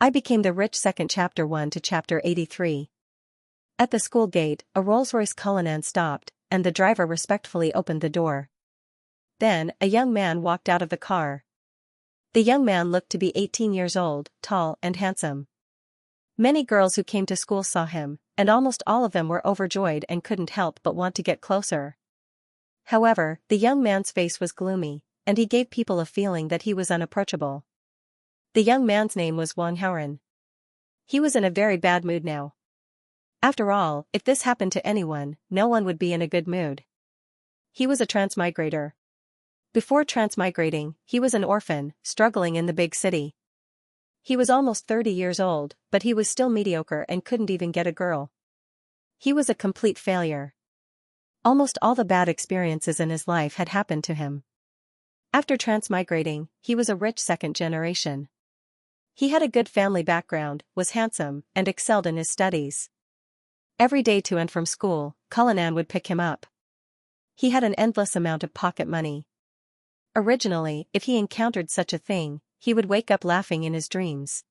I Became the Rich Second Chapter 1 to Chapter 83. At the school gate, a Rolls-Royce Cullinan stopped, and the driver respectfully opened the door. Then, a young man walked out of the car. The young man looked to be 18 years old, tall and handsome. Many girls who came to school saw him, and almost all of them were overjoyed and couldn't help but want to get closer. However, the young man's face was gloomy, and he gave people a feeling that he was unapproachable. The young man's name was Wang Haoren. He was in a very bad mood now. After all, if this happened to anyone, no one would be in a good mood. He was a transmigrator. Before transmigrating, he was an orphan, struggling in the big city. He was almost 30 years old, but he was still mediocre and couldn't even get a girl. He was a complete failure. Almost all the bad experiences in his life had happened to him. After transmigrating, he was a rich second generation. He had a good family background, was handsome, and excelled in his studies. Every day to and from school, Cullinan would pick him up. He had an endless amount of pocket money. Originally, if he encountered such a thing, he would wake up laughing in his dreams.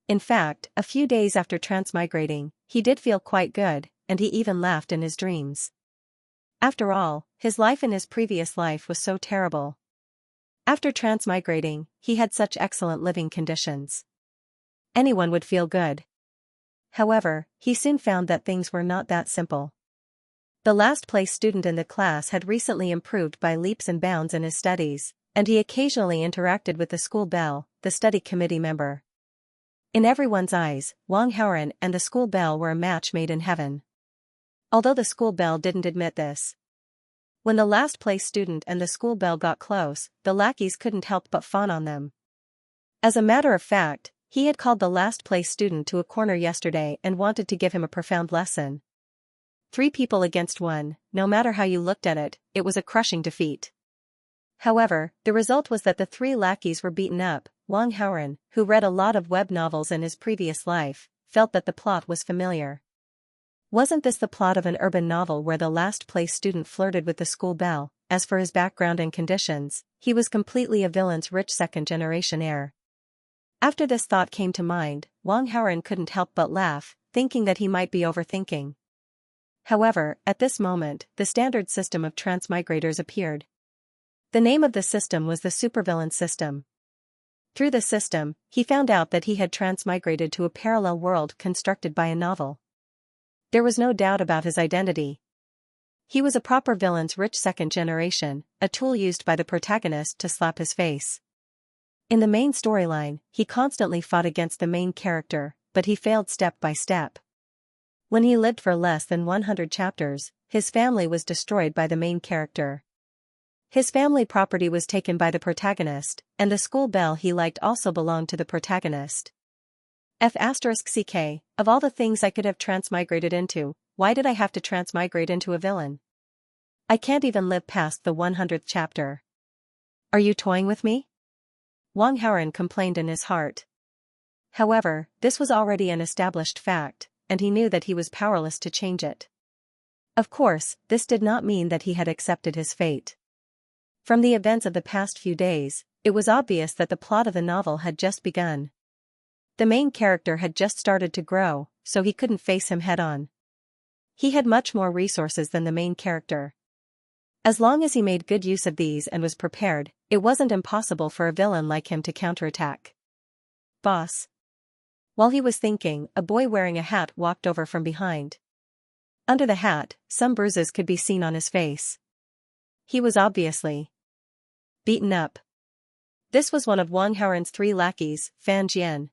In fact, a few days after transmigrating, he did feel quite good, and he even laughed in his dreams. After all, his life in his previous life was so terrible. After transmigrating, he had such excellent living conditions. Anyone would feel good. However, he soon found that things were not that simple. The last-place student in the class had recently improved by leaps and bounds in his studies, and he occasionally interacted with the school belle, the study committee member. In everyone's eyes, Wang Haoren and the school belle were a match made in heaven. Although the school belle didn't admit this. When the last-place student and the school belle got close, the lackeys couldn't help but fawn on them. As a matter of fact, he had called the last-place student to a corner yesterday and wanted to give him a profound lesson. 3 people against 1, no matter how you looked at it, it was a crushing defeat. However, the result was that the 3 lackeys were beaten up. Wang Haoren, who read a lot of web novels in his previous life, felt that the plot was familiar. Wasn't this the plot of an urban novel where the last-place student flirted with the school belle? As for his background and conditions, he was completely a villain's rich second-generation heir. After this thought came to mind, Wang Haoren couldn't help but laugh, thinking that he might be overthinking. However, at this moment, the standard system of transmigrators appeared. The name of the system was the supervillain system. Through the system, he found out that he had transmigrated to a parallel world constructed by a novel. There was no doubt about his identity. He was a proper villain's rich second generation, a tool used by the protagonist to slap his face. In the main storyline, he constantly fought against the main character, but he failed step by step. When he lived for less than 100 chapters, his family was destroyed by the main character. His family property was taken by the protagonist, and the school belle he liked also belonged to the protagonist. F***ck, of all the things I could have transmigrated into, why did I have to transmigrate into a villain? I can't even live past the 100th chapter. Are you toying with me? Wang Haoren complained in his heart. However, this was already an established fact, and he knew that he was powerless to change it. Of course, this did not mean that he had accepted his fate. From the events of the past few days, it was obvious that the plot of the novel had just begun. The main character had just started to grow, so he couldn't face him head-on. He had much more resources than the main character. As long as he made good use of these and was prepared, it wasn't impossible for a villain like him to counterattack. Boss. While he was thinking, a boy wearing a hat walked over from behind. Under the hat, some bruises could be seen on his face. He was obviously beaten up. This was one of Wang Haoren's 3 lackeys, Fan Jian.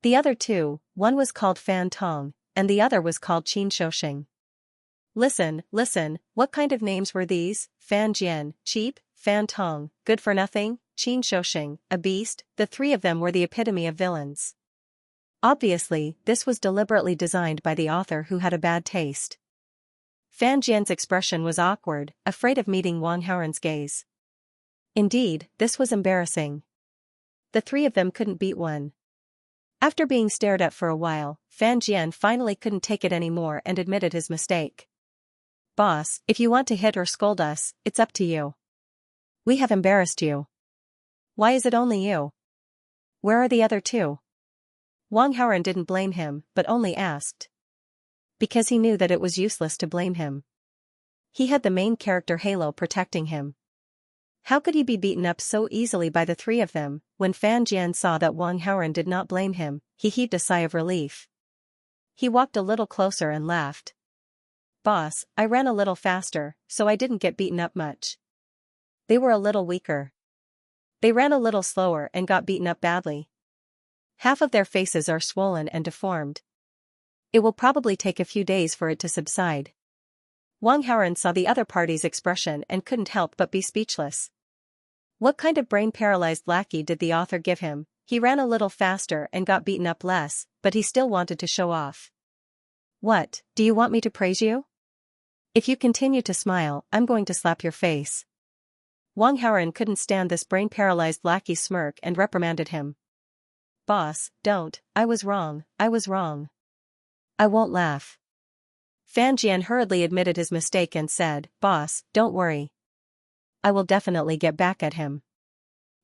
The other 2, one was called Fan Tong, and the other was called Qin Shouxing. Listen, what kind of names were these? Fan Jian, cheap; Fan Tong, good for nothing; Qin Shouxing, a beast. The 3 of them were the epitome of villains. Obviously, this was deliberately designed by the author who had a bad taste. Fan Jian's expression was awkward, afraid of meeting Wang Haoren's gaze. Indeed, this was embarrassing. The 3 of them couldn't beat one. After being stared at for a while, Fan Jian finally couldn't take it anymore and admitted his mistake. Boss, if you want to hit or scold us, it's up to you. We have embarrassed you. Why is it only you? Where are the other 2? Wang Haoren didn't blame him, but only asked. Because he knew that it was useless to blame him. He had the main character halo protecting him. How could he be beaten up so easily by the three of them? When Fan Jian saw that Wang Haoren did not blame him, he heaved a sigh of relief. He walked a little closer and laughed. Boss, I ran a little faster, so I didn't get beaten up much. They were a little weaker. They ran a little slower and got beaten up badly. Half of their faces are swollen and deformed. It will probably take a few days for it to subside. Wang Haoren saw the other party's expression and couldn't help but be speechless. What kind of brain-paralyzed lackey did the author give him? He ran a little faster and got beaten up less, but he still wanted to show off. What, do you want me to praise you? If you continue to smile, I'm going to slap your face. Wang Haoren couldn't stand this brain-paralyzed lackey's smirk and reprimanded him. Boss, don't, I was wrong. I won't laugh. Fan Jian hurriedly admitted his mistake and said, Boss, don't worry. I will definitely get back at him.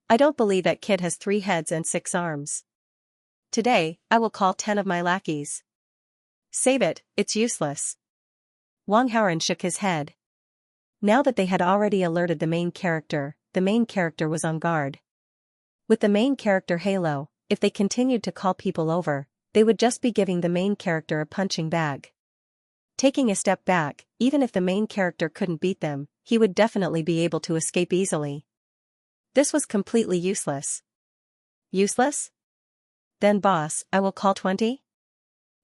I don't believe that kid has 3 heads and 6 arms. Today, I will call 10 of my lackeys. Save it, it's useless. Wang Haoren shook his head. Now that they had already alerted the main character was on guard. With the main character halo, if they continued to call people over, they would just be giving the main character a punching bag. Taking a step back, even if the main character couldn't beat them, he would definitely be able to escape easily. This was completely useless. Useless? Then boss, I will call 20?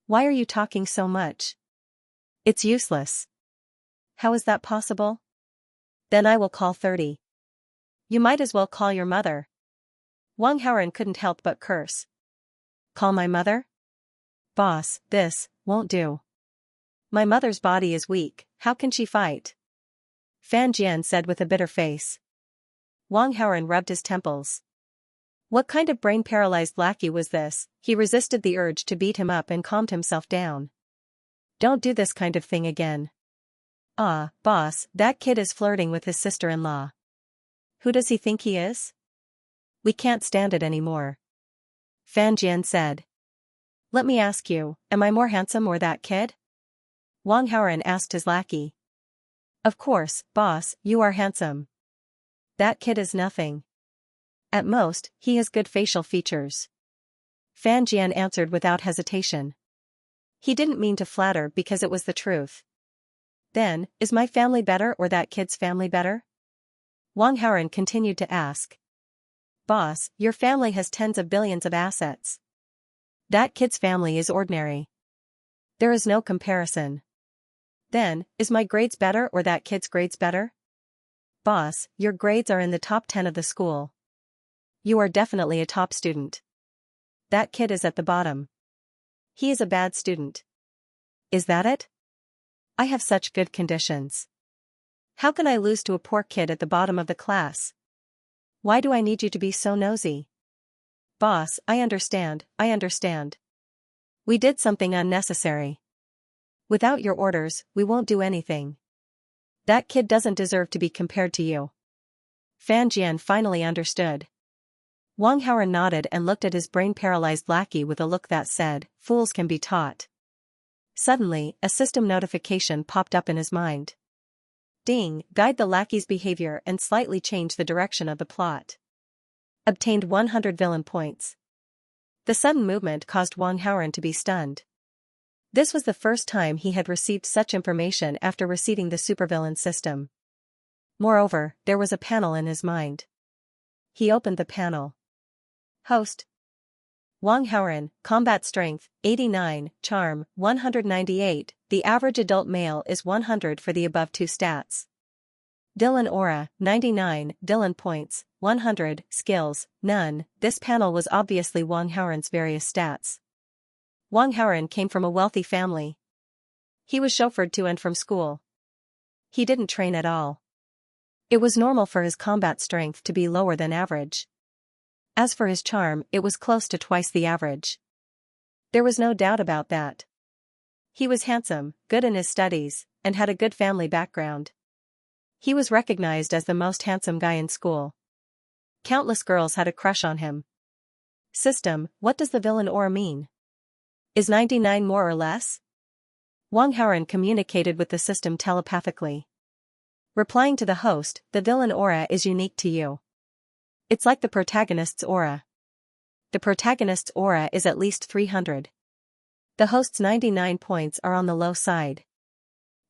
Why are you talking so much? It's useless. How is that possible? Then I will call 30. You might as well call your mother. Wang Haoren couldn't help but curse. Call my mother? Boss, this won't do. My mother's body is weak, how can she fight? Fan Jian said with a bitter face. Wang Haoren rubbed his temples. What kind of brain-paralyzed lackey was this? He resisted the urge to beat him up and calmed himself down. Don't do this kind of thing again. Ah, boss, that kid is flirting with his sister-in-law. Who does he think he is? We can't stand it anymore. Fan Jian said. Let me ask you, am I more handsome or that kid? Wang Haoren asked his lackey. Of course, boss, you are handsome. That kid is nothing. At most, he has good facial features. Fan Jian answered without hesitation. He didn't mean to flatter because it was the truth. Then, is my family better or that kid's family better? Wang Haoren continued to ask. Boss, your family has tens of billions of assets. That kid's family is ordinary. There is no comparison. Then, is my grades better or that kid's grades better? Boss, your grades are in the top 10 of the school. You are definitely a top student. That kid is at the bottom. He is a bad student. Is that it? I have such good conditions. How can I lose to a poor kid at the bottom of the class? Why do I need you to be so nosy? Boss, I understand. We did something unnecessary. Without your orders, we won't do anything. That kid doesn't deserve to be compared to you. Fan Jian finally understood. Wang Haoren nodded and looked at his brain-paralyzed lackey with a look that said, fools can be taught. Suddenly, a system notification popped up in his mind. Ding, guide the lackey's behavior and slightly change the direction of the plot. Obtained 100 villain points. The sudden movement caused Wang Haoren to be stunned. This was the first time he had received such information after receiving the supervillain system. Moreover, there was a panel in his mind. He opened the panel. Host. Wang Haoren, combat strength, 89, charm, 198, the average adult male is 100 for the above 2 stats. Dylan aura, 99, Dylan points, 100, skills, none. This panel was obviously Wang Haoren's various stats. Wang Haoren came from a wealthy family. He was chauffeured to and from school. He didn't train at all. It was normal for his combat strength to be lower than average. As for his charm, it was close to twice the average. There was no doubt about that. He was handsome, good in his studies, and had a good family background. He was recognized as the most handsome guy in school. Countless girls had a crush on him. System, what does the villain aura mean? Is 99 more or less? Wang Haoren communicated with the system telepathically. Replying to the host, the villain aura is unique to you. It's like the protagonist's aura. The protagonist's aura is at least 300. The host's 99 points are on the low side.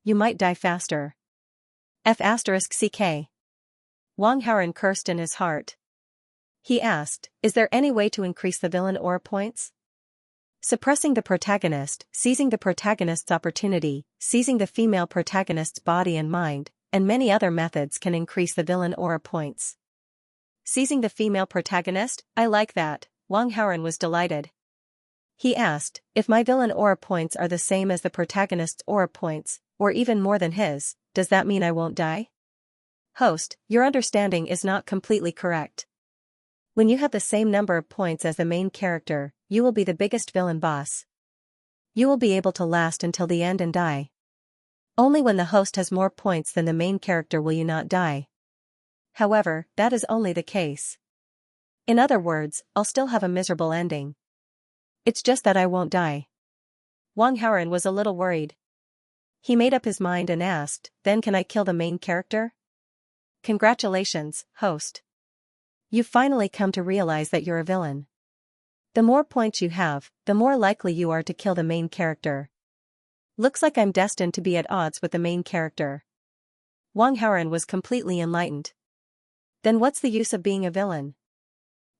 You might die faster. F***ck. Wang Haoren cursed in his heart. He asked, is there any way to increase the villain aura points? Suppressing the protagonist, seizing the protagonist's opportunity, seizing the female protagonist's body and mind, and many other methods can increase the villain aura points. Seizing the female protagonist, I like that. Wang Haoren was delighted. He asked, if my villain aura points are the same as the protagonist's aura points, or even more than his, does that mean I won't die? Host, your understanding is not completely correct. When you have the same number of points as the main character, you will be the biggest villain boss. You will be able to last until the end and die. Only when the host has more points than the main character will you not die. However, that is only the case. In other words, I'll still have a miserable ending. It's just that I won't die. Wang Haoren was a little worried. He made up his mind and asked, then can I kill the main character? Congratulations, host. You've finally come to realize that you're a villain. The more points you have, the more likely you are to kill the main character. Looks like I'm destined to be at odds with the main character. Wang Haoren was completely enlightened. Then what's the use of being a villain?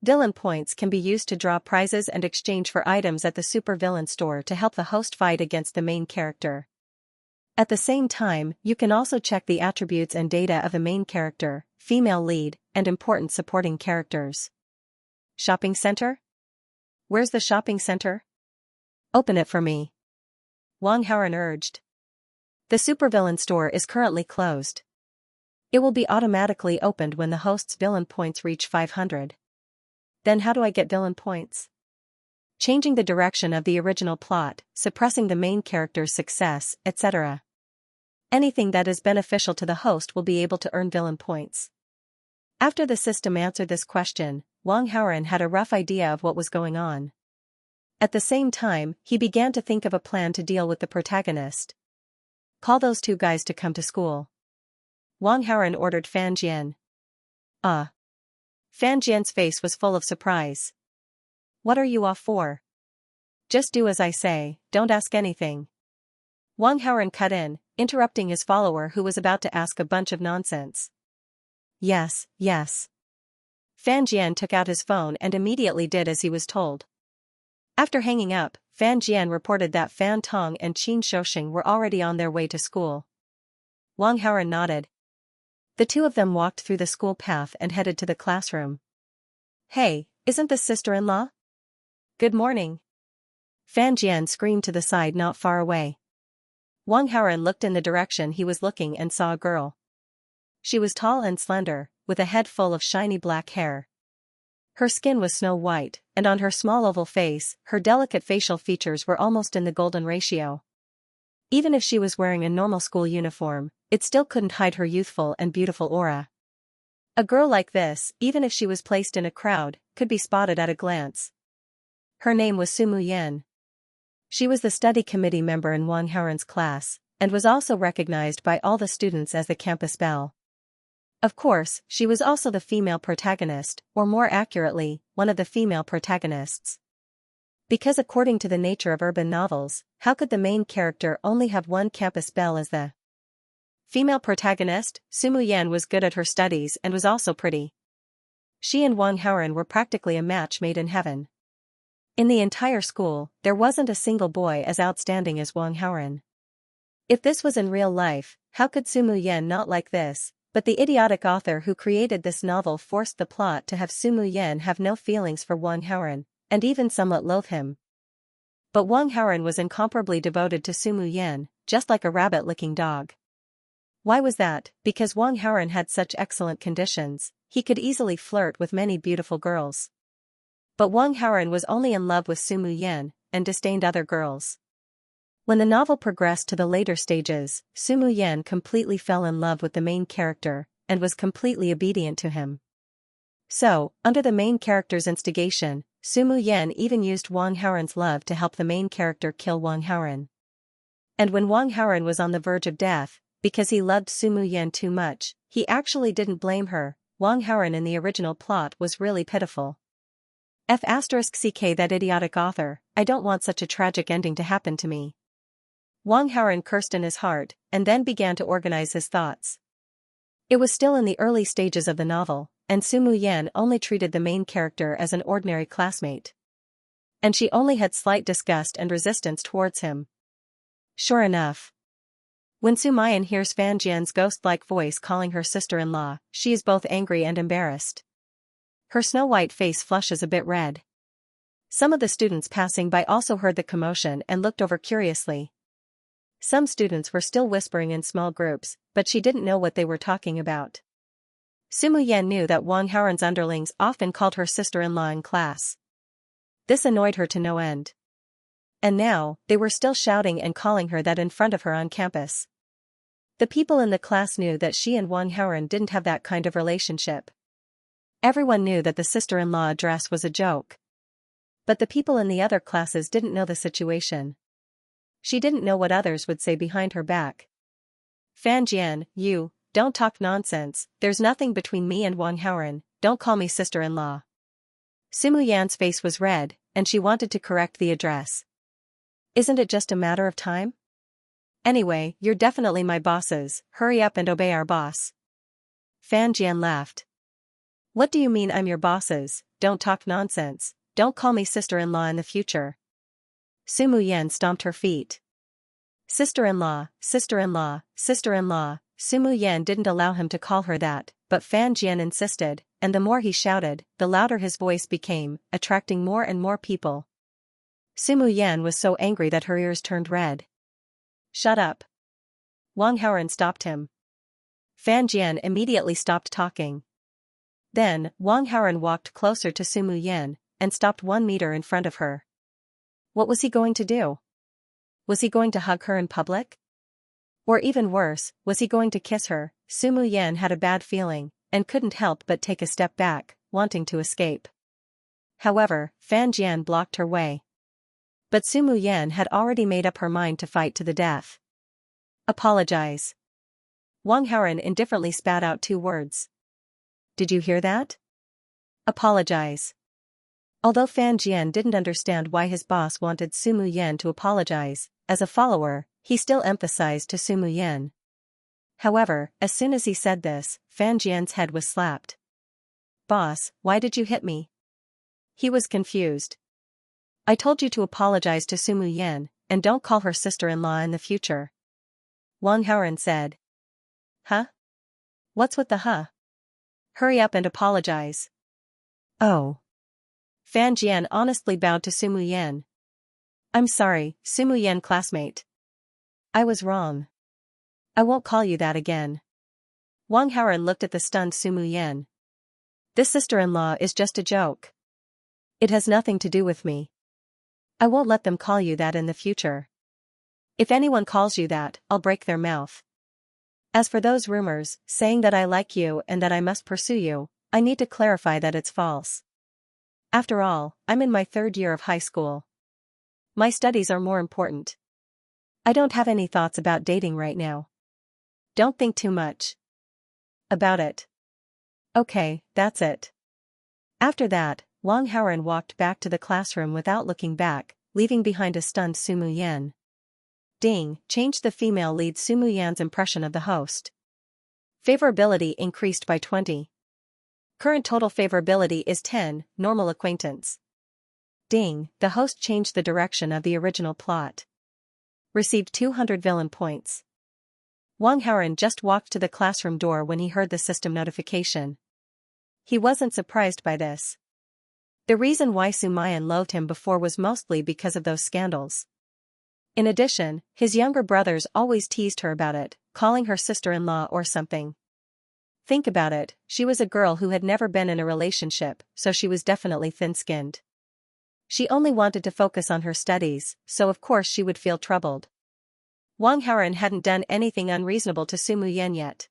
Villain points can be used to draw prizes and exchange for items at the super villain store to help the host fight against the main character. At the same time, you can also check the attributes and data of the main character, female lead, and important supporting characters. Shopping center? Where's the shopping center? Open it for me. Wang Haoren urged. The supervillain store is currently closed. It will be automatically opened when the host's villain points reach 500. Then how do I get villain points? Changing the direction of the original plot, suppressing the main character's success, etc. Anything that is beneficial to the host will be able to earn villain points. After the system answered this question, Wang Haoren had a rough idea of what was going on. At the same time, he began to think of a plan to deal with the protagonist. Call those two guys to come to school. Wang Haoren ordered Fan Jian. Fan Jian's face was full of surprise. What are you off for? Just do as I say, don't ask anything. Wang Haoren cut in, interrupting his follower who was about to ask a bunch of nonsense. Yes. Fan Jian took out his phone and immediately did as he was told. After hanging up, Fan Jian reported that Fan Tong and Qin Shouxing were already on their way to school. Wang Haoren nodded. The two of them walked through the school path and headed to the classroom. Hey, isn't this sister-in-law? Good morning. Fan Jian screamed to the side not far away. Wang Haoren looked in the direction he was looking and saw a girl. She was tall and slender, with a head full of shiny black hair. Her skin was snow white, and on her small oval face, her delicate facial features were almost in the golden ratio. Even if she was wearing a normal school uniform, it still couldn't hide her youthful and beautiful aura. A girl like this, even if she was placed in a crowd, could be spotted at a glance. Her name was Sumu Yan. She was the study committee member in Wang Haoren's class, and was also recognized by all the students as the campus belle. Of course, she was also the female protagonist, or more accurately, one of the female protagonists. Because according to the nature of urban novels, how could the main character only have one campus belle as the female protagonist? Sumu Yan was good at her studies and was also pretty. She and Wang Haoren were practically a match made in heaven. In the entire school, there wasn't a single boy as outstanding as Wang Haoren. If this was in real life, how could Sumu Yan not like this? But the idiotic author who created this novel forced the plot to have Sumu Yan have no feelings for Wang Haoren, and even somewhat loathe him. But Wang Haoren was incomparably devoted to Sumu Yan, just like a rabbit-licking dog. Why was that? Because Wang Haoren had such excellent conditions, he could easily flirt with many beautiful girls. But Wang Haoren was only in love with Sumu Yan, and disdained other girls. When the novel progressed to the later stages, Sumu Yan completely fell in love with the main character, and was completely obedient to him. So, under the main character's instigation, Sumu Yan even used Wang Haoren's love to help the main character kill Wang Haoren. And when Wang Haoren was on the verge of death, because he loved Sumu Yan too much, he actually didn't blame her. Wang Haoren in the original plot was really pitiful. *CK that idiotic author, I don't want such a tragic ending to happen to me. Wang Haoren cursed in his heart, and then began to organize his thoughts. It was still in the early stages of the novel, and Sumu Yan only treated the main character as an ordinary classmate. And she only had slight disgust and resistance towards him. Sure enough. When Sumayan hears Fan Jian's ghost-like voice calling her sister-in-law, she is both angry and embarrassed. Her snow-white face flushes a bit red. Some of the students passing by also heard the commotion and looked over curiously. Some students were still whispering in small groups, but she didn't know what they were talking about. Sumu Yan knew that Wang Haoren's underlings often called her sister-in-law in class. This annoyed her to no end. And now, they were still shouting and calling her that in front of her on campus. The people in the class knew that she and Wang Haoren didn't have that kind of relationship. Everyone knew that the sister-in-law address was a joke. But the people in the other classes didn't know the situation. She didn't know what others would say behind her back. Fan Jian, you, don't talk nonsense, there's nothing between me and Wang Haoren, don't call me sister-in-law. Sumu Yan's face was red, and she wanted to correct the address. Isn't it just a matter of time? Anyway, you're definitely my bosses, hurry up and obey our boss. Fan Jian laughed. What do you mean I'm your bosses? Don't talk nonsense, don't call me sister-in-law in the future. Sumu Yan stomped her feet. Sister-in-law, sister-in-law, sister-in-law. Sumu Yan didn't allow him to call her that, but Fan Jian insisted, and the more he shouted, the louder his voice became, attracting more and more people. Sumu Yan was so angry that her ears turned red. Shut up. Wang Haoren stopped him. Fan Jian immediately stopped talking. Then, Wang Haoren walked closer to Sumu Yan, and stopped 1 meter in front of her. What was he going to do? Was he going to hug her in public? Or even worse, was he going to kiss her? Sumu Yan had a bad feeling, and couldn't help but take a step back, wanting to escape. However, Fan Jian blocked her way. But Sumu Yan had already made up her mind to fight to the death. Apologize. Wang Haoren indifferently spat out 2 words. Did you hear that? Apologize. Although Fan Jian didn't understand why his boss wanted Sumu Yan to apologize, as a follower, he still emphasized to Sumu Yan. However, as soon as he said this, Fan Jian's head was slapped. Boss, why did you hit me? He was confused. I told you to apologize to Sumu Yan, and don't call her sister-in-law in the future. Wang Haoren said. Huh? What's with the huh? Hurry up and apologize. Oh. Fan Jian honestly bowed to Sumu Yan. I'm sorry, Sumu Yan classmate. I was wrong. I won't call you that again. Wang Haoren looked at the stunned Sumu Yan. This sister-in-law is just a joke. It has nothing to do with me. I won't let them call you that in the future. If anyone calls you that, I'll break their mouth. As for those rumors, saying that I like you and that I must pursue you, I need to clarify that it's false. After all, I'm in my 3rd year of high school. My studies are more important. I don't have any thoughts about dating right now. Don't think too much about it. Okay, that's it. After that, Wang Haoren walked back to the classroom without looking back, leaving behind a stunned Sumu Yan. Ding, changed the female lead Sumu Yan's impression of the host. Favorability increased by 20. Current total favorability is 10, normal acquaintance. Ding, the host changed the direction of the original plot. Received 200 villain points. Wang Haoren just walked to the classroom door when he heard the system notification. He wasn't surprised by this. The reason why Sumayan loathed him before was mostly because of those scandals. In addition, his younger brothers always teased her about it, calling her sister-in-law or something. Think about it, she was a girl who had never been in a relationship, so she was definitely thin-skinned. She only wanted to focus on her studies, so of course she would feel troubled. Wang Haoren hadn't done anything unreasonable to Sumu Yan yet.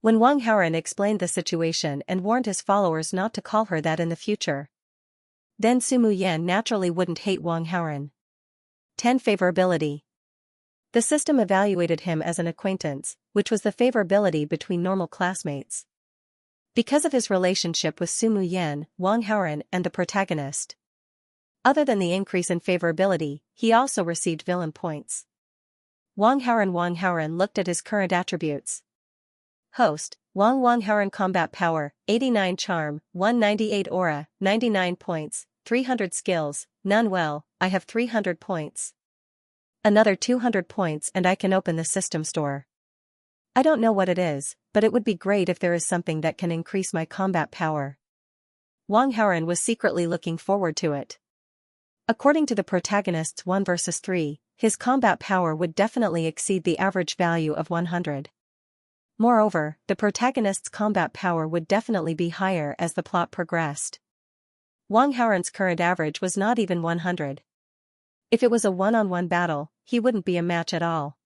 When Wang Haoren explained the situation and warned his followers not to call her that in the future, Then Sumu Yan naturally wouldn't hate Wang Haoren. 10. Favorability. The system evaluated him as an acquaintance, which was the favorability between normal classmates. Because of his relationship with Sumu Yan, Wang Haoren, and the protagonist. Other than the increase in favorability, he also received villain points. Wang Haoren looked at his current attributes. Host, Wang Haoren combat power, 89 charm, 198 aura, 99 points, 300 skills, none. Well, I have 300 points. Another 200 points and I can open the system store. I don't know what it is, but it would be great if there is something that can increase my combat power. Wang Haoren was secretly looking forward to it. According to the protagonist's 1 versus 3, his combat power would definitely exceed the average value of 100. Moreover, the protagonist's combat power would definitely be higher as the plot progressed. Wang Haoren's current average was not even 100. If it was a one-on-one battle, he wouldn't be a match at all.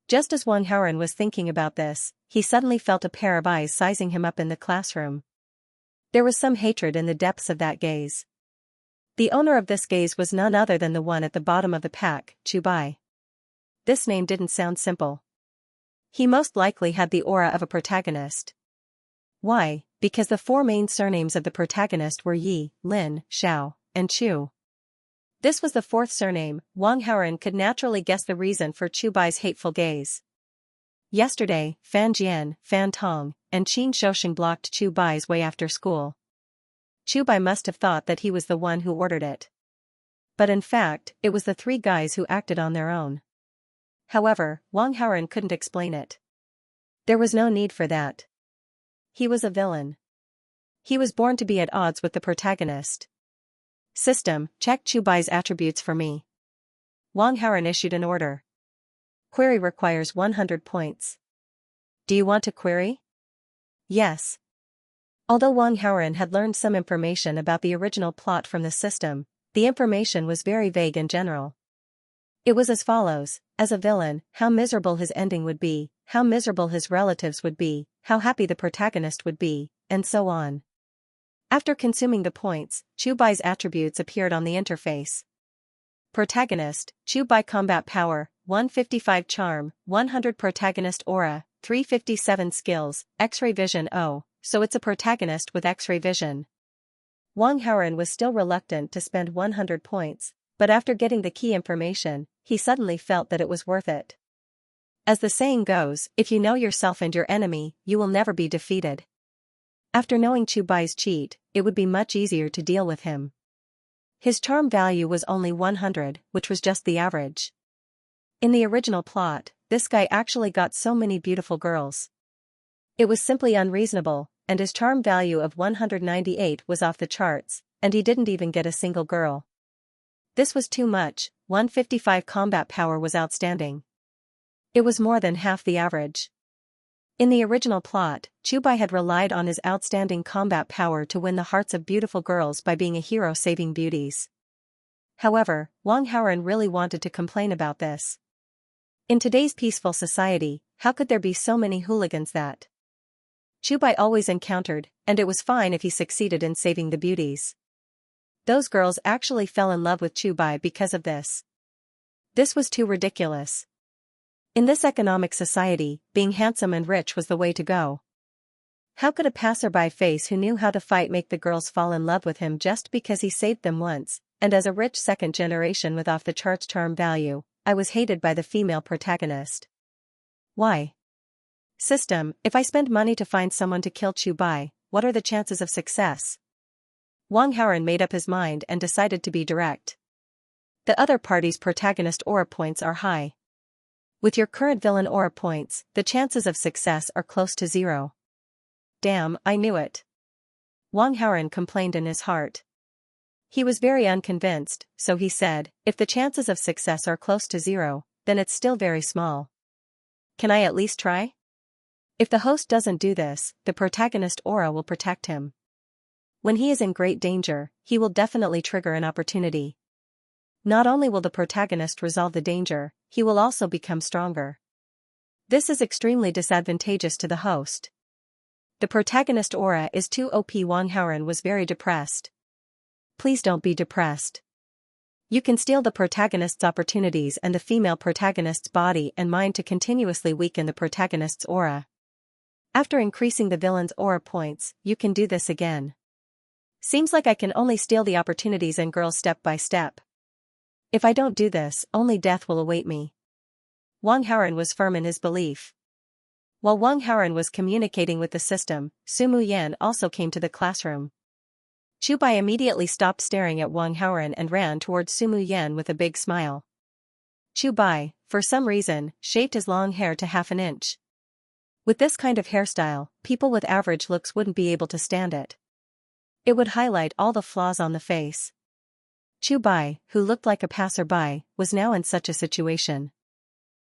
Just as Wang Haoren was thinking about this, he suddenly felt a pair of eyes sizing him up in the classroom. There was some hatred in the depths of that gaze. The owner of this gaze was none other than the one at the bottom of the pack, Chu Bai. This name didn't sound simple. He most likely had the aura of a protagonist. Why? Because the 4 main surnames of the protagonist were Yi, Lin, Xiao, and Chu. This was the 4th surname. Wang Haoren could naturally guess the reason for Chu Bai's hateful gaze. Yesterday, Fan Jian, Fan Tong, and Qin Shouxing blocked Chu Bai's way after school. Chu Bai must have thought that he was the one who ordered it. But in fact, it was the 3 guys who acted on their own. However, Wang Haoren couldn't explain it. There was no need for that. He was a villain. He was born to be at odds with the protagonist. System, check Chu Bai's attributes for me. Wang Haoren issued an order. Query requires 100 points. Do you want to query? Yes. Although Wang Haoren had learned some information about the original plot from the system, the information was very vague and general. It was as follows: as a villain, how miserable his ending would be, how miserable his relatives would be, how happy the protagonist would be, and so on. After consuming the points, Chu Bai's attributes appeared on the interface. Protagonist, Chu Bai combat power, 155 charm, 100 protagonist aura, 357 skills, X-ray vision. Oh, so it's a protagonist with X-ray vision. Wang Haoren was still reluctant to spend 100 points, but after getting the key information, he suddenly felt that it was worth it. As the saying goes, if you know yourself and your enemy, you will never be defeated. After knowing Chu Bai's cheat, it would be much easier to deal with him. His charm value was only 100, which was just the average. In the original plot, this guy actually got so many beautiful girls. It was simply unreasonable, and his charm value of 198 was off the charts, and he didn't even get a single girl. This was too much. 155 combat power was outstanding. It was more than half the average. In the original plot, Chu Bai had relied on his outstanding combat power to win the hearts of beautiful girls by being a hero saving beauties. However, Wang Haoren really wanted to complain about this. In today's peaceful society, how could there be so many hooligans that Chu Bai always encountered, and it was fine if he succeeded in saving the beauties. Those girls actually fell in love with Chu Bai because of this. This was too ridiculous. In this economic society, being handsome and rich was the way to go. How could a passerby face who knew how to fight make the girls fall in love with him just because he saved them once, and as a rich second generation with off-the-charts charm value, I was hated by the female protagonist. Why? System, if I spend money to find someone to kill Chu Bai, what are the chances of success? Wang Haoren made up his mind and decided to be direct. The other party's protagonist aura points are high. With your current villain aura points, the chances of success are close to 0. Damn, I knew it. Wang Haoren complained in his heart. He was very unconvinced, so he said, if the chances of success are close to 0, then it's still very small. Can I at least try? If the host doesn't do this, the protagonist aura will protect him. When he is in great danger, he will definitely trigger an opportunity. Not only will the protagonist resolve the danger, he will also become stronger. This is extremely disadvantageous to the host. The protagonist aura is too OP. Wang Haoren was very depressed. Please don't be depressed. You can steal the protagonist's opportunities and the female protagonist's body and mind to continuously weaken the protagonist's aura. After increasing the villain's aura points, you can do this again. Seems like I can only steal the opportunities and girls step by step. If I don't do this, only death will await me. Wang Haoren was firm in his belief. While Wang Haoren was communicating with the system, Sumu Yan also came to the classroom. Chu Bai immediately stopped staring at Wang Haoren and ran towards Sumu Yan with a big smile. Chu Bai, for some reason, shaved his long hair to half an inch. With this kind of hairstyle, people with average looks wouldn't be able to stand it. It would highlight all the flaws on the face. Chu Bai, who looked like a passerby, was now in such a situation.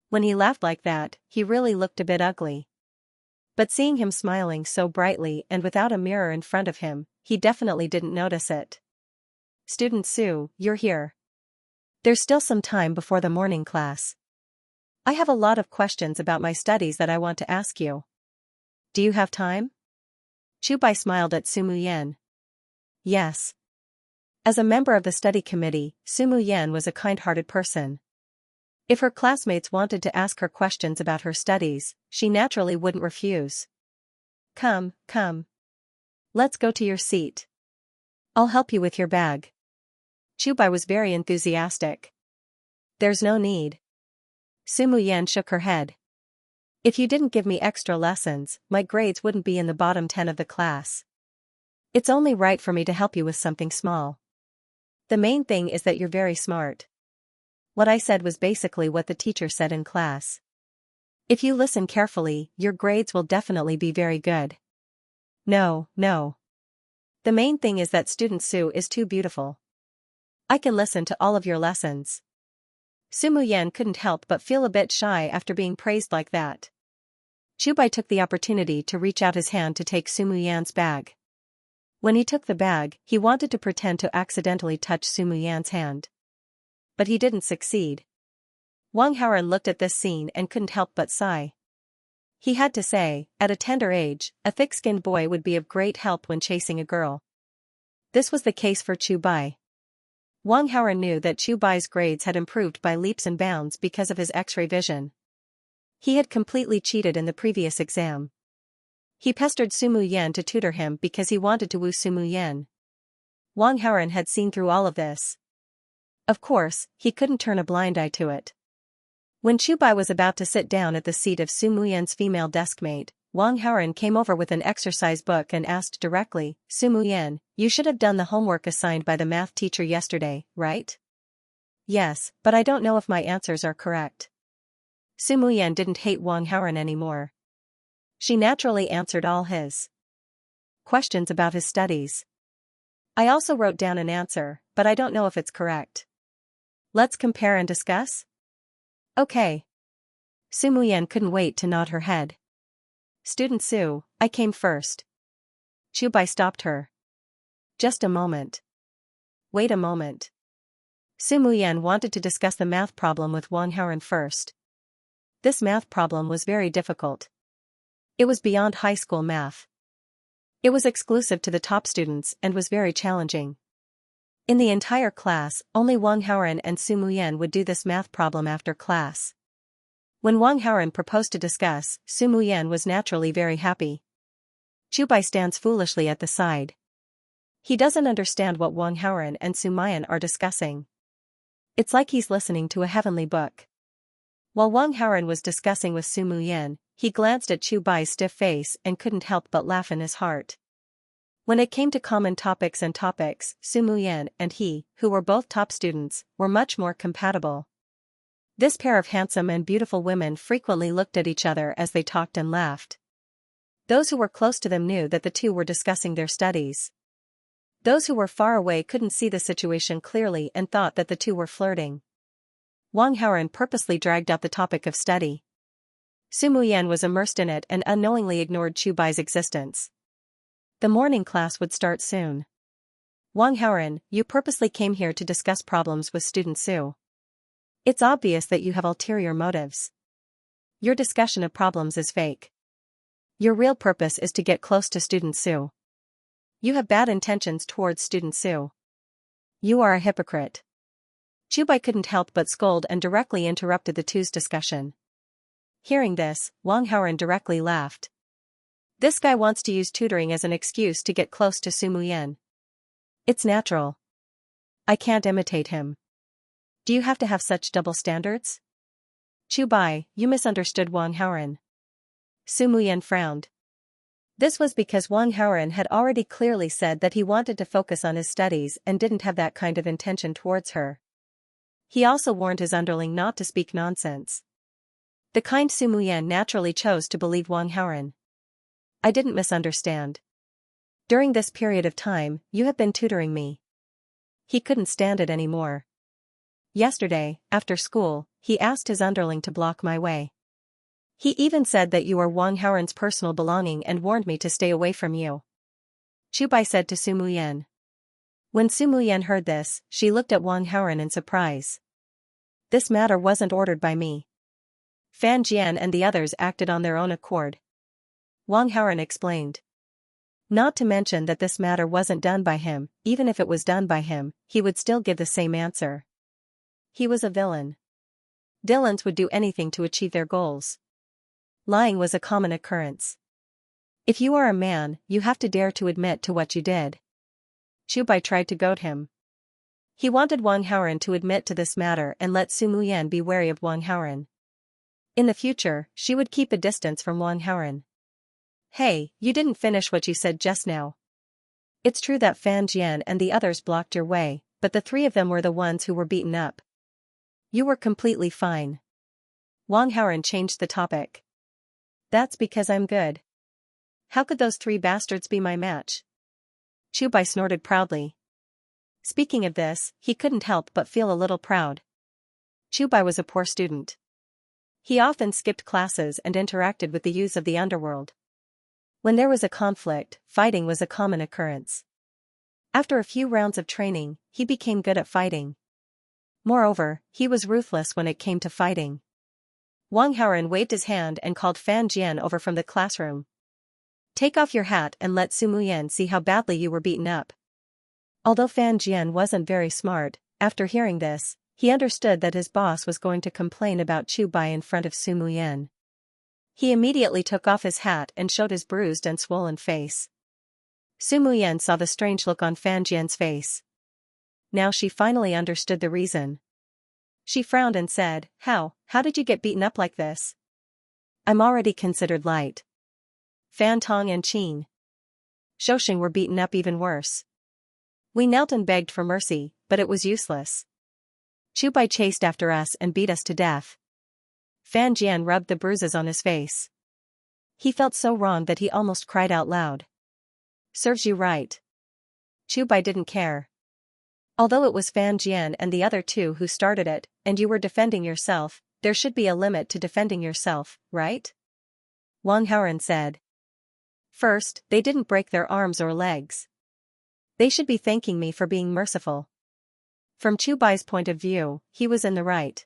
When he laughed like that, he really looked a bit ugly. But seeing him smiling so brightly and without a mirror in front of him, he definitely didn't notice it. Student Su, you're here. There's still some time before the morning class. I have a lot of questions about my studies that I want to ask you. Do you have time? Chu Bai smiled at Sumu Yan. Yes. As a member of the study committee, Sumu Yan was a kind-hearted person. If her classmates wanted to ask her questions about her studies, she naturally wouldn't refuse. Come. Let's go to your seat. I'll help you with your bag. Chu Bai was very enthusiastic. There's no need. Sumu Yan shook her head. If you didn't give me extra lessons, my grades wouldn't be in the bottom 10 of the class. It's only right for me to help you with something small. The main thing is that you're very smart. What I said was basically what the teacher said in class. If you listen carefully, your grades will definitely be very good. No. The main thing is that student Su is too beautiful. I can listen to all of your lessons. Sumu Yan couldn't help but feel a bit shy after being praised like that. Chu Bai took the opportunity to reach out his hand to take Sumu Yan's bag. When he took the bag, he wanted to pretend to accidentally touch Sumu Yan's hand. But he didn't succeed. Wang Haoren looked at this scene and couldn't help but sigh. He had to say, at a tender age, a thick-skinned boy would be of great help when chasing a girl. This was the case for Chu Bai. Wang Haoren knew that Chu Bai's grades had improved by leaps and bounds because of his X-ray vision. He had completely cheated in the previous exam. He pestered Sumu Yan to tutor him because he wanted to woo Sumu Yan. Wang Haoren had seen through all of this. Of course, he couldn't turn a blind eye to it. When Chu Bai was about to sit down at the seat of Sumu Yan's female deskmate, Wang Haoren came over with an exercise book and asked directly, Sumu Yan, you should have done the homework assigned by the math teacher yesterday, right? Yes, but I don't know if my answers are correct. Sumu Yan didn't hate Wang Haoren anymore. She naturally answered all his questions about his studies. I also wrote down an answer, but I don't know if it's correct. Let's compare and discuss? Okay. Sumu Yan couldn't wait to nod her head. Student Su, I came first. Chu Bai stopped her. Just a moment. Wait a moment. Sumu Yan wanted to discuss the math problem with Wang Haoren first. This math problem was very difficult. It was beyond high school math. It was exclusive to the top students and was very challenging. In the entire class, only Wang Haoren and Sumu Yan would do this math problem after class. When Wang Haoren proposed to discuss, Sumu Yan was naturally very happy. Chu Bai stands foolishly at the side. He doesn't understand what Wang Haoren and Sumu Yan are discussing. It's like he's listening to a heavenly book. While Wang Haoren was discussing with Sumu Yan, he glanced at Chu Bai's stiff face and couldn't help but laugh in his heart. When it came to common topics, Sumu Yan and he, who were both top students, were much more compatible. This pair of handsome and beautiful women frequently looked at each other as they talked and laughed. Those who were close to them knew that the two were discussing their studies. Those who were far away couldn't see the situation clearly and thought that the two were flirting. Wang Haoren purposely dragged out the topic of study. Sumu Yan was immersed in it and unknowingly ignored Chu Bai's existence. The morning class would start soon. Wang Haoren, you purposely came here to discuss problems with student Su. It's obvious that you have ulterior motives. Your discussion of problems is fake. Your real purpose is to get close to student Su. You have bad intentions towards student Su. You are a hypocrite. Chubai couldn't help but scold and directly interrupted the two's discussion. Hearing this, Wang Haoren directly laughed. This guy wants to use tutoring as an excuse to get close to Su Muyan. It's natural. I can't imitate him. Do you have to have such double standards? Chubai, you misunderstood Wang Haoren. Su Muyan frowned. This was because Wang Haoren had already clearly said that he wanted to focus on his studies and didn't have that kind of intention towards her. He also warned his underling not to speak nonsense. The kind Su Muyan naturally chose to believe Wang Haoren. I didn't misunderstand. During this period of time, you have been tutoring me. He couldn't stand it anymore. Yesterday, after school, he asked his underling to block my way. He even said that you are Wang Haoren's personal belonging and warned me to stay away from you. Chubai said to Su Muyan. When Su Muyan heard this, she looked at Wang Haoren in surprise. This matter wasn't ordered by me. Fan Jian and the others acted on their own accord. Wang Haoren explained. Not to mention that this matter wasn't done by him, even if it was done by him, he would still give the same answer. He was a villain. Villains would do anything to achieve their goals. Lying was a common occurrence. If you are a man, you have to dare to admit to what you did. Chubai tried to goad him. He wanted Wang Haoren to admit to this matter and let Su Muyan be wary of Wang Haoren. In the future, she would keep a distance from Wang Haoren. Hey, you didn't finish what you said just now. It's true that Fan Jian and the others blocked your way, but the three of them were the ones who were beaten up. You were completely fine. Wang Haoren changed the topic. That's because I'm good. How could those three bastards be my match? Chubai snorted proudly. Speaking of this, he couldn't help but feel a little proud. Chubai was a poor student. He often skipped classes and interacted with the youths of the underworld. When there was a conflict, fighting was a common occurrence. After a few rounds of training, he became good at fighting. Moreover, he was ruthless when it came to fighting. Wang Haoren waved his hand and called Fan Jian over from the classroom. Take off your hat and let Su Muyan see how badly you were beaten up. Although Fan Jian wasn't very smart, after hearing this, he understood that his boss was going to complain about Chubai in front of Su Muyan. He immediately took off his hat and showed his bruised and swollen face. Su Muyan saw the strange look on Fan Jian's face. Now she finally understood the reason. She frowned and said, How did you get beaten up like this? I'm already considered light. Fan Tong and Qin Shoshing were beaten up even worse. We knelt and begged for mercy, but it was useless. Chubai chased after us and beat us to death. Fan Jian rubbed the bruises on his face. He felt so wrong that he almost cried out loud. Serves you right. Chubai didn't care. Although it was Fan Jian and the other two who started it, and you were defending yourself, there should be a limit to defending yourself, right? Wang Haoren said. First, they didn't break their arms or legs. They should be thanking me for being merciful. From Chubai's point of view, he was in the right.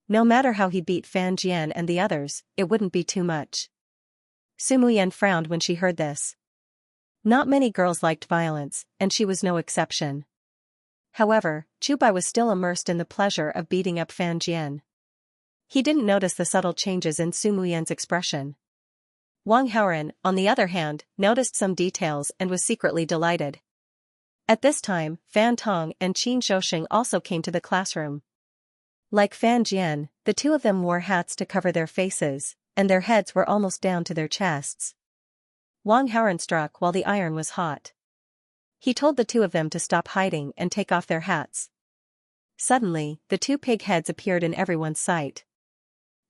No matter how he beat Fan Jian and the others, it wouldn't be too much. Su Muyan frowned when she heard this. Not many girls liked violence, and she was no exception. However, Chubai was still immersed in the pleasure of beating up Fan Jian. He didn't notice the subtle changes in Su Muyan's expression. Wang Haoren, on the other hand, noticed some details and was secretly delighted. At this time, Fan Tong and Qin Shoshing also came to the classroom. Like Fan Jian, the two of them wore hats to cover their faces, and their heads were almost down to their chests. Wang Haoren struck while the iron was hot. He told the two of them to stop hiding and take off their hats. Suddenly, the two pig heads appeared in everyone's sight.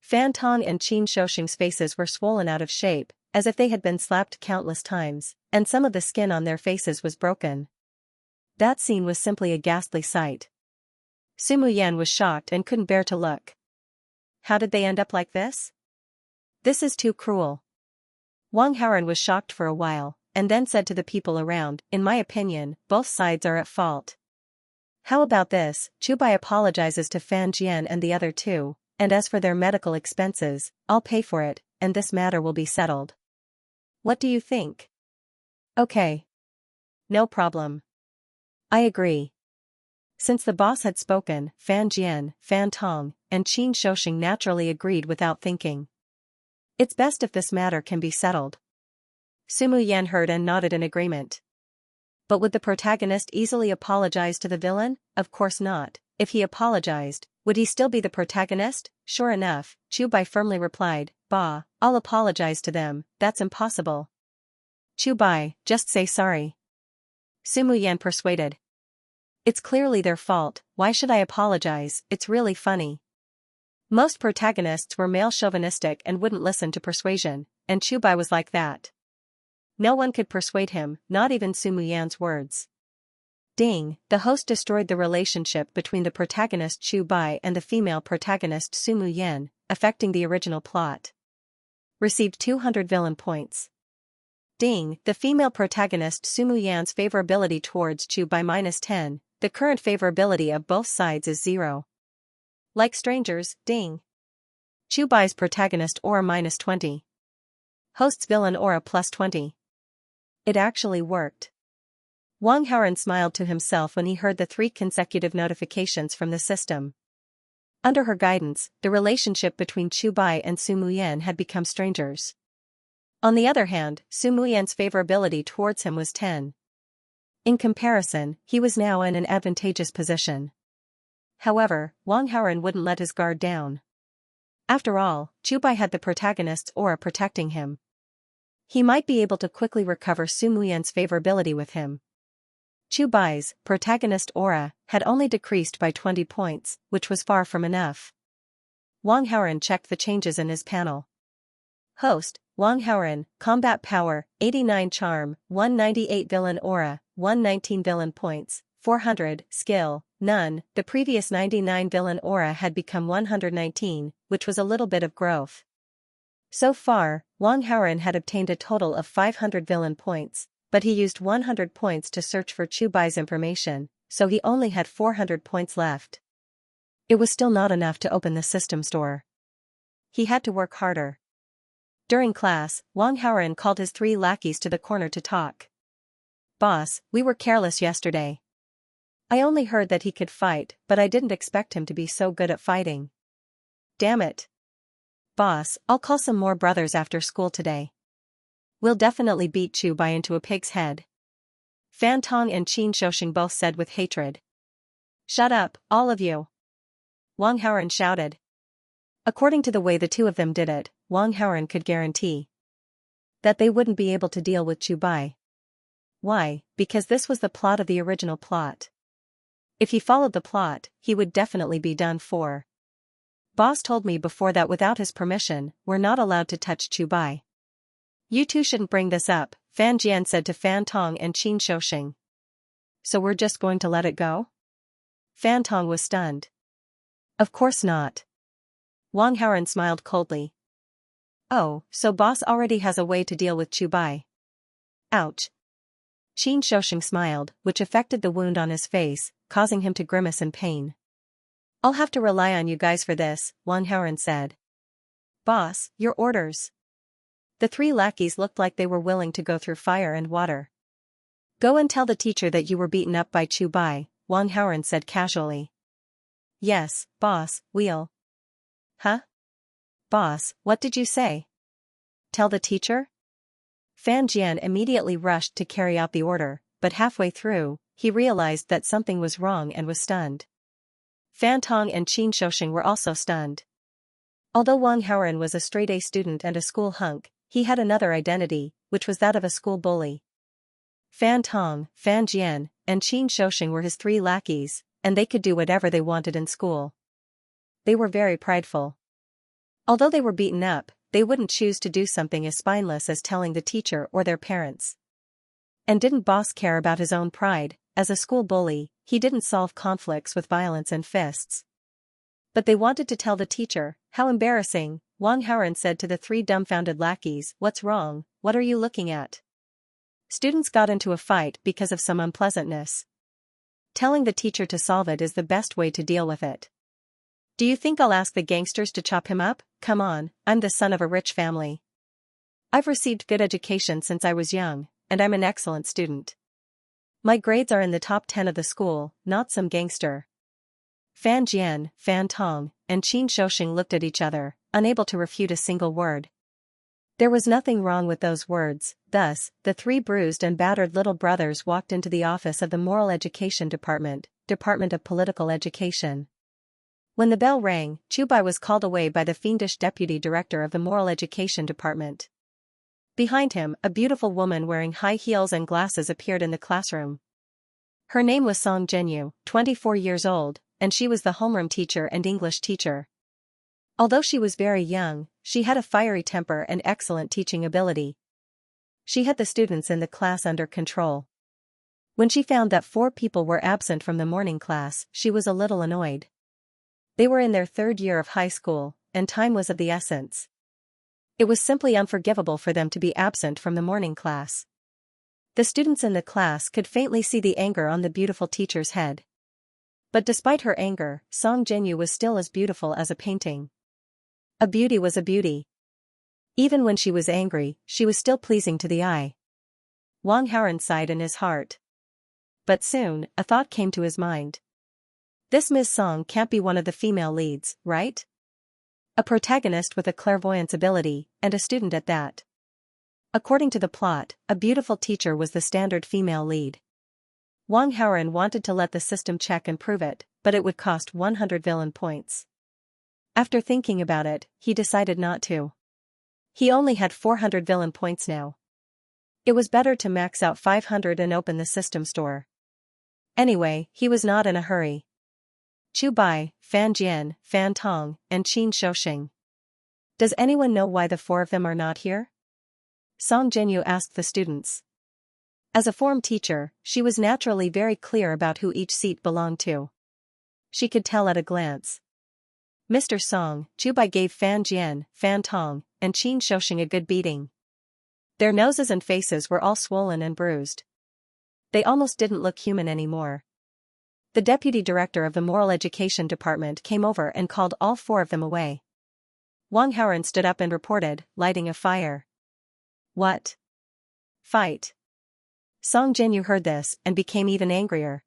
Fan Tong and Qin Shoshing's faces were swollen out of shape, as if they had been slapped countless times, and some of the skin on their faces was broken. That scene was simply a ghastly sight. Su Muyan was shocked and couldn't bear to look. How did they end up like this? This is too cruel. Wang Haoren was shocked for a while, and then said to the people around, in my opinion, both sides are at fault. How about this, Chubai apologizes to Fan Jian and the other two, and as for their medical expenses, I'll pay for it, and this matter will be settled. What do you think? Okay. No problem. I agree. Since the boss had spoken, Fan Jian, Fan Tong, and Qin Shouxing naturally agreed without thinking. It's best if this matter can be settled. Sumu Yan heard and nodded in agreement. But would the protagonist easily apologize to the villain? Of course not. If he apologized, would he still be the protagonist? Sure enough, Chu Bai firmly replied, "Bah, I'll apologize to them, that's impossible." Chu Bai, just say sorry. Sumu Yan persuaded. It's clearly their fault, why should I apologize, it's really funny. Most protagonists were male chauvinistic and wouldn't listen to persuasion, and Chu Bai was like that. No one could persuade him, not even Sumu Yan's words. Ding, the host destroyed the relationship between the protagonist Chu Bai and the female protagonist Sumu Yan, affecting the original plot. Received 200 villain points. Ding, the female protagonist Sumu Yan's favorability towards Chu Bai -10, the current favorability of both sides is 0. Like strangers, ding. Chu Bai's protagonist aura -20. Host's villain aura +20. It actually worked. Wang Haoren smiled to himself when he heard the 3 consecutive notifications from the system. Under her guidance, the relationship between Chu Bai and Sumu Yan had become strangers. On the other hand, Sumu Yan's favorability towards him was 10. In comparison, he was now in an advantageous position. However, Wang Haoren wouldn't let his guard down. After all, Chu Bai had the protagonist's aura protecting him. He might be able to quickly recover Sumu Yan's favorability with him. Chu Bai's protagonist aura had only decreased by 20 points, which was far from enough. Wang Haoren checked the changes in his panel. Host, Wang Haoren, combat power, 89 charm, 198 villain aura, 119 villain points, 400, skill, none. The previous 99 villain aura had become 119, which was a little bit of growth. So far, Wang Haoren had obtained a total of 500 villain points, but he used 100 points to search for Chu Bai's information, so he only had 400 points left. It was still not enough to open the system store. He had to work harder. During class, Wang Haoren called his 3 lackeys to the corner to talk. "Boss, we were careless yesterday. I only heard that he could fight, but I didn't expect him to be so good at fighting. Damn it. Boss, I'll call some more brothers after school today. We'll definitely beat Chu Bai into a pig's head." Fan Tong and Qin Shouxing both said with hatred. "Shut up, all of you!" Wang Haoren shouted. According to the way the 2 of them did it, Wang Haoren could guarantee that they wouldn't be able to deal with Chu Bai. Why? Because this was the plot of the original plot. If he followed the plot, he would definitely be done for. Boss told me before that without his permission, we're not allowed to touch Chu Bai. You 2 shouldn't bring this up, Fan Jian said to Fan Tong and Qin Shouxing. So we're just going to let it go? Fan Tong was stunned. Of course not. Wang Haoren smiled coldly. Oh, so boss already has a way to deal with Chu Bai. Ouch. Qin Shouxing smiled, which affected the wound on his face, causing him to grimace in pain. I'll have to rely on you guys for this, Wang Haoren said. Boss, your orders. The 3 lackeys looked like they were willing to go through fire and water. Go and tell the teacher that you were beaten up by Chu Bai, Wang Haoren said casually. Yes, boss, we'll. Huh? Boss, what did you say? Tell the teacher? Fan Jian immediately rushed to carry out the order, but halfway through, he realized that something was wrong and was stunned. Fan Tong and Qin Shouxing were also stunned. Although Wang Haoren was a straight-A student and a school hunk, he had another identity, which was that of a school bully. Fan Tong, Fan Jian, and Qin Shouxing were his 3 lackeys, and they could do whatever they wanted in school. They were very prideful. Although they were beaten up, they wouldn't choose to do something as spineless as telling the teacher or their parents. And didn't boss care about his own pride? As a school bully, he didn't solve conflicts with violence and fists. But they wanted to tell the teacher. How embarrassing, Wang Haoren said to the 3 dumbfounded lackeys. What's wrong, what are you looking at? Students got into a fight because of some unpleasantness. Telling the teacher to solve it is the best way to deal with it. Do you think I'll ask the gangsters to chop him up? Come on, I'm the son of a rich family. I've received good education since I was young, and I'm an excellent student. My grades are in the top 10 of the school, not some gangster. Fan Jian, Fan Tong, and Qin Shouxing looked at each other, unable to refute a single word. There was nothing wrong with those words. Thus, the three bruised and battered little brothers walked into the office of the Moral Education Department, Department of Political Education. When the bell rang, Chubai was called away by the fiendish deputy director of the Moral Education Department. Behind him, a beautiful woman wearing high heels and glasses appeared in the classroom. Her name was Song Jinyu, 24 years old, and she was the homeroom teacher and English teacher. Although she was very young, she had a fiery temper and excellent teaching ability. She had the students in the class under control. When she found that 4 people were absent from the morning class, she was a little annoyed. They were in their 3rd year of high school, and time was of the essence. It was simply unforgivable for them to be absent from the morning class. The students in the class could faintly see the anger on the beautiful teacher's head. But despite her anger, Song Jinyu was still as beautiful as a painting. A beauty was a beauty. Even when she was angry, she was still pleasing to the eye. Wang Haoran sighed in his heart. But soon, a thought came to his mind. This Ms. Song can't be one of the female leads, right? A protagonist with a clairvoyance ability, and a student at that. According to the plot, a beautiful teacher was the standard female lead. Wang Haoran wanted to let the system check and prove it, but it would cost 100 villain points. After thinking about it, he decided not to. He only had 400 villain points now. It was better to max out 500 and open the system store. Anyway, he was not in a hurry. Chu Bai, Fan Jian, Fan Tong, and Qin Shouxing. Does anyone know why the 4 of them are not here? Song Jinyu asked the students. As a form teacher, she was naturally very clear about who each seat belonged to. She could tell at a glance. Mr. Song, Chu Bai gave Fan Jian, Fan Tong, and Qin Shouxing a good beating. Their noses and faces were all swollen and bruised. They almost didn't look human anymore. The deputy director of the Moral Education Department came over and called all 4 of them away. Wang Haoran stood up and reported, lighting a fire. What? Fight. Song Jinyu heard this and became even angrier.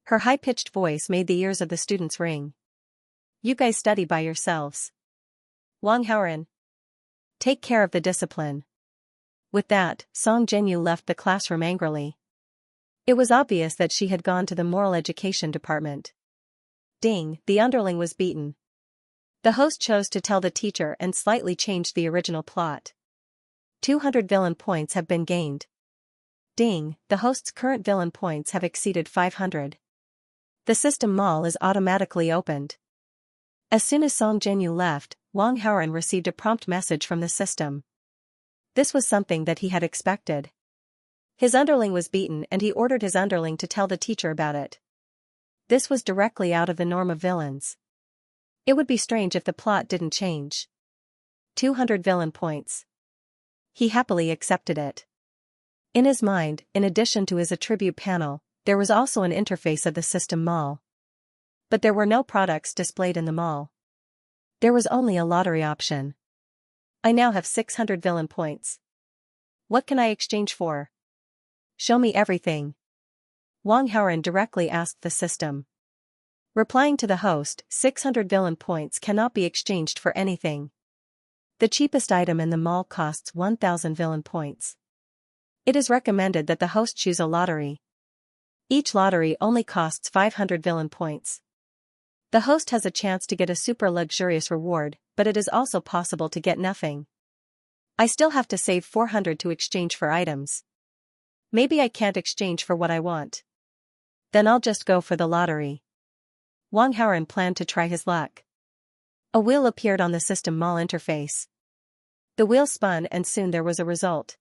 Her high-pitched voice made the ears of the students ring. You guys study by yourselves. Wang Haoran. Take care of the discipline. With that, Song Jinyu left the classroom angrily. It was obvious that she had gone to the Moral Education Department. Ding, the underling was beaten. The host chose to tell the teacher and slightly changed the original plot. 200 villain points have been gained. Ding, the host's current villain points have exceeded 500. The system mall is automatically opened. As soon as Song Jinyu left, Wang Haoran received a prompt message from the system. This was something that he had expected. His underling was beaten and he ordered his underling to tell the teacher about it. This was directly out of the norm of villains. It would be strange if the plot didn't change. 200 villain points. He happily accepted it. In his mind, in addition to his attribute panel, there was also an interface of the system mall. But there were no products displayed in the mall. There was only a lottery option. I now have 600 villain points. What can I exchange for? Show me everything. Wang Haoran directly asked the system. Replying to the host, 600 villain points cannot be exchanged for anything. The cheapest item in the mall costs 1,000 villain points. It is recommended that the host choose a lottery. Each lottery only costs 500 villain points. The host has a chance to get a super luxurious reward, but it is also possible to get nothing. I still have to save 400 to exchange for items. Maybe I can't exchange for what I want. Then I'll just go for the lottery. Wang Haoran planned to try his luck. A wheel appeared on the system mall interface. The wheel spun and soon there was a result.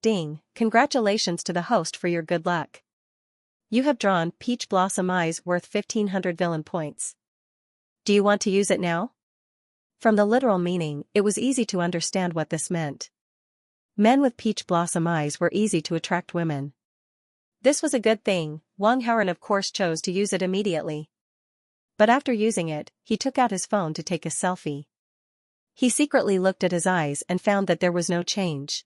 Ding, congratulations to the host for your good luck. You have drawn Peach Blossom Eyes worth 1,500 villain points. Do you want to use it now? From the literal meaning, it was easy to understand what this meant. Men with peach blossom eyes were easy to attract women. This was a good thing. Wang Haoran of course chose to use it immediately. But after using it, he took out his phone to take a selfie. He secretly looked at his eyes and found that there was no change.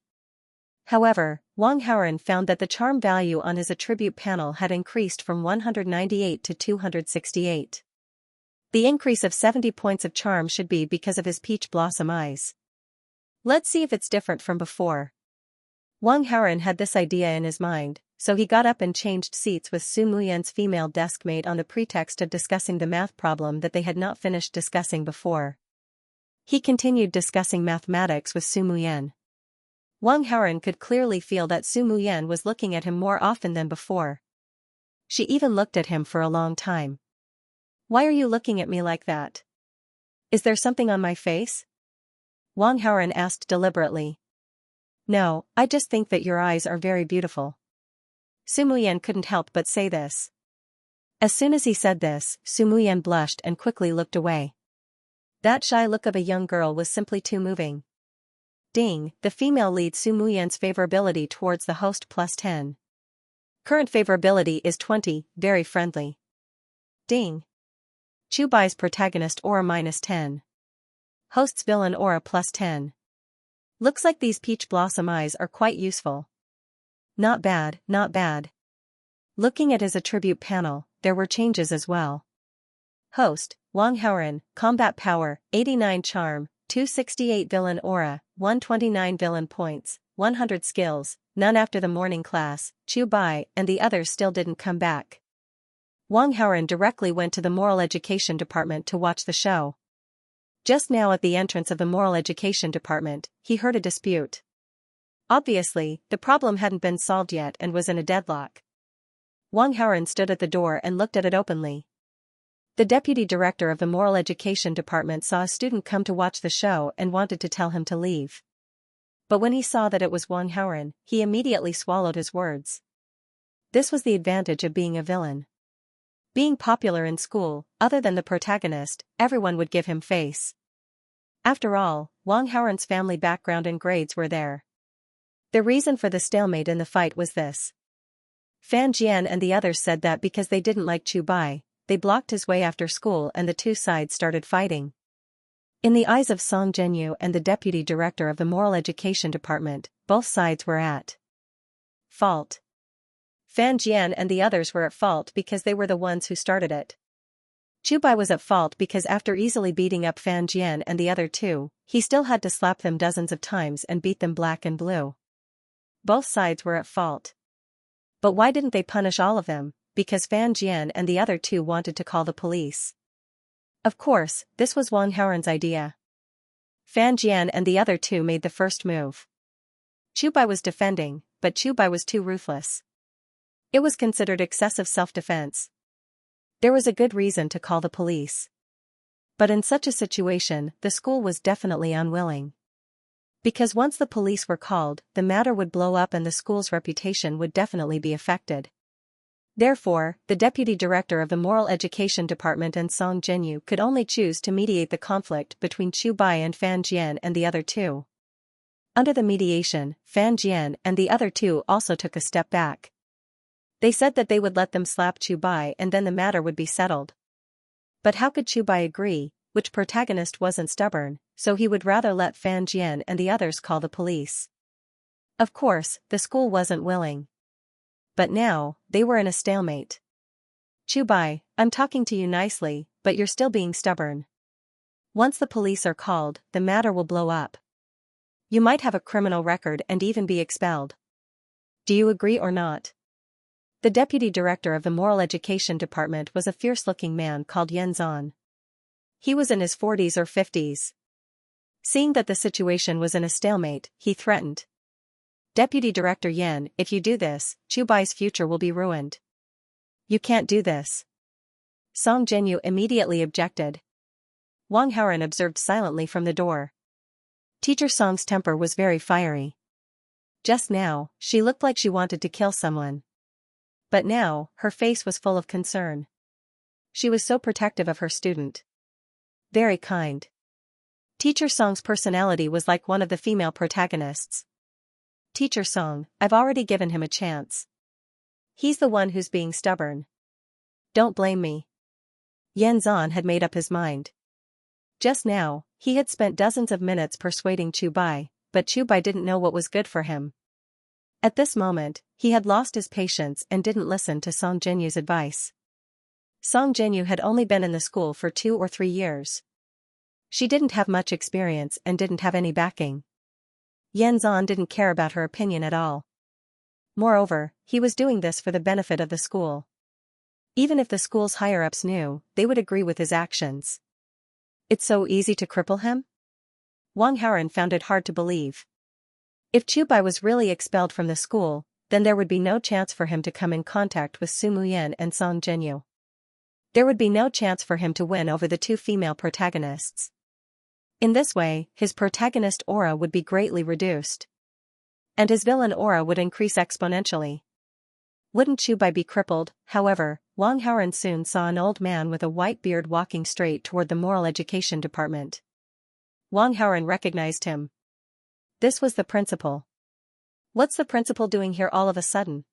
However, Wang Haoren found that the charm value on his attribute panel had increased from 198 to 268. The increase of 70 points of charm should be because of his peach blossom eyes. Let's see if it's different from before. Wang Haoren had this idea in his mind, so he got up and changed seats with Su Muyan's female deskmate on the pretext of discussing the math problem that they had not finished discussing before. He continued discussing mathematics with Su Muyan. Wang Haoren could clearly feel that Su Muyan was looking at him more often than before. She even looked at him for a long time. "Why are you looking at me like that? Is there something on my face?" Wang Haoren asked deliberately. "No, I just think that your eyes are very beautiful." Su Muyan couldn't help but say this. As soon as he said this, Su Muyan blushed and quickly looked away. That shy look of a young girl was simply too moving. Ding, the female leads Su Muyan's favorability towards the host +10. Current favorability is 20, very friendly. Ding. Chubai's protagonist aura -10. Host's villain aura +10. Looks like these peach blossom eyes are quite useful. Not bad, not bad. Looking at his attribute panel, there were changes as well. Host, Wang Haoren, combat power, 89 charm, 268 villain aura, 129 villain points, 100 skills, none after the morning class. Chubai and the others still didn't come back. Wang Haoren directly went to the moral education department to watch the show. Just now at the entrance of the moral education department, he heard a dispute. Obviously, the problem hadn't been solved yet and was in a deadlock. Wang Haoren stood at the door and looked at it openly. The deputy director of the moral education department saw a student come to watch the show and wanted to tell him to leave. But when he saw that it was Wang Haoren, he immediately swallowed his words. This was the advantage of being a villain. Being popular in school, other than the protagonist, everyone would give him face. After all, Wang Haoren's family background and grades were there. The reason for the stalemate in the fight was this. Fan Jian and the others said that because they didn't like Chubai, they blocked his way after school and the two sides started fighting. In the eyes of Song Zhenyu and the deputy director of the moral education department, both sides were at fault. Fan Jian and the others were at fault because they were the ones who started it. Chubai was at fault because after easily beating up Fan Jian and the other two, he still had to slap them dozens of times and beat them black and blue. Both sides were at fault. But why didn't they punish all of them? Because Fan Jian and the other two wanted to call the police. Of course, this was Wang Haoren's idea. Fan Jian and the other two made the first move. Chubai was defending, but Chubai was too ruthless. It was considered excessive self-defense. There was a good reason to call the police. But in such a situation, the school was definitely unwilling. Because once the police were called, the matter would blow up and the school's reputation would definitely be affected. Therefore, the deputy director of the moral education department and Song Zhenyu could only choose to mediate the conflict between Chubai and Fan Jian and the other two. Under the mediation, Fan Jian and the other two also took a step back. They said that they would let them slap Chubai and then the matter would be settled. But how could Chubai agree, which protagonist wasn't stubborn, so he would rather let Fan Jian and the others call the police. Of course, the school wasn't willing. But now, they were in a stalemate. Chubai, I'm talking to you nicely, but you're still being stubborn. Once the police are called, the matter will blow up. You might have a criminal record and even be expelled. Do you agree or not? The deputy director of the moral education department was a fierce-looking man called Yen Zan. He was in his 40s or 50s. Seeing that the situation was in a stalemate, he threatened. Deputy Director Yen, if you do this, Chubai's future will be ruined. You can't do this. Song Zhenyu immediately objected. Wang Haoren observed silently from the door. Teacher Song's temper was very fiery. Just now, she looked like she wanted to kill someone. But now, her face was full of concern. She was so protective of her student. Very kind. Teacher Song's personality was like one of the female protagonists. Teacher Song, I've already given him a chance. He's the one who's being stubborn. Don't blame me. Yen Zan had made up his mind. Just now, he had spent dozens of minutes persuading Chubai, but Chubai didn't know what was good for him. At this moment, he had lost his patience and didn't listen to Song Jinyu's advice. Song Jinyu had only been in the school for 2 or 3 years. She didn't have much experience and didn't have any backing. Yan Zan didn't care about her opinion at all. Moreover, he was doing this for the benefit of the school. Even if the school's higher-ups knew, they would agree with his actions. It's so easy to cripple him? Wang Haoren found it hard to believe. If Chu Bai was really expelled from the school, then there would be no chance for him to come in contact with Su Muyan and Song Jinyu. There would be no chance for him to win over the 2 female protagonists. In this way, his protagonist aura would be greatly reduced. And his villain aura would increase exponentially. Wouldn't Chu Bai be crippled? However, Wang Haoren soon saw an old man with a white beard walking straight toward the moral education department. Wang Haoren recognized him. This was the principal. What's the principal doing here all of a sudden?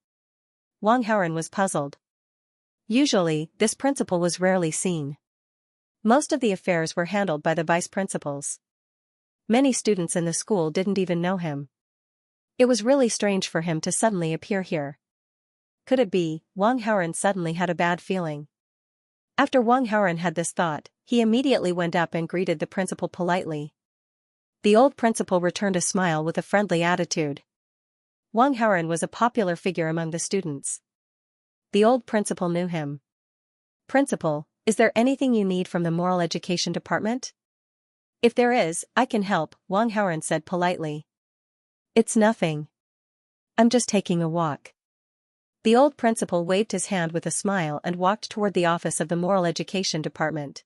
Wang Haoren was puzzled. Usually, this principal was rarely seen. Most of the affairs were handled by the vice principals. Many students in the school didn't even know him. It was really strange for him to suddenly appear here. Could it be, Wang Haoren suddenly had a bad feeling? After Wang Haoren had this thought, he immediately went up and greeted the principal politely. The old principal returned a smile with a friendly attitude. Wang Haoren was a popular figure among the students. The old principal knew him. Principal, is there anything you need from the moral education department? If there is, I can help, Wang Haoren said politely. It's nothing. I'm just taking a walk. The old principal waved his hand with a smile and walked toward the office of the moral education department.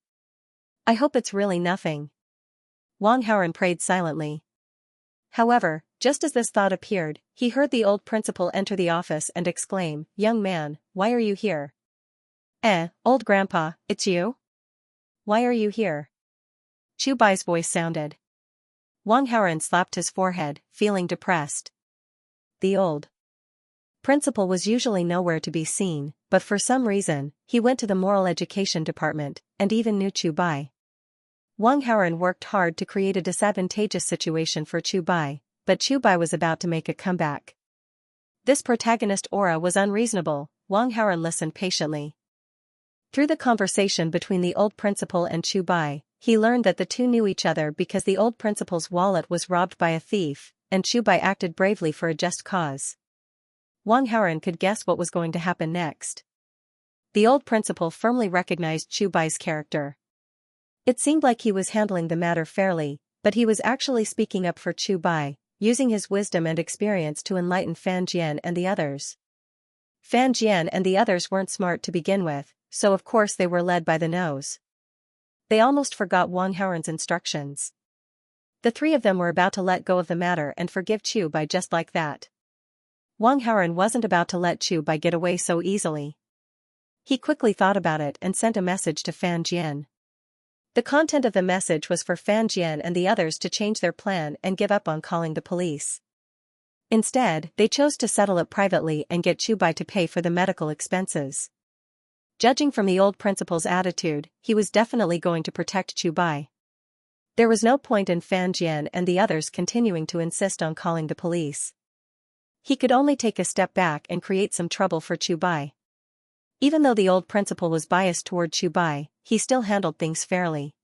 I hope it's really nothing. Wang Haoren prayed silently. However, just as this thought appeared, he heard the old principal enter the office and exclaim, "Young man, why are you here?" Old grandpa, it's you? Why are you here?" Chu Bai's voice sounded. Wang Haoren slapped his forehead, feeling depressed. The old principal was usually nowhere to be seen, but for some reason, he went to the moral education department, and even knew Chu Bai. Wang Haoren worked hard to create a disadvantageous situation for Chu Bai, but Chu Bai was about to make a comeback. This protagonist aura was unreasonable. Wang Haoren listened patiently. Through the conversation between the old principal and Chu Bai, he learned that the two knew each other because the old principal's wallet was robbed by a thief, and Chu Bai acted bravely for a just cause. Wang Haoren could guess what was going to happen next. The old principal firmly recognized Chu Bai's character. It seemed like he was handling the matter fairly, but he was actually speaking up for Chu Bai, using his wisdom and experience to enlighten Fan Jian and the others. Fan Jian and the others weren't smart to begin with, so of course they were led by the nose. They almost forgot Wang Haoren's instructions. The 3 of them were about to let go of the matter and forgive Chu Bai just like that. Wang Haoren wasn't about to let Chu Bai get away so easily. He quickly thought about it and sent a message to Fan Jian. The content of the message was for Fan Jian and the others to change their plan and give up on calling the police. Instead, they chose to settle it privately and get Chu Bai to pay for the medical expenses. Judging from the old principal's attitude, he was definitely going to protect Chu Bai. There was no point in Fan Jian and the others continuing to insist on calling the police. He could only take a step back and create some trouble for Chu Bai. Even though the old principal was biased toward Chu Bai, he still handled things fairly.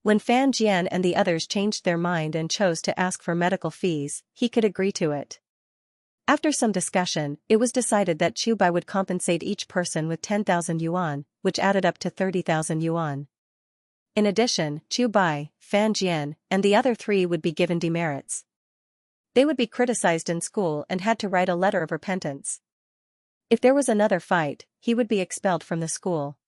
When Fan Jian and the others changed their mind and chose to ask for medical fees, he could agree to it. After some discussion, it was decided that Chu Bai would compensate each person with 10,000 yuan, which added up to 30,000 yuan. In addition, Chu Bai, Fan Jian, and the other 3 would be given demerits. They would be criticized in school and had to write a letter of repentance. If there was another fight, he would be expelled from the school.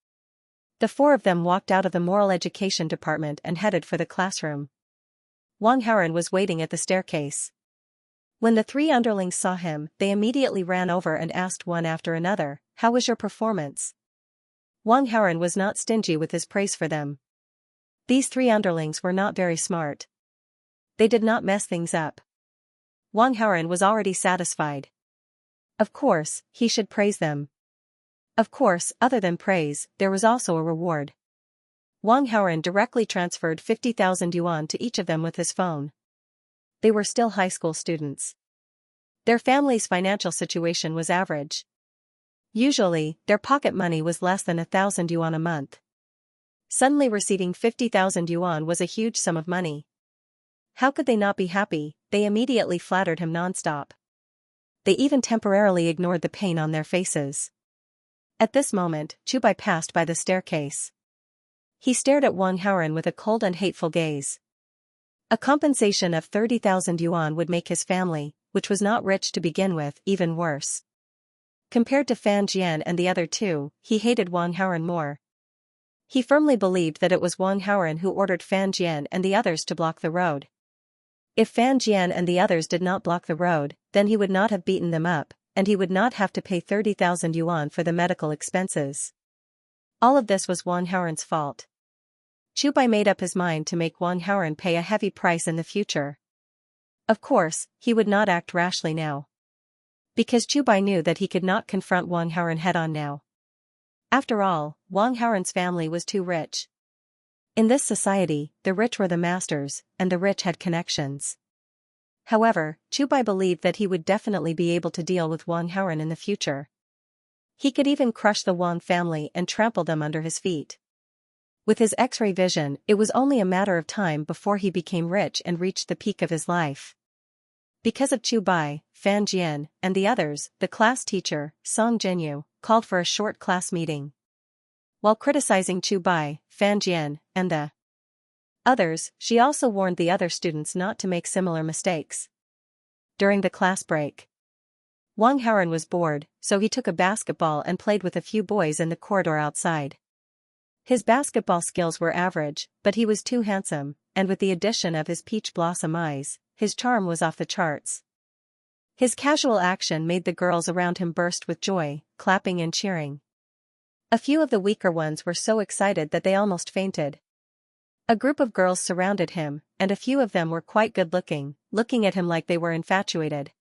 The 4 of them walked out of the moral education department and headed for the classroom. Wang Haoren was waiting at the staircase. When the 3 underlings saw him, they immediately ran over and asked one after another, "How was your performance?" Wang Haoren was not stingy with his praise for them. These 3 underlings were not very smart. They did not mess things up. Wang Haoren was already satisfied. Of course, he should praise them. Of course, other than praise, there was also a reward. Wang Haoren directly transferred 50,000 yuan to each of them with his phone. They were still high school students. Their family's financial situation was average. Usually, their pocket money was less than 1,000 yuan a month. Suddenly receiving 50,000 yuan was a huge sum of money. How could they not be happy? They immediately flattered him nonstop. They even temporarily ignored the pain on their faces. At this moment, Chubai passed by the staircase. He stared at Wang Haoren with a cold and hateful gaze. A compensation of 30,000 yuan would make his family, which was not rich to begin with, even worse. Compared to Fan Jian and the other two, he hated Wang Haoren more. He firmly believed that it was Wang Haoren who ordered Fan Jian and the others to block the road. If Fan Jian and the others did not block the road, then he would not have beaten them up, and he would not have to pay 30,000 yuan for the medical expenses. All of this was Wang Haoren's fault. Chubai made up his mind to make Wang Haoren pay a heavy price in the future. Of course, he would not act rashly now. Because Chubai knew that he could not confront Wang Haoren head-on now. After all, Wang Haoren's family was too rich. In this society, the rich were the masters, and the rich had connections. However, Chubai believed that he would definitely be able to deal with Wang Haoren in the future. He could even crush the Wang family and trample them under his feet. With his X-ray vision, it was only a matter of time before he became rich and reached the peak of his life. Because of Chubai, Fan Jian, and the others, the class teacher, Song Jinyu, called for a short class meeting. While criticizing Chubai, Fan Jian, and the others, she also warned the other students not to make similar mistakes. During the class break, Wang Haoren was bored, so he took a basketball and played with a few boys in the corridor outside. His basketball skills were average, but he was too handsome, and with the addition of his peach blossom eyes, his charm was off the charts. His casual action made the girls around him burst with joy, clapping and cheering. A few of the weaker ones were so excited that they almost fainted. A group of girls surrounded him, and a few of them were quite good-looking, looking at him like they were infatuated.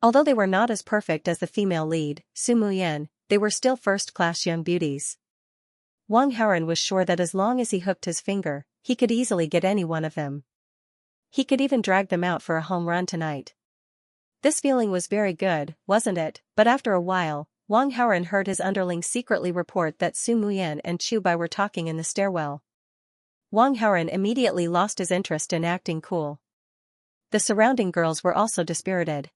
Although they were not as perfect as the female lead, Su Muyan, they were still first-class young beauties. Wang Haoren was sure that as long as he hooked his finger, he could easily get any one of them. He could even drag them out for a home run tonight. This feeling was very good, wasn't it? But after a while, Wang Haoren heard his underlings secretly report that Su Muyan and Chubai were talking in the stairwell. Wang Haoren immediately lost his interest in acting cool. The surrounding girls were also dispirited.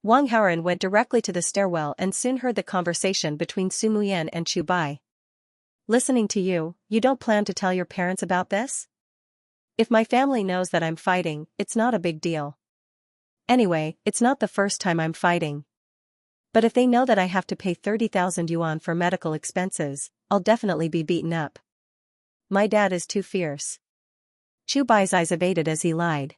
Wang Haoren went directly to the stairwell and soon heard the conversation between Su Muyan and Chubai. Listening to you, you don't plan to tell your parents about this? If my family knows that I'm fighting, it's not a big deal. Anyway, it's not the first time I'm fighting. But if they know that I have to pay 30,000 yuan for medical expenses, I'll definitely be beaten up. My dad is too fierce. Chubai's eyes evaded as he lied.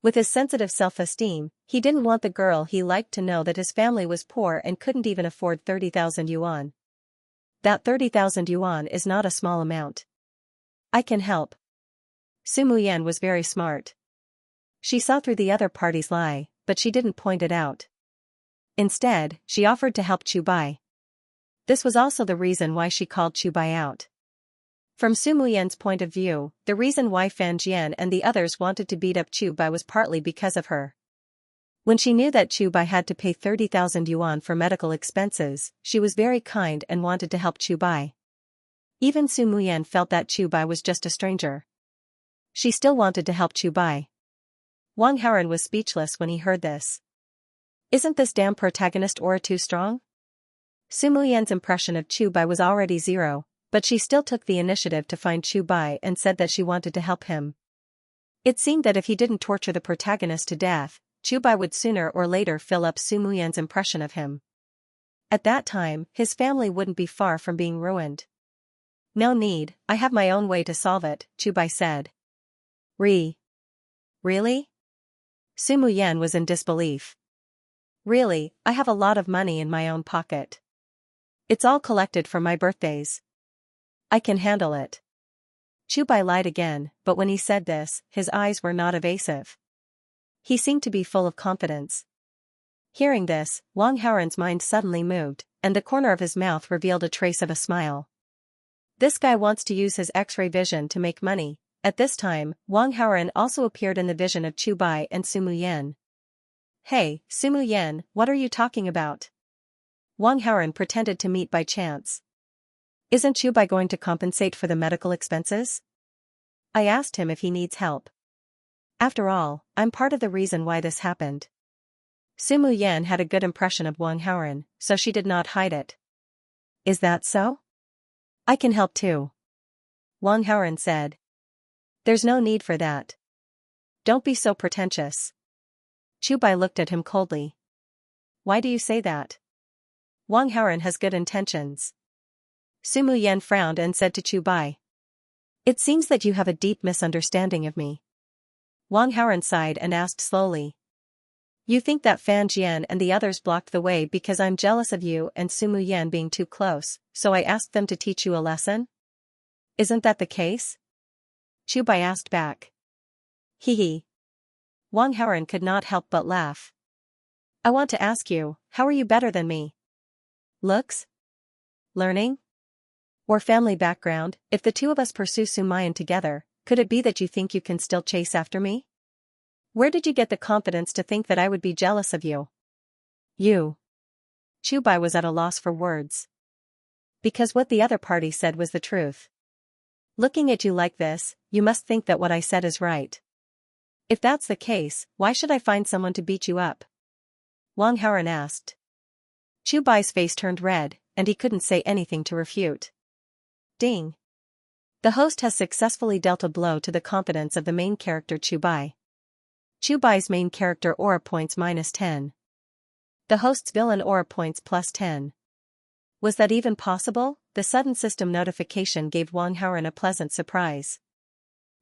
With his sensitive self-esteem, he didn't want the girl he liked to know that his family was poor and couldn't even afford 30,000 yuan. That 30,000 yuan is not a small amount. I can help. Su Muyan was very smart. She saw through the other party's lie, but she didn't point it out. Instead, she offered to help Chubai. This was also the reason why she called Chubai out. From Su Muyan's point of view, the reason why Fan Jian and the others wanted to beat up Chubai was partly because of her. When she knew that Chubai had to pay 30,000 yuan for medical expenses, she was very kind and wanted to help Chubai. Even Su Muyan felt that Chubai was just a stranger. She still wanted to help Chubai. Wang Haoren was speechless when he heard this. Isn't this damn protagonist aura too strong? Su Muyan's impression of Chubai was already zero, but she still took the initiative to find Chubai and said that she wanted to help him. It seemed that if he didn't torture the protagonist to death, Chubai would sooner or later fill up Su Muyan's impression of him. At that time, his family wouldn't be far from being ruined. No need, I have my own way to solve it, Chubai said. Really? Su Muyan was in disbelief. Really, I have a lot of money in my own pocket. It's all collected from my birthdays. I can handle it. Chubai lied again, but when he said this, his eyes were not evasive. He seemed to be full of confidence. Hearing this, Wang Haoren's mind suddenly moved, and the corner of his mouth revealed a trace of a smile. This guy wants to use his X-ray vision to make money. At this time, Wang Haoren also appeared in the vision of Chubai and Su Muyan. Hey, Sumu Yen, what are you talking about? Wang Haoren pretended to meet by chance. Isn't Chubai going to compensate for the medical expenses? I asked him if he needs help. After all, I'm part of the reason why this happened. Sumu Yen had a good impression of Wang Haoren, so she did not hide it. Is that so? I can help too. Wang Haoren said. There's no need for that. Don't be so pretentious. Chubai looked at him coldly. Why do you say that? Wang Haoren has good intentions. Sumu Yen frowned and said to Chubai. It seems that you have a deep misunderstanding of me. Wang Haoren sighed and asked slowly. You think that Fan Jian and the others blocked the way because I'm jealous of you and Sumu Yen being too close, so I asked them to teach you a lesson? Isn't that the case? Chubai asked back. Hee hee. Wang Haoren could not help but laugh. I want to ask you, how are you better than me? Looks? Learning? Or family background? If the two of us pursue Sumayan together, could it be that you think you can still chase after me? Where did you get the confidence to think that I would be jealous of you? You. Chubai was at a loss for words. Because what the other party said was the truth. Looking at you like this, you must think that what I said is right. If that's the case, why should I find someone to beat you up? Wang Haoren asked. Chubai's face turned red, and he couldn't say anything to refute. Ding. The host has successfully dealt a blow to the confidence of the main character Chubai. Chubai's main character aura points -10. The host's villain aura points +10. Was that even possible? The sudden system notification gave Wang Haoren a pleasant surprise.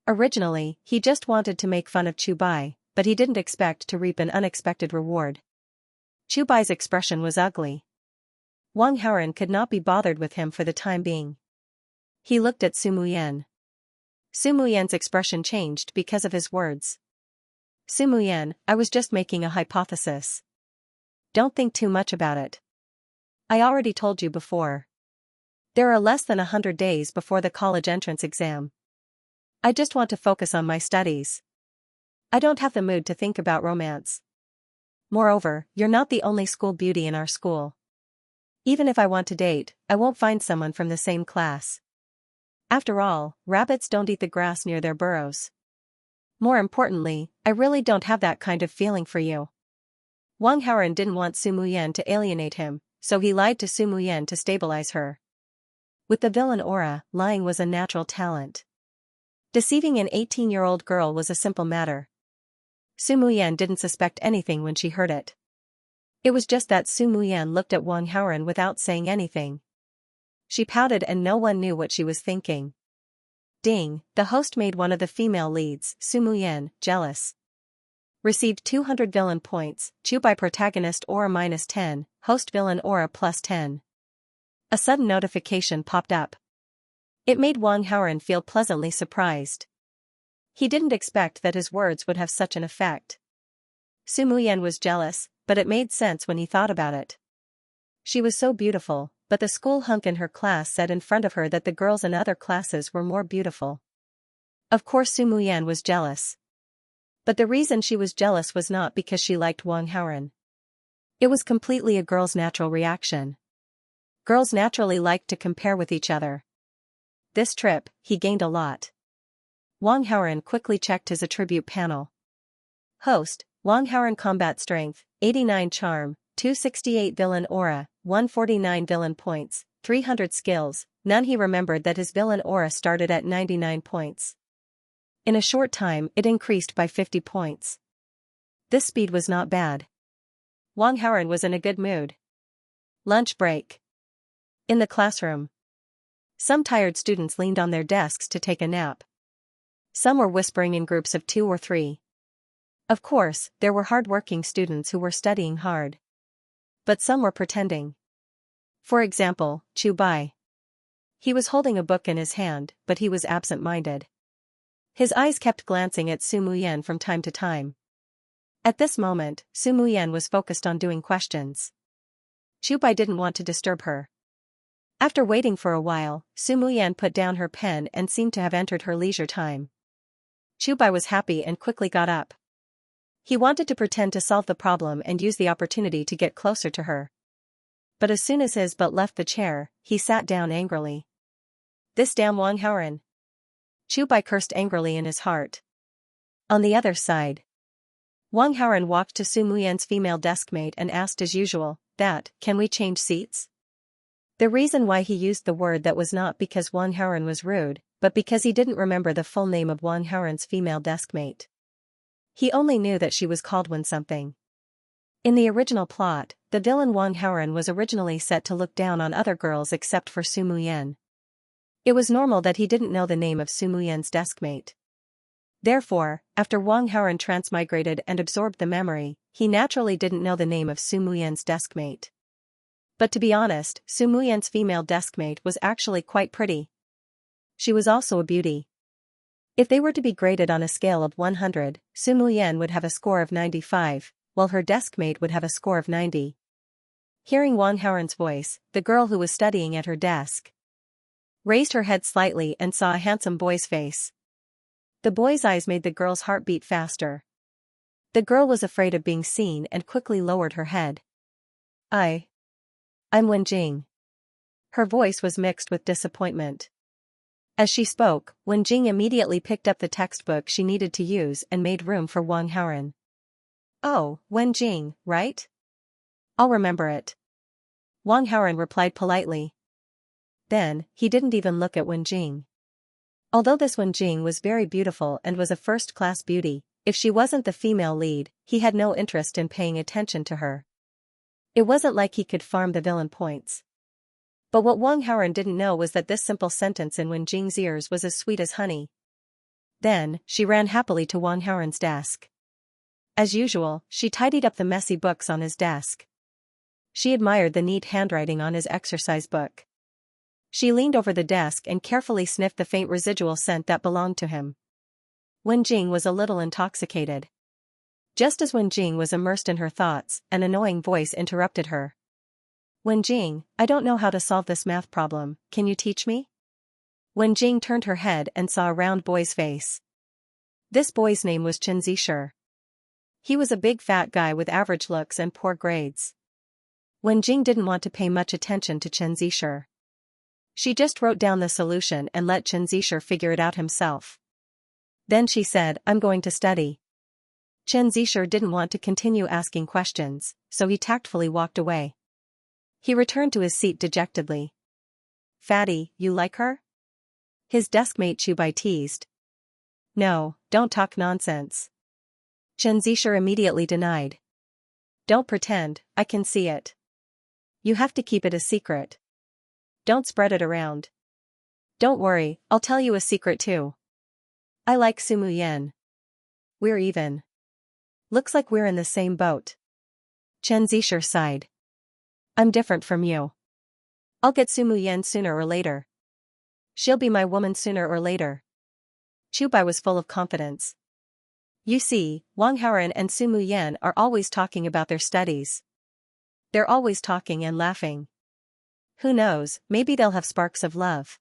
Originally, he just wanted to make fun of Chubai, but he didn't expect to reap an unexpected reward. Chubai's expression was ugly. Wang Haoren could not be bothered with him for the time being. He looked at Sumu Yen. Sumu Yen's expression changed because of his words. Sumu Yen, I was just making a hypothesis. Don't think too much about it. I already told you before. There are less than 100 days before the college entrance exam. I just want to focus on my studies. I don't have the mood to think about romance. Moreover, you're not the only school beauty in our school. Even if I want to date, I won't find someone from the same class. After all, rabbits don't eat the grass near their burrows. More importantly, I really don't have that kind of feeling for you. Wang Haoren didn't want Sumu Yen to alienate him, so he lied to Sumu Yen to stabilize her. With the villain aura, lying was a natural talent. Deceiving an 18-year-old girl was a simple matter. Sumu Yen didn't suspect anything when she heard it. It was just that Sumu Yen looked at Wang Haoren without saying anything. She pouted and no one knew what she was thinking. Ding, the host made one of the female leads, Sumu Yen, jealous. Received 200 villain points, Chubai protagonist aura -10, host villain aura +10. A sudden notification popped up. It made Wang Haoren feel pleasantly surprised. He didn't expect that his words would have such an effect. Sumu Yen was jealous, but it made sense when he thought about it. She was so beautiful, but the school hunk in her class said in front of her that the girls in other classes were more beautiful. Of course Sumu Yen was jealous. But the reason she was jealous was not because she liked Wang Haoren. It was completely a girl's natural reaction. Girls naturally like to compare with each other. This trip, he gained a lot. Wang Haoren quickly checked his attribute panel. Host, Wang Haoren combat strength, 89 charm, 268 villain aura, 149 villain points, 300 skills, none. He remembered that his villain aura started at 99 points. In a short time it increased by 50 points. This speed was not bad. Wang Haoren was in a good mood. Lunch break. In the classroom. Some tired students leaned on their desks to take a nap. Some were whispering in groups of 2 or 3. Of course, there were hard-working students who were studying hard. But some were pretending. For example, Chubai. He was holding a book in his hand, but he was absent-minded. His eyes kept glancing at Sumu Yen from time to time. At this moment, Sumu Yen was focused on doing questions. Chubai didn't want to disturb her. After waiting for a while, Sumu Yen put down her pen and seemed to have entered her leisure time. Chubai was happy and quickly got up. He wanted to pretend to solve the problem and use the opportunity to get closer to her. But as soon as his butt left the chair, he sat down angrily. This damn Wang Haoren. Chu Bai cursed angrily in his heart. On the other side, Wang Haoren walked to Su Muyan's female deskmate and asked as usual, can we change seats? The reason why he used the word that was not because Wang Haoren was rude, but because he didn't remember the full name of Wang Haoren's female deskmate. He only knew that she was called Wen something. In the original plot, the villain Wang Haoren was originally set to look down on other girls except for Su Muyan. It was normal that he didn't know the name of Su Muyan's deskmate. Therefore, after Wang Haoren transmigrated and absorbed the memory, he naturally didn't know the name of Su Muyan's deskmate. But to be honest, Su Muyan's female deskmate was actually quite pretty. She was also a beauty. If they were to be graded on a scale of 100, Su Muyan would have a score of 95, while her deskmate would have a score of 90. Hearing Wang Haoren's voice, the girl who was studying at her desk raised her head slightly and saw a handsome boy's face. The boy's eyes made the girl's heart beat faster. The girl was afraid of being seen and quickly lowered her head. I'm Wen Jing. Her voice was mixed with disappointment. As she spoke, Wen Jing immediately picked up the textbook she needed to use and made room for Wang Haoren. Oh, Wen Jing, right? I'll remember it. Wang Haoren replied politely. Then, he didn't even look at Wen Jing. Although this Wen Jing was very beautiful and was a first-class beauty, if she wasn't the female lead, he had no interest in paying attention to her. It wasn't like he could farm the villain points. But what Wang Haoren didn't know was that this simple sentence in Wen Jing's ears was as sweet as honey. Then, she ran happily to Wang Haoren's desk. As usual, she tidied up the messy books on his desk. She admired the neat handwriting on his exercise book. She leaned over the desk and carefully sniffed the faint residual scent that belonged to him. Wen Jing was a little intoxicated. Just as Wen Jing was immersed in her thoughts, an annoying voice interrupted her. Wen Jing, I don't know how to solve this math problem, can you teach me? Wen Jing turned her head and saw a round boy's face. This boy's name was Xianxia. He was a big fat guy with average looks and poor grades. Wen Jing didn't want to pay much attention to Xianxia. She just wrote down the solution and let Xianxia figure it out himself. Then she said, I'm going to study. Xianxia didn't want to continue asking questions, so he tactfully walked away. He returned to his seat dejectedly. Fatty, you like her? His deskmate Chu Bai teased. No, don't talk nonsense. Xianxia immediately denied. Don't pretend, I can see it. You have to keep it a secret. Don't spread it around. Don't worry, I'll tell you a secret too. I like Su Muyan. We're even. Looks like we're in the same boat. Xianxia sighed. I'm different from you. I'll get Su Muyan sooner or later. She'll be my woman sooner or later. Chu Bai was full of confidence. You see, Wang Haoren and Su Muyan are always talking about their studies. They're always talking and laughing. Who knows, maybe they'll have sparks of love.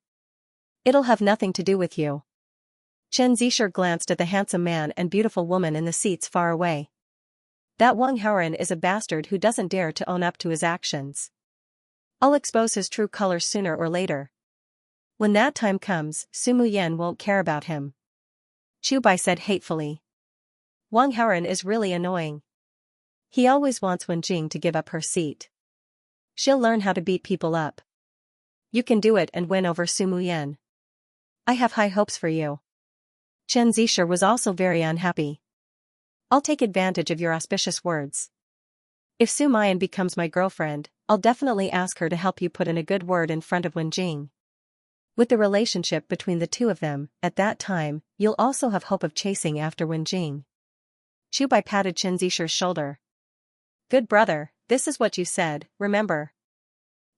It'll have nothing to do with you. Xianxia glanced at the handsome man and beautiful woman in the seats far away. That Wang Haoren is a bastard who doesn't dare to own up to his actions. I'll expose his true colors sooner or later. When that time comes, Su Muyan won't care about him. Chu Bai said hatefully. Wang Haoren is really annoying. He always wants Wen Jing to give up her seat. She'll learn how to beat people up. You can do it and win over Su Muyan. I have high hopes for you. Xianxia was also very unhappy. I'll take advantage of your auspicious words. If Su Muyan becomes my girlfriend, I'll definitely ask her to help you put in a good word in front of Wen Jing. With the relationship between the two of them, at that time, you'll also have hope of chasing after Wen Jing. Chu Bai patted Xianxia's shoulder. Good brother, this is what you said, remember?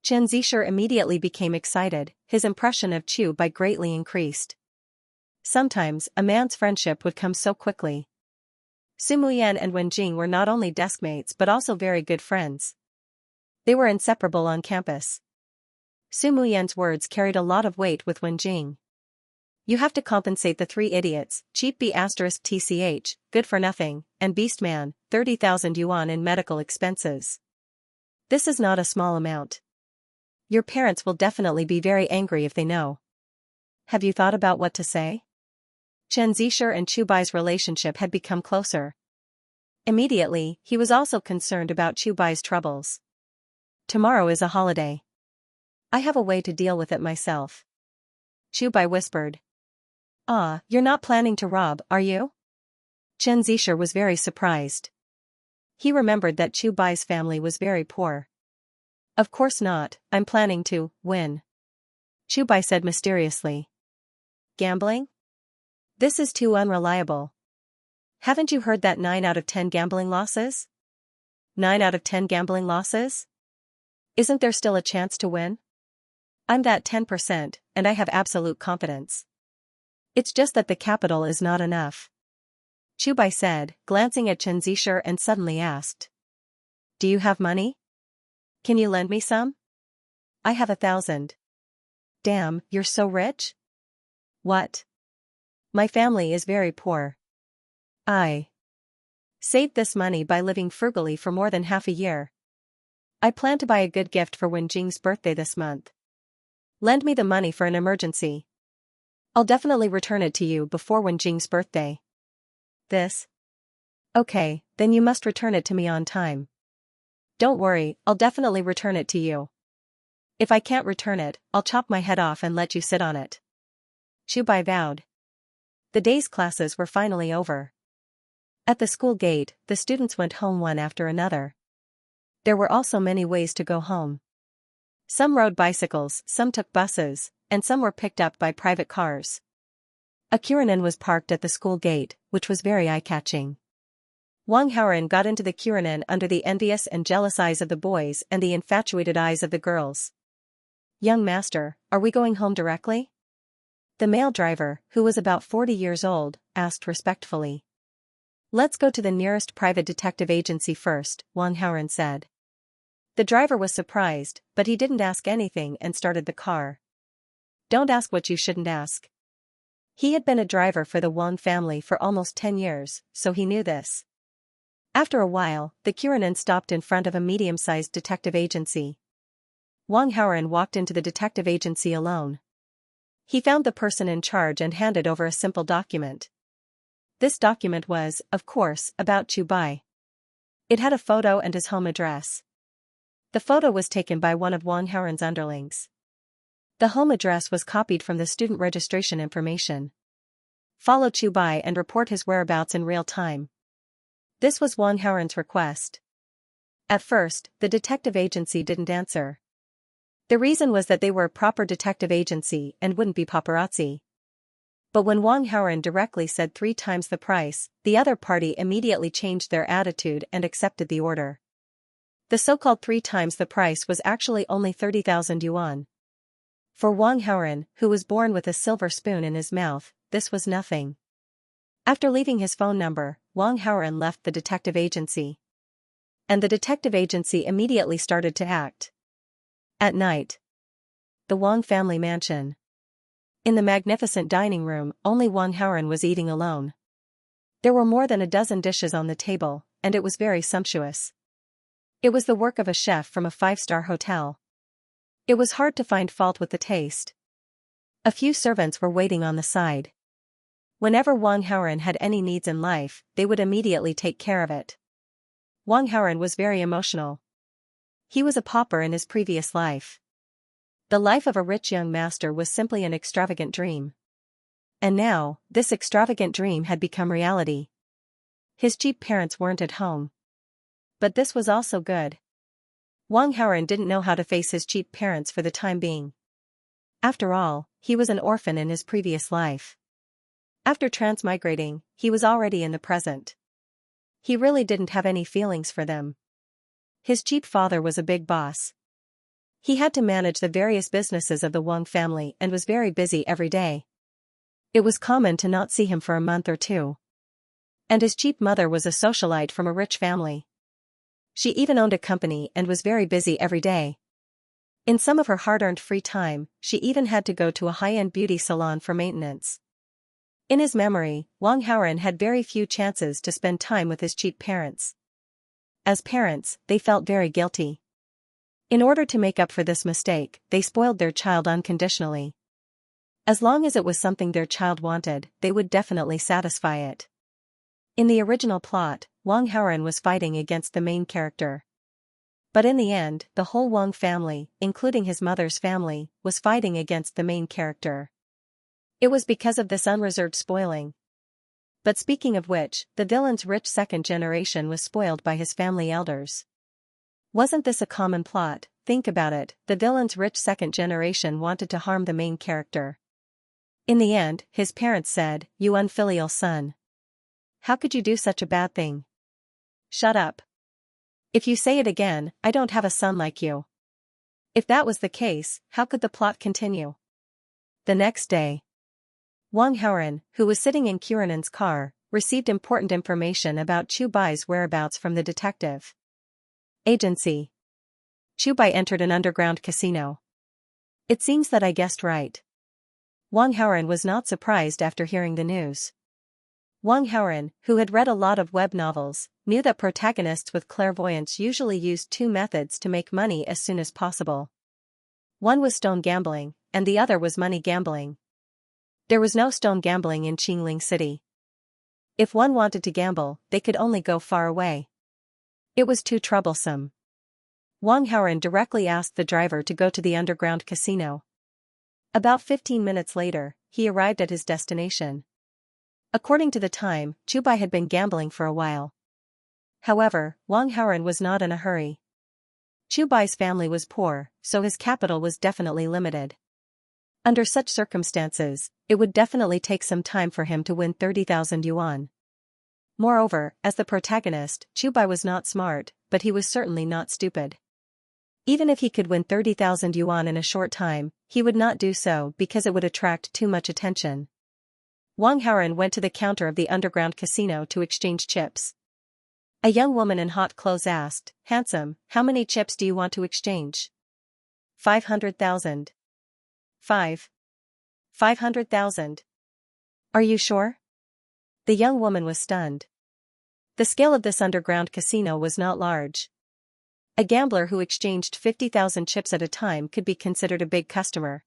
Xianxia immediately became excited, his impression of Chu Bai greatly increased. Sometimes, a man's friendship would come so quickly. Su Muyan and Wen Jing were not only deskmates but also very good friends. They were inseparable on campus. Su Muyan's words carried a lot of weight with Wen Jing. You have to compensate the three idiots, cheap B** TCH, good for nothing, and Beastman, 30,000 yuan in medical expenses. This is not a small amount. Your parents will definitely be very angry if they know. Have you thought about what to say? Xianxia and Chubai's relationship had become closer. Immediately, he was also concerned about Chubai's troubles. Tomorrow is a holiday. I have a way to deal with it myself. Chubai whispered. Ah, you're not planning to rob, are you? Xianxia was very surprised. He remembered that Chubai's family was very poor. Of course not, I'm planning to win. Chubai said mysteriously. Gambling? This is too unreliable. Haven't you heard that 9 out of 10 gambling losses? 9 out of 10 gambling losses? Isn't there still a chance to win? I'm that 10%, and I have absolute confidence. It's just that the capital is not enough. Chubai said, glancing at Xianxia and suddenly asked. Do you have money? Can you lend me some? I have 1,000. Damn, you're so rich? What? My family is very poor. I saved this money by living frugally for more than half a year. I plan to buy a good gift for Wen Jing's birthday this month. Lend me the money for an emergency. I'll definitely return it to you before Wen Jing's birthday. This? Okay, then you must return it to me on time. Don't worry, I'll definitely return it to you. If I can't return it, I'll chop my head off and let you sit on it. Chubai vowed. The day's classes were finally over. At the school gate, the students went home one after another. There were also many ways to go home. Some rode bicycles, some took buses, and some were picked up by private cars. A Kuranen was parked at the school gate, which was very eye-catching. Wang Haoren got into the Kuranen under the envious and jealous eyes of the boys and the infatuated eyes of the girls. Young master, are we going home directly? The male driver, who was about 40 years old, asked respectfully. Let's go to the nearest private detective agency first, Wang Haoren said. The driver was surprised, but he didn't ask anything and started the car. Don't ask what you shouldn't ask. He had been a driver for the Wang family for almost 10 years, so he knew this. After a while, the Kuranen stopped in front of a medium-sized detective agency. Wang Haoren walked into the detective agency alone. He found the person in charge and handed over a simple document. This document was, of course, about Chubai. It had a photo and his home address. The photo was taken by one of Wang Haoren's underlings. The home address was copied from the student registration information. Follow Chubai and report his whereabouts in real time. This was Wang Haoren's request. At first, the detective agency didn't answer. The reason was that they were a proper detective agency and wouldn't be paparazzi. But when Wang Haoren directly said 3 times the price, the other party immediately changed their attitude and accepted the order. The so-called 3 times the price was actually only 30,000 yuan. For Wang Haoren, who was born with a silver spoon in his mouth, this was nothing. After leaving his phone number, Wang Haoren left the detective agency. And the detective agency immediately started to act. At night. The Wang family mansion. In the magnificent dining room, only Wang Haoren was eating alone. There were more than a dozen dishes on the table, and it was very sumptuous. It was the work of a chef from a 5-star hotel. It was hard to find fault with the taste. A few servants were waiting on the side. Whenever Wang Haoren had any needs in life, they would immediately take care of it. Wang Haoren was very emotional. He was a pauper in his previous life. The life of a rich young master was simply an extravagant dream. And now, this extravagant dream had become reality. His cheap parents weren't at home. But this was also good. Wang Haoren didn't know how to face his cheap parents for the time being. After all, he was an orphan in his previous life. After transmigrating, he was already in the present. He really didn't have any feelings for them. His cheap father was a big boss. He had to manage the various businesses of the Wang family and was very busy every day. It was common to not see him for a month or 2. And his cheap mother was a socialite from a rich family. She even owned a company and was very busy every day. In some of her hard-earned free time, she even had to go to a high-end beauty salon for maintenance. In his memory, Wang Haoren had very few chances to spend time with his cheap parents. As parents, they felt very guilty. In order to make up for this mistake, they spoiled their child unconditionally. As long as it was something their child wanted, they would definitely satisfy it. In the original plot, Wang Haoren was fighting against the main character. But in the end, the whole Wang family, including his mother's family, was fighting against the main character. It was because of this unreserved spoiling. But speaking of which, the villain's rich second generation was spoiled by his family elders. Wasn't this a common plot? Think about it, the villain's rich second generation wanted to harm the main character. In the end, his parents said, "You unfilial son. How could you do such a bad thing? Shut up. If you say it again, I don't have a son like you." If that was the case, how could the plot continue? The next day, Wang Haoren, who was sitting in Kurenan's car, received important information about Chu Bai's whereabouts from the detective agency. Chu Bai entered an underground casino. It seems that I guessed right. Wang Haoren was not surprised after hearing the news. Wang Haoren, who had read a lot of web novels, knew that protagonists with clairvoyance usually used two methods to make money as soon as possible. One was stone gambling, and the other was money gambling. There was no stone gambling in Qingling City. If one wanted to gamble, they could only go far away. It was too troublesome. Wang Haoren directly asked the driver to go to the underground casino. About 15 minutes later, he arrived at his destination. According to the time, Chu Bai had been gambling for a while. However, Wang Haoren was not in a hurry. Chu Bai's family was poor, so his capital was definitely limited. Under such circumstances, it would definitely take some time for him to win 30,000 yuan. Moreover, as the protagonist, Chu Bai was not smart, but he was certainly not stupid. Even if he could win 30,000 yuan in a short time, he would not do so because it would attract too much attention. Wang Haoren went to the counter of the underground casino to exchange chips. A young woman in hot clothes asked, "Handsome, how many chips do you want to exchange?" 500,000. 500,000. Are you sure? The young woman was stunned. The scale of this underground casino was not large. A gambler who exchanged 50,000 chips at a time could be considered a big customer.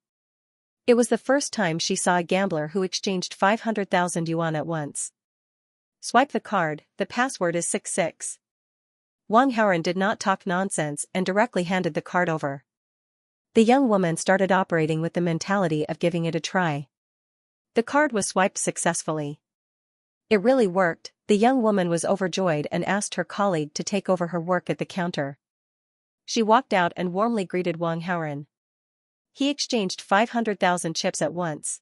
It was the first time she saw a gambler who exchanged 500,000 yuan at once. Swipe the card, the password is 66. Wang Haoren did not talk nonsense and directly handed the card over. The young woman started operating with the mentality of giving it a try. The card was swiped successfully. It really worked. The young woman was overjoyed and asked her colleague to take over her work at the counter. She walked out and warmly greeted Wang Haoren. He exchanged 500,000 chips at once.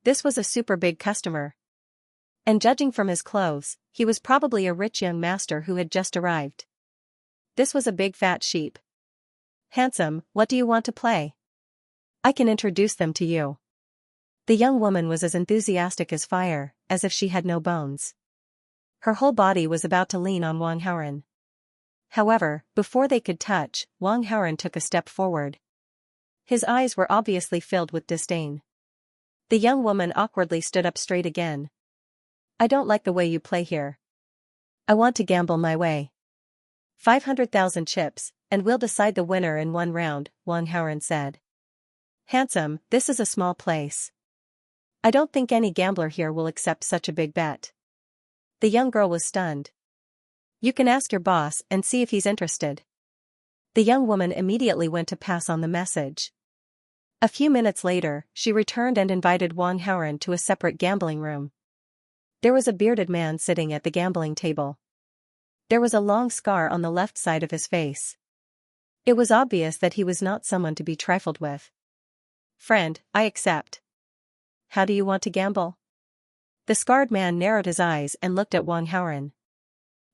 This was a super big customer. And judging from his clothes, he was probably a rich young master who had just arrived. This was a big fat sheep. "Handsome, what do you want to play? I can introduce them to you." The young woman was as enthusiastic as fire, as if she had no bones. Her whole body was about to lean on Wang Haoren. However, before they could touch, Wang Haoren took a step forward. His eyes were obviously filled with disdain. The young woman awkwardly stood up straight again. "I don't like the way you play here. I want to gamble my way. 500,000 chips, and we'll decide the winner in one round," Wang Haoren said. "Handsome, this is a small place. I don't think any gambler here will accept such a big bet." The young girl was stunned. "You can ask your boss and see if he's interested." The young woman immediately went to pass on the message. A few minutes later, she returned and invited Wang Haoren to a separate gambling room. There was a bearded man sitting at the gambling table. There was a long scar on the left side of his face. It was obvious that he was not someone to be trifled with. "Friend, I accept. How do you want to gamble?" The scarred man narrowed his eyes and looked at Wang Haoren.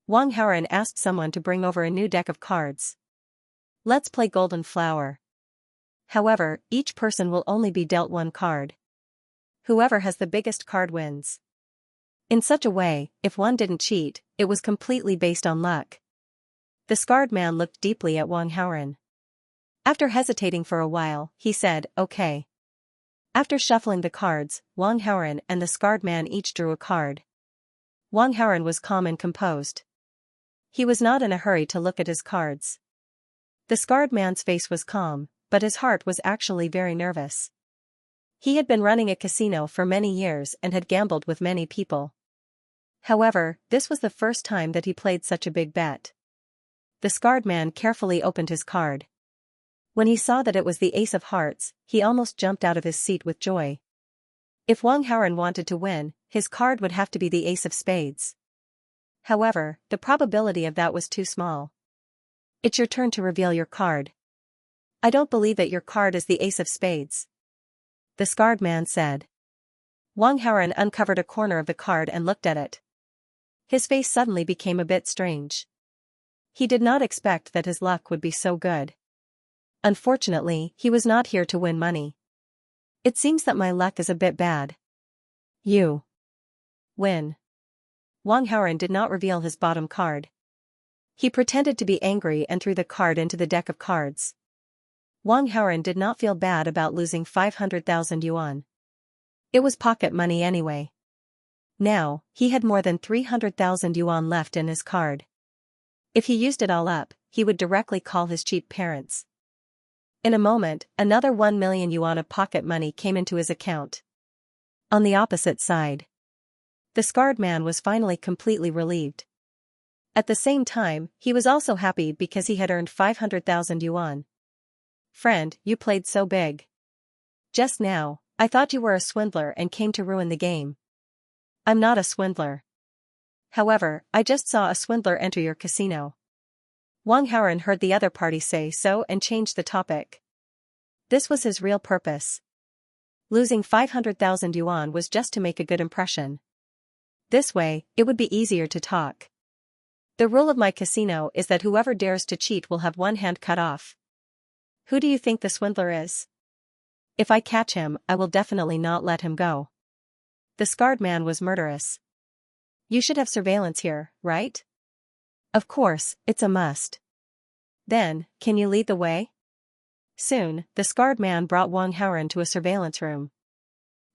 Wang Haoren asked someone to bring over a new deck of cards. "Let's play Golden Flower. However, each person will only be dealt one card. Whoever has the biggest card wins." In such a way, if one didn't cheat, it was completely based on luck. The scarred man looked deeply at Wang Haoren. After hesitating for a while, he said, okay. After shuffling the cards, Wang Haoren and the scarred man each drew a card. Wang Haoren was calm and composed. He was not in a hurry to look at his cards. The scarred man's face was calm, but his heart was actually very nervous. He had been running a casino for many years and had gambled with many people. However, this was the first time that he played such a big bet. The scarred man carefully opened his card. When he saw that it was the Ace of Hearts, he almost jumped out of his seat with joy. If Wang Haoren wanted to win, his card would have to be the Ace of Spades. However, the probability of that was too small. It's your turn to reveal your card. I don't believe that your card is the Ace of Spades, the scarred man said. Wang Haoren uncovered a corner of the card and looked at it. His face suddenly became a bit strange. He did not expect that his luck would be so good. Unfortunately, he was not here to win money. It seems that my luck is a bit bad. You win. Wang Haoren did not reveal his bottom card. He pretended to be angry and threw the card into the deck of cards. Wang Haoren did not feel bad about losing 500,000 yuan. It was pocket money anyway. Now, he had more than 300,000 yuan left in his card. If he used it all up, he would directly call his cheap parents. In a moment, another 1 million yuan of pocket money came into his account. On the opposite side, the scarred man was finally completely relieved. At the same time, he was also happy because he had earned 500,000 yuan. Friend, you played so big. Just now, I thought you were a swindler and came to ruin the game. I'm not a swindler. However, I just saw a swindler enter your casino. Wang Haoren heard the other party say so and changed the topic. This was his real purpose. Losing 500,000 yuan was just to make a good impression. This way, it would be easier to talk. The rule of my casino is that whoever dares to cheat will have one hand cut off. Who do you think the swindler is? If I catch him, I will definitely not let him go. The scarred man was murderous. You should have surveillance here, right? Of course, it's a must. Then, can you lead the way? Soon, the scarred man brought Wang Haoren to a surveillance room.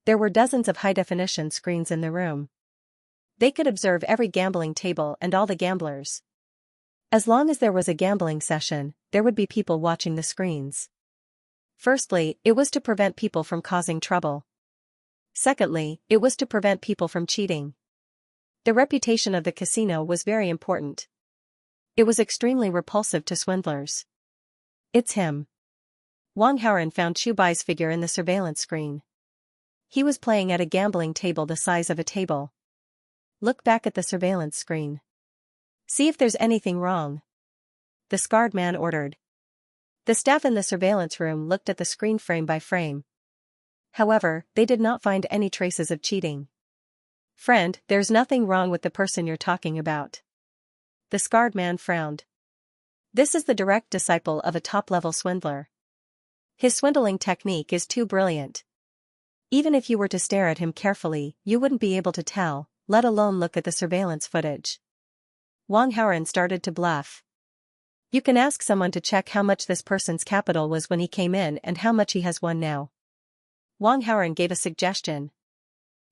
There were dozens of high-definition screens in the room. They could observe every gambling table and all the gamblers. As long as there was a gambling session, there would be people watching the screens. Firstly, it was to prevent people from causing trouble. Secondly, it was to prevent people from cheating. The reputation of the casino was very important. It was extremely repulsive to swindlers. It's him. Wang Haoren found Chubai's figure in the surveillance screen. He was playing at a gambling table the size of a table. Look back at the surveillance screen. See if there's anything wrong, the scarred man ordered. The staff in the surveillance room looked at the screen frame by frame. However, they did not find any traces of cheating. Friend, there's nothing wrong with the person you're talking about. The scarred man frowned. This is the direct disciple of a top-level swindler. His swindling technique is too brilliant. Even if you were to stare at him carefully, you wouldn't be able to tell, let alone look at the surveillance footage. Wang Haoren started to bluff. You can ask someone to check how much this person's capital was when he came in and how much he has won now. Wang Haoren gave a suggestion.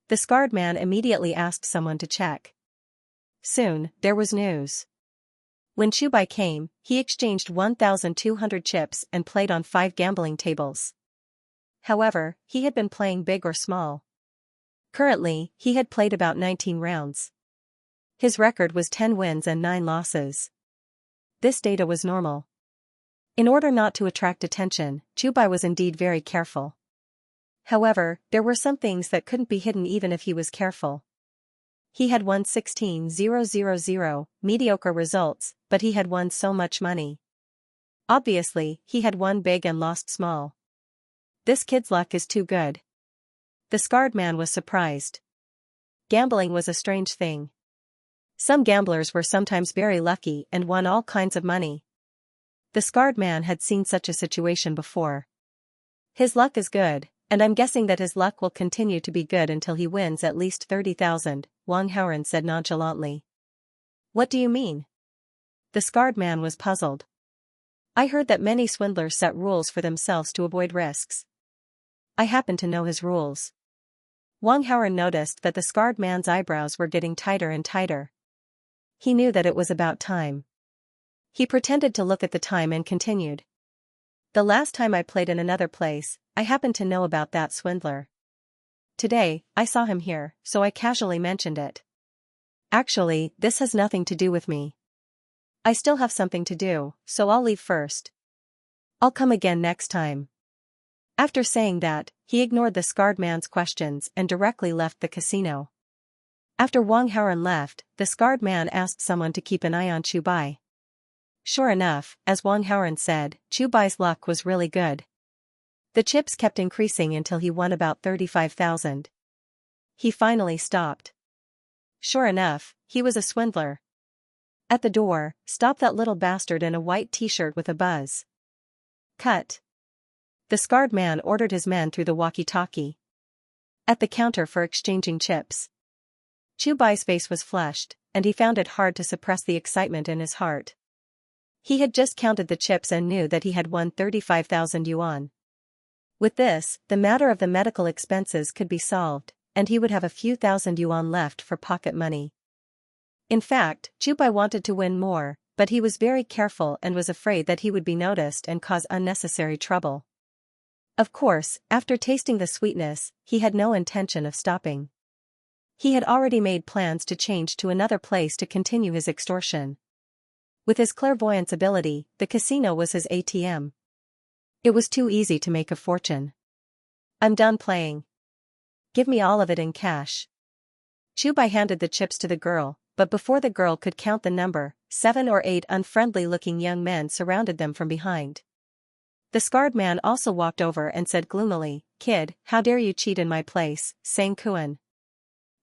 The scarred man immediately asked someone to check. Soon, there was news. When Chubai came, he exchanged 1,200 chips and played on 5 gambling tables. However, he had been playing big or small. Currently, he had played about 19 rounds. His record was 10 wins and 9 losses. This data was normal. In order not to attract attention, Chubai was indeed very careful. However, there were some things that couldn't be hidden even if he was careful. He had won 16,000, mediocre results, but he had won so much money. Obviously, he had won big and lost small. This kid's luck is too good. The scarred man was surprised. Gambling was a strange thing. Some gamblers were sometimes very lucky and won all kinds of money. The scarred man had seen such a situation before. His luck is good, and I'm guessing that his luck will continue to be good until he wins at least 30,000, Wang Haoren said nonchalantly. What do you mean? The scarred man was puzzled. I heard that many swindlers set rules for themselves to avoid risks. I happen to know his rules. Wang Haoren noticed that the scarred man's eyebrows were getting tighter and tighter. He knew that it was about time. He pretended to look at the time and continued. The last time I played in another place, I happened to know about that swindler. Today, I saw him here, so I casually mentioned it. Actually, this has nothing to do with me. I still have something to do, so I'll leave first. I'll come again next time. After saying that, he ignored the scarred man's questions and directly left the casino. After Wang Haoren left, the scarred man asked someone to keep an eye on Chu Bai. Sure enough, as Wang Haoren said, Chu Bai's luck was really good. The chips kept increasing until he won about 35,000. He finally stopped. Sure enough, he was a swindler. At the door, stopped that little bastard in a white t-shirt with a buzz. Cut. The scarred man ordered his men through the walkie-talkie. At the counter for exchanging chips. Chu Bai's face was flushed, and he found it hard to suppress the excitement in his heart. He had just counted the chips and knew that he had won 35,000 yuan. With this, the matter of the medical expenses could be solved, and he would have a few thousand yuan left for pocket money. In fact, Chu Bai wanted to win more, but he was very careful and was afraid that he would be noticed and cause unnecessary trouble. Of course, after tasting the sweetness, he had no intention of stopping. He had already made plans to change to another place to continue his extortion. With his clairvoyance ability, the casino was his ATM. It was too easy to make a fortune. I'm done playing. Give me all of it in cash. Chu Bai handed the chips to the girl, but before the girl could count the number, 7 or 8 unfriendly-looking young men surrounded them from behind. The scarred man also walked over and said gloomily, "Kid, how dare you cheat in my place, Sang Kuan?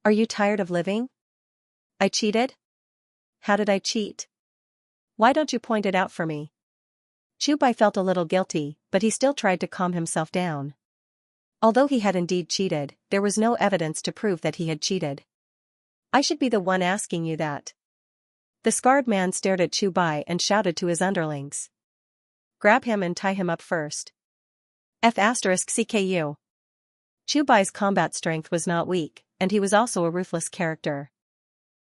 Are you tired of living?" "I cheated? How did I cheat? Why don't you point it out for me?" Chu Bai felt a little guilty, but he still tried to calm himself down. Although he had indeed cheated, there was no evidence to prove that he had cheated. "I should be the one asking you that." The scarred man stared at Chu Bai and shouted to his underlings. "Grab him and tie him up first. F***CKU. Chu Bai's combat strength was not weak, and he was also a ruthless character.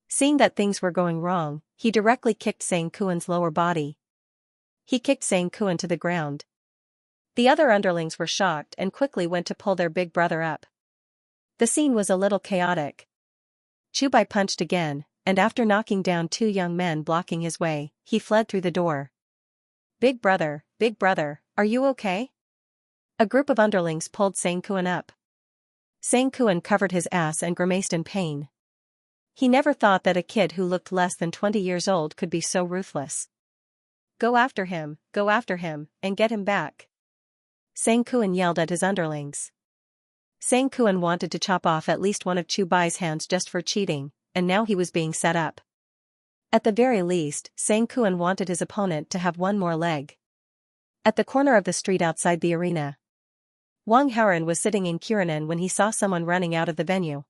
Seeing that things were going wrong, he directly kicked Sang Kuan's lower body. He kicked Sang Kuan to the ground. The other underlings were shocked and quickly went to pull their big brother up. The scene was a little chaotic. Chu Bai punched again, and after knocking down 2 young men blocking his way, he fled through the door. Big brother, are you okay?" A group of underlings pulled Sang Kuan up. Sang Kuan covered his ass and grimaced in pain. He never thought that a kid who looked less than 20 years old could be so ruthless. Go after him, and get him back." Sang Kuan yelled at his underlings. Sang Kuan wanted to chop off at least one of Chu Bai's hands just for cheating, and now he was being set up. At the very least, Sang Kuan wanted his opponent to have one more leg. At the corner of the street outside the arena, Wang Haoren was sitting in Kuranen when he saw someone running out of the venue.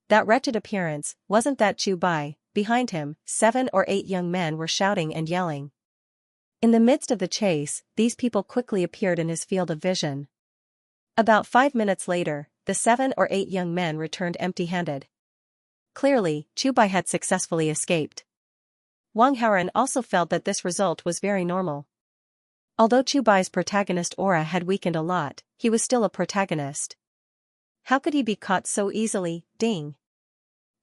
That wretched appearance, wasn't that Chu Bai? Behind him, 7 or 8 young men were shouting and yelling. In the midst of the chase, these people quickly appeared in his field of vision. About 5 minutes later, the 7 or 8 young men returned empty-handed. Clearly, Chu Bai had successfully escaped. Wang Haoren also felt that this result was very normal. Although Chu Bai's protagonist aura had weakened a lot, he was still a protagonist. How could he be caught so easily? Ding.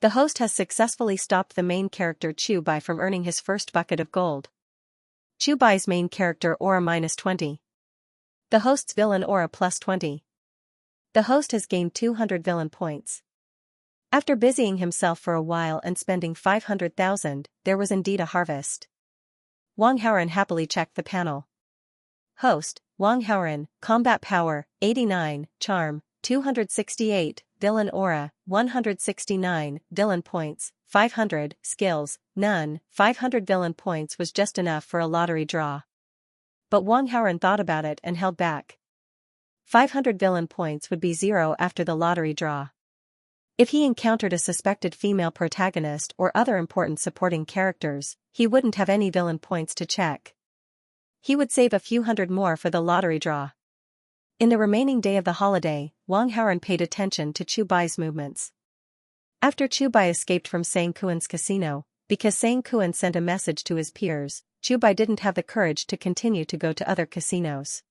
The host has successfully stopped the main character Chu Bai from earning his first bucket of gold. Chu Bai's main character aura -20. The host's villain aura +20. The host has gained 200 villain points. After busying himself for a while and spending 500,000, there was indeed a harvest. Wang Haoren happily checked the panel. Host, Wang Haoren, combat power, 89, charm, 268, villain aura, 169, villain points, 500, skills, none, 500 villain points was just enough for a lottery draw. But Wang Haoren thought about it and held back. 500 villain points would be 0 after the lottery draw. If he encountered a suspected female protagonist or other important supporting characters, he wouldn't have any villain points to check. He would save a few hundred more for the lottery draw. In the remaining day of the holiday, Wang Haoren paid attention to Chu Bai's movements. After Chu Bai escaped from Sang Kuan's casino, because Sang Kuan sent a message to his peers, Chu Bai didn't have the courage to continue to go to other casinos.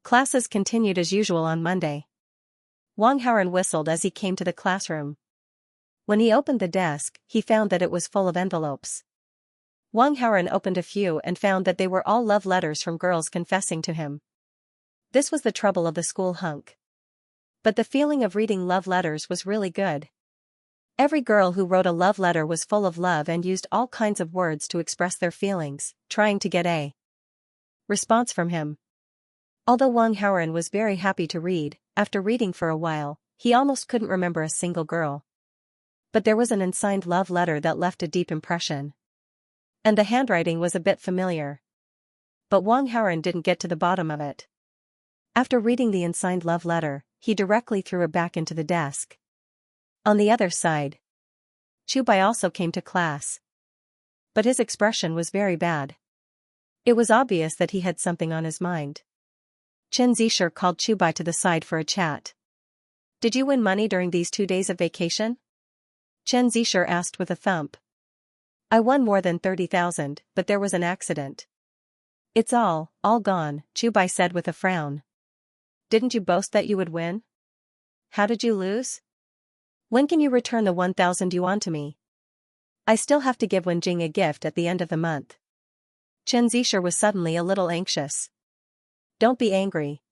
Classes continued as usual on Monday. Wang Haoren whistled as he came to the classroom. When he opened the desk, he found that it was full of envelopes. Wang Haoren opened a few and found that they were all love letters from girls confessing to him. This was the trouble of the school hunk. But the feeling of reading love letters was really good. Every girl who wrote a love letter was full of love and used all kinds of words to express their feelings, trying to get a response from him. Although Wang Haoren was very happy to read, after reading for a while, he almost couldn't remember a single girl. But there was an unsigned love letter that left a deep impression. And the handwriting was a bit familiar. But Wang Haoren didn't get to the bottom of it. After reading the unsigned love letter, he directly threw it back into the desk. On the other side, Chu Bai also came to class. But his expression was very bad. It was obvious that he had something on his mind. Xianxia called Chu Bai to the side for a chat. "Did you win money during these 2 days of vacation?" Xianxia asked with a thump. "I won more than 30,000, but there was an accident." "It's all gone," Chu Bai said with a frown. "Didn't you boast that you would win? How did you lose? When can you return the 1,000 yuan to me? I still have to give Wenjing a gift at the end of the month." Xianxia was suddenly a little anxious. "Don't be angry.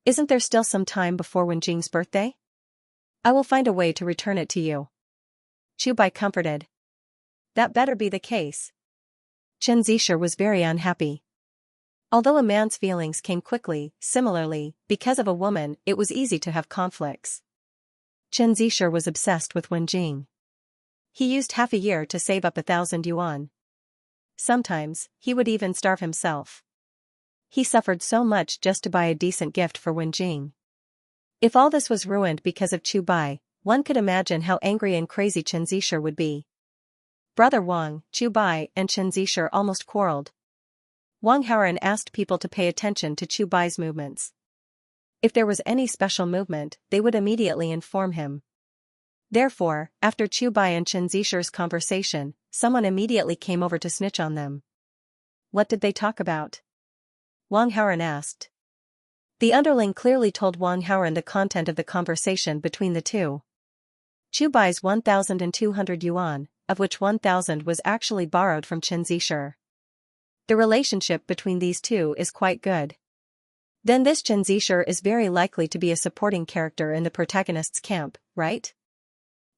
Isn't there still some time before Wenjing's birthday? I will find a way to return it to you." Chu Bai comforted. "That better be the case." Xianxia was very unhappy. Although a man's feelings came quickly, similarly, because of a woman, it was easy to have conflicts. Xianxia was obsessed with Wenjing. He used half a year to save up 1,000 yuan. Sometimes, he would even starve himself. He suffered so much just to buy a decent gift for Wenjing. If all this was ruined because of Chu Bai, one could imagine how angry and crazy Xianxia would be. Brother Wang, Chu Bai, and Xianxia almost quarreled. Wang Haoren asked people to pay attention to Chu Bai's movements. If there was any special movement, they would immediately inform him. Therefore, after Chu Bai and Xianxia's conversation, someone immediately came over to snitch on them. "What did they talk about?" Wang Haoren asked. The underling clearly told Wang Haoren the content of the conversation between the two. Chu Bai's 1,200 yuan, of which 1,000 was actually borrowed from Xianxia. The relationship between these two is quite good. Then this Xianxia is very likely to be a supporting character in the protagonist's camp, right?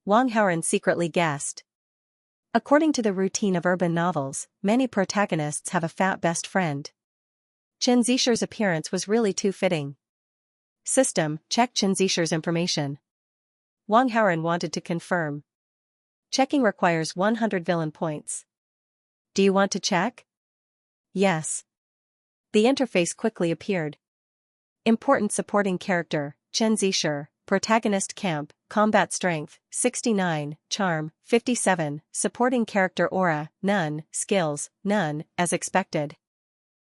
Wang Haoren secretly guessed. According to the routine of urban novels, many protagonists have a fat best friend. Xianxia's appearance was really too fitting. System, check Xianxia's information. Wang Haoren wanted to confirm. Checking requires 100 villain points. Do you want to check? Yes. The interface quickly appeared. Important supporting character, Xianxia, protagonist camp, combat strength, 69, charm, 57, supporting character aura, none, skills, none, as expected.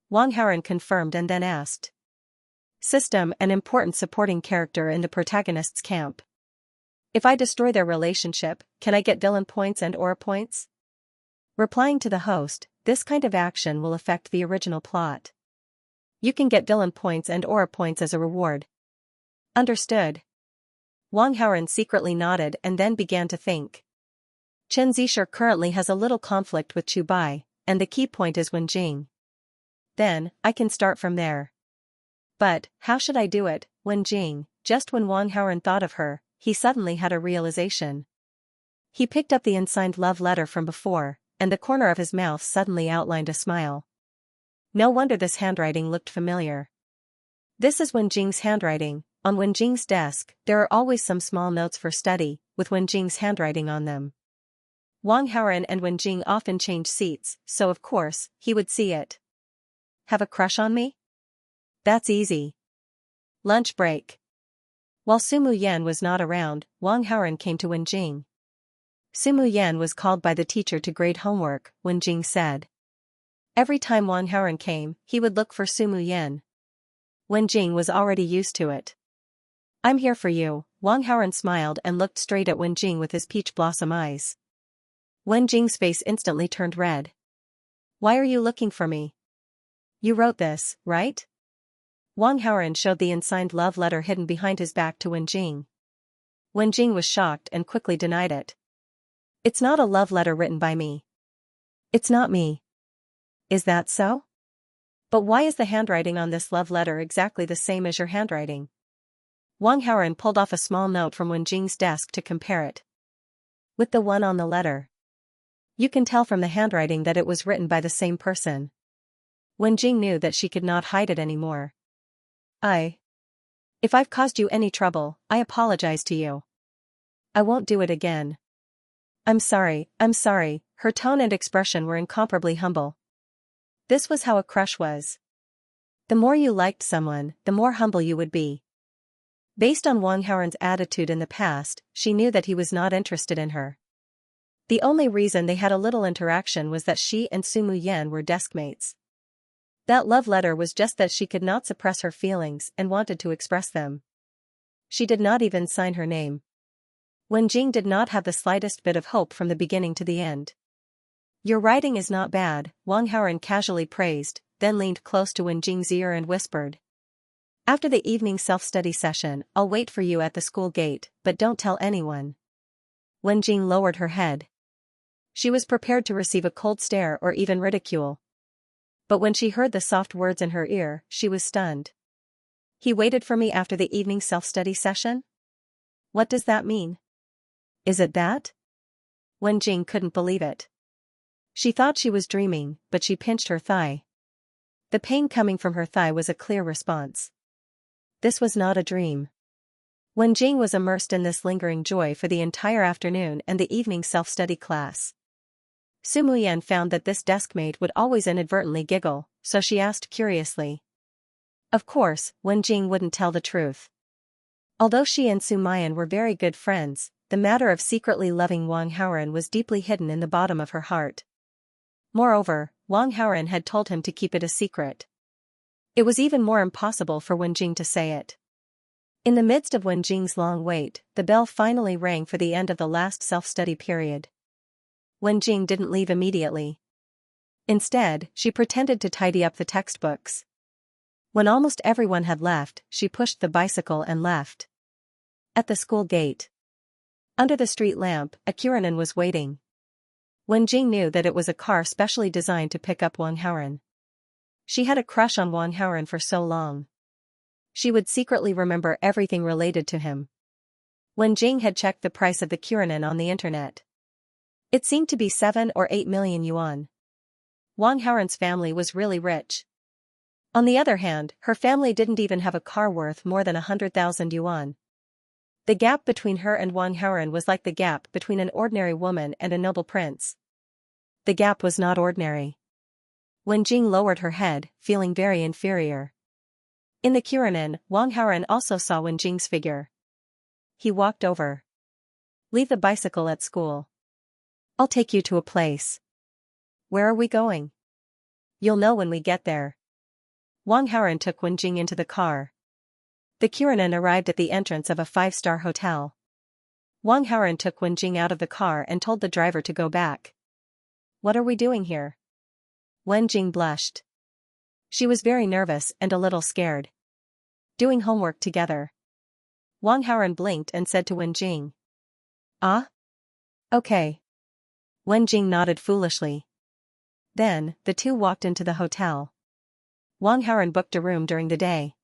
Wang Haoren confirmed and then asked. System, an important supporting character in the protagonist's camp. If I destroy their relationship, can I get villain points and aura points? Replying to the host, this kind of action will affect the original plot. You can get villain points and aura points as a reward. Understood. Wang Haoren secretly nodded and then began to think. Xianxia currently has a little conflict with Chu Bai, and the key point is Wenjing. Then, I can start from there. But, how should I do it, Wenjing? Just when Wang Haoren thought of her, he suddenly had a realization. He picked up the unsigned love letter from before, and the corner of his mouth suddenly outlined a smile. No wonder this handwriting looked familiar. This is Wenjing's handwriting. On Wenjing's desk, there are always some small notes for study, with Wenjing's handwriting on them. Wang Haoren and Wenjing often change seats, so of course, he would see it. Have a crush on me? That's easy. Lunch break. While Sumu Yan was not around, Wang Haoren came to Wenjing. Sumu Yan was called by the teacher to grade homework, Wenjing said. Every time Wang Haoren came, he would look for Su Muyan. Wen Jing was already used to it. I'm here for you, Wang Haoren smiled and looked straight at Wen Jing with his peach blossom eyes. Wen Jing's face instantly turned red. Why are you looking for me? You wrote this, right? Wang Haoren showed the unsigned love letter hidden behind his back to Wen Jing. Wen Jing was shocked and quickly denied it. It's not a love letter written by me. It's not me. Is that so? But why is the handwriting on this love letter exactly the same as your handwriting? Wang Haoren pulled off a small note from Wen Jing's desk to compare it with the one on the letter. You can tell from the handwriting that it was written by the same person. Wen Jing knew that she could not hide it anymore. If I've caused you any trouble, I apologize to you. I won't do it again. I'm sorry, her tone and expression were incomparably humble. This was how a crush was. The more you liked someone, the more humble you would be. Based on Wang Haoren's attitude in the past, she knew that he was not interested in her. The only reason they had a little interaction was that she and Su Muyan were desk mates. That love letter was just that she could not suppress her feelings and wanted to express them. She did not even sign her name. Wen Jing did not have the slightest bit of hope from the beginning to the end. Your writing is not bad, Wang Haoren casually praised, then leaned close to Wen Jing's ear and whispered. After the evening self-study session, I'll wait for you at the school gate, but don't tell anyone. Wen Jing lowered her head. She was prepared to receive a cold stare or even ridicule. But when she heard the soft words in her ear, she was stunned. He waited for me after the evening self-study session? What does that mean? Is it that? Wen Jing couldn't believe it. She thought she was dreaming, but she pinched her thigh. The pain coming from her thigh was a clear response. This was not a dream. Wen Jing was immersed in this lingering joy for the entire afternoon and the evening self-study class. Su Muyan found that this deskmate would always inadvertently giggle, so she asked curiously. Of course, Wen Jing wouldn't tell the truth. Although she and Su Muyan were very good friends, the matter of secretly loving Wang Haoren was deeply hidden in the bottom of her heart. Moreover, Wang Haoren had told him to keep it a secret. It was even more impossible for Wen Jing to say it. In the midst of Wen Jing's long wait, the bell finally rang for the end of the last self-study period. Wen Jing didn't leave immediately. Instead, she pretended to tidy up the textbooks. When almost everyone had left, she pushed the bicycle and left. At the school gate. Under the street lamp, a Kuranin was waiting. Wen Jing knew that it was a car specially designed to pick up Wang Haoren. She had a crush on Wang Haoren for so long. She would secretly remember everything related to him. Wen Jing had checked the price of the Kuranin on the internet. It seemed to be 7 or 8 million yuan. Wang Haoren's family was really rich. On the other hand, her family didn't even have a car worth more than 100,000 yuan. The gap between her and Wang Haoren was like the gap between an ordinary woman and a noble prince. The gap was not ordinary. Wen Jing lowered her head, feeling very inferior. In the Kuranin, Wang Haoren also saw Wen Jing's figure. He walked over. Leave the bicycle at school. I'll take you to a place. Where are we going? You'll know when we get there. Wang Haoren took Wen Jing into the car. The Kuranin arrived at the entrance of a 5-star hotel. Wang Haoren took Wen Jing out of the car and told the driver to go back. What are we doing here? Wen Jing blushed. She was very nervous and a little scared. Doing homework together. Wang Haoren blinked and said to Wen Jing. Ah? Okay. Wen Jing nodded foolishly. Then, the two walked into the hotel. Wang Haoren booked a room during the day.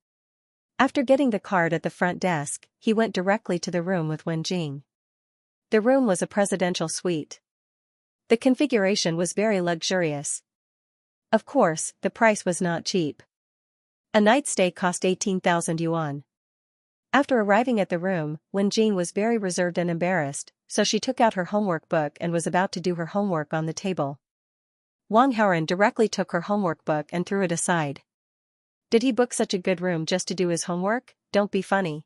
After getting the card at the front desk, he went directly to the room with Wen Jing. The room was a presidential suite. The configuration was very luxurious. Of course, the price was not cheap. A night's stay cost 18,000 yuan. After arriving at the room, Wen Jing was very reserved and embarrassed, so she took out her homework book and was about to do her homework on the table. Wang Haoren directly took her homework book and threw it aside. Did he book such a good room just to do his homework? Don't be funny.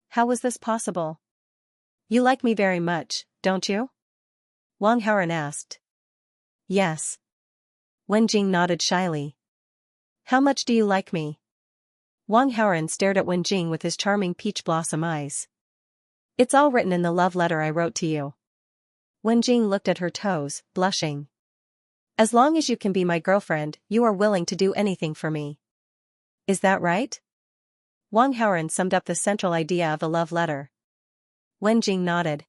How was this possible? You like me very much, don't you? Wang Haoren asked. Yes. Wenjing nodded shyly. How much do you like me? Wang Haoran stared at Wenjing with his charming peach blossom eyes. It's all written in the love letter I wrote to you. Wenjing looked at her toes, blushing. As long as you can be my girlfriend, you are willing to do anything for me. Is that right? Wang Haoran summed up the central idea of the love letter. Wenjing nodded.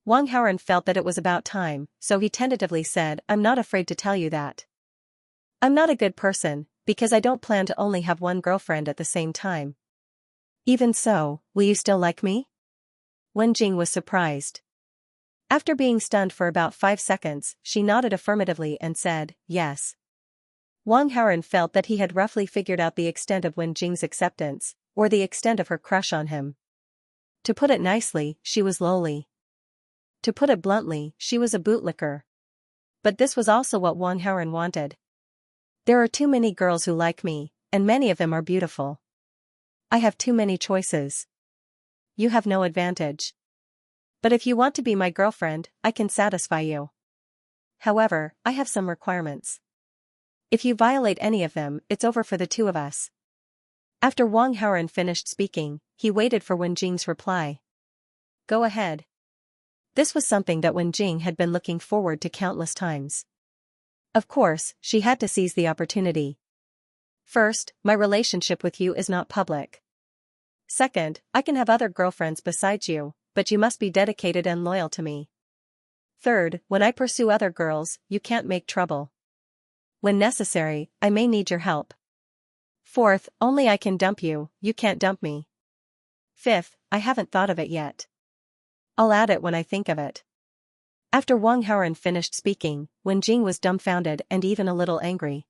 Wang Haoran felt that it was about time, so he tentatively said, I'm not afraid to tell you that. I'm not a good person, because I don't plan to only have one girlfriend at the same time. Even so, will you still like me? Wenjing was surprised. After being stunned for about 5 seconds, she nodded affirmatively and said, yes. Wang Haoran felt that he had roughly figured out the extent of Wenjing's acceptance, or the extent of her crush on him. To put it nicely, she was lowly. To put it bluntly, she was a bootlicker. But this was also what Wang Haoran wanted. There are too many girls who like me, and many of them are beautiful. I have too many choices. You have no advantage. But if you want to be my girlfriend, I can satisfy you. However, I have some requirements. If you violate any of them, it's over for the two of us. After Wang Haoran finished speaking, he waited for Wenjing's reply. Go ahead. This was something that Wenjing had been looking forward to countless times. Of course, she had to seize the opportunity. First, my relationship with you is not public. Second, I can have other girlfriends besides you, but you must be dedicated and loyal to me. Third, when I pursue other girls, you can't make trouble. When necessary, I may need your help. Fourth, only I can dump you, you can't dump me. Fifth, I haven't thought of it yet. I'll add it when I think of it. After Wang Haoran finished speaking, Wenjing was dumbfounded and even a little angry.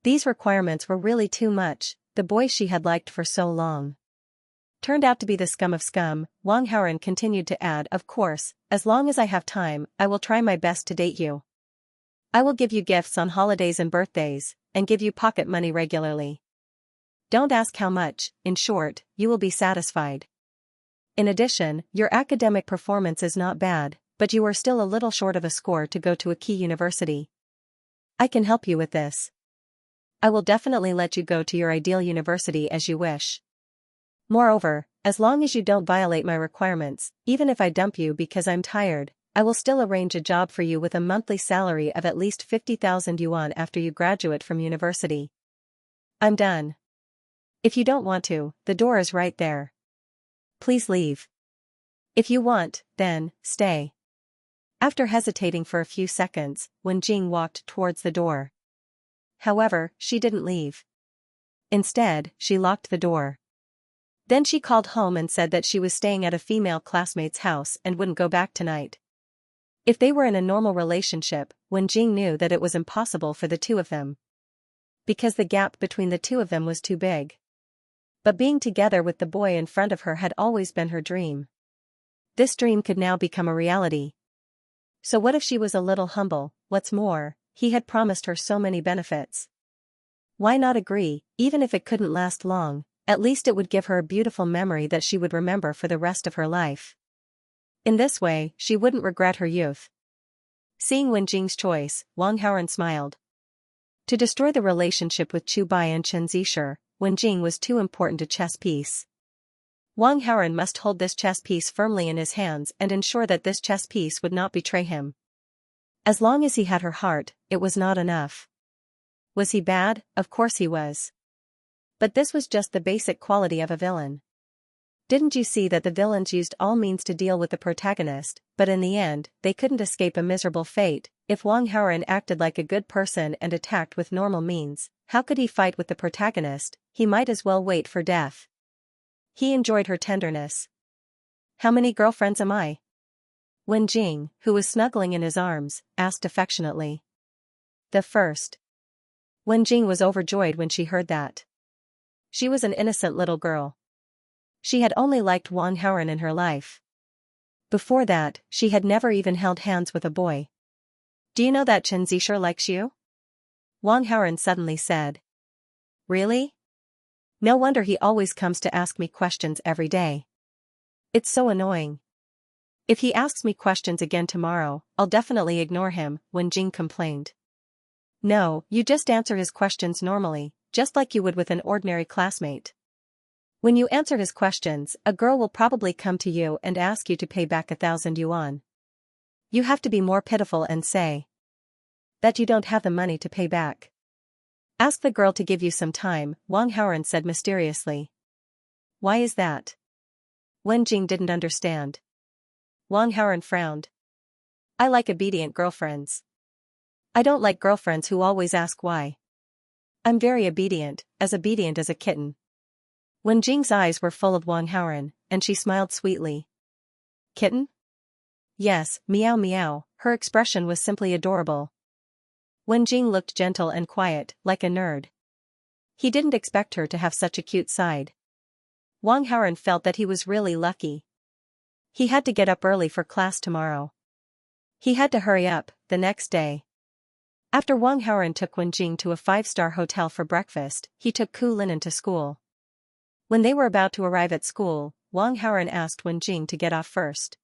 These requirements were really too much, the boy she had liked for so long. Turned out to be the scum of scum. Wang Haoran continued to add, of course, as long as I have time, I will try my best to date you. I will give you gifts on holidays and birthdays, and give you pocket money regularly. Don't ask how much, in short, you will be satisfied. In addition, your academic performance is not bad, but you are still a little short of a score to go to a key university. I can help you with this. I will definitely let you go to your ideal university as you wish. Moreover, as long as you don't violate my requirements, even if I dump you because I'm tired, I will still arrange a job for you with a monthly salary of at least 50,000 yuan after you graduate from university. I'm done. If you don't want to, the door is right there. Please leave. If you want, then, stay. After hesitating for a few seconds, Wenjing walked towards the door. However, she didn't leave. Instead, she locked the door. Then she called home and said that she was staying at a female classmate's house and wouldn't go back tonight. If they were in a normal relationship, Wenjing knew that it was impossible for the two of them. Because the gap between the two of them was too big. But being together with the boy in front of her had always been her dream. This dream could now become a reality. So what if she was a little humble? What's more, he had promised her so many benefits. Why not agree, even if it couldn't last long? At least it would give her a beautiful memory that she would remember for the rest of her life. In this way, she wouldn't regret her youth. Seeing Wenjing's choice, Wang Haoran smiled. To destroy the relationship with Chu Bai and Xianxia, Wenjing was too important a chess piece. Wang Haoran must hold this chess piece firmly in his hands and ensure that this chess piece would not betray him. As long as he had her heart, it was not enough. Was he bad? Of course he was. But this was just the basic quality of a villain. Didn't you see that the villains used all means to deal with the protagonist, but in the end, they couldn't escape a miserable fate? If Wang Haoran acted like a good person and attacked with normal means, how could he fight with the protagonist? He might as well wait for death. He enjoyed her tenderness. How many girlfriends am I? Wenjing, who was snuggling in his arms, asked affectionately. The first. Wenjing was overjoyed when she heard that. She was an innocent little girl. She had only liked Wang Haoran in her life. Before that, she had never even held hands with a boy. Do you know that Xianxia likes you? Wang Haoran suddenly said. Really? No wonder he always comes to ask me questions every day. It's so annoying. If he asks me questions again tomorrow, I'll definitely ignore him, Wenjing complained. No, you just answer his questions normally, just like you would with an ordinary classmate. When you answer his questions, a girl will probably come to you and ask you to pay back 1,000 yuan. You have to be more pitiful and say that you don't have the money to pay back. Ask the girl to give you some time, Wang Haoran said mysteriously. Why is that? Wen Jing didn't understand. Wang Haoran frowned. I like obedient girlfriends. I don't like girlfriends who always ask why. I'm very obedient as a kitten. Wen Jing's eyes were full of Wang Haoran, and she smiled sweetly. Kitten? Yes, meow meow, her expression was simply adorable. Wen Jing looked gentle and quiet, like a nerd. He didn't expect her to have such a cute side. Wang Haoran felt that he was really lucky. He had to get up early for class tomorrow. He had to hurry up, the next day. After Wang Haoran took Wen Jing to a 5-star hotel for breakfast, he took Ku Linen to school. When they were about to arrive at school, Wang Haoran asked Wen Jing to get off first.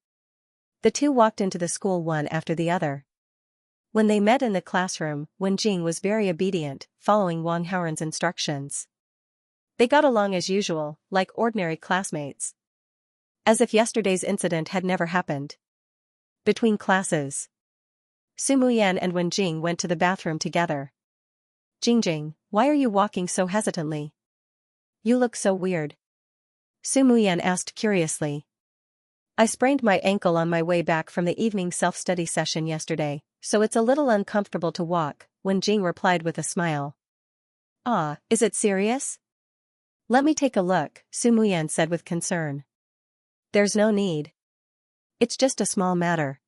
The two walked into the school one after the other. When they met in the classroom, Wen Jing was very obedient, following Wang Haoran's instructions. They got along as usual, like ordinary classmates. As if yesterday's incident had never happened. Between classes, Su Muyan and Wen Jing went to the bathroom together. Jing, why are you walking so hesitantly? You look so weird. Su Muyan asked curiously. I sprained my ankle on my way back from the evening self-study session yesterday, so it's a little uncomfortable to walk, Wen Jing replied with a smile. Ah, is it serious? Let me take a look, Su Muyan said with concern. There's no need. It's just a small matter.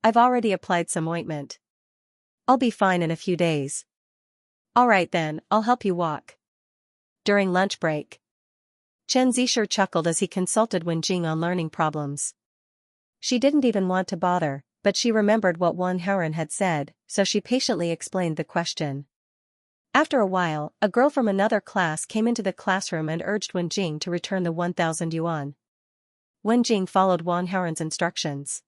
I've already applied some ointment. I'll be fine in a few days. Alright then, I'll help you walk. During lunch break, Chen Zisher chuckled as he consulted Wen Jing on learning problems. She didn't even want to bother, but she remembered what Wang Haoran had said, so she patiently explained the question. After a while, a girl from another class came into the classroom and urged Wen Jing to return the 1,000 yuan. Wen Jing followed Wang Haoran's instructions.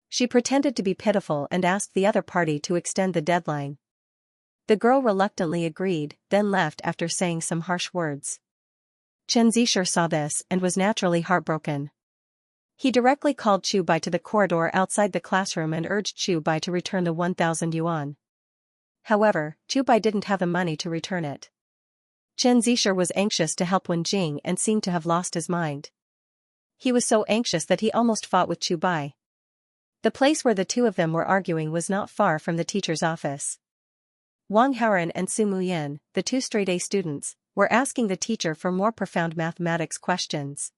She pretended to be pitiful and asked the other party to extend the deadline. The girl reluctantly agreed, then left after saying some harsh words. Chen Zisher saw this and was naturally heartbroken. He directly called Chu Bai to the corridor outside the classroom and urged Chu Bai to return the 1,000 yuan. However, Chu Bai didn't have the money to return it. Chen Zisher was anxious to help Wen Jing and seemed to have lost his mind. He was so anxious that he almost fought with Chu Bai. The place where the two of them were arguing was not far from the teacher's office. Wang Haoran and Su Muyan, the two straight-A students, were asking the teacher for more profound mathematics questions.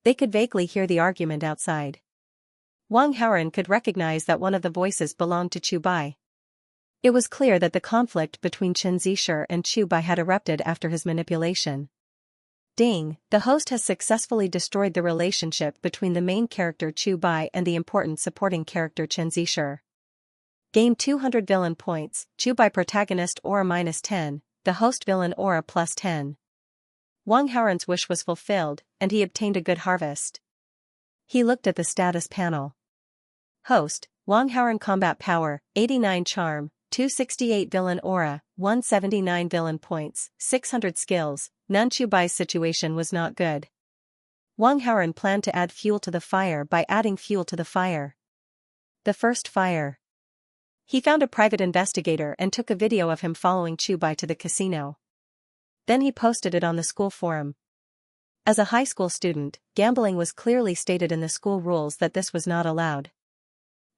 They could vaguely hear the argument outside. Wang Haoran could recognize that one of the voices belonged to Chu Bai. It was clear that the conflict between Chen Zisher and Chu Bai had erupted after his manipulation. Ding, the host has successfully destroyed the relationship between the main character Chu Bai and the important supporting character Chen Zisher. Game 200 villain points, Chu Bai protagonist aura -10, the host villain aura +10. Wang Haoran's wish was fulfilled, and he obtained a good harvest. He looked at the status panel. Host, Wang Haoran combat power, 89 charm, 268 villain aura, 179 villain points, 600 skills. None. Chu Bai's situation was not good. Wang Haoran planned to add fuel to the fire by adding fuel to the fire. The first fire. He found a private investigator and took a video of him following Chu Bai to the casino. Then he posted it on the school forum. As a high school student, gambling was clearly stated in the school rules that this was not allowed.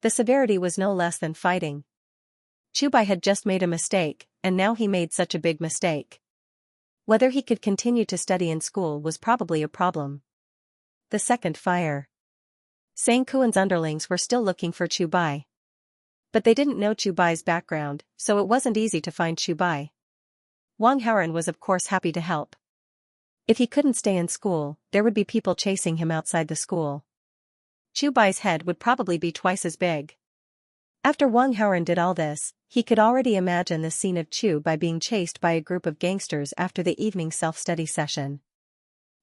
The severity was no less than fighting. Chu Bai had just made a mistake, and now he made such a big mistake. Whether he could continue to study in school was probably a problem. The second fire. Sang Kuan's underlings were still looking for Chu Bai. But they didn't know Chu Bai's background, so it wasn't easy to find Chu Bai. Wang Haoran was of course happy to help. If he couldn't stay in school, there would be people chasing him outside the school. Chu Bai's head would probably be twice as big. After Wang Haoran did all this, he could already imagine the scene of Chu Bai being chased by a group of gangsters after the evening self-study session.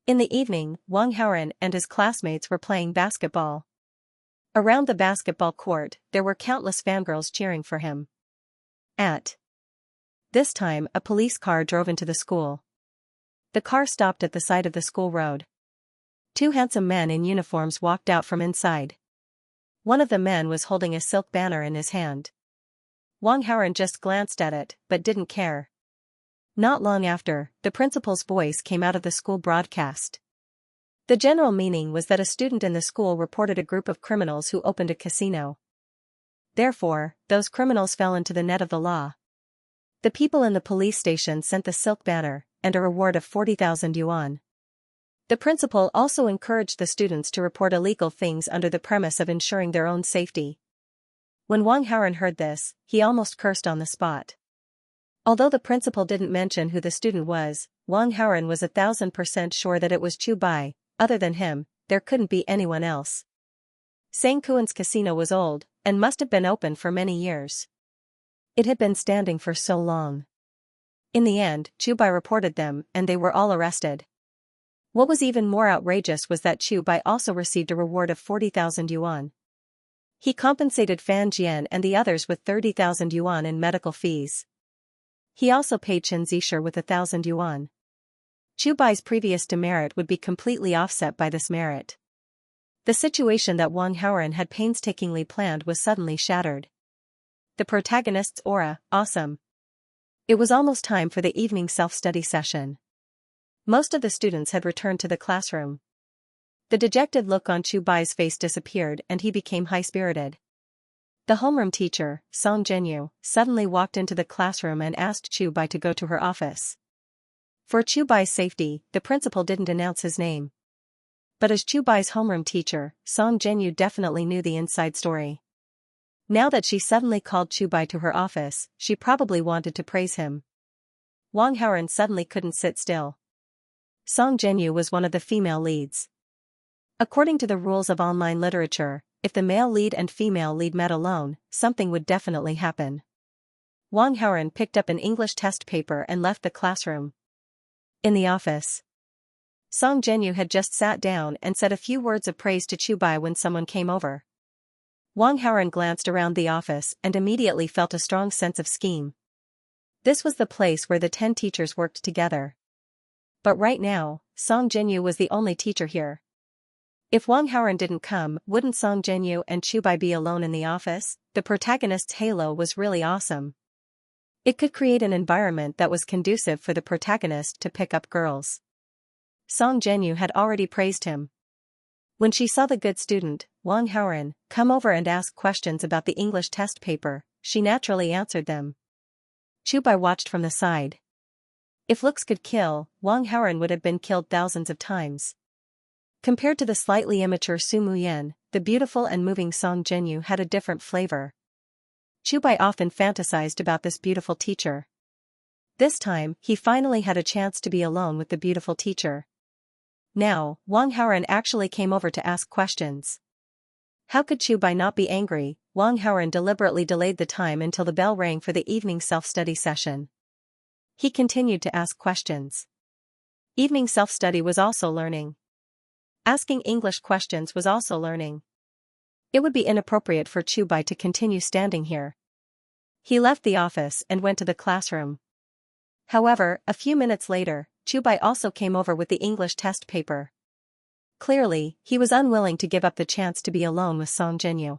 In the evening, Wang Haoran and his classmates were playing basketball. Around the basketball court, there were countless fangirls cheering for him. At this time, a police car drove into the school. The car stopped at the side of the school road. Two handsome men in uniforms walked out from inside. One of the men was holding a silk banner in his hand. Wang Haoren just glanced at it, but didn't care. Not long after, the principal's voice came out of the school broadcast. The general meaning was that a student in the school reported a group of criminals who opened a casino. Therefore, those criminals fell into the net of the law. The people in the police station sent the silk banner, and a reward of 40,000 yuan. The principal also encouraged the students to report illegal things under the premise of ensuring their own safety. When Wang Haoren heard this, he almost cursed on the spot. Although the principal didn't mention who the student was, Wang Haoren was 1000% sure that it was Chu Bai. Other than him, there couldn't be anyone else. Sang Kuan's casino was old, and must have been open for many years. It had been standing for so long. In the end, Chu Bai reported them, and they were all arrested. What was even more outrageous was that Chu Bai also received a reward of 40,000 yuan. He compensated Fan Jian and the others with 30,000 yuan in medical fees. He also paid Chen Zisher with 1,000 yuan. Chu Bai's previous demerit would be completely offset by this merit. The situation that Wang Haoren had painstakingly planned was suddenly shattered. The protagonist's aura, awesome. It was almost time for the evening self-study session. Most of the students had returned to the classroom. The dejected look on Chu Bai's face disappeared and he became high-spirited. The homeroom teacher, Song Zhenyu, suddenly walked into the classroom and asked Chu Bai to go to her office. For Chu Bai's safety, the principal didn't announce his name. But as Chu Bai's homeroom teacher, Song Zhenyu definitely knew the inside story. Now that she suddenly called Chu Bai to her office, she probably wanted to praise him. Wang Haoren suddenly couldn't sit still. Song Zhenyu was one of the female leads. According to the rules of online literature, if the male lead and female lead met alone, something would definitely happen. Wang Haoren picked up an English test paper and left the classroom. In the office, Song Zhenyu had just sat down and said a few words of praise to Chu Bai when someone came over. Wang Haoren glanced around the office and immediately felt a strong sense of scheme. This was the place where the 10 teachers worked together. But right now, Song Zhenyu was the only teacher here. If Wang Haoren didn't come, wouldn't Song Zhenyu and Chu Bai be alone in the office? The protagonist's halo was really awesome. It could create an environment that was conducive for the protagonist to pick up girls. Song Zhenyu had already praised him. When she saw the good student, Wang Haoren, come over and ask questions about the English test paper, she naturally answered them. Chu Bai watched from the side. If looks could kill, Wang Haoren would have been killed thousands of times. Compared to the slightly immature Su Muyen, the beautiful and moving Song Zhenyu had a different flavor. Chu Bai often fantasized about this beautiful teacher. This time, he finally had a chance to be alone with the beautiful teacher. Now, Wang Haoren actually came over to ask questions. How could Chu Bai not be angry? Wang Haoren deliberately delayed the time until the bell rang for the evening self-study session. He continued to ask questions. Evening self-study was also learning. Asking English questions was also learning. It would be inappropriate for Chu Bai to continue standing here. He left the office and went to the classroom. However, a few minutes later, Chu Bai also came over with the English test paper. Clearly, he was unwilling to give up the chance to be alone with Song Zhenyu.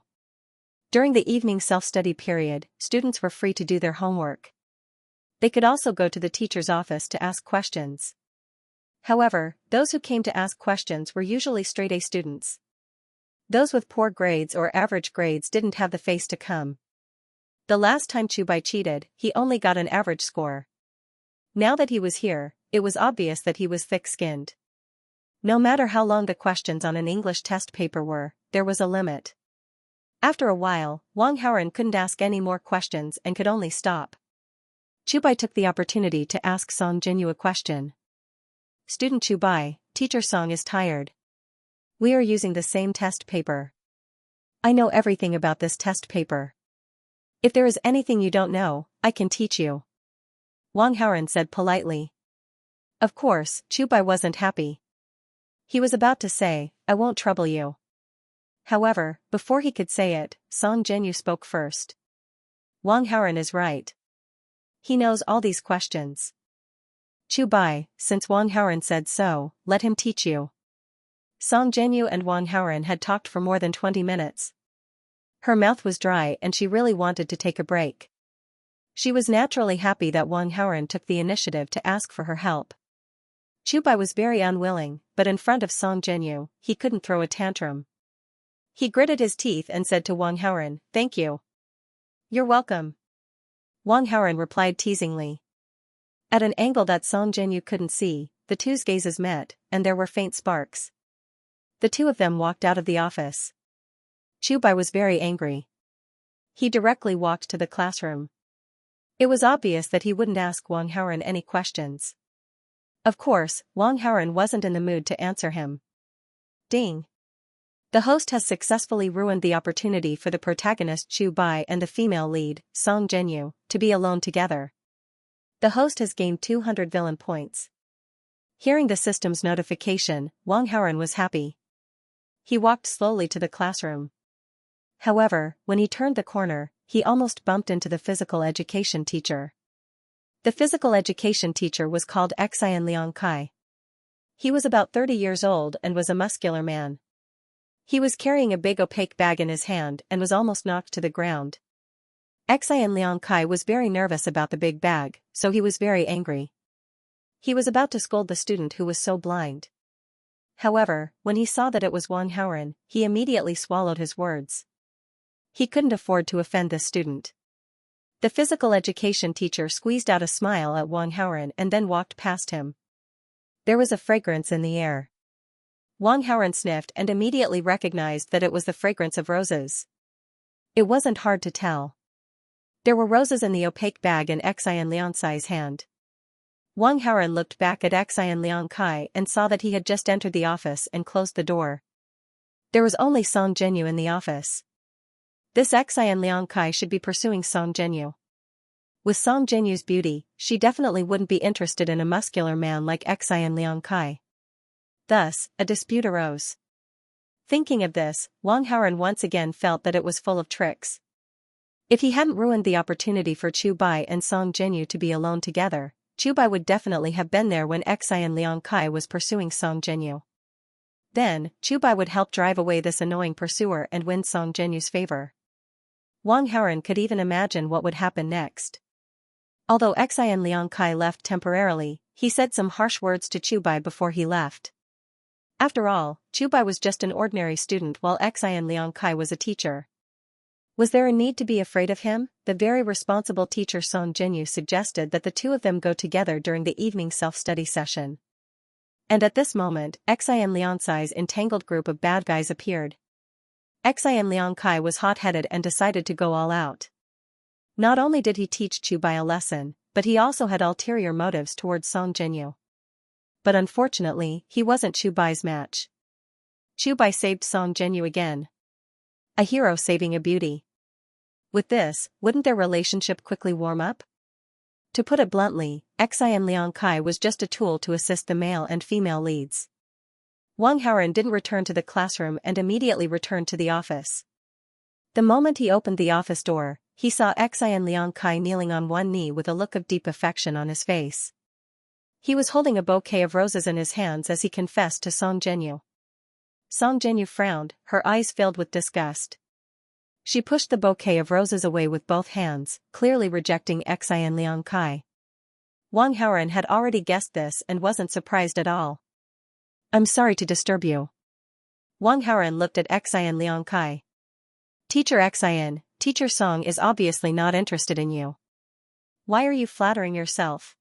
During the evening self-study period, students were free to do their homework. They could also go to the teacher's office to ask questions. However, those who came to ask questions were usually straight-A students. Those with poor grades or average grades didn't have the face to come. The last time Chu Bai cheated, he only got an average score. Now that he was here, it was obvious that he was thick-skinned. No matter how long the questions on an English test paper were, there was a limit. After a while, Wang Haoren couldn't ask any more questions and could only stop. Chu Bai took the opportunity to ask Song Zhenyu a question. Student Chu Bai, teacher Song is tired. We are using the same test paper. I know everything about this test paper. If there is anything you don't know, I can teach you. Wang Haoren said politely. Of course, Chu Bai wasn't happy. He was about to say, I won't trouble you. However, before he could say it, Song Zhenyu spoke first. Wang Haoren is right. He knows all these questions. Chu Bai, since Wang Haoren said so, let him teach you. Song Jianyu and Wang Haoren had talked for more than 20 minutes. Her mouth was dry and she really wanted to take a break. She was naturally happy that Wang Haoren took the initiative to ask for her help. Chu Bai was very unwilling, but in front of Song Jianyu, he couldn't throw a tantrum. He gritted his teeth and said to Wang Haoren, "Thank you." "You're welcome." Wang Haoren replied teasingly. At an angle that Song Jianyu couldn't see, the two's gazes met, and there were faint sparks. The two of them walked out of the office. Chu Bai was very angry. He directly walked to the classroom. It was obvious that he wouldn't ask Wang Haoren any questions. Of course, Wang Haoren wasn't in the mood to answer him. Ding! The host has successfully ruined the opportunity for the protagonist Chu Bai and the female lead, Song Jianyu, to be alone together. The host has gained 200 villain points. Hearing the system's notification, Wang Haoren was happy. He walked slowly to the classroom. However, when he turned the corner, he almost bumped into the physical education teacher. The physical education teacher was called Xian Liang Kai. He was about 30 years old and was a muscular man. He was carrying a big opaque bag in his hand and was almost knocked to the ground. Xian Liang Kai was very nervous about the big bag, so he was very angry. He was about to scold the student who was so blind. However, when he saw that it was Wang Haoren, he immediately swallowed his words. He couldn't afford to offend this student. The physical education teacher squeezed out a smile at Wang Haoren and then walked past him. There was a fragrance in the air. Wang Haoren sniffed and immediately recognized that it was the fragrance of roses. It wasn't hard to tell. There were roses in the opaque bag in Xian Liang Kai's hand. Wang Haoren looked back at Xian Liang Kai and saw that he had just entered the office and closed the door. There was only Song Jianyu in the office. This Xian Liang Kai should be pursuing Song Jianyu. With Song Jianyu's beauty, she definitely wouldn't be interested in a muscular man like Xian Liang Kai. Thus, a dispute arose. Thinking of this, Wang Haoren once again felt that it was full of tricks. If he hadn't ruined the opportunity for Chu Bai and Song Jianyu to be alone together, Chu Bai would definitely have been there when Xian Liang Kai was pursuing Song Jianyu. Then, Chu Bai would help drive away this annoying pursuer and win Song Jianyu's favor. Wang Haoren could even imagine what would happen next. Although Xian Liang Kai left temporarily, he said some harsh words to Chu Bai before he left. After all, Chu Bai was just an ordinary student while Xian Liang Kai was a teacher. Was there a need to be afraid of him? The very responsible teacher Song Jianyu suggested that the two of them go together during the evening self-study session. And at this moment, Xian Liang Kai's entangled group of bad guys appeared. Xian Liang Kai was hot-headed and decided to go all out. Not only did he teach Chu Bai a lesson, but he also had ulterior motives towards Song Jianyu. But unfortunately, he wasn't Chu Bai's match. Chu Bai saved Song Jianyu again. A hero saving a beauty. With this, wouldn't their relationship quickly warm up? To put it bluntly, Xian Liang Kai was just a tool to assist the male and female leads. Wang Haoren didn't return to the classroom and immediately returned to the office. The moment he opened the office door, he saw Xian Liang Kai kneeling on one knee with a look of deep affection on his face. He was holding a bouquet of roses in his hands as he confessed to Song Jianyu. Song Jianyu frowned, her eyes filled with disgust. She pushed the bouquet of roses away with both hands, clearly rejecting Xian Liang Kai. Wang Haoren had already guessed this and wasn't surprised at all. "I'm sorry to disturb you." Wang Haoren looked at Xian Liang Kai. "Teacher Xian, Teacher Song is obviously not interested in you. Why are you flattering yourself?"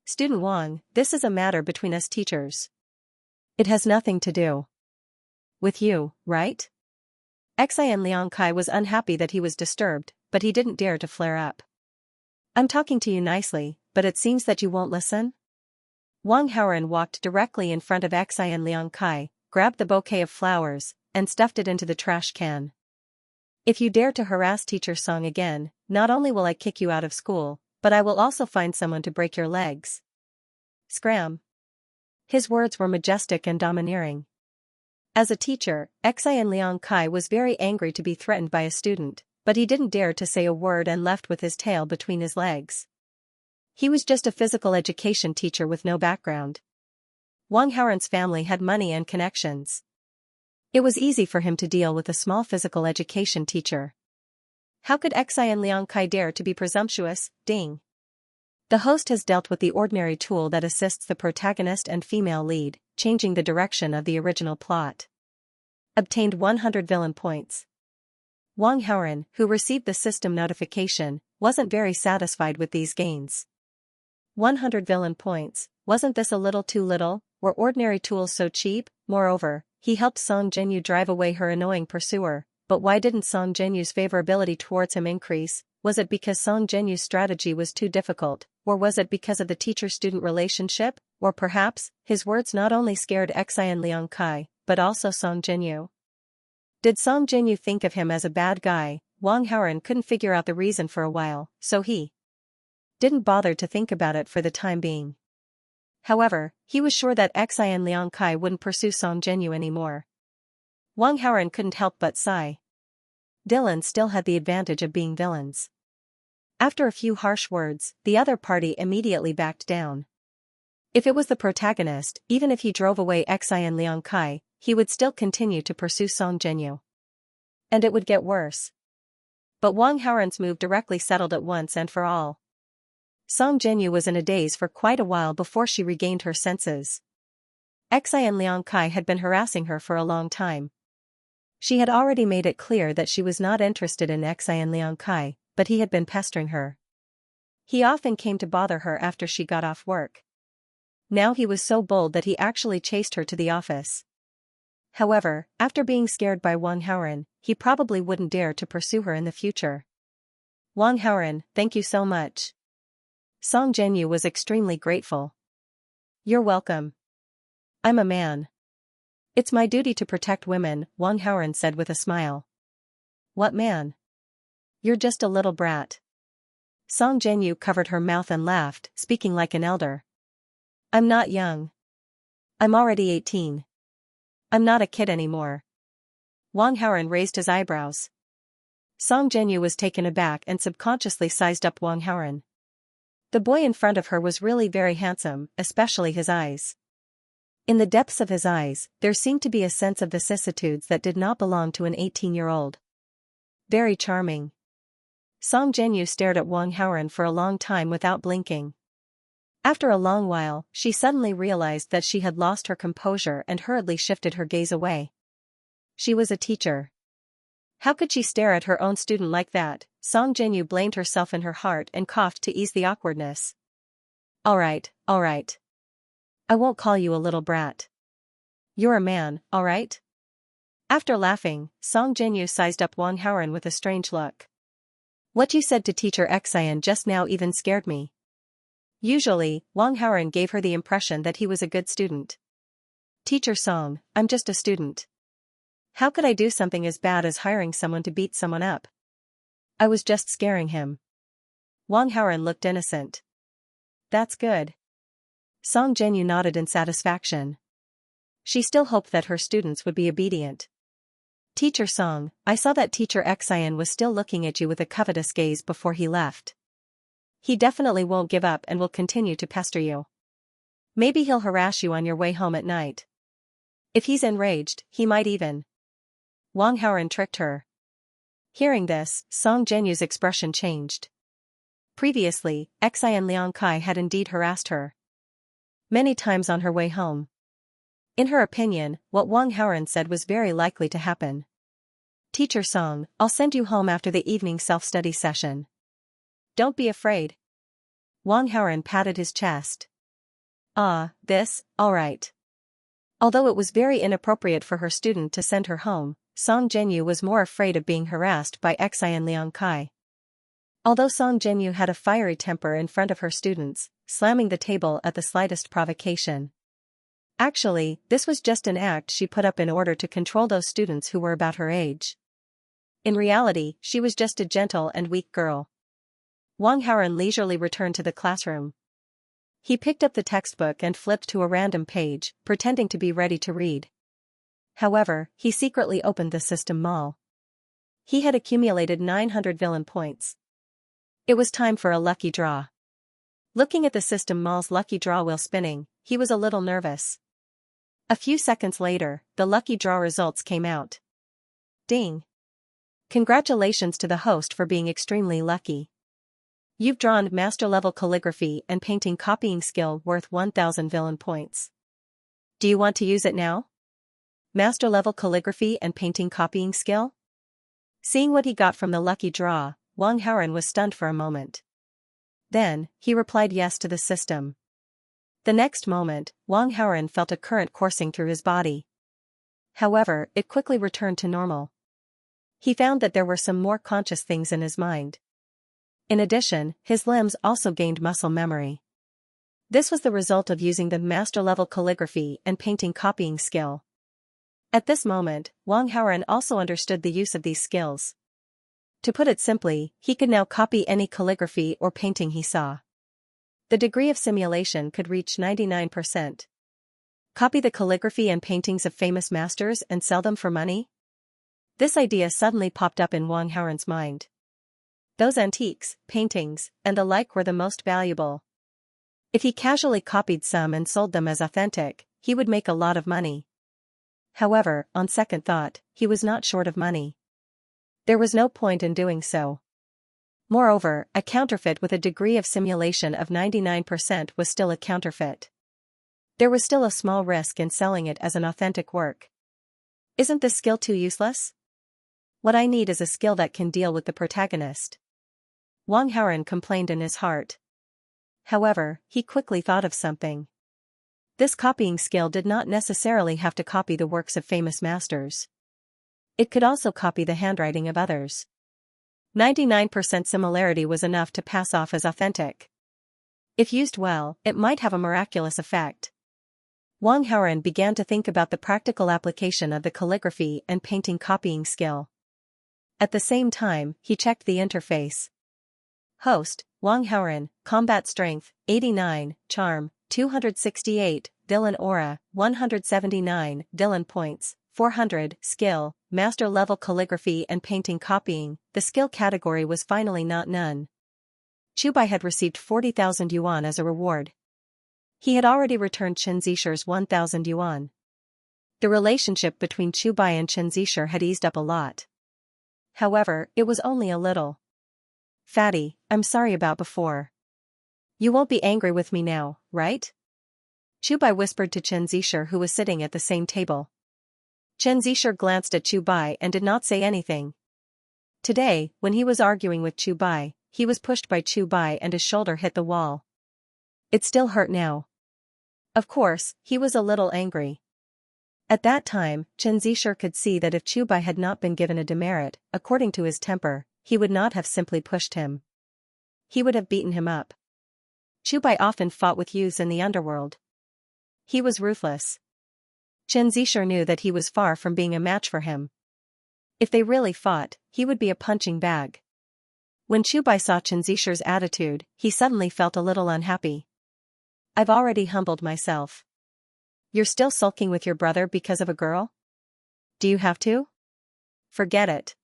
"Student Wang, this is a matter between us teachers. It has nothing to do with you, right?" Xian Liang Kai was unhappy that he was disturbed, but he didn't dare to flare up. "I'm talking to you nicely, but it seems that you won't listen?" Wang Haoren walked directly in front of Xian Liang Kai, grabbed the bouquet of flowers, and stuffed it into the trash can. "If you dare to harass Teacher Song again, not only will I kick you out of school, but I will also find someone to break your legs." Scram. His words were majestic and domineering. As a teacher, Xian Liang Kai was very angry to be threatened by a student, but he didn't dare to say a word and left with his tail between his legs. He was just a physical education teacher with no background. Wang Haoren's family had money and connections. It was easy for him to deal with a small physical education teacher. How could Xian and Liang Kai dare to be presumptuous? Ding. The host has dealt with the ordinary tool that assists the protagonist and female lead, changing the direction of the original plot. Obtained 100 villain points. Wang Haoren, who received the system notification, wasn't very satisfied with these gains. 100 villain points, wasn't this a little too little? Were ordinary tools so cheap? Moreover, he helped Song Jinyu drive away her annoying pursuer, but why didn't Song Jinyu's favorability towards him increase? Was it because Song Jinyu's strategy was too difficult, or was it because of the teacher-student relationship? Or perhaps, his words not only scared Xian Liang Kai, but also Song Jinyu. Did Song Jinyu think of him as a bad guy? Wang Haoren couldn't figure out the reason for a while, so he didn't bother to think about it for the time being. However, he was sure that Xian Liang Kai wouldn't pursue Song Jinyu anymore. Wang Haoren couldn't help but sigh. Villains still had the advantage of being villains. After a few harsh words, the other party immediately backed down. If it was the protagonist, even if he drove away Xian Liang Kai, he would still continue to pursue Song Jinyu. And it would get worse. But Wang Haoren's move directly settled it once and for all. Song Jinyu was in a daze for quite a while before she regained her senses. Xian Liang Kai had been harassing her for a long time. She had already made it clear that she was not interested in Xian Liang Kai, but he had been pestering her. He often came to bother her after she got off work. Now he was so bold that he actually chased her to the office. However, after being scared by Wang Haoren, he probably wouldn't dare to pursue her in the future. Wang Haoren, thank you so much. Song Jinyu was extremely grateful. You're welcome. I'm a man. It's my duty to protect women, Wang Haoren said with a smile. What man? You're just a little brat. Song Jinyu covered her mouth and laughed, speaking like an elder. I'm not young. I'm already 18. I'm not a kid anymore. Wang Haoren raised his eyebrows. Song Jinyu was taken aback and subconsciously sized up Wang Haoren. The boy in front of her was really very handsome, especially his eyes. In the depths of his eyes, there seemed to be a sense of vicissitudes that did not belong to an 18-year-old. Very charming. Song Jinyu stared at Wang Haoren for a long time without blinking. After a long while, she suddenly realized that she had lost her composure and hurriedly shifted her gaze away. She was a teacher. How could she stare at her own student like that? Song Jinyu blamed herself in her heart and coughed to ease the awkwardness. All right. I won't call you a little brat. You're a man, all right? After laughing, Song Jinyu sized up Wang Haoren with a strange look. What you said to teacher Xian just now even scared me. Usually, Wang Haoren gave her the impression that he was a good student. Teacher Song, I'm just a student. How could I do something as bad as hiring someone to beat someone up? I was just scaring him. Wang Haoren looked innocent. That's good. Song Jinyu nodded in satisfaction. She still hoped that her students would be obedient. Teacher Song, I saw that teacher Xian was still looking at you with a covetous gaze before he left. He definitely won't give up and will continue to pester you. Maybe he'll harass you on your way home at night. If he's enraged, he might even. Wang Haoren tricked her. Hearing this, Song Jinyu's expression changed. Previously, Xian Liang Kai had indeed harassed her many times on her way home. In her opinion, what Wang Haoren said was very likely to happen. Teacher Song, I'll send you home after the evening self-study session. Don't be afraid. Wang Haoren patted his chest. All right. Although it was very inappropriate for her student to send her home, Song Jinyu was more afraid of being harassed by Xian Liang Kai. Although Song Jinyu had a fiery temper in front of her students, slamming the table at the slightest provocation. Actually, this was just an act she put up in order to control those students who were about her age. In reality, she was just a gentle and weak girl. Wang Haoren leisurely returned to the classroom. He picked up the textbook and flipped to a random page, pretending to be ready to read. However, he secretly opened the system mall. He had accumulated 900 villain points. It was time for a lucky draw. Looking at the system mall's lucky draw wheel spinning, he was a little nervous. A few seconds later, the lucky draw results came out. Ding! Congratulations to the host for being extremely lucky. You've drawn master-level calligraphy and painting copying skill worth 1,000 villain points. Do you want to use it now? Master-level calligraphy and painting copying skill? Seeing what he got from the lucky draw, Wang Haoren was stunned for a moment. Then, he replied yes to the system. The next moment, Wang Haoren felt a current coursing through his body. However, it quickly returned to normal. He found that there were some more conscious things in his mind. In addition, his limbs also gained muscle memory. This was the result of using the master-level calligraphy and painting copying skill. At this moment, Wang Haoren also understood the use of these skills. To put it simply, he could now copy any calligraphy or painting he saw. The degree of simulation could reach 99%. Copy the calligraphy and paintings of famous masters and sell them for money? This idea suddenly popped up in Wang Haoren's mind. Those antiques, paintings, and the like were the most valuable. If he casually copied some and sold them as authentic, he would make a lot of money. However, on second thought, he was not short of money. There was no point in doing so. Moreover, a counterfeit with a degree of simulation of 99% was still a counterfeit. There was still a small risk in selling it as an authentic work. Isn't this skill too useless? What I need is a skill that can deal with the protagonist. Wang Haoren complained in his heart. However, he quickly thought of something. This copying skill did not necessarily have to copy the works of famous masters. It could also copy the handwriting of others. 99% similarity was enough to pass off as authentic. If used well, it might have a miraculous effect. Wang Haoren began to think about the practical application of the calligraphy and painting copying skill. At the same time, he checked the interface. Host, Wang Haoren, Combat Strength, 89, Charm, 268, Dylan Aura, 179, Dylan Points, 400, Skill, Master Level Calligraphy and Painting Copying. The skill category was finally not none. Chubai had received 40,000 yuan as a reward. He had already returned Chen Zisher's 1,000 yuan. The relationship between Chubai and Chen Zisher had eased up a lot. However, it was only a little. Fatty, I'm sorry about before. You won't be angry with me now, right? Chubai whispered to Chen Zisher, who was sitting at the same table. Chen Zisher glanced at Chubai and did not say anything. Today, when he was arguing with Chubai, he was pushed by Chubai and his shoulder hit the wall. It still hurt now. Of course, he was a little angry. At that time, Chen Zisher could see that if Chubai had not been given a demerit, according to his temper, he would not have simply pushed him. He would have beaten him up. Chubai often fought with youths in the underworld. He was ruthless. Chen Zisher knew that he was far from being a match for him. If they really fought, he would be a punching bag. When Chubai saw Chen Zisher's attitude, he suddenly felt a little unhappy. I've already humbled myself. You're still sulking with your brother because of a girl? Do you have to? Forget it.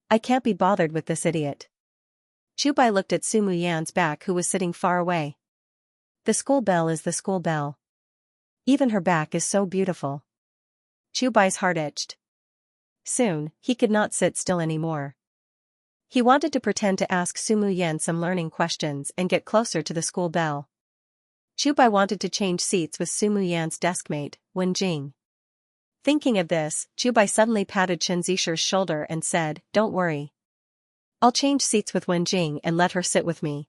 I can't be bothered with this idiot. Chubai looked at Su Muyan's back, who was sitting far away. The school bell is the school bell. Even her back is so beautiful. Chubai's heart itched. Soon, he could not sit still anymore. He wanted to pretend to ask Su Muyan some learning questions and get closer to the school bell. Chubai wanted to change seats with Su Muyan's deskmate, Wen Jing. Thinking of this, Chubai suddenly patted Chen Zisher's shoulder and said, "Don't worry. I'll change seats with Wen Jing and let her sit with me.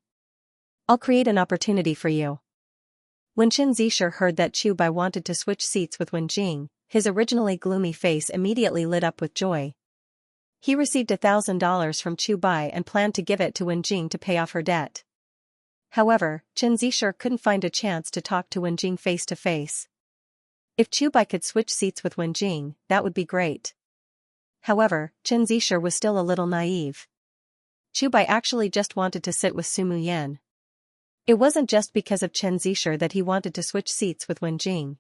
I'll create an opportunity for you." When Chen Zisher heard that Chubai wanted to switch seats with Wen Jing, his originally gloomy face immediately lit up with joy. He received $1,000 from Chubai and planned to give it to Wen Jing to pay off her debt. However, Chen Zisher couldn't find a chance to talk to Wen Jing face to face. If Chubai could switch seats with Wen Jing, that would be great. However, Chen Zisher was still a little naive. Chubai actually just wanted to sit with Su Muyan. It wasn't just because of Chen Zisher that he wanted to switch seats with Wen Jing.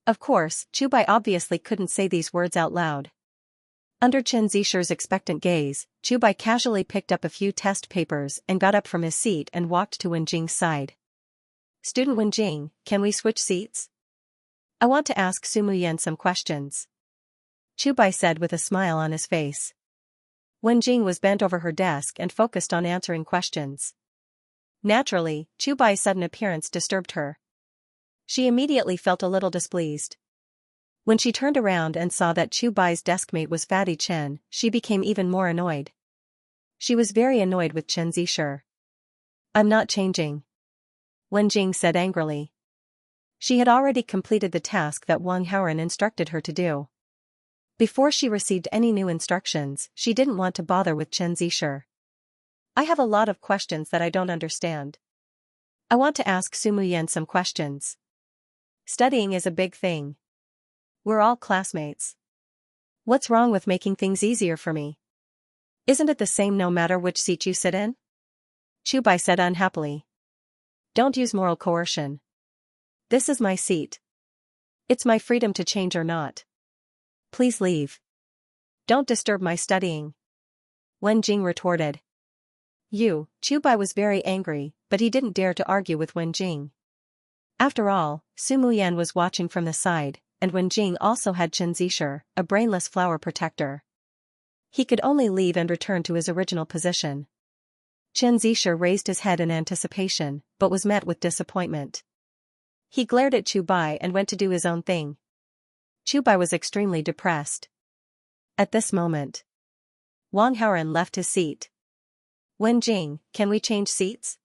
Of course, Chubai obviously couldn't say these words out loud. Under Chen Zisher's expectant gaze, Chubai casually picked up a few test papers and got up from his seat and walked to Wenjing's side. "Student Wenjing, can we switch seats? I want to ask Sumuyan some questions," Chubai said with a smile on his face. Wenjing was bent over her desk and focused on answering questions. Naturally, Chubai's sudden appearance disturbed her. She immediately felt a little displeased. When she turned around and saw that Chubai's deskmate was Fatty Chen, she became even more annoyed. She was very annoyed with Chen Zisher. "I'm not changing," Wenjing said angrily. She had already completed the task that Wang Haoren instructed her to do. Before she received any new instructions, she didn't want to bother with Chen Zisher. "I have a lot of questions that I don't understand. I want to ask Sumuyan some questions. Studying is a big thing. We're all classmates. What's wrong with making things easier for me? Isn't it the same no matter which seat you sit in?" Chubai said unhappily. "Don't use moral coercion. This is my seat. It's my freedom to change or not. Please leave. Don't disturb my studying," Wenjing retorted. Chubai was very angry, but he didn't dare to argue with Wenjing. After all, Sumuyan was watching from the side, and Wenjing also had Chen Zisher, a brainless flower protector. He could only leave and return to his original position. Chen Zisher raised his head in anticipation, but was met with disappointment. He glared at Chubai and went to do his own thing. Chubai was extremely depressed. At this moment, Wang Haoren left his seat. "Wenjing, can we change seats?"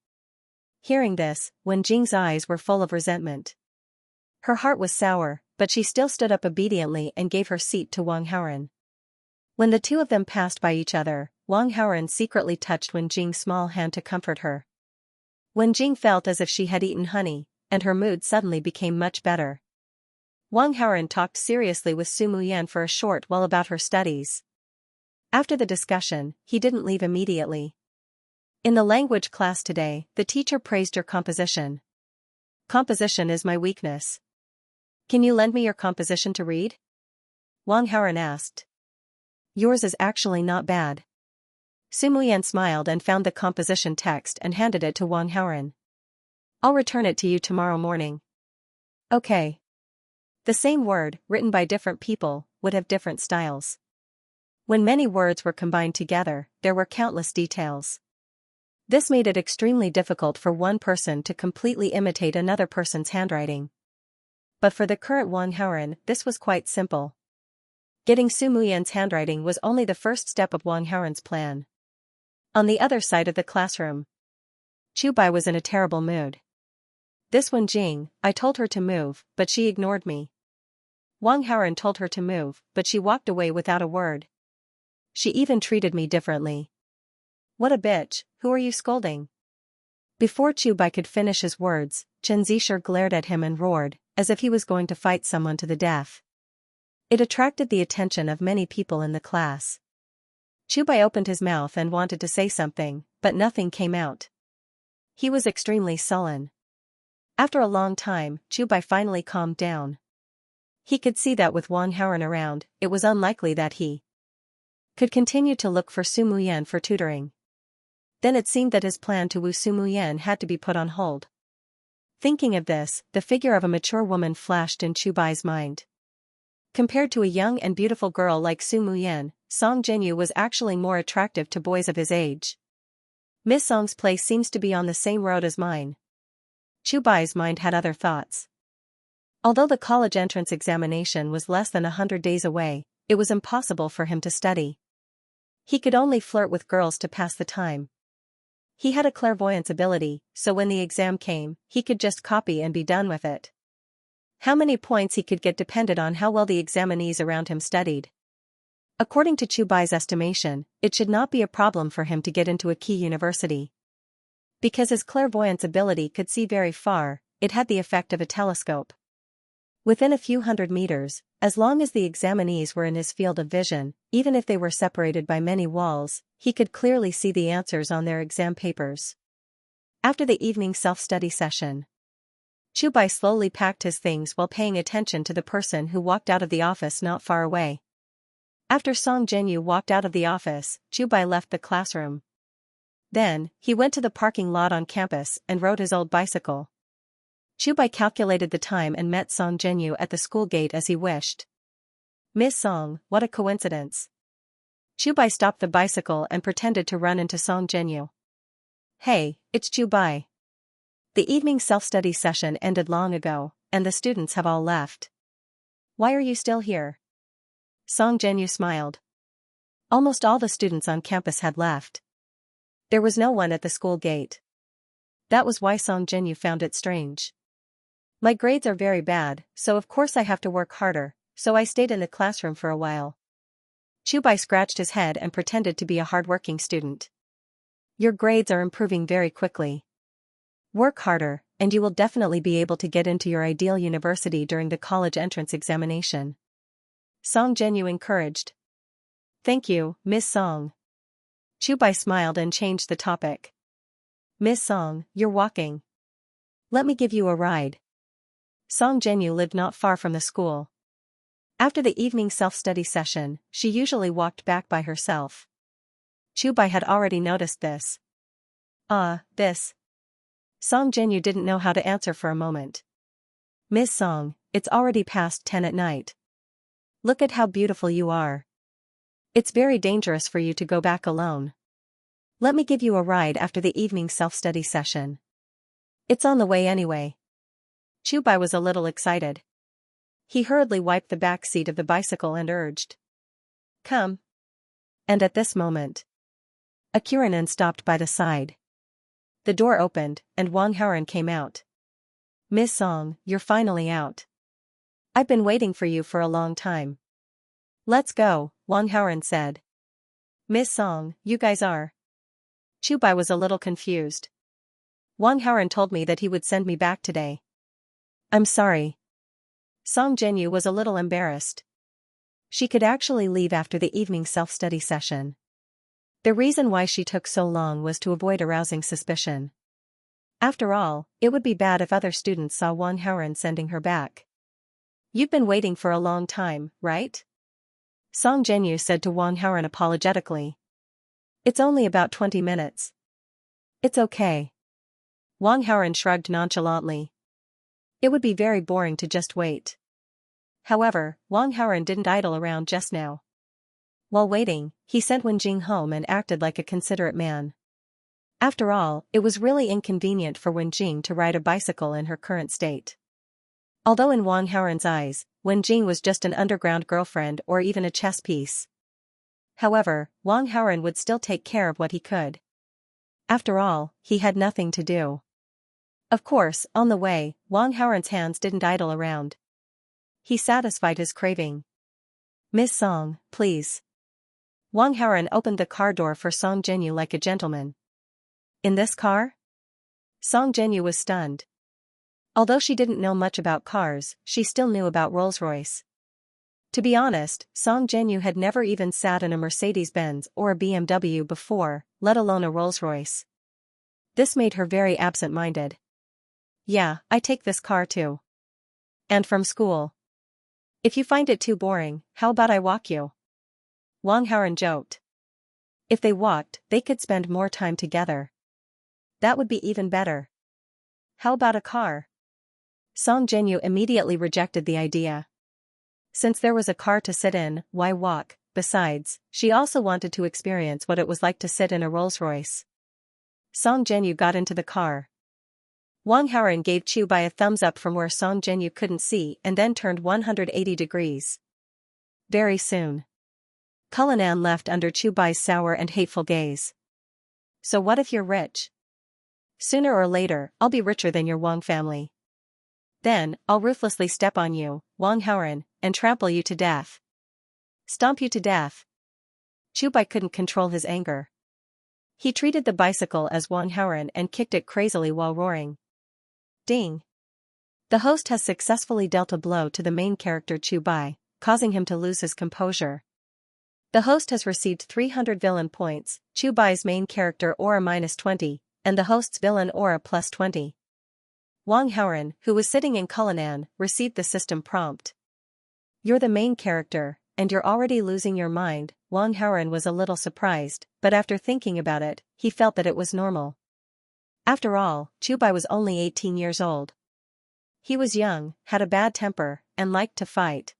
Hearing this, Wenjing's eyes were full of resentment. Her heart was sour, but she still stood up obediently and gave her seat to Wang Haoren. When the two of them passed by each other, Wang Haoren secretly touched Wenjing's small hand to comfort her. Wenjing felt as if she had eaten honey, and her mood suddenly became much better. Wang Haoren talked seriously with Sumuyan for a short while about her studies. After the discussion, he didn't leave immediately. In the language class today, the teacher praised your composition. "Composition is my weakness. Can you lend me your composition to read?" Wang Haoren asked. "Yours is actually not bad." Sumuyan smiled and found the composition text and handed it to Wang Haoren. "I'll return it to you tomorrow morning." "Okay." The same word, written by different people, would have different styles. When many words were combined together, there were countless details. This made it extremely difficult for one person to completely imitate another person's handwriting. But for the current Wang Haoren, this was quite simple. Getting Sumuyan's handwriting was only the first step of Wang Haoren's plan. On the other side of the classroom, Chubai was in a terrible mood. "This Wenjing, I told her to move, but she ignored me. Wang Haoren told her to move, but she walked away without a word. She even treated me differently. What a bitch, who are you scolding?" Before Chubai could finish his words, Chen Zisher glared at him and roared, as if he was going to fight someone to the death. It attracted the attention of many people in the class. Chubai opened his mouth and wanted to say something, but nothing came out. He was extremely sullen. After a long time, Chubai finally calmed down. He could see that with Wang Haoren around, it was unlikely that he could continue to look for Sumuyan for tutoring. Then it seemed that his plan to woo Sumuyan had to be put on hold. Thinking of this, the figure of a mature woman flashed in Chubai's mind. Compared to a young and beautiful girl like Sumuyan, Song Jinyu was actually more attractive to boys of his age. "Miss Song's place seems to be on the same road as mine." Chubai's mind had other thoughts. Although the college entrance examination was less than 100 days away, it was impossible for him to study. He could only flirt with girls to pass the time. He had a clairvoyance ability, so when the exam came, he could just copy and be done with it. How many points he could get depended on how well the examinees around him studied. According to Chubai's estimation, it should not be a problem for him to get into a key university. Because his clairvoyance ability could see very far, it had the effect of a telescope. Within a few hundred meters, as long as the examinees were in his field of vision, even if they were separated by many walls, he could clearly see the answers on their exam papers. After the evening self-study session, Chubai slowly packed his things while paying attention to the person who walked out of the office not far away. After Song Jinyu walked out of the office, Chubai left the classroom. Then, he went to the parking lot on campus and rode his old bicycle. Chubai calculated the time and met Song Jinyu at the school gate as he wished. "Miss Song, what a coincidence." Chubai stopped the bicycle and pretended to run into Song Jinyu. "Hey, it's Chubai. The evening self-study session ended long ago, and the students have all left. Why are you still here?" Song Jinyu smiled. Almost all the students on campus had left. There was no one at the school gate. That was why Song Jinyu found it strange. "My grades are very bad, so of course I have to work harder, so I stayed in the classroom for a while." Chubai scratched his head and pretended to be a hardworking student. "Your grades are improving very quickly. Work harder, and you will definitely be able to get into your ideal university during the college entrance examination." Song Jinyu encouraged. "Thank you, Miss Song." Chubai smiled and changed the topic. "Miss Song, you're walking. Let me give you a ride." Song Jinyu lived not far from the school. After the evening self-study session, she usually walked back by herself. Chubai had already noticed this. This. Song Jinyu didn't know how to answer for a moment. "Miss Song, it's already past 10 at night. Look at how beautiful you are. It's very dangerous for you to go back alone. Let me give you a ride after the evening self-study session. It's on the way anyway." Chubai was a little excited. He hurriedly wiped the back seat of the bicycle and urged, "Come." And at this moment, a Kuranin stopped by the side. The door opened, and Wang Haoran came out. "Miss Song, you're finally out. I've been waiting for you for a long time." "Let's go," Wang Haoran said. "Miss Song, you guys are." Chubai was a little confused. "Wang Haoran told me that he would send me back today." "I'm sorry." Song Jinyu was a little embarrassed. She could actually leave after the evening self-study session. The reason why she took so long was to avoid arousing suspicion. After all, it would be bad if other students saw Wang Haoran sending her back. "You've been waiting for a long time, right?" Song Jinyu said to Wang Haoran apologetically. "It's only about 20 minutes. It's okay." Wang Haoran shrugged nonchalantly. It would be very boring to just wait. However, Wang Haoran didn't idle around just now. While waiting, he sent Wenjing home and acted like a considerate man. After all, it was really inconvenient for Wenjing to ride a bicycle in her current state. Although in Wang Haoran's eyes, Wenjing was just an underground girlfriend or even a chess piece. However, Wang Haoran would still take care of what he could. After all, he had nothing to do. Of course, on the way, Wang Haoran's hands didn't idle around. He satisfied his craving. "Miss Song, please." Wang Haoran opened the car door for Song Jinyu like a gentleman. "In this car?" Song Jinyu was stunned. Although she didn't know much about cars, she still knew about Rolls-Royce. To be honest, Song Jinyu had never even sat in a Mercedes-Benz or a BMW before, let alone a Rolls-Royce. This made her very absent-minded. "Yeah, I take this car too. And from school. If you find it too boring, how about I walk you?" Wang Haoran joked. If they walked, they could spend more time together. That would be even better. "How about a car?" Song Jinyu immediately rejected the idea. Since there was a car to sit in, why walk? Besides, she also wanted to experience what it was like to sit in a Rolls-Royce. Song Jinyu got into the car. Wang Haoran gave Chubai a thumbs up from where Song Jinyu couldn't see and then turned 180 degrees. Very soon, Cullinan left under Chubai's sour and hateful gaze. "So what if you're rich? Sooner or later, I'll be richer than your Wang family. Then, I'll ruthlessly step on you, Wang Haoran, and trample you to death. Stomp you to death." Chubai couldn't control his anger. He treated the bicycle as Wang Haoran and kicked it crazily while roaring. Ding! The host has successfully dealt a blow to the main character Chubai, causing him to lose his composure. The host has received 300 villain points, Chubai's main character aura -20, and the host's villain aura +20. Wang Haoran, who was sitting in Cullinan, received the system prompt. "You're the main character, and you're already losing your mind. Wang Haoren was a little surprised, but after thinking about it, he felt that it was normal. After all, Chu Bai was only 18 years old. He was young, had a bad temper, and liked to fight.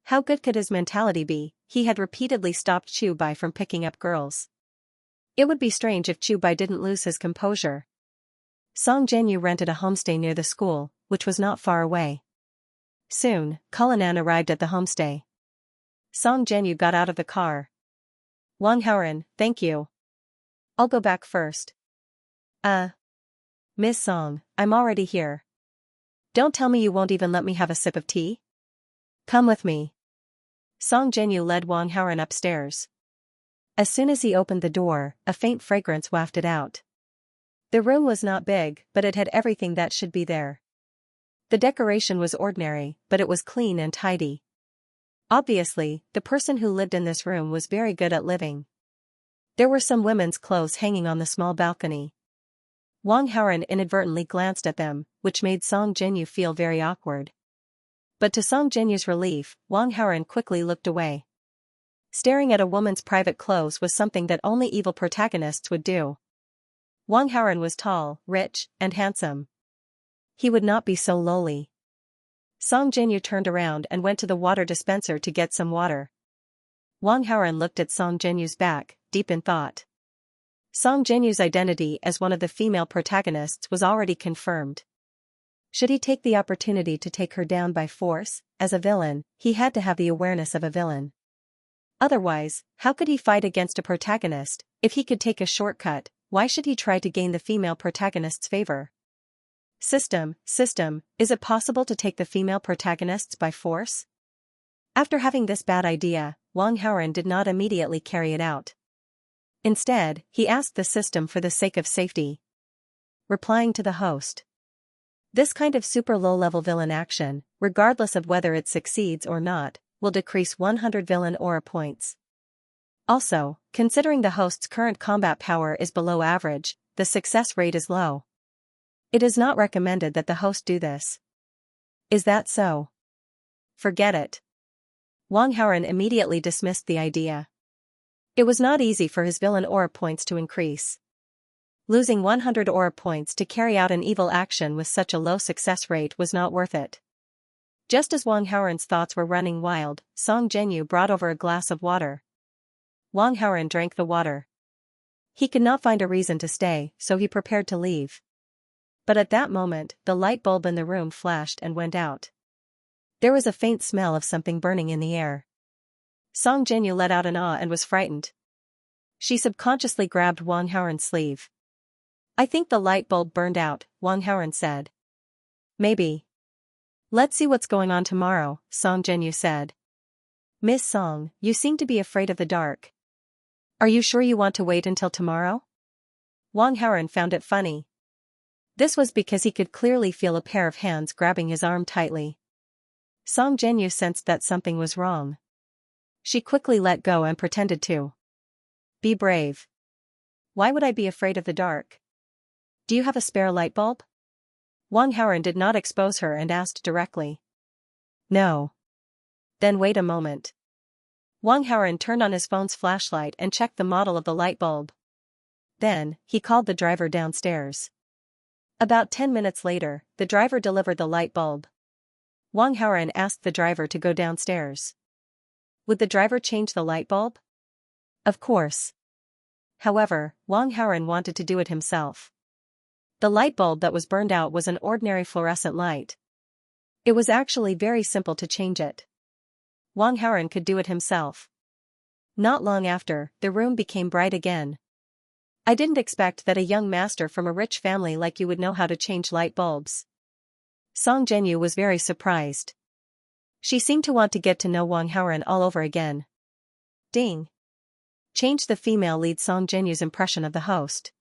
How good could his mentality be? He had repeatedly stopped Chu Bai from picking up girls. It would be strange if Chu Bai didn't lose his composure. Song Jianyu rented a homestay near the school, which was not far away. Soon, Cullinan arrived at the homestay. Song Jianyu got out of the car. Wang Haoren, thank you. I'll go back first. Miss Song, I'm already here. Don't tell me you won't even let me have a sip of tea? Come with me. Song Jianyu led Wang Haoren upstairs. As soon as he opened the door, a faint fragrance wafted out. The room was not big, but it had everything that should be there. The decoration was ordinary, but it was clean and tidy. Obviously, the person who lived in this room was very good at living. There were some women's clothes hanging on the small balcony. Wang Haoren inadvertently glanced at them, which made Song Jianyu feel very awkward. But to Song Jianyu's relief, Wang Haoren quickly looked away. Staring at a woman's private clothes was something that only evil protagonists would do. Wang Haoren was tall, rich, and handsome. He would not be so lowly. Song Jianyu turned around and went to the water dispenser to get some water. Wang Haoren looked at Song Jianyu's back, deep in thought. Song Jianyu's identity as one of the female protagonists was already confirmed. Should he take the opportunity to take her down by force, as a villain, he had to have the awareness of a villain. Otherwise, how could he fight against a protagonist? If he could take a shortcut, why should he try to gain the female protagonist's favor? System, is it possible to take the female protagonists by force? After having this bad idea, Wang Haoren did not immediately carry it out. Instead, he asked the system for the sake of safety. Replying to the host. This kind of super low-level villain action, regardless of whether it succeeds or not, will decrease 100 villain aura points. Also, considering the host's current combat power is below average, the success rate is low. It is not recommended that the host do this. Is that so? Forget it. Wang Haoren immediately dismissed the idea. It was not easy for his villain aura points to increase. Losing 100 aura points to carry out an evil action with such a low success rate was not worth it. Just as Wang Haoren's thoughts were running wild, Song Jianyu brought over a glass of water. Wang Haoren drank the water. He could not find a reason to stay, so he prepared to leave. But at that moment, the light bulb in the room flashed and went out. There was a faint smell of something burning in the air. Song Jianyu let out an and was frightened. She subconsciously grabbed Wang Haoren's sleeve. I think the light bulb burned out, Wang Haoren said. Maybe. Let's see what's going on tomorrow, Song Jianyu said. Miss Song, you seem to be afraid of the dark. Are you sure you want to wait until tomorrow? Wang Haoren found it funny. This was because he could clearly feel a pair of hands grabbing his arm tightly. Song Jianyu sensed that something was wrong. She quickly let go and pretended to be brave. Why would I be afraid of the dark? Do you have a spare light bulb? Wang Haoren did not expose her and asked directly. No. Then wait a moment. Wang Haoren turned on his phone's flashlight and checked the model of the light bulb. Then, he called the driver downstairs. About 10 minutes later, the driver delivered the light bulb. Wang Haoren asked the driver to go downstairs. Would the driver change the light bulb? Of course. However, Wang Haoren wanted to do it himself. The light bulb that was burned out was an ordinary fluorescent light. It was actually very simple to change it. Wang Haoren could do it himself. Not long after, the room became bright again. I didn't expect that a young master from a rich family like you would know how to change light bulbs. Song Jianyu was very surprised. She seemed to want to get to know Wang Haoren all over again. Ding. Changed the female lead Song Jianyu's impression of the host.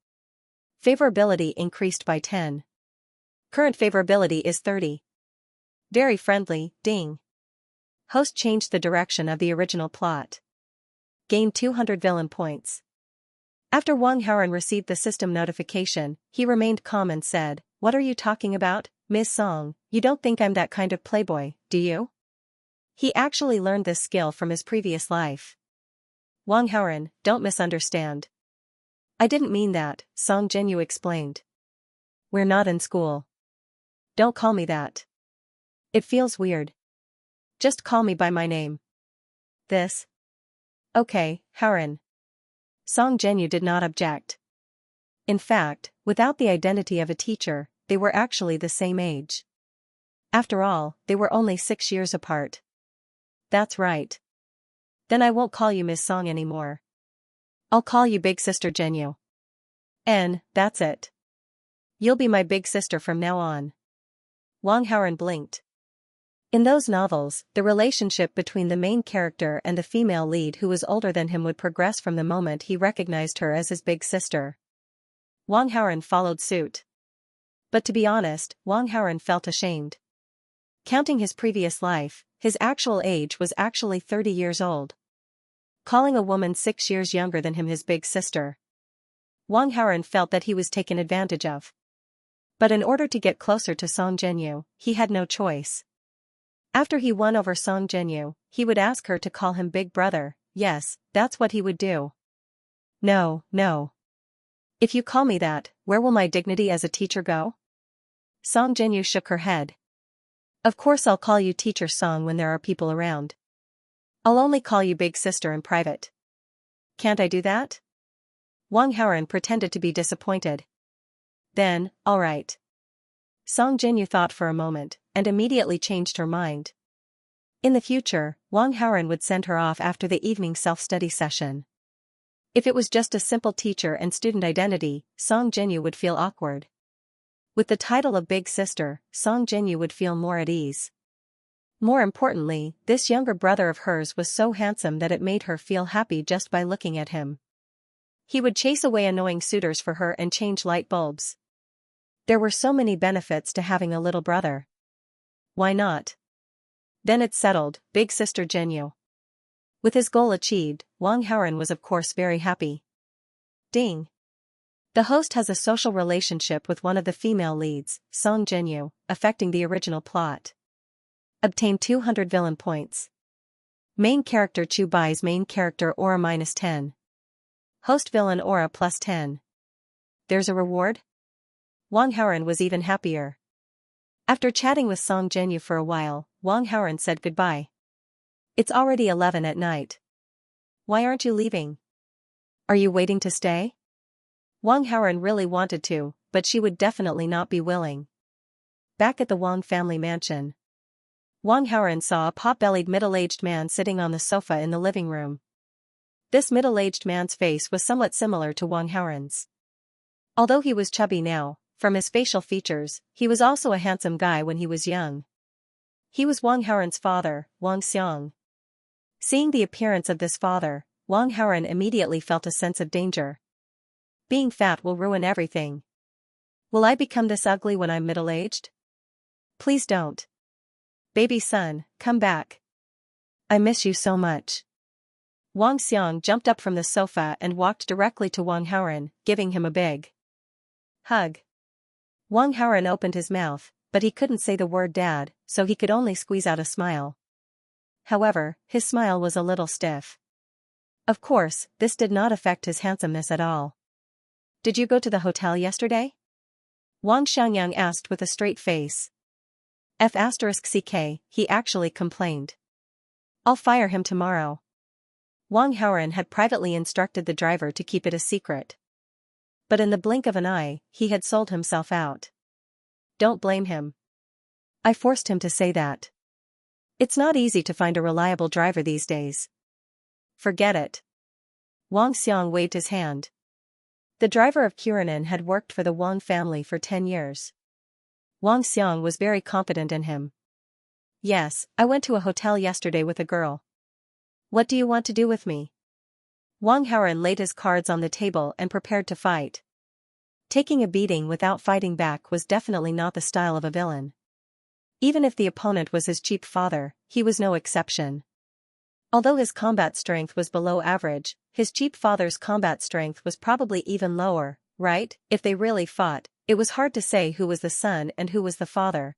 Favorability increased by 10. Current favorability is 30. Very friendly, ding. Host changed the direction of the original plot. Gained 200 villain points. After Wang Haoren received the system notification, he remained calm and said, What are you talking about, Miss Song? You don't think I'm that kind of playboy, do you? He actually learned this skill from his previous life. Wang Haoren, don't misunderstand. I didn't mean that, Song Jinyu explained. We're not in school. Don't call me that. It feels weird. Just call me by my name. This? Okay, Haoren. Song Jinyu did not object. In fact, without the identity of a teacher, they were actually the same age. After all, they were only 6 years apart. That's right. Then I won't call you Miss Song anymore. I'll call you Big Sister Jinyu. That's it. You'll be my big sister from now on. Wang Haoren blinked. In those novels, the relationship between the main character and the female lead who was older than him would progress from the moment he recognized her as his big sister. Wang Haoren followed suit. But to be honest, Wang Haoren felt ashamed. Counting his previous life, his actual age was actually 30 years old. Calling a woman 6 years younger than him his big sister. Wang Haoren felt that he was taken advantage of. But in order to get closer to Song Jinyu, he had no choice. After he won over Song Jinyu, he would ask her to call him Big Brother. Yes, that's what he would do. No, no. If you call me that, where will my dignity as a teacher go? Song Jinyu shook her head. Of course I'll call you Teacher Song when there are people around. I'll only call you Big Sister in private. Can't I do that? Wang Haoren pretended to be disappointed. Then, all right. Song Jinyu thought for a moment, and immediately changed her mind. In the future, Wang Haoren would send her off after the evening self-study session. If it was just a simple teacher and student identity, Song Jinyu would feel awkward. With the title of Big Sister, Song Jinyu would feel more at ease. More importantly, this younger brother of hers was so handsome that it made her feel happy just by looking at him. He would chase away annoying suitors for her and change light bulbs. There were so many benefits to having a little brother. Why not? Then it's settled, Big Sister Jinyu. With his goal achieved, Wang Haoren was of course very happy. Ding. The host has a social relationship with one of the female leads, Song Jinyu, affecting the original plot. Obtain 200 villain points. Main character Chu buys main character aura -10. Host villain aura +10. There's a reward? Wang Haoren was even happier. After chatting with Song Jinyu for a while, Wang Haoren said goodbye. It's already 11 at night. Why aren't you leaving? Are you waiting to stay? Wang Haoren really wanted to, but she would definitely not be willing. Back at the Wang family mansion. Wang Haoren saw a pot-bellied middle-aged man sitting on the sofa in the living room. This middle-aged man's face was somewhat similar to Wang Haoren's. Although he was chubby now, from his facial features, he was also a handsome guy when he was young. He was Wang Haoren's father, Wang Xiang. Seeing the appearance of this father, Wang Haoren immediately felt a sense of danger. Being fat will ruin everything. Will I become this ugly when I'm middle-aged? Please don't. Baby son, come back. I miss you so much. Wang Xiang jumped up from the sofa and walked directly to Wang Haoren, giving him a big hug. Wang Haoren opened his mouth, but he couldn't say the word dad, so he could only squeeze out a smile. However, his smile was a little stiff. Of course, this did not affect his handsomeness at all. Did you go to the hotel yesterday? Wang Xiangyang asked with a straight face. F***ck, he actually complained. I'll fire him tomorrow. Wang Haoren had privately instructed the driver to keep it a secret. But in the blink of an eye, he had sold himself out. Don't blame him. I forced him to say that. It's not easy to find a reliable driver these days. Forget it. Wang Xiang waved his hand. The driver of Kuranin had worked for the Wang family for 10 years. Wang Xiang was very confident in him. Yes, I went to a hotel yesterday with a girl. What do you want to do with me? Wang Haoren laid his cards on the table and prepared to fight. Taking a beating without fighting back was definitely not the style of a villain. Even if the opponent was his cheap father, he was no exception. Although his combat strength was below average, his cheap father's combat strength was probably even lower, right? If they really fought, it was hard to say who was the son and who was the father.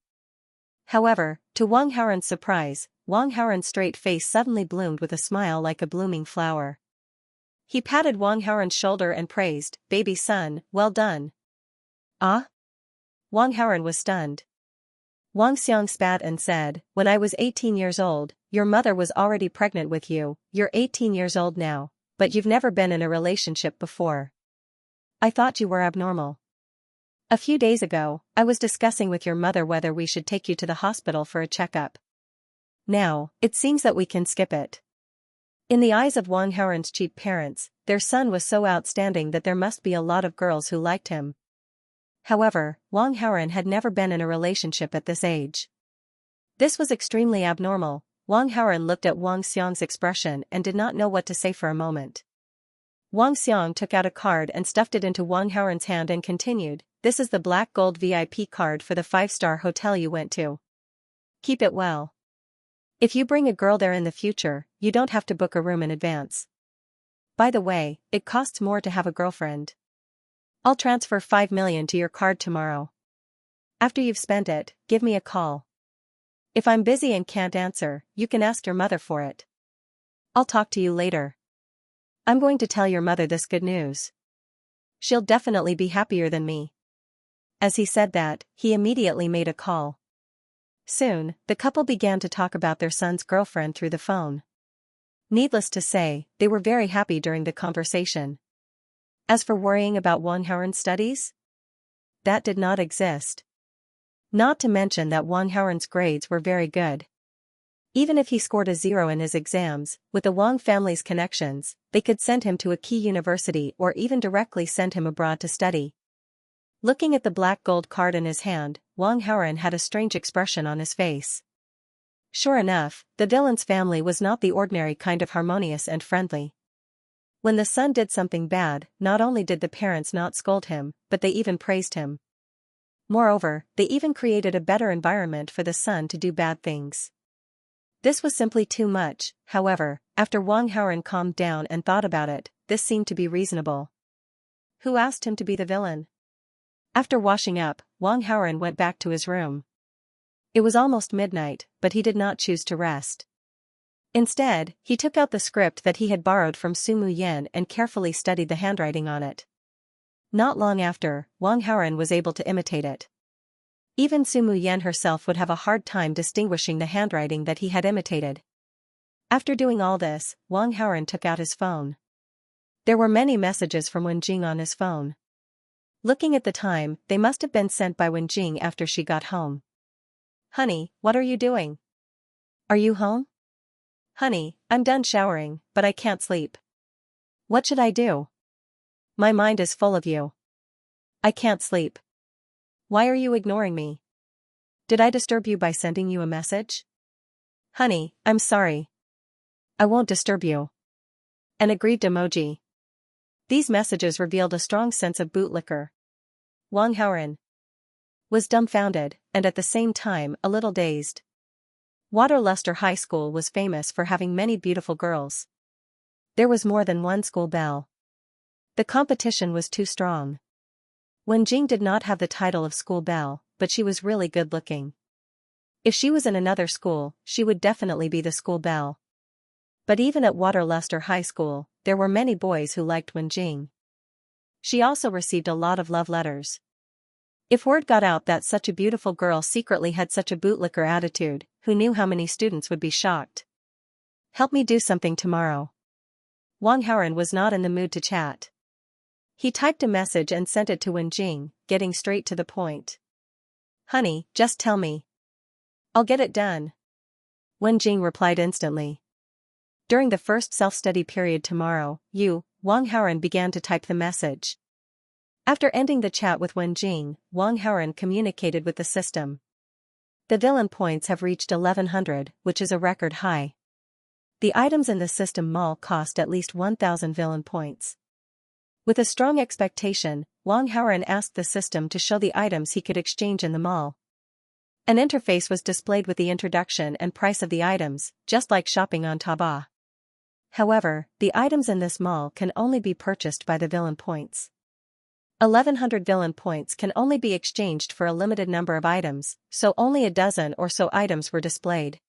However, to Wang Haoren's surprise, Wang Haoren's straight face suddenly bloomed with a smile like a blooming flower. He patted Wang Haoren's shoulder and praised, "Baby son, well done." "Ah?" Wang Haoren was stunned. Wang Xiang spat and said, "When I was 18 years old, your mother was already pregnant with you. You're 18 years old now, but you've never been in a relationship before. I thought you were abnormal. A few days ago, I was discussing with your mother whether we should take you to the hospital for a checkup. Now, it seems that we can skip it." In the eyes of Wang Haoren's cheap parents, their son was so outstanding that there must be a lot of girls who liked him. However, Wang Haoren had never been in a relationship at this age. This was extremely abnormal. Wang Haoren looked at Wang Xiang's expression and did not know what to say for a moment. Wang Xiang took out a card and stuffed it into Wang Haoren's hand and continued, "This is the black gold VIP card for the 5-star hotel you went to. Keep it well. If you bring a girl there in the future, you don't have to book a room in advance. By the way, it costs more to have a girlfriend. I'll transfer 5 million to your card tomorrow. After you've spent it, give me a call. If I'm busy and can't answer, you can ask your mother for it. I'll talk to you later. I'm going to tell your mother this good news. She'll definitely be happier than me." As he said that, he immediately made a call. Soon, the couple began to talk about their son's girlfriend through the phone. Needless to say, they were very happy during the conversation. As for worrying about Wang Haoren's studies, that did not exist. Not to mention that Wang Haoren's grades were very good. Even if he scored a 0 in his exams, with the Wang family's connections, they could send him to a key university or even directly send him abroad to study. Looking at the black gold card in his hand, Wang Haoren had a strange expression on his face. Sure enough, the villain's family was not the ordinary kind of harmonious and friendly. When the son did something bad, not only did the parents not scold him, but they even praised him. Moreover, they even created a better environment for the son to do bad things. This was simply too much. However, after Wang Haoren calmed down and thought about it, this seemed to be reasonable. Who asked him to be the villain? After washing up, Wang Haoren went back to his room. It was almost midnight, but he did not choose to rest. Instead, he took out the script that he had borrowed from Su Mu Yan and carefully studied the handwriting on it. Not long after, Wang Haoren was able to imitate it. Even Su Mu Yan herself would have a hard time distinguishing the handwriting that he had imitated. After doing all this, Wang Haoren took out his phone. There were many messages from Wenjing on his phone. Looking at the time, they must have been sent by Wenjing after she got home. "Honey, what are you doing? Are you home? Honey, I'm done showering, but I can't sleep. What should I do? My mind is full of you. I can't sleep. Why are you ignoring me? Did I disturb you by sending you a message? Honey, I'm sorry. I won't disturb you." An aggrieved emoji. These messages revealed a strong sense of bootlicker. Wang Haoren was dumbfounded, and at the same time a little dazed. Waterluster High School was famous for having many beautiful girls. There was more than one school belle. The competition was too strong. Wenjing did not have the title of school belle, but she was really good looking. If she was in another school, she would definitely be the school belle. But even at Waterluster High School, there were many boys who liked Wenjing. She also received a lot of love letters. If word got out that such a beautiful girl secretly had such a bootlicker attitude, who knew how many students would be shocked? "Help me do something tomorrow." Wang Haoren was not in the mood to chat. He typed a message and sent it to Wenjing, getting straight to the point. "Honey, just tell me. I'll get it done." Wenjing replied instantly. "During the first self-study period tomorrow, Wang Haoren began to type the message. After ending the chat with Wenjing, Wang Haoren communicated with the system. The villain points have reached 1100, which is a record high. The items in the system mall cost at least 1000 villain points. With a strong expectation, Wang Haoren asked the system to show the items he could exchange in the mall. An interface was displayed with the introduction and price of the items, just like shopping on Taobao. However, the items in this mall can only be purchased by the villain points. 1100 villain points can only be exchanged for a limited number of items, so only a dozen or so items were displayed.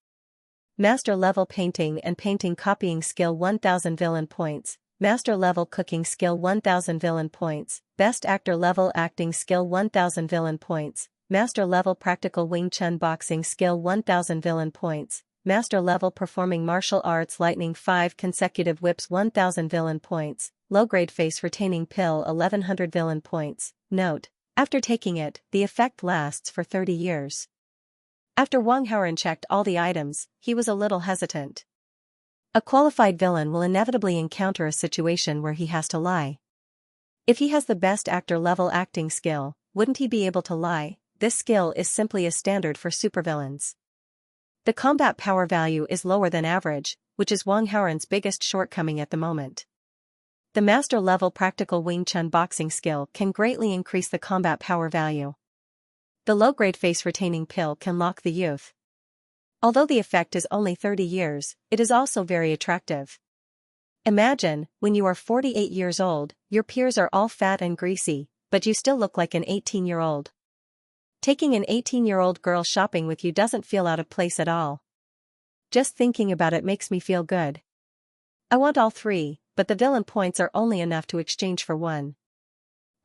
Master Level Painting and Painting Copying Skill 1000 Villain Points, Master Level Cooking Skill 1000 Villain Points, Best Actor Level Acting Skill 1000 Villain Points, Master Level Practical Wing Chun Boxing Skill 1000 Villain Points, Master Level Performing Martial Arts Lightning 5 Consecutive Whips 1000 Villain Points, Low Grade Face Retaining Pill 1100 Villain Points. Note: after taking it, the effect lasts for 30 years. After Wang Haoren checked all the items, he was a little hesitant. A qualified villain will inevitably encounter a situation where he has to lie. If he has the best actor level acting skill, wouldn't he be able to lie? This skill is simply a standard for supervillains. The combat power value is lower than average, which is Wang Haoren's biggest shortcoming at the moment. The master level practical Wing Chun boxing skill can greatly increase the combat power value. The low-grade face retaining pill can lock the youth. Although the effect is only 30 years, it is also very attractive. Imagine, when you are 48 years old, your peers are all fat and greasy, but you still look like an 18-year-old. Taking an 18-year-old girl shopping with you doesn't feel out of place at all. Just thinking about it makes me feel good. I want all three, but the villain points are only enough to exchange for one.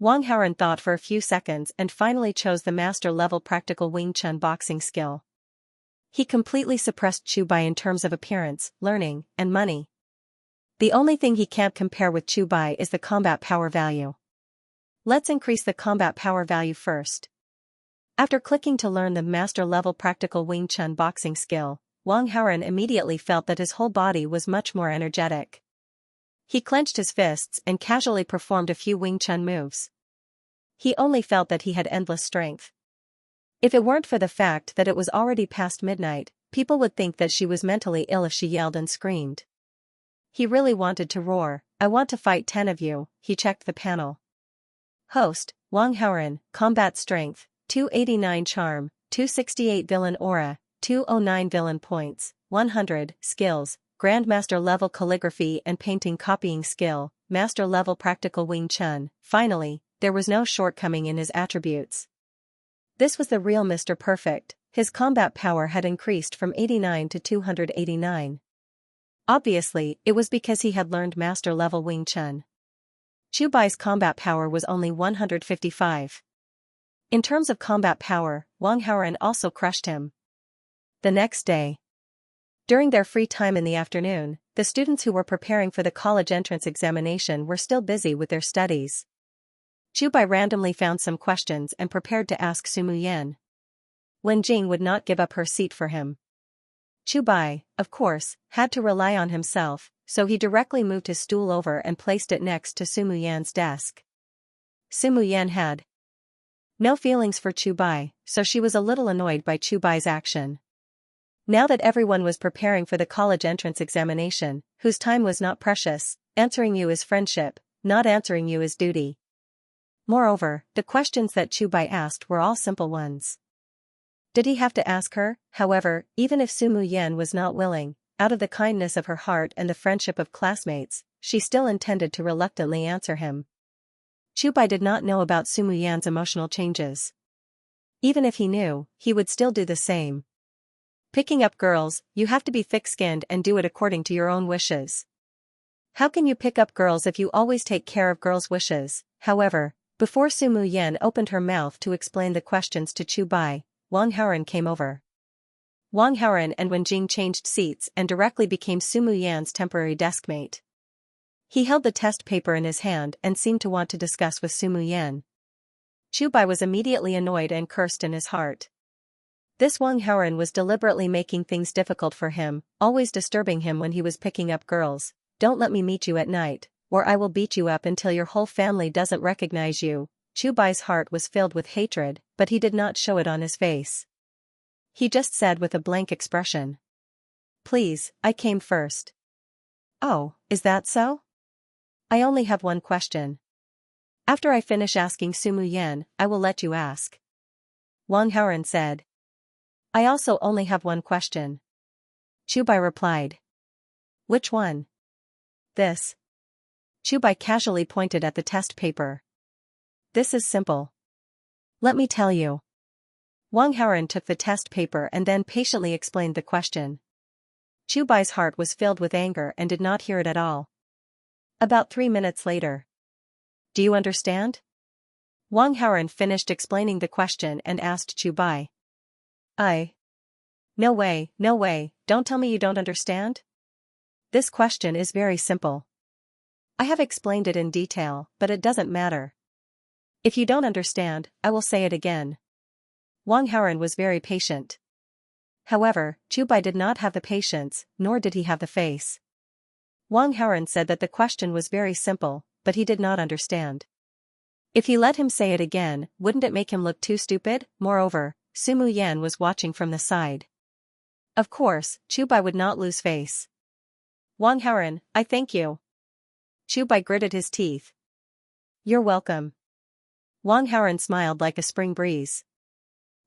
Wang Haoren thought for a few seconds and finally chose the master-level practical Wing Chun boxing skill. He completely suppressed Chu Bai in terms of appearance, learning, and money. The only thing he can't compare with Chu Bai is the combat power value. Let's increase the combat power value first. After clicking to learn the master-level practical Wing Chun boxing skill, Wang Haoren immediately felt that his whole body was much more energetic. He clenched his fists and casually performed a few Wing Chun moves. He only felt that he had endless strength. If it weren't for the fact that it was already past midnight, people would think that she was mentally ill if she yelled and screamed. He really wanted to roar, "I want to fight 10 of you." He checked the panel. Host: Wang Haoren, Combat Strength, 289 Charm, 268 Villain Aura, 209 Villain Points, 100, Skills, Grandmaster Level Calligraphy and Painting Copying Skill, Master Level Practical Wing Chun. Finally, there was no shortcoming in his attributes. This was the real Mr. Perfect. His combat power had increased from 89 to 289. Obviously, it was because he had learned Master Level Wing Chun. Chu Bai's combat power was only 155. In terms of combat power, Wang Haoren also crushed him. The next day, during their free time in the afternoon, the students who were preparing for the college entrance examination were still busy with their studies. Chu Bai randomly found some questions and prepared to ask Sumu Yan. Wen Jing would not give up her seat for him. Chu Bai, of course, had to rely on himself, so he directly moved his stool over and placed it next to Sumu Yan's desk. Sumu Yan had no feelings for Chu Bai, so she was a little annoyed by Chu Bai's action. Now that everyone was preparing for the college entrance examination, whose time was not precious, answering you is friendship, not answering you is duty. Moreover, the questions that Chu Bai asked were all simple ones. Did he have to ask her? However, even if Sumu Yan was not willing, out of the kindness of her heart and the friendship of classmates, she still intended to reluctantly answer him. Chu Bai did not know about Sumu Yan's emotional changes. Even if he knew, he would still do the same. Picking up girls, you have to be thick-skinned and do it according to your own wishes. How can you pick up girls if you always take care of girls' wishes? However, before Sumu Yan opened her mouth to explain the questions to Chu Bai, Wang Haoren came over. Wang Haoren and Wen Jing changed seats and directly became Sumu Yan's temporary deskmate. He held the test paper in his hand and seemed to want to discuss with Sumu Yan. Chu Bai was immediately annoyed and cursed in his heart. This Wang Haoren was deliberately making things difficult for him, always disturbing him when he was picking up girls. "Don't let me meet you at night, or I will beat you up until your whole family doesn't recognize you." Chu Bai's heart was filled with hatred, but he did not show it on his face. He just said with a blank expression, "Please, I came first." "Oh, is that so? I only have one question. After I finish asking Sumu Yan, I will let you ask." Wang Haoren said. "I also only have one question." Chu Bai replied. "Which one?" "This." Chu Bai casually pointed at the test paper. "This is simple. Let me tell you." Wang Haoren took the test paper and then patiently explained the question. Chu Bai's heart was filled with anger and did not hear it at all. About 3 minutes later. Do you understand? Wang Haoren finished explaining the question and asked Chu Bai. No way, don't tell me you don't understand? This question is very simple. I have explained it in detail, but it doesn't matter. If you don't understand, I will say it again. Wang Haoren was very patient. However, Chu Bai did not have the patience, nor did he have the face. Wang Haoren said that the question was very simple, but he did not understand. If he let him say it again, wouldn't it make him look too stupid? Moreover, Sumu Yan was watching from the side. Of course, Chu Bai would not lose face. Wang Haoren, I thank you. Chu Bai gritted his teeth. You're welcome. Wang Haoren smiled like a spring breeze.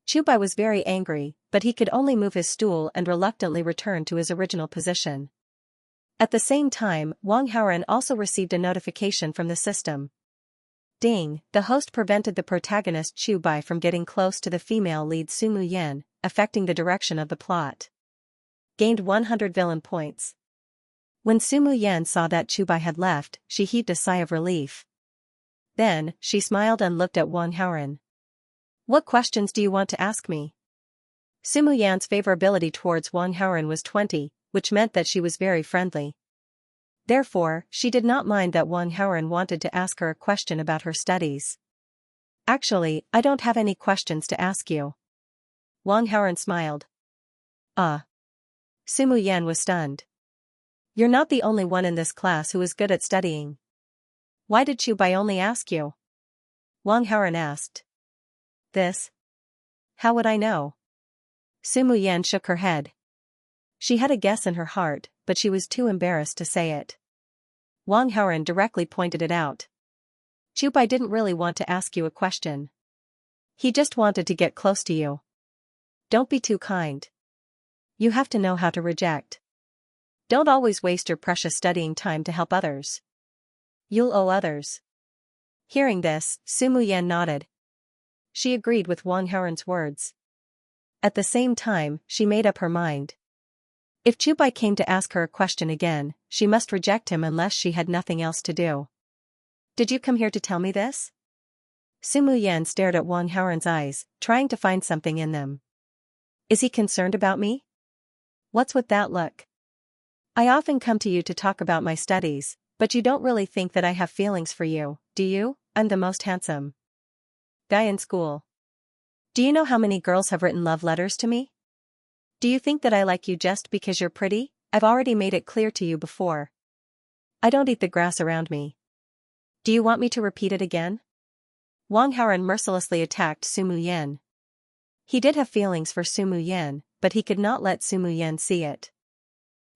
Chu Bai was very angry, but he could only move his stool and reluctantly return to his original position. At the same time, Wang Haoren also received a notification from the system. Ding, the host prevented the protagonist Chu Bai from getting close to the female lead Sumu Yan, affecting the direction of the plot. Gained 100 villain points. When Sumu Yan saw that Chu Bai had left, she heaved a sigh of relief. Then, she smiled and looked at Wang Haoren. What questions do you want to ask me? Sumu Yan's favorability towards Wang Haoren was 20, which meant that she was very friendly. Therefore, she did not mind that Wang Haoren wanted to ask her a question about her studies. Actually, I don't have any questions to ask you. Wang Haoren smiled. Sumu Yan was stunned. You're not the only one in this class who is good at studying. Why did Chu Bai only ask you? Wang Haoren asked. This? How would I know? Sumu Yan shook her head. She had a guess in her heart, but she was too embarrassed to say it. Wang Haoren directly pointed it out. Chu Bai didn't really want to ask you a question. He just wanted to get close to you. Don't be too kind. You have to know how to reject. Don't always waste your precious studying time to help others. You'll owe others. Hearing this, Sumu Yan nodded. She agreed with Wang Haoren's words. At the same time, she made up her mind. If Chu Bai came to ask her a question again, she must reject him unless she had nothing else to do. Did you come here to tell me this? Sumu Yan stared at Wang Haoren's eyes, trying to find something in them. Is he concerned about me? What's with that look? I often come to you to talk about my studies, but you don't really think that I have feelings for you, do you? I'm the most handsome guy in school. Do you know how many girls have written love letters to me? Do you think that I like you just because you're pretty? I've already made it clear to you before. I don't eat the grass around me. Do you want me to repeat it again? Wang Haoren mercilessly attacked Sumu Yan. He did have feelings for Sumu Yan, but he could not let Sumu Yan see it.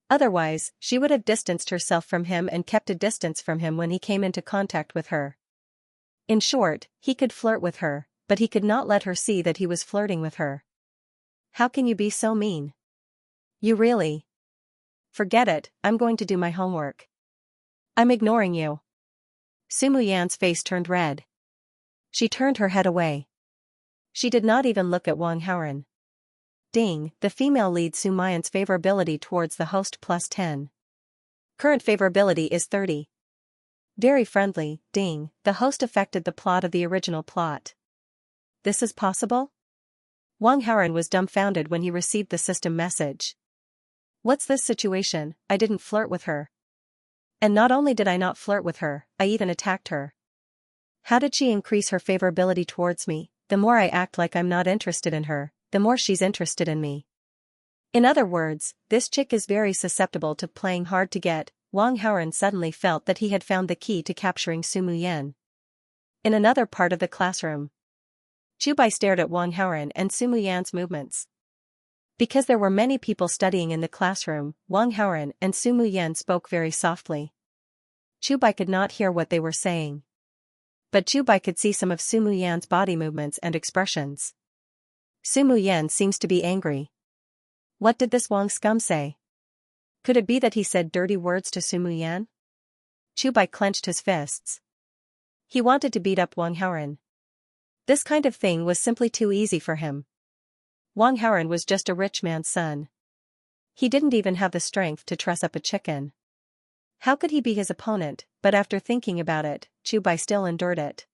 Otherwise, she would have distanced herself from him and kept a distance from him when he came into contact with her. In short, he could flirt with her, but he could not let her see that he was flirting with her. How can you be so mean? You really? Forget it, I'm going to do my homework. I'm ignoring you. Sumu Yan's face turned red. She turned her head away. She did not even look at Wang Haoren. Ding, the female lead Sumu Yan's favorability towards the host plus 10. Current favorability is 30. Very friendly, ding, the host affected the plot of the original plot. This is possible? Wang Haoren was dumbfounded when he received the system message. What's this situation? I didn't flirt with her. And not only did I not flirt with her, I even attacked her. How did she increase her favorability towards me? The more I act like I'm not interested in her, the more she's interested in me. In other words, this chick is very susceptible to playing hard to get. Wang Haoren suddenly felt that he had found the key to capturing Sumu Yan. In another part of the classroom, Chu Bai stared at Wang Haoren and Sumu Yan's movements. Because there were many people studying in the classroom, Wang Haoren and Sumu Yan spoke very softly. Chu Bai could not hear what they were saying. But Chu Bai could see some of Sumu Yan's body movements and expressions. Sumu Yan seems to be angry. What did this Wang scum say? Could it be that he said dirty words to Sumu Yan? Chu Bai clenched his fists. He wanted to beat up Wang Haoren. This kind of thing was simply too easy for him. Wang Haoren was just a rich man's son. He didn't even have the strength to truss up a chicken. How could he be his opponent? But after thinking about it, Chubai still endured it.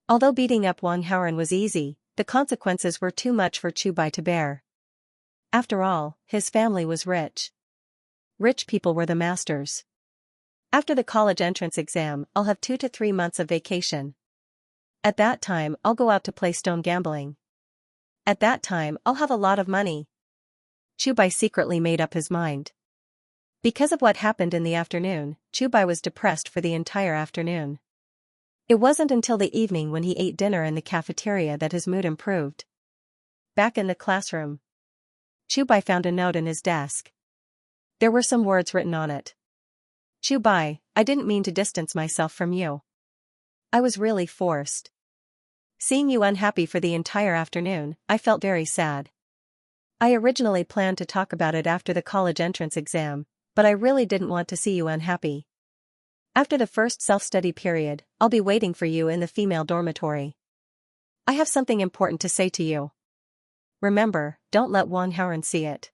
Although beating up Wang Haoren was easy, the consequences were too much for Chubai to bear. After all, his family was rich. Rich people were the masters. After the college entrance exam, I'll have 2 to 3 months of vacation. At that time, I'll go out to play stone gambling. At that time, I'll have a lot of money. Chubai secretly made up his mind. Because of what happened in the afternoon, Chubai was depressed for the entire afternoon. It wasn't until the evening when he ate dinner in the cafeteria that his mood improved. Back in the classroom, Chubai found a note in his desk. There were some words written on it. Chubai, I didn't mean to distance myself from you. I was really forced. Seeing you unhappy for the entire afternoon, I felt very sad. I originally planned to talk about it after the college entrance exam, but I really didn't want to see you unhappy. After the first self-study period, I'll be waiting for you in the female dormitory. I have something important to say to you. Remember, don't let Wang Haoren see it.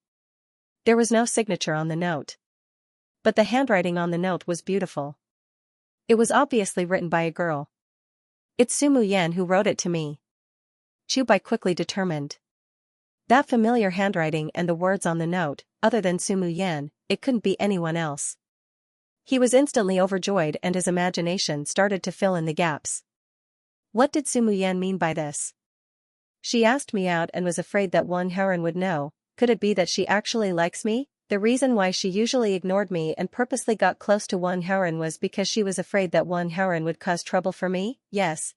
There was no signature on the note. But the handwriting on the note was beautiful. It was obviously written by a girl. It's Sumu Yan who wrote it to me. Chubai quickly determined. That familiar handwriting and the words on the note, other than Sumu Yan, it couldn't be anyone else. He was instantly overjoyed and his imagination started to fill in the gaps. What did Sumu Yan mean by this? She asked me out and was afraid that Wang Haoren would know. Could it be that she actually likes me? The reason why she usually ignored me and purposely got close to Wang Haoren was because she was afraid that Wang Haoren would cause trouble for me? Yes,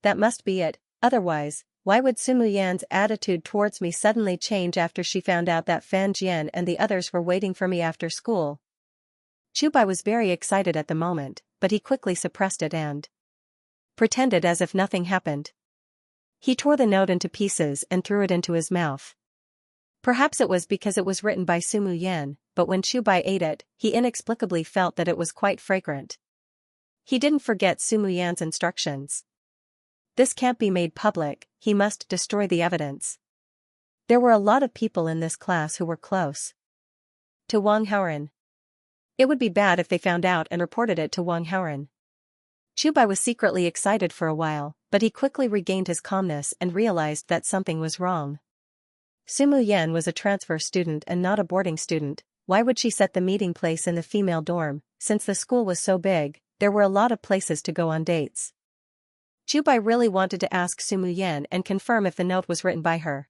that must be it. Otherwise, why would Sumu Yan's attitude towards me suddenly change after she found out that Fan Jian and the others were waiting for me after school? Chubai was very excited at the moment, but he quickly suppressed it and pretended as if nothing happened. He tore the note into pieces and threw it into his mouth. Perhaps it was because it was written by Sumu Yan, but when Chubai ate it, he inexplicably felt that it was quite fragrant. He didn't forget Sumu Yan's instructions. This can't be made public, he must destroy the evidence. There were a lot of people in this class who were close to Wang Haoren. It would be bad if they found out and reported it to Wang Haoren. Chubai was secretly excited for a while, but he quickly regained his calmness and realized that something was wrong. Sumu Yan was a transfer student and not a boarding student. Why would she set the meeting place in the female dorm? Since the school was so big, there were a lot of places to go on dates. Chubai really wanted to ask Sumu Yan and confirm if the note was written by her.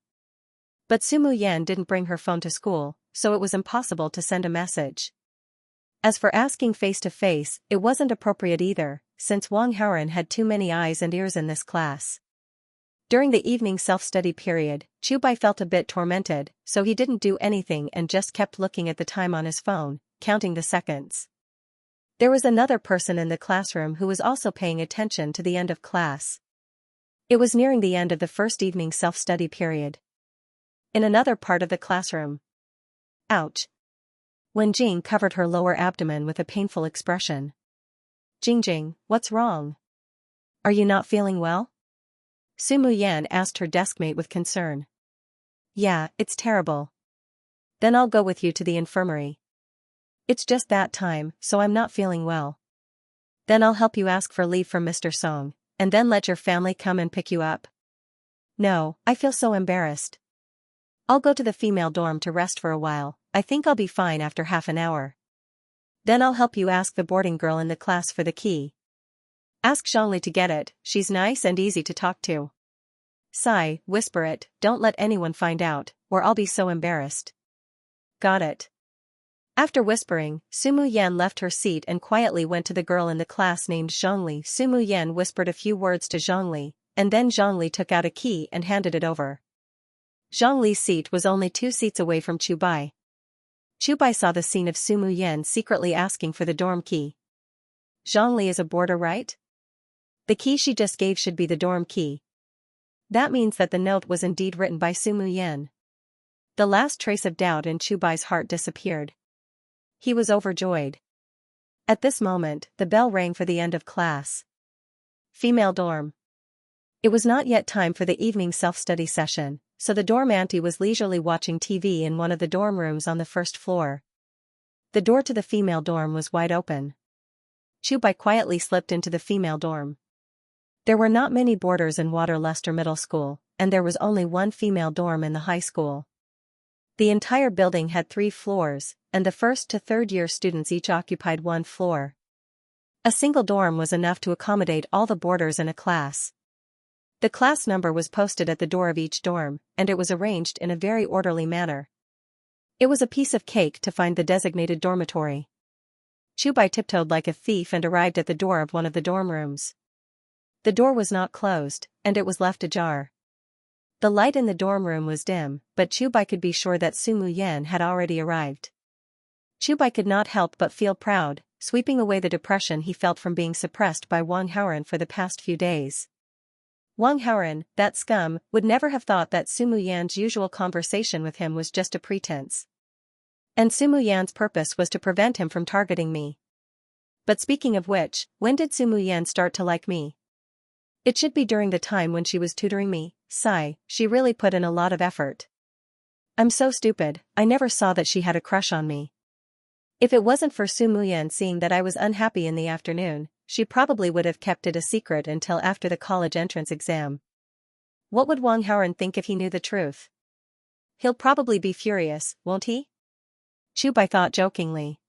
But Sumu Yan didn't bring her phone to school, so it was impossible to send a message. As for asking face to face, it wasn't appropriate either, since Wang Haoren had too many eyes and ears in this class. During the evening self-study period, Chubai felt a bit tormented, so he didn't do anything and just kept looking at the time on his phone, counting the seconds. There was another person in the classroom who was also paying attention to the end of class. It was nearing the end of the first evening self-study period. In another part of the classroom. Ouch. Wen Jing covered her lower abdomen with a painful expression. Jing, what's wrong? Are you not feeling well? Sumu Yan asked her deskmate with concern. Yeah, it's terrible. Then I'll go with you to the infirmary. It's just that time, so I'm not feeling well. Then I'll help you ask for leave from Mr. Song, and then let your family come and pick you up. No, I feel so embarrassed. I'll go to the female dorm to rest for a while. I think I'll be fine after half an hour. Then I'll help you ask the boarding girl in the class for the key. Ask Zhongli to get it, she's nice and easy to talk to. Sigh, whisper it, don't let anyone find out, or I'll be so embarrassed. Got it. After whispering, Sumu Yan left her seat and quietly went to the girl in the class named Zhongli. Sumu Yan whispered a few words to Zhongli, and then Zhongli took out a key and handed it over. Zhongli's seat was only 2 seats away from Chubai. Chubai saw the scene of Sumu Yan secretly asking for the dorm key. Zhongli is a boarder, right? The key she just gave should be the dorm key. That means that the note was indeed written by Sumu Yan. The last trace of doubt in Chubai's heart disappeared. He was overjoyed. At this moment, the bell rang for the end of class. Female dorm. It was not yet time for the evening self-study session, so the dorm auntie was leisurely watching TV in one of the dorm rooms on the first floor. The door to the female dorm was wide open. Chubai quietly slipped into the female dorm. There were not many boarders in Waterlester Middle School, and there was only one female dorm in the high school. The entire building had 3 floors, and the first to third year students each occupied 1 floor. A single dorm was enough to accommodate all the boarders in a class. The class number was posted at the door of each dorm, and it was arranged in a very orderly manner. It was a piece of cake to find the designated dormitory. Chubai tiptoed like a thief and arrived at the door of one of the dorm rooms. The door was not closed, and it was left ajar. The light in the dorm room was dim, but Chubai could be sure that Sumu Yan had already arrived. Chubai could not help but feel proud, sweeping away the depression he felt from being suppressed by Wang Haoren for the past few days. Wang Haoren, that scum, would never have thought that Sumu Yan's usual conversation with him was just a pretense. And Sumu Yan's purpose was to prevent him from targeting me. But speaking of which, when did Sumu Yan start to like me? It should be during the time when she was tutoring me. Sigh, she really put in a lot of effort. I'm so stupid, I never saw that she had a crush on me. If it wasn't for Sumu Yan seeing that I was unhappy in the afternoon, she probably would have kept it a secret until after the college entrance exam. What would Wang Haoren think if he knew the truth? He'll probably be furious, won't he? Chubai thought jokingly.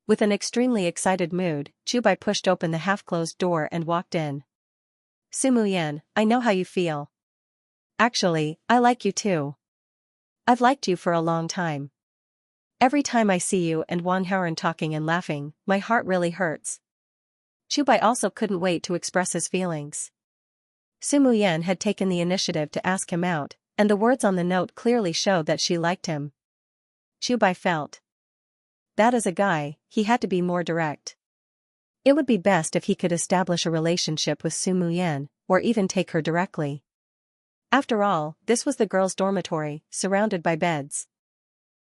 With an extremely excited mood, Chubai pushed open the half-closed door and walked in. Sumu Yan, I know how you feel. Actually, I like you too. I've liked you for a long time. Every time I see you and Wang Haoren talking and laughing, my heart really hurts. Chubai also couldn't wait to express his feelings. Sumu Yan had taken the initiative to ask him out, and the words on the note clearly showed that she liked him. Chubai felt that as a guy, he had to be more direct. It would be best if he could establish a relationship with Sumu Yan, or even take her directly. After all, this was the girls' dormitory, surrounded by beds.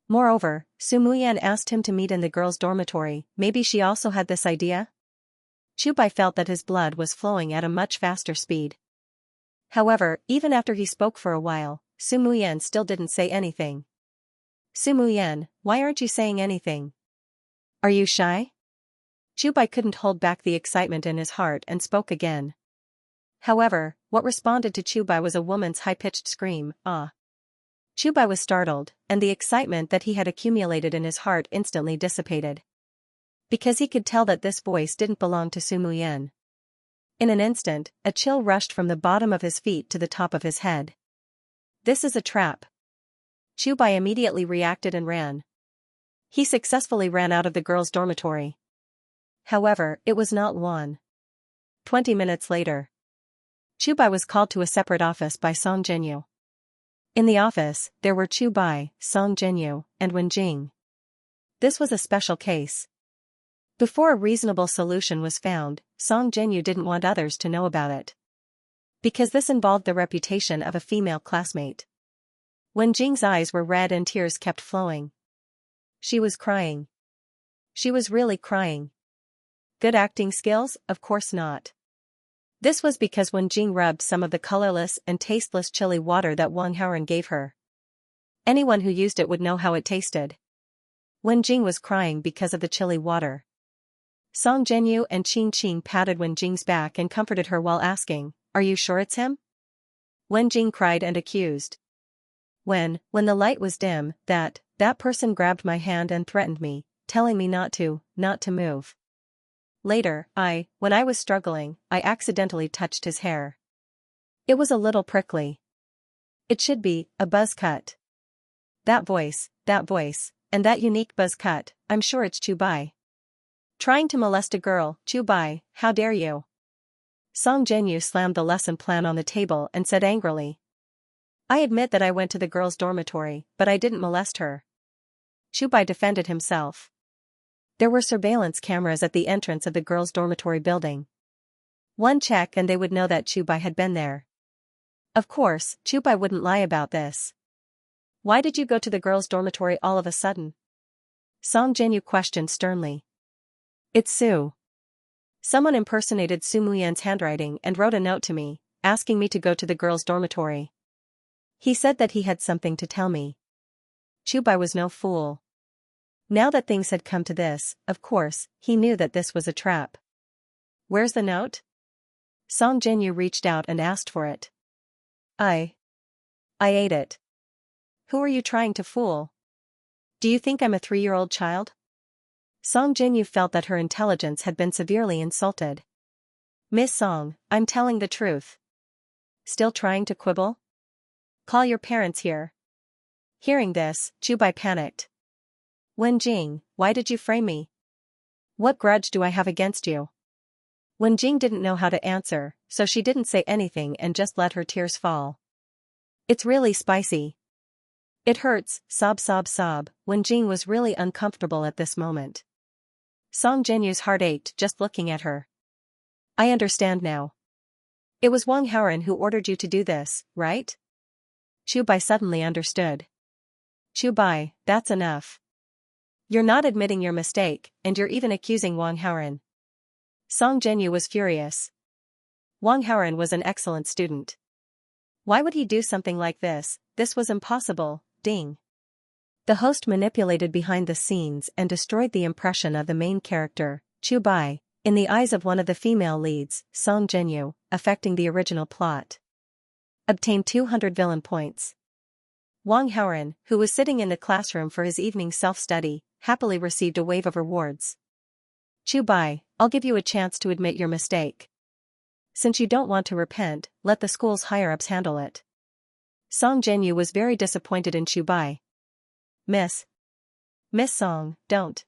Moreover, Sumu Yan asked him to meet in the girls' dormitory, maybe she also had this idea? Chubai felt that his blood was flowing at a much faster speed. However, even after he spoke for a while, Sumu Yan still didn't say anything. Sumu Yan, why aren't you saying anything? Are you shy? Chubai couldn't hold back the excitement in his heart and spoke again. However, what responded to Chubai was a woman's high-pitched scream, ah. Chubai was startled, and the excitement that he had accumulated in his heart instantly dissipated. Because he could tell that this voice didn't belong to Sumu Yan. In an instant, a chill rushed from the bottom of his feet to the top of his head. This is a trap. Chubai immediately reacted and ran. He successfully ran out of the girls' dormitory. However, it was not one. 20 minutes later. Chubai was called to a separate office by Song Jinyu. In the office, there were Chubai, Song Jinyu, and Wen Jing. This was a special case. Before a reasonable solution was found, Song Jinyu didn't want others to know about it. Because this involved the reputation of a female classmate. Wen Jing's eyes were red and tears kept flowing. She was crying. She was really crying. Good acting skills? Of course not. This was because Wen Jing rubbed some of the colorless and tasteless chili water that Wang Haoren gave her. Anyone who used it would know how it tasted. Wen Jing was crying because of the chili water. Song Jinyu and Qing Qing patted Wen Jing's back and comforted her while asking, "Are you sure it's him?" Wen Jing cried and accused. When the light was dim, that person grabbed my hand and threatened me, telling me not to move. Later, when I was struggling, I accidentally touched his hair. It was a little prickly. It should be a buzz cut. That voice, and that unique buzz cut, I'm sure it's Chubai. Trying to molest a girl, Chubai, how dare you? Song Jinyu slammed the lesson plan on the table and said angrily. I admit that I went to the girls' dormitory, but I didn't molest her. Chubai defended himself. There were surveillance cameras at the entrance of the girls' dormitory building. One check and they would know that Chubai had been there. Of course, Chubai wouldn't lie about this. Why did you go to the girls' dormitory all of a sudden? Song Jinyu questioned sternly. It's Sue. Someone impersonated Sumu Yan's handwriting and wrote a note to me, asking me to go to the girls' dormitory. He said that he had something to tell me. Chubai was no fool. Now that things had come to this, of course, he knew that this was a trap. Where's the note? Song Jinyu reached out and asked for it. I ate it. Who are you trying to fool? Do you think I'm a 3-year-old child? Song Jinyu felt that her intelligence had been severely insulted. Miss Song, I'm telling the truth. Still trying to quibble? Call your parents here. Hearing this, Chubai panicked. Wenjing, why did you frame me? What grudge do I have against you? Wenjing didn't know how to answer, so she didn't say anything and just let her tears fall. It's really spicy. It hurts, sob sob sob. Wenjing was really uncomfortable at this moment. Song Jinyu's heart ached just looking at her. I understand now. It was Wang Haoren who ordered you to do this, right? Chubai suddenly understood. Chubai, that's enough. You're not admitting your mistake, and you're even accusing Wang Haoren. Song Jinyu was furious. Wang Haoren was an excellent student. Why would he do something like this? This was impossible, ding. The host manipulated behind the scenes and destroyed the impression of the main character, Chubai, in the eyes of one of the female leads, Song Jinyu, affecting the original plot. Obtained 200 villain points. Wang Haoren, who was sitting in the classroom for his evening self-study, happily received a wave of rewards. Chubai, I'll give you a chance to admit your mistake. Since you don't want to repent, let the school's higher-ups handle it. Song Jinyu was very disappointed in Chubai. Miss Song, don't.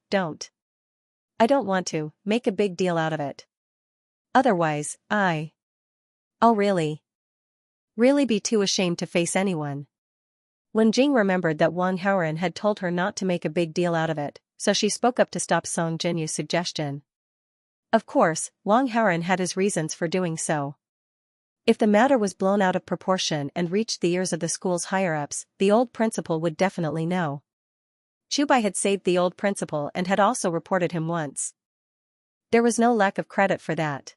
I don't want to make a big deal out of it. Otherwise, I'll really be too ashamed to face anyone. When Jing remembered that Wang Haoren had told her not to make a big deal out of it, so she spoke up to stop Song Jinyu's suggestion. Of course, Wang Haoren had his reasons for doing so. If the matter was blown out of proportion and reached the ears of the school's higher-ups, the old principal would definitely know. Chubai had saved the old principal and had also reported him once. There was no lack of credit for that.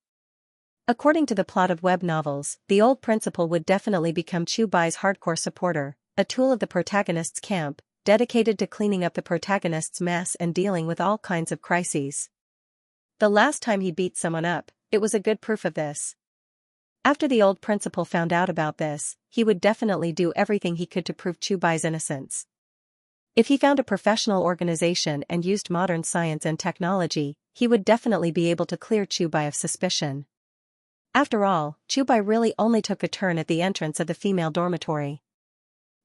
According to the plot of web novels, the old principal would definitely become Chubai's hardcore supporter, a tool of the protagonist's camp, dedicated to cleaning up the protagonist's mess and dealing with all kinds of crises. The last time he beat someone up, it was a good proof of this. After the old principal found out about this, he would definitely do everything he could to prove Chubai's innocence. If he found a professional organization and used modern science and technology, he would definitely be able to clear Chubai of suspicion. After all, Chubai really only took a turn at the entrance of the female dormitory.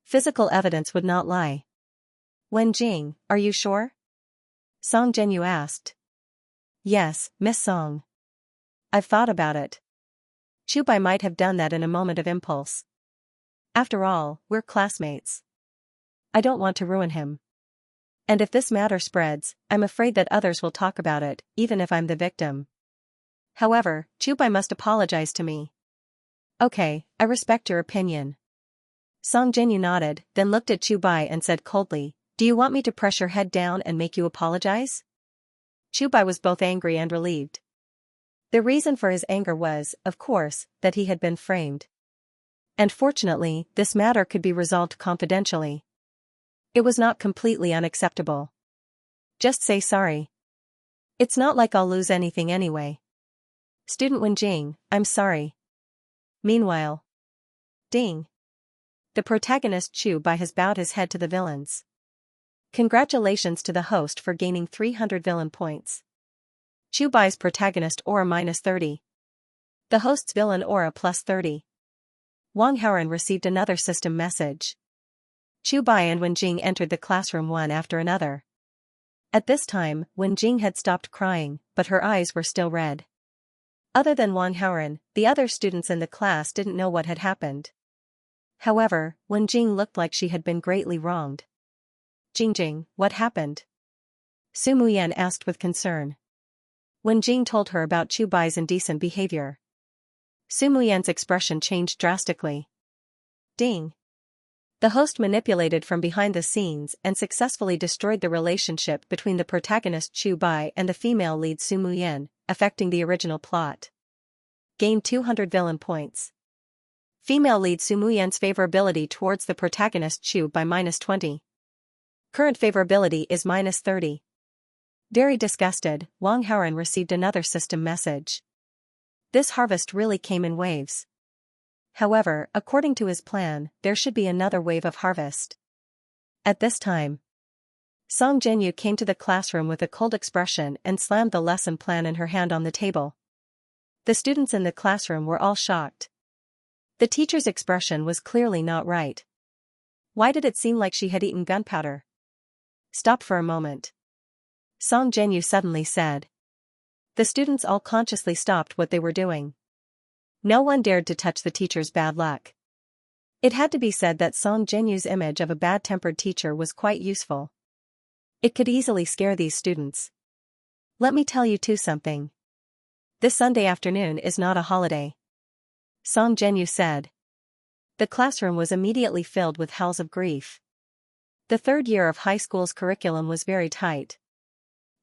Physical evidence would not lie. Wenjing, are you sure? Song Jinyu asked. Yes, Miss Song. I've thought about it. Chubai might have done that in a moment of impulse. After all, we're classmates. I don't want to ruin him. And if this matter spreads, I'm afraid that others will talk about it, even if I'm the victim. However, Chubai must apologize to me. Okay, I respect your opinion. Song Jinyu nodded, then looked at Chubai and said coldly, do you want me to press your head down and make you apologize? Chubai was both angry and relieved. The reason for his anger was, of course, that he had been framed. And fortunately, this matter could be resolved confidentially. It was not completely unacceptable. Just say sorry. It's not like I'll lose anything anyway. Student Wenjing, I'm sorry. Meanwhile. Ding. The protagonist Chubai has bowed his head to the villains. Congratulations to the host for gaining 300 villain points. Chubai's protagonist aura -30. The host's villain aura +30. Wang Haoren received another system message. Chubai and Wenjing entered the classroom one after another. At this time, Wenjing had stopped crying, but her eyes were still red. Other than Wang Haoren, the other students in the class didn't know what had happened. However, Wenjing looked like she had been greatly wronged. Jingjing, what happened? Su Muyan asked with concern. Wenjing told her about Chubai's indecent behavior. Su Muyan's expression changed drastically. Ding. The host manipulated from behind the scenes and successfully destroyed the relationship between the protagonist Chubai and the female lead Su Muyan, affecting the original plot. Gained 200 villain points. Female lead Su Muyan's favorability towards the protagonist Chu by -20. Current favorability is -30. Very disgusted, Wang Haoran received another system message. This harvest really came in waves. However, according to his plan, there should be another wave of harvest. At this time, Song Jinyu came to the classroom with a cold expression and slammed the lesson plan in her hand on the table. The students in the classroom were all shocked. The teacher's expression was clearly not right. Why did it seem like she had eaten gunpowder? Stop for a moment. Song Jinyu suddenly said. The students all consciously stopped what they were doing. No one dared to touch the teacher's bad luck. It had to be said that Song Jinyu's image of a bad-tempered teacher was quite useful. It could easily scare these students. Let me tell you something. This Sunday afternoon is not a holiday. Song Jinyu said. The classroom was immediately filled with howls of grief. The third year of high school's curriculum was very tight.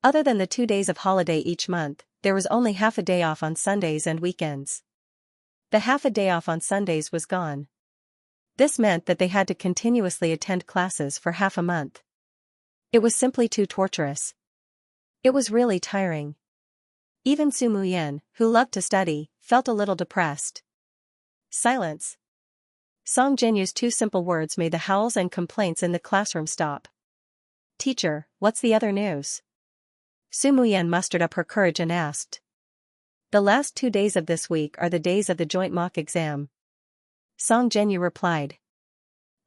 Other than the 2 days of holiday each month, there was only half a day off on Sundays and weekends. The half a day off on Sundays was gone. This meant that they had to continuously attend classes for half a month. It was simply too torturous. It was really tiring. Even Su Muyan, who loved to study, felt a little depressed. Silence. Song Jinyu's 2 simple words made the howls and complaints in the classroom stop. Teacher, what's the other news? Su Muyan mustered up her courage and asked. The last 2 days of this week are the days of the joint mock exam. Song Jinyu replied.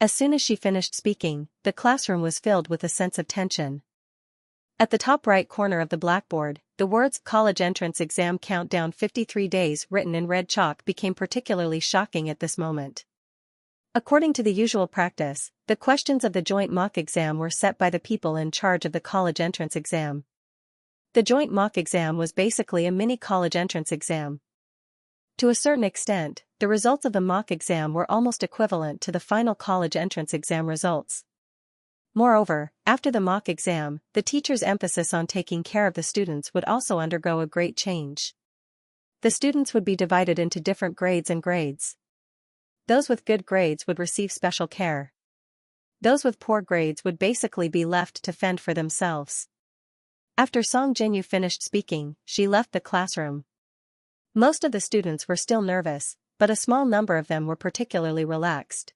As soon as she finished speaking, the classroom was filled with a sense of tension. At the top right corner of the blackboard, the words College Entrance Exam Countdown 53 Days written in red chalk became particularly shocking at this moment. According to the usual practice, the questions of the joint mock exam were set by the people in charge of the college entrance exam. The joint mock exam was basically a mini college entrance exam. To a certain extent, the results of the mock exam were almost equivalent to the final college entrance exam results. Moreover, after the mock exam, the teacher's emphasis on taking care of the students would also undergo a great change. The students would be divided into different grades and grades. Those with good grades would receive special care. Those with poor grades would basically be left to fend for themselves. After Song Jinyu finished speaking, she left the classroom. Most of the students were still nervous, but a small number of them were particularly relaxed.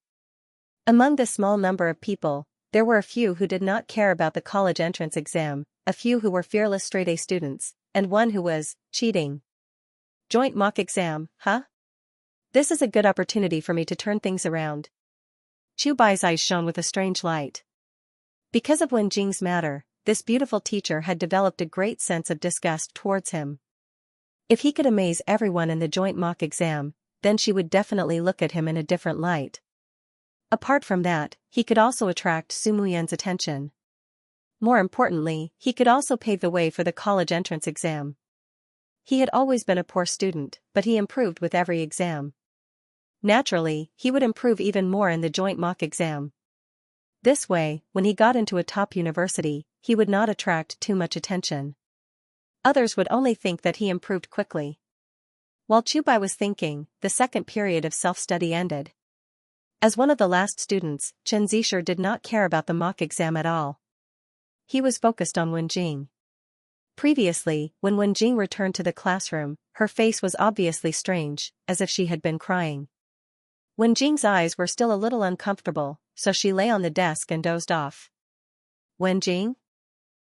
Among this small number of people, there were a few who did not care about the college entrance exam, a few who were fearless straight-A students, and one who was cheating. Joint mock exam, huh? This is a good opportunity for me to turn things around. Chu Bai's eyes shone with a strange light. Because of Wen Jing's matter, this beautiful teacher had developed a great sense of disgust towards him. If he could amaze everyone in the joint mock exam, then she would definitely look at him in a different light. Apart from that, he could also attract Su Muyan's attention. More importantly, he could also pave the way for the college entrance exam. He had always been a poor student, but he improved with every exam. Naturally, he would improve even more in the joint mock exam. This way, when he got into a top university, he would not attract too much attention. Others would only think that he improved quickly. While Chu Bai was thinking, the second period of self-study ended. As one of the last students, Xianxia did not care about the mock exam at all. He was focused on Wen Jing. Previously, when Wen Jing returned to the classroom, her face was obviously strange, as if she had been crying. Wen Jing's eyes were still a little uncomfortable, so she lay on the desk and dozed off. Wen Jing?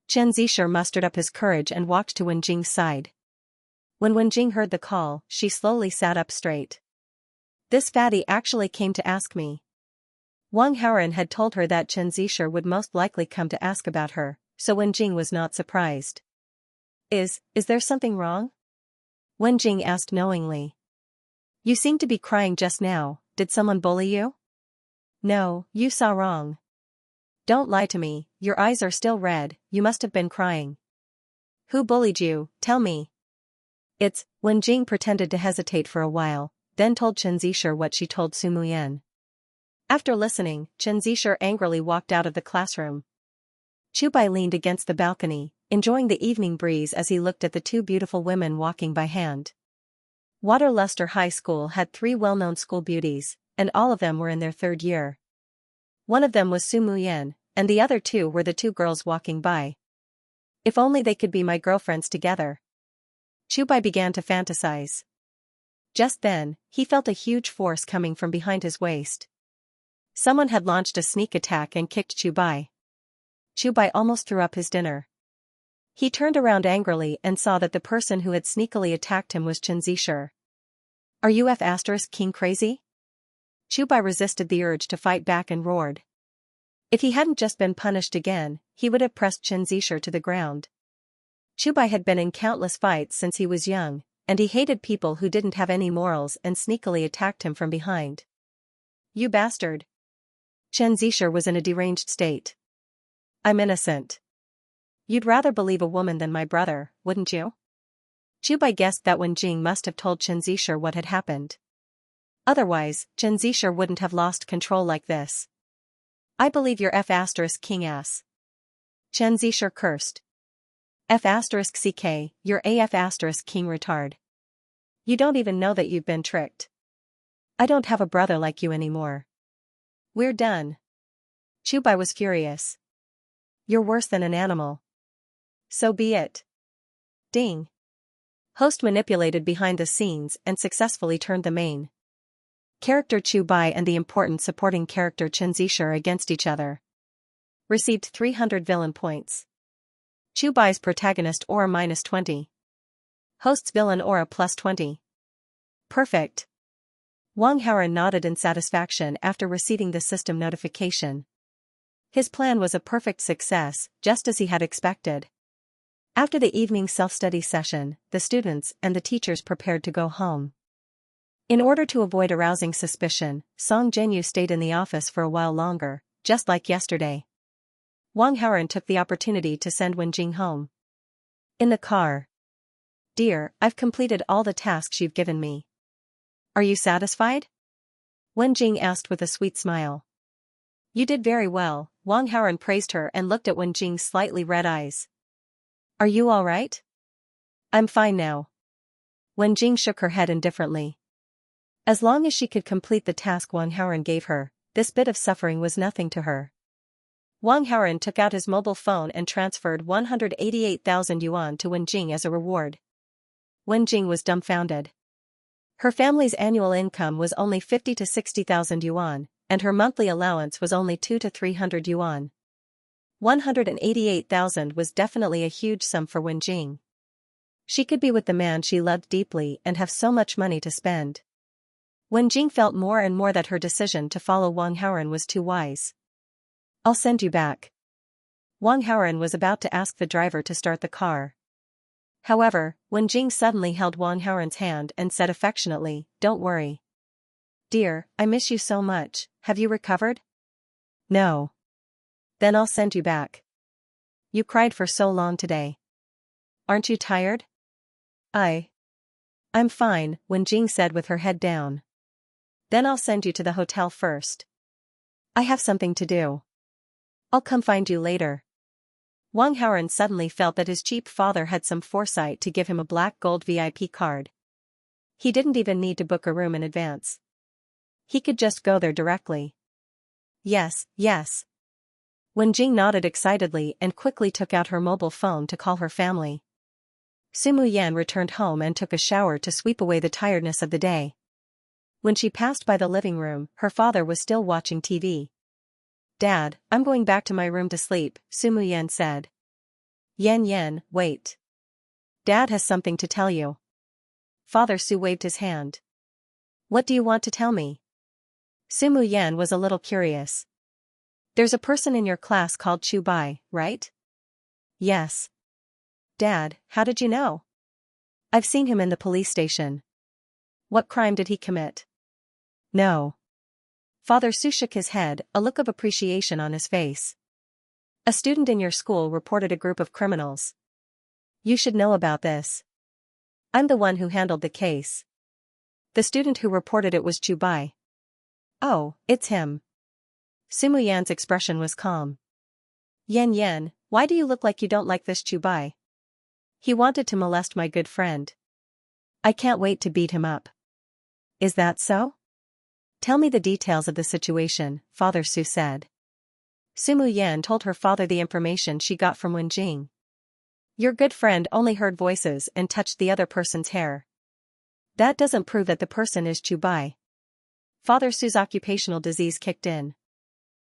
Xianxia mustered up his courage and walked to Wen Jing's side. When Wen Jing heard the call, she slowly sat up straight. This fatty actually came to ask me. Wang Haoran had told her that Xianxia would most likely come to ask about her, so Wen Jing was not surprised. Is there something wrong? Wen Jing asked knowingly. You seemed to be crying just now, did someone bully you? No, you saw wrong. Don't lie to me, your eyes are still red, you must have been crying. Who bullied you, tell me. Wen Jing pretended to hesitate for a while, then told Xianxia what she told Su Muyan. After listening, Xianxia angrily walked out of the classroom. Chu Bai leaned against the balcony, enjoying the evening breeze as he looked at the 2 beautiful women walking by hand. Waterluster High School had 3 well-known school beauties, and all of them were in their 3rd year. One of them was Su Muyan, and the other 2 were the 2 girls walking by. If only they could be my girlfriends together. Chubai began to fantasize. Just then, he felt a huge force coming from behind his waist. Someone had launched a sneak attack and kicked Chubai. Chubai almost threw up his dinner. He turned around angrily and saw that the person who had sneakily attacked him was Xianxia. Are you F***king crazy? Chubai resisted the urge to fight back and roared. If he hadn't just been punished again, he would have pressed Xianxia to the ground. Chubai had been in countless fights since he was young, and he hated people who didn't have any morals and sneakily attacked him from behind. You bastard. Xianxia was in a deranged state. I'm innocent. You'd rather believe a woman than my brother, wouldn't you? Chubai guessed that Wen Jing must have told Xianxia what had happened. Otherwise, Xianxia wouldn't have lost control like this. I believe you're F***king ass. Xianxia cursed. F***ck, you're AF***king retard. You don't even know that you've been tricked. I don't have a brother like you anymore. We're done. Chubai was furious. You're worse than an animal. So be it. Ding. Host manipulated behind the scenes and successfully turned the main character Chubai and the important supporting character Xianxia against each other. Received 300 villain points. Chubai's protagonist aura -20. Host's villain aura +20. Perfect. Wang Haoran nodded in satisfaction after receiving the system notification. His plan was a perfect success, just as he had expected. After the evening self-study session, the students and the teachers prepared to go home. In order to avoid arousing suspicion, Song Zhenyu stayed in the office for a while longer, just like yesterday. Wang Haoran took the opportunity to send Wen Jing home. In the car. Dear, I've completed all the tasks you've given me. Are you satisfied? Wen Jing asked with a sweet smile. You did very well, Wang Haoran praised her and looked at Wen Jing's slightly red eyes. Are you all right? I'm fine now. Wen Jing shook her head indifferently. As long as she could complete the task Wang Haoran gave her, this bit of suffering was nothing to her. Wang Haoran took out his mobile phone and transferred 188,000 yuan to Wen Jing as a reward. Wen Jing was dumbfounded. Her family's annual income was only 50 to 60,000 yuan, and her monthly allowance was only 2 to 300 yuan. 188,000 was definitely a huge sum for Wen Jing. She could be with the man she loved deeply and have so much money to spend. Wen Jing felt more and more that her decision to follow Wang Haoran was too wise. I'll send you back. Wang Haoran was about to ask the driver to start the car. However, Wen Jing suddenly held Wang Haoran's hand and said affectionately, Don't worry. Dear, I miss you so much, have you recovered? No. Then I'll send you back. You cried for so long today. Aren't you tired? I'm fine, Wen Jing said with her head down. Then I'll send you to the hotel first. I have something to do. I'll come find you later. Wang Haoran suddenly felt that his cheap father had some foresight to give him a black gold VIP card. He didn't even need to book a room in advance. He could just go there directly. Yes. Wen Jing nodded excitedly and quickly took out her mobile phone to call her family. Su Muyan returned home and took a shower to sweep away the tiredness of the day. When she passed by the living room, her father was still watching TV. Dad, I'm going back to my room to sleep, Su Muyan said. Yan, wait. Dad has something to tell you. Father Su waved his hand. What do you want to tell me? Su Muyan was a little curious. There's a person in your class called Chubai, right? Yes. Dad, how did you know? I've seen him in the police station. What crime did he commit? No. Father Su shook his head, a look of appreciation on his face. A student in your school reported a group of criminals. You should know about this. I'm the one who handled the case. The student who reported it was Chubai. Oh, it's him. Su Muyan's expression was calm. Yan, why do you look like you don't like this Chubai? He wanted to molest my good friend. I can't wait to beat him up. Is that so? Tell me the details of the situation, Father Su said. Sumu Yan told her father the information she got from Wenjing. Your good friend only heard voices and touched the other person's hair. That doesn't prove that the person is Chu Bai. Father Su's occupational disease kicked in.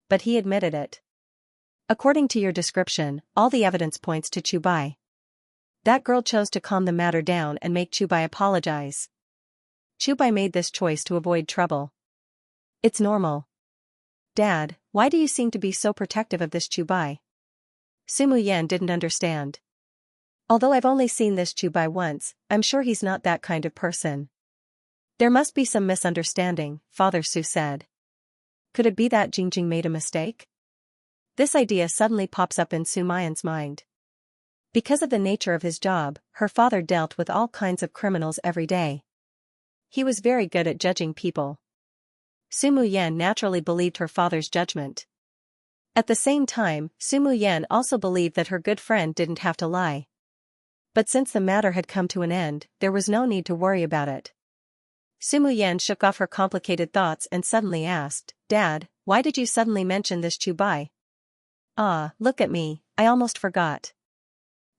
But he admitted it. According to your description, all the evidence points to Chu Bai. That girl chose to calm the matter down and make Chu Bai apologize. Chu Bai made this choice to avoid trouble. It's normal. Dad, why do you seem to be so protective of this Chu Bai? Sumu Yan didn't understand. Although I've only seen this Chu Bai once, I'm sure he's not that kind of person. There must be some misunderstanding, Father Su said. Could it be that Jingjing made a mistake? This idea suddenly pops up in Su Mayan's mind. Because of the nature of his job, her father dealt with all kinds of criminals every day. He was very good at judging people. Sumu Yan naturally believed her father's judgment. At the same time, Sumu Yan also believed that her good friend didn't have to lie. But since the matter had come to an end, there was no need to worry about it. Sumu Yan shook off her complicated thoughts and suddenly asked, Dad, why did you suddenly mention this Chu Bai? Ah, look at me, I almost forgot.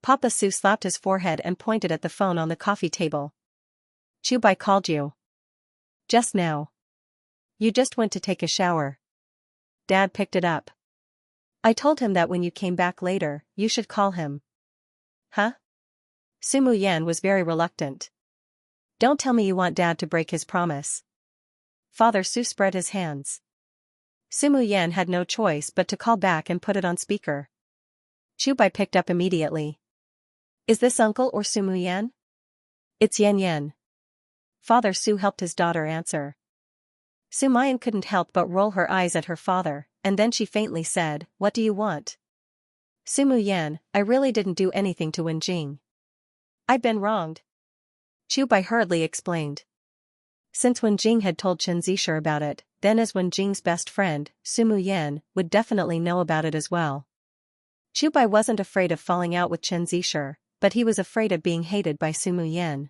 Papa Su slapped his forehead and pointed at the phone on the coffee table. Chu Bai called you. Just now. You just went to take a shower. Dad picked it up. I told him that when you came back later, you should call him. Huh? Sumu Yan was very reluctant. Don't tell me you want Dad to break his promise. Father Su spread his hands. Sumu Yan had no choice but to call back and put it on speaker. Chu Bai picked up immediately. Is this Uncle or Sumu Yan? It's Yan Yan. Father Su helped his daughter answer. Su Mayan couldn't help but roll her eyes at her father, and then she faintly said, What do you want? Sumu Yan, I really didn't do anything to Wenjing. I've been wronged. Chu Bai hurriedly explained. Since Wenjing had told Xianxia about it, then as Wenjing's best friend, Sumu Yan, would definitely know about it as well. Chu Bai wasn't afraid of falling out with Xianxia, but he was afraid of being hated by Sumu Yan.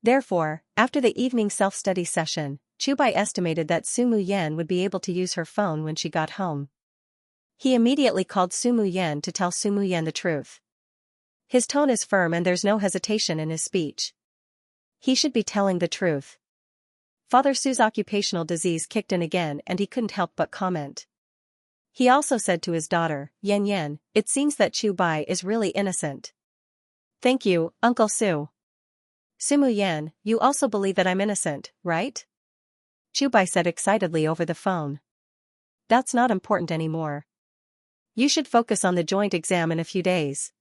Therefore, after the evening self-study session, Chu Bai estimated that Sumu Yan would be able to use her phone when she got home. He immediately called Sumu Yan to tell Sumu Yan the truth. His tone is firm and there's no hesitation in his speech. He should be telling the truth. Father Su's occupational disease kicked in again and he couldn't help but comment. He also said to his daughter, Yan Yan, it seems that Chu Bai is really innocent. Thank you, Uncle Su. Sumu Yan, you also believe that I'm innocent, right? Chu Bai said excitedly over the phone. That's not important anymore. You should focus on the joint exam in a few days.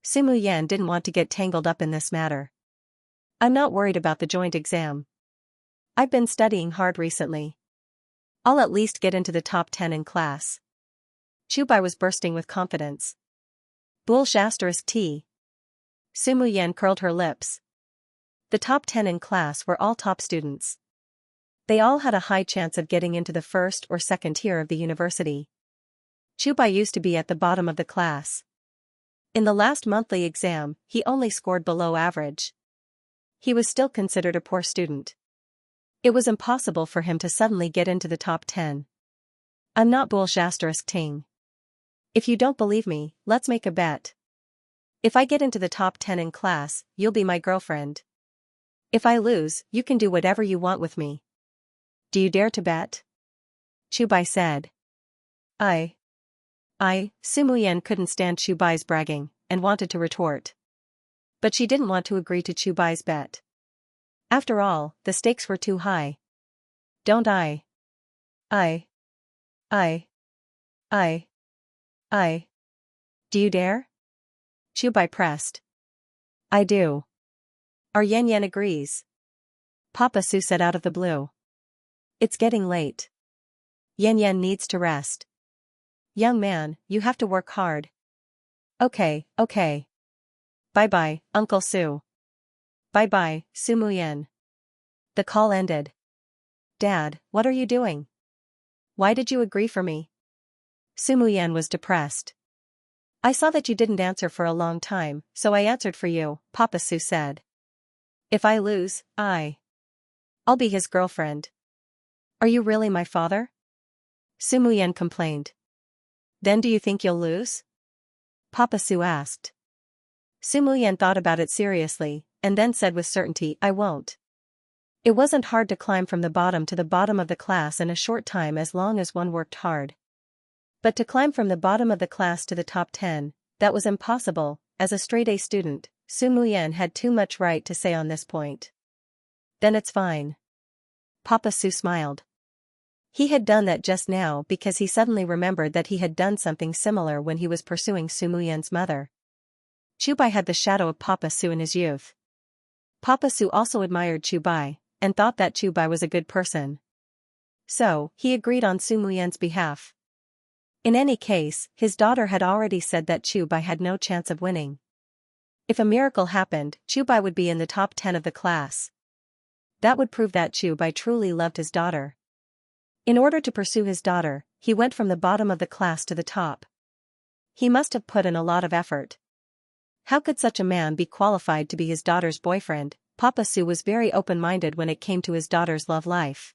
Sumu Yan didn't want to get tangled up in this matter. I'm not worried about the joint exam. I've been studying hard recently. I'll at least get into the top 10 in class. Chu Bai was bursting with confidence. Bull****. Sumu Yan curled her lips. The top 10 in class were all top students. They all had a high chance of getting into the first or second tier of the university. Chu Bai used to be at the bottom of the class. In the last monthly exam, he only scored below average. He was still considered a poor student. It was impossible for him to suddenly get into the top 10. I'm not bull****. If you don't believe me, let's make a bet. If I get into the top 10 in class, you'll be my girlfriend. If I lose, you can do whatever you want with me. Do you dare to bet? Chu Bai said. Sumu Yan couldn't stand Chu Bai's bragging, and wanted to retort. But she didn't want to agree to Chu Bai's bet. After all, the stakes were too high. Don't I? Do you dare? Chu Bai pressed. I do. Our Yan Yan agrees. Papa Su said out of the blue. It's getting late. Yan Yan needs to rest. Young man, you have to work hard. Okay. Bye-bye, Uncle Su. Bye-bye, Sumu Yan. The call ended. Dad, what are you doing? Why did you agree for me? Sumu Yan was depressed. I saw that you didn't answer for a long time, so I answered for you, Papa Su said. If I lose, I'll be his girlfriend. Are you really my father? Su Muyan complained. Then do you think you'll lose? Papa Su asked. Su Muyan thought about it seriously, and then said with certainty, I won't. It wasn't hard to climb from the bottom to the bottom of the class in a short time as long as one worked hard. But to climb from the bottom of the class to the top 10, that was impossible. As a straight-A student, Su Muyan had too much right to say on this point. Then it's fine. Papa Su smiled. He had done that just now because he suddenly remembered that he had done something similar when he was pursuing Su Muyan's mother. Chubai had the shadow of Papa Su in his youth. Papa Su also admired Chubai, and thought that Chubai was a good person. So, he agreed on Su Muyan's behalf. In any case, his daughter had already said that Chubai had no chance of winning. If a miracle happened, Chubai would be in the top 10 of the class. That would prove that Chubai truly loved his daughter. In order to pursue his daughter, he went from the bottom of the class to the top. He must have put in a lot of effort. How could such a man be qualified to be his daughter's boyfriend? Papa Su was very open-minded when it came to his daughter's love life.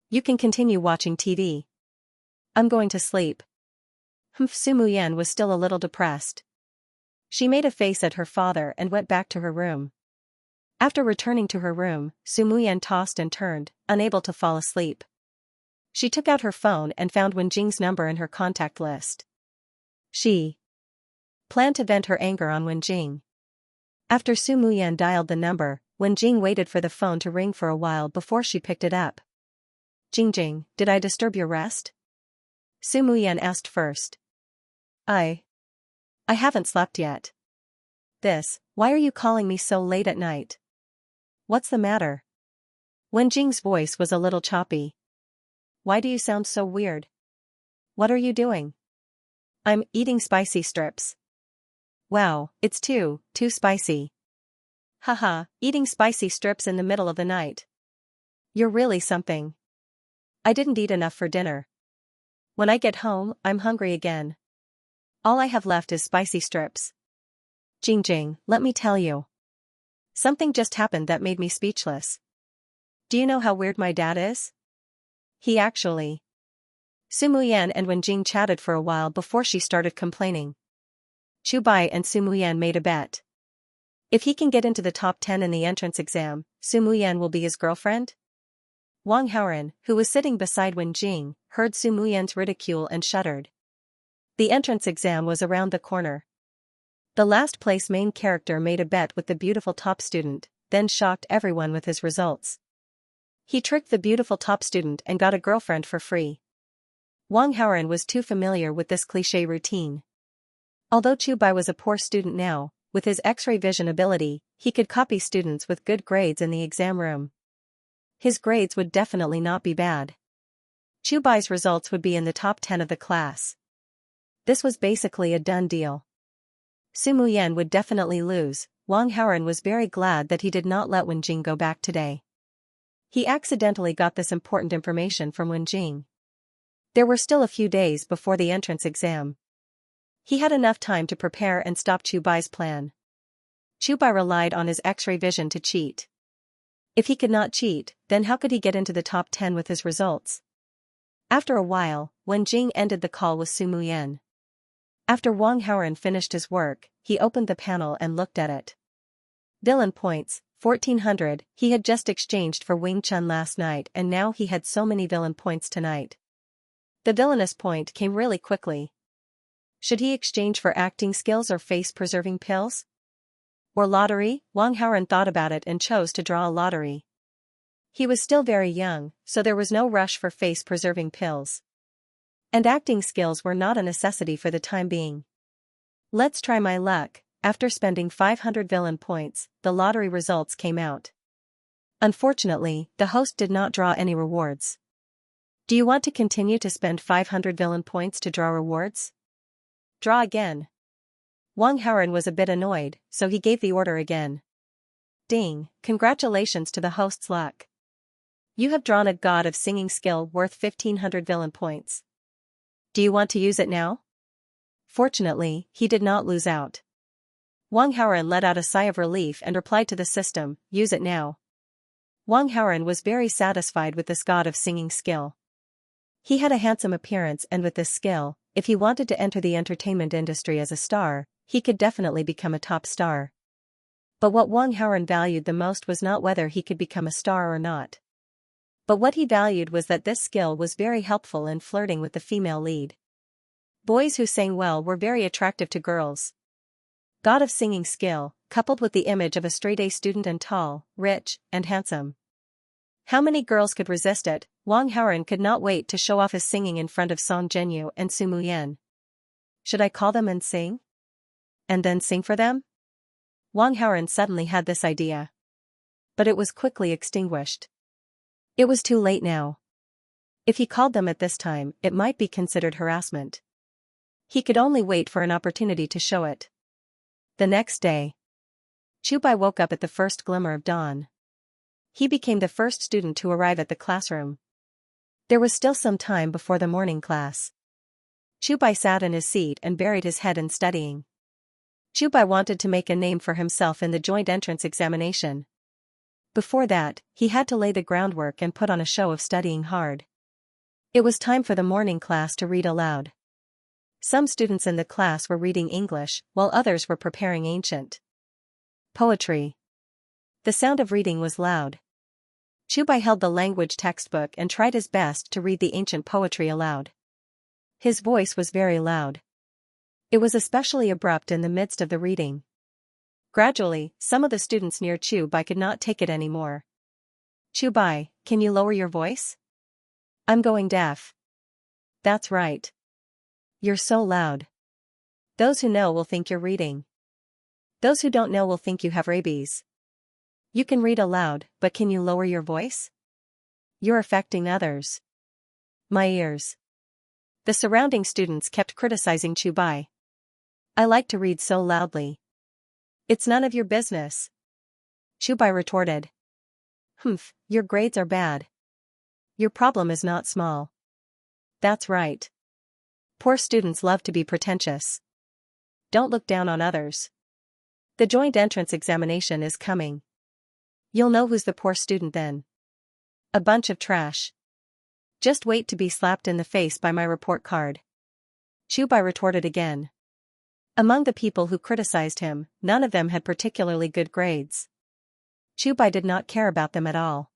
You can continue watching TV. I'm going to sleep. Su Muyan was still a little depressed. She made a face at her father and went back to her room. After returning to her room, Su Muyan tossed and turned, unable to fall asleep. She took out her phone and found Wen Jing's number in her contact list. She planned to vent her anger on Wen Jing. After Su Muyan dialed the number, Wen Jing waited for the phone to ring for a while before she picked it up. Jing, did I disturb your rest? Su Muyan asked first. I haven't slept yet. Why are you calling me so late at night? What's the matter? Wen Jing's voice was a little choppy. Why do you sound so weird? What are you doing? I'm eating spicy strips. Wow, it's too spicy. Haha, eating spicy strips in the middle of the night. You're really something. I didn't eat enough for dinner. When I get home, I'm hungry again. All I have left is spicy strips. Jing, let me tell you. Something just happened that made me speechless. Do you know how weird my dad is? He actually. Su Muyan and Wen Jing chatted for a while before she started complaining. Chubai and Su Muyan made a bet. If he can get into the top 10 in the entrance exam, Su Muyan will be his girlfriend? Wang Haoran, who was sitting beside Wen Jing, heard Su Muyan's ridicule and shuddered. The entrance exam was around the corner. The last place main character made a bet with the beautiful top student, then shocked everyone with his results. He tricked the beautiful top student and got a girlfriend for free. Wang Haoran was too familiar with this cliché routine. Although Chubai was a poor student now, with his X-ray vision ability, he could copy students with good grades in the exam room. His grades would definitely not be bad. Chubai's results would be in the top 10 of the class. This was basically a done deal. Su Muyan would definitely lose. Wang Haoran was very glad that he did not let Wen Jing go back today. He accidentally got this important information from Wen Jing. There were still a few days before the entrance exam. He had enough time to prepare and stop Chubai's plan. Chubai relied on his X-ray vision to cheat. If he could not cheat, then how could he get into the top 10 with his results? After a while, Wen Jing ended the call with Su Muyan. After Wang Haoran finished his work, he opened the panel and looked at it. Villain points, 1400, he had just exchanged for Wing Chun last night and now he had so many villain points tonight. The villainous point came really quickly. Should he exchange for acting skills or face-preserving pills? Or lottery? Wang Haoran thought about it and chose to draw a lottery. He was still very young, so there was no rush for face-preserving pills. And acting skills were not a necessity for the time being. Let's try my luck. After spending 500 villain points, the lottery results came out. Unfortunately, the host did not draw any rewards. Do you want to continue to spend 500 villain points to draw rewards? Draw again. Wang Haoran was a bit annoyed, so he gave the order again. Ding, congratulations to the host's luck. You have drawn a god of singing skill worth 1500 villain points. Do you want to use it now? Fortunately, he did not lose out. Wang Haoran let out a sigh of relief and replied to the system, "Use it now." Wang Haoran was very satisfied with this god of singing skill. He had a handsome appearance, and with this skill, if he wanted to enter the entertainment industry as a star, he could definitely become a top star. But what Wang Haoran valued the most was not whether he could become a star or not. But what he valued was that this skill was very helpful in flirting with the female lead. Boys who sang well were very attractive to girls. God of singing skill, coupled with the image of a straight-A student and tall, rich, and handsome. How many girls could resist it? Wang Haoran could not wait to show off his singing in front of Song Zhenyu and Su Muyan. Should I call them and sing? And then sing for them? Wang Haoran suddenly had this idea. But it was quickly extinguished. It was too late now. If he called them at this time, it might be considered harassment. He could only wait for an opportunity to show it. The next day, Chu Bai woke up at the first glimmer of dawn. He became the first student to arrive at the classroom. There was still some time before the morning class. Chu Bai sat in his seat and buried his head in studying. Chu Bai wanted to make a name for himself in the joint entrance examination. Before that, he had to lay the groundwork and put on a show of studying hard. It was time for the morning class to read aloud. Some students in the class were reading English, while others were preparing ancient poetry. The sound of reading was loud. Chu Bai held the language textbook and tried his best to read the ancient poetry aloud. His voice was very loud. It was especially abrupt in the midst of the reading. Gradually, some of the students near Chu Bai could not take it anymore. "Chu Bai, can you lower your voice? I'm going deaf." "That's right. You're so loud. Those who know will think you're reading. Those who don't know will think you have rabies. You can read aloud, but can you lower your voice? You're affecting others." "My ears." The surrounding students kept criticizing Chu Bai. "I like to read so loudly." "It's none of your business." Chu Bai retorted. "Humph, your grades are bad. Your problem is not small." "That's right. Poor students love to be pretentious. Don't look down on others. The joint entrance examination is coming. You'll know who's the poor student then. A bunch of trash. Just wait to be slapped in the face by my report card." Chu Bai retorted again. Among the people who criticized him, none of them had particularly good grades. Chu Bai did not care about them at all.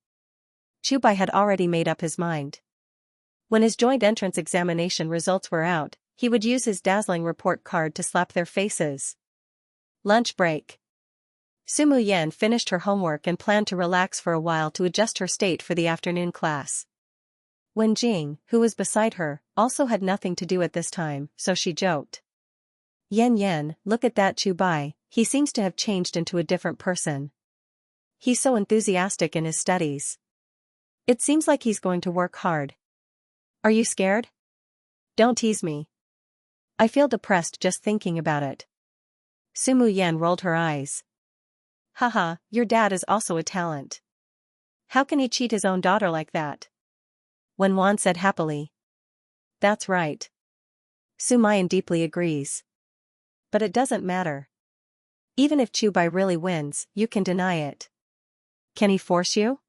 Chu Bai had already made up his mind. When his joint entrance examination results were out, he would use his dazzling report card to slap their faces. Lunch break. Su Muyan finished her homework and planned to relax for a while to adjust her state for the afternoon class. Wen Jing, who was beside her, also had nothing to do at this time, so she joked. "Yan, look at that Chu Bai, he seems to have changed into a different person. He's so enthusiastic in his studies. It seems like he's going to work hard. Are you scared? Don't tease me. I feel depressed just thinking about it." Su Muyan rolled her eyes. "Haha, your dad is also a talent. How can he cheat his own daughter like that?" Wen Wan said happily. "That's right. Su Mayan deeply agrees. But it doesn't matter. Even if Chu Bai really wins, you can deny it." "Can he force you?"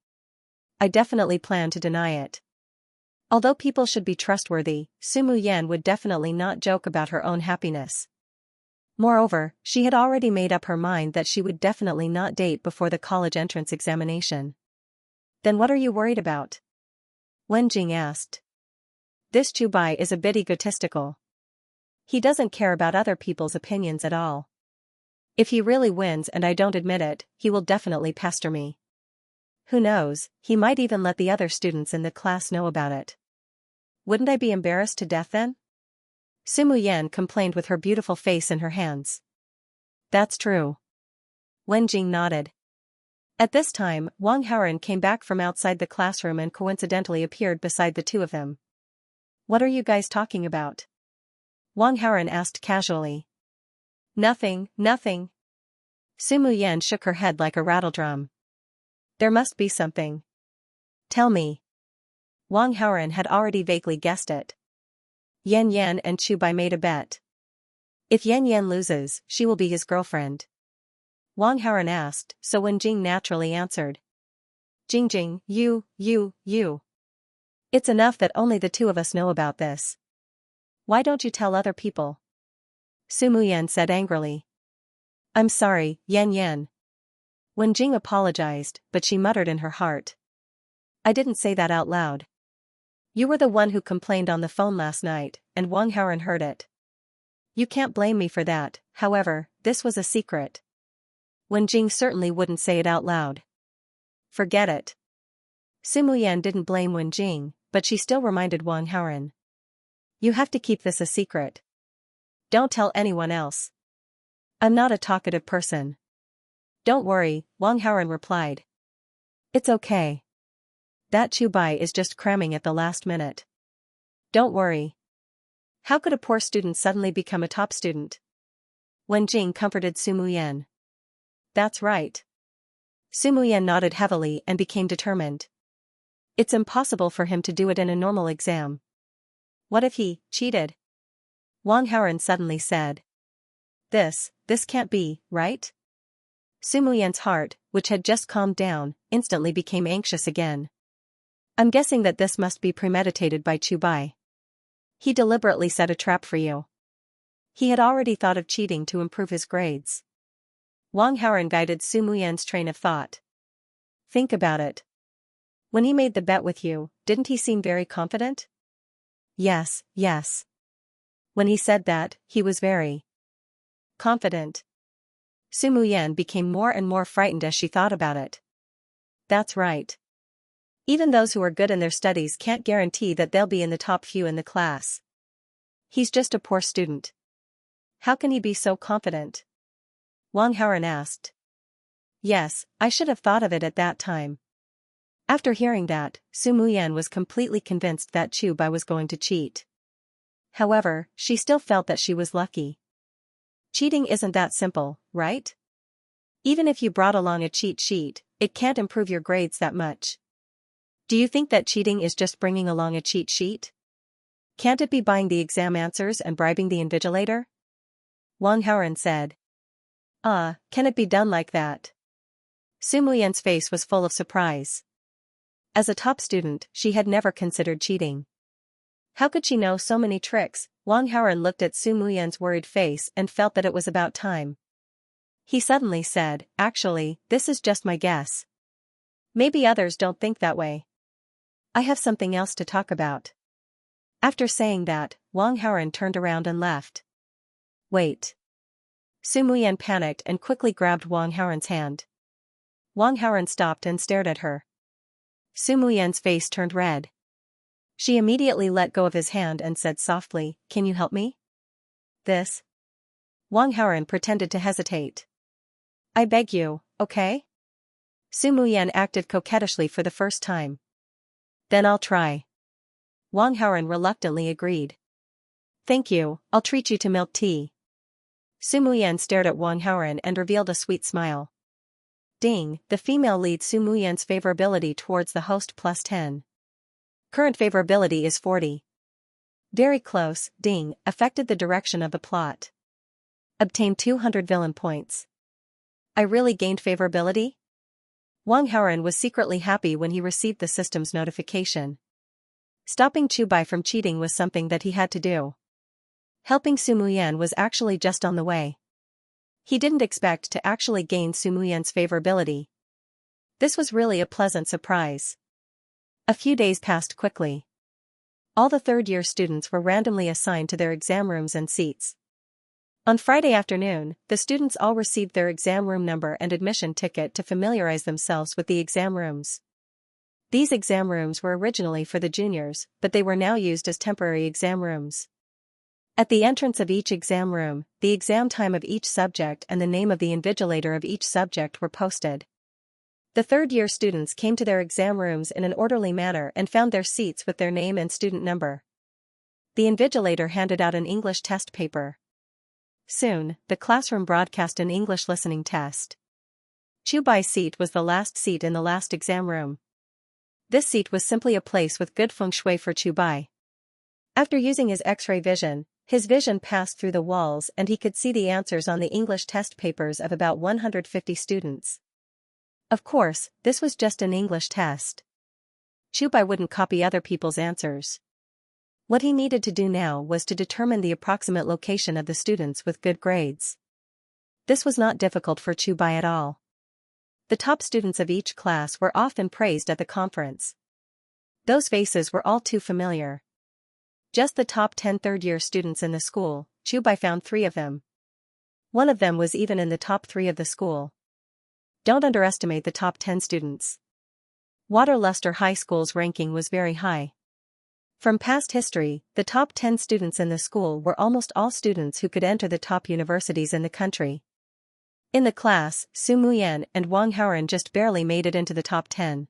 "I definitely plan to deny it." Although people should be trustworthy, Su Muyan would definitely not joke about her own happiness. Moreover, she had already made up her mind that she would definitely not date before the college entrance examination. "Then what are you worried about?" Wen Jing asked. "This Chu Bai is a bit egotistical. He doesn't care about other people's opinions at all. If he really wins and I don't admit it, he will definitely pester me. Who knows, he might even let the other students in the class know about it. Wouldn't I be embarrassed to death then?" Su Muyan complained with her beautiful face in her hands. "That's true." Wen Jing nodded. At this time, Wang Haoran came back from outside the classroom and coincidentally appeared beside the two of them. "What are you guys talking about?" Wang Haoran asked casually. Nothing. Su Muyan shook her head like a rattledrum. "There must be something. Tell me." Wang Haoran had already vaguely guessed it. Yan and Chu Bai made a bet. If Yan loses, she will be his girlfriend. Wang Haoran asked, so Wenjing naturally answered. Jingjing, you. It's enough that only the two of us know about this. Why don't you tell other people? Su Muyan said angrily. I'm sorry, Yan. Wenjing apologized, but she muttered in her heart. I didn't say that out loud. You were the one who complained on the phone last night, and Wang Haoran heard it. You can't blame me for that, however, this was a secret. Wenjing certainly wouldn't say it out loud. Forget it. Su Muyan didn't blame Wenjing, but she still reminded Wang Haoran. You have to keep this a secret. Don't tell anyone else. I'm not a talkative person. Don't worry, Wang Haoran replied. It's okay. That Chubai is just cramming at the last minute. Don't worry. How could a poor student suddenly become a top student? Wenjing comforted Su Muyan. That's right. Su Muyan nodded heavily and became determined. It's impossible for him to do it in a normal exam. What if he cheated? Wang Haoran suddenly said. This can't be, right? Su Muyan's heart, which had just calmed down, instantly became anxious again. I'm guessing that this must be premeditated by Chubai. He deliberately set a trap for you. He had already thought of cheating to improve his grades. Wang Haoran guided Su Muyan's train of thought. Think about it. When he made the bet with you, didn't he seem very confident? Yes. When he said that, he was very confident. Su Muyan became more and more frightened as she thought about it. That's right. Even those who are good in their studies can't guarantee that they'll be in the top few in the class. He's just a poor student. How can he be so confident? Wang Haoran asked. Yes, I should have thought of it at that time. After hearing that, Su Muyan was completely convinced that Chubai was going to cheat. However, she still felt that she was lucky. Cheating isn't that simple, right? Even if you brought along a cheat sheet, it can't improve your grades that much. Do you think that cheating is just bringing along a cheat sheet? Can't it be buying the exam answers and bribing the invigilator? Wang Haoran said. Can it be done like that? Su Muyan's face was full of surprise. As a top student, she had never considered cheating. How could she know so many tricks? Wang Haoran looked at Su Muyan's worried face and felt that it was about time. He suddenly said, actually, this is just my guess. Maybe others don't think that way. I have something else to talk about. After saying that, Wang Haoran turned around and left. Wait. Su Muyan panicked and quickly grabbed Wang Haoran's hand. Wang Haoran stopped and stared at her. Su Muyan's face turned red. She immediately let go of his hand and said softly, Can you help me? This? Wang Haoran pretended to hesitate. I beg you, okay? Su Muyan acted coquettishly for the first time. Then I'll try. Wang Haoran reluctantly agreed. Thank you, I'll treat you to milk tea. Su Muyan stared at Wang Haoran and revealed a sweet smile. Ding, the female lead. Su Muyan's favorability towards the host +10. Current favorability is 40. Very close, ding, affected the direction of the plot. Obtained 200 villain points. I really gained favorability? Wang Haoran was secretly happy when he received the system's notification. Stopping Chubai from cheating was something that he had to do. Helping Su Muyan was actually just on the way. He didn't expect to actually gain Su Muyan's favorability. This was really a pleasant surprise. A few days passed quickly. All the third-year students were randomly assigned to their exam rooms and seats. On Friday afternoon, the students all received their exam room number and admission ticket to familiarize themselves with the exam rooms. These exam rooms were originally for the juniors, but they were now used as temporary exam rooms. At the entrance of each exam room, the exam time of each subject and the name of the invigilator of each subject were posted. The third-year students came to their exam rooms in an orderly manner and found their seats with their name and student number. The invigilator handed out an English test paper. Soon, the classroom broadcast an English listening test. Chubai's seat was the last seat in the last exam room. This seat was simply a place with good feng shui for Chubai. After using his X-ray vision, His vision passed through the walls and he could see the answers on the English test papers of about 150 students. Of course, this was just an English test. Chubai wouldn't copy other people's answers. What he needed to do now was to determine the approximate location of the students with good grades. This was not difficult for Chubai at all. The top students of each class were often praised at the conference. Those faces were all too familiar. Just the top 10 third-year students in the school, Chubai found 3 of them. One of them was even in the top 3 of the school. Don't underestimate the top 10 students. Waterluster High School's ranking was very high. From past history, the top 10 students in the school were almost all students who could enter the top universities in the country. In the class, Su Muyan and Wang Haoren just barely made it into the top 10.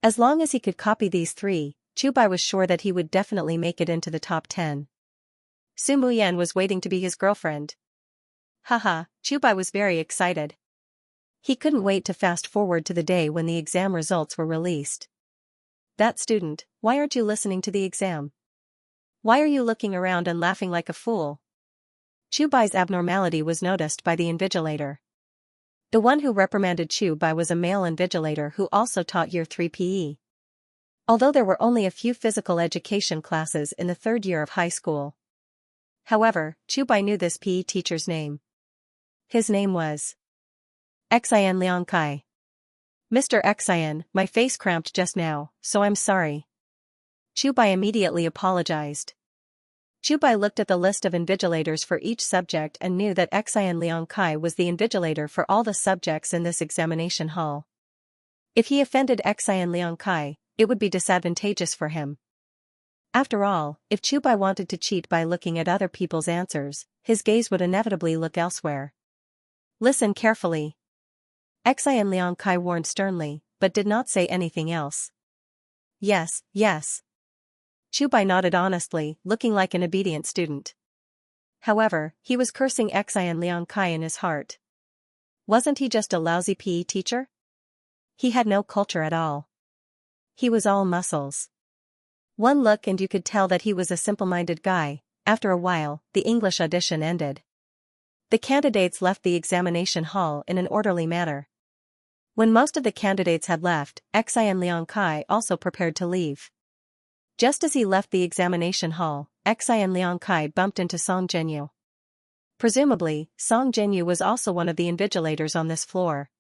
As long as he could copy these 3, Chubai was sure that he would definitely make it into the top 10. Su Muyan was waiting to be his girlfriend. Haha, Chubai was very excited. He couldn't wait to fast forward to the day when the exam results were released. That student, why aren't you listening to the exam? Why are you looking around and laughing like a fool? Chubai's abnormality was noticed by the invigilator. The one who reprimanded Chubai was a male invigilator who also taught Year 3 PE. Although there were only a few physical education classes in the 3rd year of high school. However, Chubai knew this PE teacher's name. His name was Xian Liangkai. Mr. Xian, my face cramped just now, so I'm sorry. Chubai immediately apologized. Chubai looked at the list of invigilators for each subject and knew that Xian Liangkai was the invigilator for all the subjects in this examination hall. If he offended Xian Liangkai, it would be disadvantageous for him. After all, if Chubai wanted to cheat by looking at other people's answers, his gaze would inevitably look elsewhere. Listen carefully. Xian Liangkai warned sternly, but did not say anything else. Yes, yes. Chubai nodded honestly, looking like an obedient student. However, he was cursing Xian Liangkai in his heart. Wasn't he just a lousy PE teacher? He had no culture at all. He was all muscles. One look and you could tell that he was a simple-minded guy. After a while, the English audition ended. The candidates left the examination hall in an orderly manner. When most of the candidates had left, Xian Liangkai also prepared to leave. Just as he left the examination hall, Xian Liangkai bumped into Song Zhenyu. Presumably, Song Zhenyu was also one of the invigilators on this floor.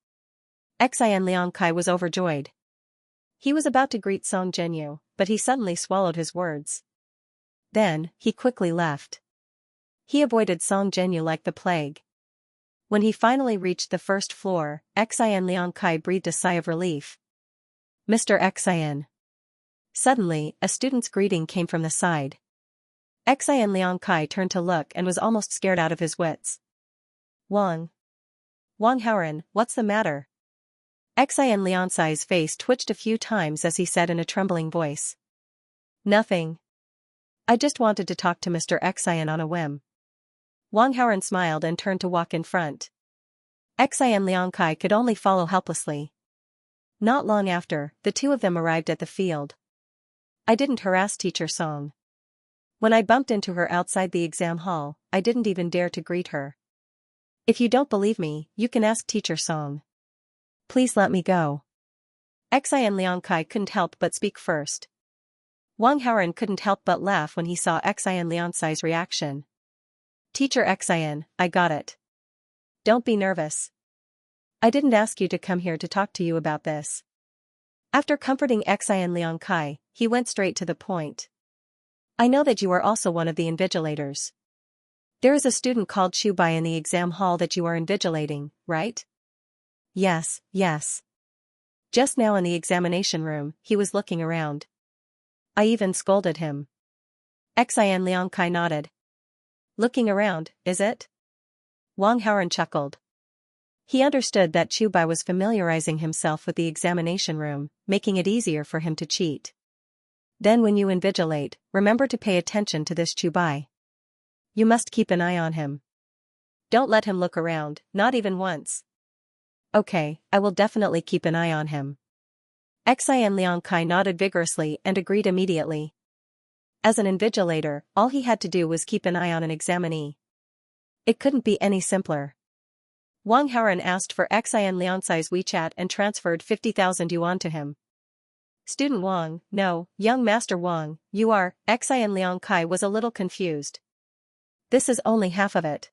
Xian Liangkai was overjoyed. He was about to greet Song Zhenyu, but he suddenly swallowed his words. Then, he quickly left. He avoided Song Zhenyu like the plague. When he finally reached the first floor, Xian Liangkai breathed a sigh of relief. Mr. Xian. Suddenly, a student's greeting came from the side. Xian Liangkai turned to look and was almost scared out of his wits. Wang Haoren, what's the matter? Xian Liangkai's face twitched a few times as he said in a trembling voice. Nothing. I just wanted to talk to Mr. Xian on a whim. Wang Haoren smiled and turned to walk in front. Xian Liangkai could only follow helplessly. Not long after, the two of them arrived at the field. I didn't harass Teacher Song. When I bumped into her outside the exam hall, I didn't even dare to greet her. If you don't believe me, you can ask Teacher Song. Please let me go. Xian Liangkai couldn't help but speak first. Wang Haoren couldn't help but laugh when he saw Xian Liangkai's reaction. Teacher Xian, I got it. Don't be nervous. I didn't ask you to come here to talk to you about this. After comforting Xian Liangkai, he went straight to the point. I know that you are also one of the invigilators. There is a student called Chubai in the exam hall that you are invigilating, right? Yes, yes. Just now in the examination room, he was looking around. I even scolded him. Xian Liangkai nodded. Looking around, is it? Wang Haoren chuckled. He understood that Chubai was familiarizing himself with the examination room, making it easier for him to cheat. Then when you invigilate, remember to pay attention to this Chubai. You must keep an eye on him. Don't let him look around, not even once. Okay, I will definitely keep an eye on him. Xian Liangkai nodded vigorously and agreed immediately. As an invigilator, all he had to do was keep an eye on an examinee. It couldn't be any simpler. Wang Haoren asked for Xianxia's WeChat and transferred 50,000 yuan to him. Student Wang, no, young Master Wang, you are. Xianxia was a little confused. This is only half of it.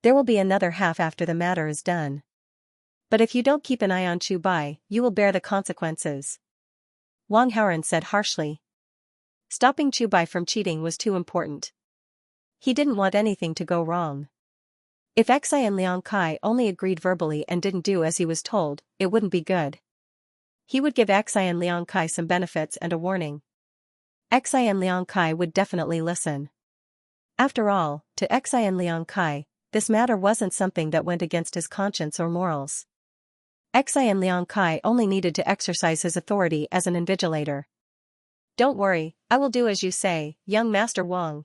There will be another half after the matter is done. But if you don't keep an eye on Chu Bai, you will bear the consequences. Wang Haoren said harshly. Stopping Chu Bai from cheating was too important. He didn't want anything to go wrong. If Xianxia only agreed verbally and didn't do as he was told, it wouldn't be good. He would give Xianxia some benefits and a warning. Xianxia would definitely listen. After all, to Xianxia, this matter wasn't something that went against his conscience or morals. Xianxia only needed to exercise his authority as an invigilator. Don't worry, I will do as you say, young Master Wang.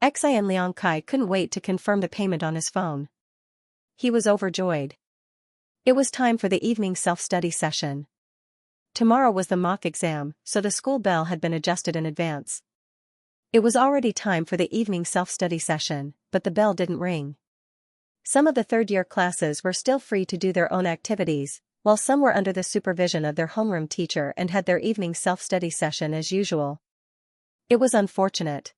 Xianxia couldn't wait to confirm the payment on his phone. He was overjoyed. It was time for the evening self-study session. Tomorrow was the mock exam, so the school bell had been adjusted in advance. It was already time for the evening self-study session, but the bell didn't ring. Some of the third-year classes were still free to do their own activities, while some were under the supervision of their homeroom teacher and had their evening self-study session as usual. It was unfortunate.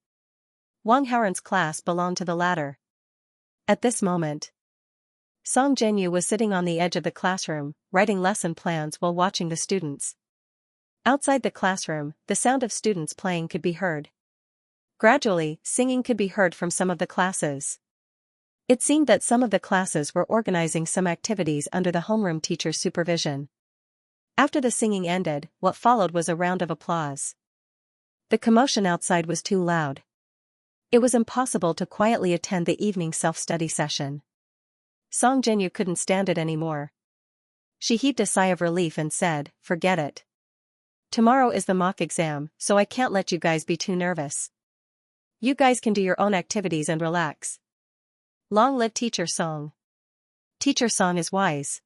Wang Haoren's class belonged to the latter. At this moment, Song Zhenyu was sitting on the edge of the classroom, writing lesson plans while watching the students. Outside the classroom, the sound of students playing could be heard. Gradually, singing could be heard from some of the classes. It seemed that some of the classes were organizing some activities under the homeroom teacher's supervision. After the singing ended, what followed was a round of applause. The commotion outside was too loud. It was impossible to quietly attend the evening self-study session. Song Zhenyu couldn't stand it anymore. She heaved a sigh of relief and said, "Forget it. Tomorrow is the mock exam, so I can't let you guys be too nervous. You guys can do your own activities and relax. Long live Teacher Song. Teacher Song is wise."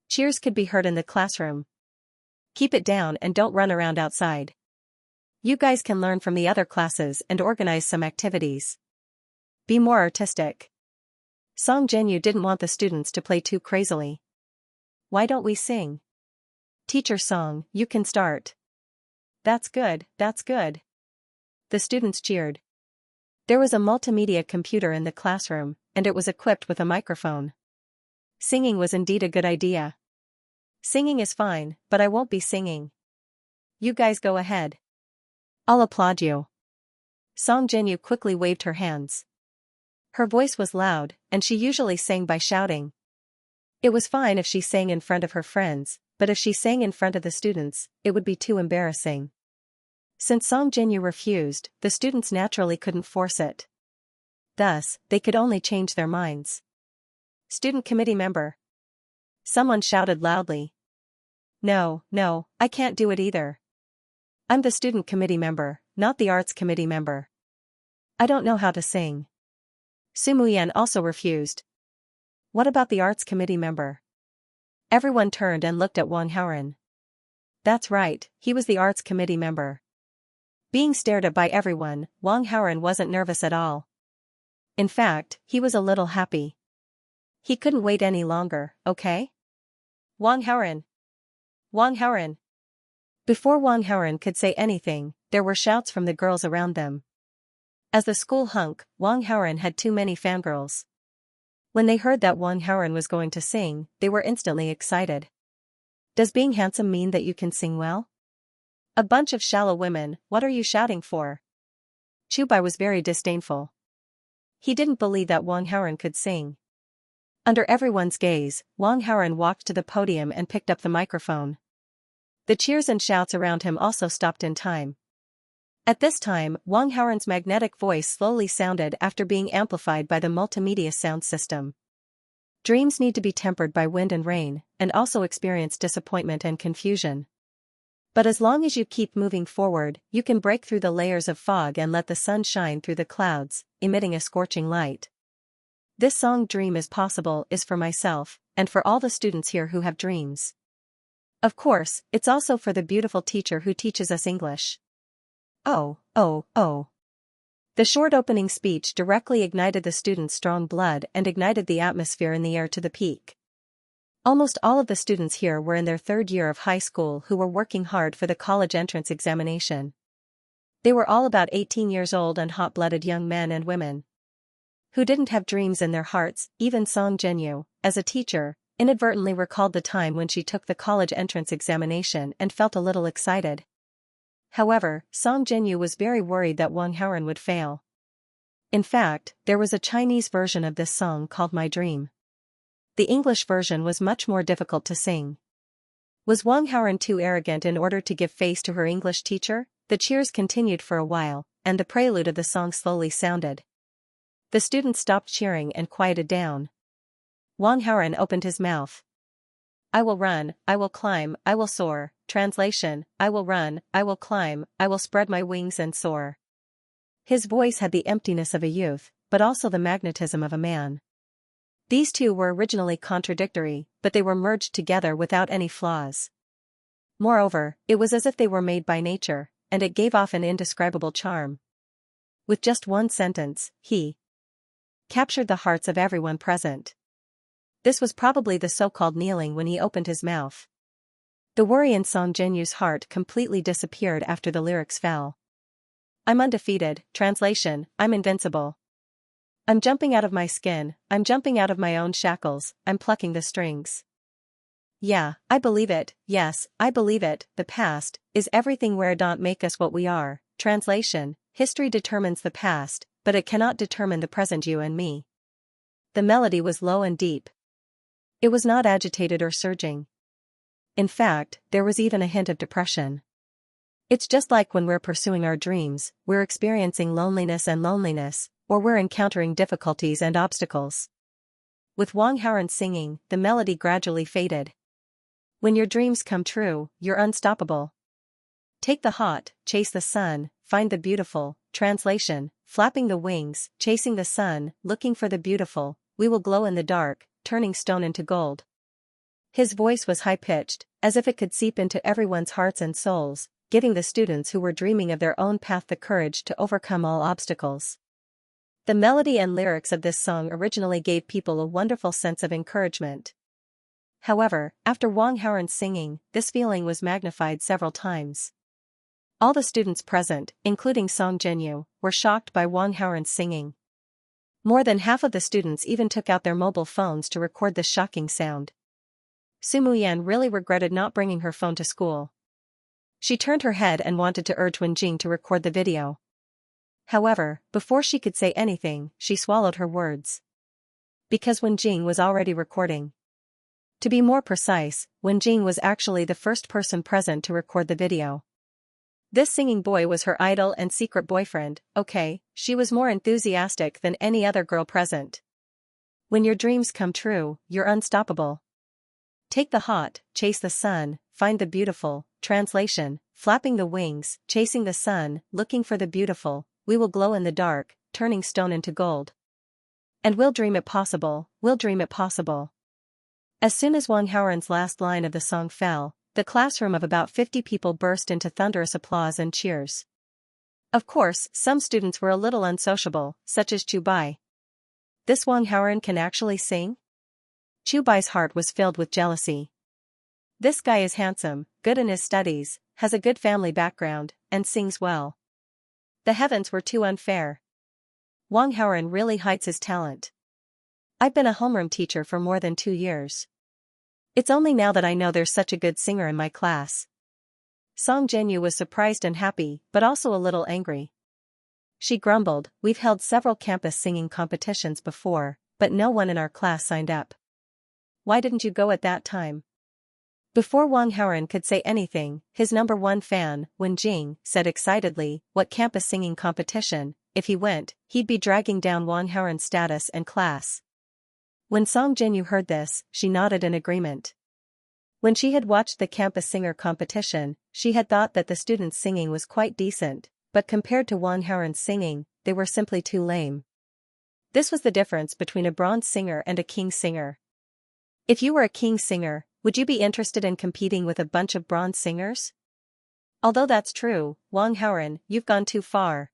Cheers could be heard in the classroom. "Keep it down and don't run around outside. You guys can learn from the other classes and organize some activities. Be more artistic." Song Zhenyu didn't want the students to play too crazily. "Why don't we sing? Teacher Song, you can start." That's good, that's good." The students cheered. There was a multimedia computer in the classroom, and it was equipped with a microphone. Singing was indeed a good idea. "Singing is fine, but I won't be singing. You guys go ahead. I'll applaud you." Song Zhenyu quickly waved her hands. Her voice was loud, and she usually sang by shouting. It was fine if she sang in front of her friends, but if she sang in front of the students, it would be too embarrassing. Since Song Zhenyu refused, the students naturally couldn't force it. Thus, they could only change their minds. "Student committee member." Someone shouted loudly. No, I can't do it either. I'm the student committee member, not the arts committee member. I don't know how to sing." Su Muyan also refused. "What about the arts committee member?" Everyone turned and looked at Wang Haoren. That's right, he was the arts committee member. Being stared at by everyone, Wang Haoren wasn't nervous at all. In fact, he was a little happy. He couldn't wait any longer, okay? Wang Haoren! Wang Haoren! Before Wang Haoren could say anything, there were shouts from the girls around them. As the school hunk, Wang Haoren had too many fangirls. When they heard that Wang Haoren was going to sing, they were instantly excited. Does being handsome mean that you can sing well? A bunch of shallow women, what are you shouting for? Chu Bai was very disdainful. He didn't believe that Wang Haoren could sing. Under everyone's gaze, Wang Haoren walked to the podium and picked up the microphone. The cheers and shouts around him also stopped in time. At this time, Wang Haoren's magnetic voice slowly sounded after being amplified by the multimedia sound system. Dreams need to be tempered by wind and rain, and also experience disappointment and confusion. But as long as you keep moving forward, you can break through the layers of fog and let the sun shine through the clouds, emitting a scorching light. This song "Dream is Possible" is for myself, and for all the students here who have dreams. Of course, it's also for the beautiful teacher who teaches us English. Oh, oh, oh. The short opening speech directly ignited the students' strong blood and ignited the atmosphere in the air to the peak. Almost all of the students here were in their third year of high school who were working hard for the college entrance examination. They were all about 18 years old and hot-blooded young men and women who didn't have dreams in their hearts. Even Song Jinyu, as a teacher, inadvertently recalled the time when she took the college entrance examination and felt a little excited. However, Song Jinyu was very worried that Wang Haoren would fail. In fact, there was a Chinese version of this song called My Dream. The English version was much more difficult to sing. Was Wang Haoren too arrogant in order to give face to her English teacher? The cheers continued for a while, and the prelude of the song slowly sounded. The students stopped cheering and quieted down. Wang Haoren opened his mouth. I will run, I will climb, I will soar. Translation: I will run, I will climb, I will spread my wings and soar. His voice had the emptiness of a youth, but also the magnetism of a man. These two were originally contradictory, but they were merged together without any flaws. Moreover, it was as if they were made by nature, and it gave off an indescribable charm. With just one sentence, he captured the hearts of everyone present. This was probably the so-called kneeling when he opened his mouth. The worry in Song Jinyu's heart completely disappeared after the lyrics fell. I'm undefeated. Translation: I'm invincible. I'm jumping out of my skin, I'm jumping out of my own shackles, I'm plucking the strings. Yeah, I believe it, yes, I believe it. The past is everything where don't make us what we are. Translation: history determines the past, but it cannot determine the present you and me. The melody was low and deep. It was not agitated or surging. In fact, there was even a hint of depression. It's just like when we're pursuing our dreams, we're experiencing loneliness, or we're encountering difficulties and obstacles. With Wang Haoren singing, the melody gradually faded. When your dreams come true, you're unstoppable. Take the hot, chase the sun, find the beautiful. Translation: flapping the wings, chasing the sun, looking for the beautiful, we will glow in the dark, turning stone into gold. His voice was high-pitched, as if it could seep into everyone's hearts and souls, giving the students who were dreaming of their own path the courage to overcome all obstacles. The melody and lyrics of this song originally gave people a wonderful sense of encouragement. However, after Wang Haoren's singing, this feeling was magnified several times. All the students present, including Song Jinyu, were shocked by Wang Haoren's singing. More than half of the students even took out their mobile phones to record this shocking sound. Su Muyan really regretted not bringing her phone to school. She turned her head and wanted to urge Wenjing to record the video. However, before she could say anything, she swallowed her words. Because Wenjing was already recording. To be more precise, Wenjing was actually the first person present to record the video. This singing boy was her idol and secret boyfriend. Okay, she was more enthusiastic than any other girl present. When your dreams come true, you're unstoppable. Take the hot, chase the sun, find the beautiful. Translation: flapping the wings, chasing the sun, looking for the beautiful, we will glow in the dark, turning stone into gold. And we'll dream it possible, we'll dream it possible. As soon as Wang Haoren's last line of the song fell, the classroom of about 50 people burst into thunderous applause and cheers. Of course, some students were a little unsociable, such as Chu Bai. This Wang Haoren can actually sing? Chu Bai's heart was filled with jealousy. This guy is handsome, good in his studies, has a good family background, and sings well. The heavens were too unfair. Wang Haoren really hides his talent. I've been a homeroom teacher for more than 2 years. It's only now that I know there's such a good singer in my class. Song Jinyu was surprised and happy, but also a little angry. She grumbled, we've held several campus singing competitions before, but no one in our class signed up. Why didn't you go at that time? Before Wang Haoren could say anything, his number one fan, Wenjing, said excitedly, what campus singing competition? If he went, he'd be dragging down Wang Haoren's status and class. When Song Jinyu heard this, she nodded in agreement. When she had watched the campus singer competition, she had thought that the students' singing was quite decent, but compared to Wang Haoren's singing, they were simply too lame. This was the difference between a bronze singer and a king singer. If you were a king singer, would you be interested in competing with a bunch of bronze singers? Although that's true, Wang Haoren, you've gone too far.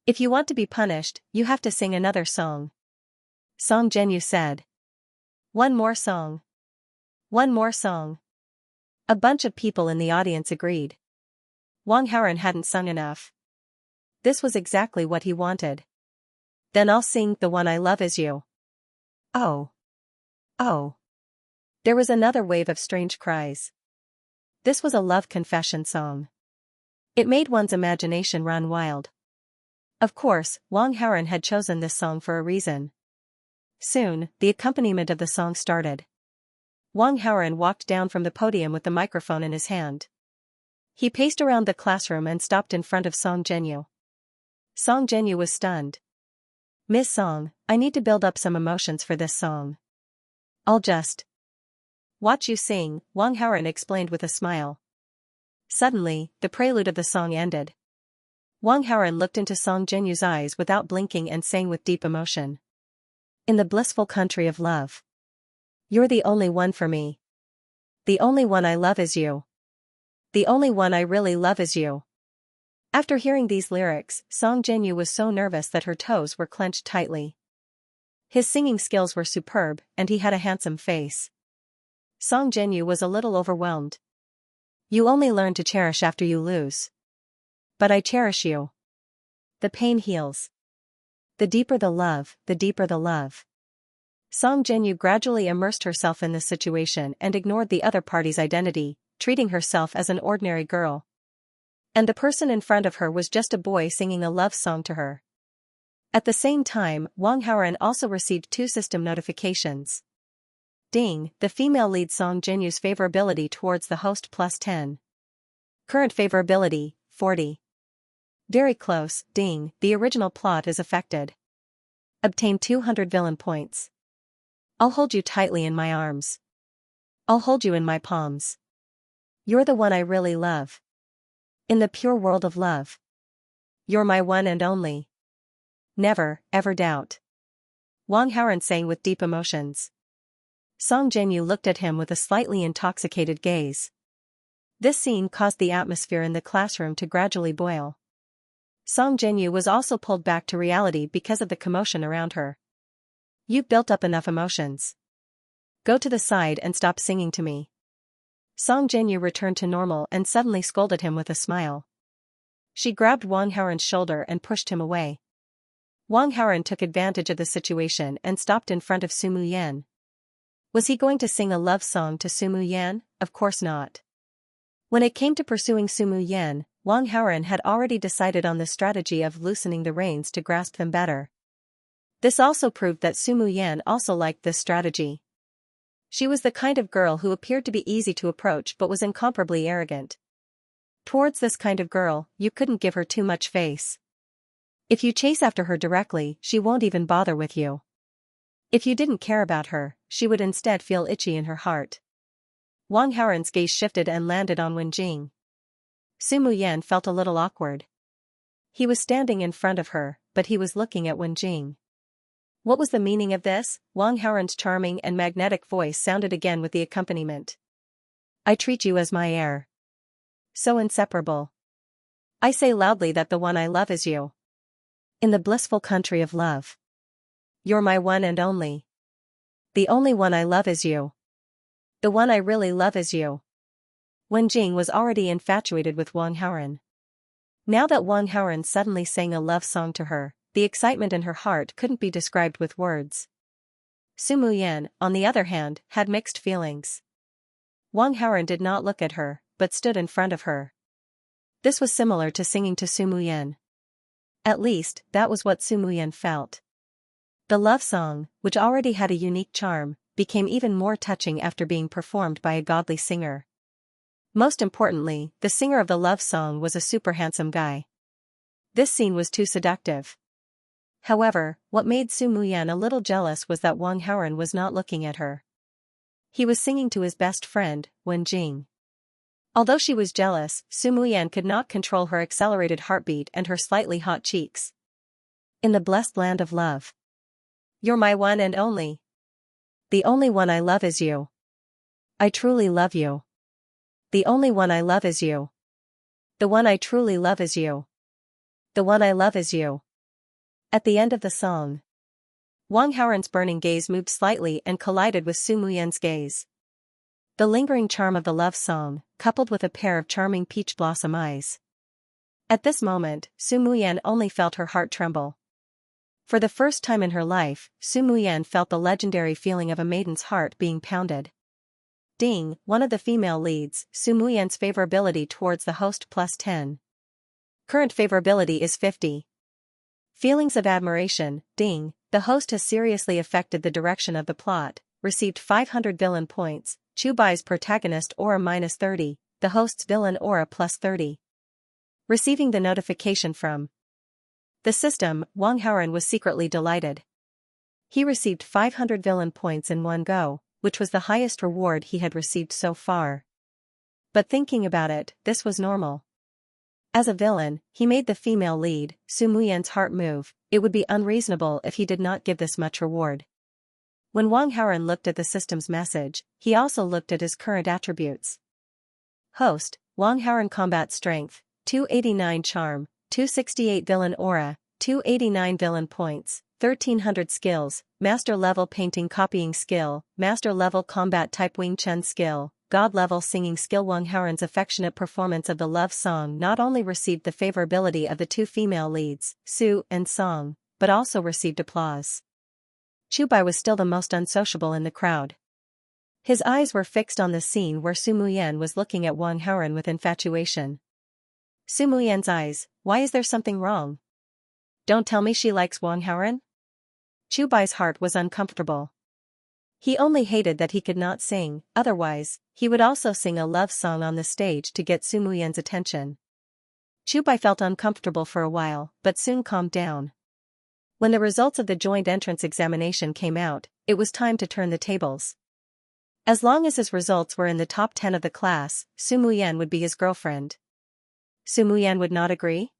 If you want to be punished, you have to sing another song. Song Zhenyu said. One more song. One more song. A bunch of people in the audience agreed. Wang Haoren hadn't sung enough. This was exactly what he wanted. Then I'll sing The One I Love Is You. Oh. Oh. There was another wave of strange cries. This was a love confession song. It made one's imagination run wild. Of course, Wang Haoren had chosen this song for a reason. Soon, the accompaniment of the song started. Wang Haoren walked down from the podium with the microphone in his hand. He paced around the classroom and stopped in front of Song Zhenyu. Song Zhenyu was stunned. Miss Song, I need to build up some emotions for this song. I'll just watch you sing, Wang Haoren explained with a smile. Suddenly, the prelude of the song ended. Wang Haoren looked into Song Zhenyu's eyes without blinking and sang with deep emotion. In the blissful country of love. You're the only one for me. The only one I love is you. The only one I really love is you. After hearing these lyrics, Song Zhenyu was so nervous that her toes were clenched tightly. His singing skills were superb, and he had a handsome face. Song Zhenyu was a little overwhelmed. You only learn to cherish after you lose. But I cherish you. The pain heals. The deeper the love, the deeper the love. Song Zhenyu gradually immersed herself in this situation and ignored the other party's identity, treating herself as an ordinary girl. And the person in front of her was just a boy singing a love song to her. At the same time, Wang Haoren also received two system notifications. Ding, the female lead Song Zhenyu's favorability towards the host +10. Current favorability, 40. Very close, ding, the original plot is affected. Obtain 200 villain points. I'll hold you tightly in my arms. I'll hold you in my palms. You're the one I really love. In the pure world of love. You're my one and only. Never, ever doubt. Wang Haoren sang with deep emotions. Song Zhenyu looked at him with a slightly intoxicated gaze. This scene caused the atmosphere in the classroom to gradually boil. Song Zhenyu was also pulled back to reality because of the commotion around her. You've built up enough emotions. Go to the side and stop singing to me. Song Zhenyu returned to normal and suddenly scolded him with a smile. She grabbed Wang Haoren's shoulder and pushed him away. Wang Haoren took advantage of the situation and stopped in front of Sumu Yan. Was he going to sing a love song to Sumu Yan? Of course not. When it came to pursuing Sumu Yan, Wang Haoren had already decided on the strategy of loosening the reins to grasp them better. This also proved that Sumu Yan also liked this strategy. She was the kind of girl who appeared to be easy to approach but was incomparably arrogant. Towards this kind of girl, you couldn't give her too much face. If you chase after her directly, she won't even bother with you. If you didn't care about her, she would instead feel itchy in her heart. Wang Haoren's gaze shifted and landed on Wenjing. Sumu Yan felt a little awkward. He was standing in front of her, but he was looking at Wenjing. What was the meaning of this? Wang Haoren's charming and magnetic voice sounded again with the accompaniment. I treat you as my heir. So inseparable. I say loudly that the one I love is you. In the blissful country of love. You're my one and only. The only one I love is you. The one I really love is you. Wenjing was already infatuated with Wang Haoren. Now that Wang Haoren suddenly sang a love song to her, the excitement in her heart couldn't be described with words. Sumu Yan, on the other hand, had mixed feelings. Wang Haoren did not look at her, but stood in front of her. This was similar to singing to Sumu Yan. At least, that was what Sumu Yan felt. The love song, which already had a unique charm, became even more touching after being performed by a godly singer. Most importantly, the singer of the love song was a super handsome guy. This scene was too seductive. However, what made Sumu Yan a little jealous was that Wang Haoren was not looking at her. He was singing to his best friend, Wenjing. Although she was jealous, Sumu Yan could not control her accelerated heartbeat and her slightly hot cheeks. In the blessed land of love. You're my one and only. The only one I love is you. I truly love you. The only one I love is you. The one I truly love is you. The one I love is you. At the end of the song, Wang Haoren's burning gaze moved slightly and collided with Su Muyan's gaze. The lingering charm of the love song, coupled with a pair of charming peach blossom eyes. At this moment, Su Muyan only felt her heart tremble. For the first time in her life, Su Muyan felt the legendary feeling of a maiden's heart being pounded. Ding, one of the female leads, Su Muyan's favorability towards the host +10. Current favorability is 50. Feelings of admiration, ding, the host has seriously affected the direction of the plot, received 500 villain points, Chubai's protagonist aura -30, the host's villain aura +30. Receiving the notification from the system, Wang Haoren was secretly delighted. He received 500 villain points in one go, which was the highest reward he had received so far. But thinking about it, this was normal. As a villain, he made the female lead, Su Muyan's heart move. It would be unreasonable if he did not give this much reward. When Wang Haoren looked at the system's message, he also looked at his current attributes. Host, Wang Haoren combat strength, 289 charm, 268 villain aura, 289 villain points, 1300 skills, master level painting copying skill, master level combat type Wing Chun skill, god level singing skill. Wang Haoren's affectionate performance of the love song not only received the favorability of the two female leads, Su and Song, but also received applause. Chubai was still the most unsociable in the crowd. His eyes were fixed on the scene where Su Muyan was looking at Wang Haoren with infatuation. Su Muyan's eyes, why is there something wrong? Don't tell me she likes Wang Haoren? Chubai's heart was uncomfortable. He only hated that he could not sing, otherwise, he would also sing a love song on the stage to get Su Muyan's attention. Chubai felt uncomfortable for a while, but soon calmed down. When the results of the joint entrance examination came out, it was time to turn the tables. As long as his results were in the top 10 of the class, Su Muyan would be his girlfriend. Su Muyan would not agree?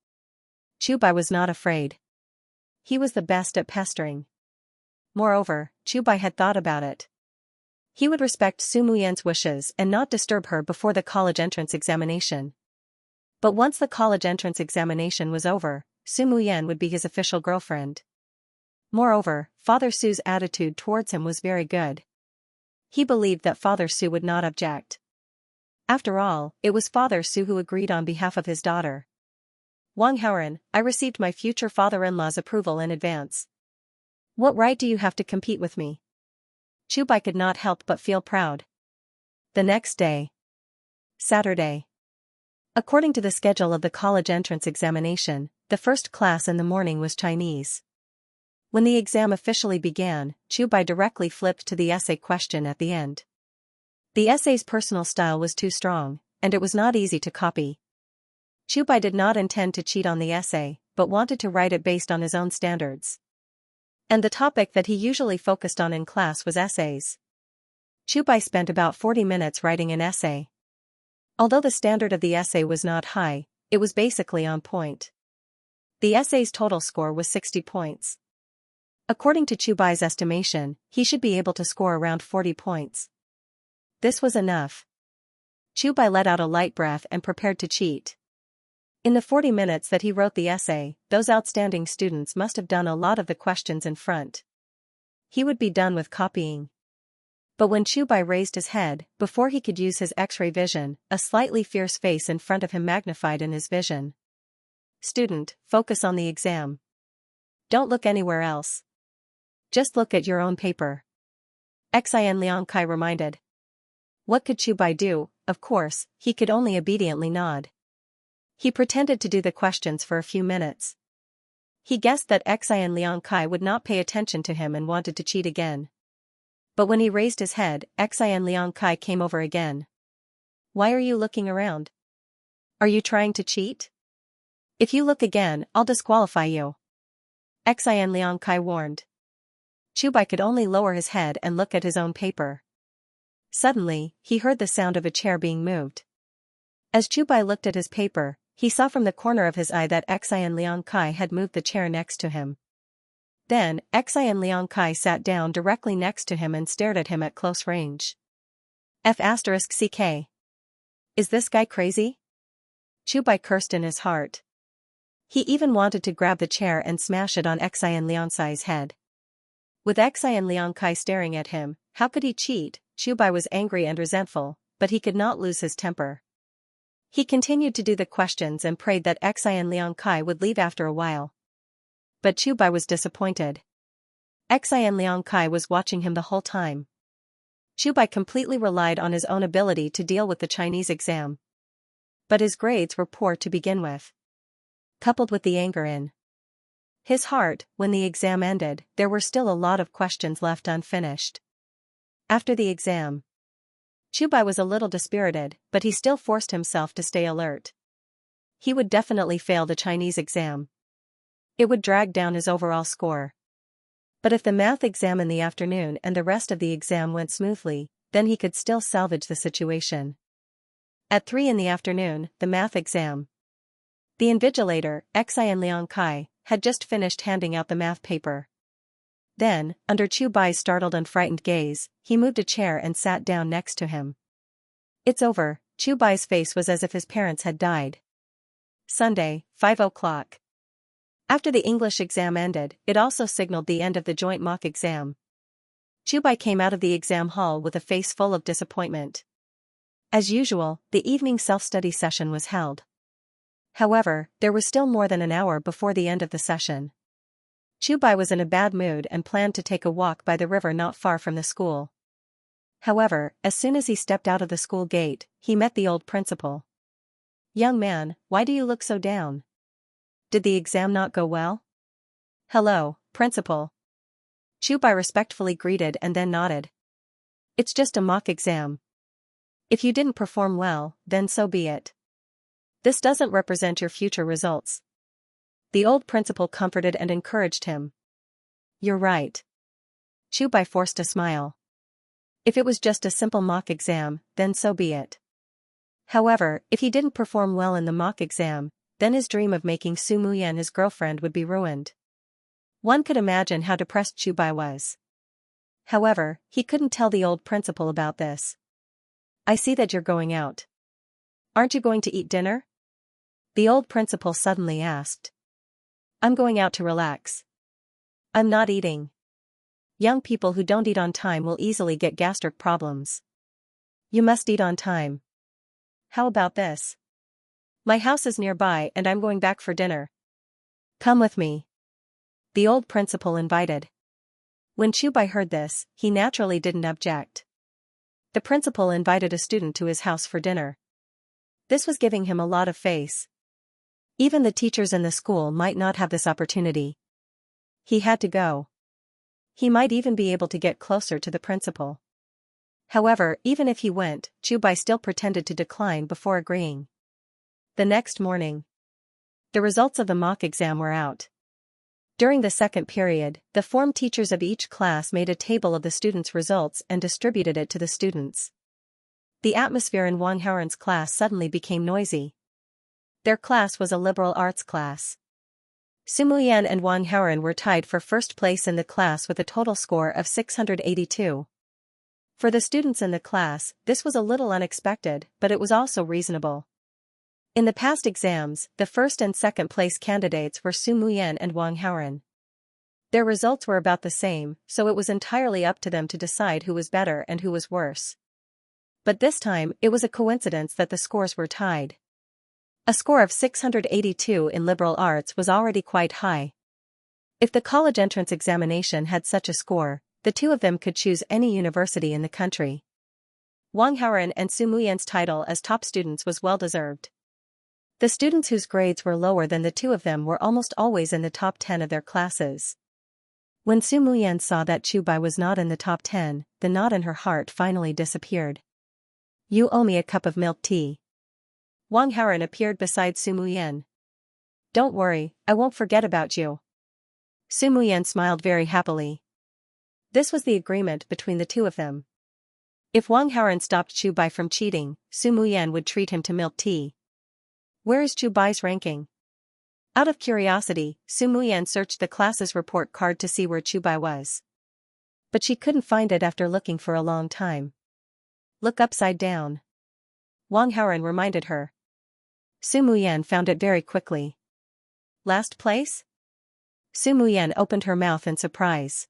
Chubai was not afraid. He was the best at pestering. Moreover, Chubai had thought about it. He would respect Su Muyan's wishes and not disturb her before the college entrance examination. But once the college entrance examination was over, Su Muyan would be his official girlfriend. Moreover, Father Su's attitude towards him was very good. He believed that Father Su would not object. After all, it was Father Su who agreed on behalf of his daughter. Wang Haoren, I received my future father-in-law's approval in advance. What right do you have to compete with me? Chubai could not help but feel proud. The next day. Saturday. According to the schedule of the college entrance examination, the first class in the morning was Chinese. When the exam officially began, Chubai directly flipped to the essay question at the end. The essay's personal style was too strong, and it was not easy to copy. Chubai did not intend to cheat on the essay, but wanted to write it based on his own standards. And the topic that he usually focused on in class was essays. Chubai spent about 40 minutes writing an essay. Although the standard of the essay was not high, it was basically on point. The essay's total score was 60 points. According to Chubai's estimation, he should be able to score around 40 points. This was enough. Chubai let out a light breath and prepared to cheat. In the 40 minutes that he wrote the essay, those outstanding students must have done a lot of the questions in front. He would be done with copying. But when Chubai raised his head, before he could use his X-ray vision, a slightly fierce face in front of him magnified in his vision. Student, focus on the exam. Don't look anywhere else. Just look at your own paper. Xian Liangkai reminded. What could Chubai do? Of course, he could only obediently nod. He pretended to do the questions for a few minutes. He guessed that Xian Liangkai would not pay attention to him and wanted to cheat again. But when he raised his head, Xian Liangkai came over again. Why are you looking around? Are you trying to cheat? If you look again, I'll disqualify you. Xian Liangkai warned. Chubai could only lower his head and look at his own paper. Suddenly, he heard the sound of a chair being moved. As Chubai looked at his paper, he saw from the corner of his eye that Xian Liangkai had moved the chair next to him. Then, Xian Liangkai sat down directly next to him and stared at him at close range. F***CK. Is this guy crazy? Chubai cursed in his heart. He even wanted to grab the chair and smash it on Xian Liangcai's head. With Xian Liangcai staring at him, how could he cheat? Chubai was angry and resentful, but he could not lose his temper. He continued to do the questions and prayed that Xian Liangcai would leave after a while. But Chubai was disappointed. Xian Liangcai was watching him the whole time. Chubai completely relied on his own ability to deal with the Chinese exam. But his grades were poor to begin with. Coupled with the anger in his heart, when the exam ended, there were still a lot of questions left unfinished. After the exam, Chubai was a little dispirited, but he still forced himself to stay alert. He would definitely fail the Chinese exam. It would drag down his overall score. But if the math exam in the afternoon and the rest of the exam went smoothly, then he could still salvage the situation. At 3 in the afternoon, the math exam. The invigilator, Xian Liangcai, had just finished handing out the math paper. Then, under Chubai's startled and frightened gaze, he moved a chair and sat down next to him. It's over. Chubai's face was as if his parents had died. Sunday, 5 o'clock. After the English exam ended, it also signaled the end of the joint mock exam. Chubai came out of the exam hall with a face full of disappointment. As usual, the evening self-study session was held. However, there was still more than an hour before the end of the session. Chubai was in a bad mood and planned to take a walk by the river not far from the school. However, as soon as he stepped out of the school gate, he met the old principal. "Young man, why do you look so down? Did the exam not go well?" "Hello, principal." Chubai respectfully greeted and then nodded. "It's just a mock exam. If you didn't perform well, then so be it. This doesn't represent your future results." The old principal comforted and encouraged him. "You're right." Chubai forced a smile. If it was just a simple mock exam, then so be it. However, if he didn't perform well in the mock exam, then his dream of making Su Muyan his girlfriend would be ruined. One could imagine how depressed Chubai was. However, he couldn't tell the old principal about this. "I see that you're going out. Aren't you going to eat dinner?" The old principal suddenly asked. "I'm going out to relax. I'm not eating. Young people who don't eat on time will easily get gastric problems. You must eat on time. How about this? My house is nearby and I'm going back for dinner. Come with me." The old principal invited. When Chubai heard this, he naturally didn't object. The principal invited a student to his house for dinner. This was giving him a lot of face. Even the teachers in the school might not have this opportunity. He had to go. He might even be able to get closer to the principal. However, even if he went, Chubai still pretended to decline before agreeing. The next morning, the results of the mock exam were out. During the second period, the form teachers of each class made a table of the students' results and distributed it to the students. The atmosphere in Wang Haoren's class suddenly became noisy. Their class was a liberal arts class. Su Muyan and Wang Haoren were tied for first place in the class with a total score of 682. For the students in the class, this was a little unexpected, but it was also reasonable. In the past exams, the first and second place candidates were Su Muyan and Wang Haoren. Their results were about the same, so it was entirely up to them to decide who was better and who was worse. But this time, it was a coincidence that the scores were tied. A score of 682 in liberal arts was already quite high. If the college entrance examination had such a score, the two of them could choose any university in the country. Wang Haoren and Su Muyan's title as top students was well-deserved. The students whose grades were lower than the two of them were almost always in the top 10 of their classes. When Su Muyan saw that Chubai was not in the top 10, the knot in her heart finally disappeared. "You owe me a cup of milk tea." Wang Haoren appeared beside Su Muyan. "Don't worry, I won't forget about you." Su Muyan smiled very happily. This was the agreement between the two of them. If Wang Haoren stopped Chubai from cheating, Su Muyan would treat him to milk tea. Where is Chubai's ranking? Out of curiosity, Su Muyan searched the class's report card to see where Chubai was. But she couldn't find it after looking for a long time. "Look upside down," Wang Haoren reminded her. Su Muyan found it very quickly. Last place? Su Muyan opened her mouth in surprise.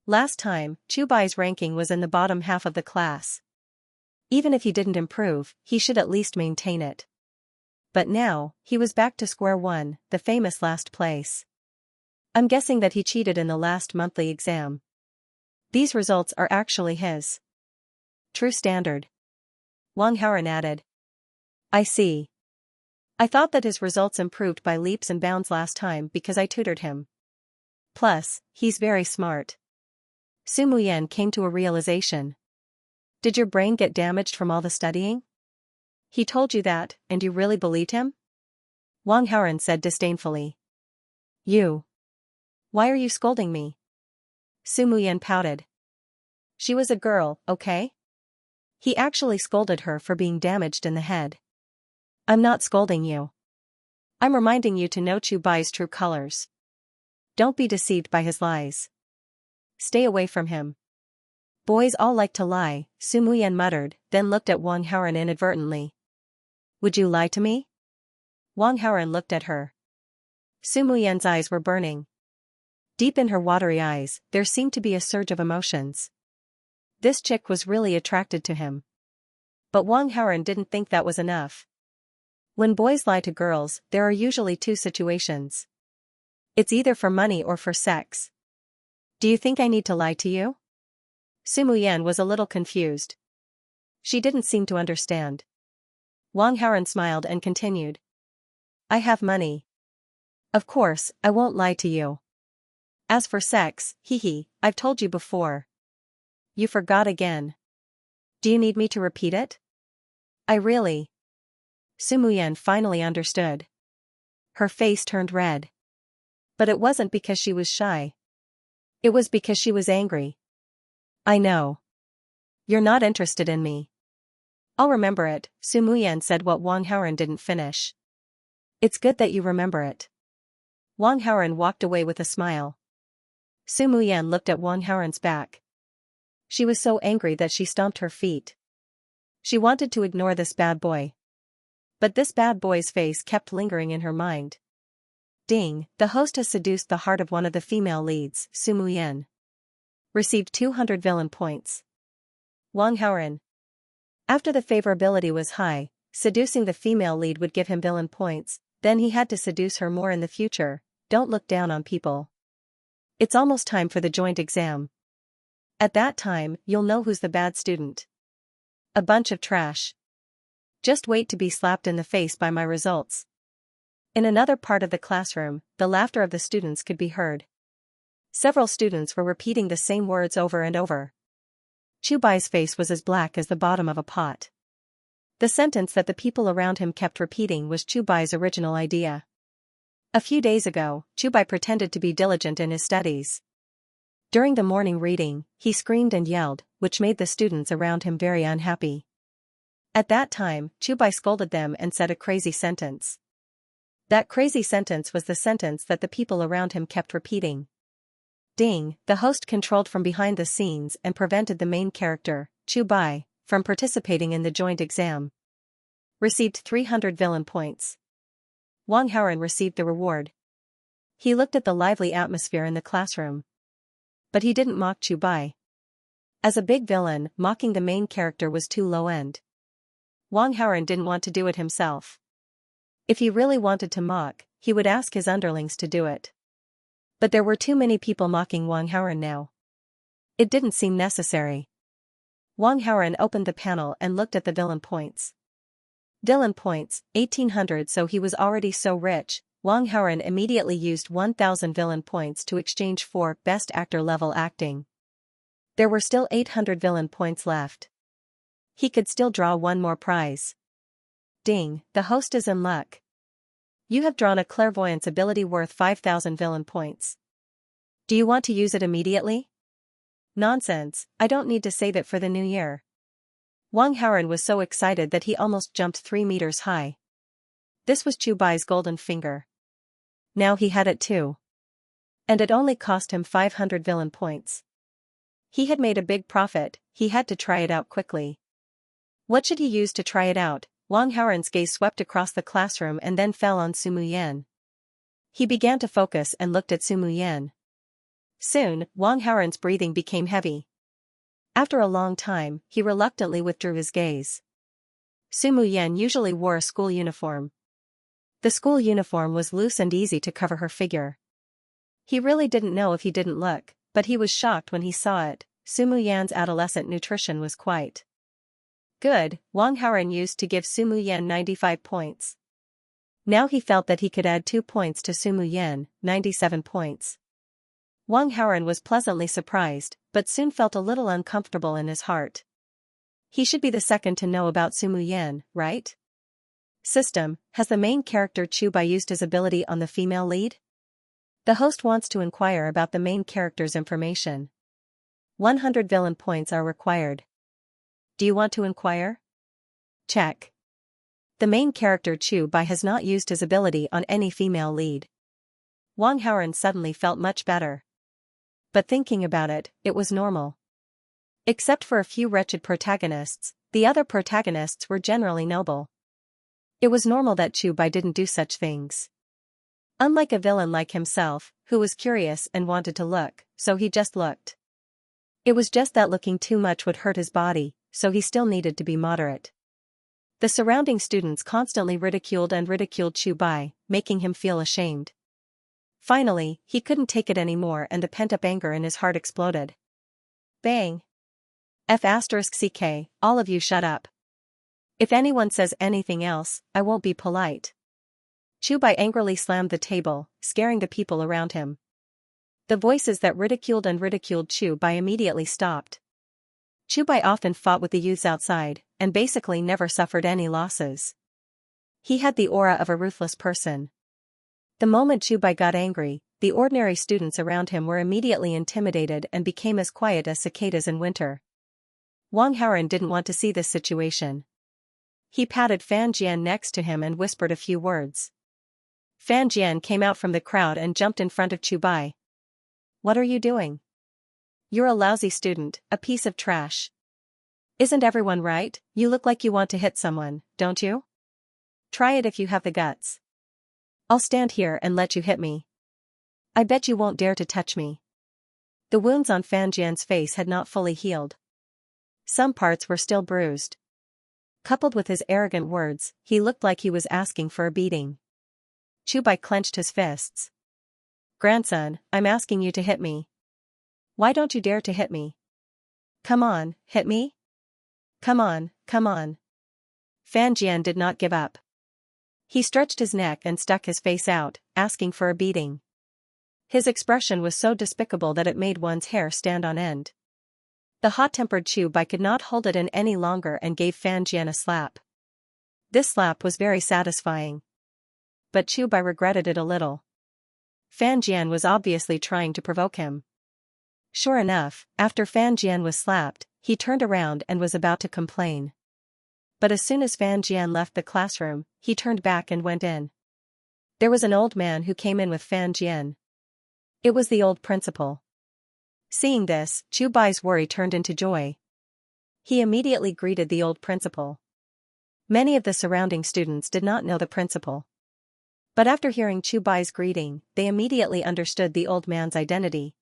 Last time, Chu Bai's ranking was in the bottom half of the class. Even if he didn't improve, he should at least maintain it. But now, he was back to square one, the famous last place. I'm guessing that he cheated in the last monthly exam. These results are actually his true standard. Wang Haoran added. I see. I thought that his results improved by leaps and bounds last time because I tutored him. Plus, he's very smart. Su Muyan came to a realization. Did your brain get damaged from all the studying? He told you that, and you really believed him? Wang Haoran said disdainfully. You. Why are you scolding me? Su Muyan pouted. She was a girl, okay? He actually scolded her for being damaged in the head. I'm not scolding you. I'm reminding you to know Chu Bai's true colors. Don't be deceived by his lies. Stay away from him. Boys all like to lie, Su Muyan muttered, then looked at Wang Haoran inadvertently. Would you lie to me? Wang Haoran looked at her. Su Muyan's eyes were burning. Deep in her watery eyes, there seemed to be a surge of emotions. This chick was really attracted to him. But Wang Haoran didn't think that was enough. When boys lie to girls, there are usually two situations. It's either for money or for sex. Do you think I need to lie to you? Su Muyan was a little confused. She didn't seem to understand. Wang Haoran smiled and continued. I have money. Of course, I won't lie to you. As for sex, I've told you before. You forgot again. Do you need me to repeat it? I really. Su Muyan finally understood. Her face turned red. But it wasn't because she was shy. It was because she was angry. I know. You're not interested in me. I'll remember it, Su Muyan said what Wang Haoran didn't finish. It's good that you remember it. Wang Haoran walked away with a smile. Su Muyan looked at Wang Haoran's back. She was so angry that she stomped her feet. She wanted to ignore this bad boy. But this bad boy's face kept lingering in her mind. Ding, the host has seduced the heart of one of the female leads, Su Muyan. Received 200 villain points. Wang Haoran. After the favorability was high, seducing the female lead would give him villain points, then he had to seduce her more in the future. Don't look down on people. It's almost time for the joint exam. At that time, you'll know who's the bad student. A bunch of trash. Just wait to be slapped in the face by my results. In another part of the classroom, the laughter of the students could be heard. Several students were repeating the same words over and over. Chu Bai's face was as black as the bottom of a pot. The sentence that the people around him kept repeating was Chu Bai's original idea. A few days ago, Chu Bai pretended to be diligent in his studies. During the morning reading, he screamed and yelled, which made the students around him very unhappy. At that time, Chu Bai scolded them and said a crazy sentence. That crazy sentence was the sentence that the people around him kept repeating. Ding, the host controlled from behind the scenes and prevented the main character, Chu Bai, from participating in the joint exam. Received 300 villain points. Wang Haoran received the reward. He looked at the lively atmosphere in the classroom. But he didn't mock Chu Bai. As a big villain, mocking the main character was too low-end. Wang Haoran didn't want to do it himself. If he really wanted to mock, he would ask his underlings to do it. But there were too many people mocking Wang Haoran now. It didn't seem necessary. Wang Haoran opened the panel and looked at the villain points. Villain points, 1800. So he was already so rich. Wang Haoran immediately used 1000 villain points to exchange for Best Actor level acting. There were still 800 villain points left. He could still draw one more prize. Ding, the host is in luck. You have drawn a clairvoyance ability worth 5000 villain points. Do you want to use it immediately? Nonsense, I don't need to save it for the new year. Wang Haoran was so excited that he almost jumped 3 meters high. This was Chu Bai's golden finger. Now he had it too. And it only cost him 500 villain points. He had made a big profit, he had to try it out quickly. What should he use to try it out? Wang Haoren's gaze swept across the classroom and then fell on Su Muyan. He began to focus and looked at Su Muyan. Soon, Wang Haoren's breathing became heavy. After a long time, he reluctantly withdrew his gaze. Su Muyan usually wore a school uniform. The school uniform was loose and easy to cover her figure. He really didn't know if he didn't look, but he was shocked when he saw it. Su Muyan's adolescent nutrition was quite good. Wang Haoren used to give Su Muyan 95 points. Now he felt that he could add 2 points to Su Muyan, 97 points. Wang Haoren was pleasantly surprised, but soon felt a little uncomfortable in his heart. He should be the second to know about Su Muyan, right? System, has the main character Chu Bai used his ability on the female lead? The host wants to inquire about the main character's information. 100 villain points are required. Do you want to inquire? Check. The main character Chu Bai has not used his ability on any female lead. Wang Haoren suddenly felt much better. But thinking about it, it was normal. Except for a few wretched protagonists, the other protagonists were generally noble. It was normal that Chu Bai didn't do such things. Unlike a villain like himself, who was curious and wanted to look, so he just looked. It was just that looking too much would hurt his body, so he still needed to be moderate. The surrounding students constantly ridiculed Chu Bai, making him feel ashamed. Finally, he couldn't take it anymore and the pent-up anger in his heart exploded. Bang! F***ck, all of you shut up. If anyone says anything else, I won't be polite. Chu Bai angrily slammed the table, scaring the people around him. The voices that ridiculed Chu Bai immediately stopped. Chu Bai often fought with the youths outside, and basically never suffered any losses. He had the aura of a ruthless person. The moment Chu Bai got angry, the ordinary students around him were immediately intimidated and became as quiet as cicadas in winter. Wang Haoren didn't want to see this situation. He patted Fan Jian next to him and whispered a few words. Fan Jian came out from the crowd and jumped in front of Chu Bai. What are you doing? You're a lousy student, a piece of trash. Isn't everyone right? You look like you want to hit someone, don't you? Try it if you have the guts. I'll stand here and let you hit me. I bet you won't dare to touch me. The wounds on Fan Jian's face had not fully healed. Some parts were still bruised. Coupled with his arrogant words, he looked like he was asking for a beating. Chu Bai clenched his fists. Grandson, I'm asking you to hit me. Why don't you dare to hit me? Come on, hit me? Come on, come on. Fan Jian did not give up. He stretched his neck and stuck his face out, asking for a beating. His expression was so despicable that it made one's hair stand on end. The hot-tempered Chu Bai could not hold it in any longer and gave Fan Jian a slap. This slap was very satisfying. But Chu Bai regretted it a little. Fan Jian was obviously trying to provoke him. Sure enough, after Fan Jian was slapped, he turned around and was about to complain. But as soon as Fan Jian left the classroom, he turned back and went in. There was an old man who came in with Fan Jian. It was the old principal. Seeing this, Chu Bai's worry turned into joy. He immediately greeted the old principal. Many of the surrounding students did not know the principal. But after hearing Chu Bai's greeting, they immediately understood the old man's identity.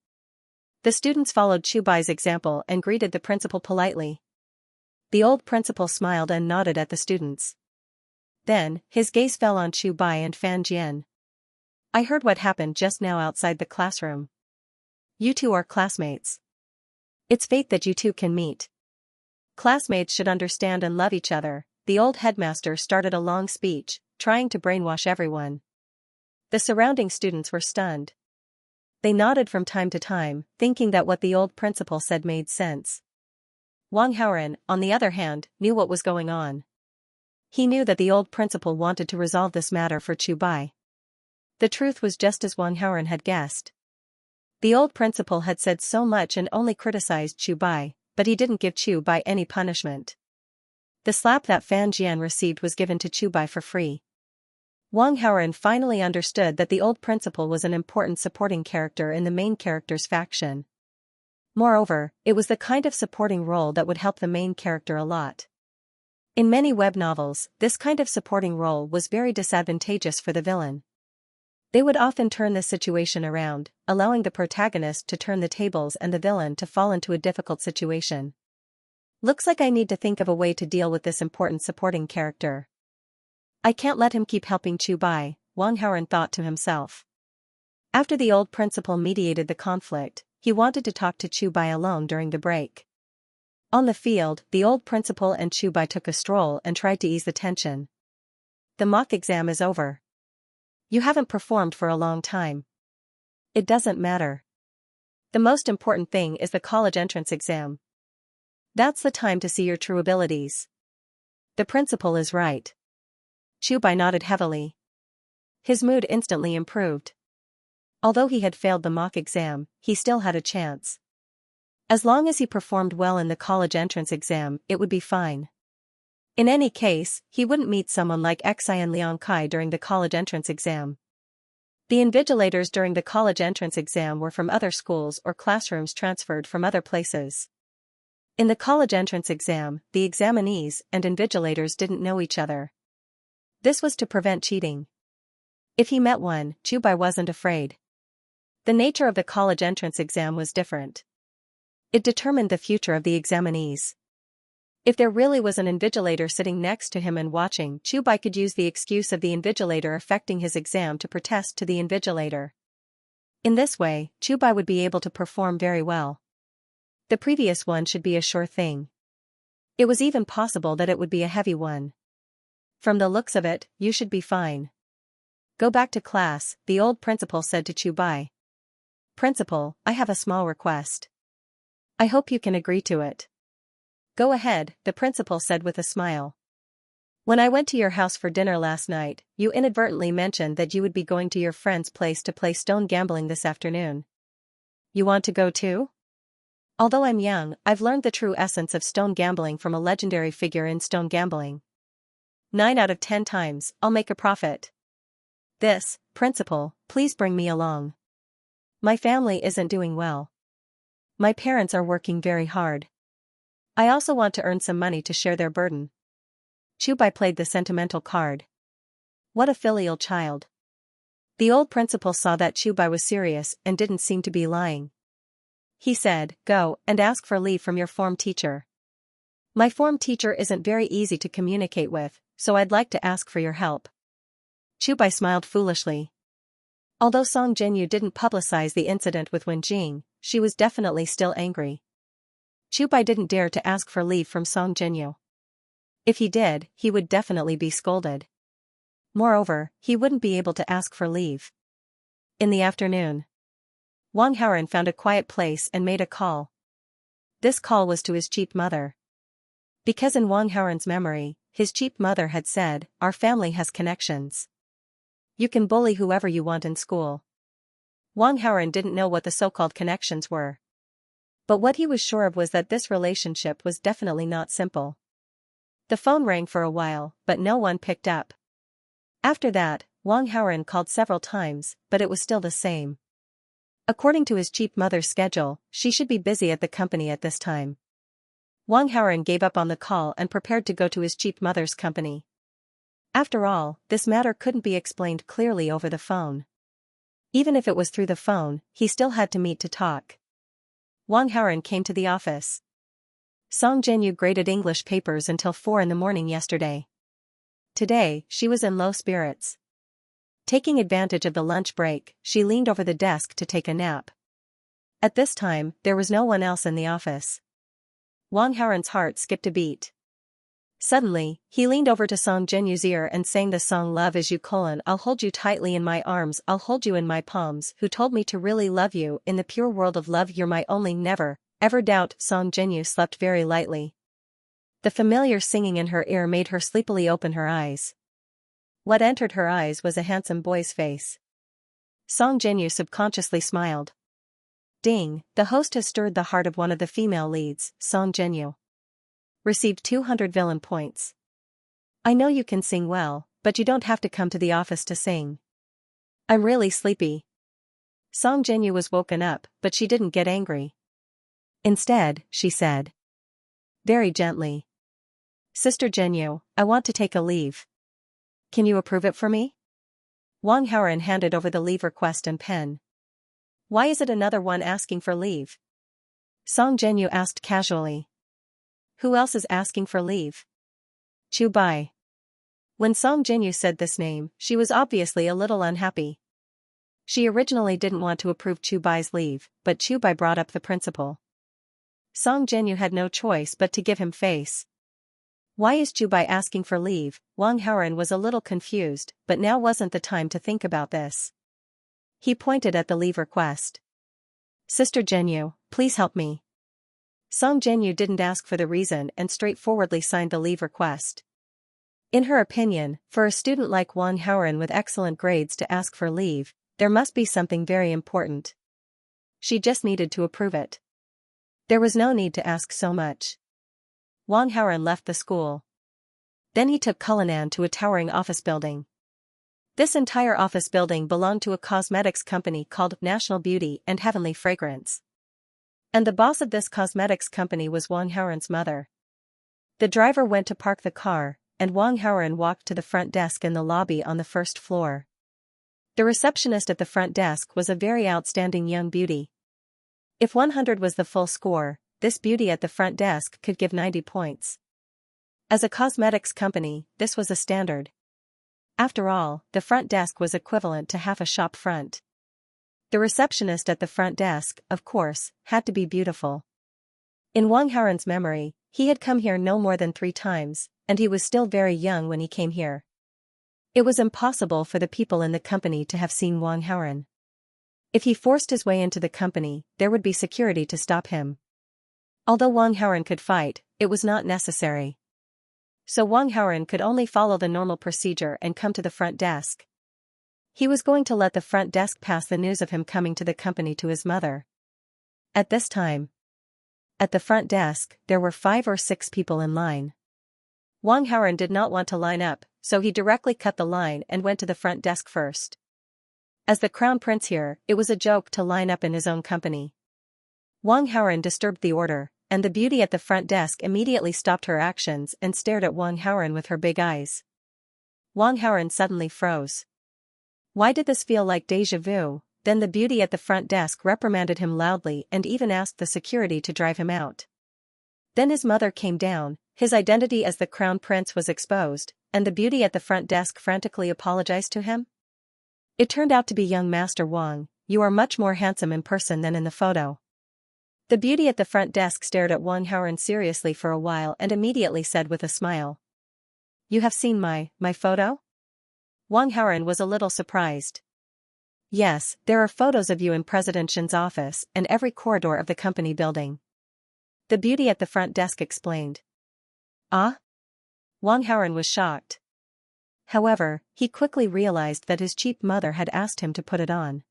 The students followed Chu Bai's example and greeted the principal politely. The old principal smiled and nodded at the students. Then, his gaze fell on Chu Bai and Fan Jian. I heard what happened just now outside the classroom. You two are classmates. It's fate that you two can meet. Classmates should understand and love each other. The old headmaster started a long speech, trying to brainwash everyone. The surrounding students were stunned. They nodded from time to time, thinking that what the old principal said made sense. Wang Haoren, on the other hand, knew what was going on. He knew that the old principal wanted to resolve this matter for Chu Bai. The truth was just as Wang Haoren had guessed. The old principal had said so much and only criticized Chu Bai, but he didn't give Chu Bai any punishment. The slap that Fan Jian received was given to Chu Bai for free. Wang Haoren finally understood that the old principal was an important supporting character in the main character's faction. Moreover, it was the kind of supporting role that would help the main character a lot. In many web novels, this kind of supporting role was very disadvantageous for the villain. They would often turn the situation around, allowing the protagonist to turn the tables and the villain to fall into a difficult situation. Looks like I need to think of a way to deal with this important supporting character. I can't let him keep helping Chu Bai, Wang Haoren thought to himself. After the old principal mediated the conflict, he wanted to talk to Chu Bai alone during the break. On the field, the old principal and Chu Bai took a stroll and tried to ease the tension. The mock exam is over. You haven't performed for a long time. It doesn't matter. The most important thing is the college entrance exam. That's the time to see your true abilities. The principal is right. Chu Bai nodded heavily. His mood instantly improved. Although he had failed the mock exam, he still had a chance. As long as he performed well in the college entrance exam, it would be fine. In any case, he wouldn't meet someone like Xianxia and Liang Kai during the college entrance exam. The invigilators during the college entrance exam were from other schools or classrooms transferred from other places. In the college entrance exam, the examinees and invigilators didn't know each other. This was to prevent cheating. If he met one, Chu Bai wasn't afraid. The nature of the college entrance exam was different. It determined the future of the examinees. If there really was an invigilator sitting next to him and watching, Chu Bai could use the excuse of the invigilator affecting his exam to protest to the invigilator. In this way, Chu Bai would be able to perform very well. The previous one should be a sure thing. It was even possible that it would be a heavy one. From the looks of it, you should be fine. Go back to class, the old principal said to Chu Bai. Principal, I have a small request. I hope you can agree to it. Go ahead, the principal said with a smile. When I went to your house for dinner last night, you inadvertently mentioned that you would be going to your friend's place to play stone gambling this afternoon. You want to go too? Although I'm young, I've learned the true essence of stone gambling from a legendary figure in stone gambling. 9 out of 10 times, I'll make a profit. This, principal, please bring me along. My family isn't doing well. My parents are working very hard. I also want to earn some money to share their burden. Chu Bai played the sentimental card. What a filial child. The old principal saw that Chu Bai was serious and didn't seem to be lying. He said, go and ask for leave from your form teacher. My form teacher isn't very easy to communicate with, so I'd like to ask for your help. Chu Bai smiled foolishly. Although Song Jinyu didn't publicize the incident with Wen Jing, she was definitely still angry. Chu Bai didn't dare to ask for leave from Song Jinyu. If he did, he would definitely be scolded. Moreover, he wouldn't be able to ask for leave. In the afternoon, Wang Haoren found a quiet place and made a call. This call was to his cheap mother. Because in Wang Haoren's memory, his cheap mother had said, our family has connections. You can bully whoever you want in school. Wang Haoren didn't know what the so-called connections were. But what he was sure of was that this relationship was definitely not simple. The phone rang for a while, but no one picked up. After that, Wang Haoren called several times, but it was still the same. According to his cheap mother's schedule, she should be busy at the company at this time. Wang Haoren gave up on the call and prepared to go to his cheap mother's company. After all, this matter couldn't be explained clearly over the phone. Even if it was through the phone, he still had to meet to talk. Wang Haoren came to the office. Song Jinyu graded English papers until 4 in the morning yesterday. Today, she was in low spirits. Taking advantage of the lunch break, she leaned over the desk to take a nap. At this time, there was no one else in the office. Wang Haoren's heart skipped a beat. Suddenly, he leaned over to Song Jinyu's ear and sang the song Love Is You: I'll hold you tightly in my arms, I'll hold you in my palms, who told me to really love you, in the pure world of love you're my only never, ever doubt. Song Jinyu slept very lightly. The familiar singing in her ear made her sleepily open her eyes. What entered her eyes was a handsome boy's face. Song Jinyu subconsciously smiled. Ding, the host has stirred the heart of one of the female leads, Song Jinyu. Received 200 villain points. I know you can sing well, but you don't have to come to the office to sing. I'm really sleepy. Song Jinyu was woken up, but she didn't get angry. Instead, she said, very gently, Sister Jinyu, I want to take a leave. Can you approve it for me? Wang Haoren handed over the leave request and pen. Why is it another one asking for leave? Song Jinyu asked casually. Who else is asking for leave? Chu Bai. When Song Jinyu said this name, she was obviously a little unhappy. She originally didn't want to approve Chu Bai's leave, but Chu Bai brought up the principle. Song Jinyu had no choice but to give him face. Why is Chu Bai asking for leave? Wang Haoren was a little confused, but now wasn't the time to think about this. He pointed at the leave request. Sister Jinyu, please help me. Song Jinyu didn't ask for the reason and straightforwardly signed the leave request. In her opinion, for a student like Wang Haoren with excellent grades to ask for leave, there must be something very important. She just needed to approve it. There was no need to ask so much. Wang Haoren left the school. Then he took Cullinan to a towering office building. This entire office building belonged to a cosmetics company called National Beauty and Heavenly Fragrance. And the boss of this cosmetics company was Wang Haoren's mother. The driver went to park the car, and Wang Haoren walked to the front desk in the lobby on the first floor. The receptionist at the front desk was a very outstanding young beauty. If 100 was the full score, this beauty at the front desk could give 90 points. As a cosmetics company, this was a standard. After all, the front desk was equivalent to half a shop front. The receptionist at the front desk, of course, had to be beautiful. In Wang Haoren's memory, he had come here no more than 3 times, and he was still very young when he came here. It was impossible for the people in the company to have seen Wang Haoren. If he forced his way into the company, there would be security to stop him. Although Wang Haoren could fight, it was not necessary. So Wang Haoren could only follow the normal procedure and come to the front desk. He was going to let the front desk pass the news of him coming to the company to his mother. At this time, at the front desk, there were 5 or 6 people in line. Wang Haoren did not want to line up, so he directly cut the line and went to the front desk first. As the crown prince here, it was a joke to line up in his own company. Wang Haoren disturbed the order, and the beauty at the front desk immediately stopped her actions and stared at Wang Haoren with her big eyes. Wang Haoren suddenly froze. Why did this feel like déjà vu? Then the beauty at the front desk reprimanded him loudly and even asked the security to drive him out. Then his mother came down, his identity as the crown prince was exposed, and the beauty at the front desk frantically apologized to him. It turned out to be young Master Wang. You are much more handsome in person than in the photo. The beauty at the front desk stared at Wang Haoren seriously for a while and immediately said with a smile. You have seen my photo? Wang Haoren was a little surprised. Yes, there are photos of you in President Shen's office and every corridor of the company building. The beauty at the front desk explained. Ah? Wang Haoren was shocked. However, he quickly realized that his cheap mother had asked him to put it on.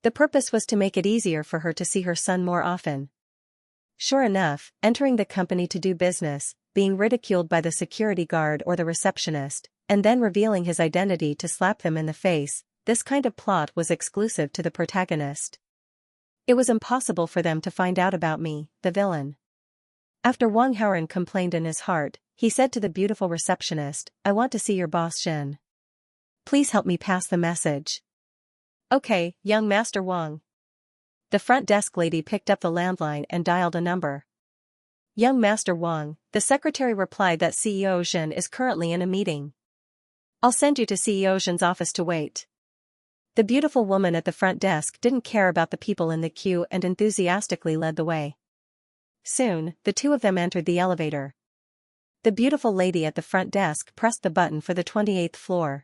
The purpose was to make it easier for her to see her son more often. Sure enough, entering the company to do business, being ridiculed by the security guard or the receptionist, and then revealing his identity to slap them in the face, this kind of plot was exclusive to the protagonist. It was impossible for them to find out about me, the villain. After Wang Haoren complained in his heart, he said to the beautiful receptionist, I want to see your boss Shen. Please help me pass the message. Okay, young Master Wang. The front desk lady picked up the landline and dialed a number. Young Master Wang, the secretary replied that CEO Zhen is currently in a meeting. I'll send you to CEO Zhen's office to wait. The beautiful woman at the front desk didn't care about the people in the queue and enthusiastically led the way. Soon, the two of them entered the elevator. The beautiful lady at the front desk pressed the button for the 28th floor.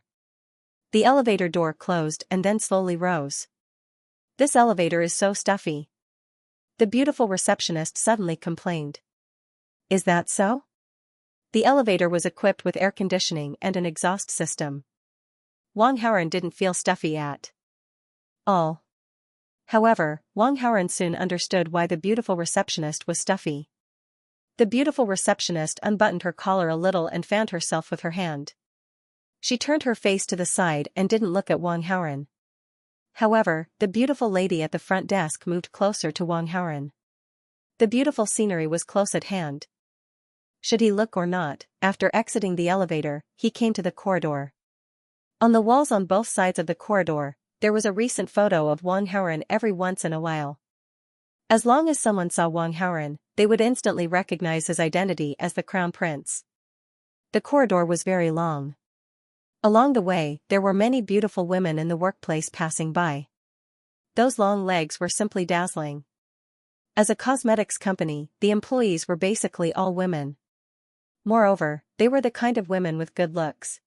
The elevator door closed and then slowly rose. This elevator is so stuffy. The beautiful receptionist suddenly complained. Is that so? The elevator was equipped with air conditioning and an exhaust system. Wang Haoren didn't feel stuffy at all. However, Wang Haoren soon understood why the beautiful receptionist was stuffy. The beautiful receptionist unbuttoned her collar a little and fanned herself with her hand. She turned her face to the side and didn't look at Wang Haoren. However, the beautiful lady at the front desk moved closer to Wang Haoren. The beautiful scenery was close at hand. should he look or not. After exiting the elevator, he came to the corridor. On the walls on both sides of the corridor, there was a recent photo of Wang Haoren every once in a while. As long as someone saw Wang Haoren, they would instantly recognize his identity as the crown prince. The corridor was very long. Along the way, there were many beautiful women in the workplace passing by. Those long legs were simply dazzling. As a cosmetics company, the employees were basically all women. Moreover, they were the kind of women with good looks.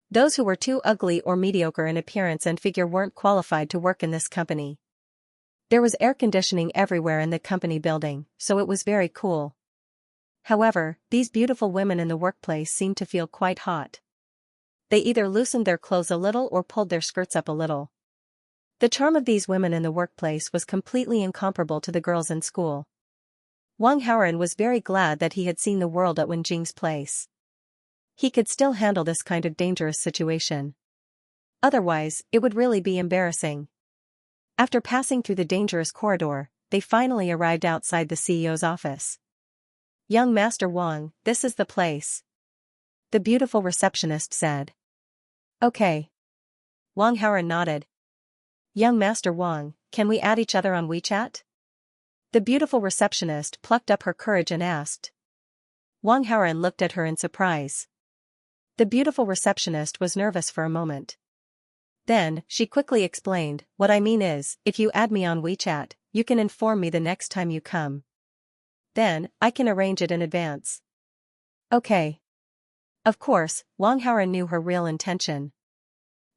Those who were too ugly or mediocre in appearance and figure weren't qualified to work in this company. There was air conditioning everywhere in the company building, so it was very cool. However, these beautiful women in the workplace seemed to feel quite hot. They either loosened their clothes a little or pulled their skirts up a little. The charm of these women in the workplace was completely incomparable to the girls in school. Wang Haoren was very glad that he had seen the world at Wenjing's place. He could still handle this kind of dangerous situation. Otherwise, it would really be embarrassing. After passing through the dangerous corridor, they finally arrived outside the CEO's office. "Young Master Wang, this is the place," the beautiful receptionist said. "Okay." Wang Haoren nodded. "Young Master Wang, can we add each other on WeChat?" The beautiful receptionist plucked up her courage and asked. Wang Haoren looked at her in surprise. The beautiful receptionist was nervous for a moment. Then, she quickly explained, "What I mean is, if you add me on WeChat, you can inform me the next time you come. Then, I can arrange it in advance." "Okay." Of course, Wang Haoren knew her real intention.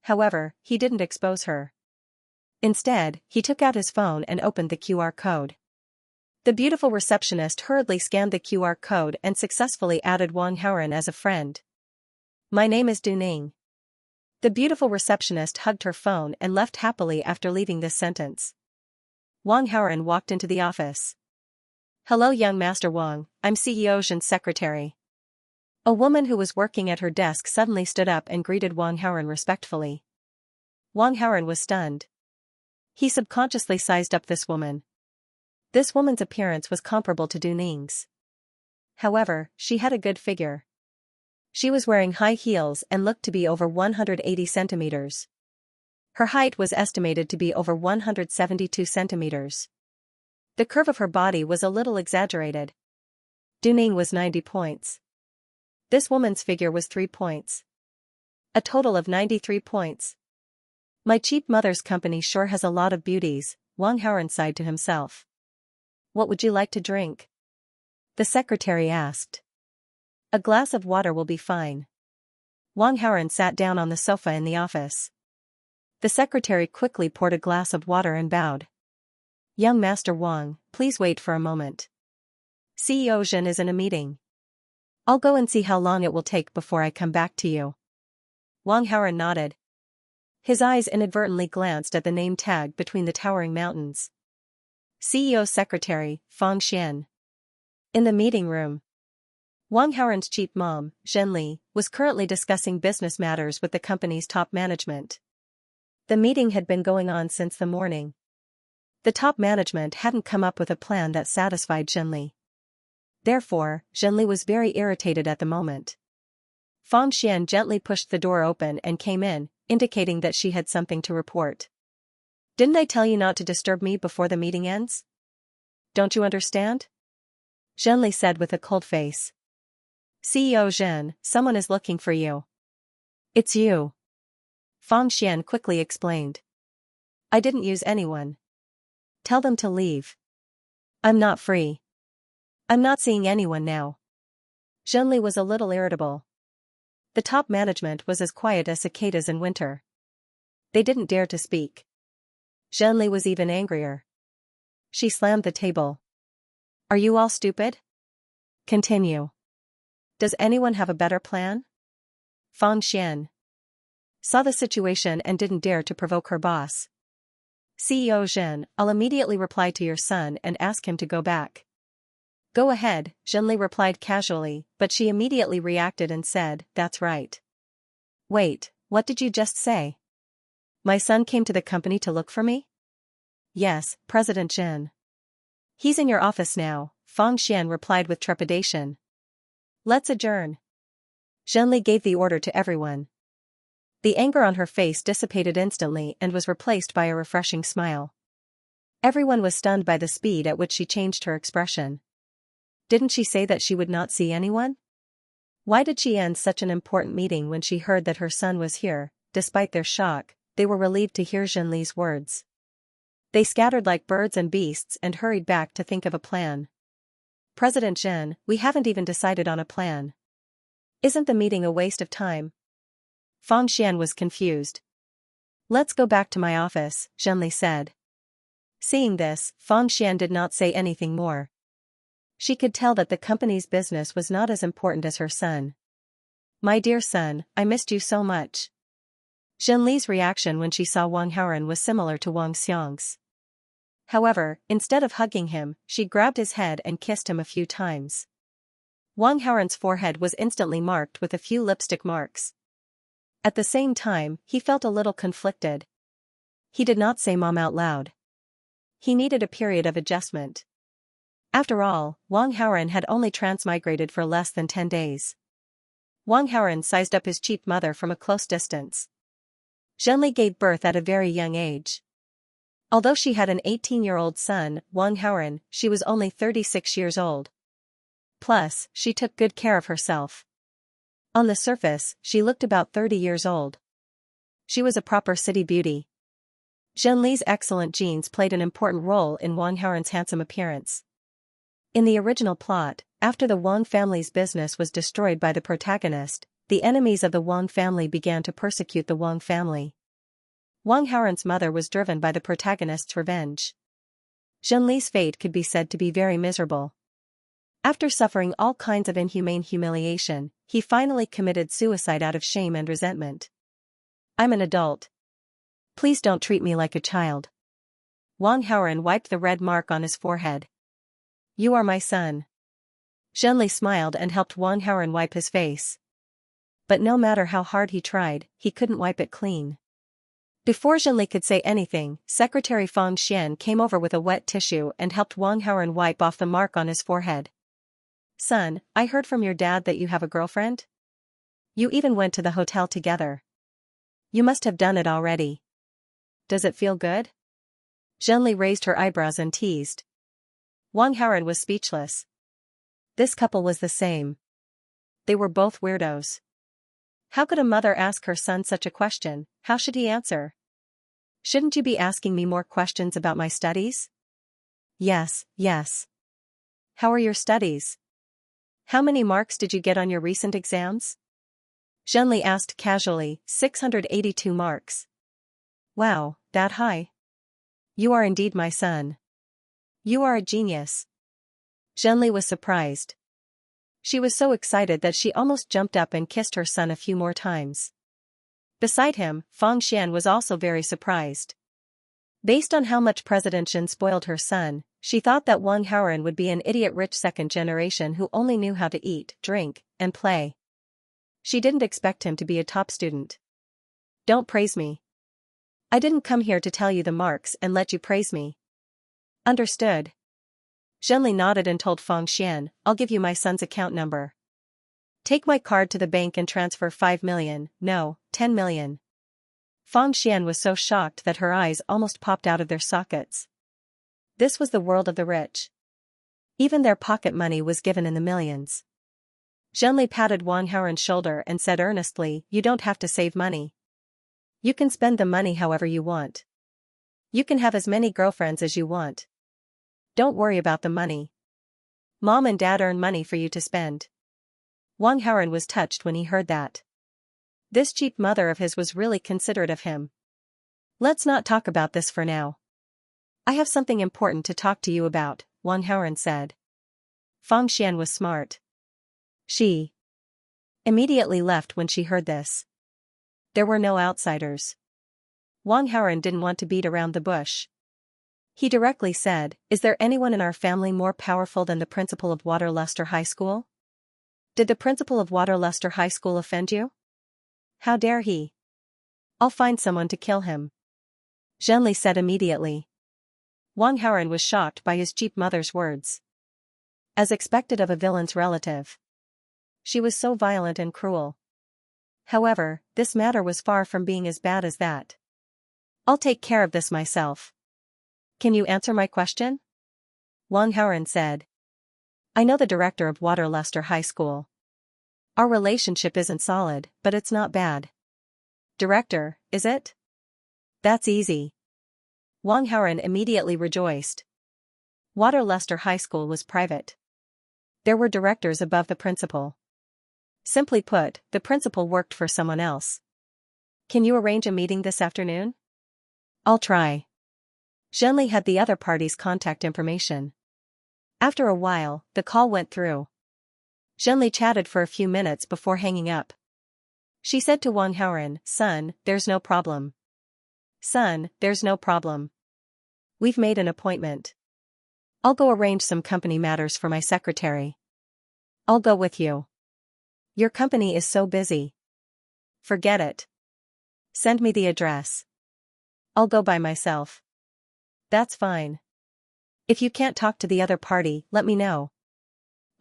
However, he didn't expose her. Instead, he took out his phone and opened the QR code. The beautiful receptionist hurriedly scanned the QR code and successfully added Wang Haoren as a friend. "My name is Duning." The beautiful receptionist hugged her phone and left happily after leaving this sentence. Wang Haoren walked into the office. "Hello young Master Wang, I'm CEO Zhen's secretary." A woman who was working at her desk suddenly stood up and greeted Wang Haoren respectfully. Wang Haoren was stunned. He subconsciously sized up this woman. This woman's appearance was comparable to Duning's. However, she had a good figure. She was wearing high heels and looked to be over 180 centimeters. Her height was estimated to be over 172 centimeters. The curve of her body was a little exaggerated. Duning was 90 points. This woman's figure was 3 points. A total of 93 points. "My cheap mother's company sure has a lot of beauties," Wang Haoren sighed to himself. "What would you like to drink?" the secretary asked. "A glass of water will be fine." Wang Haoren sat down on the sofa in the office. The secretary quickly poured a glass of water and bowed. "Young Master Wang, please wait for a moment. CEO Zhen is in a meeting. I'll go and see how long it will take before I come back to you." Wang Haoren nodded. His eyes inadvertently glanced at the name tag between the towering mountains. CEO Secretary, Fang Xian. In the meeting room, Wang Haoren's cheap mom, Zhen Li, was currently discussing business matters with the company's top management. The meeting had been going on since the morning. The top management hadn't come up with a plan that satisfied Zhen Li. Therefore, Zhen Li was very irritated at the moment. Fang Xian gently pushed the door open and came in, indicating that she had something to report. "Didn't I tell you not to disturb me before the meeting ends? Don't you understand?" Zhen Li said with a cold face. "CEO Zhen, someone is looking for you." "It's you." Fang Xian quickly explained. "I didn't use anyone. Tell them to leave. I'm not free. I'm not seeing anyone now." Zhen Li was a little irritable. The top management was as quiet as cicadas in winter. They didn't dare to speak. Zhen Li was even angrier. She slammed the table. "Are you all stupid? Continue. Does anyone have a better plan?" Fang Xian saw the situation and didn't dare to provoke her boss. "CEO Zhen, I'll immediately reply to your son and ask him to go back." "Go ahead," Zhen Li replied casually, but she immediately reacted and said, "That's right." "Wait, what did you just say? My son came to the company to look for me?" "Yes, President Zhen. He's in your office now," Fang Xian replied with trepidation. Let's adjourn. Zhenli gave the order to everyone. The anger on her face dissipated instantly and was replaced by a refreshing smile. Everyone was stunned by the speed at which she changed her expression. Didn't she say that she would not see anyone? Why did she end such an important meeting when she heard that her son was here? Despite their shock, they were relieved to hear Zhenli's words. They scattered like birds and beasts and hurried back to think of a plan. President Zhen, we haven't even decided on a plan. Isn't the meeting a waste of time? Fang Xian was confused. Let's go back to my office, Zhenli said. Seeing this, Fang Xian did not say anything more. She could tell that the company's business was not as important as her son. My dear son, I missed you so much. Zhenli's reaction when she saw Wang Haoren was similar to Wang Xiang's. However, instead of hugging him, she grabbed his head and kissed him a few times. Wang Haoren's forehead was instantly marked with a few lipstick marks. At the same time, he felt a little conflicted. He did not say mom out loud. He needed a period of adjustment. After all, Wang Haoren had only transmigrated for less than 10 days. Wang Haoren sized up his cheap mother from a close distance. Zhenli gave birth at a very young age. Although she had an 18-year-old son, Wang Haoren, she was only 36 years old. Plus, she took good care of herself. On the surface, she looked about 30 years old. She was a proper city beauty. Zhenli's excellent genes played an important role in Wang Haoren's handsome appearance. In the original plot, after the Wang family's business was destroyed by the protagonist, the enemies of the Wang family began to persecute the Wang family. Wang Haoren's mother was driven by the protagonist's revenge. Zhenli's fate could be said to be very miserable. After suffering all kinds of inhumane humiliation, he finally committed suicide out of shame and resentment. I'm an adult. Please don't treat me like a child. Wang Haoren wiped the red mark on his forehead. You are my son. Zhenli smiled and helped Wang Haoren wipe his face. But no matter how hard he tried, he couldn't wipe it clean. Before Zhenli could say anything, Secretary Fang Xian came over with a wet tissue and helped Wang Haoren wipe off the mark on his forehead. Son, I heard from your dad that you have a girlfriend? You even went to the hotel together. You must have done it already. Does it feel good? Zhenli raised her eyebrows and teased. Wang Haoren was speechless. This couple was the same. They were both weirdos. How could a mother ask her son such a question? How should he answer? Shouldn't you be asking me more questions about my studies? Yes, yes. How are your studies? How many marks did you get on your recent exams? Zhenli asked casually. 682 marks. Wow, that high? You are indeed my son. You are a genius. Zhenli was surprised. She was so excited that she almost jumped up and kissed her son a few more times. Beside him, Fang Xian was also very surprised. Based on how much President Zhen spoiled her son, she thought that Wang Haoren would be an idiot-rich second generation who only knew how to eat, drink, and play. She didn't expect him to be a top student. Don't praise me. I didn't come here to tell you the marks and let you praise me. Understood. Zhenli nodded and told Fang Xian, I'll give you my son's account number. Take my card to the bank and transfer 5 million, no, 10 million. Fang Xian was so shocked that her eyes almost popped out of their sockets. This was the world of the rich. Even their pocket money was given in the millions. Zhenli patted Wang Haoren's shoulder and said earnestly, you don't have to save money. You can spend the money however you want. You can have as many girlfriends as you want. Don't worry about the money. Mom and Dad earn money for you to spend. Wang Haoren was touched when he heard that. This cheap mother of his was really considerate of him. Let's not talk about this for now. I have something important to talk to you about, Wang Haoren said. Fang Xian was smart. She immediately left when she heard this. There were no outsiders. Wang Haoren didn't want to beat around the bush. He directly said, is there anyone in our family more powerful than the principal of Waterluster High School? Did the principal of Waterluster High School offend you? How dare he? I'll find someone to kill him. Zhenli said immediately. Wang Haoren was shocked by his cheap mother's words. As expected of a villain's relative. She was so violent and cruel. However, this matter was far from being as bad as that. I'll take care of this myself. Can you answer my question? Wang Haoren said. I know the director of Waterluster High School. Our relationship isn't solid, but it's not bad. Director, is it? That's easy. Wang Haoren immediately rejoiced. Waterluster High School was private. There were directors above the principal. Simply put, the principal worked for someone else. Can you arrange a meeting this afternoon? I'll try. Zhenli had the other party's contact information. After a while, the call went through. Zhenli chatted for a few minutes before hanging up. She said to Wang Haoren, Son, there's no problem. Son, there's no problem. We've made an appointment. I'll go arrange some company matters for my secretary. I'll go with you. Your company is so busy. Forget it. Send me the address. I'll go by myself. That's fine. If you can't talk to the other party, let me know.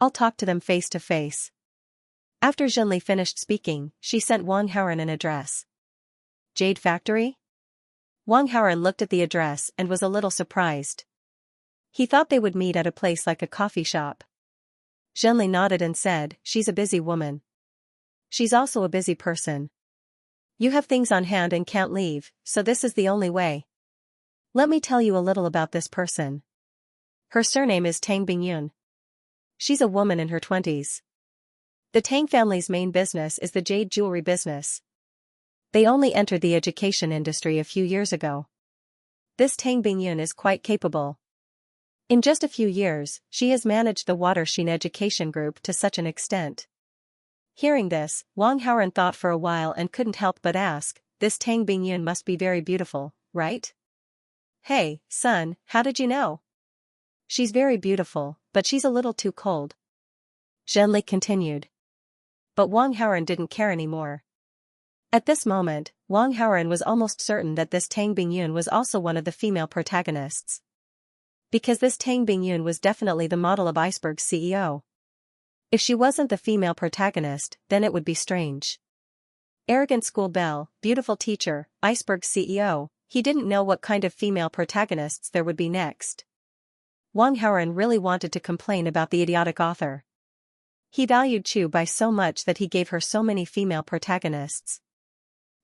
I'll talk to them face to face. After Zhenli finished speaking, she sent Wang Haoren an address. Jade Factory? Wang Haoren looked at the address and was a little surprised. He thought they would meet at a place like a coffee shop. Zhenli nodded and said, She's a busy woman. She's also a busy person. You have things on hand and can't leave, so this is the only way. Let me tell you a little about this person. Her surname is Tang Bingyun. She's a woman in her 20s. The Tang family's main business is the jade jewelry business. They only entered the education industry a few years ago. This Tang Bingyun is quite capable. In just a few years, she has managed the Watershin Education Group to such an extent. Hearing this, Wang Haoren thought for a while and couldn't help but ask, this Tang Bingyun must be very beautiful, right? Hey, son, how did you know? She's very beautiful, but she's a little too cold. Zhenli continued. But Wang Haoren didn't care anymore. At this moment, Wang Haoren was almost certain that this Tang Bingyun was also one of the female protagonists. Because this Tang Bingyun was definitely the model of Iceberg's CEO. If she wasn't the female protagonist, then it would be strange. Arrogant school belle, beautiful teacher, Iceberg's CEO, he didn't know what kind of female protagonists there would be next. Wang Haoren really wanted to complain about the idiotic author. He valued Chu Bai so much that he gave her so many female protagonists.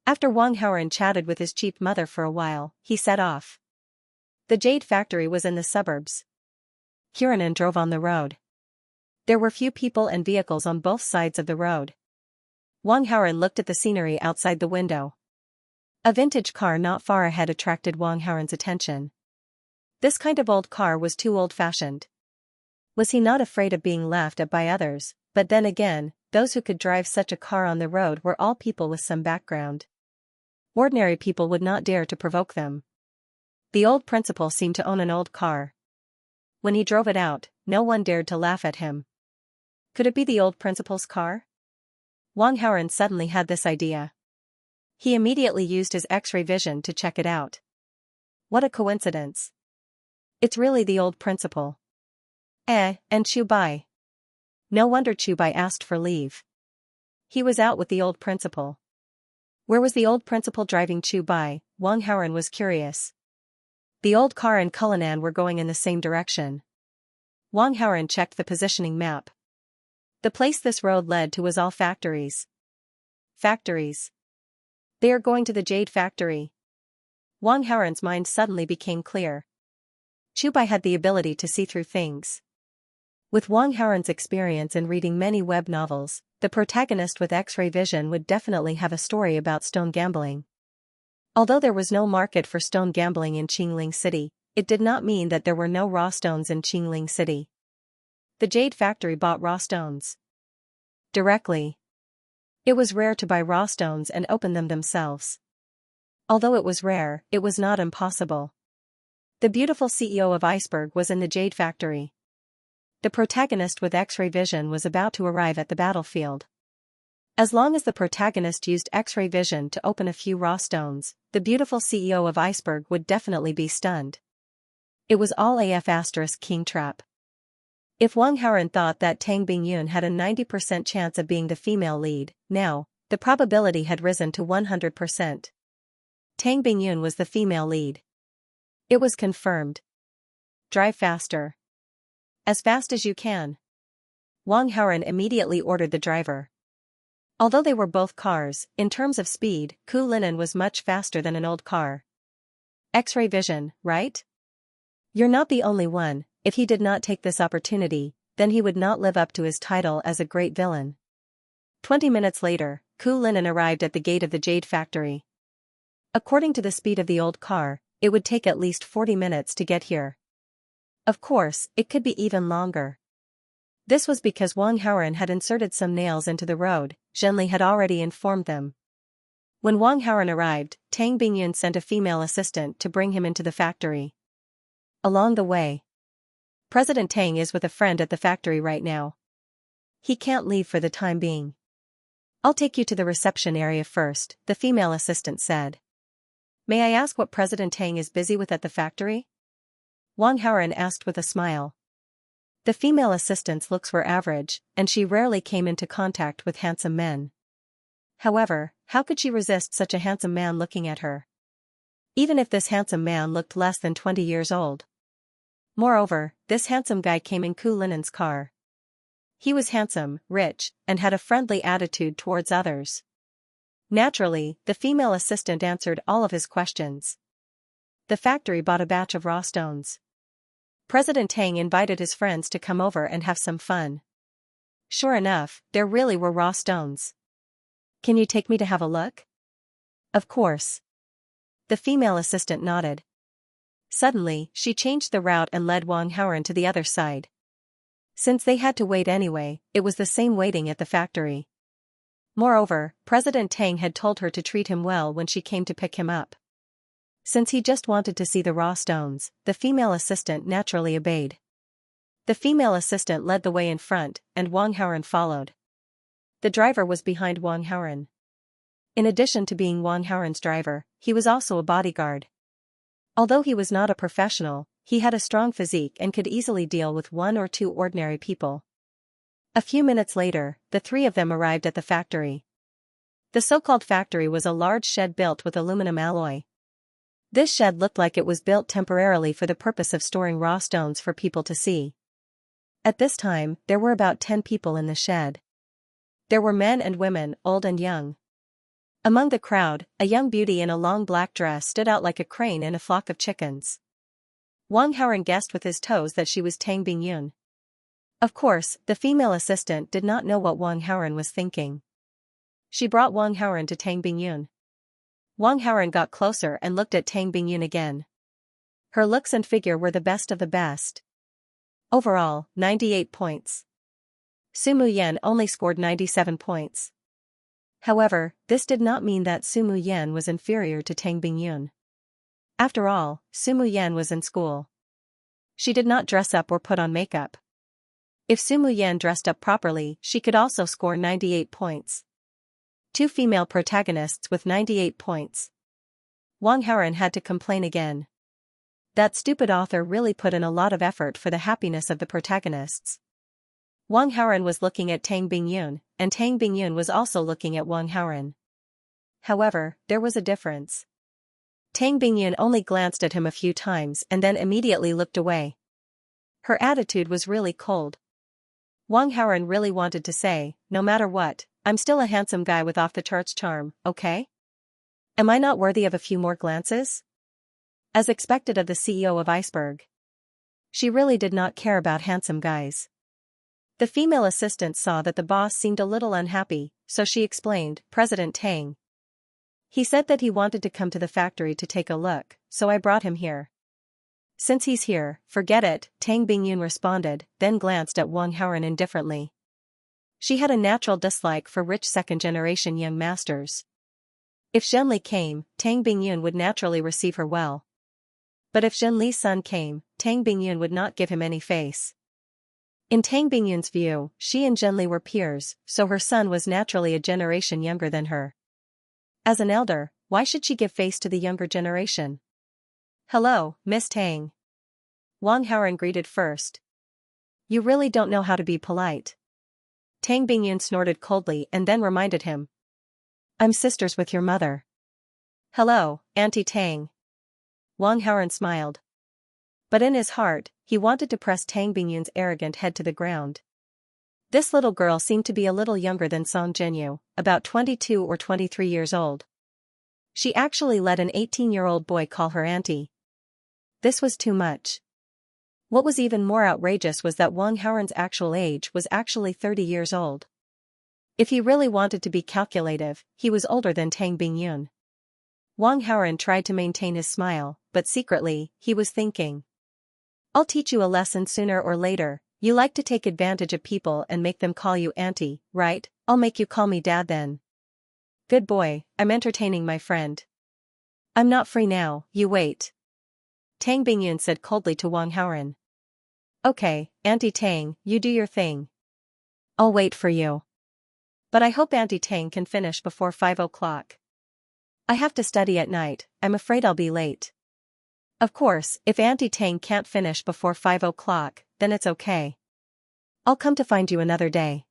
After Wang Haoren chatted with his cheap mother for a while, he set off. The jade factory was in the suburbs. Kiranan drove on the road. There were few people and vehicles on both sides of the road. Wang Haoren looked at the scenery outside the window. A vintage car not far ahead attracted Wang Haoren's attention. This kind of old car was too old-fashioned. Was he not afraid of being laughed at by others? But then again, those who could drive such a car on the road were all people with some background. Ordinary people would not dare to provoke them. The old principal seemed to own an old car. When he drove it out, no one dared to laugh at him. Could it be the old principal's car? Wang Haoren suddenly had this idea. He immediately used his X-ray vision to check it out. What a coincidence. It's really the old principal. And Chu Bai. No wonder Chu Bai asked for leave. He was out with the old principal. Where was the old principal driving Chu Bai? Wang Haoren was curious. The old car and Cullinan were going in the same direction. Wang Haoren checked the positioning map. The place this road led to was all factories. Factories. They are going to the jade factory. Wang Haoren's mind suddenly became clear. Chu Bai had the ability to see through things. With Wang Haoren's experience in reading many web novels, the protagonist with X-ray vision would definitely have a story about stone gambling. Although there was no market for stone gambling in Qingling City, it did not mean that there were no raw stones in Qingling City. The jade factory bought raw stones directly. It was rare to buy raw stones and open them themselves. Although it was rare, it was not impossible. The beautiful CEO of Iceberg was in the jade factory. The protagonist with X-ray vision was about to arrive at the battlefield. As long as the protagonist used X-ray vision to open a few raw stones, the beautiful CEO of Iceberg would definitely be stunned. It was all AF** king trap. If Wang Haoren thought that Tang Bingyun had a 90% chance of being the female lead, now, the probability had risen to 100%. Tang Bingyun was the female lead. It was confirmed. Drive faster. As fast as you can. Wang Haoren immediately ordered the driver. Although they were both cars, in terms of speed, Ku Linen was much faster than an old car. X-ray vision, right? You're not the only one. If he did not take this opportunity, then he would not live up to his title as a great villain. 20 minutes later, Ku Linen arrived at the gate of the Jade Factory. According to the speed of the old car, it would take at least 40 minutes to get here. Of course, it could be even longer. This was because Wang Haoren had inserted some nails into the road. Zhenli had already informed them. When Wang Haoren arrived, Tang Bingyun sent a female assistant to bring him into the factory. Along the way, President Tang is with a friend at the factory right now. He can't leave for the time being. I'll take you to the reception area first, the female assistant said. May I ask what President Tang is busy with at the factory? Wang Haoren asked with a smile. The female assistant's looks were average, and she rarely came into contact with handsome men. However, how could she resist such a handsome man looking at her? Even if this handsome man looked less than 20 years old. Moreover, this handsome guy came in Ku Linen's car. He was handsome, rich, and had a friendly attitude towards others. Naturally, the female assistant answered all of his questions. The factory bought a batch of raw stones. President Tang invited his friends to come over and have some fun. Sure enough, there really were raw stones. Can you take me to have a look? Of course. The female assistant nodded. Suddenly, she changed the route and led Wang Haoren to the other side. Since they had to wait anyway, it was the same waiting at the factory. Moreover, President Tang had told her to treat him well when she came to pick him up. Since he just wanted to see the raw stones, the female assistant naturally obeyed. The female assistant led the way in front, and Wang Haoren followed. The driver was behind Wang Haoren. In addition to being Wang Haoren's driver, he was also a bodyguard. Although he was not a professional, he had a strong physique and could easily deal with one or two ordinary people. A few minutes later, the three of them arrived at the factory. The so-called factory was a large shed built with aluminum alloy. This shed looked like it was built temporarily for the purpose of storing raw stones for people to see. At this time, there were about 10 people in the shed. There were men and women, old and young. Among the crowd, a young beauty in a long black dress stood out like a crane in a flock of chickens. Wang Haoren guessed with his toes that she was Tang Bingyun. Of course, the female assistant did not know what Wang Haoren was thinking. She brought Wang Haoren to Tang Bingyun. Wang Haoren got closer and looked at Tang Bingyun again. Her looks and figure were the best of the best. Overall, 98 points. Su Muyen only scored 97 points. However, this did not mean that Su Muyen was inferior to Tang Bingyun. After all, Su Muyen was in school. She did not dress up or put on makeup. If Su Muyen dressed up properly, she could also score 98 points. Two female protagonists with 98 points. Wang Haoren had to complain again. That stupid author really put in a lot of effort for the happiness of the protagonists. Wang Haoren was looking at Tang Bingyun, and Tang Bingyun was also looking at Wang Haoren. However, there was a difference. Tang Bingyun only glanced at him a few times and then immediately looked away. Her attitude was really cold. Wang Haoren really wanted to say, no matter what, I'm still a handsome guy with off-the-charts charm, okay? Am I not worthy of a few more glances? As expected of the CEO of Iceberg. She really did not care about handsome guys. The female assistant saw that the boss seemed a little unhappy, so she explained, President Tang. He said that he wanted to come to the factory to take a look, so I brought him here. Since he's here, forget it, Tang Bingyun responded, then glanced at Wang Haoren indifferently. She had a natural dislike for rich second-generation young masters. If Zhenli came, Tang Bingyun would naturally receive her well. But if Zhenli's son came, Tang Bingyun would not give him any face. In Tang Bingyun's view, she and Zhenli were peers, so her son was naturally a generation younger than her. As an elder, why should she give face to the younger generation? Hello, Miss Tang. Wang Haoren greeted first. You really don't know how to be polite. Tang Bingyun snorted coldly and then reminded him. I'm sisters with your mother. Hello, Auntie Tang. Wang Haoren smiled. But in his heart, he wanted to press Tang Bingyun's arrogant head to the ground. This little girl seemed to be a little younger than Song Jinyu, about 22 or 23 years old. She actually let an 18-year-old boy call her auntie. This was too much. What was even more outrageous was that Wang Haoren's actual age was actually 30 years old. If he really wanted to be calculative, he was older than Tang Bingyun. Wang Haoren tried to maintain his smile, but secretly, he was thinking. I'll teach you a lesson sooner or later. You like to take advantage of people and make them call you auntie, right? I'll make you call me dad then. Good boy, I'm entertaining my friend. I'm not free now, you wait. Tang Bingyun said coldly to Wang Haoren. Okay, Auntie Tang, you do your thing. I'll wait for you. But I hope Auntie Tang can finish before 5 o'clock. I have to study at night, I'm afraid I'll be late. Of course, if Auntie Tang can't finish before 5 o'clock, then it's okay. I'll come to find you another day.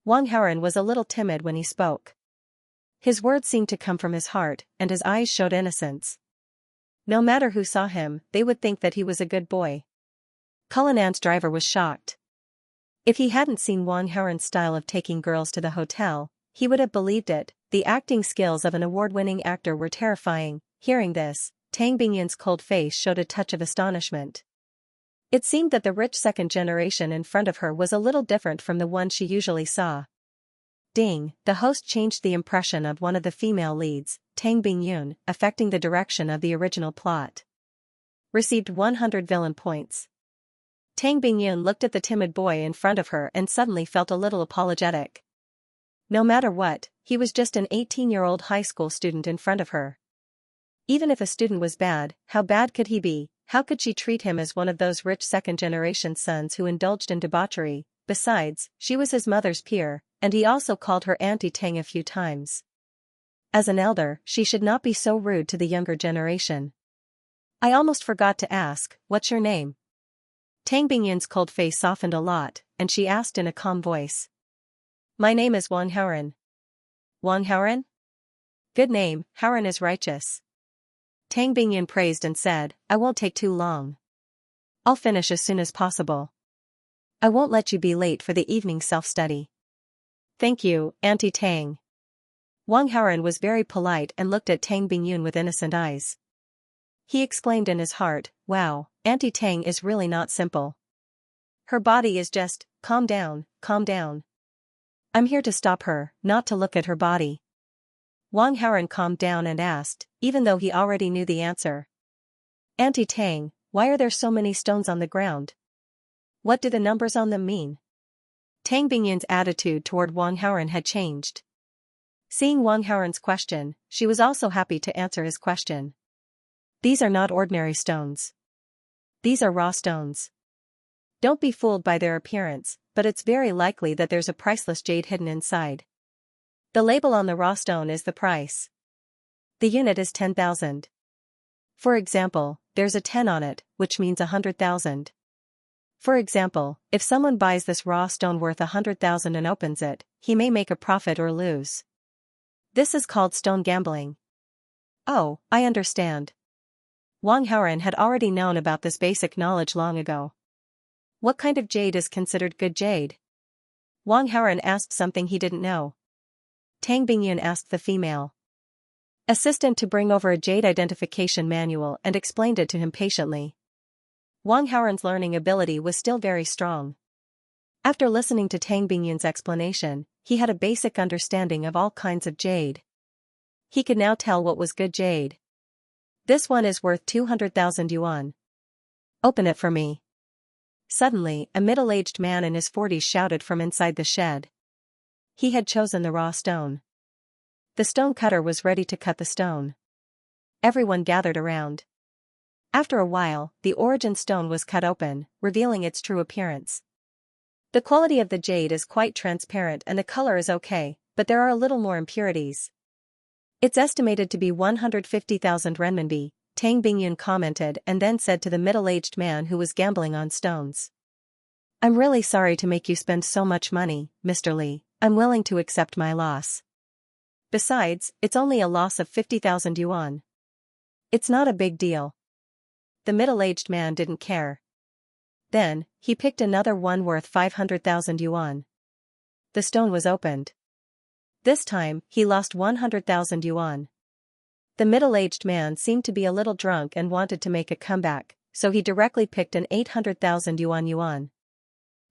Wang Haoren was a little timid when he spoke. His words seemed to come from his heart, and his eyes showed innocence. No matter who saw him, they would think that he was a good boy. Cullinan's driver was shocked. If he hadn't seen Wang Haoren's style of taking girls to the hotel, he would have believed it. The acting skills of an award-winning actor were terrifying. Hearing this, Tang Bingyun's cold face showed a touch of astonishment. It seemed that the rich second generation in front of her was a little different from the one she usually saw. Ding, the host changed the impression of one of the female leads, Tang Bingyun, affecting the direction of the original plot. Received 100 villain points. Tang Bingyun looked at the timid boy in front of her and suddenly felt a little apologetic. No matter what, he was just an 18-year-old high school student in front of her. Even if a student was bad, how bad could he be? How could she treat him as one of those rich second-generation sons who indulged in debauchery? Besides, she was his mother's peer, and he also called her Auntie Tang a few times. As an elder, she should not be so rude to the younger generation. I almost forgot to ask, what's your name? Tang Bingyun's cold face softened a lot, and she asked in a calm voice. My name is Wang Haoren. Wang Haoren? Good name, Haoren is righteous. Tang Bingyun praised and said, I won't take too long. I'll finish as soon as possible. I won't let you be late for the evening self-study. Thank you, Auntie Tang. Wang Haoren was very polite and looked at Tang Bingyun with innocent eyes. He exclaimed in his heart, wow, Auntie Tang is really not simple. Her body is just, calm down, calm down. I'm here to stop her, not to look at her body. Wang Haoren calmed down and asked, even though he already knew the answer. Auntie Tang, why are there so many stones on the ground? What do the numbers on them mean? Tang Bingyun's attitude toward Wang Haoren had changed. Seeing Wang Haoren's question, she was also happy to answer his question. These are not ordinary stones. These are raw stones. Don't be fooled by their appearance, but it's very likely that there's a priceless jade hidden inside. The label on the raw stone is the price. The unit is 10,000. For example, there's a 10 on it, which means 100,000. For example, if someone buys this raw stone worth 100,000 and opens it, he may make a profit or lose. This is called stone gambling. Oh, I understand. Wang Haoren had already known about this basic knowledge long ago. What kind of jade is considered good jade? Wang Haoren asked something he didn't know. Tang Bingyun asked the female assistant to bring over a jade identification manual and explained it to him patiently. Wang Haoren's learning ability was still very strong. After listening to Tang Bingyun's explanation, he had a basic understanding of all kinds of jade. He could now tell what was good jade. This one is worth 200,000 yuan. Open it for me. Suddenly, a middle-aged man in his 40s shouted from inside the shed. He had chosen the raw stone. The stone cutter was ready to cut the stone. Everyone gathered around. After a while, the origin stone was cut open, revealing its true appearance. The quality of the jade is quite transparent and the color is okay, but there are a little more impurities. It's estimated to be 150,000 renminbi, Tang Bingyun commented and then said to the middle-aged man who was gambling on stones. I'm really sorry to make you spend so much money, Mr. Li. I'm willing to accept my loss. Besides, it's only a loss of 50,000 yuan. It's not a big deal. The middle-aged man didn't care. Then, he picked another one worth 500,000 yuan. The stone was opened. This time, he lost 100,000 yuan. The middle-aged man seemed to be a little drunk and wanted to make a comeback, so he directly picked an 800,000 yuan.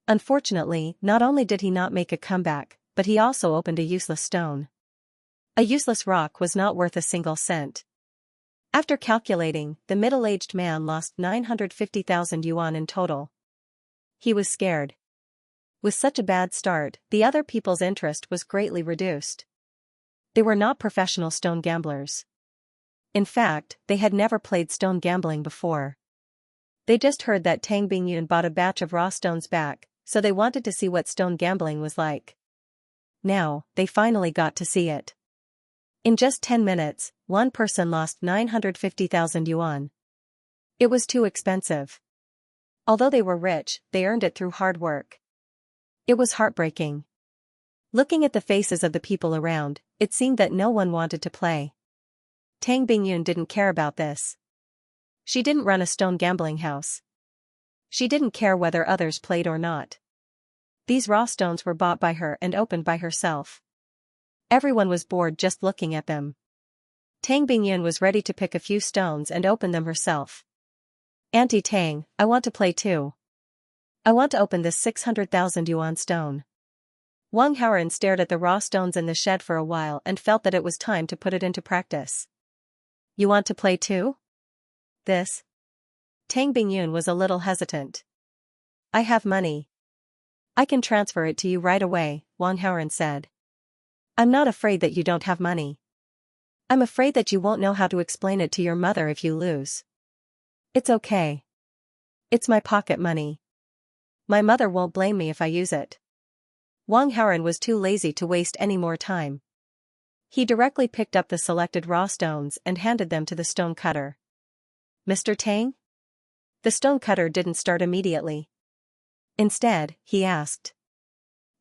Unfortunately, not only did he not make a comeback, but he also opened a useless stone. A useless rock was not worth a single cent. After calculating, the middle-aged man lost 950,000 yuan in total. He was scared. With such a bad start, the other people's interest was greatly reduced. They were not professional stone gamblers. In fact, they had never played stone gambling before. They just heard that Tang Bingyun bought a batch of raw stones back, so they wanted to see what stone gambling was like. Now, they finally got to see it. In just 10 minutes, one person lost 950,000 yuan. It was too expensive. Although they were rich, they earned it through hard work. It was heartbreaking. Looking at the faces of the people around, it seemed that no one wanted to play. Tang Bingyun didn't care about this. She didn't run a stone gambling house. She didn't care whether others played or not. These raw stones were bought by her and opened by herself. Everyone was bored just looking at them. Tang Bingyun was ready to pick a few stones and open them herself. Auntie Tang, I want to play too. I want to open this 600,000 yuan stone. Wang Haoren stared at the raw stones in the shed for a while and felt that it was time to put it into practice. You want to play too? This? Tang Bingyun was a little hesitant. I have money. I can transfer it to you right away, Wang Haoren said. I'm not afraid that you don't have money. I'm afraid that you won't know how to explain it to your mother if you lose. It's okay. It's my pocket money. My mother won't blame me if I use it. Wang Haoren was too lazy to waste any more time. He directly picked up the selected raw stones and handed them to the stone cutter. Mr. Tang? The stone cutter didn't start immediately. Instead, he asked.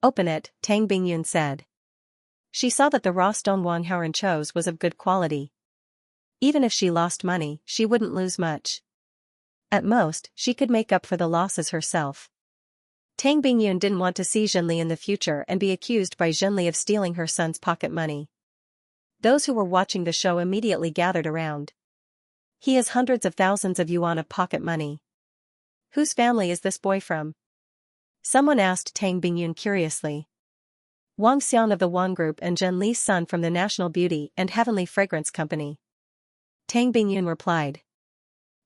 Open it, Tang Bingyun said. She saw that the raw stone Wang Haoren chose was of good quality. Even if she lost money, she wouldn't lose much. At most, she could make up for the losses herself. Tang Bingyun didn't want to see Zhenli in the future and be accused by Zhenli of stealing her son's pocket money. Those who were watching the show immediately gathered around. He has hundreds of thousands of yuan of pocket money. Whose family is this boy from? Someone asked Tang Bingyun curiously. Wang Xian of the Wang Group and Zhen Li's son from the National Beauty and Heavenly Fragrance Company. Tang Bingyun replied.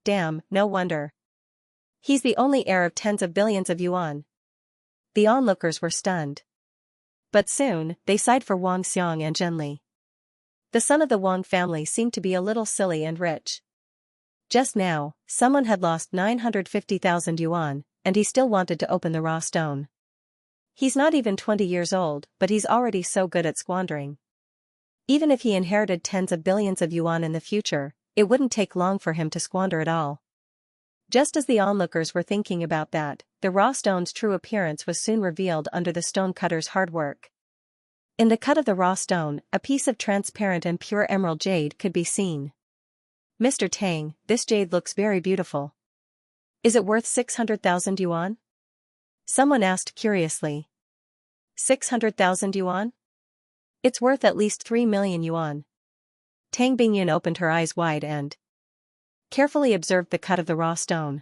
Damn, no wonder. He's the only heir of tens of billions of yuan. The onlookers were stunned. But soon, they sighed for Wang Xiang and Zhen Li. The son of the Wang family seemed to be a little silly and rich. Just now, someone had lost 950,000 yuan, and he still wanted to open the raw stone. He's not even 20 years old, but he's already so good at squandering. Even if he inherited tens of billions of yuan in the future, it wouldn't take long for him to squander it all. Just as the onlookers were thinking about that, the raw stone's true appearance was soon revealed under the stone cutter's hard work. In the cut of the raw stone, a piece of transparent and pure emerald jade could be seen. Mr. Tang, this jade looks very beautiful. Is it worth 600,000 yuan? Someone asked curiously. 600,000 yuan? It's worth at least 3 million yuan. Tang Bingyun opened her eyes wide and carefully observed the cut of the raw stone.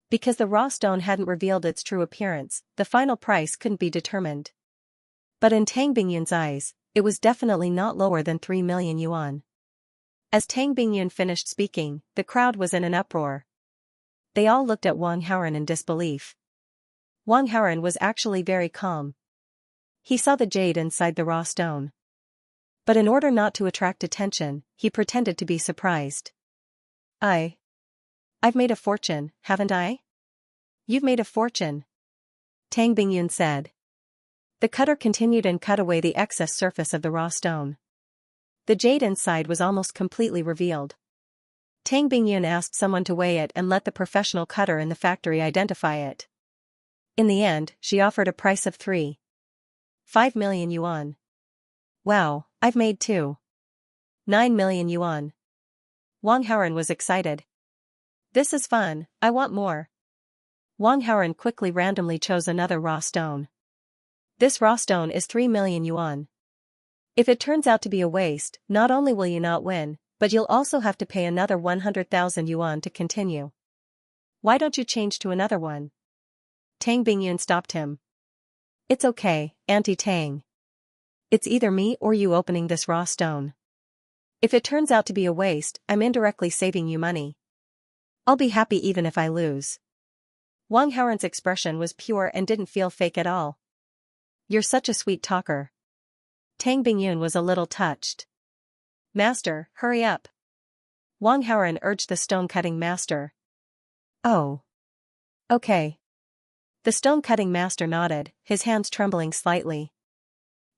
Because the raw stone hadn't revealed its true appearance, the final price couldn't be determined. But in Tang Bingyun's eyes, it was definitely not lower than 3 million yuan. As Tang Bingyun finished speaking, the crowd was in an uproar. They all looked at Wang Haoren in disbelief. Wang Haoren was actually very calm. He saw the jade inside the raw stone. But in order not to attract attention, he pretended to be surprised. I've made a fortune, haven't I? You've made a fortune. Tang Bingyun said. The cutter continued and cut away the excess surface of the raw stone. The jade inside was almost completely revealed. Tang Bingyun asked someone to weigh it and let the professional cutter in the factory identify it. In the end, she offered a price of 3.5 million yuan. Wow, I've made 2.9 million yuan. Wang Haoren was excited. This is fun, I want more. Wang Haoren quickly randomly chose another raw stone. This raw stone is 3 million yuan. If it turns out to be a waste, not only will you not win, but you'll also have to pay another 100,000 yuan to continue. Why don't you change to another one? Tang Bingyun stopped him. It's okay, Auntie Tang. It's either me or you opening this raw stone. If it turns out to be a waste, I'm indirectly saving you money. I'll be happy even if I lose. Wang Haoren's expression was pure and didn't feel fake at all. You're such a sweet talker. Tang Bingyun was a little touched. Master, hurry up. Wang Haoren urged the stone-cutting master. Oh. Okay. The stone-cutting master nodded, his hands trembling slightly.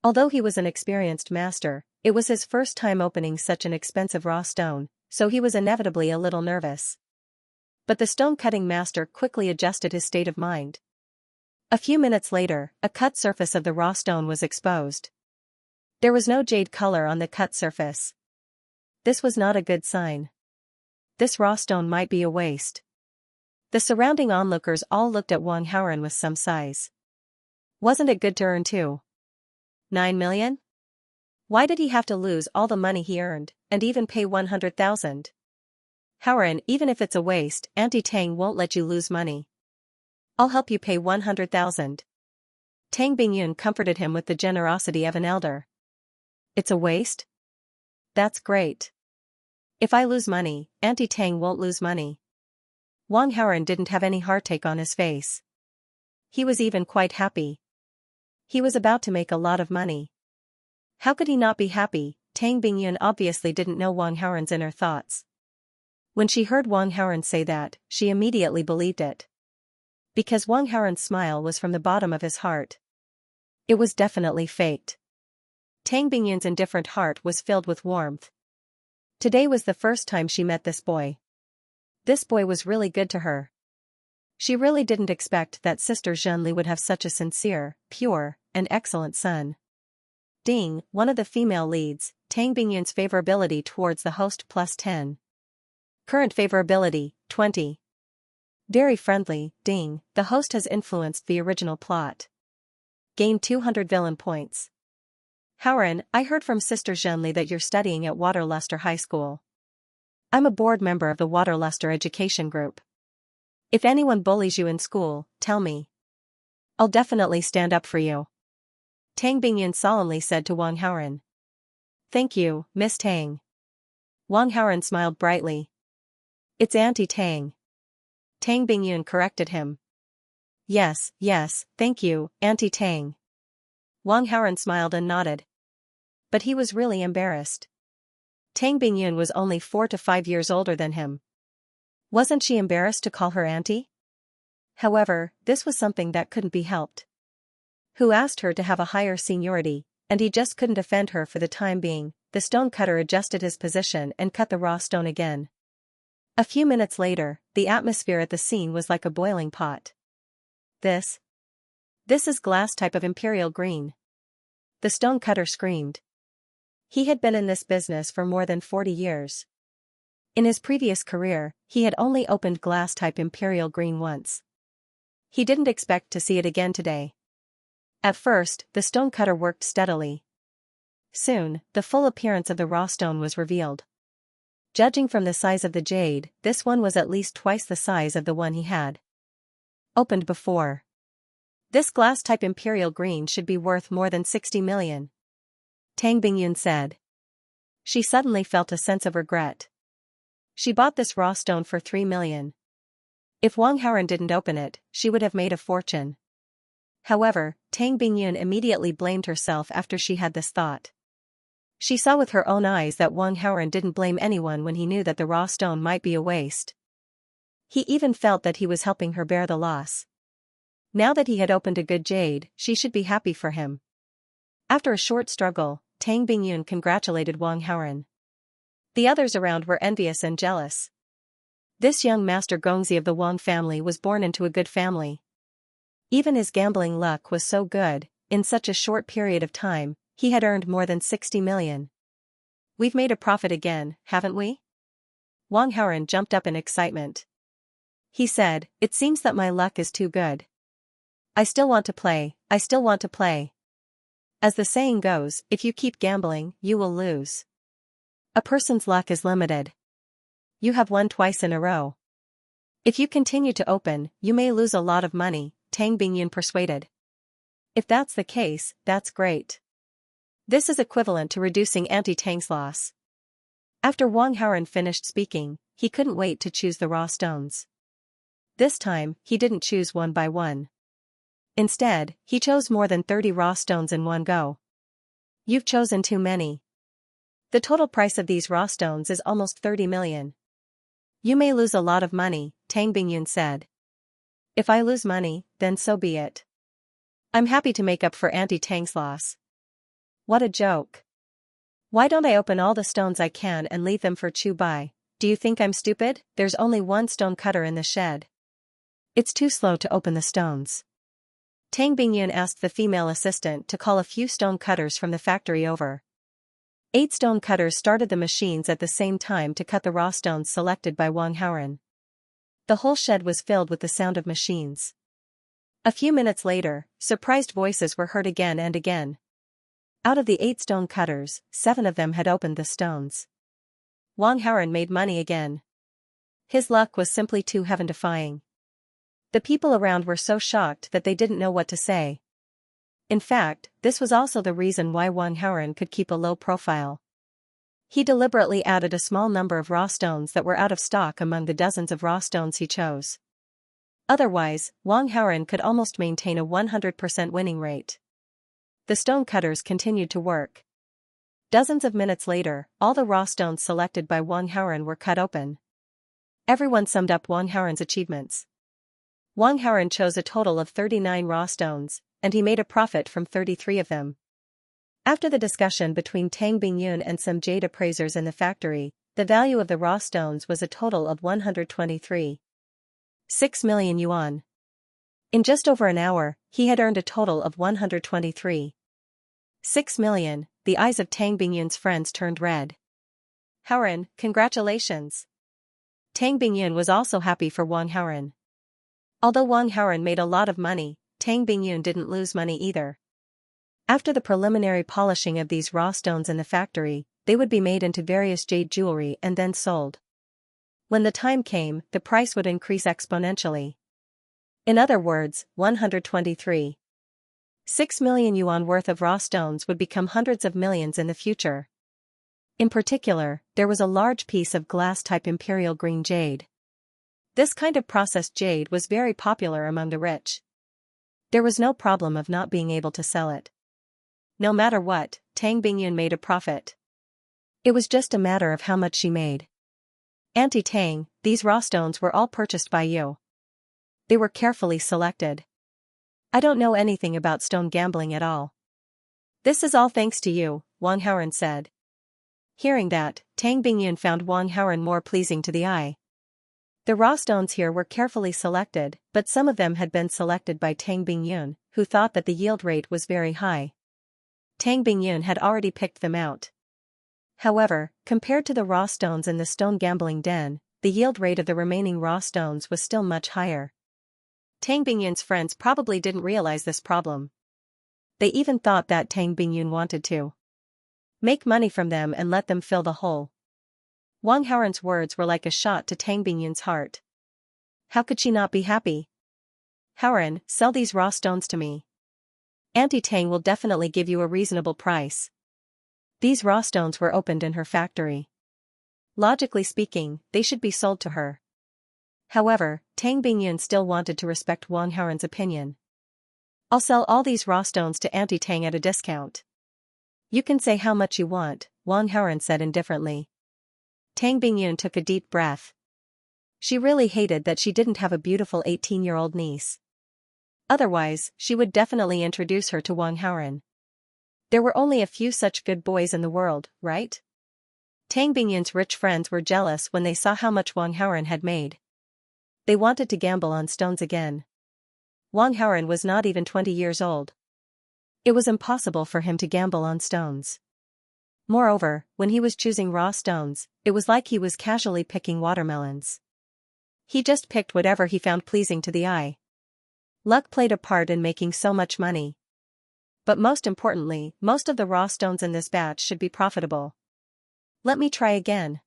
Although he was an experienced master, it was his first time opening such an expensive raw stone, so he was inevitably a little nervous. But the stone-cutting master quickly adjusted his state of mind. A few minutes later, a cut surface of the raw stone was exposed. There was no jade color on the cut surface. This was not a good sign. This raw stone might be a waste. The surrounding onlookers all looked at Wang Haoren with some sighs. Wasn't it good to earn 2.9 million? Why did he have to lose all the money he earned, and even pay 100,000? Haoren, even if it's a waste, Auntie Tang won't let you lose money. I'll help you pay 100,000. Tang Bingyun comforted him with the generosity of an elder. It's a waste? That's great. If I lose money, Auntie Tang won't lose money. Wang Haoren didn't have any heartache on his face. He was even quite happy. He was about to make a lot of money. How could he not be happy? Tang Bingyun obviously didn't know Wang Haoren's inner thoughts. When she heard Wang Haoren say that, she immediately believed it. Because Wang Haoren's smile was from the bottom of his heart. It was definitely faked. Tang Bingyun's indifferent heart was filled with warmth. Today was the first time she met this boy. This boy was really good to her. She really didn't expect that Sister Zhenli would have such a sincere, pure, and excellent son. Ding, one of the female leads, Tang Bingyun's favorability towards the host +10. Current favorability, 20. Very friendly, ding, the host has influenced the original plot. Gain 200 villain points. Haoren, I heard from Sister Zhenli that you're studying at Waterluster High School. I'm a board member of the Waterluster Education Group. If anyone bullies you in school, tell me. I'll definitely stand up for you. Tang Bingyun solemnly said to Wang Haoren. Thank you, Miss Tang. Wang Haoren smiled brightly. It's Auntie Tang. Tang Bingyun corrected him. Yes, thank you, Auntie Tang. Wang Haoren smiled and nodded. But he was really embarrassed. Tang Bingyun was only 4 to 5 years older than him. Wasn't she embarrassed to call her auntie? However, this was something that couldn't be helped. Who asked her to have a higher seniority, and he just couldn't offend her for the time being. The stonecutter adjusted his position and cut the raw stone again. A few minutes later, the atmosphere at the scene was like a boiling pot. This is glass type of imperial green. The stonecutter screamed. He had been in this business for more than 40 years. In his previous career, he had only opened glass-type imperial green once. He didn't expect to see it again today. At first, the stonecutter worked steadily. Soon, the full appearance of the raw stone was revealed. Judging from the size of the jade, this one was at least twice the size of the one he had opened before. This glass-type imperial green should be worth more than 60 million. Tang Bingyun said. She suddenly felt a sense of regret. She bought this raw stone for 3 million. If Wang Haoren didn't open it, she would have made a fortune. However, Tang Bingyun immediately blamed herself after she had this thought. She saw with her own eyes that Wang Haoren didn't blame anyone when he knew that the raw stone might be a waste. He even felt that he was helping her bear the loss. Now that he had opened a good jade, she should be happy for him. After a short struggle, Tang Bingyun congratulated Wang Haoren. The others around were envious and jealous. This young Master Gongzi of the Wang family was born into a good family. Even his gambling luck was so good, in such a short period of time, he had earned more than 60 million. We've made a profit again, haven't we? Wang Haoren jumped up in excitement. He said, it seems that my luck is too good. I still want to play, I still want to play. As the saying goes, if you keep gambling, you will lose. A person's luck is limited. You have won twice in a row. If you continue to open, you may lose a lot of money, Tang Bingyun persuaded. If that's the case, that's great. This is equivalent to reducing Auntie Tang's loss. After Wang Haoren finished speaking, he couldn't wait to choose the raw stones. This time, he didn't choose one by one. Instead, he chose more than 30 raw stones in one go. You've chosen too many. The total price of these raw stones is almost 30 million. You may lose a lot of money, Tang Bingyun said. If I lose money, then so be it. I'm happy to make up for Auntie Tang's loss. What a joke. Why don't I open all the stones I can and leave them for Chu Bai? Do you think I'm stupid? There's only one stone cutter in the shed. It's too slow to open the stones. Tang Bingyun asked the female assistant to call a few stone cutters from the factory over. 8 stone cutters started the machines at the same time to cut the raw stones selected by Wang Haoren. The whole shed was filled with the sound of machines. A few minutes later, surprised voices were heard again and again. Out of the 8 stone cutters, 7 of them had opened the stones. Wang Haoren made money again. His luck was simply too heaven-defying. The people around were so shocked that they didn't know what to say. In fact, this was also the reason why Wang Haoren could keep a low profile. He deliberately added a small number of raw stones that were out of stock among the dozens of raw stones he chose. Otherwise, Wang Haoren could almost maintain a 100% winning rate. The stone cutters continued to work. Dozens of minutes later, all the raw stones selected by Wang Haoren were cut open. Everyone summed up Wang Haoren's achievements. Wang Haoren chose a total of 39 raw stones, and he made a profit from 33 of them. After the discussion between Tang Bingyun and some jade appraisers in the factory, the value of the raw stones was a total of 123.6 million yuan. In just over an hour, he had earned a total of 123.6 million. The eyes of Tang Bingyun's friends turned red. Haoren, congratulations. Tang Bingyun was also happy for Wang Haoren. Although Wang Haoren made a lot of money, Tang Bingyun didn't lose money either. After the preliminary polishing of these raw stones in the factory, they would be made into various jade jewelry and then sold. When the time came, the price would increase exponentially. In other words, 123.6 million yuan worth of raw stones would become hundreds of millions in the future. In particular, there was a large piece of glass-type imperial green jade. This kind of processed jade was very popular among the rich. There was no problem of not being able to sell it. No matter what, Tang Bingyun made a profit. It was just a matter of how much she made. Auntie Tang, these raw stones were all purchased by you. They were carefully selected. I don't know anything about stone gambling at all. This is all thanks to you, Wang Haoren said. Hearing that, Tang Bingyun found Wang Haoren more pleasing to the eye. The raw stones here were carefully selected, but some of them had been selected by Tang Bingyun, who thought that the yield rate was very high. Tang Bingyun had already picked them out. However, compared to the raw stones in the stone gambling den, the yield rate of the remaining raw stones was still much higher. Tang Bingyun's friends probably didn't realize this problem. They even thought that Tang Bingyun wanted to make money from them and let them fill the hole. Wang Haoren's words were like a shot to Tang Bingyun's heart. How could she not be happy? Haoren, sell these raw stones to me. Auntie Tang will definitely give you a reasonable price. These raw stones were opened in her factory. Logically speaking, they should be sold to her. However, Tang Bingyun still wanted to respect Wang Haoren's opinion. I'll sell all these raw stones to Auntie Tang at a discount. You can say how much you want, Wang Haoren said indifferently. Tang Bingyun took a deep breath. She really hated that she didn't have a beautiful 18-year-old niece. Otherwise, she would definitely introduce her to Wang Haoren. There were only a few such good boys in the world, right? Tang Bingyun's rich friends were jealous when they saw how much Wang Haoren had made. They wanted to gamble on stones again. Wang Haoran was not even 20 years old. It was impossible for him to gamble on stones. Moreover, when he was choosing raw stones, it was like he was casually picking watermelons. He just picked whatever he found pleasing to the eye. Luck played a part in making so much money. But most importantly, most of the raw stones in this batch should be profitable. Let me try again.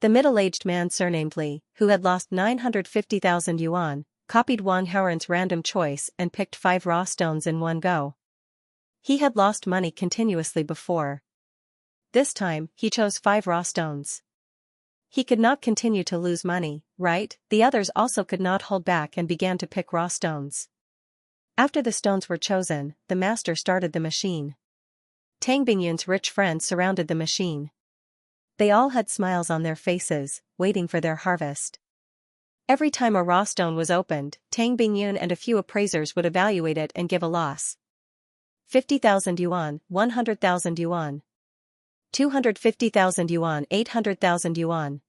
The middle-aged man surnamed Li, who had lost 950,000 yuan, copied Wang Haoran's random choice and picked 5 raw stones in one go. He had lost money continuously before. This time, he chose 5 raw stones. He could not continue to lose money, right? The others also could not hold back and began to pick raw stones. After the stones were chosen, the master started the machine. Tang Bingyun's rich friends surrounded the machine. They all had smiles on their faces, waiting for their harvest. Every time a raw stone was opened, Tang Bingyun and a few appraisers would evaluate it and give a loss. 50,000 yuan, 100,000 yuan. 250,000 yuan, 800,000 yuan.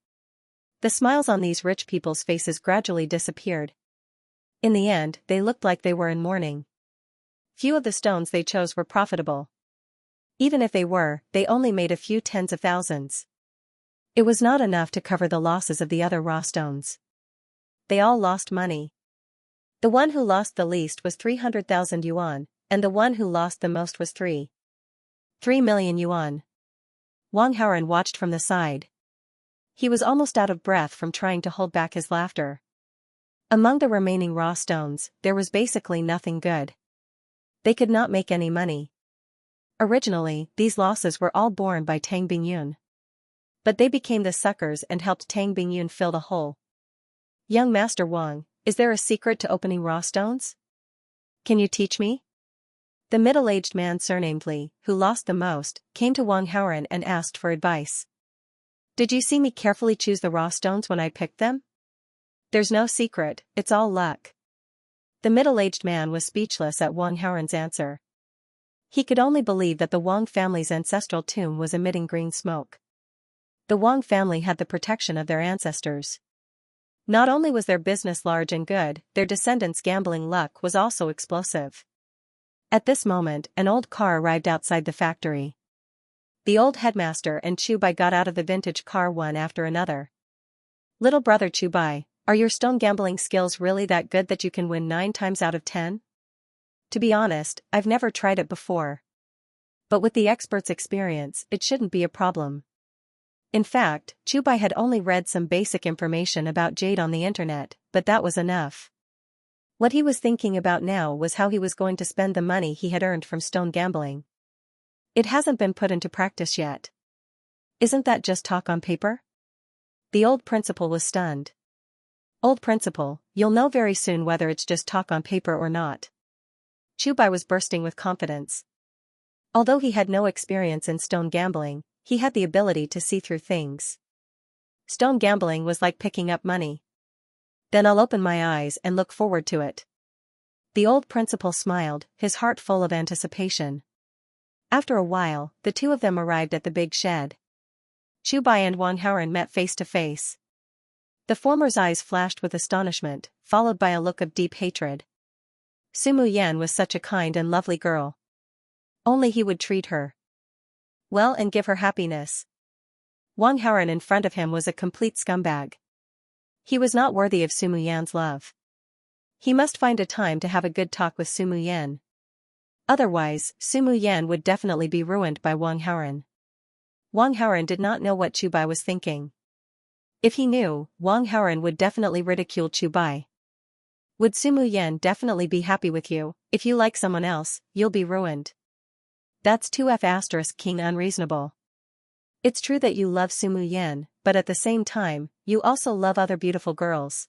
The smiles on these rich people's faces gradually disappeared. In the end, they looked like they were in mourning. Few of the stones they chose were profitable. Even if they were, they only made a few tens of thousands. It was not enough to cover the losses of the other raw stones. They all lost money. The one who lost the least was 300,000 yuan, and the one who lost the most was 3 million yuan. Wang Haoran watched from the side. He was almost out of breath from trying to hold back his laughter. Among the remaining raw stones, there was basically nothing good. They could not make any money. Originally, these losses were all borne by Tang Bingyun. But they became the suckers and helped Tang Bingyun fill the hole. Young Master Wang, is there a secret to opening raw stones? Can you teach me? The middle-aged man surnamed Li, who lost the most, came to Wang Haoran and asked for advice. Did you see me carefully choose the raw stones when I picked them? There's no secret, it's all luck. The middle-aged man was speechless at Wang Haoran's answer. He could only believe that the Wang family's ancestral tomb was emitting green smoke. The Wang family had the protection of their ancestors. Not only was their business large and good, their descendants' gambling luck was also explosive. At this moment, an old car arrived outside the factory. The old headmaster and Chubai got out of the vintage car one after another. Little brother Chubai, are your stone gambling skills really that good that you can win 9 times out of 10? To be honest, I've never tried it before. But with the expert's experience, it shouldn't be a problem. In fact, Chubai had only read some basic information about jade on the internet, but that was enough. What he was thinking about now was how he was going to spend the money he had earned from stone gambling. It hasn't been put into practice yet. Isn't that just talk on paper? The old principal was stunned. Old principal, you'll know very soon whether it's just talk on paper or not. Chubai was bursting with confidence. Although he had no experience in stone gambling, he had the ability to see through things. Stone gambling was like picking up money. Then I'll open my eyes and look forward to it. The old principal smiled, his heart full of anticipation. After a while, the two of them arrived at the big shed. Chubai and Wang Haoran met face to face. The former's eyes flashed with astonishment, followed by a look of deep hatred. Sumu Yan was such a kind and lovely girl. Only he would treat her well and give her happiness. Wang Haoran in front of him was a complete scumbag. He was not worthy of Sumu Yan's love. He must find a time to have a good talk with Sumu Yan. Otherwise, Sumu Yan would definitely be ruined by Wang Haoran. Wang Haoran did not know what Chubai was thinking. If he knew, Wang Haoran would definitely ridicule Chubai. Would Sumu Yan definitely be happy with you? If you like someone else, you'll be ruined. That's 2F** king unreasonable. It's true that you love Sumu Yan, but at the same time, you also love other beautiful girls.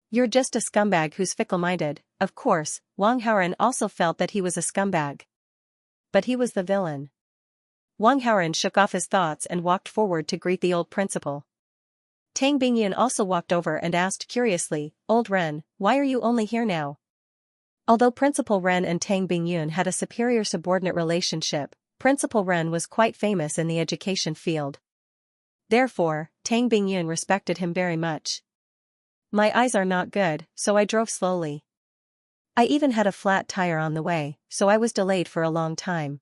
You're just a scumbag who's fickle-minded. Of course, Wang Haoran also felt that he was a scumbag. But he was the villain. Wang Haoran shook off his thoughts and walked forward to greet the old principal. Tang Bingyun also walked over and asked curiously, Old Ren, why are you only here now? Although Principal Ren and Tang Bingyun had a superior-subordinate relationship, Principal Ren was quite famous in the education field. Therefore, Tang Bingyun respected him very much. My eyes are not good, so I drove slowly. I even had a flat tire on the way, so I was delayed for a long time.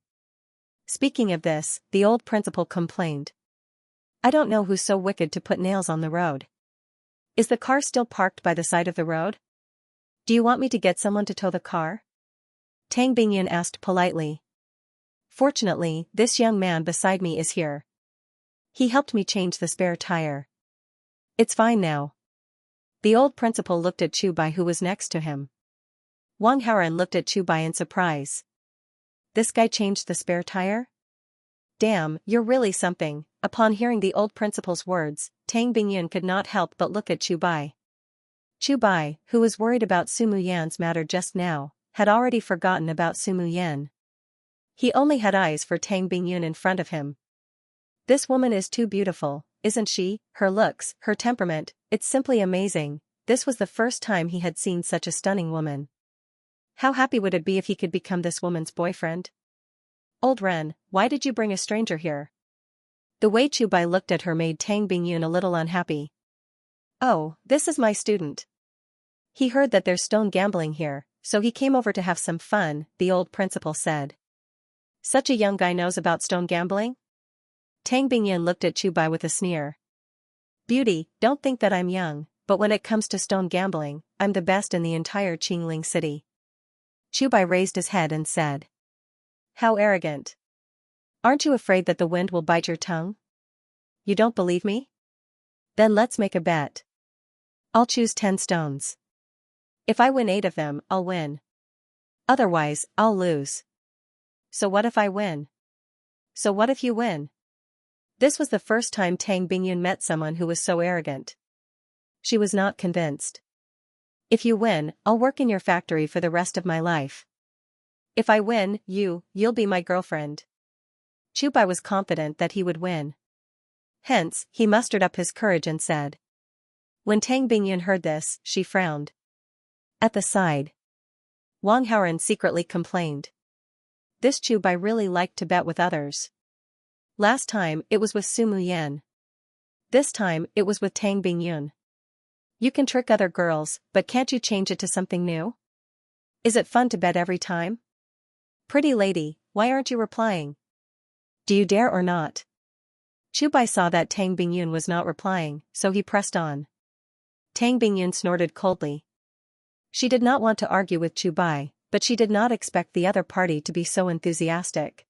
Speaking of this, the old principal complained. I don't know who's so wicked to put nails on the road. Is the car still parked by the side of the road? Do you want me to get someone to tow the car? Tang Bingyun asked politely. Fortunately, this young man beside me is here. He helped me change the spare tire. It's fine now. The old principal looked at Chubai, who was next to him. Wang Haoran looked at Chubai in surprise. This guy changed the spare tire? Damn, you're really something. Upon hearing the old principal's words, Tang Bingyun could not help but look at Chubai. Chubai, who was worried about Sumu Yan's matter just now, had already forgotten about Sumu Yan. He only had eyes for Tang Bingyun in front of him. This woman is too beautiful, isn't she? Her looks, her temperament, it's simply amazing. This was the first time he had seen such a stunning woman. How happy would it be if he could become this woman's boyfriend? Old Ren, why did you bring a stranger here? The way Chubai looked at her made Tang Bingyun a little unhappy. Oh, this is my student. He heard that there's stone gambling here, so he came over to have some fun, the old principal said. Such a young guy knows about stone gambling? Tang Bingyun looked at Chubai with a sneer. Beauty, don't think that I'm young, but when it comes to stone gambling, I'm the best in the entire Qingling city. Chubai raised his head and said. How arrogant. Aren't you afraid that the wind will bite your tongue? You don't believe me? Then let's make a bet. I'll choose 10 stones. If I win 8 of them, I'll win. Otherwise, I'll lose. So what if I win? So what if you win? This was the first time Tang Bingyun met someone who was so arrogant. She was not convinced. If you win, I'll work in your factory for the rest of my life. If I win, you'll be my girlfriend. Chubai was confident that he would win. Hence, he mustered up his courage and said. When Tang Bingyun heard this, she frowned. At the side, Wang Haoran secretly complained. This Chubai really liked to bet with others. Last time, it was with Sumu Yan. This time, it was with Tang Bingyun. You can trick other girls, but can't you change it to something new? Is it fun to bet every time? Pretty lady, why aren't you replying? Do you dare or not? Chubai saw that Tang Bingyun was not replying, so he pressed on. Tang Bingyun snorted coldly. She did not want to argue with Chubai, but she did not expect the other party to be so enthusiastic.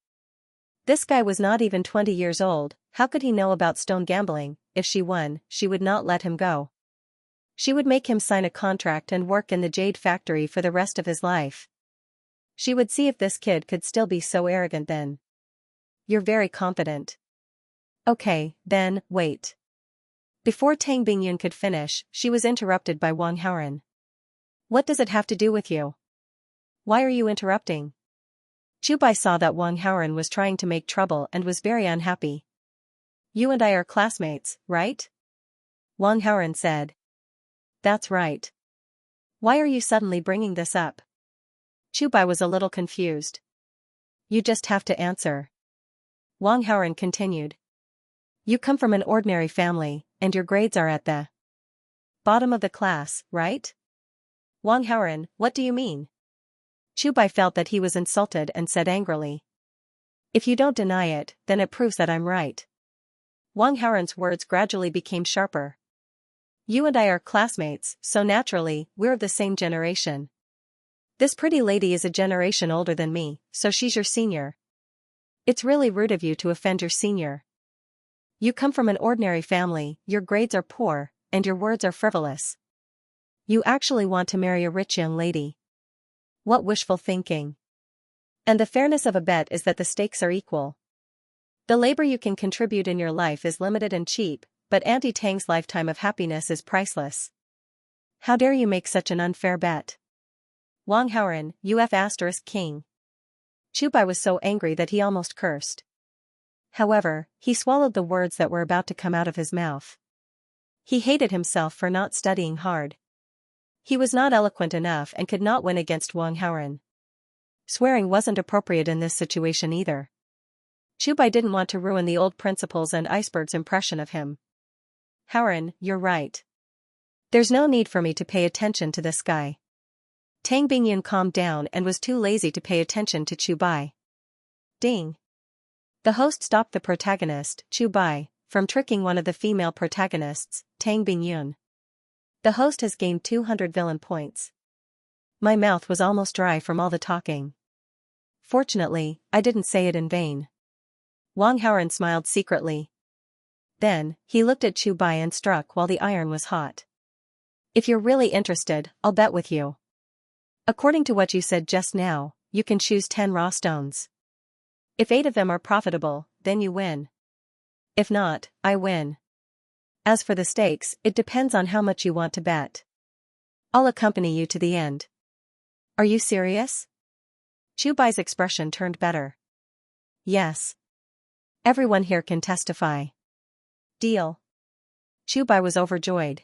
This guy was not even 20 years old, how could he know about stone gambling? If she won, she would not let him go. She would make him sign a contract and work in the jade factory for the rest of his life. She would see if this kid could still be so arrogant then. You're very confident. Okay, then, wait. Before Tang Bingyun could finish, she was interrupted by Wang Haoran. What does it have to do with you? Why are you interrupting? Chubai saw that Wang Haoran was trying to make trouble and was very unhappy. You and I are classmates, right? Wang Haoran said. That's right. Why are you suddenly bringing this up? Chubai was a little confused. You just have to answer. Wang Haoran continued. You come from an ordinary family, and your grades are at the bottom of the class, right? Wang Haoran, what do you mean? Chubai felt that he was insulted and said angrily. If you don't deny it, then it proves that I'm right. Wang Haoran's words gradually became sharper. You and I are classmates, so naturally, we're of the same generation. This pretty lady is a generation older than me, so she's your senior. It's really rude of you to offend your senior. You come from an ordinary family, your grades are poor, and your words are frivolous. You actually want to marry a rich young lady. What wishful thinking. And the fairness of a bet is that the stakes are equal. The labor you can contribute in your life is limited and cheap, but Auntie Tang's lifetime of happiness is priceless. How dare you make such an unfair bet? Wang Haoran, UF** king. Chubai was so angry that he almost cursed. However, he swallowed the words that were about to come out of his mouth. He hated himself for not studying hard. He was not eloquent enough and could not win against Wang Haoran. Swearing wasn't appropriate in this situation either. Chubai didn't want to ruin the old principal's and Iceberg's impression of him. Haoran, you're right. There's no need for me to pay attention to this guy. Tang Bingyun calmed down and was too lazy to pay attention to Chu Bai. Ding. The host stopped the protagonist, Chu Bai, from tricking one of the female protagonists, Tang Bingyun. The host has gained 200 villain points. My mouth was almost dry from all the talking. Fortunately, I didn't say it in vain. Wang Haoran smiled secretly. Then, he looked at Chu Bai and struck while the iron was hot. If you're really interested, I'll bet with you. According to what you said just now, you can choose 10 raw stones. If 8 of them are profitable, then you win. If not, I win. As for the stakes, it depends on how much you want to bet. I'll accompany you to the end. Are you serious? Chu Bai's expression turned better. Yes. Everyone here can testify. Deal. Chu Bai was overjoyed.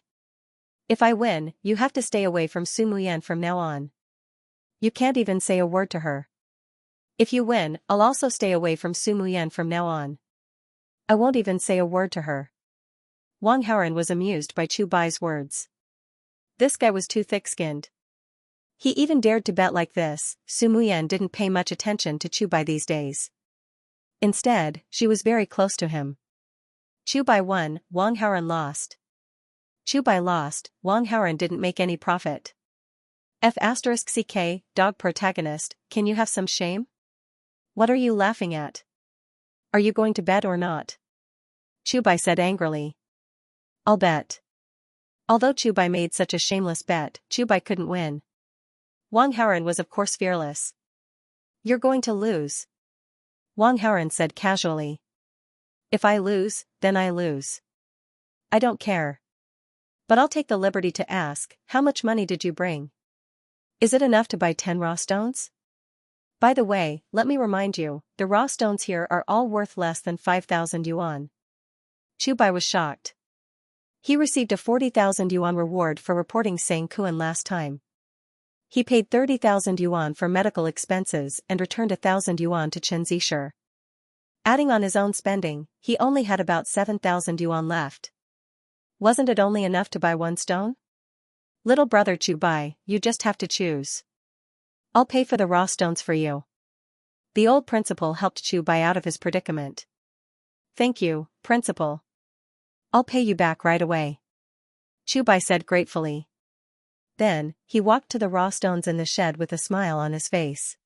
If I win, you have to stay away from Su Muyan from now on. You can't even say a word to her. If you win, I'll also stay away from Su Muyan from now on. I won't even say a word to her. Wang Haoran was amused by Chu Bai's words. This guy was too thick-skinned. He even dared to bet like this. Su Muyan didn't pay much attention to Chu Bai these days. Instead, she was very close to him. Chu Bai won, Wang Haoran lost. Chu Bai lost, Wang Haoran didn't make any profit. F***ck, dog protagonist, can you have some shame? What are you laughing at? Are you going to bet or not? Chu Bai said angrily. I'll bet. Although Chu Bai made such a shameless bet, Chu Bai couldn't win. Wang Haoran was of course fearless. You're going to lose. Wang Haoran said casually. If I lose, then I lose. I don't care. But I'll take the liberty to ask, how much money did you bring? Is it enough to buy 10 raw stones? By the way, let me remind you, the raw stones here are all worth less than 5,000 yuan. Chu Bai was shocked. He received a 40,000 yuan reward for reporting Sang Kuan last time. He paid 30,000 yuan for medical expenses and returned 1,000 yuan to Chen Zisher. Adding on his own spending, he only had about 7,000 yuan left. Wasn't it only enough to buy 1 stone? Little brother Chu Bai, you just have to choose. I'll pay for the raw stones for you. The old principal helped Chu Bai out of his predicament. Thank you, principal. I'll pay you back right away. Chu Bai said gratefully. Then, he walked to the raw stones in the shed with a smile on his face.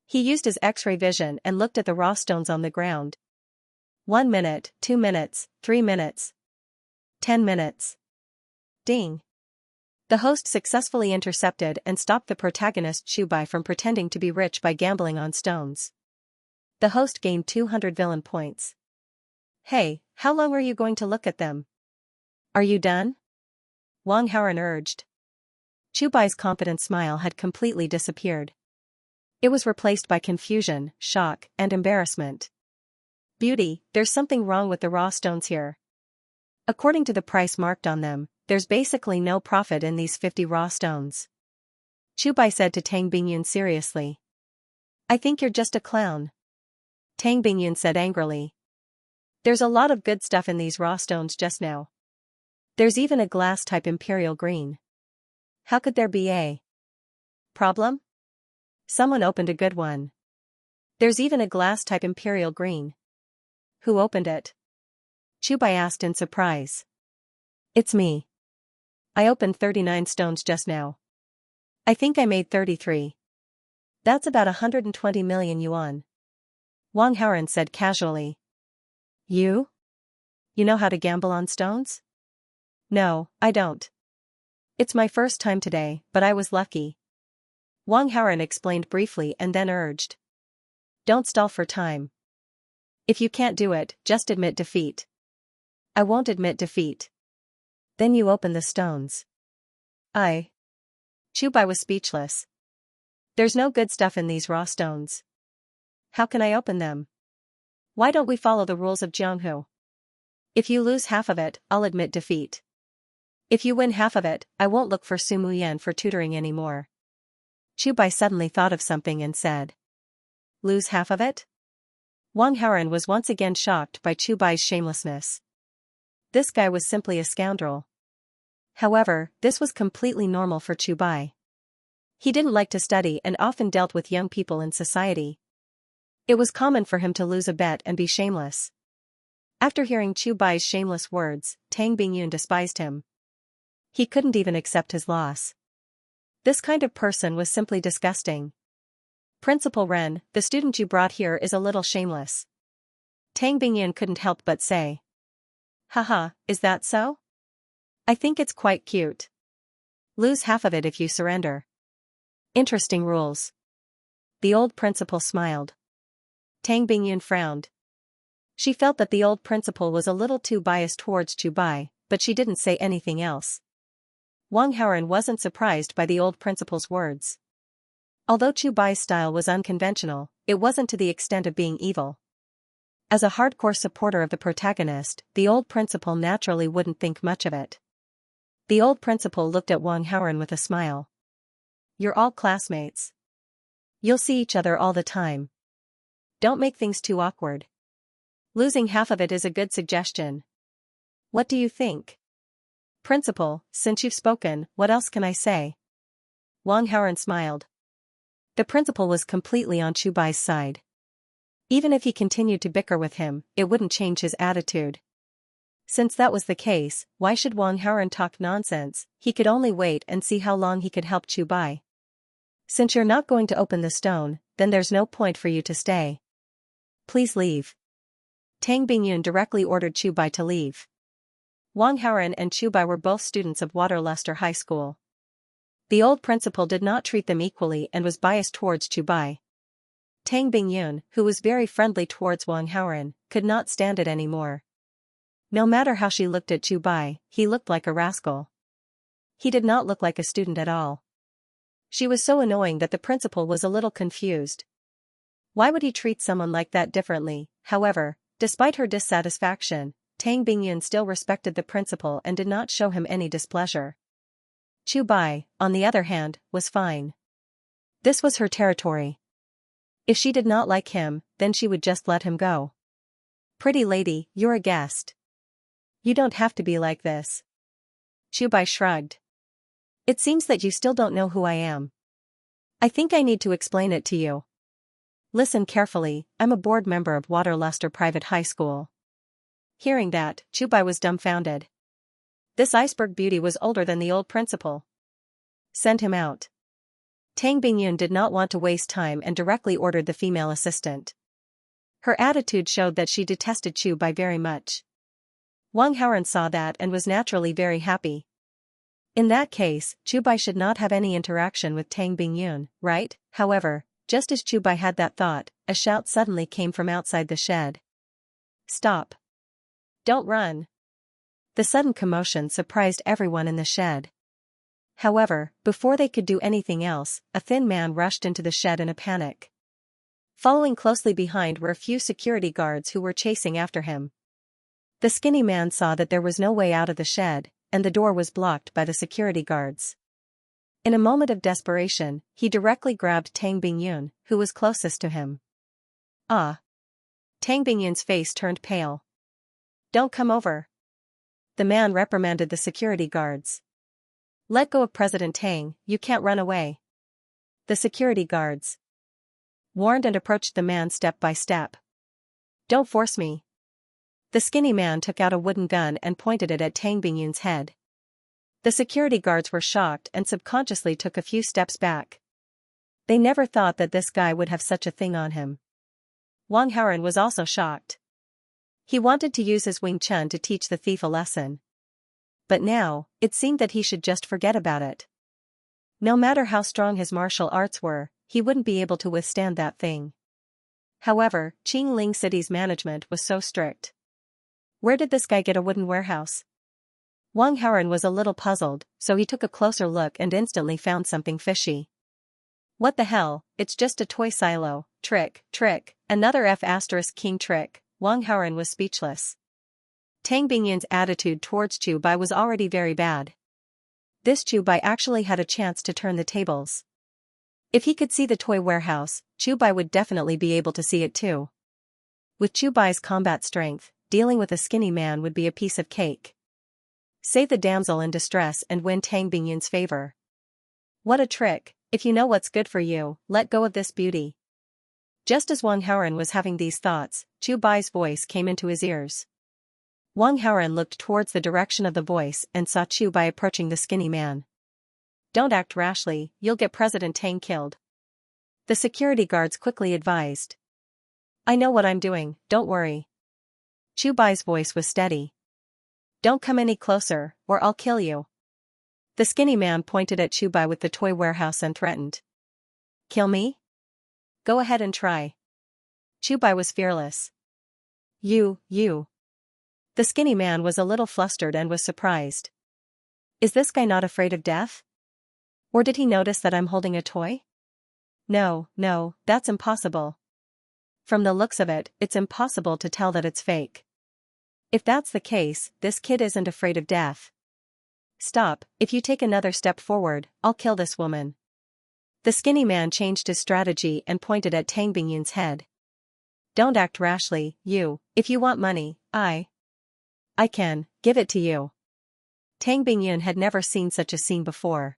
He used his X-ray vision and looked at the raw stones on the ground. 1 minute, 2 minutes, 3 minutes. 10 minutes. Ding. The host successfully intercepted and stopped the protagonist Chu Bai from pretending to be rich by gambling on stones. The host gained 200 villain points. Hey, how long are you going to look at them? Are you done? Wang Haoran urged. Chu Bai's confident smile had completely disappeared. It was replaced by confusion, shock, and embarrassment. Beauty, there's something wrong with the raw stones here. According to the price marked on them, there's basically no profit in these 50 raw stones. Chu Bai said to Tang Bingyun seriously. I think you're just a clown. Tang Bingyun said angrily. There's a lot of good stuff in these raw stones just now. There's even a glass-type imperial green. How could there be a problem? Someone opened a good one. There's even a glass-type imperial green. Who opened it? Chu Bai asked in surprise. It's me. I opened 39 stones just now. I think I made 33. That's about 120 million yuan. Wang Haoran said casually. You? You know how to gamble on stones? No, I don't. It's my first time today, but I was lucky. Wang Haoran explained briefly and then urged. Don't stall for time. If you can't do it, just admit defeat. I won't admit defeat. Then you open the stones. Chu Bai was speechless. There's no good stuff in these raw stones. How can I open them? Why don't we follow the rules of Jianghu? If you lose half of it, I'll admit defeat. If you win half of it, I won't look for Su Muyan for tutoring anymore. Chu Bai suddenly thought of something and said. Lose half of it? Wang Haoran was once again shocked by Chu Bai's shamelessness. This guy was simply a scoundrel. However, this was completely normal for Chu Bai. He didn't like to study and often dealt with young people in society. It was common for him to lose a bet and be shameless. After hearing Chu Bai's shameless words, Tang Bingyun despised him. He couldn't even accept his loss. This kind of person was simply disgusting. Principal Ren, the student you brought here is a little shameless. Tang Bingyun couldn't help but say. Haha, is that so? I think it's quite cute. Lose half of it if you surrender. Interesting rules. The old principal smiled. Tang Bingyun frowned. She felt that the old principal was a little too biased towards Chu Bai, but she didn't say anything else. Wang Haoren wasn't surprised by the old principal's words. Although Chu Bai's style was unconventional, it wasn't to the extent of being evil. As a hardcore supporter of the protagonist, the old principal naturally wouldn't think much of it. The old principal looked at Wang Haoren with a smile. You're all classmates. You'll see each other all the time. Don't make things too awkward. Losing half of it is a good suggestion. What do you think? Principal, since you've spoken, what else can I say? Wang Haoren smiled. The principal was completely on Chu Bai's side. Even if he continued to bicker with him, it wouldn't change his attitude. Since that was the case, why should Wang Haoren talk nonsense? He could only wait and see how long he could help Chu Bai. Since you're not going to open the stone, then there's no point for you to stay. Please leave. Tang Bingyun directly ordered Chu Bai to leave. Wang Haoren and Chu Bai were both students of Waterluster High School. The old principal did not treat them equally and was biased towards Chu Bai. Tang Bingyun, who was very friendly towards Wang Haoren, could not stand it anymore. No matter how she looked at Chu Bai, he looked like a rascal. He did not look like a student at all. She was so annoying that the principal was a little confused. Why would he treat someone like that differently? However, despite her dissatisfaction, Tang Bingyun still respected the principal and did not show him any displeasure. Chu Bai, on the other hand, was fine. This was her territory. If she did not like him, then she would just let him go. Pretty lady, you're a guest. You don't have to be like this. Chu Bai shrugged. It seems that you still don't know who I am. I think I need to explain it to you. Listen carefully, I'm a board member of Waterluster Private High School. Hearing that, Chu Bai was dumbfounded. This iceberg beauty was older than the old principal. Send him out. Tang Bingyun did not want to waste time and directly ordered the female assistant. Her attitude showed that she detested Chu Bai very much. Wang Haoren saw that and was naturally very happy. In that case, Chu Bai should not have any interaction with Tang Bingyun, right? However, just as Chu Bai had that thought, a shout suddenly came from outside the shed. Stop. Don't run. The sudden commotion surprised everyone in the shed. However, before they could do anything else, a thin man rushed into the shed in a panic. Following closely behind were a few security guards who were chasing after him. The skinny man saw that there was no way out of the shed, and the door was blocked by the security guards. In a moment of desperation, he directly grabbed Tang Bingyun, who was closest to him. Ah! Tang Bingyun's face turned pale. Don't come over. The man reprimanded the security guards. Let go of President Tang, you can't run away. The security guards warned and approached the man step by step. Don't force me. The skinny man took out a wooden gun and pointed it at Tang Bingyun's head. The security guards were shocked and subconsciously took a few steps back. They never thought that this guy would have such a thing on him. Wang Haoren was also shocked. He wanted to use his Wing Chun to teach the thief a lesson. But now, it seemed that he should just forget about it. No matter how strong his martial arts were, he wouldn't be able to withstand that thing. However, Qingling City's management was so strict. Where did this guy get a wooden warehouse? Wang Haoren was a little puzzled, so he took a closer look and instantly found something fishy. What the hell, it's just a toy silo, trick, another F***king trick. Wang Haoren was speechless. Tang Bingyun's attitude towards Chu Bai was already very bad. This Chu Bai actually had a chance to turn the tables. If he could see the toy warehouse, Chu Bai would definitely be able to see it too. With Chu Bai's combat strength, dealing with a skinny man would be a piece of cake. Save the damsel in distress and win Tang Bingyun's favor. What a trick, if you know what's good for you, let go of this beauty. Just as Wang Haoren was having these thoughts, Chu Bai's voice came into his ears. Wang Haoren looked towards the direction of the voice and saw Chu Bai approaching the skinny man. Don't act rashly, you'll get President Tang killed. The security guards quickly advised. I know what I'm doing, don't worry. Chu Bai's voice was steady. Don't come any closer, or I'll kill you. The skinny man pointed at Chu Bai with the toy warehouse and threatened. Kill me? Go ahead and try. Chu Bai was fearless. You. The skinny man was a little flustered and was surprised. Is this guy not afraid of death? Or did he notice that I'm holding a toy? No, that's impossible. From the looks of it, it's impossible to tell that it's fake. If that's the case, this kid isn't afraid of death. Stop, if you take another step forward, I'll kill this woman. The skinny man changed his strategy and pointed at Tang Bingyun's head. Don't act rashly, you. If you want money, I can give it to you. Tang Bingyun had never seen such a scene before.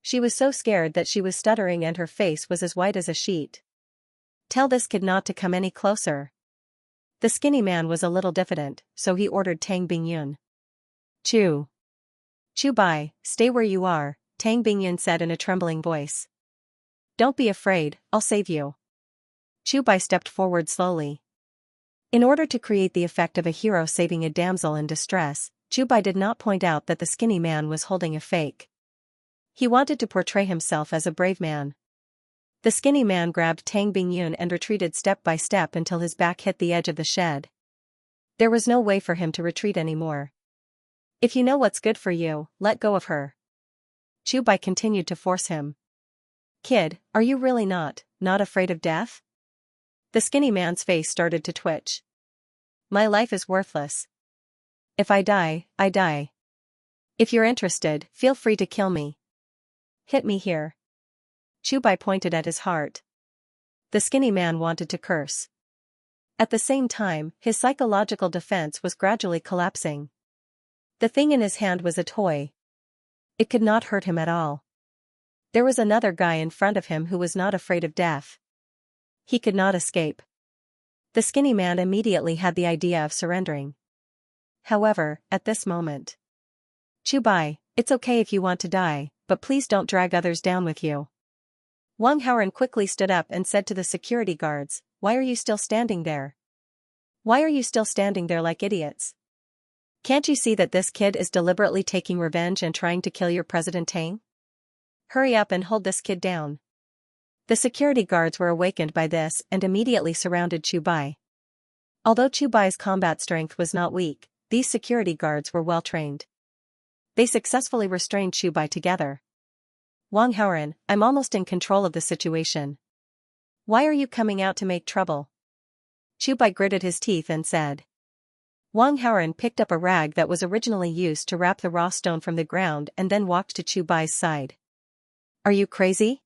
She was so scared that she was stuttering and her face was as white as a sheet. Tell this kid not to come any closer. The skinny man was a little diffident, so he ordered Tang Bingyun. Chu Bai, stay where you are, Tang Bingyun said in a trembling voice. Don't be afraid, I'll save you. Chu Bai stepped forward slowly. In order to create the effect of a hero saving a damsel in distress, Chu Bai did not point out that the skinny man was holding a fake. He wanted to portray himself as a brave man. The skinny man grabbed Tang Bingyun and retreated step by step until his back hit the edge of the shed. There was no way for him to retreat anymore. If you know what's good for you, let go of her. Chu Bai continued to force him. Kid, are you really not afraid of death? The skinny man's face started to twitch. My life is worthless. If I die, I die. If you're interested, feel free to kill me. Hit me here. Chu Bai pointed at his heart. The skinny man wanted to curse. At the same time, his psychological defense was gradually collapsing. The thing in his hand was a toy. It could not hurt him at all. There was another guy in front of him who was not afraid of death. He could not escape. The skinny man immediately had the idea of surrendering. However, at this moment. Chu Bai, it's okay if you want to die, but please don't drag others down with you. Wang Haoren quickly stood up and said to the security guards, why are you still standing there? Why are you still standing there like idiots? Can't you see that this kid is deliberately taking revenge and trying to kill your President Tang? Hurry up and hold this kid down. The security guards were awakened by this and immediately surrounded Chu Bai. Although Chu Bai's combat strength was not weak, these security guards were well trained. They successfully restrained Chu Bai together. Wang Haoren, I'm almost in control of the situation. Why are you coming out to make trouble? Chu Bai gritted his teeth and said. Wang Haoren picked up a rag that was originally used to wrap the raw stone from the ground and then walked to Chu Bai's side. Are you crazy?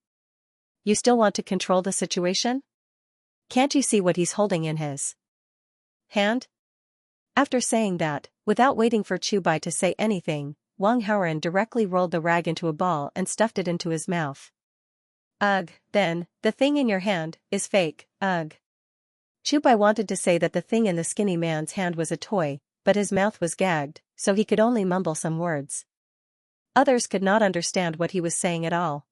You still want to control the situation? Can't you see what he's holding in his hand? After saying that, without waiting for Chu Bai to say anything, Wang Haoren directly rolled the rag into a ball and stuffed it into his mouth. Ugh, then, the thing in your hand is fake, ugh. Chu Bai wanted to say that the thing in the skinny man's hand was a toy, but his mouth was gagged, so he could only mumble some words. Others could not understand what he was saying at all.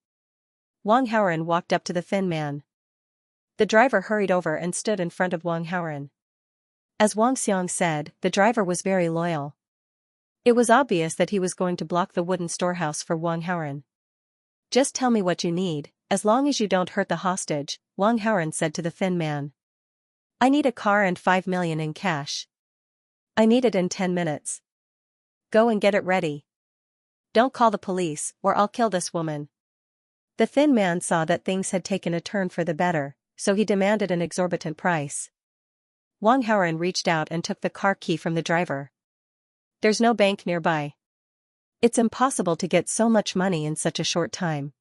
Wang Haoren walked up to the thin man. The driver hurried over and stood in front of Wang Haoren. As Wang Xiang said, the driver was very loyal. It was obvious that he was going to block the wooden storehouse for Wang Haoren. Just tell me what you need, as long as you don't hurt the hostage, Wang Haoren said to the thin man. I need a car and 5 million in cash. I need it in 10 minutes. Go and get it ready. Don't call the police, or I'll kill this woman. The thin man saw that things had taken a turn for the better, so he demanded an exorbitant price. Wang Haoren reached out and took the car key from the driver. There's no bank nearby. It's impossible to get so much money in such a short time.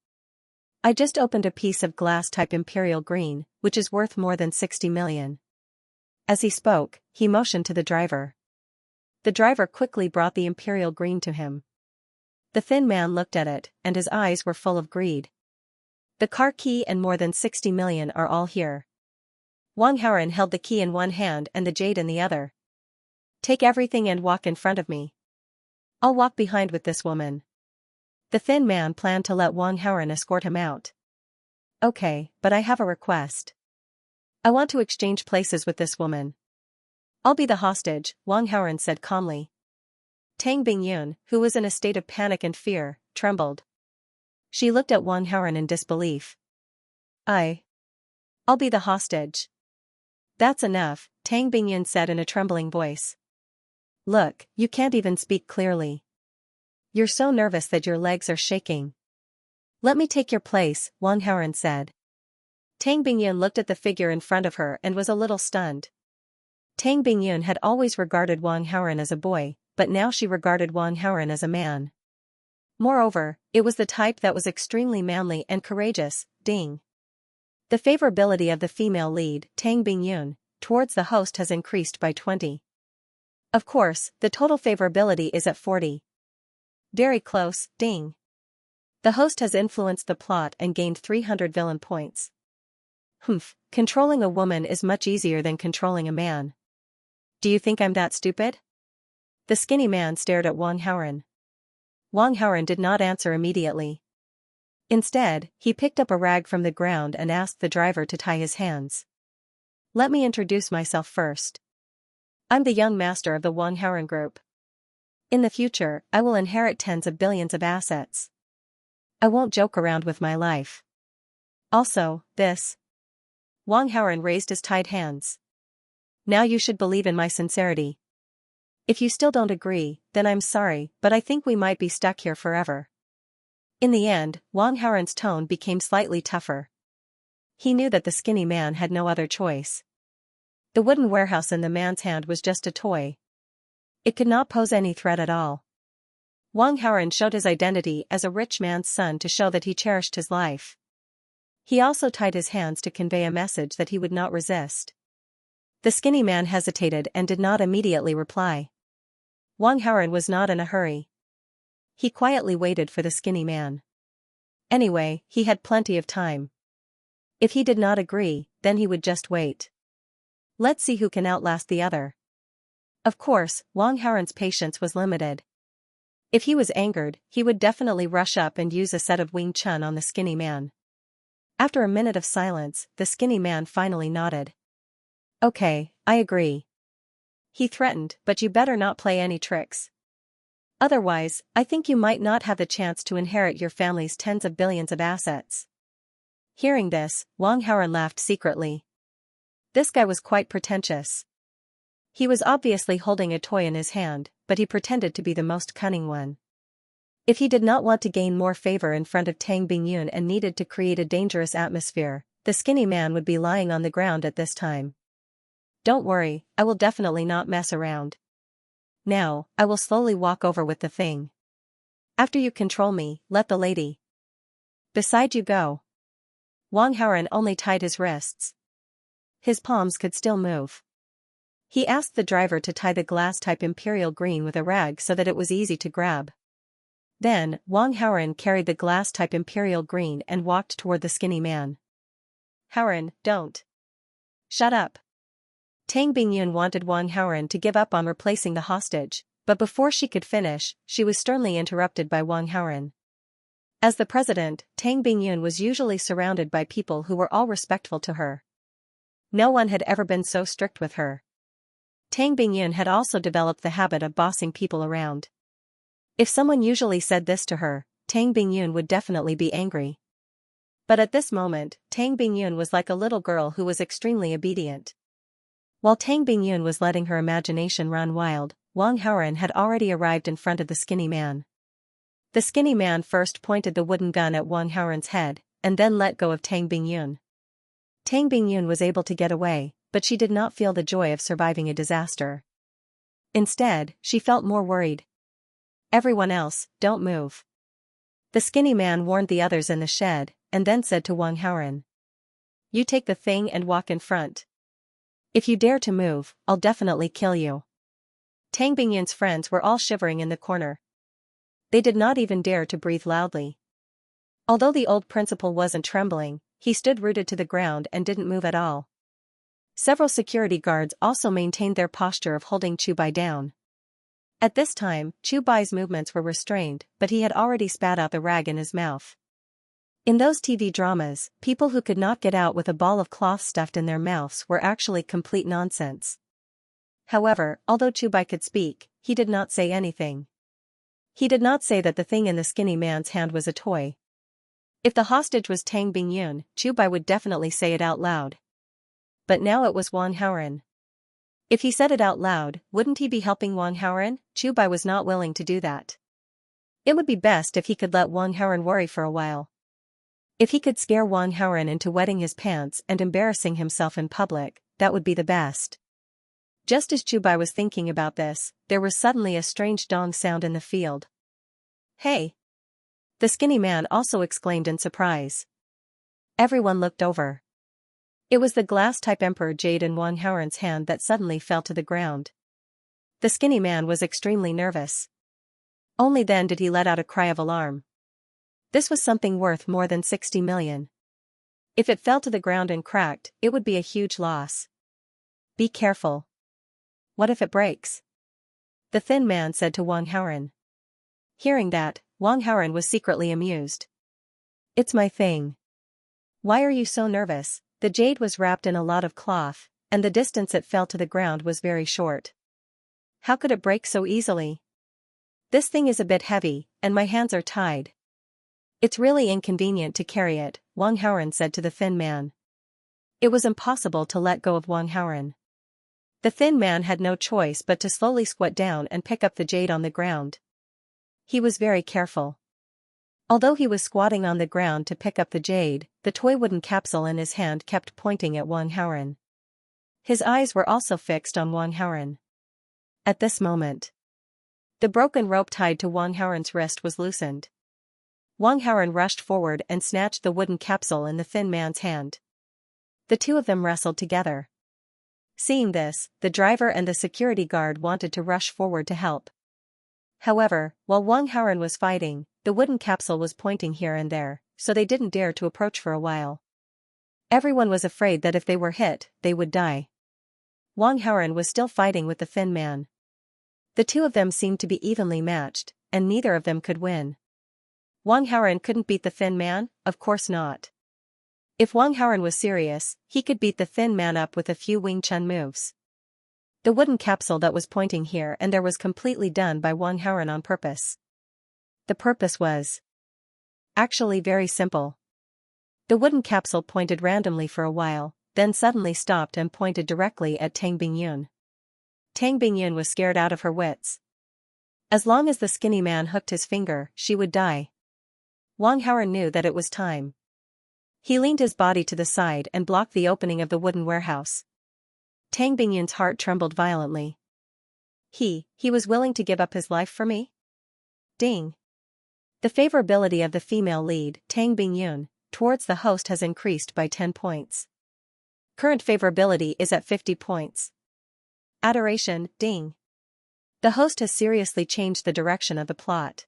I just opened a piece of glass type Imperial Green, which is worth more than 60 million. As he spoke, he motioned to the driver. The driver quickly brought the Imperial Green to him. The thin man looked at it, and his eyes were full of greed. The car key and more than 60 million are all here. Wang Haoren held the key in one hand and the jade in the other. Take everything and walk in front of me. I'll walk behind with this woman. The thin man planned to let Wang Haoren escort him out. Okay, but I have a request. I want to exchange places with this woman. I'll be the hostage, Wang Haoren said calmly. Tang Bingyun, who was in a state of panic and fear, trembled. She looked at Wang Haoren in disbelief. I'll be the hostage. That's enough, Tang Bingyun said in a trembling voice. Look, you can't even speak clearly. You're so nervous that your legs are shaking. Let me take your place, Wang Haoren said. Tang Bingyun looked at the figure in front of her and was a little stunned. Tang Bingyun had always regarded Wang Haoren as a boy, but now she regarded Wang Haoren as a man. Moreover, it was the type that was extremely manly and courageous, ding. The favorability of the female lead, Tang Bingyun, towards the host has increased by 20. Of course, the total favorability is at 40. Very close, ding. The host has influenced the plot and gained 300 villain points. Controlling a woman is much easier than controlling a man. Do you think I'm that stupid? The skinny man stared at Wang Haoren. Wang Haoren did not answer immediately. Instead, he picked up a rag from the ground and asked the driver to tie his hands. Let me introduce myself first. I'm the young master of the Wang Haoren group. In the future, I will inherit tens of billions of assets. I won't joke around with my life. Also, this. Wang Haoren raised his tied hands. Now you should believe in my sincerity. If you still don't agree, then I'm sorry, but I think we might be stuck here forever. In the end, Wang Haoren's tone became slightly tougher. He knew that the skinny man had no other choice. The wooden warehouse in the man's hand was just a toy. It could not pose any threat at all. Wang Haoren showed his identity as a rich man's son to show that he cherished his life. He also tied his hands to convey a message that he would not resist. The skinny man hesitated and did not immediately reply. Wang Haoren was not in a hurry. He quietly waited for the skinny man. Anyway, he had plenty of time. If he did not agree, then he would just wait. Let's see who can outlast the other. Of course, Wang Haoren's patience was limited. If he was angered, he would definitely rush up and use a set of Wing Chun on the skinny man. After a minute of silence, the skinny man finally nodded. Okay, I agree. He threatened, but you better not play any tricks. Otherwise, I think you might not have the chance to inherit your family's tens of billions of assets. Hearing this, Wang Haoren laughed secretly. This guy was quite pretentious. He was obviously holding a toy in his hand, but he pretended to be the most cunning one. If he did not want to gain more favor in front of Tang Bingyun and needed to create a dangerous atmosphere, the skinny man would be lying on the ground at this time. Don't worry, I will definitely not mess around. Now, I will slowly walk over with the thing. After you control me, let the lady beside you go. Wang Haoren only tied his wrists. His palms could still move. He asked the driver to tie the glass-type Imperial Green with a rag so that it was easy to grab. Then, Wang Haoren carried the glass-type Imperial Green and walked toward the skinny man. Haoren, don't. Shut up. Tang Bingyun wanted Wang Haoren to give up on replacing the hostage, but before she could finish, she was sternly interrupted by Wang Haoren. As the president, Tang Bingyun was usually surrounded by people who were all respectful to her. No one had ever been so strict with her. Tang Bingyun had also developed the habit of bossing people around. If someone usually said this to her, Tang Bingyun would definitely be angry. But at this moment, Tang Bingyun was like a little girl who was extremely obedient. While Tang Bingyun was letting her imagination run wild, Wang Haoren had already arrived in front of the skinny man. The skinny man first pointed the wooden gun at Wang Haoren's head, and then let go of Tang Bingyun. Tang Bingyun was able to get away, but she did not feel the joy of surviving a disaster. Instead, she felt more worried. Everyone else, don't move. The skinny man warned the others in the shed, and then said to Wang Haoren. You take the thing and walk in front. If you dare to move, I'll definitely kill you. Tang Bingyun's friends were all shivering in the corner. They did not even dare to breathe loudly. Although the old principal wasn't trembling, he stood rooted to the ground and didn't move at all. Several security guards also maintained their posture of holding Chubai down. At this time, Chubai's movements were restrained, but he had already spat out the rag in his mouth. In those TV dramas, people who could not get out with a ball of cloth stuffed in their mouths were actually complete nonsense. However, although Chubai could speak, he did not say anything. He did not say that the thing in the skinny man's hand was a toy. If the hostage was Tang Bingyun, Chubai would definitely say it out loud. But now it was Wang Haoren. If he said it out loud, wouldn't he be helping Wang Haoren? Chubai was not willing to do that. It would be best if he could let Wang Haoren worry for a while. If he could scare Wang Haoren into wetting his pants and embarrassing himself in public, that would be the best. Just as Chubai was thinking about this, there was suddenly a strange dong sound in the field. "Hey!" the skinny man also exclaimed in surprise. Everyone looked over. It was the glass-type Emperor Jade in Wang Haoren's hand that suddenly fell to the ground. The skinny man was extremely nervous. Only then did he let out a cry of alarm. This was something worth more than 60 million. If it fell to the ground and cracked, it would be a huge loss. Be careful. What if it breaks? The thin man said to Wang Haoren. Hearing that, Wang Haoren was secretly amused. It's my thing. Why are you so nervous? The jade was wrapped in a lot of cloth, and the distance it fell to the ground was very short. How could it break so easily? This thing is a bit heavy, and my hands are tied. It's really inconvenient to carry it, Wang Haoren said to the thin man. It was impossible to let go of Wang Haoren. The thin man had no choice but to slowly squat down and pick up the jade on the ground. He was very careful. Although he was squatting on the ground to pick up the jade, the toy wooden capsule in his hand kept pointing at Wang Haoren. His eyes were also fixed on Wang Haoren. At this moment, the broken rope tied to Wang Haoren's wrist was loosened. Wang Haoren rushed forward and snatched the wooden capsule in the thin man's hand. The two of them wrestled together. Seeing this, the driver and the security guard wanted to rush forward to help. However, while Wang Haoren was fighting, the wooden capsule was pointing here and there, so they didn't dare to approach for a while. Everyone was afraid that if they were hit, they would die. Wang Haoren was still fighting with the thin man. The two of them seemed to be evenly matched, and neither of them could win. Wang Haoren couldn't beat the thin man? Of course not. If Wang Haoren was serious, he could beat the thin man up with a few Wing Chun moves. The wooden capsule that was pointing here and there was completely done by Wang Haoren on purpose. The purpose was actually very simple. The wooden capsule pointed randomly for a while, then suddenly stopped and pointed directly at Tang Bingyun. Tang Bingyun was scared out of her wits. As long as the skinny man hooked his finger, she would die. Wang Haoren knew that it was time. He leaned his body to the side and blocked the opening of the wooden warehouse. Tang Bingyun's heart trembled violently. He was willing to give up his life for me? Ding. The favorability of the female lead, Tang Bingyun, towards the host has increased by 10 points. Current favorability is at 50 points. Adoration, ding. The host has seriously changed the direction of the plot.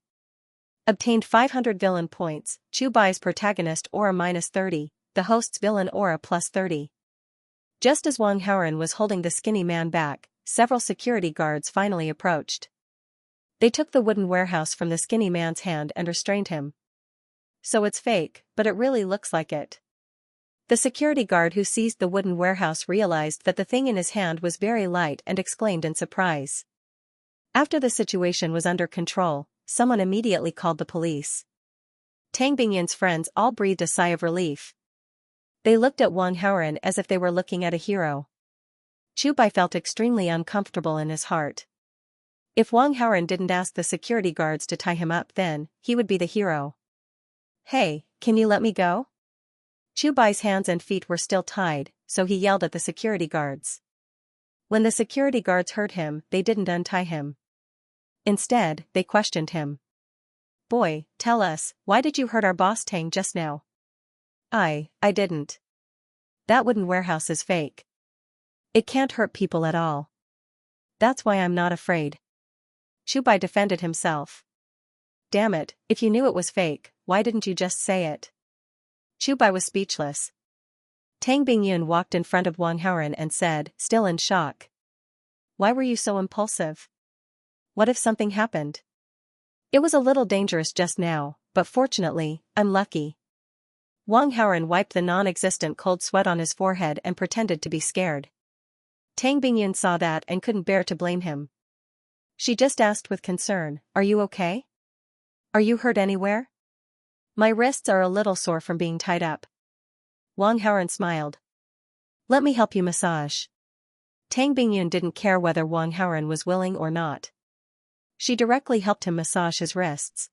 Obtained 500 villain points, Chubai's protagonist aura -30, the host's villain aura +30. Just as Wang Haoren was holding the skinny man back, several security guards finally approached. They took the wooden warehouse from the skinny man's hand and restrained him. So it's fake, but it really looks like it. The security guard who seized the wooden warehouse realized that the thing in his hand was very light and exclaimed in surprise. After the situation was under control, someone immediately called the police. Tang Bingyun's friends all breathed a sigh of relief. They looked at Wang Haoren as if they were looking at a hero. Chubai felt extremely uncomfortable in his heart. If Wang Haoren didn't ask the security guards to tie him up, then he would be the hero. Hey, can you let me go? Chubai's hands and feet were still tied, so he yelled at the security guards. When the security guards heard him, they didn't untie him. Instead, they questioned him. Boy, tell us, why did you hurt our boss Tang just now? I didn't. That wooden warehouse is fake. It can't hurt people at all. That's why I'm not afraid. Chubai defended himself. Damn it, if you knew it was fake, why didn't you just say it? Chu Bai was speechless. Tang Bingyun walked in front of Wang Haoren and said, still in shock. Why were you so impulsive? What if something happened? It was a little dangerous just now, but fortunately, I'm lucky. Wang Haoren wiped the non-existent cold sweat on his forehead and pretended to be scared. Tang Bingyun saw that and couldn't bear to blame him. She just asked with concern, are you okay? Are you hurt anywhere? My wrists are a little sore from being tied up. Wang Haoren smiled. Let me help you massage. Tang Bingyun didn't care whether Wang Haoren was willing or not. She directly helped him massage his wrists.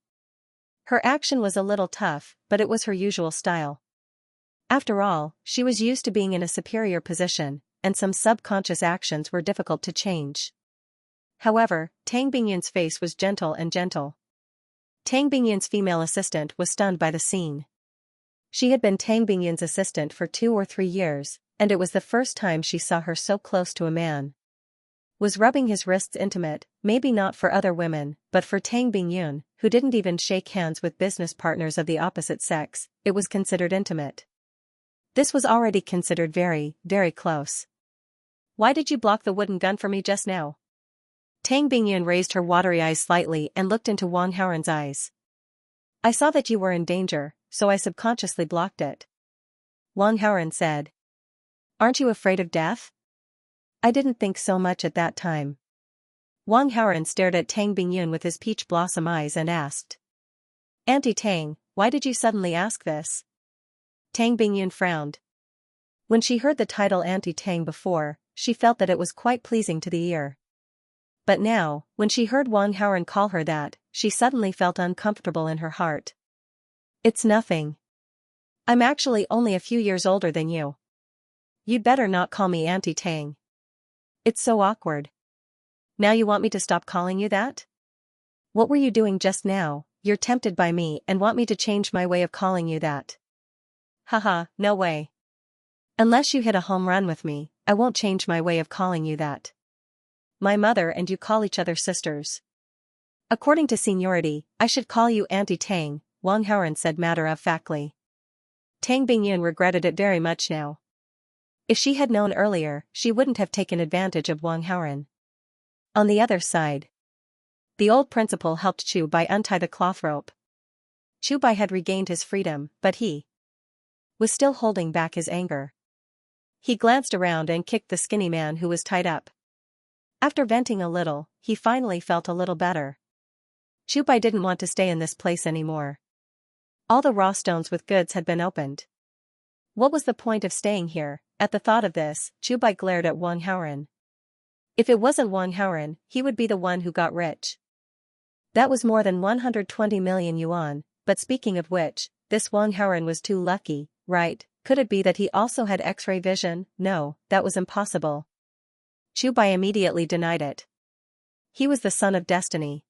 Her action was a little tough, but it was her usual style. After all, she was used to being in a superior position, and some subconscious actions were difficult to change. However, Tang Bingyun's face was gentle and gentle. Tang Bingyun's female assistant was stunned by the scene. She had been Tang Bingyun's assistant for 2 or 3 years, and it was the first time she saw her so close to a man. Was rubbing his wrists intimate, maybe not for other women, but for Tang Bingyun, who didn't even shake hands with business partners of the opposite sex, it was considered intimate. This was already considered very, very close. Why did you block the wooden gun for me just now? Tang Bingyun raised her watery eyes slightly and looked into Wang Haoren's eyes. I saw that you were in danger, so I subconsciously blocked it. Wang Haoren said. Aren't you afraid of death? I didn't think so much at that time. Wang Haoren stared at Tang Bingyun with his peach blossom eyes and asked. Auntie Tang, why did you suddenly ask this? Tang Bingyun frowned. When she heard the title Auntie Tang before, she felt that it was quite pleasing to the ear. But now, when she heard Wang Haoren call her that, she suddenly felt uncomfortable in her heart. It's nothing. I'm actually only a few years older than you. You'd better not call me Auntie Tang. It's so awkward. Now you want me to stop calling you that? What were you doing just now? You're tempted by me and want me to change my way of calling you that. Haha, no way. Unless you hit a home run with me, I won't change my way of calling you that. My mother and you call each other sisters. According to seniority, I should call you Auntie Tang, Wang Haoren said matter-of-factly. Tang Bingyun regretted it very much now. If she had known earlier, she wouldn't have taken advantage of Wang Haoren. On the other side, the old principal helped Chu Bai untie the cloth rope. Chu Bai had regained his freedom, but he was still holding back his anger. He glanced around and kicked the skinny man who was tied up. After venting a little, he finally felt a little better. Chu Bai didn't want to stay in this place anymore. All the raw stones with goods had been opened. What was the point of staying here? At the thought of this, Chu Bai glared at Wang Haoren. If it wasn't Wang Haoren, he would be the one who got rich. That was more than 120 million yuan, but speaking of which, this Wang Haoren was too lucky, right? Could it be that he also had X-ray vision? No, that was impossible. Chu Bai immediately denied it. He was the son of destiny.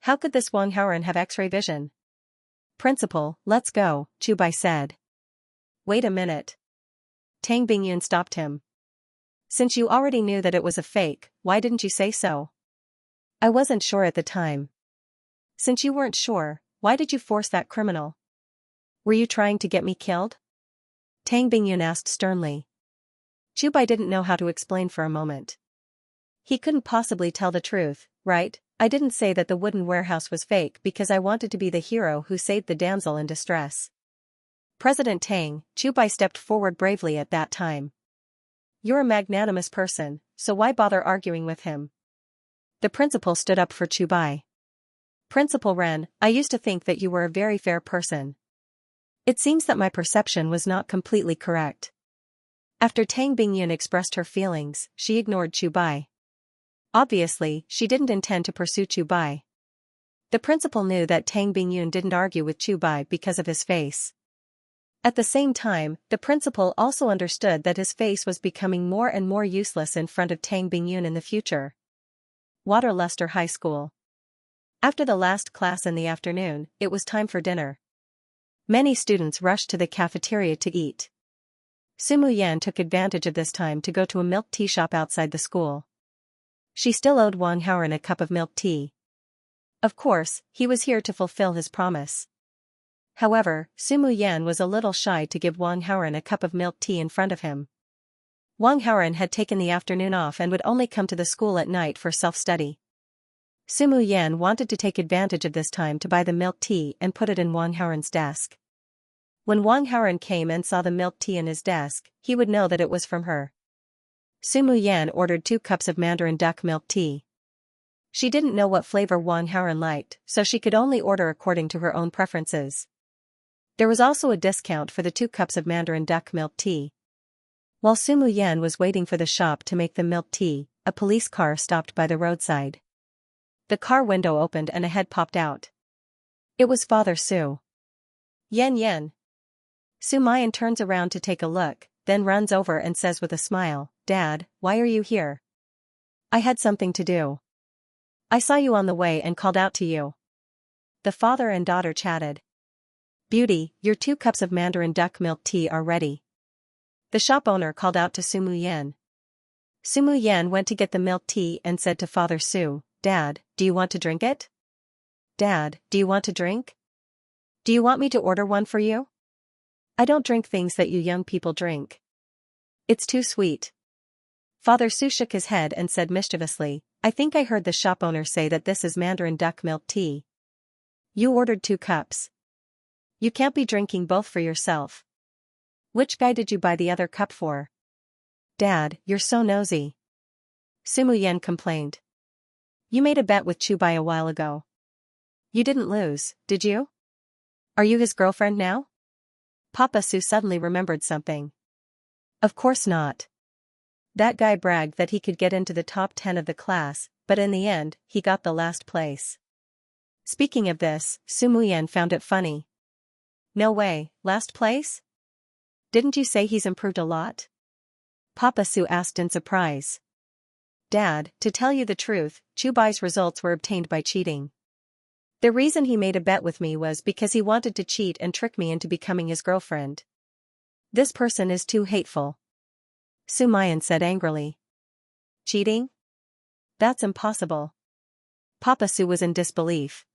How could this Wang Haoren have X-ray vision? Principal, let's go, Chu Bai said. Wait a minute. Tang Bingyun stopped him. Since you already knew that it was a fake, why didn't you say so? I wasn't sure at the time. Since you weren't sure, why did you force that criminal? Were you trying to get me killed? Tang Bingyun asked sternly. Chu Bai didn't know how to explain for a moment. He couldn't possibly tell the truth, right? I didn't say that the wooden warehouse was fake because I wanted to be the hero who saved the damsel in distress. President Tang, Chu Bai stepped forward bravely at that time. You're a magnanimous person, so why bother arguing with him? The principal stood up for Chu Bai. Principal Ren, I used to think that you were a very fair person. It seems that my perception was not completely correct. After Tang Bingyun expressed her feelings, she ignored Chu Bai. Obviously, she didn't intend to pursue Chu Bai. The principal knew that Tang Bingyun didn't argue with Chu Bai because of his face. At the same time, the principal also understood that his face was becoming more and more useless in front of Tang Bingyun in the future. Waterluster High School. After the last class in the afternoon, it was time for dinner. Many students rushed to the cafeteria to eat. Sumu Yan took advantage of this time to go to a milk tea shop outside the school. She still owed Wang Haoren a cup of milk tea. Of course, he was here to fulfill his promise. However, Sumu Yan was a little shy to give Wang Haoran a cup of milk tea in front of him. Wang Haoran had taken the afternoon off and would only come to the school at night for self-study. Sumu Yan wanted to take advantage of this time to buy the milk tea and put it in Wang Haoran's desk. When Wang Haoran came and saw the milk tea in his desk, he would know that it was from her. Sumu Yan ordered 2 cups of mandarin duck milk tea. She didn't know what flavor Wang Haoran liked, so she could only order according to her own preferences. There was also a discount for the 2 cups of mandarin duck milk tea. While Sumu Yan was waiting for the shop to make the milk tea, a police car stopped by the roadside. The car window opened and a head popped out. It was Father Su. Yen. Su Mayan turns around to take a look, then runs over and says with a smile, "Dad, why are you here?" "I had something to do. I saw you on the way and called out to you." The father and daughter chatted. "Beauty, your 2 cups of mandarin duck milk tea are ready." The shop owner called out to Sumu Yan. Sumu Yan went to get the milk tea and said to Father Su, "Dad, do you want to drink it?" "Dad, do you want to drink? Do you want me to order one for you?" "I don't drink things that you young people drink. It's too sweet." Father Su shook his head and said mischievously, "I think I heard the shop owner say that this is mandarin duck milk tea. You ordered 2 cups. You can't be drinking both for yourself. Which guy did you buy the other cup for?" "Dad, you're so nosy," Sumu Yan complained. "You made a bet with Chubai a while ago. You didn't lose, did you? Are you his girlfriend now?" Papa Su suddenly remembered something. "Of course not. That guy bragged that he could get into the top 10 of the class, but in the end, he got the last place." Speaking of this, Sumu Yan found it funny. "No way, last place? Didn't you say he's improved a lot?" Papa Su asked in surprise. "Dad, to tell you the truth, Chubai's results were obtained by cheating. The reason he made a bet with me was because he wanted to cheat and trick me into becoming his girlfriend. This person is too hateful," Su Mayan said angrily. "Cheating? That's impossible." Papa Su was in disbelief.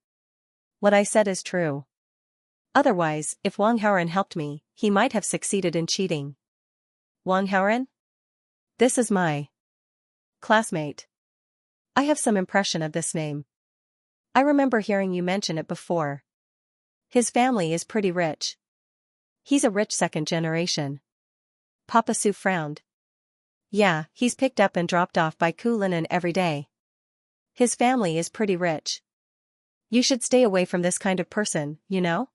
"What I said is true. Otherwise, if Wang Haoran helped me, he might have succeeded in cheating." "Wang Haoran? This is my classmate. I have some impression of this name. I remember hearing you mention it before. His family is pretty rich. He's a rich 2nd generation." Papa Su frowned. "Yeah, he's picked up and dropped off by Kulinen every day. His family is pretty rich. You should stay away from this kind of person, you know?"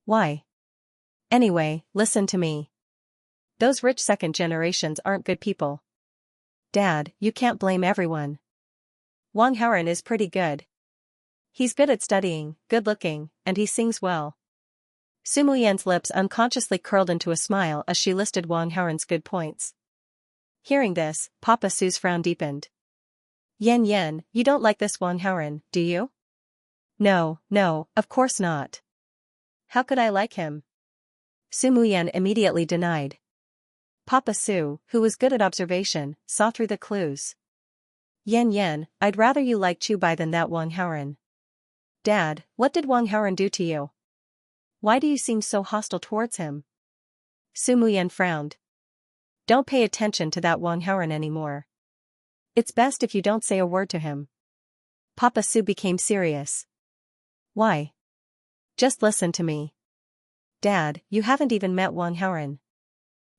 "Why?" "Anyway, listen to me. Those rich 2nd generations aren't good people. Dad, you can't blame everyone. Wang Haoran is pretty good. He's good at studying, good-looking, and he sings well." Sumu Yan's lips unconsciously curled into a smile as she listed Wang Haoran's good points. Hearing this, Papa Su's frown deepened. Yen, you don't like this Wang Haoran, do you?" No, of course not. How could I like him?" Sumu Yan immediately denied. Papa Su, who was good at observation, saw through the clues. Yen, I'd rather you like Chubai than that Wang Haoran." "Dad, what did Wang Haoran do to you? Why do you seem so hostile towards him?" Sumu Yan frowned. "Don't pay attention to that Wang Haoran anymore. It's best if you don't say a word to him." Papa Su became serious. "Why?" "Just listen to me. Dad, you haven't even met Wang Haoran.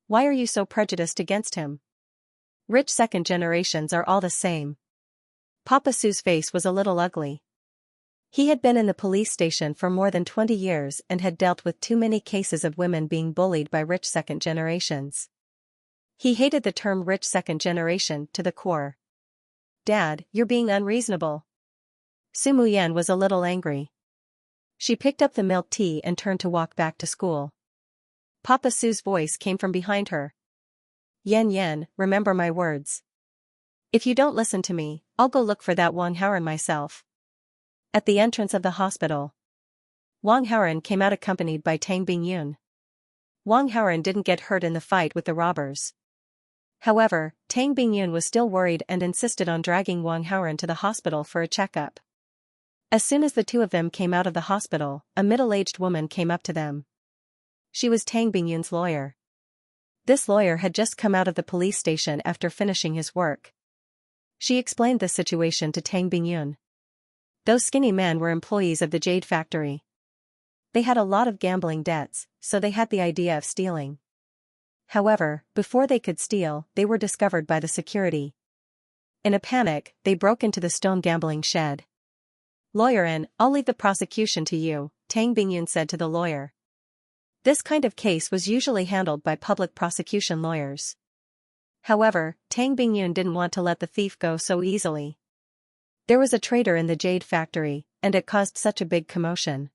Why are you so prejudiced against him? Rich 2nd generations are all the same." Papa Su's face was a little ugly. He had been in the police station for more than 20 years and had dealt with too many cases of women being bullied by rich 2nd generations. He hated the term rich 2nd generation to the core. "Dad, you're being unreasonable." Sumu Yan was a little angry. She picked up the milk tea and turned to walk back to school. Papa Su's voice came from behind her. Yen, remember my words. If you don't listen to me, I'll go look for that Wang Haoran myself." At the entrance of the hospital, Wang Haoran came out accompanied by Tang Bingyun. Wang Haoran didn't get hurt in the fight with the robbers. However, Tang Bingyun was still worried and insisted on dragging Wang Haoran to the hospital for a checkup. As soon as the two of them came out of the hospital, a middle-aged woman came up to them. She was Tang Bingyun's lawyer. This lawyer had just come out of the police station after finishing his work. She explained the situation to Tang Bingyun. Those skinny men were employees of the jade factory. They had a lot of gambling debts, so they had the idea of stealing. However, before they could steal, they were discovered by the security. In a panic, they broke into the stone gambling shed. "Lawyer, I'll leave the prosecution to you," Tang Bingyun said to the lawyer. This kind of case was usually handled by public prosecution lawyers. However, Tang Bingyun didn't want to let the thief go so easily. There was a traitor in the jade factory, and it caused such a big commotion.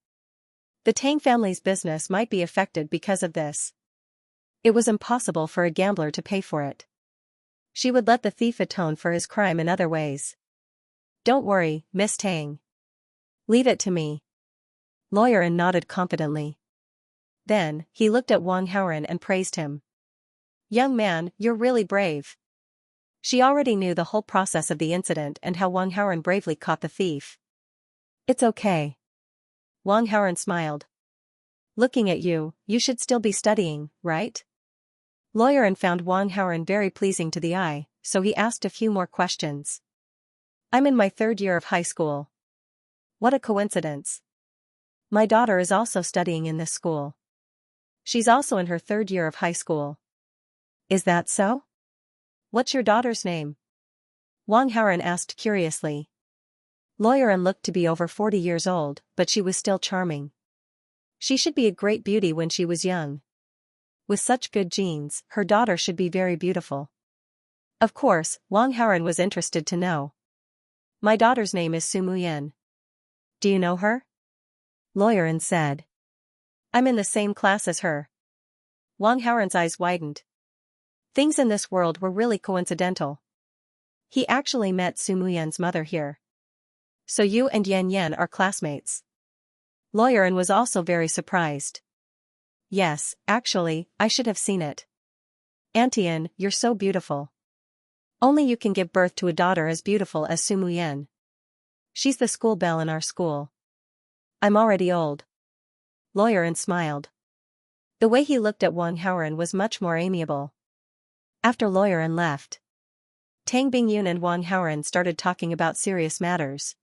The Tang family's business might be affected because of this. It was impossible for a gambler to pay for it. She would let the thief atone for his crime in other ways. "Don't worry, Miss Tang. Leave it to me." Lawyer nodded confidently. Then, he looked at Wang Haoren and praised him. "Young man, you're really brave." She already knew the whole process of the incident and how Wang Haoren bravely caught the thief. "It's okay." Wang Haoren smiled. "Looking at you, you should still be studying, right?" Lawyer found Wang Haoren very pleasing to the eye, so he asked a few more questions. "I'm in my 3rd year of high school." "What a coincidence. My daughter is also studying in this school." "She's also in her 3rd year of high school." "Is that so? What's your daughter's name?" Wang Haoren asked curiously. Lawyer looked to be over 40 years old, but she was still charming. She should be a great beauty when she was young. With such good genes, her daughter should be very beautiful. Of course, Wang Haoren was interested to know. "My daughter's name is Su Muyan. Do you know her?" Lawyer said. "I'm in the same class as her." Wang Haoren's eyes widened. Things in this world were really coincidental. He actually met Su Muyan's mother here. "So you and Yan Yan are classmates?" Lawyer was also very surprised. "Yes, actually, I should have seen it. Auntie Yan, you're so beautiful. Only you can give birth to a daughter as beautiful as Su Muyan. She's the school belle in our school." "I'm already old." Lawyer smiled. The way he looked at Wang Haoren was much more amiable. After Lawyer left, Tang Bingyun and Wang Haoren started talking about serious matters.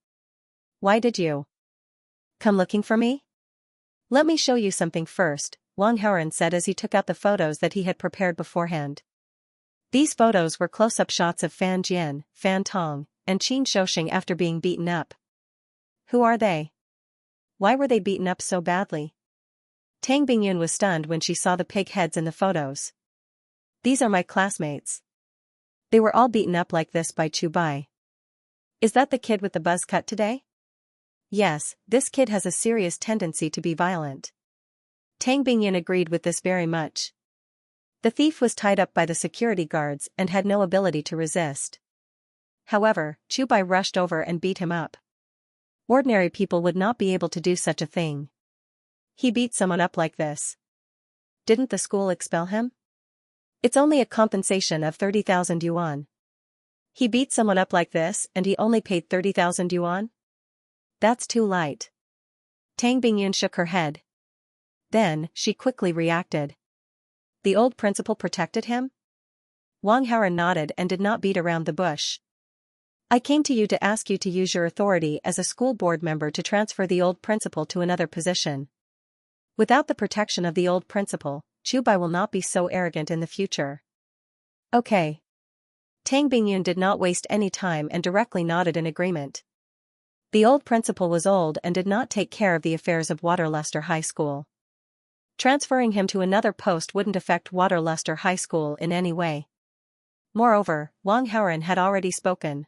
"Why did you come looking for me?" "Let me show you something first," Wang Haoren said as he took out the photos that he had prepared beforehand. These photos were close-up shots of Fan Jian, Fan Tong, and Qin Shouxing after being beaten up. "Who are they? Why were they beaten up so badly?" Tang Bingyun was stunned when she saw the pig heads in the photos. "These are my classmates. They were all beaten up like this by Chu Bai." "Is that the kid with the buzz cut today?" "Yes, this kid has a serious tendency to be violent." Tang Bingyun agreed with this very much. The thief was tied up by the security guards and had no ability to resist. However, Chu Bai rushed over and beat him up. Ordinary people would not be able to do such a thing. He beat someone up like this. Didn't the school expel him? It's only a compensation of 30,000 yuan. He beat someone up like this and he only paid 30,000 yuan? That's too light. Tang Bingyun shook her head. Then, she quickly reacted. The old principal protected him? Wang Haoren nodded and did not beat around the bush. "I came to you to ask you to use your authority as a school board member to transfer the old principal to another position. Without the protection of the old principal, Chu Bai will not be so arrogant in the future." "Okay." Tang Bingyun did not waste any time and directly nodded in agreement. The old principal was old and did not take care of the affairs of Waterluster High School. Transferring him to another post wouldn't affect Waterluster High School in any way. Moreover, Wang Haoren had already spoken.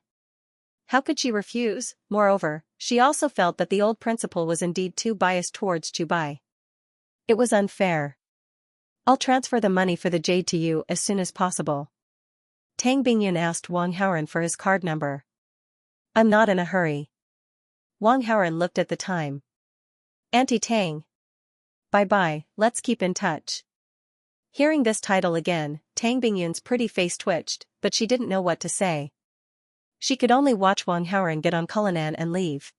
How could she refuse? Moreover, she also felt that the old principal was indeed too biased towards Chu Bai. It was unfair. "I'll transfer the money for the jade to you as soon as possible." Tang Bingyun asked Wang Haoren for his card number. "I'm not in a hurry." Wang Haoren looked at the time. "Auntie Tang. Bye-bye, let's keep in touch." Hearing this title again, Tang Bingyun's pretty face twitched, but she didn't know what to say. She could only watch Wang Haoren get on Cullinan and leave.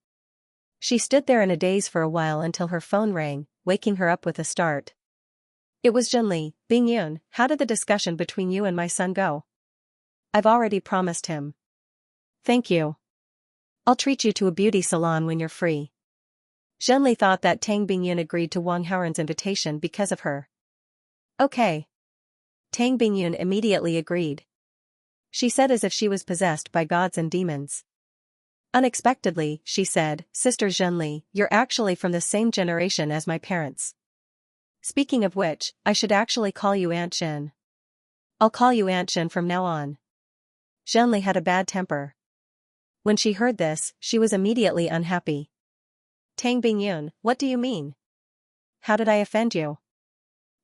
She stood there in a daze for a while until her phone rang, waking her up with a start. It was Zhenli. Bingyun, how did the discussion between you and my son go? I've already promised him. Thank you. I'll treat you to a beauty salon when you're free. Zhenli thought that Tang Bingyun agreed to Wang Haoren's invitation because of her. Okay. Tang Bingyun immediately agreed. She said as if she was possessed by gods and demons. Unexpectedly, she said, Sister Zhenli, you're actually from the same generation as my parents. Speaking of which, I should actually call you Aunt Zhen. I'll call you Aunt Zhen from now on. Zhenli had a bad temper. When she heard this, she was immediately unhappy. Tang Bingyun, what do you mean? How did I offend you?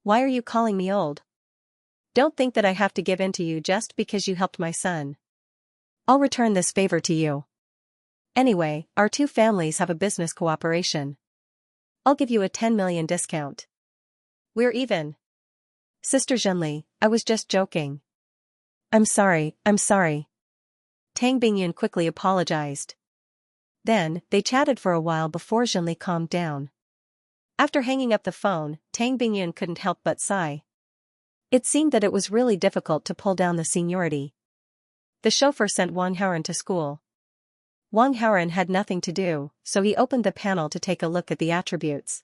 Why are you calling me old? Don't think that I have to give in to you just because you helped my son. I'll return this favor to you. Anyway, our two families have a business cooperation. I'll give you a 10 million discount. We're even. Sister Zhenli, I was just joking. I'm sorry. Tang Bingyun quickly apologized. Then, they chatted for a while before Zhenli calmed down. After hanging up the phone, Tang Bingyun couldn't help but sigh. It seemed that it was really difficult to pull down the seniority. The chauffeur sent Wang Haoren to school. Wang Haoren had nothing to do, so he opened the panel to take a look at the attributes.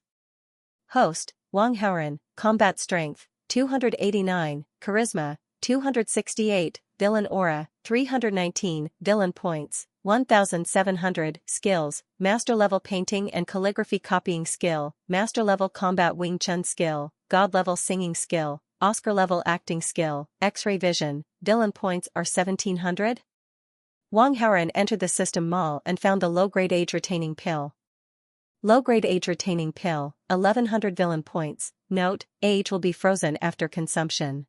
Host, Wang Haoren, Combat Strength, 289, Charisma, 268, Villain Aura, 319, Villain Points, 1,700, Skills, Master Level Painting and Calligraphy Copying Skill, Master Level Combat Wing Chun Skill, God Level Singing Skill, Oscar Level Acting Skill, X-Ray Vision, Villain Points are 1,700? Wang Haoren entered the system mall and found the low-grade age-retaining pill. Low-grade age-retaining pill, 1,100 Villain Points, note, age will be frozen after consumption.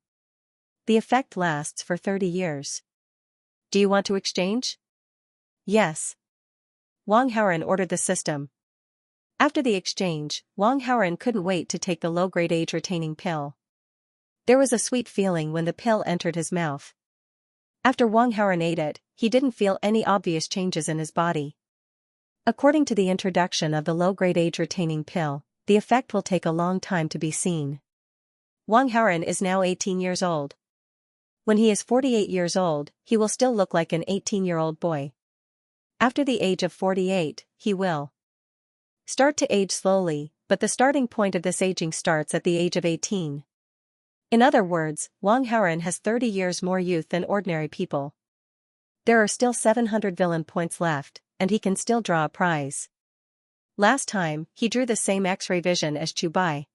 The effect lasts for 30 years. Do you want to exchange? Yes. Wang Haoren ordered the system. After the exchange, Wang Haoren couldn't wait to take the low-grade age-retaining pill. There was a sweet feeling when the pill entered his mouth. After Wang Haoren ate it, he didn't feel any obvious changes in his body. According to the introduction of the low-grade age-retaining pill, the effect will take a long time to be seen. Wang Haoren is now 18 years old. When he is 48 years old, he will still look like an 18-year-old boy. After the age of 48, he will start to age slowly, but the starting point of this aging starts at the age of 18. In other words, Wang Haoren has 30 years more youth than ordinary people. There are still 700 Villain Points left, and he can still draw a prize. Last time, he drew the same X-ray vision as Chu Bai.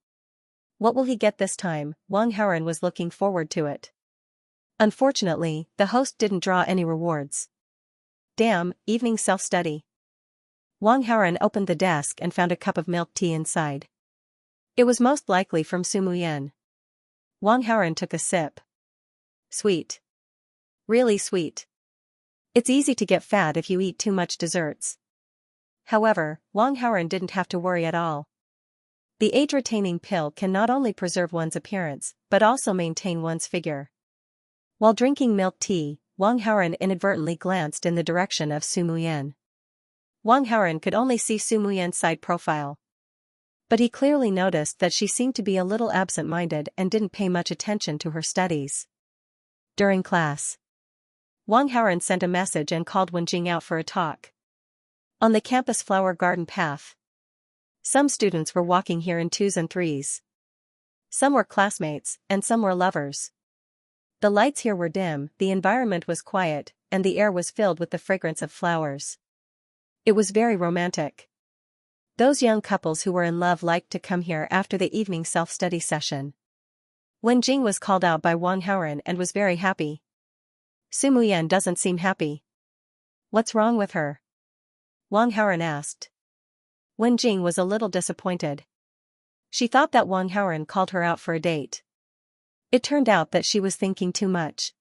What will he get this time? Wang Haoren was looking forward to it. Unfortunately, the host didn't draw any rewards. Damn, evening self-study. Wang Haoren opened the desk and found a cup of milk tea inside. It was most likely from Su Muyan. Wang Haoren took a sip. Sweet. Really sweet. It's easy to get fat if you eat too much desserts. However, Wang Haoren didn't have to worry at all. The age-retaining pill can not only preserve one's appearance, but also maintain one's figure. While drinking milk tea, Wang Haoren inadvertently glanced in the direction of Su Muyan. Wang Haoren could only see Su Muyan's side profile. But he clearly noticed that she seemed to be a little absent-minded and didn't pay much attention to her studies. During class, Wang Haoren sent a message and called Wenjing out for a talk. On the campus flower garden path, some students were walking here in 2s and 3s. Some were classmates, and some were lovers. The lights here were dim, the environment was quiet, and the air was filled with the fragrance of flowers. It was very romantic. Those young couples who were in love liked to come here after the evening self-study session. Wenjing was called out by Wang Haoren and was very happy. Su Muyan doesn't seem happy. What's wrong with her? Wang Haoren asked. Wenjing was a little disappointed. She thought that Wang Haoren called her out for a date. It turned out that she was thinking too much.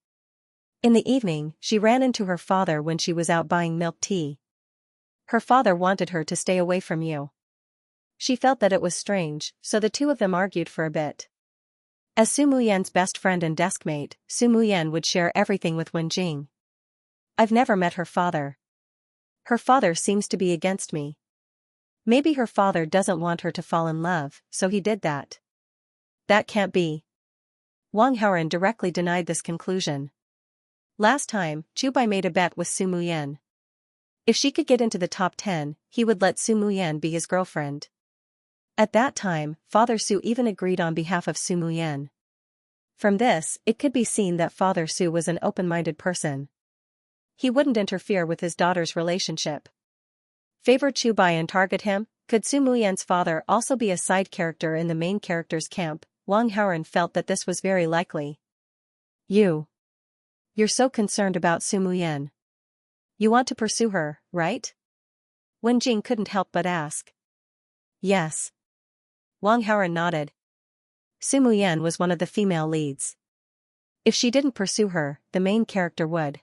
In the evening, she ran into her father when she was out buying milk tea. Her father wanted her to stay away from you. She felt that it was strange, so the two of them argued for a bit. As Su Muyan's best friend and deskmate, Su Muyan would share everything with Wenjing. I've never met her father. Her father seems to be against me. Maybe her father doesn't want her to fall in love, so he did that. That can't be. Wang Haoren directly denied this conclusion. Last time, Chubai made a bet with Su Muyan. If she could get into the top 10, he would let Su Muyan be his girlfriend. At that time, Father Su even agreed on behalf of Su Muyan. From this, it could be seen that Father Su was an open-minded person. He wouldn't interfere with his daughter's relationship. Favor Chubai and target him? Could Su Muyan's father also be a side character in the main character's camp? Wang Haoren felt that this was very likely. You're so concerned about Su Muyan. You want to pursue her, right? Wen Jing couldn't help but ask. Yes. Wang Haoren nodded. Su Muyan was one of the female leads. If she didn't pursue her, the main character would.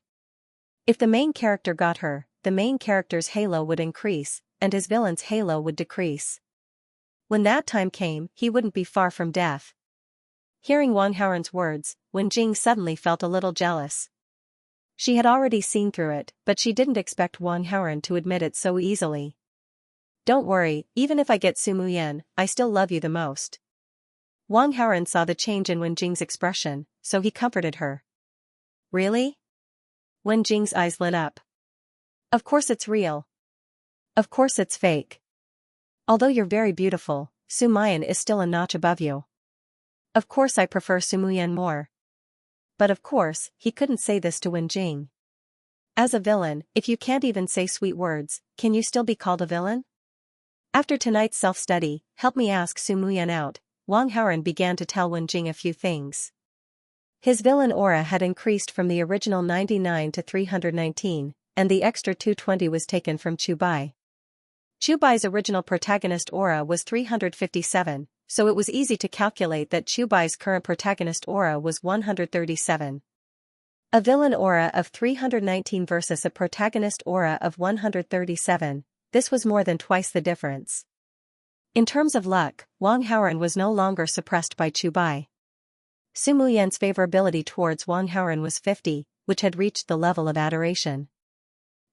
If the main character got her, the main character's halo would increase, and his villain's halo would decrease. When that time came, he wouldn't be far from death. Hearing Wang Haoren's words, Wen Jing suddenly felt a little jealous. She had already seen through it, but she didn't expect Wang Haoren to admit it so easily. Don't worry, even if I get Su Muyan, I still love you the most. Wang Haoren saw the change in Wen Jing's expression, so he comforted her. Really? Wen Jing's eyes lit up. Of course it's real. Of course it's fake. Although you're very beautiful, Su Muyan is still a notch above you. Of course I prefer Su Muyan more. But of course, he couldn't say this to Wen Jing. As a villain, if you can't even say sweet words, can you still be called a villain? After tonight's self-study, help me ask Su Muyan out. Wang Haoren began to tell Wen Jing a few things. His villain aura had increased from the original 99 to 319, and the extra 220 was taken from Chubai. Chubai's original protagonist aura was 357, so it was easy to calculate that Chubai's current protagonist aura was 137. A villain aura of 319 versus a protagonist aura of 137, this was more than twice the difference. In terms of luck, Wang Haoren was no longer suppressed by Chubai. Su Muyan's favorability towards Wang Haoren was 50, which had reached the level of adoration.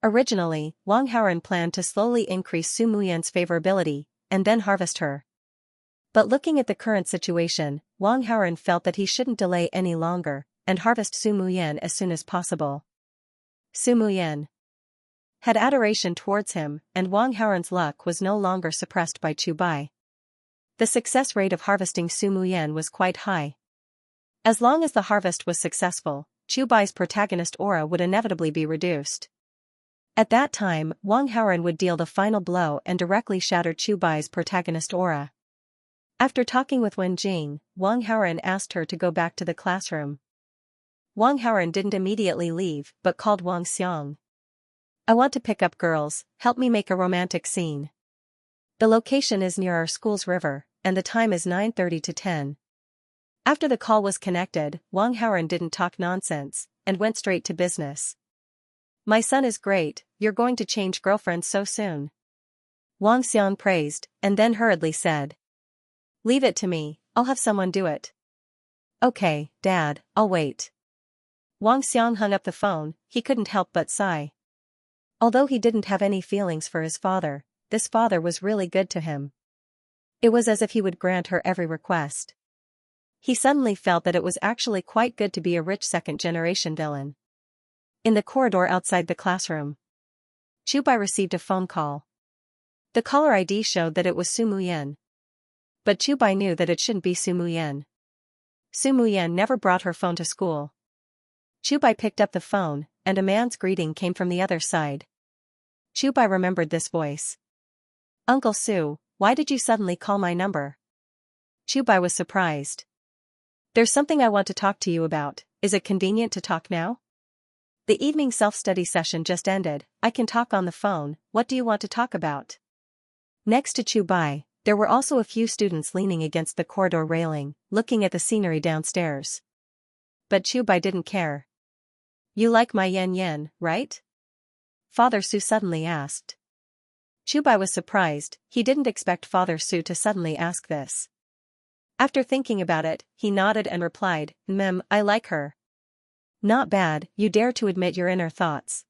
Originally, Wang Haoren planned to slowly increase Su Muyan's favorability, and then harvest her. But looking at the current situation, Wang Haoren felt that he shouldn't delay any longer, and harvest Su Muyan as soon as possible. Su Muyan had adoration towards him, and Wang Haoren's luck was no longer suppressed by Chubai. The success rate of harvesting Su Muyan was quite high. As long as the harvest was successful, Chubai's protagonist aura would inevitably be reduced. At that time, Wang Haoren would deal the final blow and directly shatter Chubai's protagonist aura. After talking with Wen Jing, Wang Haoren asked her to go back to the classroom. Wang Haoren didn't immediately leave, but called Wang Xiang. I want to pick up girls, help me make a romantic scene. The location is near our school's river, and the time is 9:30 to 10. After the call was connected, Wang Haoren didn't talk nonsense, and went straight to business. My son is great, you're going to change girlfriends so soon. Wang Xiang praised, and then hurriedly said. Leave it to me, I'll have someone do it. Okay, Dad, I'll wait. Wang Xiang hung up the phone, he couldn't help but sigh. Although he didn't have any feelings for his father, this father was really good to him. It was as if he would grant her every request. He suddenly felt that it was actually quite good to be a rich second-generation villain. In the corridor outside the classroom, Chubai received a phone call. The caller ID showed that it was Su Muyan. But Chubai knew that it shouldn't be Su Muyan. Su Muyan never brought her phone to school. Chubai picked up the phone, and a man's greeting came from the other side. Chubai remembered this voice. Uncle Su, why did you suddenly call my number? Chubai was surprised. There's something I want to talk to you about, is it convenient to talk now? The evening self-study session just ended, I can talk on the phone, what do you want to talk about? Next to Chubai, there were also a few students leaning against the corridor railing, looking at the scenery downstairs. But Chubai didn't care. You like my yen, right? Father Su suddenly asked. Chubai was surprised, he didn't expect Father Su to suddenly ask this. After thinking about it, he nodded and replied, I like her. Not bad, you dare to admit your inner thoughts.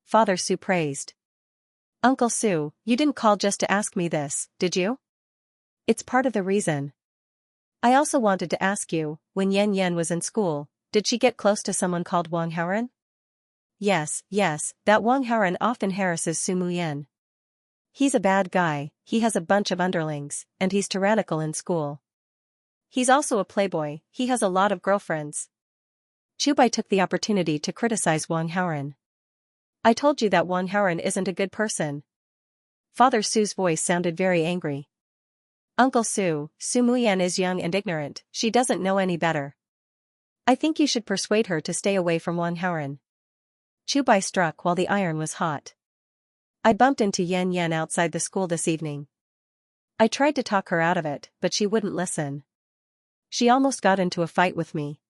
Father Su praised. Uncle Su, you didn't call just to ask me this, did you? It's part of the reason. I also wanted to ask you, when Yen Yen was in school, did she get close to someone called Wang Haoren? Yes, that Wang Haoren often harasses Su Muyen. He's a bad guy, he has a bunch of underlings, and he's tyrannical in school. He's also a playboy, he has a lot of girlfriends. Chubai took the opportunity to criticize Wang Haoren. I told you that Wang Haoren isn't a good person. Father Su's voice sounded very angry. Uncle Su, Su Muyen is young and ignorant, she doesn't know any better. I think you should persuade her to stay away from Wang Haoren. Chubai struck while the iron was hot. I bumped into Yen Yen outside the school this evening. I tried to talk her out of it, but she wouldn't listen. She almost got into a fight with me.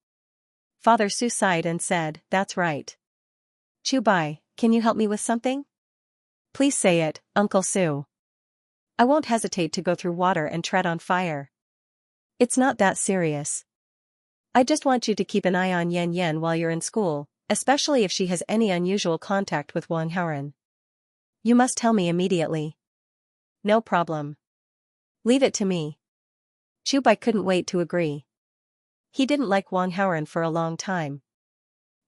Father Su sighed and said, that's right. Chubai, can you help me with something? Please say it, Uncle Su. I won't hesitate to go through water and tread on fire. It's not that serious. I just want you to keep an eye on Yen Yen while you're in school, especially if she has any unusual contact with Wang Haoren. You must tell me immediately. No problem. Leave it to me. Chubai couldn't wait to agree. He didn't like Wang Haoren for a long time.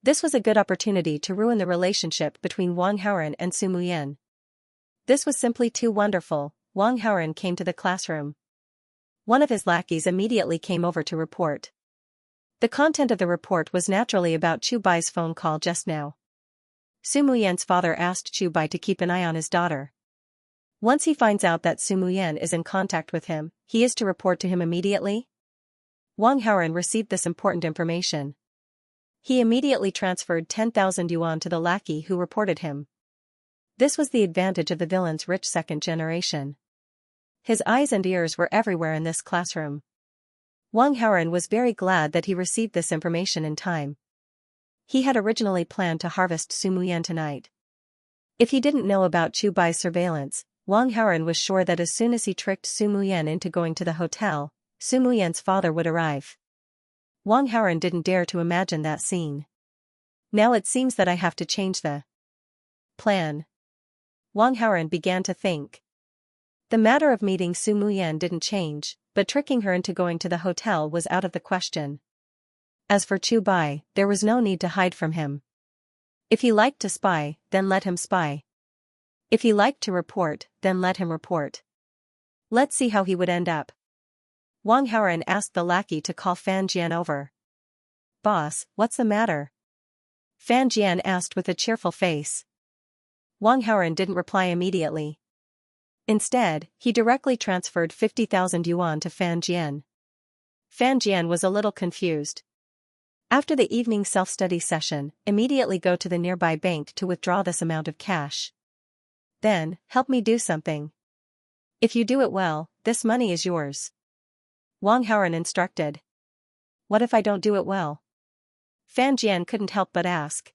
This was a good opportunity to ruin the relationship between Wang Haoren and Su Muyen. This was simply too wonderful. Wang Haoren came to the classroom. One of his lackeys immediately came over to report. The content of the report was naturally about Chubai's phone call just now. Su Muyen's father asked Chubai to keep an eye on his daughter. Once he finds out that Su Muyen is in contact with him, he is to report to him immediately? Wang Haoren received this important information. He immediately transferred 10,000 yuan to the lackey who reported him. This was the advantage of the villain's rich second generation. His eyes and ears were everywhere in this classroom. Wang Haoren was very glad that he received this information in time. He had originally planned to harvest Su Muyen tonight. If he didn't know about Chubai's surveillance, Wang Haoren was sure that as soon as he tricked Su Muyen into going to the hotel, Su Muyen's father would arrive. Wang Haoren didn't dare to imagine that scene. Now it seems that I have to change the plan. Wang Haoren began to think. The matter of meeting Su Muyen didn't change, but tricking her into going to the hotel was out of the question. As for Chubai, there was no need to hide from him. If he liked to spy, then let him spy. If he liked to report, then let him report. Let's see how he would end up. Wang Haoren asked the lackey to call Fan Jian over. Boss, what's the matter? Fan Jian asked with a cheerful face. Wang Haoren didn't reply immediately. Instead, he directly transferred 50,000 yuan to Fan Jian. Fan Jian was a little confused. After the evening self-study session, immediately go to the nearby bank to withdraw this amount of cash. Then, help me do something. If you do it well, this money is yours. Wang Haoren instructed. What if I don't do it well? Fan Jian couldn't help but ask.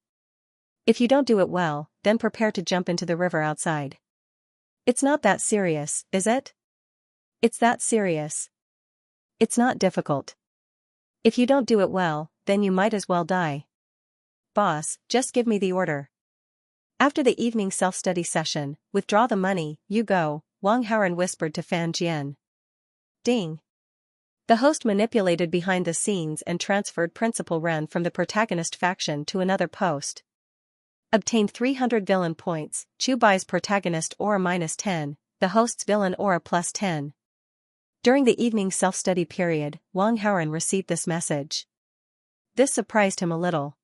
If you don't do it well, then prepare to jump into the river outside. It's not that serious, is it? It's that serious. It's not difficult. If you don't do it well, then you might as well die. Boss, just give me the order. After the evening self-study session, withdraw the money, you go, Wang Haoren whispered to Fan Jian. Ding. The host manipulated behind the scenes and transferred Principal Ren from the protagonist faction to another post. Obtained 300 villain points, Chubai's protagonist aura -10, the host's villain aura +10. During the evening self-study period, Wang Haoren received this message. This surprised him a little.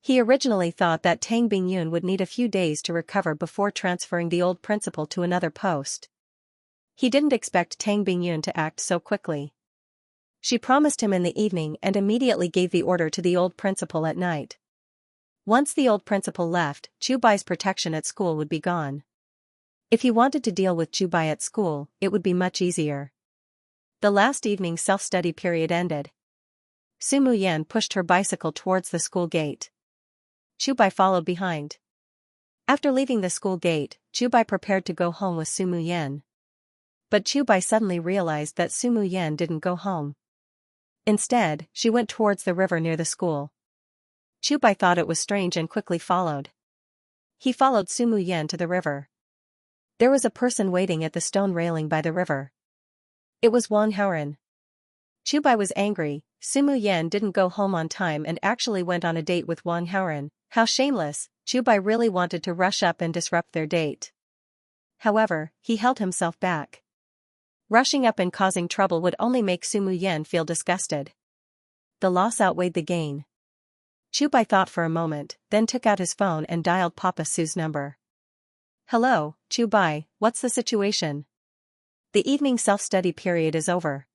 He originally thought that Tang Bingyun would need a few days to recover before transferring the old principal to another post. He didn't expect Tang Bingyun to act so quickly. She promised him in the evening and immediately gave the order to the old principal at night. Once the old principal left, Chubai's protection at school would be gone. If he wanted to deal with Chubai at school, it would be much easier. The last evening self-study period ended. Su Muyen pushed her bicycle towards the school gate. Chubai followed behind. After leaving the school gate, Chubai prepared to go home with Su Muyen. But Chubai suddenly realized that Su Muyen didn't go home. Instead, she went towards the river near the school. Chubai thought it was strange and quickly followed. He followed Su Muyen to the river. There was a person waiting at the stone railing by the river. It was Wang Haoren. Chubai was angry. Sumu Yan didn't go home on time and actually went on a date with Wang Haoren. How shameless! Chubai really wanted to rush up and disrupt their date. However, he held himself back. Rushing up and causing trouble would only make Sumu Yan feel disgusted. The loss outweighed the gain. Chubai thought for a moment, then took out his phone and dialed Papa Su's number. Hello, Chubai, what's the situation? The evening self-study period is over.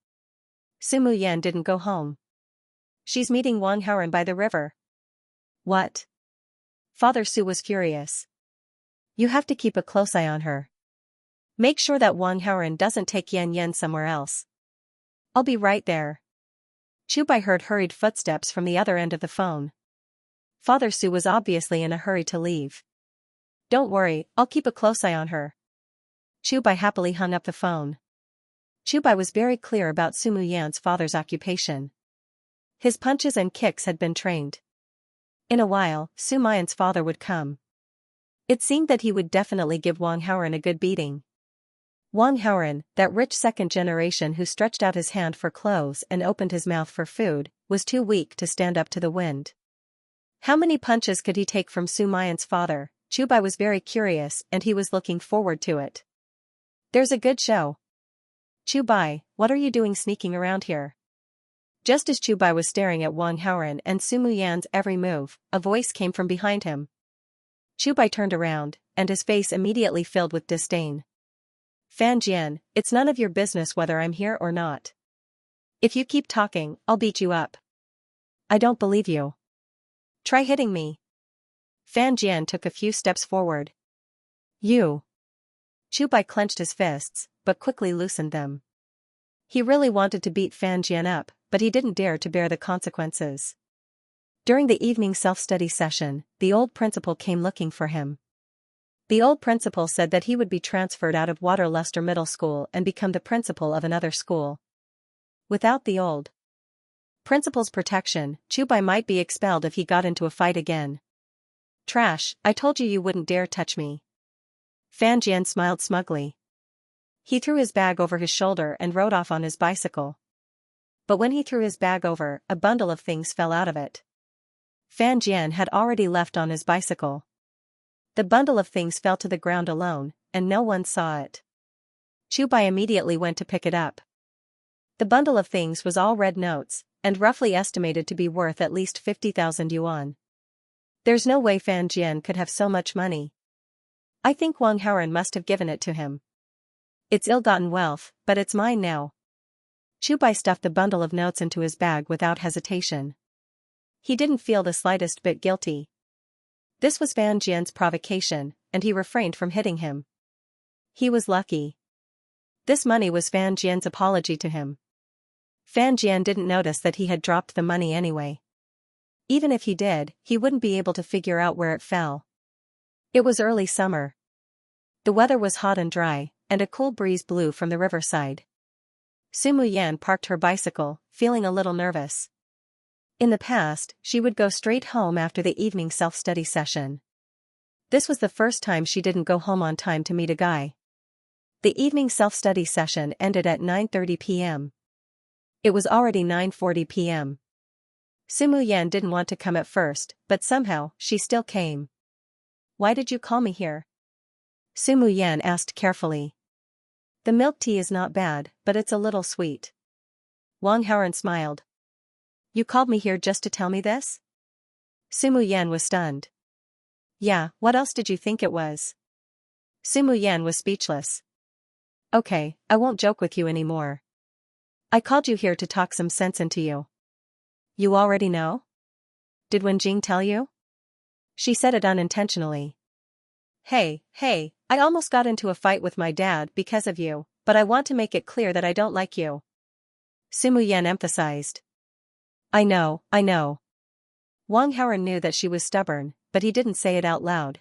Sumu Yan didn't go home. She's meeting Wang Haoren by the river. What? Father Su was furious. You have to keep a close eye on her. Make sure that Wang Haoren doesn't take Yan Yan somewhere else. I'll be right there. Chubai heard hurried footsteps from the other end of the phone. Father Su was obviously in a hurry to leave. Don't worry, I'll keep a close eye on her. Chubai happily hung up the phone. Chubai was very clear about Sumu Yan's father's occupation. His punches and kicks had been trained. In a while, Su Mayan's father would come. It seemed that he would definitely give Wang Haoren a good beating. Wang Haoren, that rich second generation who stretched out his hand for clothes and opened his mouth for food, was too weak to stand up to the wind. How many punches could he take from Su Mayan's father? Chubai was very curious and he was looking forward to it. There's a good show. Chubai, what are you doing sneaking around here? Just as Chubai was staring at Wang Haoren and Sumu Yan's every move, a voice came from behind him. Chubai turned around, and his face immediately filled with disdain. Fan Jian, it's none of your business whether I'm here or not. If you keep talking, I'll beat you up. I don't believe you. Try hitting me. Fan Jian took a few steps forward. You. Chubai clenched his fists, but quickly loosened them. He really wanted to beat Fan Jian up, but he didn't dare to bear the consequences. During the evening self-study session, the old principal came looking for him. The old principal said that he would be transferred out of Waterluster Middle School and become the principal of another school. Without the old principal's protection, Chubai might be expelled if he got into a fight again. Trash, I told you wouldn't dare touch me. Fan Jian smiled smugly. He threw his bag over his shoulder and rode off on his bicycle. But when he threw his bag over, a bundle of things fell out of it. Fan Jian had already left on his bicycle. The bundle of things fell to the ground alone, and no one saw it. Chubai immediately went to pick it up. The bundle of things was all red notes, and roughly estimated to be worth at least 50,000 yuan. There's no way Fan Jian could have so much money. I think Wang Haoren must have given it to him. It's ill-gotten wealth, but it's mine now. Chubai stuffed the bundle of notes into his bag without hesitation. He didn't feel the slightest bit guilty. This was Fan Jian's provocation, and he refrained from hitting him. He was lucky. This money was Fan Jian's apology to him. Fan Jian didn't notice that he had dropped the money anyway. Even if he did, he wouldn't be able to figure out where it fell. It was early summer. The weather was hot and dry, and a cool breeze blew from the riverside. Sumu Yan parked her bicycle, feeling a little nervous. In the past, she would go straight home after the evening self-study session. This was the first time she didn't go home on time to meet a guy. The evening self-study session ended at 9:30 p.m. It was already 9:40 p.m. Sumu Yan didn't want to come at first, but somehow, she still came. Why did you call me here? Sumu Yan asked carefully. The milk tea is not bad, but it's a little sweet. Wang Haoren smiled. You called me here just to tell me this? Sumu Yan was stunned. Yeah, what else did you think it was? Sumu Yan was speechless. Okay, I won't joke with you anymore. I called you here to talk some sense into you. You already know? Did Wenjing tell you? She said it unintentionally. Hey, I almost got into a fight with my dad because of you, but I want to make it clear that I don't like you. Sumu Yan emphasized. I know. Wang Haoren knew that she was stubborn, but he didn't say it out loud.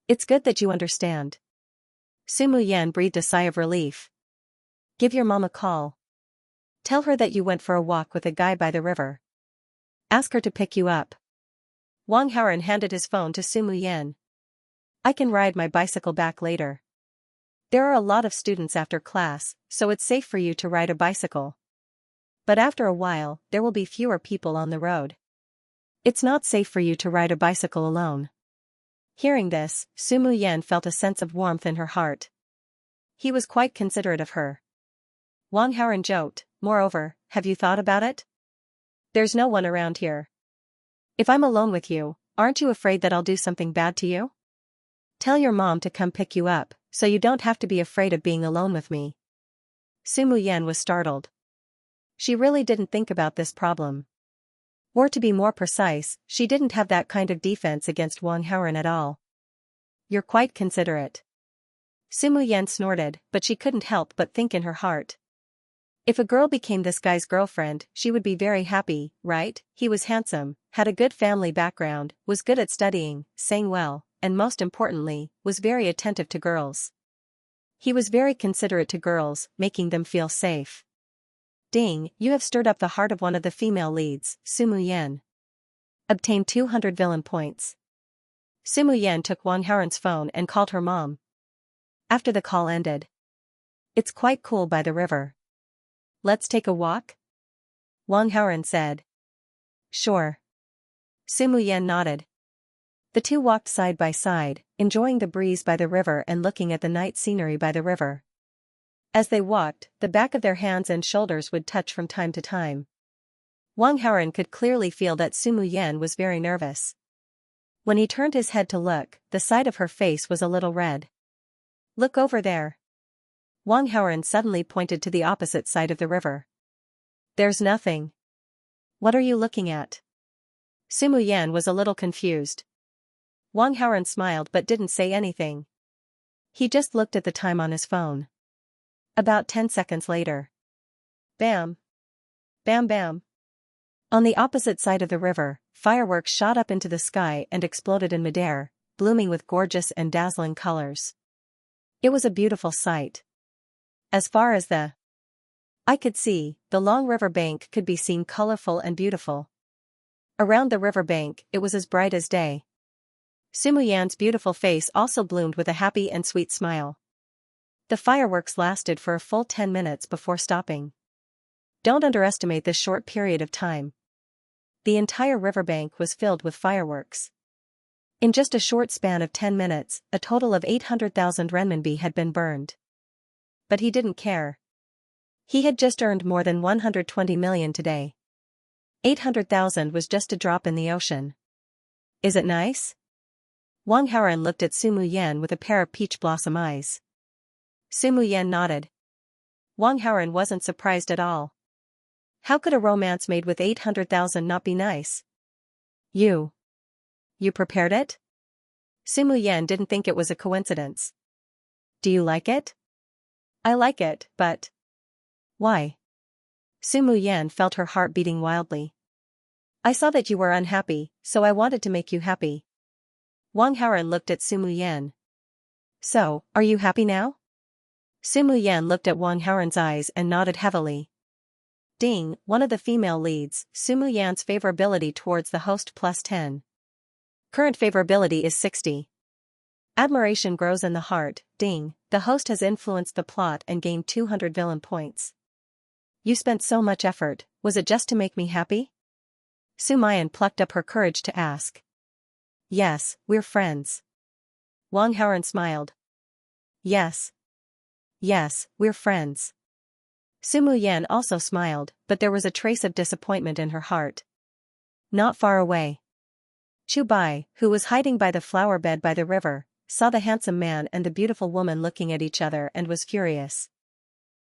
It's good that you understand. Sumu Yan breathed a sigh of relief. Give your mom a call. Tell her that you went for a walk with a guy by the river. Ask her to pick you up. Wang Haoren handed his phone to Sumu Yan. I can ride my bicycle back later. There are a lot of students after class, so it's safe for you to ride a bicycle. But after a while, there will be fewer people on the road. It's not safe for you to ride a bicycle alone. Hearing this, Sumu Yan felt a sense of warmth in her heart. He was quite considerate of her. Wang Haoren joked, moreover, have you thought about it? There's no one around here. If I'm alone with you, aren't you afraid that I'll do something bad to you? Tell your mom to come pick you up, so you don't have to be afraid of being alone with me. Sumu Yan was startled. She really didn't think about this problem. Or to be more precise, she didn't have that kind of defense against Wang Haoren at all. You're quite considerate. Sumu Yan snorted, but she couldn't help but think in her heart. If a girl became this guy's girlfriend, she would be very happy, right? He was handsome, had a good family background, was good at studying, sang well, and most importantly, was very attentive to girls. He was very considerate to girls, making them feel safe. Ding, you have stirred up the heart of one of the female leads, Sumu Yan. Obtained 200 villain points. Sumu Yan took Wang Haoren's phone and called her mom. After the call ended. It's quite cool by the river. Let's take a walk? Wang Haoren said. Sure. Sumu Yan nodded. The two walked side by side, enjoying the breeze by the river and looking at the night scenery by the river. As they walked, the back of their hands and shoulders would touch from time to time. Wang Haoren could clearly feel that Sumu Yan was very nervous. When he turned his head to look, the side of her face was a little red. Look over there. Wang Haoren suddenly pointed to the opposite side of the river. There's nothing. What are you looking at? Sumu Yan was a little confused. Wang Haoren smiled but didn't say anything. He just looked at the time on his phone. About 10 seconds later. Bam! Bam bam! On the opposite side of the river, fireworks shot up into the sky and exploded in midair, blooming with gorgeous and dazzling colors. It was a beautiful sight. As far as the eye could see, the long river bank could be seen colorful and beautiful. Around the river bank, it was as bright as day. Sumu Yan's beautiful face also bloomed with a happy and sweet smile. The fireworks lasted for a full 10 minutes before stopping. Don't underestimate this short period of time. The entire riverbank was filled with fireworks. In just a short span of 10 minutes, a total of 800,000 renminbi had been burned. But he didn't care. He had just earned more than 120 million today. 800,000 was just a drop in the ocean. Is it nice? Wang Haoren looked at Sumu Yan with a pair of peach blossom eyes. Sumu Yan nodded. Wang Haoren wasn't surprised at all. How could a romance made with 800,000 not be nice? You prepared it? Sumu Yan didn't think it was a coincidence. Do you like it? I like it, but... Why? Sumu Yan felt her heart beating wildly. I saw that you were unhappy, so I wanted to make you happy. Wang Haoren looked at Sumu Yan. So, are you happy now? Sumu Yan looked at Wang Haoren's eyes and nodded heavily. Ding, one of the female leads, Sumu Yan's favorability towards the host plus 10. Current favorability is 60. Admiration grows in the heart, ding, the host has influenced the plot and gained 200 villain points. You spent so much effort, was it just to make me happy? Sumayan plucked up her courage to ask. Yes, we're friends. Wang Haoren smiled. Yes. Yes, we're friends. Sumu Yan also smiled, but there was a trace of disappointment in her heart. Not far away. Chu Bai, who was hiding by the flower bed by the river, saw the handsome man and the beautiful woman looking at each other and was furious.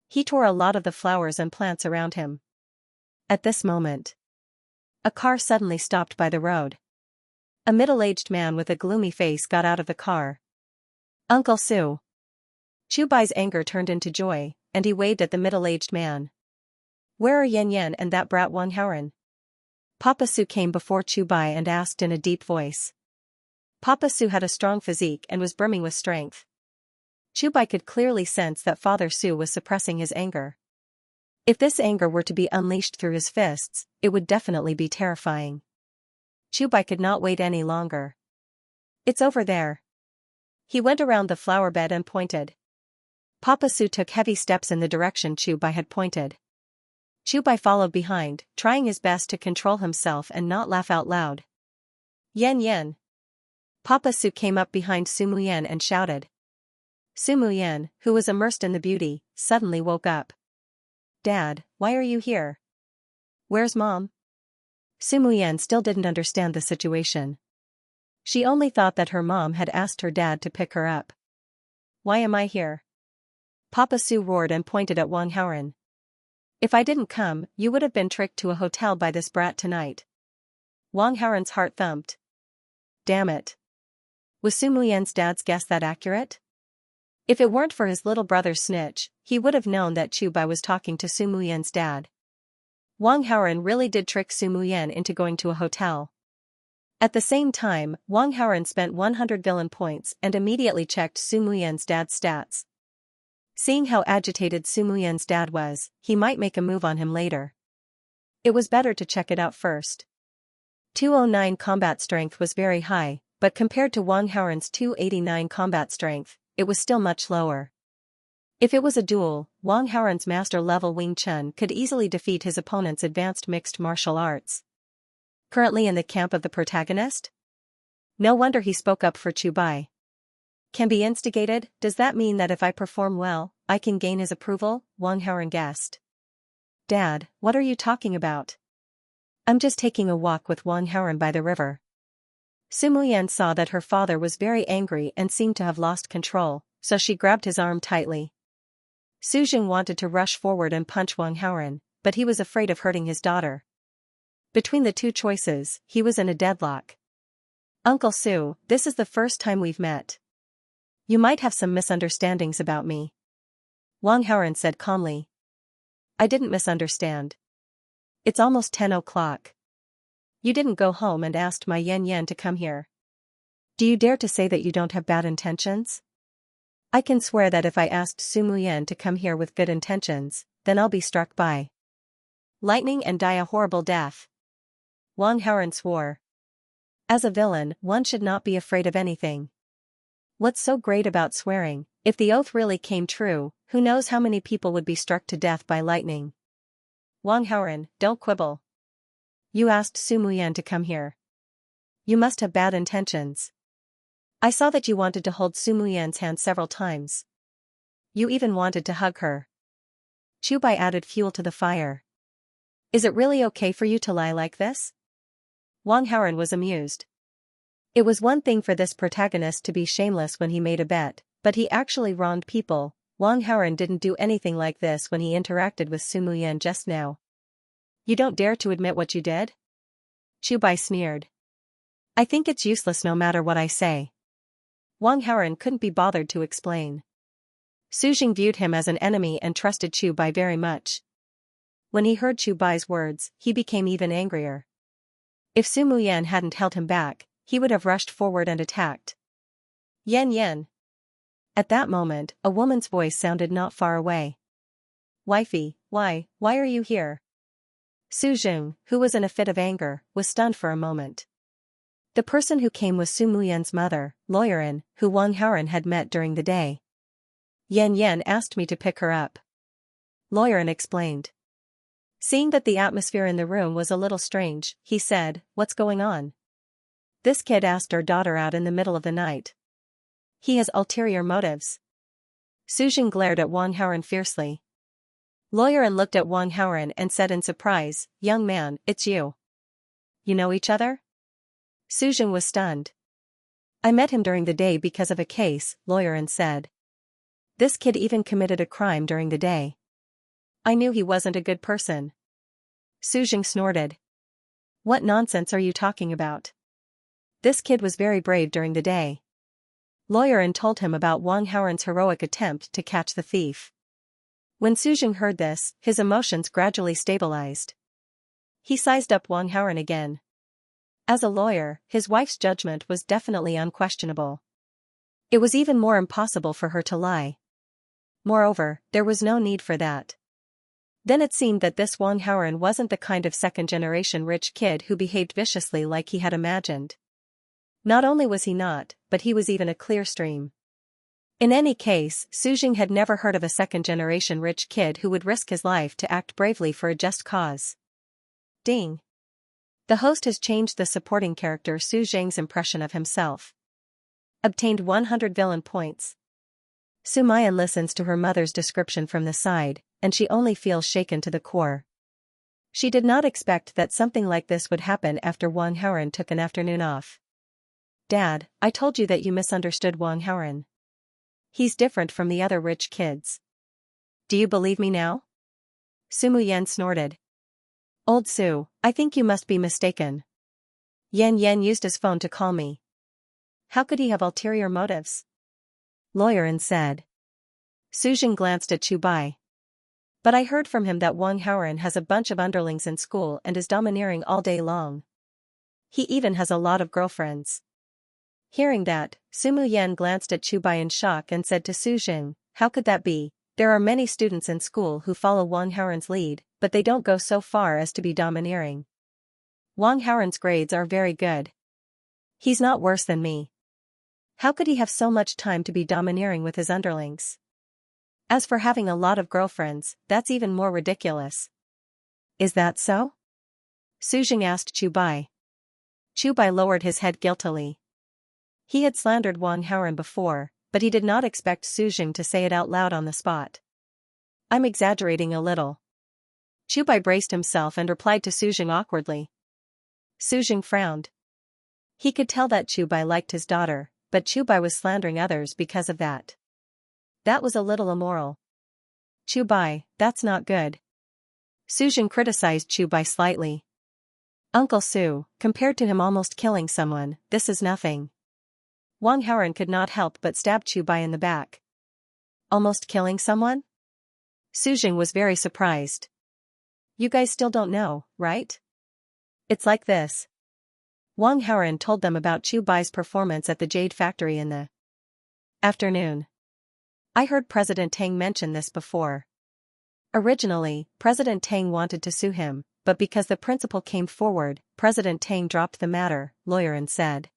He tore a lot of the flowers and plants around him. At this moment, a car suddenly stopped by the road. A middle-aged man with a gloomy face got out of the car. Uncle Su. Chu Bai's anger turned into joy, and he waved at the middle-aged man. Where are Yan Yan and that brat Wang Haoren? Papa Su came before Chu Bai and asked in a deep voice. Papa Su had a strong physique and was brimming with strength. Chu Bai could clearly sense that Father Su was suppressing his anger. If this anger were to be unleashed through his fists, it would definitely be terrifying. Chu Bai could not wait any longer. It's over there. He went around the flower bed and pointed. Papa Su took heavy steps in the direction Chu Bai had pointed. Chu Bai followed behind, trying his best to control himself and not laugh out loud. Yan Yan. Papa Su came up behind Su Muyan and shouted. Su Muyan, who was immersed in the beauty, suddenly woke up. Dad, why are you here? Where's Mom? Su Muyan still didn't understand the situation. She only thought that her mom had asked her dad to pick her up. Why am I here? Papa Su roared and pointed at Wang Haoran. If I didn't come, you would have been tricked to a hotel by this brat tonight. Wang Haoran's heart thumped. Damn it. Was Su Muyan's dad's guess that accurate? If it weren't for his little brother's snitch, he would have known that Chu Bai was talking to Su Muyan's dad. Wang Haoran really did trick Su Muyan into going to a hotel. At the same time, Wang Haoran spent 100 villain points and immediately checked Su Muyan's dad's stats. Seeing how agitated Su Muyan's dad was, he might make a move on him later. It was better to check it out first. 209 combat strength was very high, but compared to Wang Haoran's 289 combat strength, it was still much lower. If it was a duel, Wang Haoran's master-level Wing Chun could easily defeat his opponent's advanced mixed martial arts. Currently in the camp of the protagonist? No wonder he spoke up for Chu Bai. Can be instigated, does that mean that if I perform well, I can gain his approval? Wang Haoran guessed. Dad, what are you talking about? I'm just taking a walk with Wang Haoran by the river. Su Muyan saw that her father was very angry and seemed to have lost control, so she grabbed his arm tightly. Su Jing wanted to rush forward and punch Wang Haoran, but he was afraid of hurting his daughter. Between the two choices, he was in a deadlock. Uncle Su, this is the first time we've met. You might have some misunderstandings about me. Wang Haoran said calmly. I didn't misunderstand. It's almost 10 o'clock. You didn't go home and asked my Yan Yan to come here. Do you dare to say that you don't have bad intentions? I can swear that if I asked Su Muyan to come here with good intentions, then I'll be struck by lightning and die a horrible death. Wang Haoran swore. As a villain, one should not be afraid of anything. What's so great about swearing? If the oath really came true, who knows how many people would be struck to death by lightning? Wang Haoran, don't quibble. You asked Su Muyan to come here. You must have bad intentions. I saw that you wanted to hold Su Muyan's hand several times. You even wanted to hug her. Chu Bai added fuel to the fire. Is it really okay for you to lie like this? Wang Haoran was amused. It was one thing for this protagonist to be shameless when he made a bet, but he actually wronged people. Wang Haoran didn't do anything like this when he interacted with Su Muyan just now. You don't dare to admit what you did? Chu Bai sneered. I think it's useless no matter what I say. Wang Haoran couldn't be bothered to explain. Su Jing viewed him as an enemy and trusted Chu Bai very much. When he heard Chu Bai's words, he became even angrier. If Su Muyan hadn't held him back, he would have rushed forward and attacked. Yan Yan. At that moment, a woman's voice sounded not far away. Wifey, why are you here? Su Jing, who was in a fit of anger, was stunned for a moment. The person who came was Su Muyan's mother, Lawyerin, who Wang Haoran had met during the day. Yan Yan asked me to pick her up. Lawyerin explained. Seeing that the atmosphere in the room was a little strange, he said, What's going on? This kid asked our daughter out in the middle of the night. He has ulterior motives. Su Jing glared at Wang Haoran fiercely. Lawyerin looked at Wang Haoran and said in surprise, Young man, it's you. You know each other? Su Jing was stunned. I met him during the day because of a case, Lawyerin said. This kid even committed a crime during the day. I knew he wasn't a good person. Su Jing snorted. What nonsense are you talking about? This kid was very brave during the day. Lawyerin told him about Wang Haoran's heroic attempt to catch the thief. When Su Jing heard this, his emotions gradually stabilized. He sized up Wang Haoran again. As a lawyer, his wife's judgment was definitely unquestionable. It was even more impossible for her to lie. Moreover, there was no need for that. Then it seemed that this Wang Haoran wasn't the kind of second-generation rich kid who behaved viciously like he had imagined. Not only was he not, but he was even a clear stream. In any case, Su Jing had never heard of a second-generation rich kid who would risk his life to act bravely for a just cause. Ding. The host has changed the supporting character Su Jing's impression of himself. Obtained 100 villain points. Su Mian listens to her mother's description from the side, and she only feels shaken to the core. She did not expect that something like this would happen after Wang Haoren took an afternoon off. Dad, I told you that you misunderstood Wang Haoren. He's different from the other rich kids. Do you believe me now? Su Muyen snorted. Old Su, I think you must be mistaken. Yan Yan used his phone to call me. How could he have ulterior motives? Lawyerin said. Su Jing glanced at Chu Bai. But I heard from him that Wang Haoren has a bunch of underlings in school and is domineering all day long. He even has a lot of girlfriends. Hearing that, Su Muyen glanced at Chu Bai in shock and said to Su Jing, how could that be? There are many students in school who follow Wang Haoren's lead, but they don't go so far as to be domineering. Wang Haoren's grades are very good. He's not worse than me. How could he have so much time to be domineering with his underlings? As for having a lot of girlfriends, that's even more ridiculous. Is that so? Su Jing asked Chu Bai. Chu Bai lowered his head guiltily. He had slandered Wang Haoren before, but he did not expect Su Jing to say it out loud on the spot. I'm exaggerating a little. Chu Bai braced himself and replied to Su Jing awkwardly. Su Jing frowned. He could tell that Chu Bai liked his daughter, but Chu Bai was slandering others because of that. That was a little immoral. Chu Bai, that's not good. Su Jing criticized Chu Bai slightly. Uncle Su, compared to him almost killing someone, this is nothing. Wang Haoren could not help but stab Chu Bai in the back. Almost killing someone? Su Jing was very surprised. You guys still don't know, right? It's like this. Wang Haoren told them about Chu Bai's performance at the Jade Factory in the afternoon. I heard President Tang mention this before. Originally, President Tang wanted to sue him, but because the principal came forward, President Tang dropped the matter, Lawyerin said.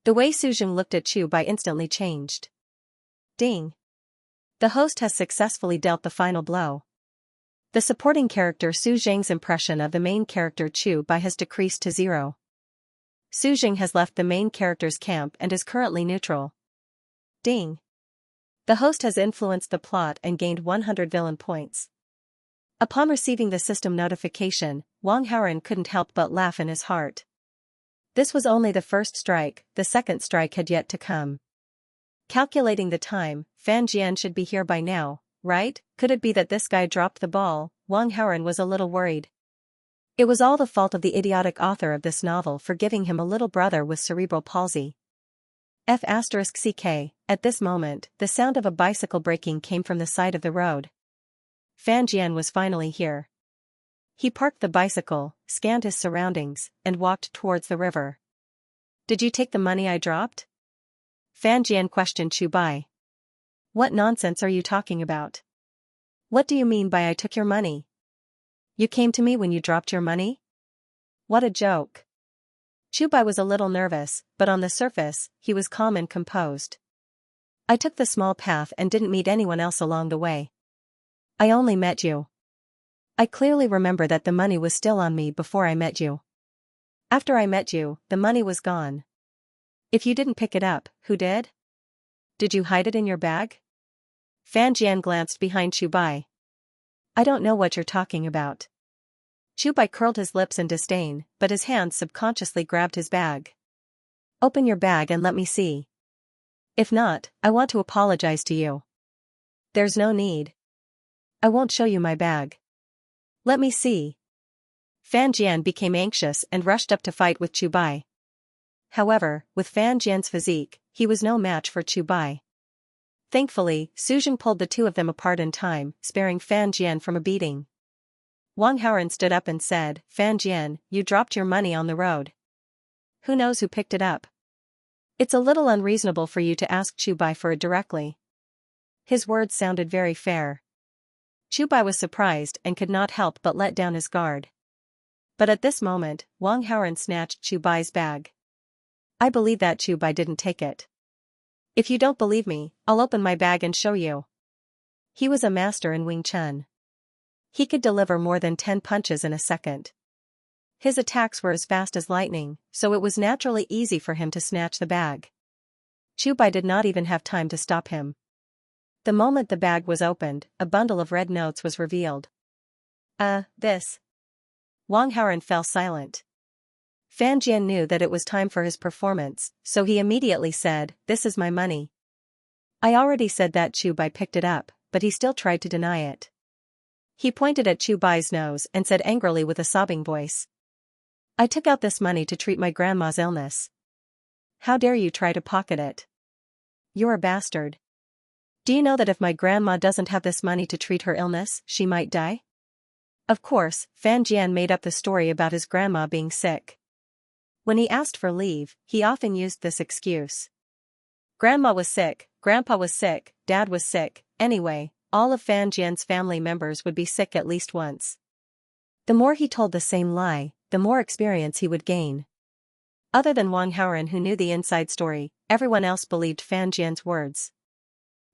The way Su Jing looked at Chu Bai instantly changed. Ding. The host has successfully dealt the final blow. The supporting character Su Jing's impression of the main character Chu Bai has decreased to 0. Su Jing has left the main character's camp and is currently neutral. Ding. The host has influenced the plot and gained 100 villain points. Upon receiving the system notification, Wang Haoren couldn't help but laugh in his heart. This was only the first strike, the second strike had yet to come. Calculating the time, Fan Jian should be here by now, right? Could it be that this guy dropped the ball? Wang Haoren was a little worried. It was all the fault of the idiotic author of this novel for giving him a little brother with cerebral palsy. F***ck. At this moment, the sound of a bicycle braking came from the side of the road. Fan Jian was finally here. He parked the bicycle, scanned his surroundings, and walked towards the river. Did you take the money I dropped? Fan Jian questioned Chu Bai. What nonsense are you talking about? What do you mean by I took your money? You came to me when you dropped your money? What a joke. Chu Bai was a little nervous, but on the surface, he was calm and composed. I took the small path and didn't meet anyone else along the way. I only met you. I clearly remember that the money was still on me before I met you. After I met you, the money was gone. If you didn't pick it up, who did? Did you hide it in your bag? Fan Jian glanced behind Chu Bai. I don't know what you're talking about. Chu Bai curled his lips in disdain, but his hands subconsciously grabbed his bag. Open your bag and let me see. If not, I want to apologize to you. There's no need. I won't show you my bag. Let me see. Fan Jian became anxious and rushed up to fight with Chu Bai. However, with Fan Jian's physique, he was no match for Chu Bai. Thankfully, Su Jing pulled the two of them apart in time, sparing Fan Jian from a beating. Wang Haoren stood up and said, Fan Jian, you dropped your money on the road. Who knows who picked it up? It's a little unreasonable for you to ask Chu Bai for it directly. His words sounded very fair. Chu Bai was surprised and could not help but let down his guard. But at this moment, Wang Haoren snatched Chu Bai's bag. I believe that Chu Bai didn't take it. If you don't believe me, I'll open my bag and show you. He was a master in Wing Chun. He could deliver more than 10 punches in a second. His attacks were as fast as lightning, so it was naturally easy for him to snatch the bag. Chu Bai did not even have time to stop him. The moment the bag was opened, a bundle of red notes was revealed. This. Wang Haoren fell silent. Fan Jian knew that it was time for his performance, so he immediately said, "This is my money." I already said that. Chu Bai picked it up, but he still tried to deny it. He pointed at Chu Bai's nose and said angrily with a sobbing voice, "I took out this money to treat my grandma's illness. How dare you try to pocket it? You're a bastard. Do you know that if my grandma doesn't have this money to treat her illness, she might die?" Of course, Fan Jian made up the story about his grandma being sick. When he asked for leave, he often used this excuse. Grandma was sick, Grandpa was sick, Dad was sick, anyway, all of Fan Jian's family members would be sick at least once. The more he told the same lie, the more experience he would gain. Other than Wang Haoren, who knew the inside story, everyone else believed Fan Jian's words.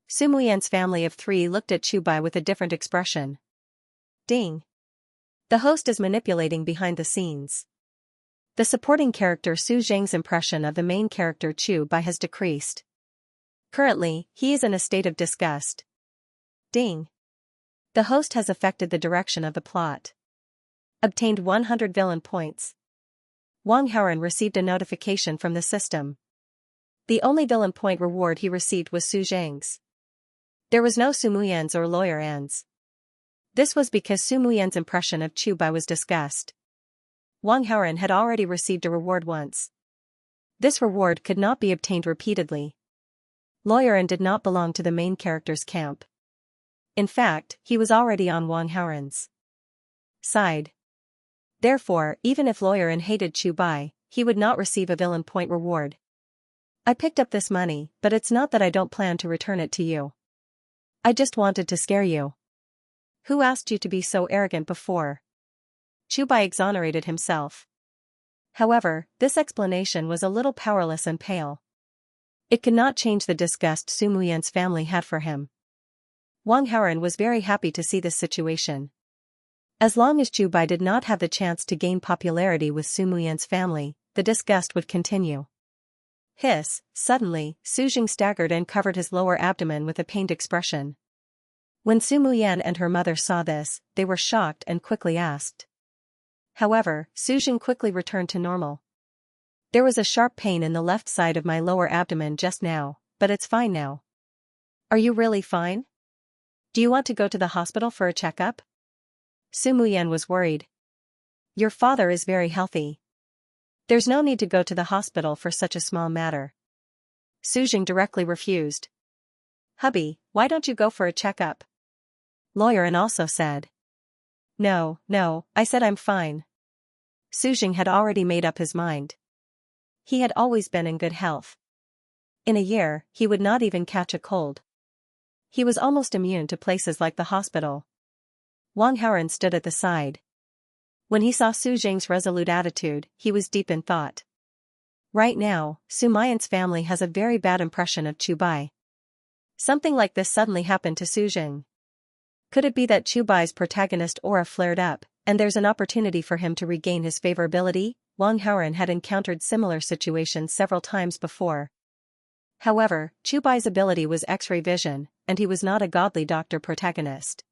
Su Muyan's family of 3 looked at Chu Bai with a different expression. Ding. The host is manipulating behind the scenes. The supporting character Su Zheng's impression of the main character Chu Bai has decreased. Currently, he is in a state of disgust. Ding. The host has affected the direction of the plot. Obtained 100 villain points. Wang Haoren received a notification from the system. The only villain point reward he received was Su Zheng's. There was no Su Muyan's or Lawyer An's. This was because Su Muyan's impression of Chu Bai was disgust. Wang Haoren had already received a reward once. This reward could not be obtained repeatedly. Lawyer An did not belong to the main character's camp. In fact, he was already on Wang Haoren's side. Therefore, even if Lawyer An hated Chu Bai, he would not receive a villain point reward. I picked up this money, but it's not that I don't plan to return it to you. I just wanted to scare you. Who asked you to be so arrogant before? Chu Bai exonerated himself. However, this explanation was a little powerless and pale. It could not change the disgust Su Muyan's family had for him. Wang Haoren was very happy to see this situation. As long as Chu Bai did not have the chance to gain popularity with Su Muyan's family, the disgust would continue. Hiss, suddenly, Su Jing staggered and covered his lower abdomen with a pained expression. When Su Muyan and her mother saw this, they were shocked and quickly asked. However, Su Jing quickly returned to normal. There was a sharp pain in the left side of my lower abdomen just now, but it's fine now. Are you really fine? Do you want to go to the hospital for a checkup? Su Muyan was worried. Your father is very healthy. There's no need to go to the hospital for such a small matter. Su Jing directly refused. Hubby, why don't you go for a checkup? Lawyer An also said. No, I said I'm fine. Su Jing had already made up his mind. He had always been in good health. In a year, he would not even catch a cold. He was almost immune to places like the hospital. Wang Haoren stood at the side. When he saw Su Jing's resolute attitude, he was deep in thought. Right now, Su Muyan's family has a very bad impression of Chu Bai. Something like this suddenly happened to Su Jing. Could it be that Chu Bai's protagonist aura flared up, and there's an opportunity for him to regain his favorability? Wang Haoren had encountered similar situations several times before. However, Chu Bai's ability was X-ray vision, and he was not a godly doctor protagonist.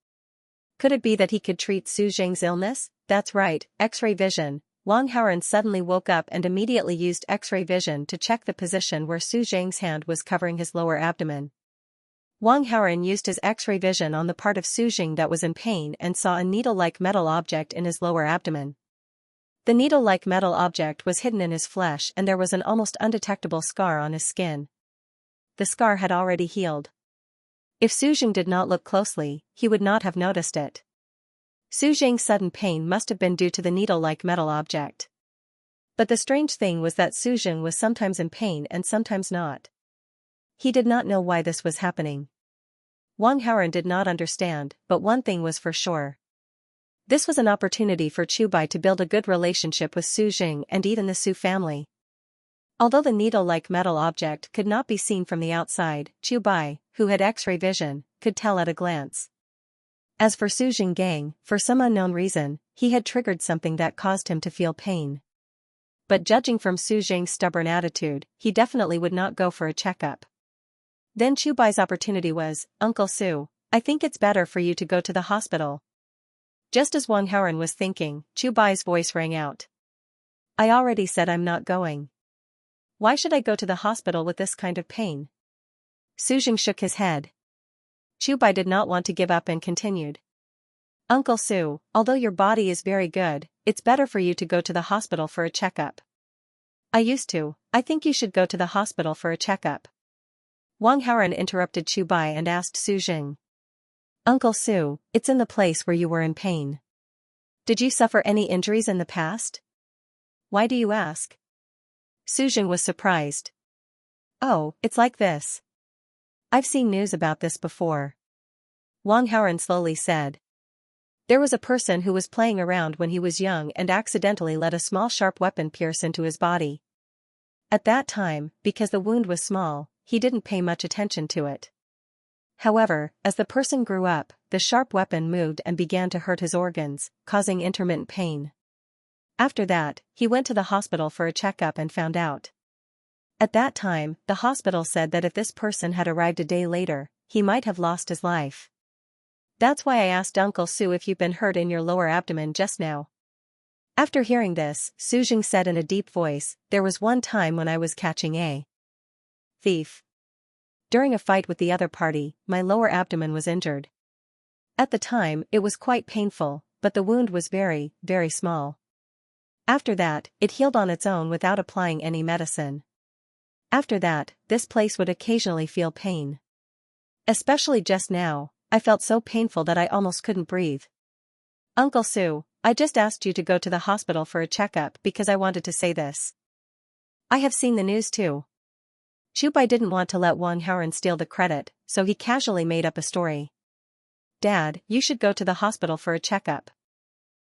Could it be that he could treat Su Jing's illness? That's right, X-ray vision. Wang Haoren suddenly woke up and immediately used X-ray vision to check the position where Su Jing's hand was covering his lower abdomen. Wang Haoren used his X-ray vision on the part of Su Jing that was in pain and saw a needle-like metal object in his lower abdomen. The needle-like metal object was hidden in his flesh and there was an almost undetectable scar on his skin. The scar had already healed. If Su Jing did not look closely, he would not have noticed it. Su Jing's sudden pain must have been due to the needle-like metal object. But the strange thing was that Su Jing was sometimes in pain and sometimes not. He did not know why this was happening. Wang Haoren did not understand, but one thing was for sure. This was an opportunity for Chu Bai to build a good relationship with Su Jing and even the Su family. Although the needle-like metal object could not be seen from the outside, Chu Bai, who had X-ray vision, could tell at a glance. As for Su Jinggang, for some unknown reason, he had triggered something that caused him to feel pain. But judging from Su Jing's stubborn attitude, he definitely would not go for a checkup. Then Chu Bai's opportunity was, "Uncle Su, I think it's better for you to go to the hospital." Just as Wang Haoren was thinking, Chu Bai's voice rang out. "I already said I'm not going. Why should I go to the hospital with this kind of pain?" Su Jing shook his head. Chu Bai did not want to give up and continued. "Uncle Su, although your body is very good, it's better for you to go to the hospital for a checkup." I think you should go to the hospital for a checkup." Wang Haoren interrupted Chu Bai and asked Su Jing. "Uncle Su, it's in the place where you were in pain. Did you suffer any injuries in the past? Why do you ask?" Su Jing was surprised. "Oh, it's like this. I've seen news about this before." Wang Haoren slowly said. "There was a person who was playing around when he was young and accidentally let a small sharp weapon pierce into his body. At that time, because the wound was small, he didn't pay much attention to it. However, as the person grew up, the sharp weapon moved and began to hurt his organs, causing intermittent pain. After that, he went to the hospital for a checkup and found out. At that time, the hospital said that if this person had arrived a day later, he might have lost his life. That's why I asked Uncle Su if you've been hurt in your lower abdomen just now." After hearing this, Su Jing said in a deep voice, "There was one time when I was catching a thief. During a fight with the other party, my lower abdomen was injured. At the time, it was quite painful, but the wound was very, very small. After that, it healed on its own without applying any medicine. After that, this place would occasionally feel pain. Especially just now, I felt so painful that I almost couldn't breathe. Uncle Su, I just asked you to go to the hospital for a checkup because I wanted to say this. I have seen the news too." Chu Bai didn't want to let Wang Haoren steal the credit, so he casually made up a story. "Dad, you should go to the hospital for a checkup.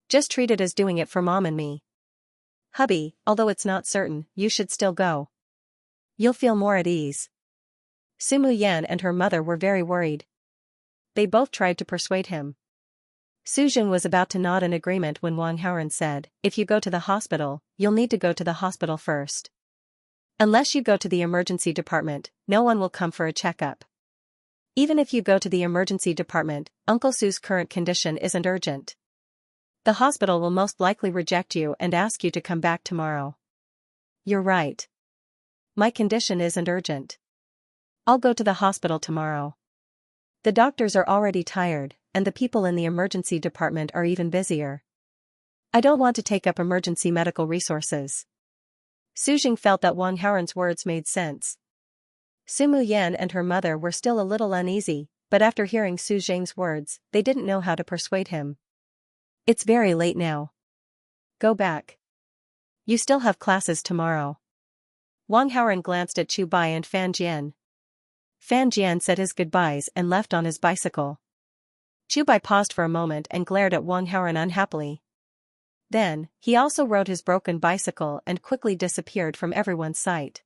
Just treat it as doing it for Mom and me. Hubby, although it's not certain, you should still go. You'll feel more at ease." Su Yan and her mother were very worried. They both tried to persuade him. Su Jing was about to nod in agreement when Wang Haoren said, "If you go to the hospital, you'll need to go to the hospital first. Unless you go to the emergency department, no one will come for a checkup. Even if you go to the emergency department, Uncle Su's current condition isn't urgent. The hospital will most likely reject you and ask you to come back tomorrow." "You're right. My condition isn't urgent. I'll go to the hospital tomorrow. The doctors are already tired, and the people in the emergency department are even busier. I don't want to take up emergency medical resources." Su Jing felt that Wang Haoren's words made sense. Su Yan and her mother were still a little uneasy, but after hearing Su Jing's words, they didn't know how to persuade him. "It's very late now. Go back. You still have classes tomorrow." Wang Haoren glanced at Chu Bai and Fan Jian. Fan Jian said his goodbyes and left on his bicycle. Chu Bai paused for a moment and glared at Wang Haoren unhappily. Then, he also rode his broken bicycle and quickly disappeared from everyone's sight.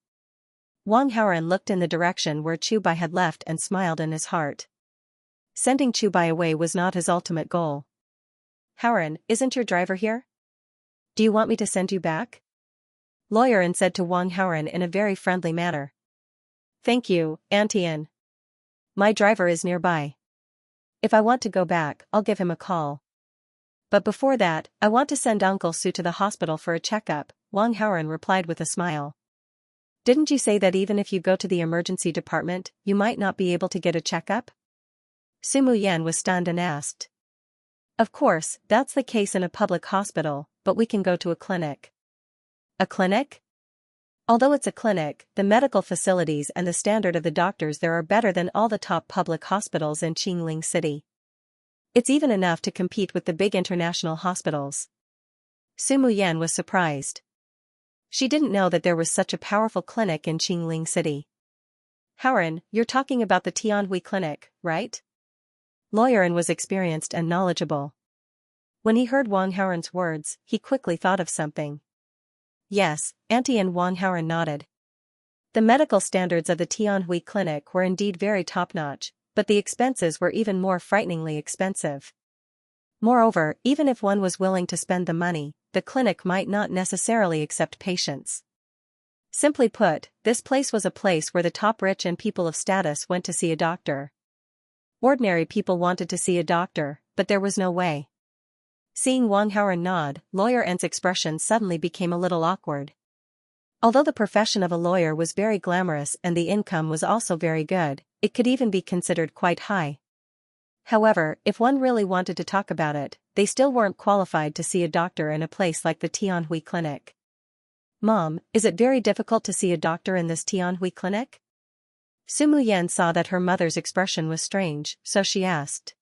Wang Haoren looked in the direction where Chu Bai had left and smiled in his heart. Sending Chu Bai away was not his ultimate goal. "Haoren, isn't your driver here? Do you want me to send you back?" Lawyerin said to Wang Haoren in a very friendly manner. "Thank you, Auntie Ann. My driver is nearby. If I want to go back, I'll give him a call. But before that, I want to send Uncle Su to the hospital for a checkup," Wang Haoren replied with a smile. "Didn't you say that even if you go to the emergency department, you might not be able to get a checkup?" Su Yan was stunned and asked. "Of course, that's the case in a public hospital, but we can go to a clinic." "A clinic?" "Although it's a clinic, the medical facilities and the standard of the doctors there are better than all the top public hospitals in Qingling City. It's even enough to compete with the big international hospitals." Su Yan was surprised. She didn't know that there was such a powerful clinic in Qingling City. "Haoren, you're talking about the Tianhui Clinic, right?" Lawyerin was experienced and knowledgeable. When he heard Wang Haoren's words, he quickly thought of something. "Yes," Auntie and Wang Haoren nodded. The medical standards of the Tianhui clinic were indeed very top-notch, but the expenses were even more frighteningly expensive. Moreover, even if one was willing to spend the money, the clinic might not necessarily accept patients. Simply put, this place was a place where the top rich and people of status went to see a doctor. Ordinary people wanted to see a doctor, but there was no way. Seeing Wang Haoren nod, Lawyer N's expression suddenly became a little awkward. Although the profession of a lawyer was very glamorous and the income was also very good, it could even be considered quite high. However, if one really wanted to talk about it, they still weren't qualified to see a doctor in a place like the Tianhui clinic. Mom, is it very difficult to see a doctor in this Tianhui clinic? Sumu Yan saw that her mother's expression was strange, so she asked.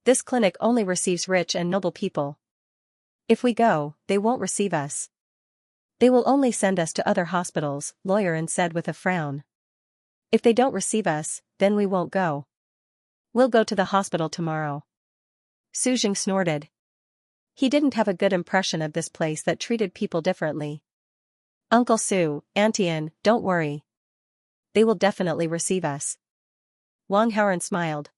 This clinic only receives rich and noble people. If we go, they won't receive us. They will only send us to other hospitals, Lawyer N said with a frown. If they don't receive us, then we won't go. We'll go to the hospital tomorrow. Su Jing snorted. He didn't have a good impression of this place that treated people differently. Uncle Su, Auntie N, don't worry. They will definitely receive us. Wang Haoren smiled.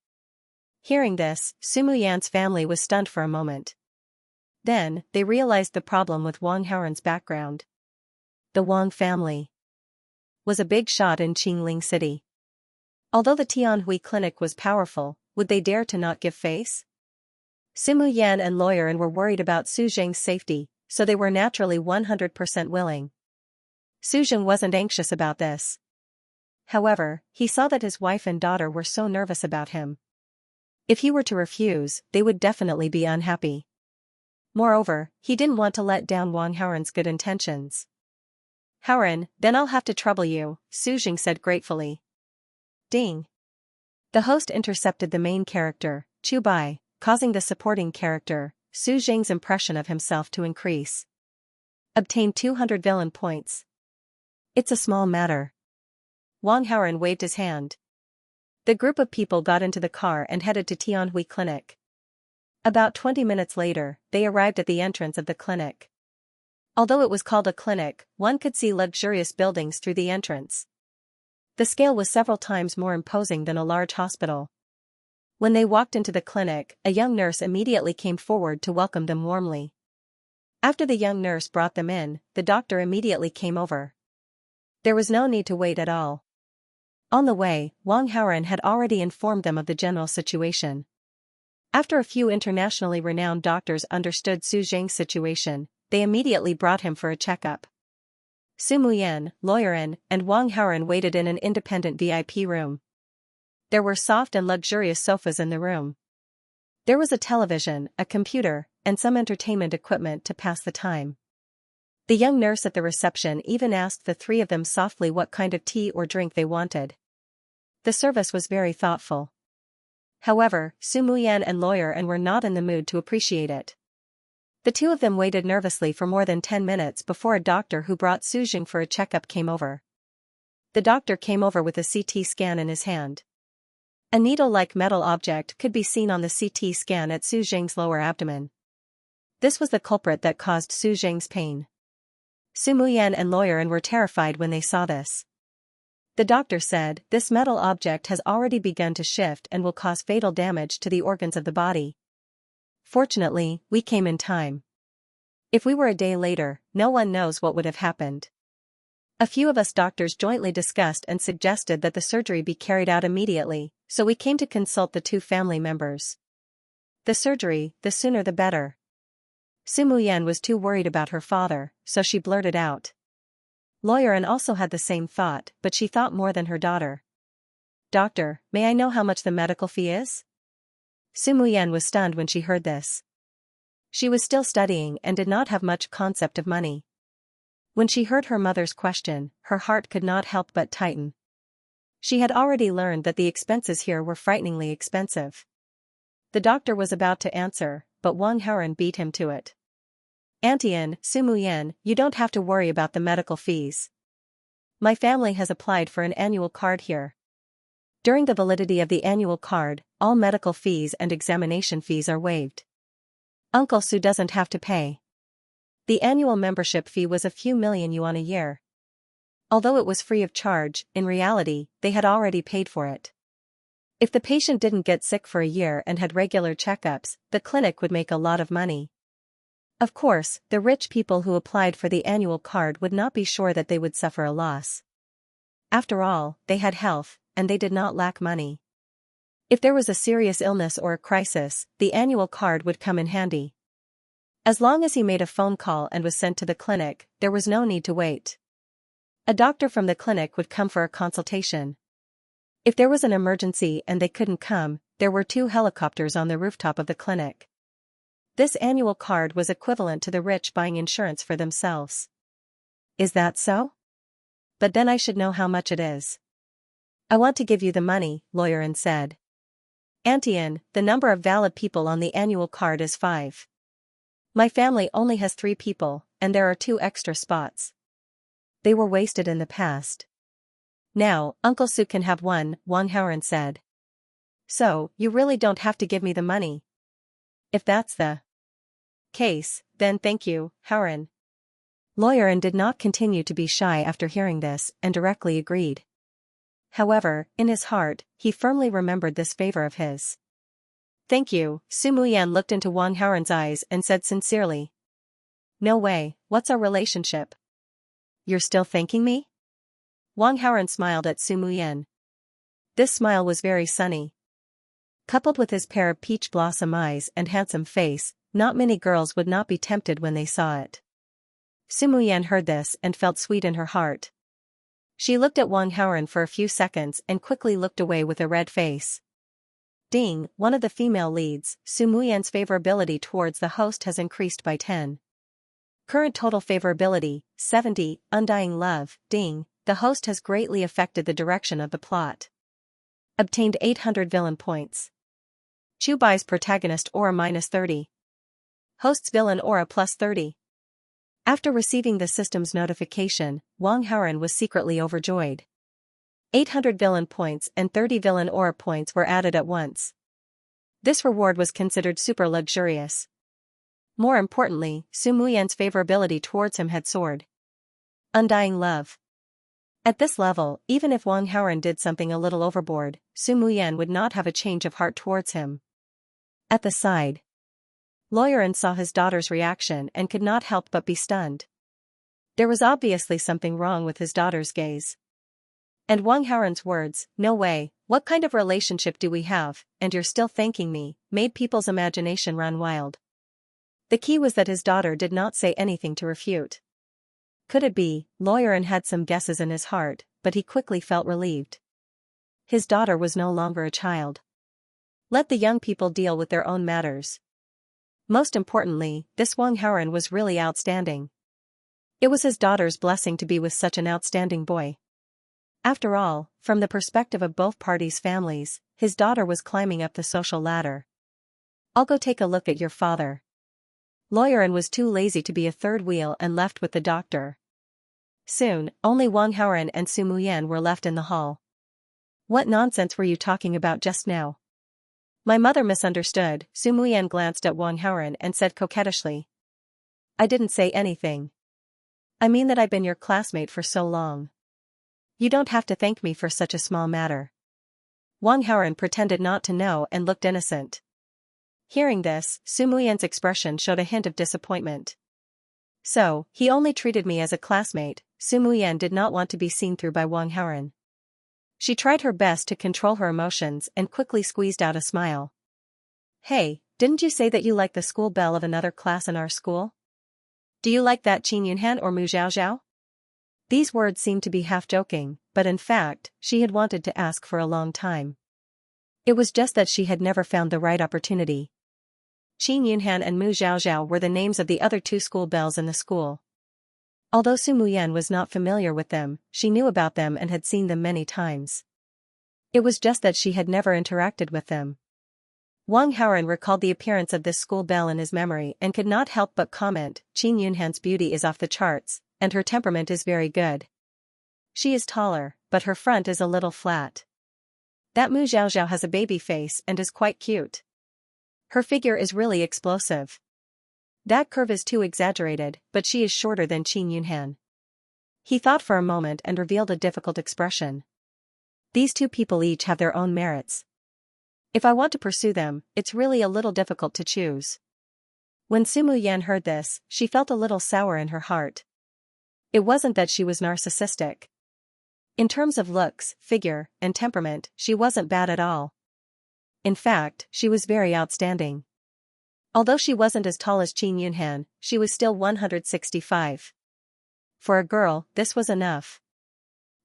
Hearing this, Sumu Yan's family was stunned for a moment. Then, they realized the problem with Wang Haoren's background. The Wang family was a big shot in Qingling City. Although the Tianhui clinic was powerful, would they dare to not give face? Sumu Yan and Lawyer N were worried about Su Jing's safety, so they were naturally 100% willing. Su Jing wasn't anxious about this. However, he saw that his wife and daughter were so nervous about him. If he were to refuse, they would definitely be unhappy. Moreover, he didn't want to let down Wang Haoren's good intentions. Haoren, then I'll have to trouble you, Su Jing said gratefully. Ding. The host intercepted the main character, Chu Bai, causing the supporting character, Su Jing's impression of himself to increase. Obtain 200 villain points. It's a small matter. Wang Haoren waved his hand. The group of people got into the car and headed to Tianhui Clinic. About 20 minutes later, they arrived at the entrance of the clinic. Although it was called a clinic, one could see luxurious buildings through the entrance. The scale was several times more imposing than a large hospital. When they walked into the clinic, a young nurse immediately came forward to welcome them warmly. After the young nurse brought them in, the doctor immediately came over. There was no need to wait at all. On the way, Wang Haoren had already informed them of the general situation. After a few internationally renowned doctors understood Su Jing's situation, they immediately brought him for a checkup. Sumu Yan, Lawyer N, and Wang Haoren waited in an independent VIP room. There were soft and luxurious sofas in the room. There was a television, a computer, and some entertainment equipment to pass the time. The young nurse at the reception even asked the three of them softly what kind of tea or drink they wanted. The service was very thoughtful. However, Sumu Yan and Lawyer N were not in the mood to appreciate it. The two of them waited nervously for more than 10 minutes before a doctor who brought Su Jing for a checkup came over. The doctor came over with a CT scan in his hand. A needle-like metal object could be seen on the CT scan at Su Jing's lower abdomen. This was the culprit that caused Su Jing's pain. Sumu Yan and Lawyer N were terrified when they saw this. The doctor said, "This metal object has already begun to shift and will cause fatal damage to the organs of the body. Fortunately, we came in time. If we were a day later, no one knows what would have happened." A few of us doctors jointly discussed and suggested that the surgery be carried out immediately, so we came to consult the two family members. The surgery, the sooner the better. Sumu Yan was too worried about her father, so she blurted out. Lawyer N also had the same thought, but she thought more than her daughter. "Doctor, may I know how much the medical fee is?" Sumu Yan was stunned when she heard this. She was still studying and did not have much concept of money. When she heard her mother's question, her heart could not help but tighten. She had already learned that the expenses here were frighteningly expensive. The doctor was about to answer, but Wang Haoren beat him to it. "Auntie N, Sumu Yan, you don't have to worry about the medical fees. My family has applied for an annual card here. During the validity of the annual card, all medical fees and examination fees are waived. Uncle Su doesn't have to pay. The annual membership fee was a few million yuan a year. Although it was free of charge, in reality, they had already paid for it. If the patient didn't get sick for a year and had regular checkups, the clinic would make a lot of money. Of course, the rich people who applied for the annual card would not be sure that they would suffer a loss. After all, they had health, and they did not lack money. If there was a serious illness or a crisis, the annual card would come in handy. As long as he made a phone call and was sent to the clinic, there was no need to wait. A doctor from the clinic would come for a consultation. If there was an emergency and they couldn't come, there were 2 helicopters on the rooftop of the clinic. This annual card was equivalent to the rich buying insurance for themselves. Is that so? But then I should know how much it is. I want to give you the money, Lawyerin said. Antian, the number of valid people on the annual card is 5. My family only has 3 people, and there are 2 extra spots. They were wasted in the past. Now, Uncle Su can have one, Wang Haoren said. So, you really don't have to give me the money. If that's the case, then thank you, Haoren. Lawyerin did not continue to be shy after hearing this, and directly agreed. However, in his heart, he firmly remembered this favor of his. Thank you, Su Muyan looked into Wang Haoren's eyes and said sincerely. No way, what's our relationship? You're still thanking me? Wang Haoren smiled at Su Muyan. This smile was very sunny. Coupled with his pair of peach blossom eyes and handsome face, not many girls would not be tempted when they saw it. Su Muyan heard this and felt sweet in her heart. She looked at Wang Haoren for a few seconds and quickly looked away with a red face. Ding, one of the female leads, Su Muyan's favorability towards the host has increased by 10. Current total favorability, 70, undying love, ding, the host has greatly affected the direction of the plot. Obtained 800 villain points. Chubai's protagonist aura -30. Host's villain aura +30. After receiving the system's notification, Wang Haoren was secretly overjoyed. 800 villain points and 30 villain aura points were added at once. This reward was considered super luxurious. More importantly, Su Muyan's favorability towards him had soared. Undying love. At this level, even if Wang Haoren did something a little overboard, Su Muyan would not have a change of heart towards him. At the side, Lawyerin saw his daughter's reaction and could not help but be stunned. There was obviously something wrong with his daughter's gaze. And Wang Haoren's words, no way, what kind of relationship do we have, and you're still thanking me, made people's imagination run wild. The key was that his daughter did not say anything to refute. Could it be, Lawyerin had some guesses in his heart, but he quickly felt relieved. His daughter was no longer a child. Let the young people deal with their own matters. Most importantly, this Wang Haoren was really outstanding. It was his daughter's blessing to be with such an outstanding boy. After all, from the perspective of both parties' families, his daughter was climbing up the social ladder. I'll go take a look at your father. Lawyerin was too lazy to be a third wheel and left with the doctor. Soon, only Wang Haoren and Su Muyan were left in the hall. What nonsense were you talking about just now? My mother misunderstood. Su Muyan glanced at Wang Haoren and said coquettishly. I didn't say anything. I mean that I've been your classmate for so long. You don't have to thank me for such a small matter. Wang Haoren pretended not to know and looked innocent. Hearing this, Su Muyan's expression showed a hint of disappointment. So, he only treated me as a classmate. Su Muyan did not want to be seen through by Wang Haoren. She tried her best to control her emotions and quickly squeezed out a smile. Hey, didn't you say that you like the school belle of another class in our school? Do you like that Qin Yunhan or Mu Zhaozhao? These words seemed to be half joking, but in fact, she had wanted to ask for a long time. It was just that she had never found the right opportunity. Qin Yunhan and Mu Zhaozhao were the names of the other 2 school belles in the school. Although Su Muyan was not familiar with them, she knew about them and had seen them many times. It was just that she had never interacted with them. Wang Haoren recalled the appearance of this school belle in his memory and could not help but comment, Qin Yunhan's beauty is off the charts, and her temperament is very good. She is taller, but her front is a little flat. That Mu Zhaozhao has a baby face and is quite cute. Her figure is really explosive. That curve is too exaggerated, but she is shorter than Qin Yunhan. He thought for a moment and revealed a difficult expression. These two people each have their own merits. If I want to pursue them, it's really a little difficult to choose. When Sumu Yan heard this, she felt a little sour in her heart. It wasn't that she was narcissistic. In terms of looks, figure, and temperament, she wasn't bad at all. In fact, she was very outstanding. Although she wasn't as tall as Qin Yunhan, she was still 165. For a girl, this was enough.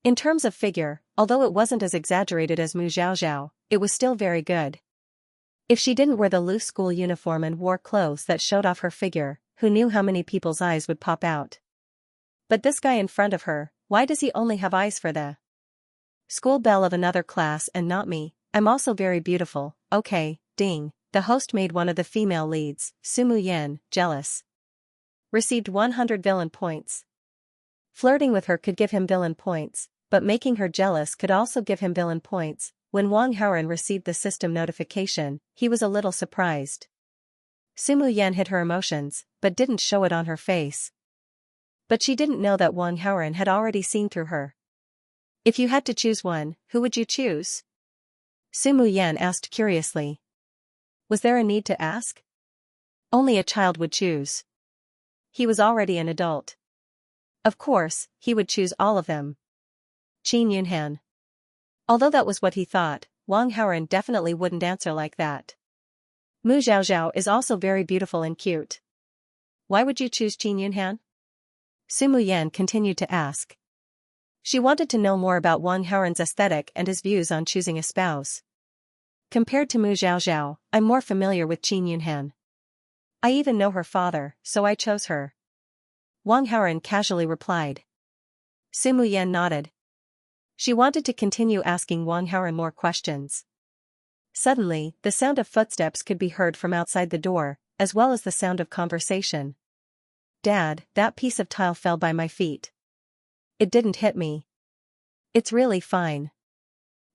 In terms of figure, although it wasn't as exaggerated as Mu Zhaozhao, it was still very good. If she didn't wear the loose school uniform and wore clothes that showed off her figure, who knew how many people's eyes would pop out? But this guy in front of her, why does he only have eyes for the school belle of another class and not me? I'm also very beautiful, okay, ding. The host made one of the female leads, Sumu Yan, jealous. Received 100 villain points. Flirting with her could give him villain points, but making her jealous could also give him villain points. When Wang Haoren received the system notification, he was a little surprised. Sumu Yan hid her emotions, but didn't show it on her face. But she didn't know that Wang Haoren had already seen through her. If you had to choose one, who would you choose? Sumu Yan asked curiously. Was there a need to ask? Only a child would choose. He was already an adult. Of course, he would choose all of them. Qin Yunhan. Although that was what he thought, Wang Haoren definitely wouldn't answer like that. Mu Zhaozhao is also very beautiful and cute. Why would you choose Qin Yunhan? Sumu Yan continued to ask. She wanted to know more about Wang Haoren's aesthetic and his views on choosing a spouse. Compared to Mu Zhaozhao, I'm more familiar with Qin Yunhan. I even know her father, so I chose her. Wang Haoren casually replied. Sumu Yan nodded. She wanted to continue asking Wang Haoren more questions. Suddenly, the sound of footsteps could be heard from outside the door, as well as the sound of conversation. Dad, that piece of tile fell by my feet. It didn't hit me. It's really fine.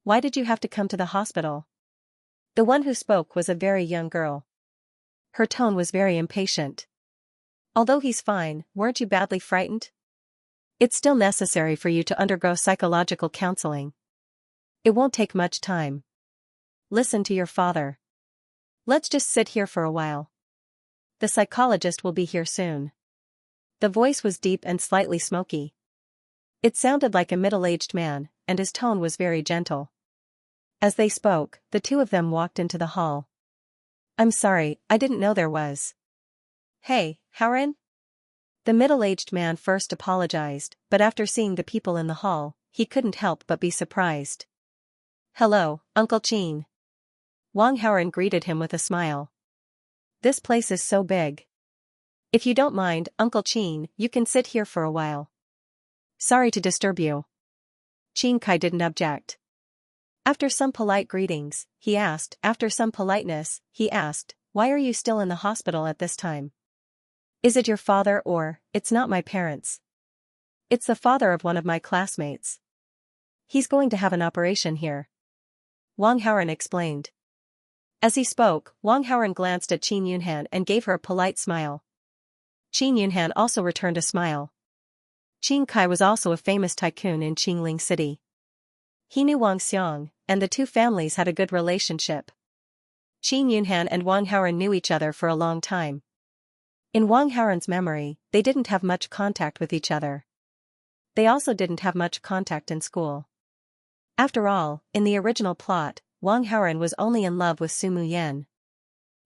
Why did you have to come to the hospital? The one who spoke was a very young girl. Her tone was very impatient. Although he's fine, weren't you badly frightened? It's still necessary for you to undergo psychological counseling. It won't take much time. Listen to your father. Let's just sit here for a while. The psychologist will be here soon. The voice was deep and slightly smoky. It sounded like a middle-aged man, and his tone was very gentle. As they spoke, the two of them walked into the hall. I'm sorry, I didn't know there was. Hey, Haoren? The middle-aged man first apologized, but after seeing the people in the hall, he couldn't help but be surprised. Hello, Uncle Qin. Wang Haoren greeted him with a smile. This place is so big. If you don't mind, Uncle Qin, you can sit here for a while. Sorry to disturb you. Qin Kai didn't object. After some polite greetings, after some politeness, he asked, why are you still in the hospital at this time? Is it your father or, it's not my parents? It's the father of one of my classmates. He's going to have an operation here. Wang Haoren explained. As he spoke, Wang Haoren glanced at Qin Yunhan and gave her a polite smile. Qin Yunhan also returned a smile. Qin Kai was also a famous tycoon in Qingling City. He knew Wang Xiang, and the two families had a good relationship. Qin Yunhan and Wang Haoren knew each other for a long time. In Wang Haoren's memory, they didn't have much contact with each other. They also didn't have much contact in school. After all, in the original plot, Wang Haoren was only in love with Sumu Yan.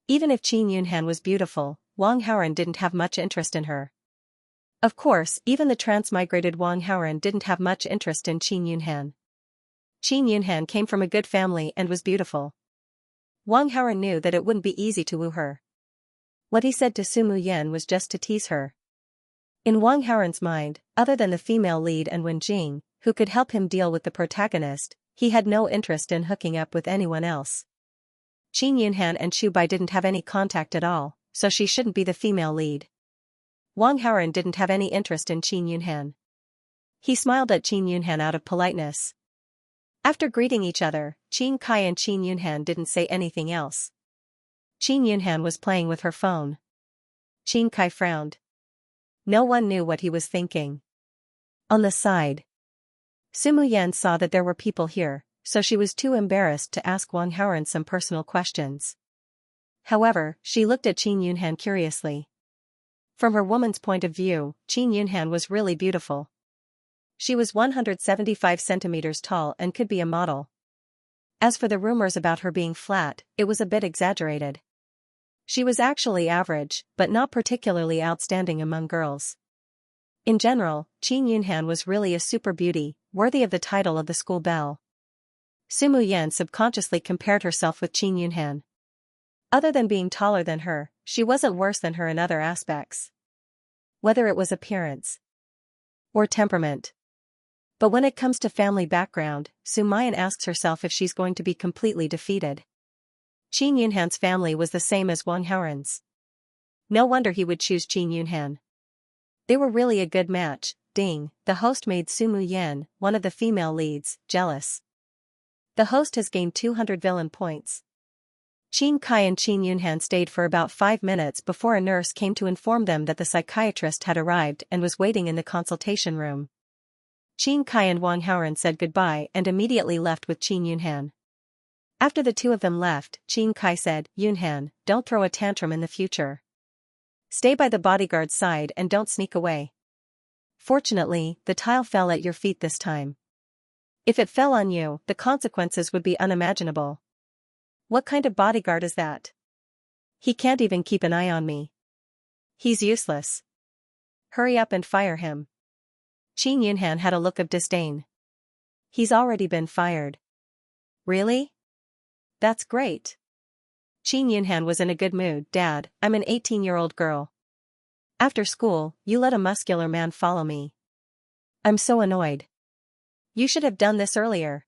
Even if Qin Yunhan was beautiful, Wang Haoren didn't have much interest in her. Of course, even the transmigrated Wang Haoren didn't have much interest in Qin Yunhan. Qin Yunhan came from a good family and was beautiful. Wang Haoren knew that it wouldn't be easy to woo her. What he said to Sumu Yan was just to tease her. In Wang Haoren's mind, other than the female lead and Wen Jing, who could help him deal with the protagonist, he had no interest in hooking up with anyone else. Qin Yunhan and Chu Bai didn't have any contact at all, so she shouldn't be the female lead. Wang Haoren didn't have any interest in Qin Yunhan. He smiled at Qin Yunhan out of politeness. After greeting each other, Qin Kai and Qin Yunhan didn't say anything else. Qin Yunhan was playing with her phone. Qin Kai frowned. No one knew what he was thinking. On the side, Sumu Yan saw that there were people here, so she was too embarrassed to ask Wang Haoran some personal questions. However, she looked at Qin Yunhan curiously. From her woman's point of view, Qin Yunhan was really beautiful. She was 175 centimeters tall and could be a model. As for the rumors about her being flat, it was a bit exaggerated. She was actually average, but not particularly outstanding among girls. In general, Qin Yunhan was really a super beauty, worthy of the title of the school belle. Sumu Yan subconsciously compared herself with Qin Yunhan. Other than being taller than her, she wasn't worse than her in other aspects. Whether it was appearance or temperament. But when it comes to family background, Sumu Yan asks herself if she's going to be completely defeated. Qin Yunhan's family was the same as Wang Haoran's. No wonder he would choose Qin Yunhan. They were really a good match. Ding, the host made Sumu Yan, one of the female leads, jealous. The host has gained 200 villain points. Qin Kai and Qin Yunhan stayed for about 5 minutes before a nurse came to inform them that the psychiatrist had arrived and was waiting in the consultation room. Qin Kai and Wang Haoran said goodbye and immediately left with Qin Yunhan. After the two of them left, Qin Kai said, "Yunhan, don't throw a tantrum in the future. Stay by the bodyguard's side and don't sneak away. Fortunately, the tile fell at your feet this time. If it fell on you, the consequences would be unimaginable." "What kind of bodyguard is that? He can't even keep an eye on me. He's useless. Hurry up and fire him." Qin Yunhan had a look of disdain. "He's already been fired." "Really? That's great." Qin Yunhan was in a good mood. "Dad, I'm an 18-year-old girl. After school, you let a muscular man follow me. I'm so annoyed. You should have done this earlier.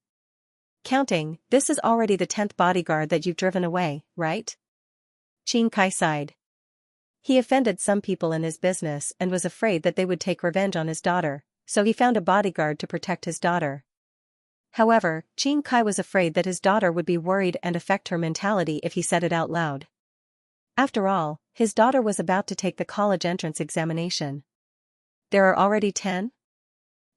Counting, this is already the 10th bodyguard that you've driven away, right?" Qin Kai sighed. He offended some people in his business and was afraid that they would take revenge on his daughter, so he found a bodyguard to protect his daughter. However, Qin Kai was afraid that his daughter would be worried and affect her mentality if he said it out loud. After all, his daughter was about to take the college entrance examination. "There are already 10?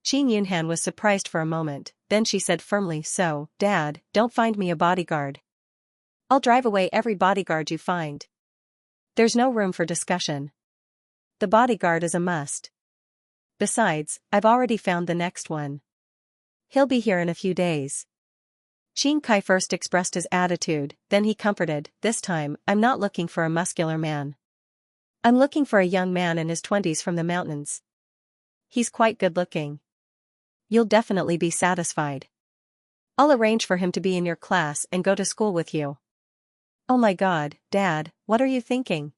Qin Yunhan was surprised for a moment, then she said firmly, "So, Dad, don't find me a bodyguard. I'll drive away every bodyguard you find. There's no room for discussion. The bodyguard is a must. Besides, I've already found the next one. He'll be here in a few days." Qin Kai first expressed his attitude, then he comforted, "This time, I'm not looking for a muscular man. I'm looking for a young man in his 20s from the mountains. He's quite good-looking. You'll definitely be satisfied. I'll arrange for him to be in your class and go to school with you." "Oh my God, Dad, what are you thinking?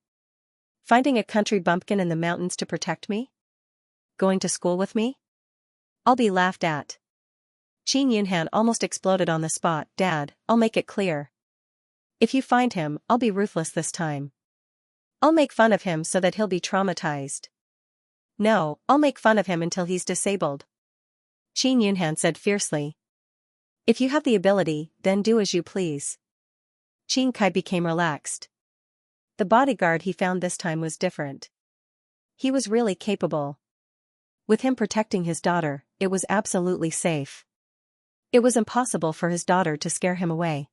Finding a country bumpkin in the mountains to protect me? Going to school with me? I'll be laughed at." Qin Yunhan almost exploded on the spot. "Dad, I'll make it clear. If you find him, I'll be ruthless this time. I'll make fun of him so that he'll be traumatized. No, I'll make fun of him until he's disabled," Qin Yunhan said fiercely. "If you have the ability, then do as you please." Qin Kai became relaxed. The bodyguard he found this time was different. He was really capable. With him protecting his daughter, it was absolutely safe. It was impossible for his daughter to scare him away.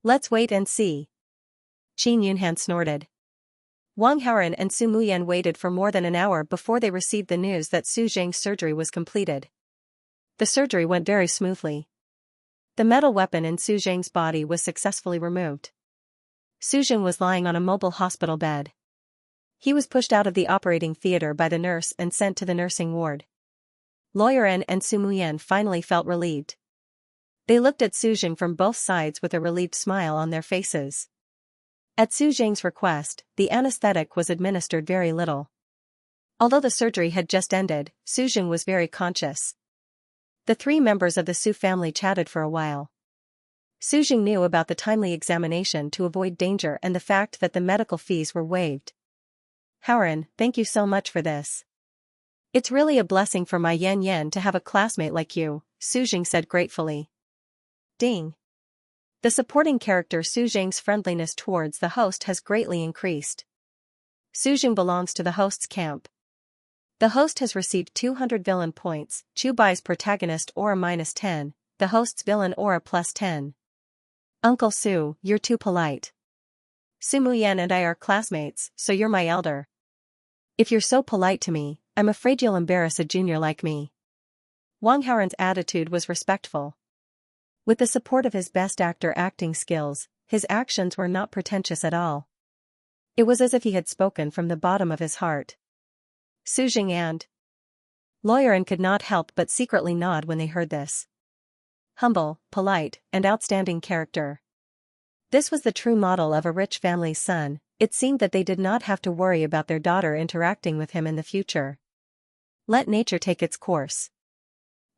"Let's wait and see." Qin Yunhan snorted. Wang Haoran and Sumu Yan waited for more than an hour before they received the news that Su Zhang's surgery was completed. The surgery went very smoothly. The metal weapon in Su Zhang's body was successfully removed. Su Zhang was lying on a mobile hospital bed. He was pushed out of the operating theater by the nurse and sent to the nursing ward. Lawyer N and Sumu Yan finally felt relieved. They looked at Su Zhang from both sides with a relieved smile on their faces. At Su Zhang's request, the anesthetic was administered very little. Although the surgery had just ended, Su Zhang was very conscious. The 3 members of the Su family chatted for a while. Su Zhang knew about the timely examination to avoid danger and the fact that the medical fees were waived. "Haoran, thank you so much for this. It's really a blessing for my Yan Yan to have a classmate like you," Su Zhang said gratefully. Ding. The supporting character Su Zhang's friendliness towards the host has greatly increased. Su Zhang belongs to the host's camp. The host has received 200 villain points, Chu Bai's protagonist aura -10, the host's villain aura +10. Uncle Su, you're too polite. Su Muyan and I are classmates, so you're my elder. If you're so polite to me, I'm afraid you'll embarrass a junior like me. Wang Haoren's attitude was respectful. With the support of his best actor acting skills, his actions were not pretentious at all. It was as if he had spoken from the bottom of his heart. Su Jing and Lawyerin could not help but secretly nod when they heard this. Humble, polite, and outstanding character. This was the true model of a rich family's son. It seemed that they did not have to worry about their daughter interacting with him in the future. Let nature take its course.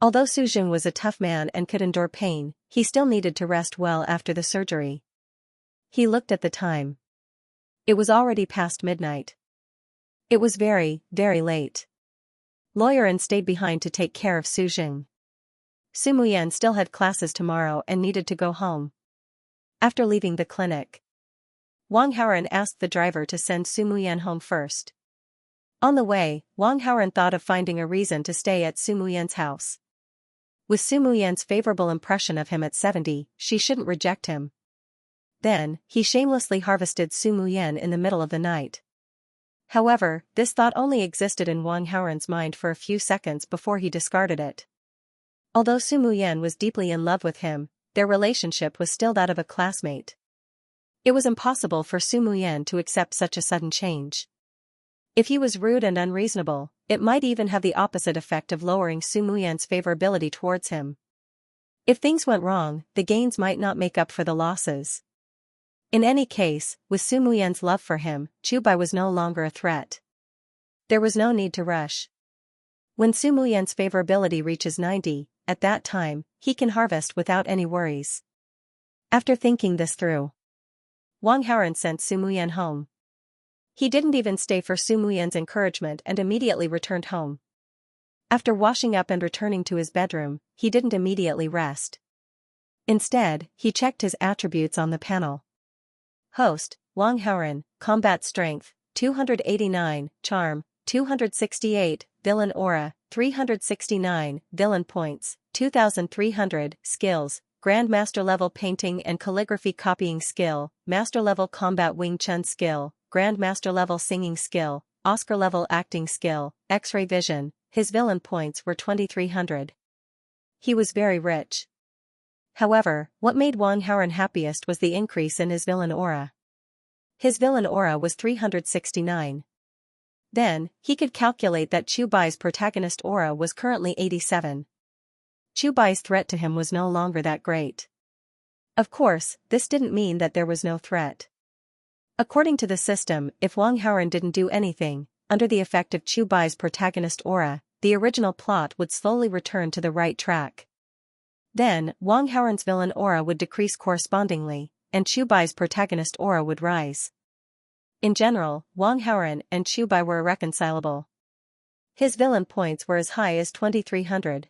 Although Su Jing was a tough man and could endure pain, he still needed to rest well after the surgery. He looked at the time. It was already past midnight. It was very, very late. Lawyerin stayed behind to take care of Su Jing. Su Muyan still had classes tomorrow and needed to go home. After leaving the clinic, Wang Haoren asked the driver to send Su Muyan home first. On the way, Wang Haoren thought of finding a reason to stay at Su Muyan's house. With Su Muyan's favorable impression of him at 70, she shouldn't reject him. Then, he shamelessly harvested Su Muyan in the middle of the night. However, this thought only existed in Wang Haoren's mind for a few seconds before he discarded it. Although Su Muyan was deeply in love with him, their relationship was still that of a classmate. It was impossible for Su Muyan to accept such a sudden change. If he was rude and unreasonable, it might even have the opposite effect of lowering Su Muyan's favorability towards him. If things went wrong, the gains might not make up for the losses. In any case, with Su Muyan's love for him, Chu Bai was no longer a threat. There was no need to rush. When Su Muyan's favorability reaches 90, at that time, he can harvest without any worries. After thinking this through, Wang Haoren sent Su Muyan home. He didn't even stay for Su Muyan's encouragement and immediately returned home. After washing up and returning to his bedroom, he didn't immediately rest. Instead, he checked his attributes on the panel. Host, Wang Haoren, Combat Strength, 289, Charm, 268, Villain Aura, 369, Villain Points, 2300, Skills, Grandmaster Level Painting and Calligraphy Copying Skill, Master Level Combat Wing Chun Skill, Grandmaster Level Singing Skill, Oscar Level Acting Skill, X-Ray Vision. His villain points were 2300. He was very rich. However, what made Wang Haoren happiest was the increase in his villain aura. His villain aura was 369. Then, he could calculate that Chu Bai's protagonist aura was currently 87. Chu Bai's threat to him was no longer that great. Of course, this didn't mean that there was no threat. According to the system, if Wang Haoren didn't do anything, under the effect of Chu Bai's protagonist aura, the original plot would slowly return to the right track. Then, Wang Haoren's villain aura would decrease correspondingly, and Chu Bai's protagonist aura would rise. In general, Wang Haoren and Chu Bai were irreconcilable. His villain points were as high as 2300.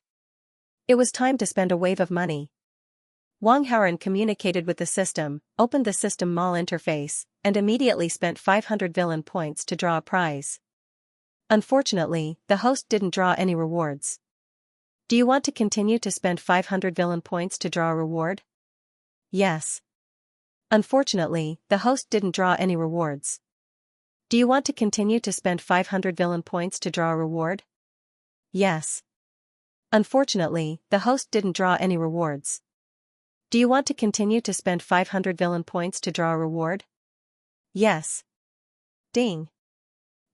It was time to spend a wave of money. Wang Haoren communicated with the system, opened the system mall interface, and immediately spent 500 villain points to draw a prize. Unfortunately, the host didn't draw any rewards. Do you want to continue to spend 500 villain points to draw a reward? Yes. Unfortunately, the host didn't draw any rewards. Do you want to continue to spend 500 villain points to draw a reward? Yes. Unfortunately, the host didn't draw any rewards. Do you want to continue to spend 500 villain points to draw a reward? Yes. Ding.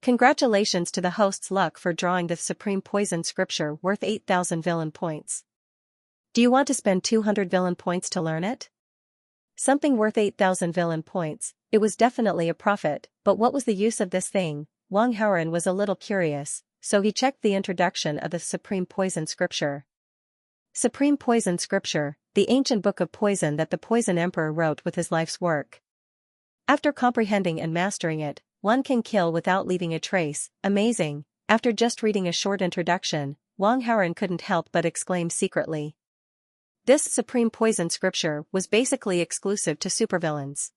Congratulations to the host's luck for drawing the Supreme Poison Scripture worth 8,000 villain points. Do you want to spend 200 villain points to learn it? Something worth 8,000 villain points. It was definitely a profit, but what was the use of this thing? Wang Haoren was a little curious, so he checked the introduction of the Supreme Poison Scripture. Supreme Poison Scripture, the ancient book of poison that the Poison Emperor wrote with his life's work. After comprehending and mastering it, one can kill without leaving a trace. Amazing. After just reading a short introduction, Wang Haoren couldn't help but exclaim secretly. This Supreme Poison Scripture was basically exclusive to supervillains.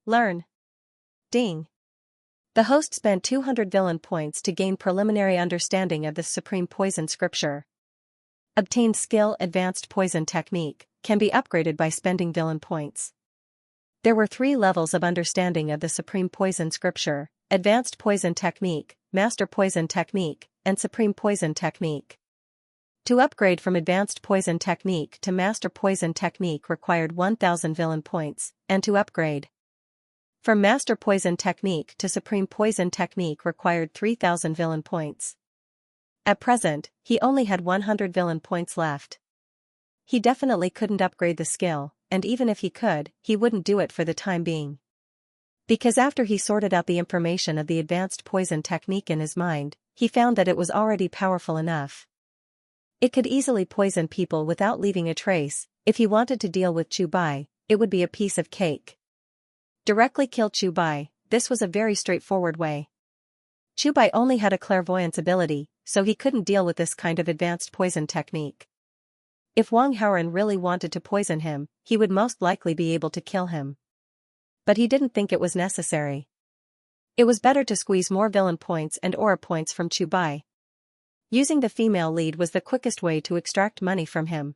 Learn. Ding. The host spent 200 villain points to gain preliminary understanding of the supreme poison scripture. Obtained skill Advanced Poison Technique can be upgraded by spending villain points. There were 3 levels of understanding of the supreme poison scripture: Advanced Poison Technique, Master Poison Technique, and Supreme Poison Technique. To upgrade from Advanced Poison Technique to Master Poison Technique required 1000 villain points, and to upgrade from Master Poison Technique to Supreme Poison Technique required 3000 villain points. At present, he only had 100 villain points left. He definitely couldn't upgrade the skill, and even if he could, he wouldn't do it for the time being. Because after he sorted out the information of the Advanced Poison Technique in his mind, he found that it was already powerful enough. It could easily poison people without leaving a trace. If he wanted to deal with Chubai, it would be a piece of cake. Directly kill Chubai. This was a very straightforward way. Chubai only had a clairvoyance ability, so he couldn't deal with this kind of advanced poison technique. If Wang Haoren really wanted to poison him, he would most likely be able to kill him. But he didn't think it was necessary. It was better to squeeze more villain points and aura points from Chubai. Using the female lead was the quickest way to extract money from him.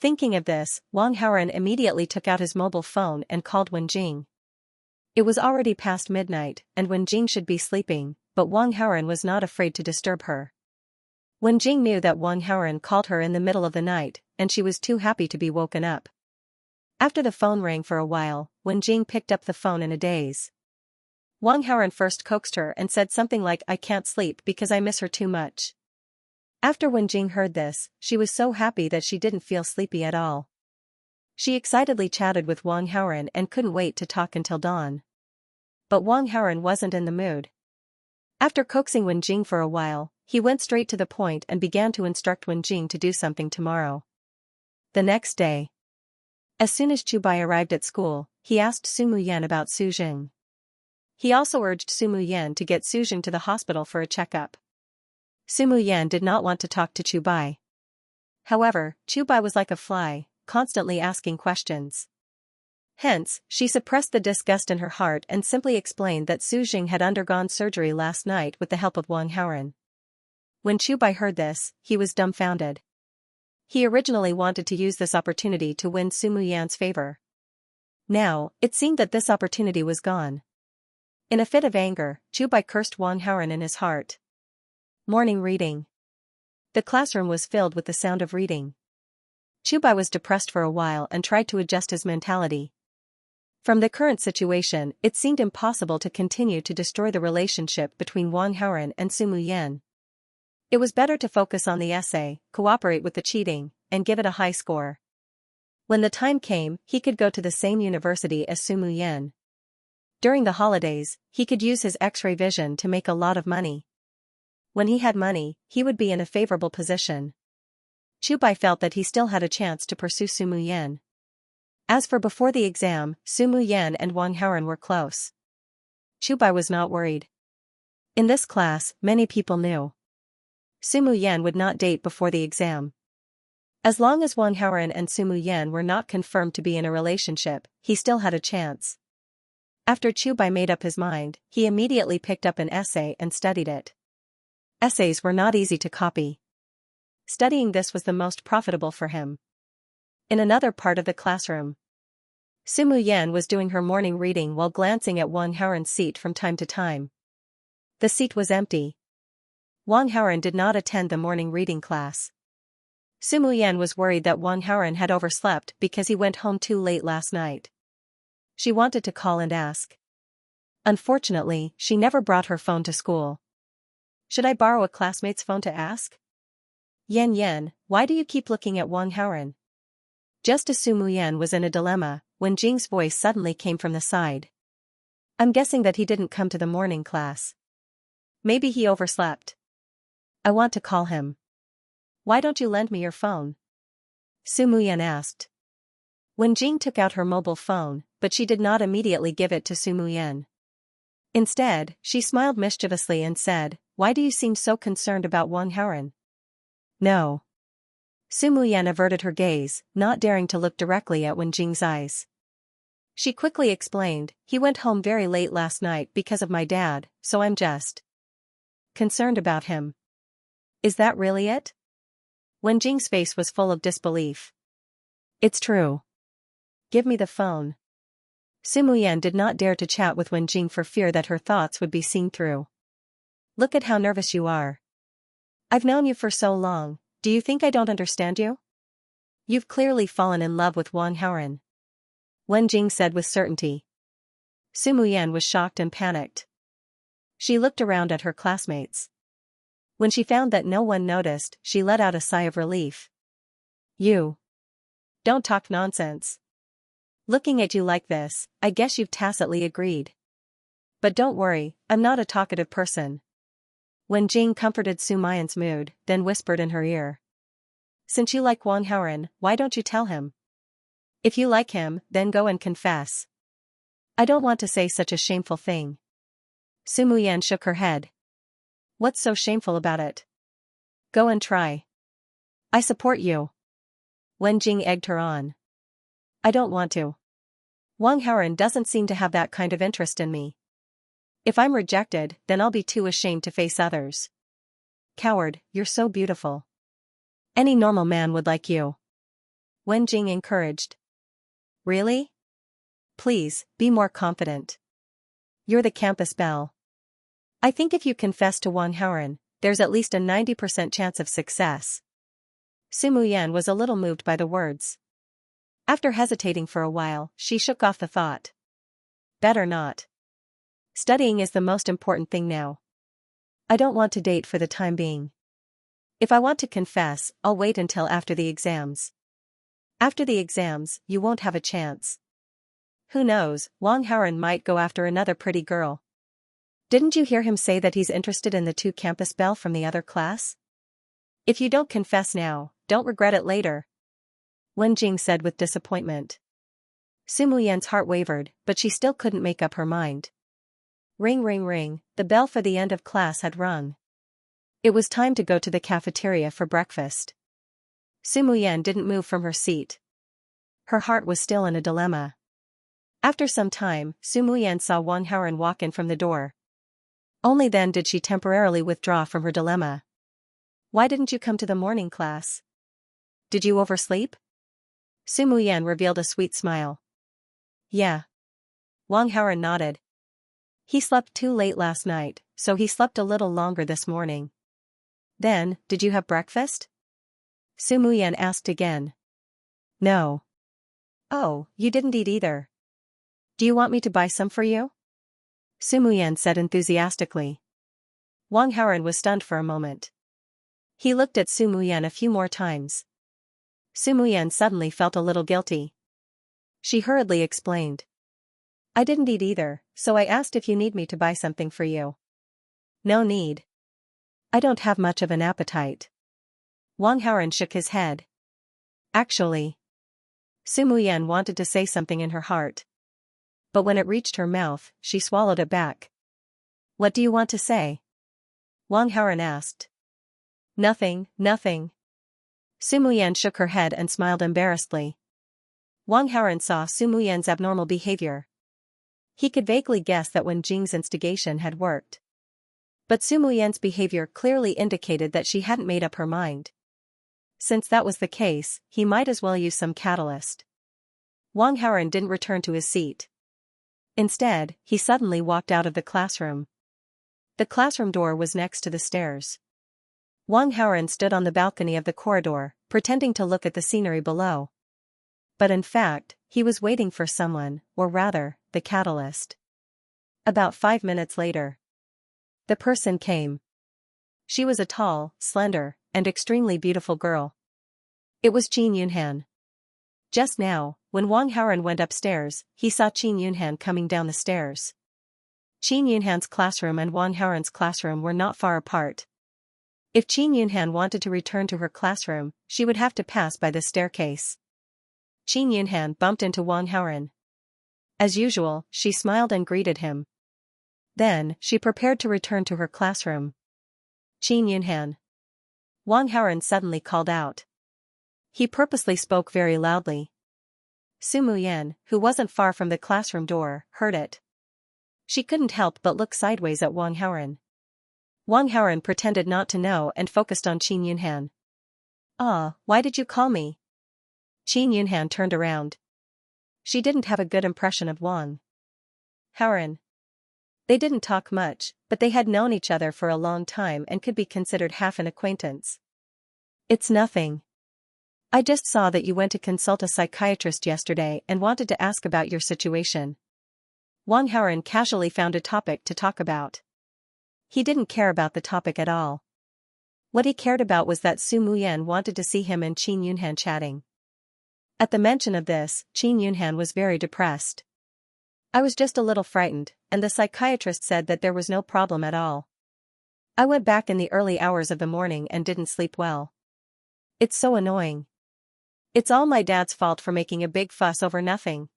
Thinking of this, Wang Haoren immediately took out his mobile phone and called Wenjing. It was already past midnight, and Wenjing should be sleeping, but Wang Haoren was not afraid to disturb her. Wenjing knew that Wang Haoren called her in the middle of the night, and she was too happy to be woken up. After the phone rang for a while, Wenjing picked up the phone in a daze. Wang Haoren first coaxed her and said something like, "I can't sleep because I miss her too much." After Wenjing heard this, she was so happy that she didn't feel sleepy at all. She excitedly chatted with Wang Haoren and couldn't wait to talk until dawn. But Wang Haoren wasn't in the mood. After coaxing Wenjing for a while, he went straight to the point and began to instruct Wenjing to do something tomorrow. The next day, as soon as Chubai arrived at school, he asked Su Muyan about Su Jing. He also urged Su Muyan to get Su Jing to the hospital for a checkup. Su Muyan did not want to talk to Chubai. However, Chubai was like a fly, constantly asking questions. Hence, she suppressed the disgust in her heart and simply explained that Su Jing had undergone surgery last night with the help of Wang Haoren. When Chubai heard this, he was dumbfounded. He originally wanted to use this opportunity to win Su Muyan's favor. Now, it seemed that this opportunity was gone. In a fit of anger, Chubai cursed Wang Haoren in his heart. Morning reading. The classroom was filled with the sound of reading. Chubai was depressed for a while and tried to adjust his mentality. From the current situation, it seemed impossible to continue to destroy the relationship between Wang Haoren and Su Muyan. It was better to focus on the essay, cooperate with the cheating, and give it a high score. When the time came, he could go to the same university as Su Muyan. During the holidays, he could use his X-ray vision to make a lot of money. When he had money, he would be in a favorable position. Chubai felt that he still had a chance to pursue Su Muyan. As for before the exam, Su Muyan and Wang Haoren were close. Chubai was not worried. In this class, many people knew Su Muyan would not date before the exam. As long as Wang Haoren and Su Muyan were not confirmed to be in a relationship, he still had a chance. After Chubai made up his mind, he immediately picked up an essay and studied it. Essays were not easy to copy. Studying this was the most profitable for him. In another part of the classroom, Su Muyan was doing her morning reading while glancing at Wang Haoren's seat from time to time. The seat was empty. Wang Haoren did not attend the morning reading class. Su Muyan was worried that Wang Haoren had overslept because he went home too late last night. She wanted to call and ask. Unfortunately, she never brought her phone to school. Should I borrow a classmate's phone to ask? Yan, why do you keep looking at Wang Haoren? Just as Su Muyan was in a dilemma, when Jing's voice suddenly came from the side. I'm guessing that he didn't come to the morning class. Maybe he overslept. I want to call him. Why don't you lend me your phone? Su Muyan asked. When Jing took out her mobile phone, but she did not immediately give it to Su Muyan. Instead, she smiled mischievously and said, "Why do you seem so concerned about Wang Haoren?" No. Su Muyan averted her gaze, not daring to look directly at Wen Jing's eyes. She quickly explained, he went home very late last night because of my dad, so I'm just concerned about him. Is that really it? Wen Jing's face was full of disbelief. It's true. Give me the phone. Su Muyan did not dare to chat with Wen Jing for fear that her thoughts would be seen through. Look at how nervous you are. I've known you for so long, do you think I don't understand you? You've clearly fallen in love with Wang Haoran. Wen Jing said with certainty. Su Muyan was shocked and panicked. She looked around at her classmates. When she found that no one noticed, she let out a sigh of relief. You. Don't talk nonsense. Looking at you like this, I guess you've tacitly agreed. But don't worry, I'm not a talkative person. Wen Jing comforted Su Muyan's mood, then whispered in her ear. Since you like Wang Haoran, why don't you tell him? If you like him, then go and confess. I don't want to say such a shameful thing. Su Muyan shook her head. What's so shameful about it? Go and try. I support you. Wen Jing egged her on. I don't want to. Wang Haoran doesn't seem to have that kind of interest in me. If I'm rejected, then I'll be too ashamed to face others. Coward, you're so beautiful. Any normal man would like you. Wen Jing encouraged. Really? Please, be more confident. You're the campus belle. I think if you confess to Wang Haoran, there's at least a 90% chance of success. Su Muyan was a little moved by the words. After hesitating for a while, she shook off the thought. Better not. Studying is the most important thing now. I don't want to date for the time being. If I want to confess, I'll wait until after the exams. After the exams, you won't have a chance. Who knows, Wang Haoran might go after another pretty girl. Didn't you hear him say that he's interested in the two campus belle from the other class? If you don't confess now, don't regret it later. Wen Jing said with disappointment. Su Muyan's heart wavered, but she still couldn't make up her mind. Ring ring ring, the bell for the end of class had rung. It was time to go to the cafeteria for breakfast. Su Muyan didn't move from her seat. Her heart was still in a dilemma. After some time, Su Muyan saw Wang Haoran walk in from the door. Only then did she temporarily withdraw from her dilemma. Why didn't you come to the morning class? Did you oversleep? Su Muyan revealed a sweet smile. Yeah. Wang Haoran nodded. He slept too late last night, so he slept a little longer this morning. Then, did you have breakfast? Su Muyan asked again. No. Oh, you didn't eat either. Do you want me to buy some for you? Su Muyan said enthusiastically. Wang Haoran was stunned for a moment. He looked at Su Muyan a few more times. Su Muyan suddenly felt a little guilty. She hurriedly explained. I didn't eat either, so I asked if you need me to buy something for you. No need. I don't have much of an appetite. Wang Haoran shook his head. Actually. Su Muyan wanted to say something in her heart. But when it reached her mouth, she swallowed it back. What do you want to say? Wang Haoran asked. Nothing, nothing. Su Muyan shook her head and smiled embarrassedly. Wang Haoran saw Su Muyan's abnormal behavior. He could vaguely guess that Wen Jing's instigation had worked. But Su Muyan's behavior clearly indicated that she hadn't made up her mind. Since that was the case, he might as well use some catalyst. Wang Haoran didn't return to his seat. Instead, he suddenly walked out of the classroom. The classroom door was next to the stairs. Wang Haoran stood on the balcony of the corridor, pretending to look at the scenery below. But in fact, he was waiting for someone, or rather, the catalyst. About 5 minutes later, the person came. She was a tall, slender, and extremely beautiful girl. It was Qin Yunhan. Just now, when Wang Haoran went upstairs, he saw Qin Yunhan coming down the stairs. Qin Yunhan's classroom and Wang Haoran's classroom were not far apart. If Qin Yunhan wanted to return to her classroom, she would have to pass by the staircase. Qin Yunhan bumped into Wang Haoran. As usual, she smiled and greeted him. Then, she prepared to return to her classroom. Qin Yunhan. Wang Haoran suddenly called out. He purposely spoke very loudly. Su Muyan, who wasn't far from the classroom door, heard it. She couldn't help but look sideways at Wang Haoran. Wang Haoran pretended not to know and focused on Qin Yunhan. "Ah, why did you call me?" Qin Yunhan turned around. She didn't have a good impression of Wang Haoran. They didn't talk much, but they had known each other for a long time and could be considered half an acquaintance. "It's nothing. I just saw that you went to consult a psychiatrist yesterday and wanted to ask about your situation." Wang Haoran casually found a topic to talk about. He didn't care about the topic at all. What he cared about was that Su Muyan wanted to see him and Qin Yunhan chatting. At the mention of this, Qin Yunhan was very depressed. "I was just a little frightened, and the psychiatrist said that there was no problem at all. I went back in the early hours of the morning and didn't sleep well. It's so annoying. It's all my dad's fault for making a big fuss over nothing."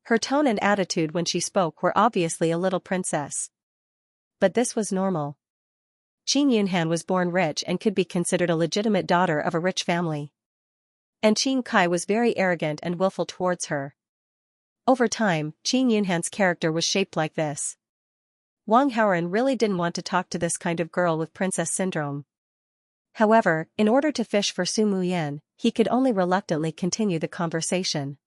Her tone and attitude when she spoke were obviously a little princess. But this was normal. Qin Yunhan was born rich and could be considered a legitimate daughter of a rich family. And Qin Kai was very arrogant and willful towards her. Over time, Qin Yunhan's character was shaped like this. Wang Haoran really didn't want to talk to this kind of girl with princess syndrome. However, in order to fish for Su Muyan, he could only reluctantly continue the conversation.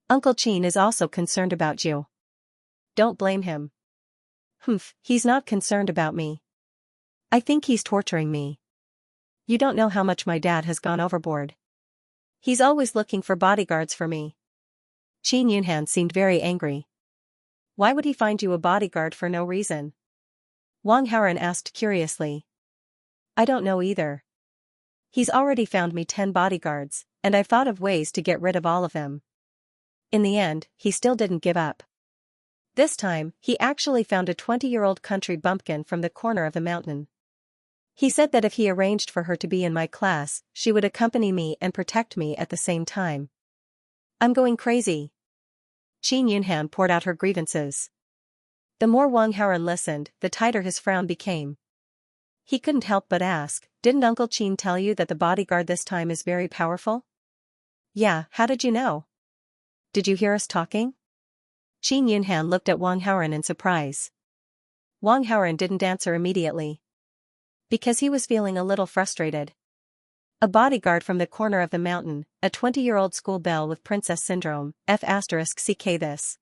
"Uncle Qin is also concerned about you. Don't blame him." "Humph, he's not concerned about me. I think he's torturing me. You don't know how much my dad has gone overboard. He's always looking for bodyguards for me." Qin Yunhan seemed very angry. "Why would he find you a bodyguard for no reason?" Wang Haoran asked curiously. "I don't know either. He's already found me 10 bodyguards, and I've thought of ways to get rid of all of them." In the end, he still didn't give up. This time, he actually found a 20-year-old country bumpkin from the corner of the mountain. He said that if he arranged for her to be in my class, she would accompany me and protect me at the same time. "I'm going crazy." Qin Yunhan poured out her grievances. The more Wang Haoran listened, the tighter his frown became. He couldn't help but ask, "Didn't Uncle Qin tell you that the bodyguard this time is very powerful?" "Yeah, how did you know? Did you hear us talking?" Qin Yunhan looked at Wang Haoran in surprise. Wang Haoran didn't answer immediately. Because he was feeling a little frustrated. A bodyguard from the corner of the mountain, a 20-year-old school belle with princess syndrome, *CK this.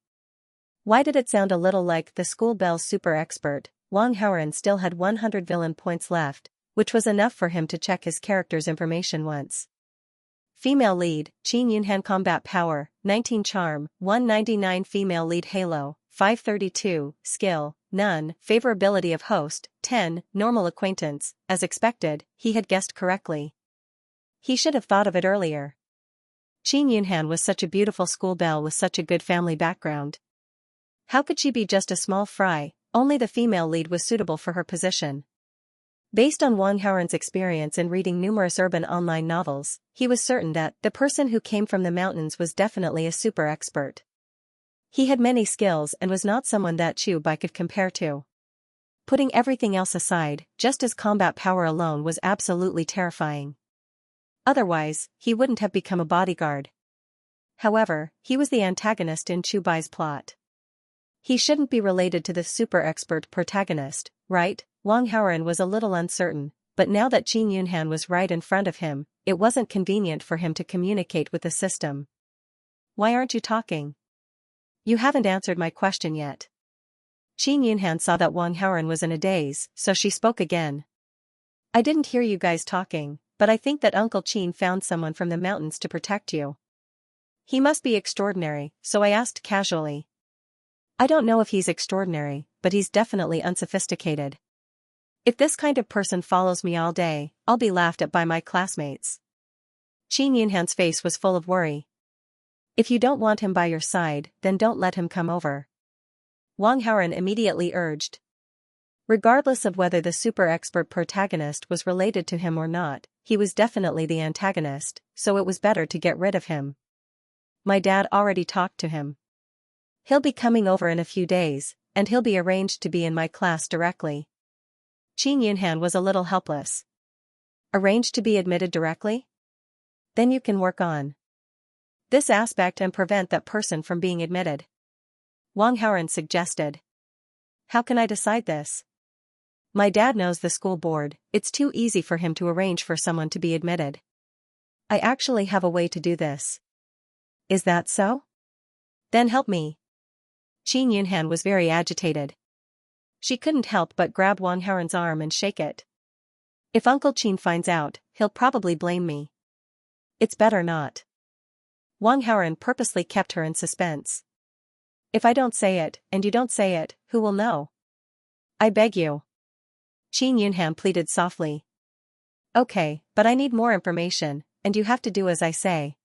Why did it sound a little like the school belle's super expert? Wang Haoran still had 100 villain points left, which was enough for him to check his character's information once. Female lead, Qin Yunhan combat power, 19 charm, 199 female lead halo, 532, skill, none, favorability of host, 10, normal acquaintance. As expected, he had guessed correctly. He should have thought of it earlier. Qin Yunhan was such a beautiful school belle with such a good family background. How could she be just a small fry? Only the female lead was suitable for her position. Based on Wang Haoran's experience in reading numerous urban online novels, he was certain that the person who came from the mountains was definitely a super expert. He had many skills and was not someone that Chu Bai could compare to. Putting everything else aside, just his combat power alone was absolutely terrifying. Otherwise, he wouldn't have become a bodyguard. However, he was the antagonist in Chu Bai's plot. He shouldn't be related to the super expert protagonist, right? Wang Haoran was a little uncertain, but now that Qin Yunhan was right in front of him, it wasn't convenient for him to communicate with the system. "Why aren't you talking? You haven't answered my question yet." Qin Yunhan saw that Wang Haoran was in a daze, so she spoke again. "I didn't hear you guys talking, but I think that Uncle Qin found someone from the mountains to protect you. He must be extraordinary, so I asked casually." "I don't know if he's extraordinary, but he's definitely unsophisticated. If this kind of person follows me all day, I'll be laughed at by my classmates." Qin Yunhan's face was full of worry. "If you don't want him by your side, then don't let him come over," Wang Haoran immediately urged. Regardless of whether the super expert protagonist was related to him or not, he was definitely the antagonist, so it was better to get rid of him. "My dad already talked to him. He'll be coming over in a few days, and he'll be arranged to be in my class directly." Qin Yunhan was a little helpless. "Arranged to be admitted directly? Then you can work on." this aspect and prevent that person from being admitted. Wang Haoren suggested. How can I decide this? My dad knows the school board, it's too easy for him to arrange for someone to be admitted. I actually have a way to do this. Is that so? Then help me. Qin Yunhan was very agitated. She couldn't help but grab Wang Haoren's arm and shake it. If Uncle Qin finds out, he'll probably blame me. It's better not. Wang Haoren purposely kept her in suspense. If I don't say it, and you don't say it, who will know? I beg you. Qin Yunhan pleaded softly. Okay, but I need more information, and you have to do as I say.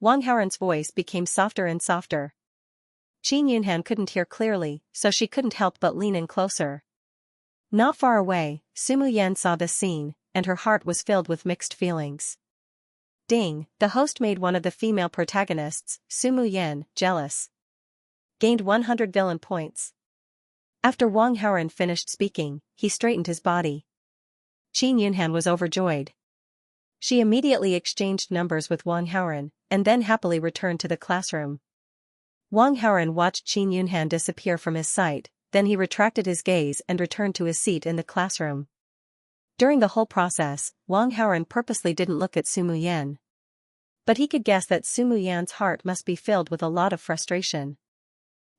Wang Haoren's voice became softer and softer. Qin Yunhan couldn't hear clearly, so she couldn't help but lean in closer. Not far away, Sumu Yan saw this scene, and her heart was filled with mixed feelings. Ding, the host made one of the female protagonists, Sumu Yan, jealous. Gained 100 villain points. After Wang Haoren finished speaking, he straightened his body. Qin Yunhan was overjoyed. She immediately exchanged numbers with Wang Haoren, and then happily returned to the classroom. Wang Haoren watched Qin Yunhan disappear from his sight, then he retracted his gaze and returned to his seat in the classroom. During the whole process, Wang Haoren purposely didn't look at Sumu Yan. But he could guess that Sumu Yan's heart must be filled with a lot of frustration.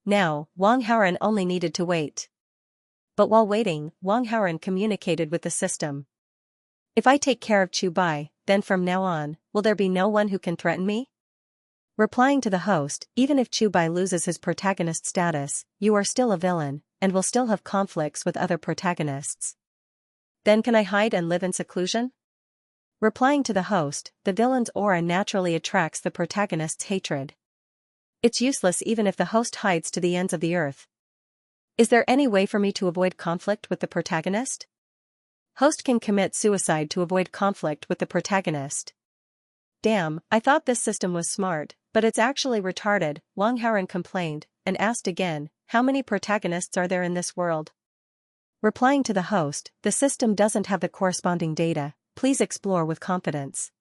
Now, Wang Haoren only needed to wait. But while waiting, Wang Haoren communicated with the system. If I take care of Chu Bai, then from now on, will there be no one who can threaten me? Replying to the host, even if Chu Bai loses his protagonist status, you are still a villain, and will still have conflicts with other protagonists. Then can I hide and live in seclusion? Replying to the host, the villain's aura naturally attracts the protagonist's hatred. It's useless even if the host hides to the ends of the earth. Is there any way for me to avoid conflict with the protagonist? Host can commit suicide to avoid conflict with the protagonist. Damn, I thought this system was smart, but it's actually retarded, Wang Haoren complained, and asked again, how many protagonists are there in this world? Replying to the host, the system doesn't have the corresponding data, please explore with confidence.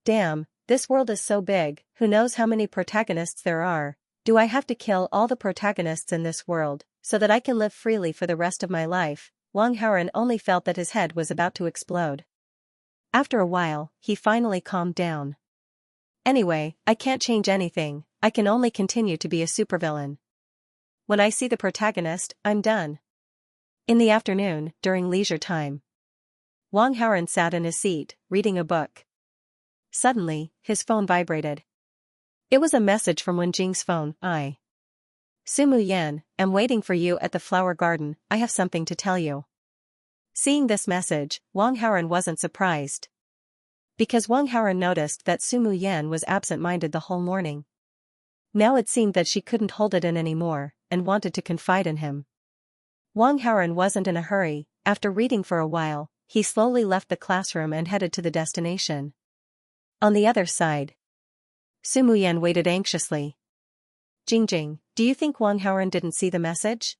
Damn, this world is so big, who knows how many protagonists there are? Do I have to kill all the protagonists in this world, so that I can live freely for the rest of my life? Wang Haoren only felt that his head was about to explode. After a while, he finally calmed down. Anyway, I can't change anything, I can only continue to be a supervillain. When I see the protagonist, I'm done. In the afternoon, during leisure time, Wang Haoren sat in his seat, reading a book. Suddenly, his phone vibrated. It was a message from Wenjing's phone. Sumu Yan, am waiting for you at the flower garden, I have something to tell you. Seeing this message, Wang Haoren wasn't surprised. Because Wang Haoren noticed that Sumu Yan was absent-minded the whole morning. Now it seemed that she couldn't hold it in anymore, and wanted to confide in him. Wang Haoren wasn't in a hurry. After reading for a while, he slowly left the classroom and headed to the destination. On the other side, Sumu Yan waited anxiously. Jingjing, do you think Wang Haoren didn't see the message?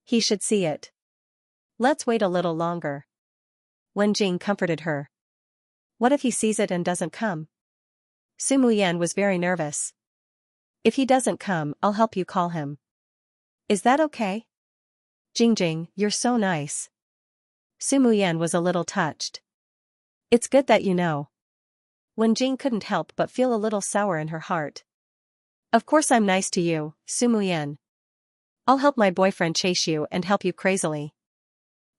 He should see it. Let's wait a little longer. Wenjing comforted her. What if he sees it and doesn't come? Sumu Yan was very nervous. If he doesn't come, I'll help you call him. Is that okay? Jingjing, you're so nice. Sumu Yan was a little touched. It's good that you know. Wenjing couldn't help but feel a little sour in her heart. Of course I'm nice to you, Sumu Yan. I'll help my boyfriend chase you and help you crazily.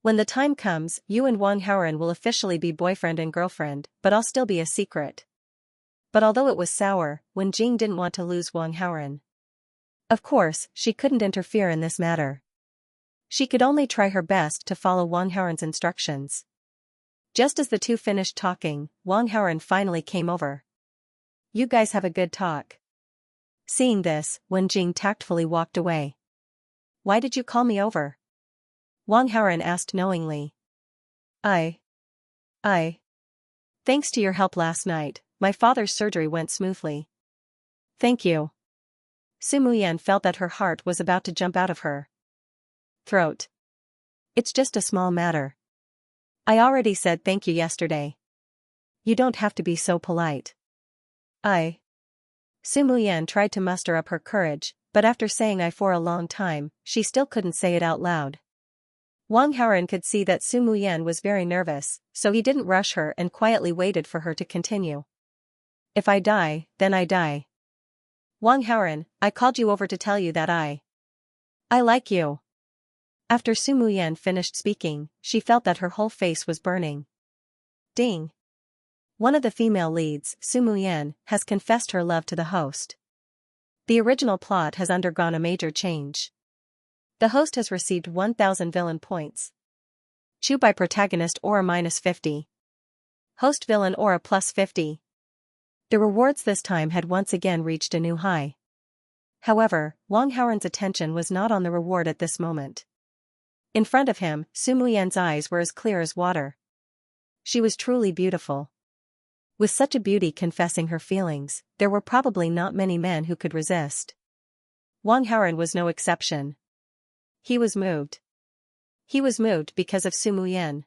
When the time comes, you and Wang Haoren will officially be boyfriend and girlfriend, but I'll still be a secret. But although it was sour, Wenjing didn't want to lose Wang Haoren. Of course, she couldn't interfere in this matter. She could only try her best to follow Wang Haoren's instructions. Just as the two finished talking, Wang Haoren finally came over. You guys have a good talk. Seeing this, Wenjing tactfully walked away. Why did you call me over? Wang Haoren asked knowingly. I. Thanks to your help last night, my father's surgery went smoothly. Thank you. Sumu Yan felt that her heart was about to jump out of her throat. It's just a small matter. I already said thank you yesterday. You don't have to be so polite. Su Muyan tried to muster up her courage, but after saying I for a long time, she still couldn't say it out loud. Wang Haoren could see that Su Muyan was very nervous, so he didn't rush her and quietly waited for her to continue. If I die, then I die. Wang Haoren, I called you over to tell you that I like you. After Su Muyan finished speaking, she felt that her whole face was burning. Ding. One of the female leads, Su Muyan, has confessed her love to the host. The original plot has undergone a major change. The host has received 1000 villain points. Chu by protagonist aura -50. Host villain aura +50. The rewards this time had once again reached a new high. However, Wang Haoren's attention was not on the reward at this moment. In front of him, Su Muyan's eyes were as clear as water. She was truly beautiful. With such a beauty confessing her feelings, there were probably not many men who could resist. Wang Haoren was no exception. He was moved. He was moved because of Su Muyan.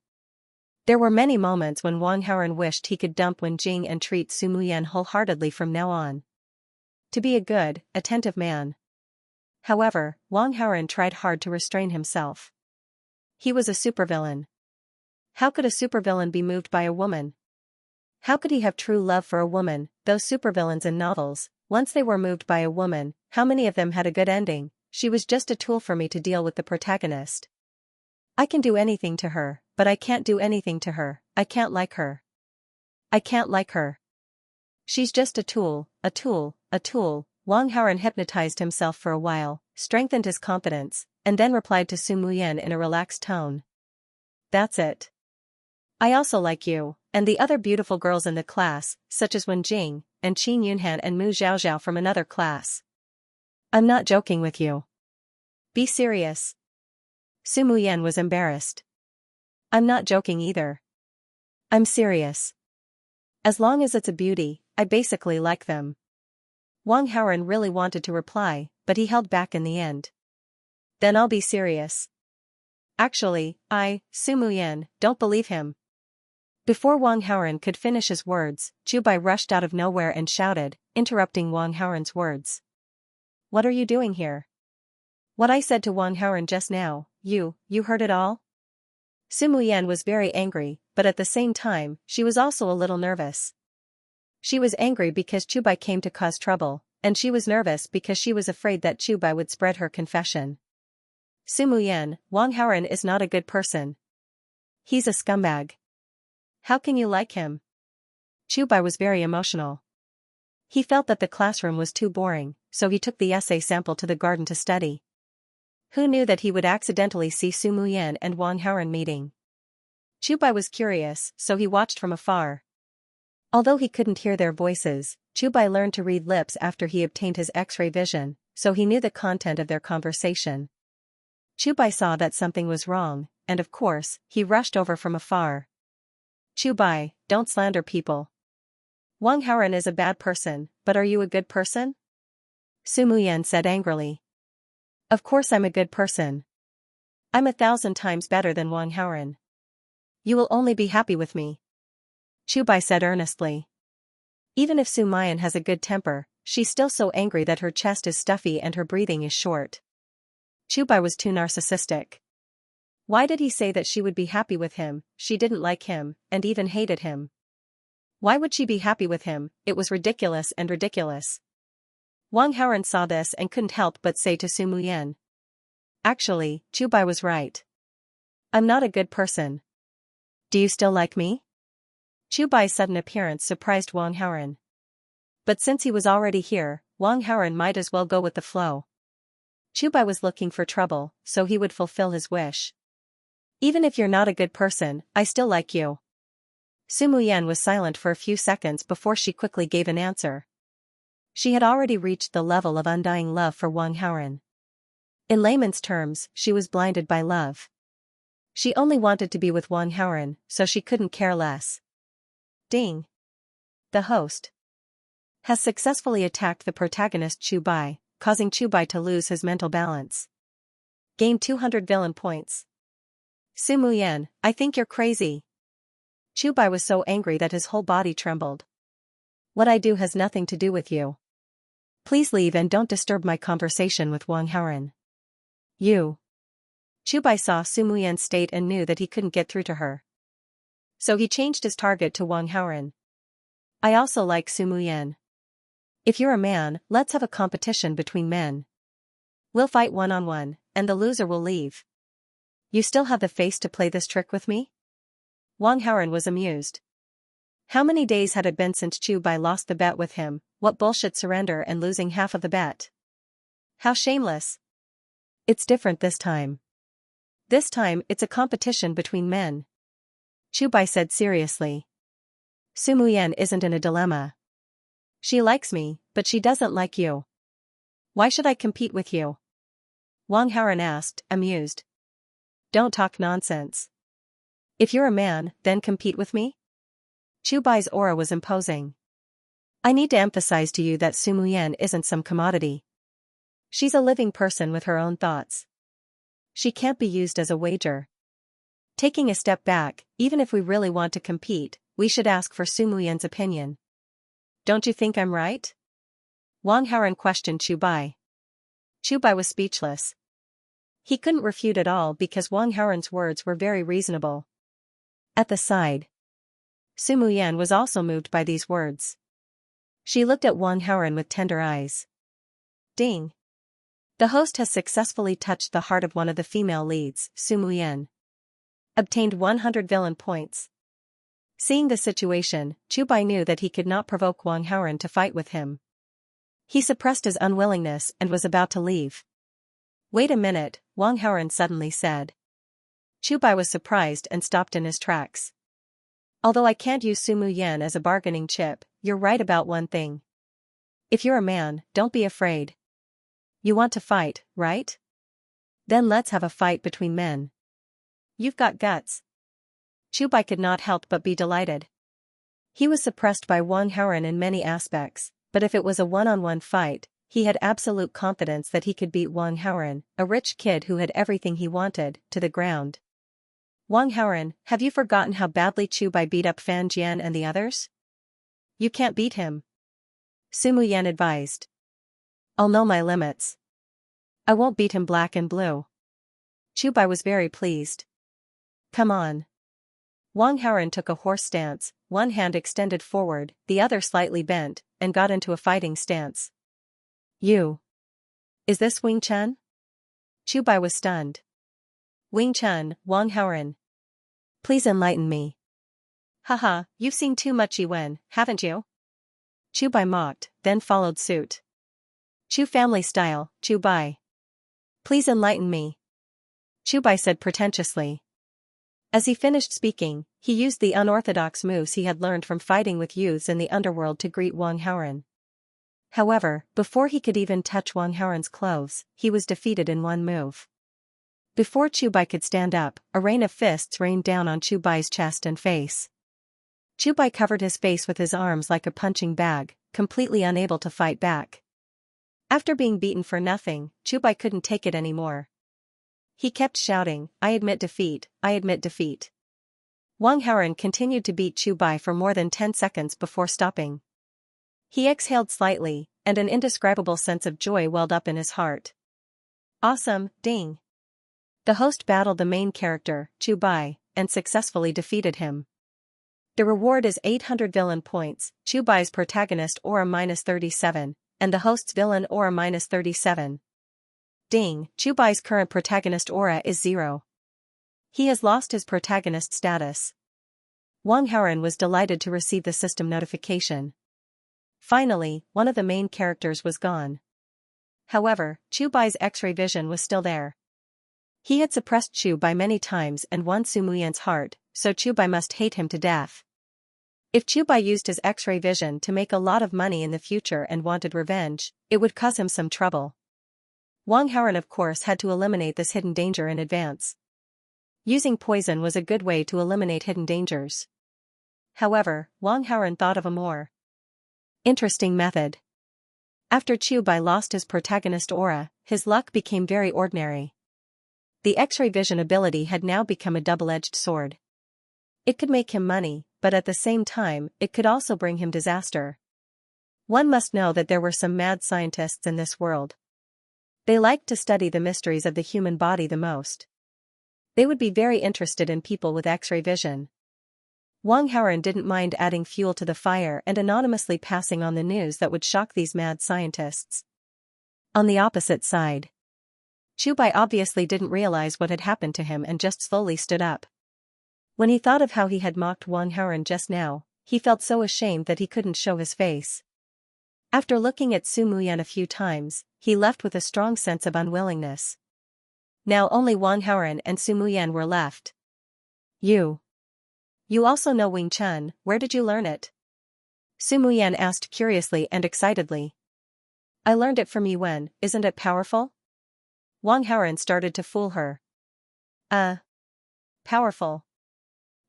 There were many moments when Wang Haoren wished he could dump Wen Jing and treat Su Muyan wholeheartedly from now on. To be a good, attentive man. However, Wang Haoren tried hard to restrain himself. He was a supervillain. How could a supervillain be moved by a woman? How could he have true love for a woman? Those supervillains in novels, once they were moved by a woman, how many of them had a good ending? She was just a tool for me to deal with the protagonist. I can do anything to her, but I can't do anything to her. I can't like her. I can't like her. She's just a tool, a tool, a tool. Wang Haoren hypnotized himself for a while, strengthened his confidence, and then replied to Su Muyan in a relaxed tone. That's it. I also like you, and the other beautiful girls in the class, such as Wen Jing, and Qin Yunhan and Mu Zhaozhao from another class. I'm not joking with you. Be serious. Su Muyan was embarrassed. I'm not joking either. I'm serious. As long as it's a beauty, I basically like them. Wang Haoren really wanted to reply, but he held back in the end. Then I'll be serious. Actually, Su Muyan, don't believe him. Before Wang Haoren could finish his words, Chu Bai rushed out of nowhere and shouted, interrupting Wang Haoren's words. What are you doing here? What I said to Wang Haoren just now, you heard it all? Su Muyan was very angry, but at the same time, she was also a little nervous. She was angry because Chu Bai came to cause trouble, and she was nervous because she was afraid that Chu Bai would spread her confession. Su Muyan, Wang Haoren is not a good person. He's a scumbag. How can you like him? Chu Bai was very emotional. He felt that the classroom was too boring, so he took the essay sample to the garden to study. Who knew that he would accidentally see Su Muyan and Wang Haoren meeting? Chu Bai was curious, so he watched from afar. Although he couldn't hear their voices, Chu Bai learned to read lips after he obtained his X-ray vision, so he knew the content of their conversation. Chu Bai saw that something was wrong, and of course, he rushed over from afar. Chu Bai, don't slander people. Wang Haoren is a bad person, but are you a good person? Su Muyan said angrily. Of course I'm a good person. I'm 1,000 times better than Wang Haoren. You will only be happy with me. Chu Bai said earnestly. Even if Su Muyan has a good temper, she's still so angry that her chest is stuffy and her breathing is short. Chu Bai was too narcissistic. Why did he say that she would be happy with him? She didn't like him, and even hated him. Why would she be happy with him? It was ridiculous and ridiculous. Wang Haoren saw this and couldn't help but say to Su Muyan. Actually, Chu Bai was right. I'm not a good person. Do you still like me? Chu Bai's sudden appearance surprised Wang Haoren. But since he was already here, Wang Haoren might as well go with the flow. Chu Bai was looking for trouble, so he would fulfill his wish. Even if you're not a good person, I still like you. Su Muyan was silent for a few seconds before she quickly gave an answer. She had already reached the level of undying love for Wang Haoren. In layman's terms, she was blinded by love. She only wanted to be with Wang Haoren, so she couldn't care less. Ding. The host has successfully attacked the protagonist Chu Bai, causing Chu Bai to lose his mental balance. Gained 200 villain points. Su Muyan, I think you're crazy. Chu Bai was so angry that his whole body trembled. What I do has nothing to do with you. Please leave and don't disturb my conversation with Wang Haoren. You. Chubai saw Su Muyan's state and knew that he couldn't get through to her. So he changed his target to Wang Haoren. I also like Su Muyan. If you're a man, let's have a competition between men. We'll fight one-on-one, and the loser will leave. You still have the face to play this trick with me? Wang Haoren was amused. How many days had it been since Chubai lost the bet with him? What bullshit surrender and losing half of the bet. How shameless. It's different this time. This time it's a competition between men. Chubai said seriously. Su Muyan isn't in a dilemma. She likes me, but she doesn't like you. Why should I compete with you? Wang Haoren asked, amused. Don't talk nonsense. If you're a man, then compete with me? Chubai's aura was imposing. I need to emphasize to you that Su Muyan isn't some commodity. She's a living person with her own thoughts. She can't be used as a wager. Taking a step back, even if we really want to compete, we should ask for Su Muyan's opinion. Don't you think I'm right? Wang Haoren questioned Chubai. Chubai was speechless. He couldn't refute at all because Wang Haoren's words were very reasonable. At the side, Su Muyan was also moved by these words. She looked at Wang Haoren with tender eyes. Ding. The host has successfully touched the heart of one of the female leads, Su Muyan. Obtained 100 villain points. Seeing the situation, Chubai knew that he could not provoke Wang Haoren to fight with him. He suppressed his unwillingness and was about to leave. Wait a minute, Wang Haoren suddenly said. Chubai was surprised and stopped in his tracks. Although I can't use Su Muyan as a bargaining chip, you're right about one thing. If you're a man, don't be afraid. You want to fight, right? Then let's have a fight between men. You've got guts. Chubai could not help but be delighted. He was suppressed by Wang Haoren in many aspects, but if it was a one-on-one fight, he had absolute confidence that he could beat Wang Haoren, a rich kid who had everything he wanted, to the ground. Wang Haoren, have you forgotten how badly Chubai beat up Fan Jian and the others? You can't beat him. Su Muyan advised. I'll know my limits. I won't beat him black and blue. Chubai was very pleased. Come on. Wang Haoren took a horse stance, one hand extended forward, the other slightly bent, and got into a fighting stance. You. Is this Wing Chun? Chubai was stunned. Wing Chun, Wang Haoren. Please enlighten me. Haha, you've seen too much Yiwen, haven't you? Chubai mocked, then followed suit. Chu family style, Chubai. Please enlighten me. Chubai said pretentiously. As he finished speaking, he used the unorthodox moves he had learned from fighting with youths in the underworld to greet Wang Haoren. However, before he could even touch Wang Haoren's clothes, he was defeated in one move. Before Chubai could stand up, a rain of fists rained down on Chubai's chest and face. Chubai covered his face with his arms like a punching bag, completely unable to fight back. After being beaten for nothing, Chubai couldn't take it anymore. He kept shouting, I admit defeat, I admit defeat. Wang Haoren continued to beat Chubai for more than 10 seconds before stopping. He exhaled slightly, and an indescribable sense of joy welled up in his heart. Awesome, ding. The host battled the main character, Chubai, and successfully defeated him. The reward is 800 villain points, Chubai's protagonist aura -37, and the host's villain aura -37. Ding, Chubai's current protagonist aura is 0. He has lost his protagonist status. Wang Haoren was delighted to receive the system notification. Finally, one of the main characters was gone. However, Chubai's X-ray vision was still there. He had suppressed Chubai many times and won Su Muyan's heart, so Chubai must hate him to death. If Chubai used his X-ray vision to make a lot of money in the future and wanted revenge, it would cause him some trouble. Wang Haoren of course had to eliminate this hidden danger in advance. Using poison was a good way to eliminate hidden dangers. However, Wang Haoren thought of a more interesting method. After Chubai lost his protagonist aura, his luck became very ordinary. The X-ray vision ability had now become a double-edged sword. It could make him money, but at the same time, it could also bring him disaster. One must know that there were some mad scientists in this world. They liked to study the mysteries of the human body the most. They would be very interested in people with X-ray vision. Wang Haoren didn't mind adding fuel to the fire and anonymously passing on the news that would shock these mad scientists. On the opposite side, Chu Bai obviously didn't realize what had happened to him and just slowly stood up. When he thought of how he had mocked Wang Haoren just now, he felt so ashamed that he couldn't show his face. After looking at Su Muyan a few times, he left with a strong sense of unwillingness. Now only Wang Haoren and Su Muyan were left. You also know Wing Chun, where did you learn it? Su Muyan asked curiously and excitedly. I learned it from Yuan, isn't it powerful? Wang Haoren started to fool her. Powerful.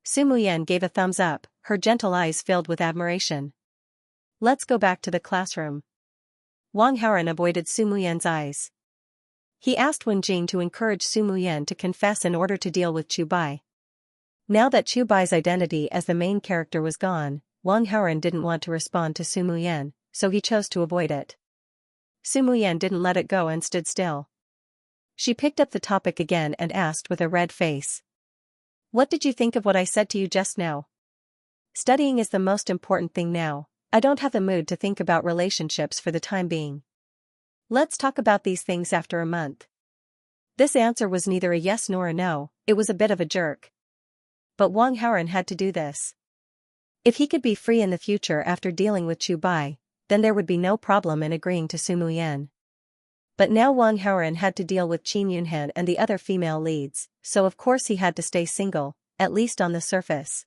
Su Muyan gave a thumbs up, her gentle eyes filled with admiration. Let's go back to the classroom. Wang Haoren avoided Su Muyan's eyes. He asked Wen Jing to encourage Su Muyan to confess in order to deal with Chu Bai. Now that Chu Bai's identity as the main character was gone, Wang Haoren didn't want to respond to Su Muyan, so he chose to avoid it. Su Muyan didn't let it go and stood still. She picked up the topic again and asked with a red face. What did you think of what I said to you just now? Studying is the most important thing now. I don't have the mood to think about relationships for the time being. Let's talk about these things after a month. This answer was neither a yes nor a no, it was a bit of a jerk. But Wang Haoren had to do this. If he could be free in the future after dealing with Chu Bai, then there would be no problem in agreeing to Su Muyan. But now Wang Haoren had to deal with Qin Yunhan and the other female leads, so of course he had to stay single, at least on the surface.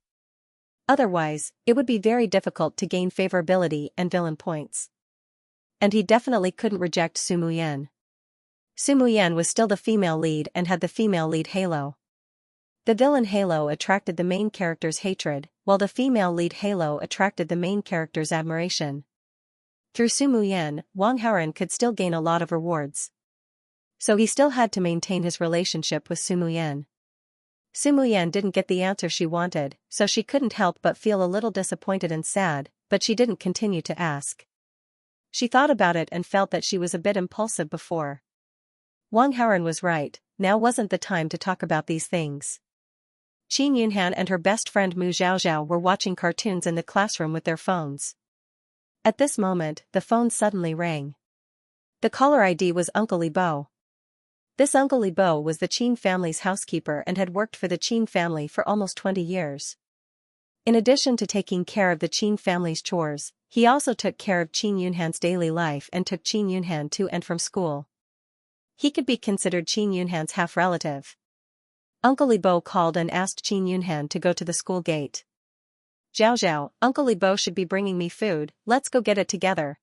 Otherwise, it would be very difficult to gain favorability and villain points. And he definitely couldn't reject Su Muyan. Su Muyan was still the female lead and had the female lead halo. The villain halo attracted the main character's hatred, while the female lead halo attracted the main character's admiration. Through Su Muyan, Wang Haoren could still gain a lot of rewards. So he still had to maintain his relationship with Su Muyan. Su Muyan didn't get the answer she wanted, so she couldn't help but feel a little disappointed and sad, but she didn't continue to ask. She thought about it and felt that she was a bit impulsive before. Wang Haoren was right, now wasn't the time to talk about these things. Qin Yunhan and her best friend Mu Zhaozhao were watching cartoons in the classroom with their phones. At this moment, the phone suddenly rang. The caller ID was Uncle Li Bo. This Uncle Li Bo was the Qin family's housekeeper and had worked for the Qin family for almost 20 years. In addition to taking care of the Qin family's chores, he also took care of Qin Yunhan's daily life and took Qin Yunhan to and from school. He could be considered Qin Yunhan's half-relative. Uncle Li Bo called and asked Qin Yunhan to go to the school gate. Zhao Zhao, Uncle Li Bo should be bringing me food, let's go get it together.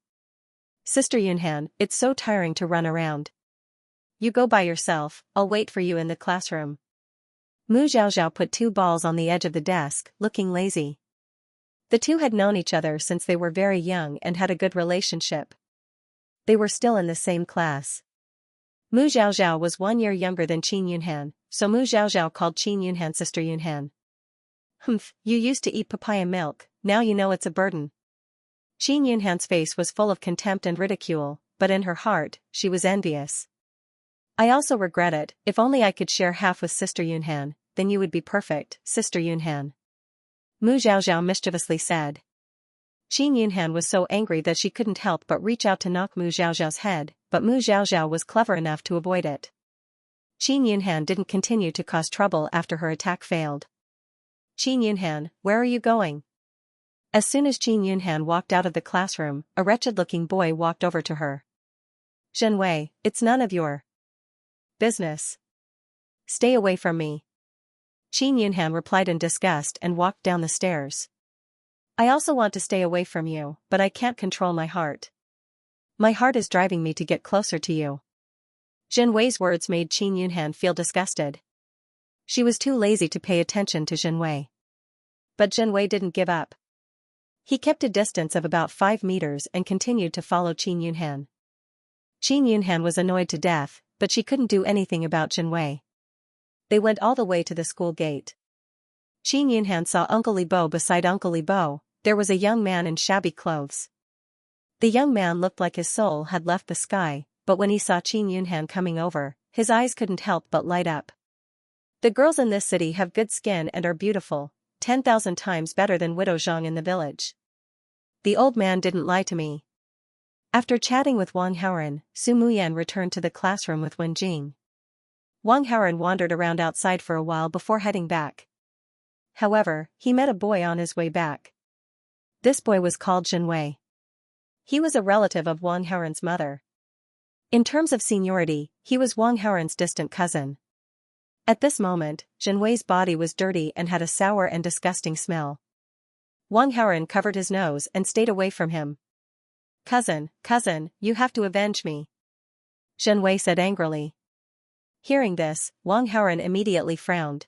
Sister Yunhan, it's so tiring to run around. You go by yourself, I'll wait for you in the classroom. Mu Zhaozhao put 2 balls on the edge of the desk, looking lazy. The two had known each other since they were very young and had a good relationship. They were still in the same class. Mu Zhaozhao was 1 year younger than Qin Yunhan, so Mu Zhaozhao called Qin Yunhan Sister Yunhan. Humph, you used to eat papaya milk, now you know it's a burden. Qin Yunhan's face was full of contempt and ridicule, but in her heart, she was envious. I also regret it, if only I could share half with Sister Yunhan, then you would be perfect, Sister Yunhan. Mu Zhaozhao mischievously said. Qin Yunhan was so angry that she couldn't help but reach out to knock Mu Zhaozhao's head, but Mu Zhaozhao was clever enough to avoid it. Qin Yunhan didn't continue to cause trouble after her attack failed. Qin Yunhan, where are you going? As soon as Qin Yunhan walked out of the classroom, a wretched-looking boy walked over to her. Zhenwei, it's none of your business. Stay away from me. Qin Yunhan replied in disgust and walked down the stairs. I also want to stay away from you, but I can't control my heart. My heart is driving me to get closer to you. Zhenwei's words made Qin Yunhan feel disgusted. She was too lazy to pay attention to Zhenwei. But Zhenwei didn't give up. He kept a distance of about 5 meters and continued to follow Qin Yunhan. Qin Yunhan was annoyed to death, but she couldn't do anything about Zhenwei. They went all the way to the school gate. Qin Yunhan saw Uncle Li Bo beside Uncle Li Bo. There was a young man in shabby clothes. The young man looked like his soul had left the sky, but when he saw Qin Yunhan coming over, his eyes couldn't help but light up. The girls in this city have good skin and are beautiful, 10,000 times better than Widow Zhang in the village. The old man didn't lie to me. After chatting with Wang Haoren, Su Muyan returned to the classroom with Wen Jing. Wang Haoren wandered around outside for a while before heading back. However, he met a boy on his way back. This boy was called Jinwei. He was a relative of Wang Haoren's mother. In terms of seniority, he was Wang Haoren's distant cousin. At this moment, Jinwei's body was dirty and had a sour and disgusting smell. Wang Haoren covered his nose and stayed away from him. Cousin, you have to avenge me," Jinwei said angrily. Hearing this, Wang Haoren immediately frowned.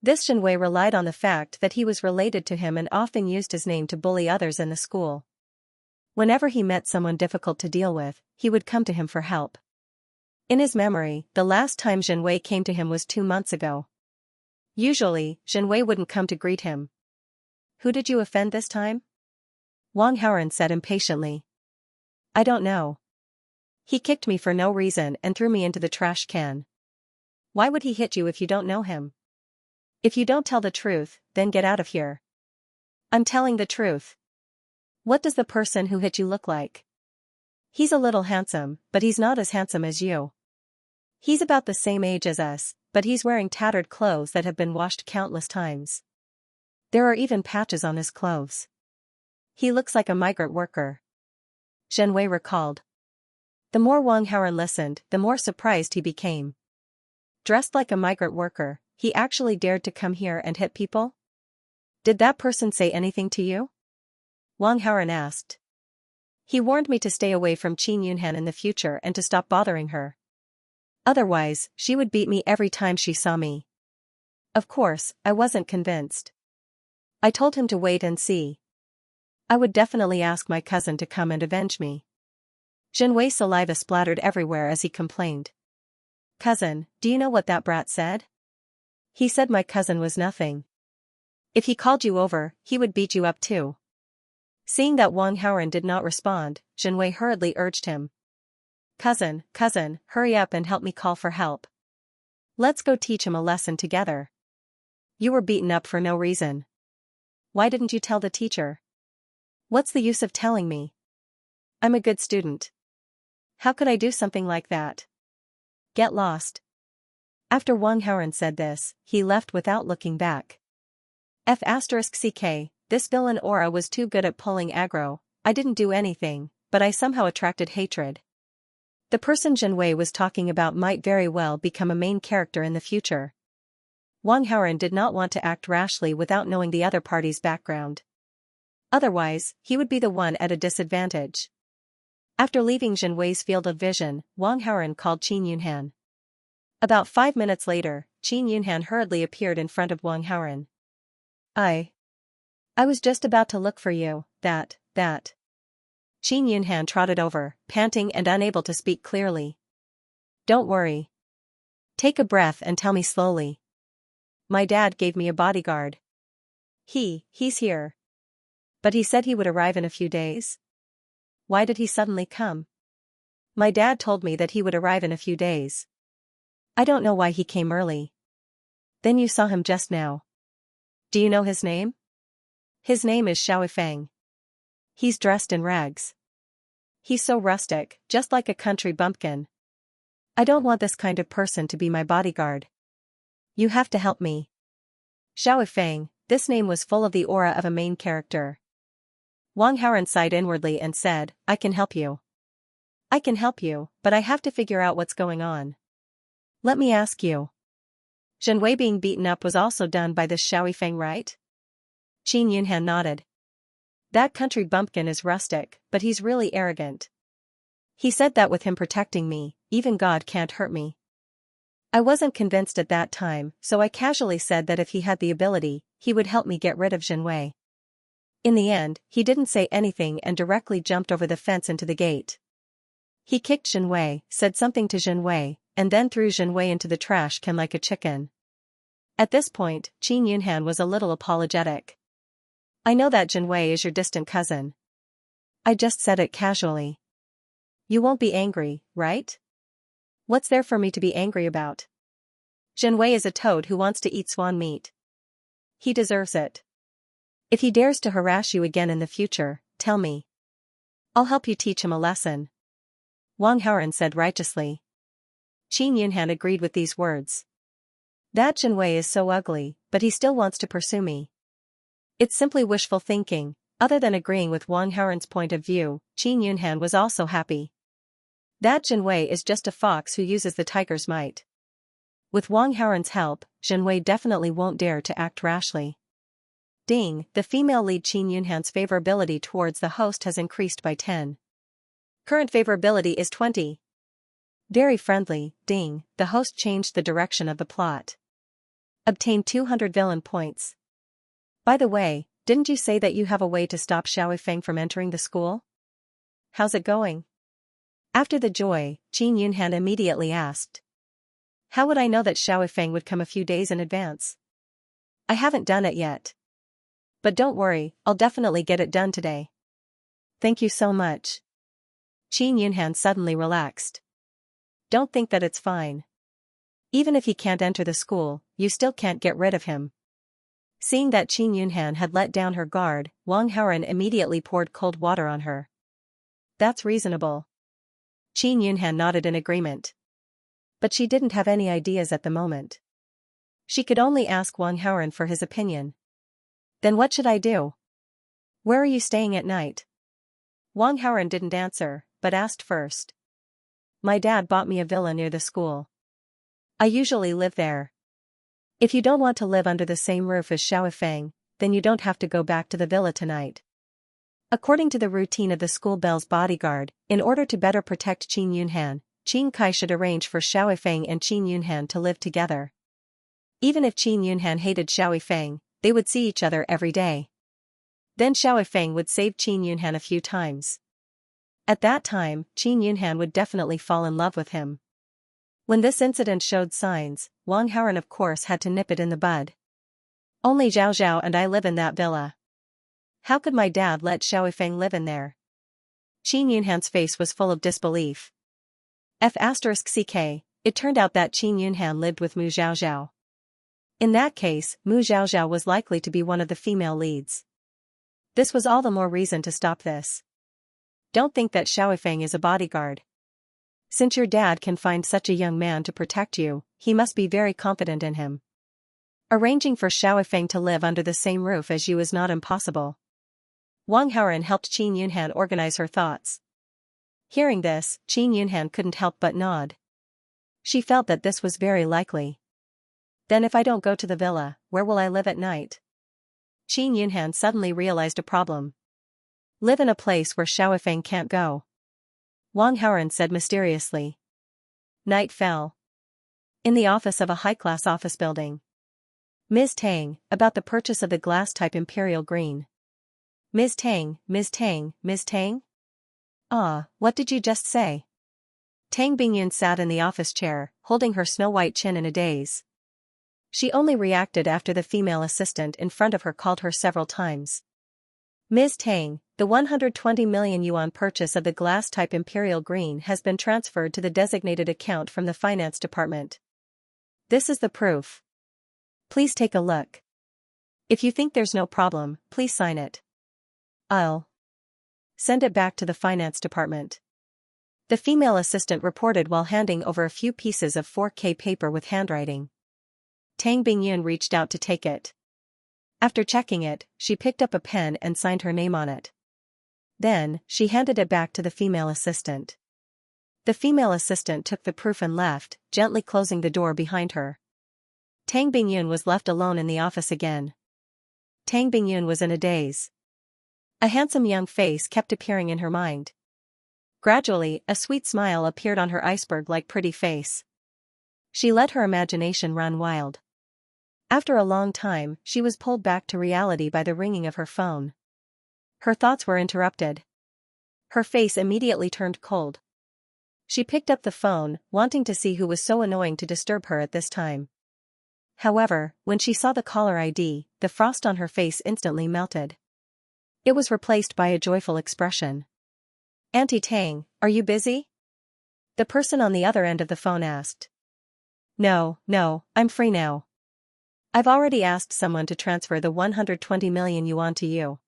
This Jinwei relied on the fact that he was related to him and often used his name to bully others in the school. Whenever he met someone difficult to deal with, he would come to him for help. In his memory, the last time Jinwei came to him was 2 months ago. Usually, Jinwei wouldn't come to greet him. "Who did you offend this time?" Wang Haoren said impatiently. "I don't know. He kicked me for no reason and threw me into the trash can." "Why would he hit you if you don't know him?" "If you don't tell the truth, then get out of here." "I'm telling the truth." "What does the person who hit you look like?" "He's a little handsome, but he's not as handsome as you. He's about the same age as us, but he's wearing tattered clothes that have been washed countless times. There are even patches on his clothes. He looks like a migrant worker," Jinwei recalled. The more Wang Haoren listened, the more surprised he became. Dressed like a migrant worker, he actually dared to come here and hit people? "Did that person say anything to you?" Wang Haoren asked. "He warned me to stay away from Qin Yunhan in the future and to stop bothering her. Otherwise, she would beat me every time she saw me." Of course, I wasn't convinced. I told him to wait and see. I would definitely ask my cousin to come and avenge me. Jinwei's saliva splattered everywhere as he complained. "Cousin, do you know what that brat said?" "He said my cousin was nothing. If he called you over, he would beat you up too." Seeing that Wang Haoren did not respond, Jinwei hurriedly urged him. Cousin, hurry up and help me call for help. Let's go teach him a lesson together. You were beaten up for no reason. Why didn't you tell the teacher?" "What's the use of telling me? I'm a good student. How could I do something like that?" "Get lost." After Wang Haoren said this, he left without looking back. *CK, this villain aura was too good at pulling aggro. I didn't do anything, but I somehow attracted hatred. The person Jinwei was talking about might very well become a main character in the future. Wang Haoren did not want to act rashly without knowing the other party's background. Otherwise, he would be the one at a disadvantage. After leaving Jinwei's field of vision, Wang Haoren called Qin Yunhan. About 5 minutes later, Qin Yunhan hurriedly appeared in front of Wang Haoren. I was just about to look for you, that. Qin Yunhan trotted over, panting and unable to speak clearly. "Don't worry. Take a breath and tell me slowly. My dad gave me a bodyguard. He's here. But he said he would arrive in a few days. Why did he suddenly come?" "My dad told me that he would arrive in a few days. I don't know why he came early." "Then you saw him just now. Do you know his name?" "His name is Xiaofang. He's dressed in rags. He's so rustic, just like a country bumpkin. I don't want this kind of person to be my bodyguard. You have to help me." Xiaofang, this name was full of the aura of a main character. Wang Haoren sighed inwardly and said, "I can help you. I can help you, but I have to figure out what's going on. Let me ask you. Jinwei being beaten up was also done by this Xiaofang, right?" Qin Yunhan nodded. "That country bumpkin is rustic, but he's really arrogant. He said that with him protecting me, even God can't hurt me. I wasn't convinced at that time, so I casually said that if he had the ability, he would help me get rid of Jinwei. In the end, he didn't say anything and directly jumped over the fence into the gate. He kicked Jinwei, said something to Jinwei, and then threw Jinwei into the trash can like a chicken." At this point, Qin Yunhan was a little apologetic. "I know that Jinwei is your distant cousin. I just said it casually. You won't be angry, right? What's there for me to be angry about? Zhenwei is a toad who wants to eat swan meat. He deserves it. If he dares to harass you again in the future, tell me. I'll help you teach him a lesson. Wang Haoran said righteously. Qin Yunhan agreed with these words. That Zhenwei is so ugly, but he still wants to pursue me. It's simply wishful thinking. Other than agreeing with Wang Haoran's point of view, Qin Yunhan was also happy. That Zhenwei is just a fox who uses the tiger's might. With Wang Haoran's help, Zhenwei definitely won't dare to act rashly. Ding, the female lead Qin Yunhan's favorability towards the host has increased by 10. Current favorability is 20. Very friendly, ding, the host changed the direction of the plot. Obtain 200 villain points. By the way, didn't you say that you have a way to stop Xiao Feng from entering the school? How's it going? After the joy, Qin Yunhan immediately asked. How would I know that Xiao Feng would come a few days in advance? I haven't done it yet. But don't worry, I'll definitely get it done today. Thank you so much. Qin Yunhan suddenly relaxed. Don't think that it's fine. Even if he can't enter the school, you still can't get rid of him. Seeing that Qin Yunhan had let down her guard, Wang Haoran immediately poured cold water on her. That's reasonable. Qin Yunhan nodded in agreement. But she didn't have any ideas at the moment. She could only ask Wang Haoran for his opinion. Then what should I do? Where are you staying at night? Wang Haoran didn't answer, but asked first. My dad bought me a villa near the school. I usually live there. If you don't want to live under the same roof as Xiao Feng, then you don't have to go back to the villa tonight. According to the routine of the school bell's bodyguard, in order to better protect Qin Yunhan, Qin Kai should arrange for Xiao Feng and Qin Yunhan to live together. Even if Qin Yunhan hated Xiao Feng, they would see each other every day. Then Xiao Feng would save Qin Yunhan a few times. At that time, Qin Yunhan would definitely fall in love with him. When this incident showed signs, Wang Haoran of course had to nip it in the bud. Only Zhao Zhao and I live in that villa. How could my dad let Xiao Feng live in there? Qin Yunhan's face was full of disbelief. F***ck, it turned out that Qin Yunhan lived with Mu Zhao Zhao. In that case, Mu Zhao Zhao was likely to be one of the female leads. This was all the more reason to stop this. Don't think that Xiao Feng is a bodyguard. Since your dad can find such a young man to protect you, he must be very confident in him. Arranging for Xiao Feng to live under the same roof as you is not impossible. Wang Haoran helped Qin Yunhan organize her thoughts. Hearing this, Qin Yunhan couldn't help but nod. She felt that this was very likely. Then if I don't go to the villa, where will I live at night? Qin Yunhan suddenly realized a problem. Live in a place where Xiao Feng can't go. Wang Haoran said mysteriously. Night fell. In the office of a high-class office building. Ms. Tang, about the purchase of the glass-type Imperial Green. Ms. Tang, Ms. Tang, Ms. Tang? Ah, what did you just say? Tang Bingyun sat in the office chair, holding her snow-white chin in a daze. She only reacted after the female assistant in front of her called her several times. Ms. Tang, the 120 million yuan purchase of the glass-type Imperial Green has been transferred to the designated account from the finance department. This is the proof. Please take a look. If you think there's no problem, please sign it. I'll send it back to the finance department. The female assistant reported while handing over a few pieces of 4K paper with handwriting. Tang Bingyun reached out to take it. After checking it, she picked up a pen and signed her name on it. Then, she handed it back to the female assistant. The female assistant took the proof and left, gently closing the door behind her. Tang Bingyun was left alone in the office again. Tang Bingyun was in a daze. A handsome young face kept appearing in her mind. Gradually, a sweet smile appeared on her iceberg-like pretty face. She let her imagination run wild. After a long time, she was pulled back to reality by the ringing of her phone. Her thoughts were interrupted. Her face immediately turned cold. She picked up the phone, wanting to see who was so annoying to disturb her at this time. However, when she saw the caller ID, the frost on her face instantly melted. It was replaced by a joyful expression. Auntie Tang, are you busy? The person on the other end of the phone asked. No, I'm free now. I've already asked someone to transfer the 120 million yuan to you.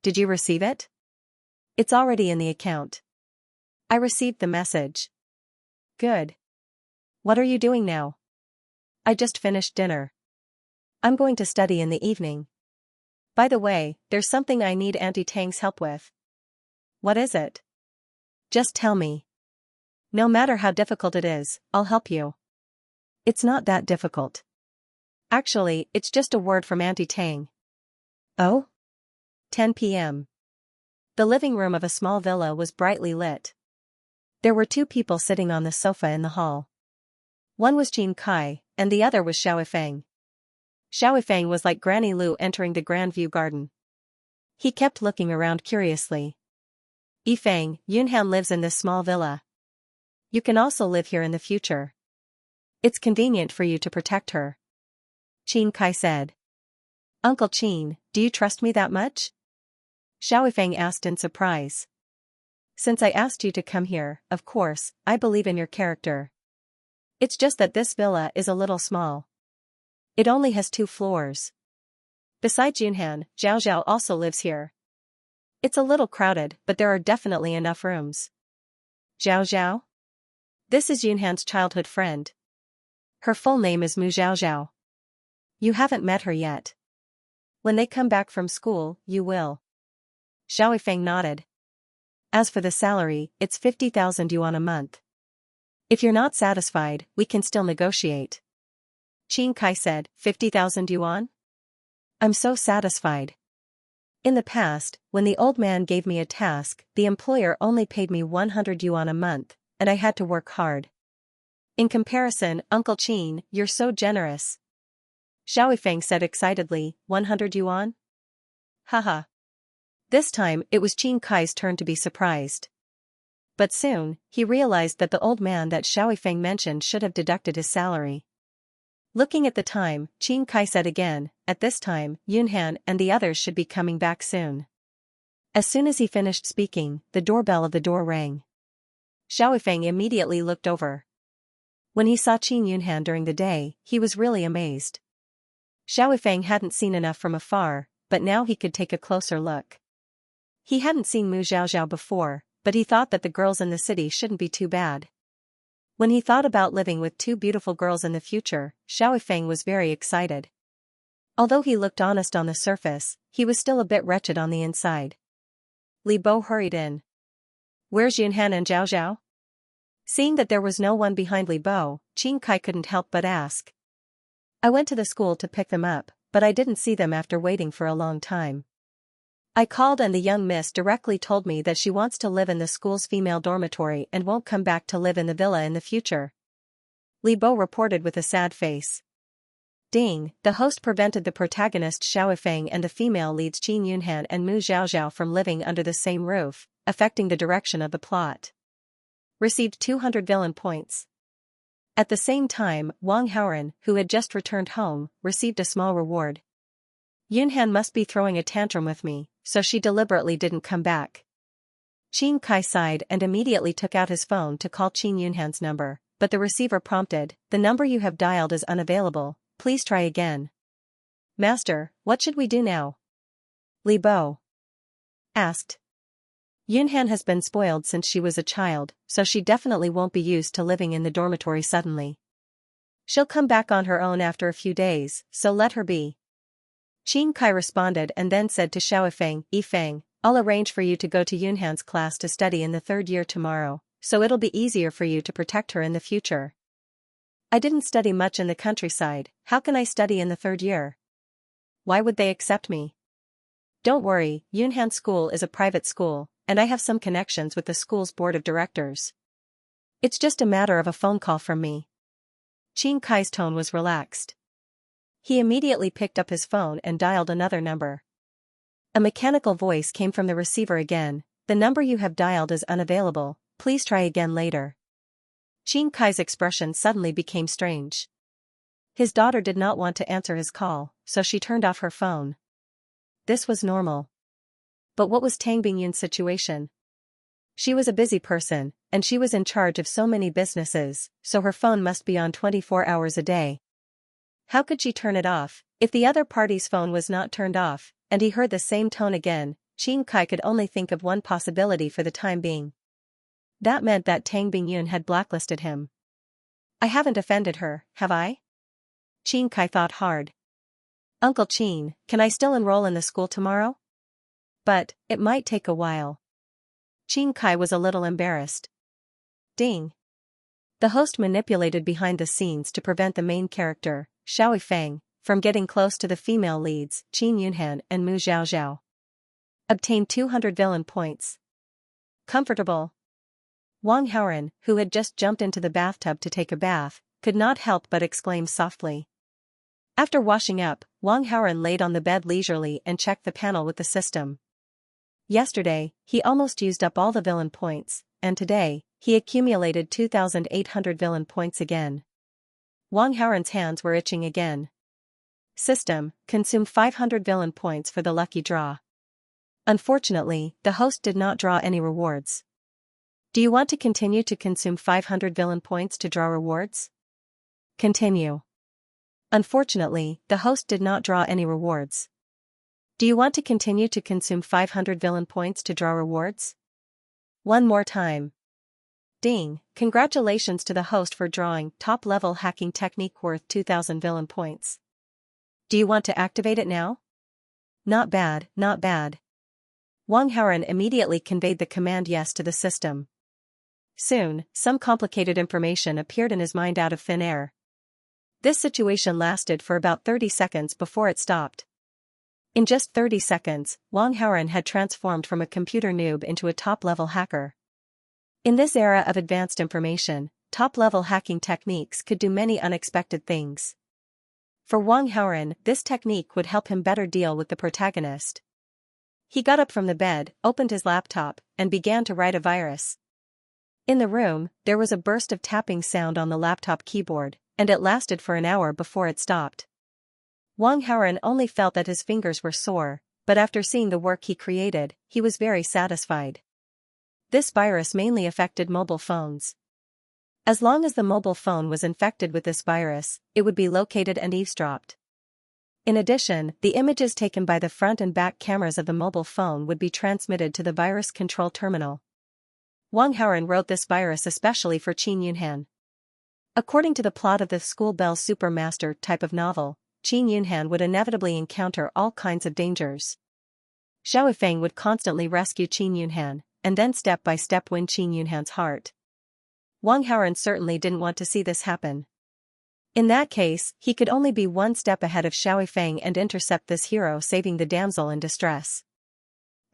Did you receive it? It's already in the account. I received the message. Good. What are you doing now? I just finished dinner. I'm going to study in the evening. By the way, there's something I need Auntie Tang's help with. What is it? Just tell me. No matter how difficult it is, I'll help you. It's not that difficult. Actually, it's just a word from Auntie Tang. Oh? 10 p.m. The living room of a small villa was brightly lit. There were two people sitting on the sofa in the hall. One was Jin Kai, and the other was Xiao Feng. Xiao Feng was like Granny Lu entering the Grand View Garden. He kept looking around curiously. Yifeng, Yunhan lives in this small villa. You can also live here in the future. It's convenient for you to protect her. Qin Kai said. Uncle Qin, do you trust me that much? Xiao Feng asked in surprise. Since I asked you to come here, of course, I believe in your character. It's just that this villa is a little small. It only has 2 floors. Besides Yunhan, Zhao Zhao also lives here. It's a little crowded, but there are definitely enough rooms. Zhao Zhao? This is Yunhan's childhood friend. Her full name is Mu Zhao Zhao. You haven't met her yet. When they come back from school, you will. Xiao Feng nodded. As for the salary, it's 50,000 yuan a month. If you're not satisfied, we can still negotiate. Qin Kai said, 50,000 yuan? I'm so satisfied. In the past, when the old man gave me a task, the employer only paid me 100 yuan a month, and I had to work hard. In comparison, Uncle Qin, you're so generous. Xiao Feng said excitedly, 100 yuan? Haha. This time, it was Qin Kai's turn to be surprised. But soon, he realized that the old man that Xiao Feng mentioned should have deducted his salary. Looking at the time, Qin Kai said again, at this time, Yunhan and the others should be coming back soon. As soon as he finished speaking, the doorbell of the door rang. Xiao Feng immediately looked over. When he saw Qin Yunhan during the day, he was really amazed. Xiao Feng hadn't seen enough from afar, but now he could take a closer look. He hadn't seen Mu Zhao Zhao before, but he thought that the girls in the city shouldn't be too bad. When he thought about living with 2 beautiful girls in the future, Xiao Feng was very excited. Although he looked honest on the surface, he was still a bit wretched on the inside. Li Bo hurried in. Where's Yunhan and Zhao Zhao? Seeing that there was no one behind Li Bo, Qin Kai couldn't help but ask. I went to the school to pick them up, but I didn't see them after waiting for a long time. I called and the young miss directly told me that she wants to live in the school's female dormitory and won't come back to live in the villa in the future. Li Bo reported with a sad face. Ding, the host prevented the protagonist Xiao Feng and the female leads Qin Yunhan and Mu Zhao Zhao from living under the same roof, affecting the direction of the plot. Received 200 villain points. At the same time, Wang Haoran, who had just returned home, received a small reward. Yunhan must be throwing a tantrum with me, so she deliberately didn't come back. Qin Kai sighed and immediately took out his phone to call Qin Yunhan's number, but the receiver prompted, the number you have dialed is unavailable, please try again. Master, what should we do now? Li Bo asked. Yunhan has been spoiled since she was a child, so she definitely won't be used to living in the dormitory suddenly. She'll come back on her own after a few days, so let her be. Qin Kai responded and then said to Xiao Feng, Yifeng, I'll arrange for you to go to Yunhan's class to study in the 3rd year tomorrow, so it'll be easier for you to protect her in the future. I didn't study much in the countryside, how can I study in the 3rd year? Why would they accept me? Don't worry, Yunhan School is a private school, and I have some connections with the school's board of directors. It's just a matter of a phone call from me. Qin Kai's tone was relaxed. He immediately picked up his phone and dialed another number. A mechanical voice came from the receiver again, the number you have dialed is unavailable, please try again later. Qin Kai's expression suddenly became strange. His daughter did not want to answer his call, so she turned off her phone. This was normal. But what was Tang Bingyun's situation? She was a busy person, and she was in charge of so many businesses, so her phone must be on 24 hours a day. How could she turn it off? If the other party's phone was not turned off, and he heard the same tone again, Xianxia could only think of one possibility for the time being. That meant that Tang Bingyun had blacklisted him. I haven't offended her, have I? Xianxia thought hard. Uncle Qin, can I still enroll in the school tomorrow? But, it might take a while. Xianxia was a little embarrassed. Ding. The host manipulated behind the scenes to prevent the main character, Xiaoifang, from getting close to the female leads, Qin Yunhan and Mu Xiaoxiao. Obtained 200 villain points. Comfortable. Wang Haoran, who had just jumped into the bathtub to take a bath, could not help but exclaim softly. After washing up, Wang Haoran laid on the bed leisurely and checked the panel with the system. Yesterday, he almost used up all the villain points, and today, he accumulated 2,800 villain points again. Wang Haoran's hands were itching again. System, consume 500 villain points for the lucky draw. Unfortunately, the host did not draw any rewards. Do you want to continue to consume 500 villain points to draw rewards? Continue. Unfortunately, the host did not draw any rewards. Do you want to continue to consume 500 villain points to draw rewards? One more time. Ding, congratulations to the host for drawing top-level hacking technique worth 2,000 villain points. Do you want to activate it now? Not bad, not bad. Wang Haoran immediately conveyed the command yes to the system. Soon, some complicated information appeared in his mind out of thin air. This situation lasted for about 30 seconds before it stopped. In just 30 seconds, Wang Haoran had transformed from a computer noob into a top-level hacker. In this era of advanced information, top-level hacking techniques could do many unexpected things. For Wang Haoran, this technique would help him better deal with the protagonist. He got up from the bed, opened his laptop, and began to write a virus. In the room, there was a burst of tapping sound on the laptop keyboard, and it lasted for an hour before it stopped. Wang Haoran only felt that his fingers were sore, but after seeing the work he created, he was very satisfied. This virus mainly affected mobile phones. As long as the mobile phone was infected with this virus, it would be located and eavesdropped. In addition, the images taken by the front and back cameras of the mobile phone would be transmitted to the virus control terminal. Wang Haoran wrote this virus especially for Qin Yunhan. According to the plot of the School Bell Supermaster type of novel, Qin Yunhan would inevitably encounter all kinds of dangers. Xiaoifang would constantly rescue Qin Yunhan, and then step by step win Qin Yunhan's heart. Wang Haoran certainly didn't want to see this happen. In that case, he could only be one step ahead of Xiaoifang and intercept this hero saving the damsel in distress.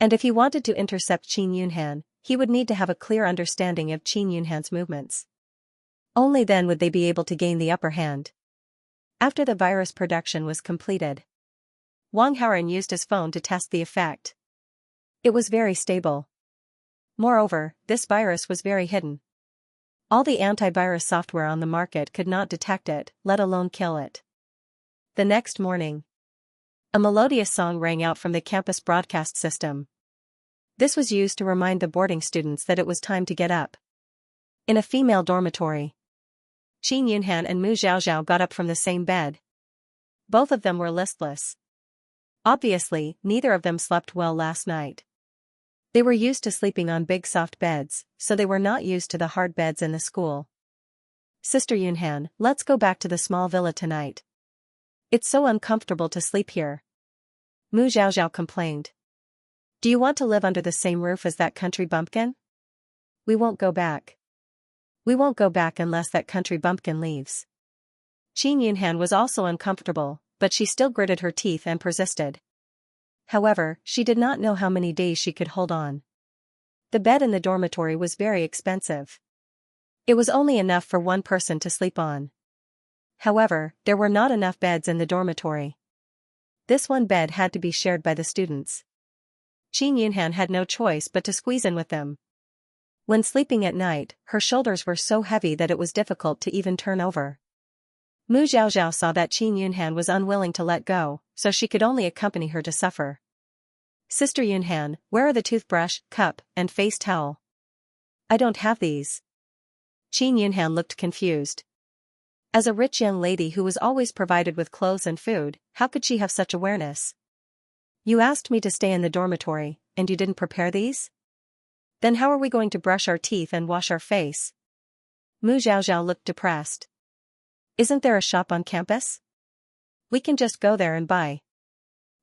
And if he wanted to intercept Qin Yunhan, he would need to have a clear understanding of Qin Yunhan's movements. Only then would they be able to gain the upper hand. After the virus production was completed, Wang Haoran used his phone to test the effect. It was very stable. Moreover, this virus was very hidden. All the antivirus software on the market could not detect it, let alone kill it. The next morning, a melodious song rang out from the campus broadcast system. This was used to remind the boarding students that it was time to get up. In a female dormitory, Qin Yunhan and Mu Xiaoxiao got up from the same bed. Both of them were listless. Obviously, neither of them slept well last night. They were used to sleeping on big soft beds, so they were not used to the hard beds in the school. Sister Yunhan, let's go back to the small villa tonight. It's so uncomfortable to sleep here. Mu Xiaoxiao complained. Do you want to live under the same roof as that country bumpkin? We won't go back. We won't go back unless that country bumpkin leaves. Qin Yunhan was also uncomfortable, but she still gritted her teeth and persisted. However, she did not know how many days she could hold on. The bed in the dormitory was very expensive. It was only enough for one person to sleep on. However, there were not enough beds in the dormitory. This one bed had to be shared by the students. Qin Yunhan had no choice but to squeeze in with them. When sleeping at night, her shoulders were so heavy that it was difficult to even turn over. Mu Xiaoxiao saw that Qin Yunhan was unwilling to let go, so she could only accompany her to suffer. Sister Yunhan, where are the toothbrush, cup, and face towel? I don't have these. Qin Yunhan looked confused. As a rich young lady who was always provided with clothes and food, how could she have such awareness? You asked me to stay in the dormitory, and you didn't prepare these? Then how are we going to brush our teeth and wash our face? Mu Xiaoxiao looked depressed. Isn't there a shop on campus? We can just go there and buy.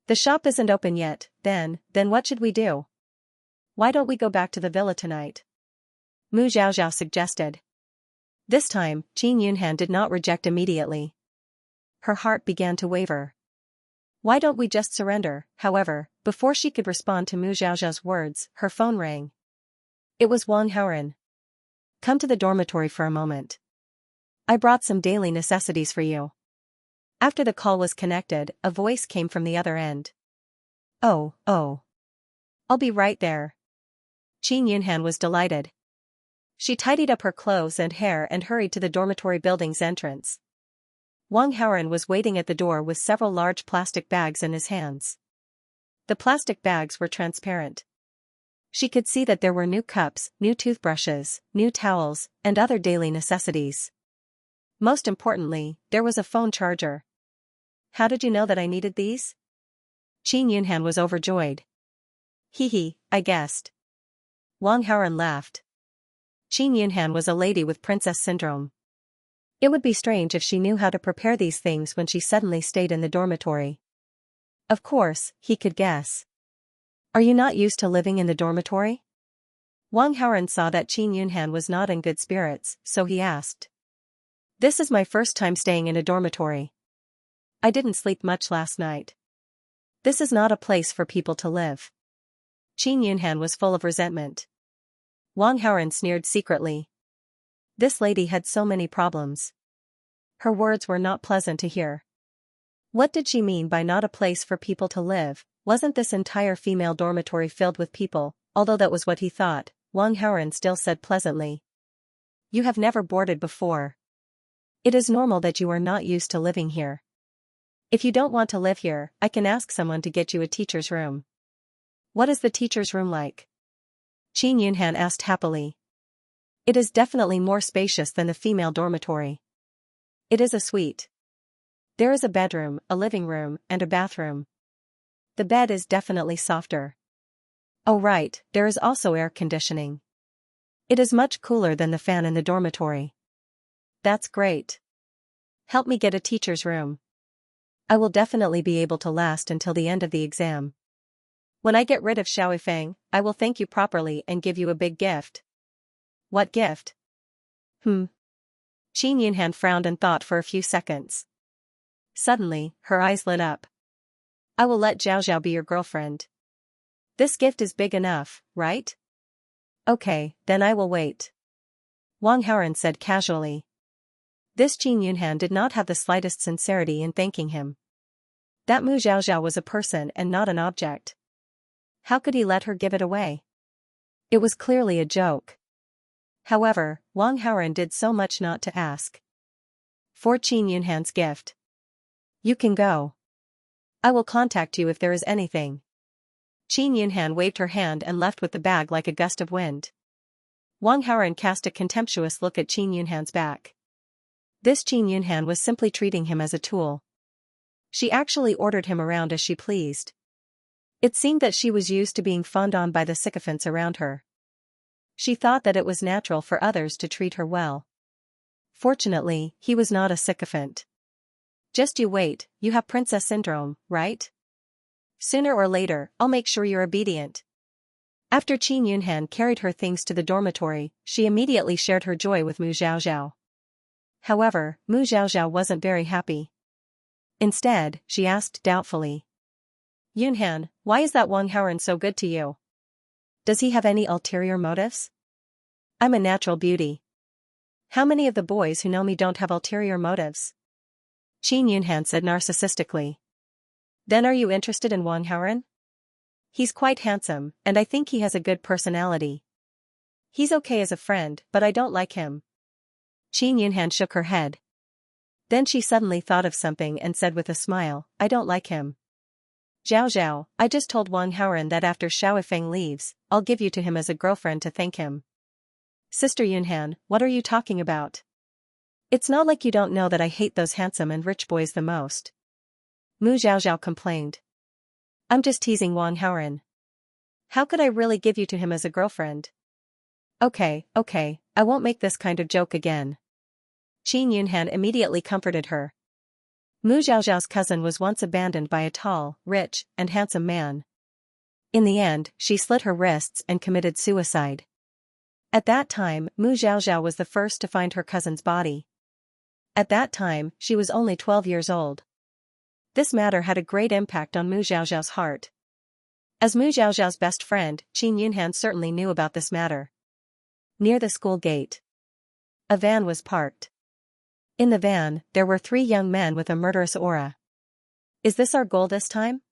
The shop isn't open yet, then what should we do? Why don't we go back to the villa tonight? Mu Xiaoxiao suggested. This time, Qin Yunhan did not reject immediately. Her heart began to waver. Why don't we just surrender? However, before she could respond to Mu Xiaoxiao's words, her phone rang. It was Wang Haoren. Come to the dormitory for a moment. I brought some daily necessities for you. After the call was connected, a voice came from the other end. Oh. I'll be right there. Qin Yunhan was delighted. She tidied up her clothes and hair and hurried to the dormitory building's entrance. Wang Haoren was waiting at the door with several large plastic bags in his hands. The plastic bags were transparent. She could see that there were new cups, new toothbrushes, new towels, and other daily necessities. Most importantly, there was a phone charger. How did you know that I needed these? Qin Yunhan was overjoyed. Hee, I guessed. Wang Haoren laughed. Qin Yunhan was a lady with princess syndrome. It would be strange if she knew how to prepare these things when she suddenly stayed in the dormitory. Of course, he could guess. Are you not used to living in the dormitory? Wang Haoren saw that Qin Yunhan was not in good spirits, so he asked. This is my first time staying in a dormitory. I didn't sleep much last night. This is not a place for people to live. Qin Yunhan was full of resentment. Wang Haoren sneered secretly. This lady had so many problems. Her words were not pleasant to hear. What did she mean by not a place for people to live? Wasn't this entire female dormitory filled with people? Although that was what he thought, Wang Haoren still said pleasantly. You have never boarded before. It is normal that you are not used to living here. If you don't want to live here, I can ask someone to get you a teacher's room. What is the teacher's room like? Qin Yunhan asked happily. It is definitely more spacious than the female dormitory. It is a suite. There is a bedroom, a living room, and a bathroom. The bed is definitely softer. Oh right, there is also air conditioning. It is much cooler than the fan in the dormitory. That's great. Help me get a teacher's room. I will definitely be able to last until the end of the exam. When I get rid of Xiaofeng, I will thank you properly and give you a big gift. What gift? Qin Yunhan frowned and thought for a few seconds. Suddenly, her eyes lit up. I will let Zhao Zhao be your girlfriend. This gift is big enough, right? Okay, then I will wait. Wang Haoren said casually. This Qin Yunhan did not have the slightest sincerity in thanking him. That Mu Xiaoxiao was a person and not an object. How could he let her give it away? It was clearly a joke. However, Wang Haoren did so much not to ask. For Qin Yunhan's gift. You can go. I will contact you if there is anything. Qin Yunhan waved her hand and left with the bag like a gust of wind. Wang Haoren cast a contemptuous look at Qin Yunhan's back. This Qin Yunhan was simply treating him as a tool. She actually ordered him around as she pleased. It seemed that she was used to being fawned on by the sycophants around her. She thought that it was natural for others to treat her well. Fortunately, he was not a sycophant. Just you wait, you have princess syndrome, right? Sooner or later, I'll make sure you're obedient. After Qin Yunhan carried her things to the dormitory, she immediately shared her joy with Mu Xiaoxiao. However, Mu Xiaoxiao wasn't very happy. Instead, she asked doubtfully. Yunhan, why is that Wang Haoren so good to you? Does he have any ulterior motives? I'm a natural beauty. How many of the boys who know me don't have ulterior motives? Qin Yunhan said narcissistically. Then are you interested in Wang Haoren? He's quite handsome, and I think he has a good personality. He's okay as a friend, but I don't like him. Qin Yunhan shook her head. Then she suddenly thought of something and said with a smile, I don't like him. Zhao Zhao, I just told Wang Haoren that after Xiaofeng leaves, I'll give you to him as a girlfriend to thank him. Sister Yunhan, what are you talking about? It's not like you don't know that I hate those handsome and rich boys the most. Mu Xiaoxiao complained. I'm just teasing Wang Haoren. How could I really give you to him as a girlfriend? Okay, I won't make this kind of joke again. Qin Yunhan immediately comforted her. Mu Xiaoxiao's cousin was once abandoned by a tall, rich, and handsome man. In the end, she slit her wrists and committed suicide. At that time, Mu Xiaoxiao was the first to find her cousin's body. At that time, she was only 12 years old. This matter had a great impact on Mu Xiaoxiao's heart. As Mu Xiaoxiao's best friend, Qin Yunhan certainly knew about this matter. Near the school gate, a van was parked. In the van, there were 3 young men with a murderous aura. Is this our goal this time?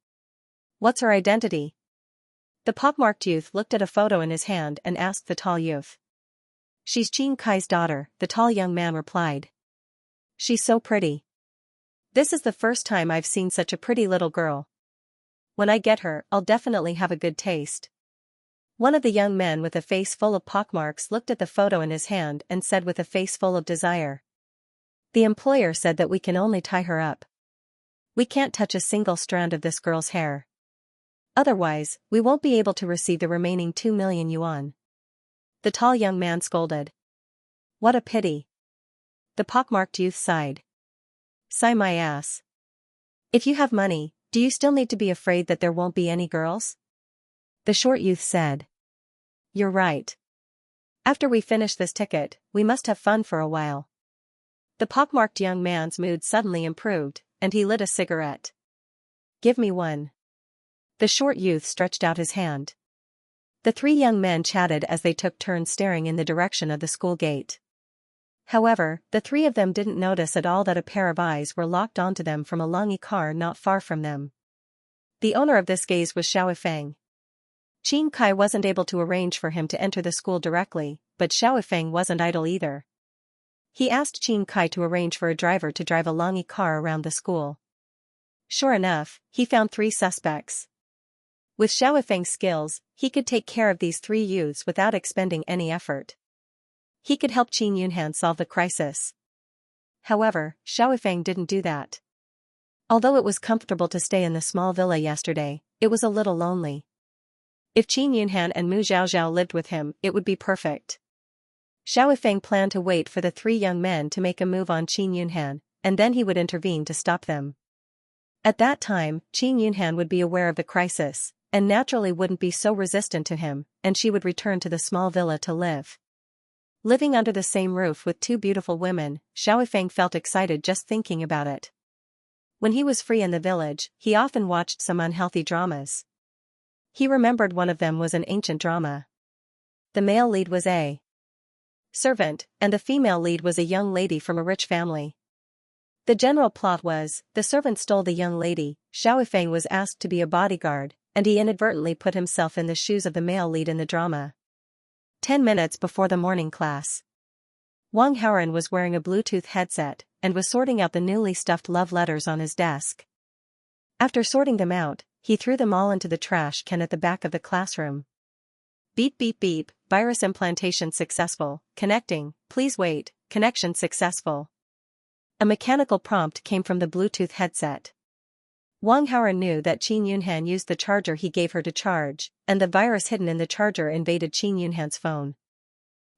What's her identity? The pockmarked youth looked at a photo in his hand and asked the tall youth. She's Qin Kai's daughter, the tall young man replied. She's so pretty. This is the first time I've seen such a pretty little girl. When I get her, I'll definitely have a good taste. One of the young men with a face full of pockmarks looked at the photo in his hand and said with a face full of desire. The employer said that we can only tie her up. We can't touch a single strand of this girl's hair. Otherwise, we won't be able to receive the remaining 2 million yuan. The tall young man scolded. What a pity. The pockmarked youth sighed. Sigh my ass. If you have money, do you still need to be afraid that there won't be any girls? The short youth said. You're right. After we finish this ticket, we must have fun for a while. The pockmarked young man's mood suddenly improved, and he lit a cigarette. Give me one. The short youth stretched out his hand. The 3 young men chatted as they took turns staring in the direction of the school gate. However, the 3 of them didn't notice at all that a pair of eyes were locked onto them from a longy car not far from them. The owner of this gaze was Xiao Feng. Qin Kai wasn't able to arrange for him to enter the school directly, but Xiao Feng wasn't idle either. He asked Qin Kai to arrange for a driver to drive a longy car around the school. Sure enough, he found 3 suspects. With Xiao Feng's skills, he could take care of these 3 youths without expending any effort. He could help Qin Yunhan solve the crisis. However, Xiao Feng didn't do that. Although it was comfortable to stay in the small villa yesterday, it was a little lonely. If Qin Yunhan and Mu Xiaoxiao lived with him, it would be perfect. Xiao Feng planned to wait for the 3 young men to make a move on Qin Yunhan, and then he would intervene to stop them. At that time, Qin Yunhan would be aware of the crisis, and naturally wouldn't be so resistant to him, and she would return to the small villa to live. Living under the same roof with 2 beautiful women, Xiao Feng felt excited just thinking about it. When he was free in the village, he often watched some unhealthy dramas. He remembered one of them was an ancient drama. The male lead was a servant, and the female lead was a young lady from a rich family. The general plot was, the servant stole the young lady, Xiao Feng was asked to be a bodyguard, and he inadvertently put himself in the shoes of the male lead in the drama. 10 minutes before the morning class. Wang Haoren was wearing a Bluetooth headset, and was sorting out the newly stuffed love letters on his desk. After sorting them out, he threw them all into the trash can at the back of the classroom. Beep beep beep, virus implantation successful, connecting, please wait, connection successful. A mechanical prompt came from the Bluetooth headset. Wang Haoren knew that Qin Yunhan used the charger he gave her to charge, and the virus hidden in the charger invaded Qin Yunhan's phone.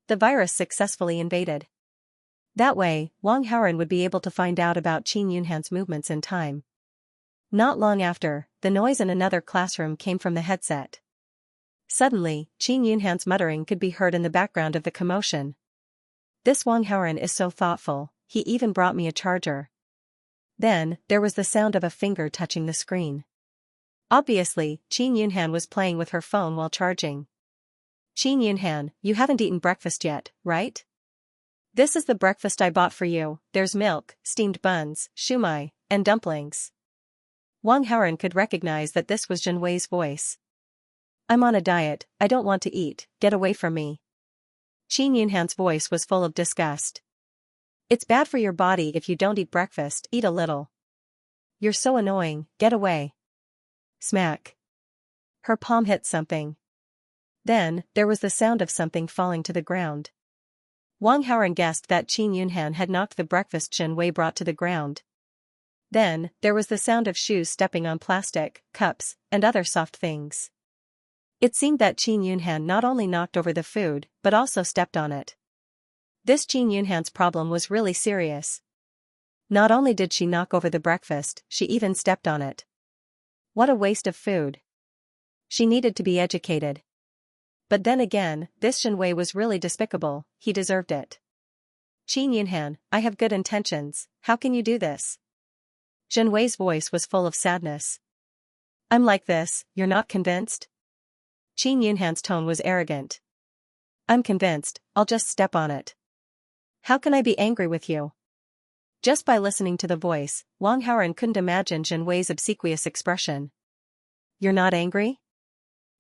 The virus successfully invaded. That way, Wang Haoren would be able to find out about Qin Yunhan's movements in time. Not long after, the noise in another classroom came from the headset. Suddenly, Qin Yunhan's muttering could be heard in the background of the commotion. This Wang Haoren is so thoughtful, he even brought me a charger. Then, there was the sound of a finger touching the screen. Obviously, Qin Yunhan was playing with her phone while charging. Qin Yunhan, you haven't eaten breakfast yet, right? This is the breakfast I bought for you, there's milk, steamed buns, shumai, and dumplings. Wang Haoren could recognize that this was Jinwei's voice. I'm on a diet, I don't want to eat, get away from me. Qin Yunhan's voice was full of disgust. It's bad for your body if you don't eat breakfast, eat a little. You're so annoying, get away. Smack. Her palm hit something. Then, there was the sound of something falling to the ground. Wang Haoran guessed that Qin Yunhan had knocked the breakfast Shen Wei brought to the ground. Then, there was the sound of shoes stepping on plastic, cups, and other soft things. It seemed that Qin Yunhan not only knocked over the food, but also stepped on it. This Qin Yunhan's problem was really serious. Not only did she knock over the breakfast, she even stepped on it. What a waste of food. She needed to be educated. But then again, this Shen Wei was really despicable, he deserved it. Qin Yunhan, I have good intentions, how can you do this? Shen Wei's voice was full of sadness. I'm like this, you're not convinced? Qin Yunhan's tone was arrogant. I'm convinced, I'll just step on it. How can I be angry with you? Just by listening to the voice, Wang Haoran couldn't imagine Shen Wei's obsequious expression. You're not angry?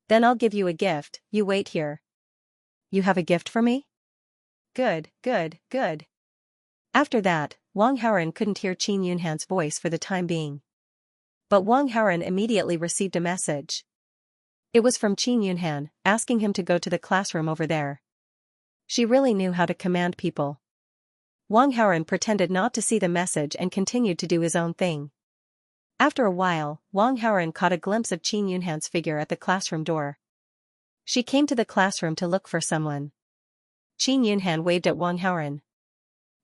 Then I'll give you a gift, you wait here. You have a gift for me? Good, good, good. After that, Wang Haoran couldn't hear Qin Yunhan's voice for the time being. But Wang Haoran immediately received a message. It was from Qin Yunhan, asking him to go to the classroom over there. She really knew how to command people. Wang Haoran pretended not to see the message and continued to do his own thing. After a while, Wang Haoran caught a glimpse of Qin Yunhan's figure at the classroom door. She came to the classroom to look for someone. Qin Yunhan waved at Wang Haoran.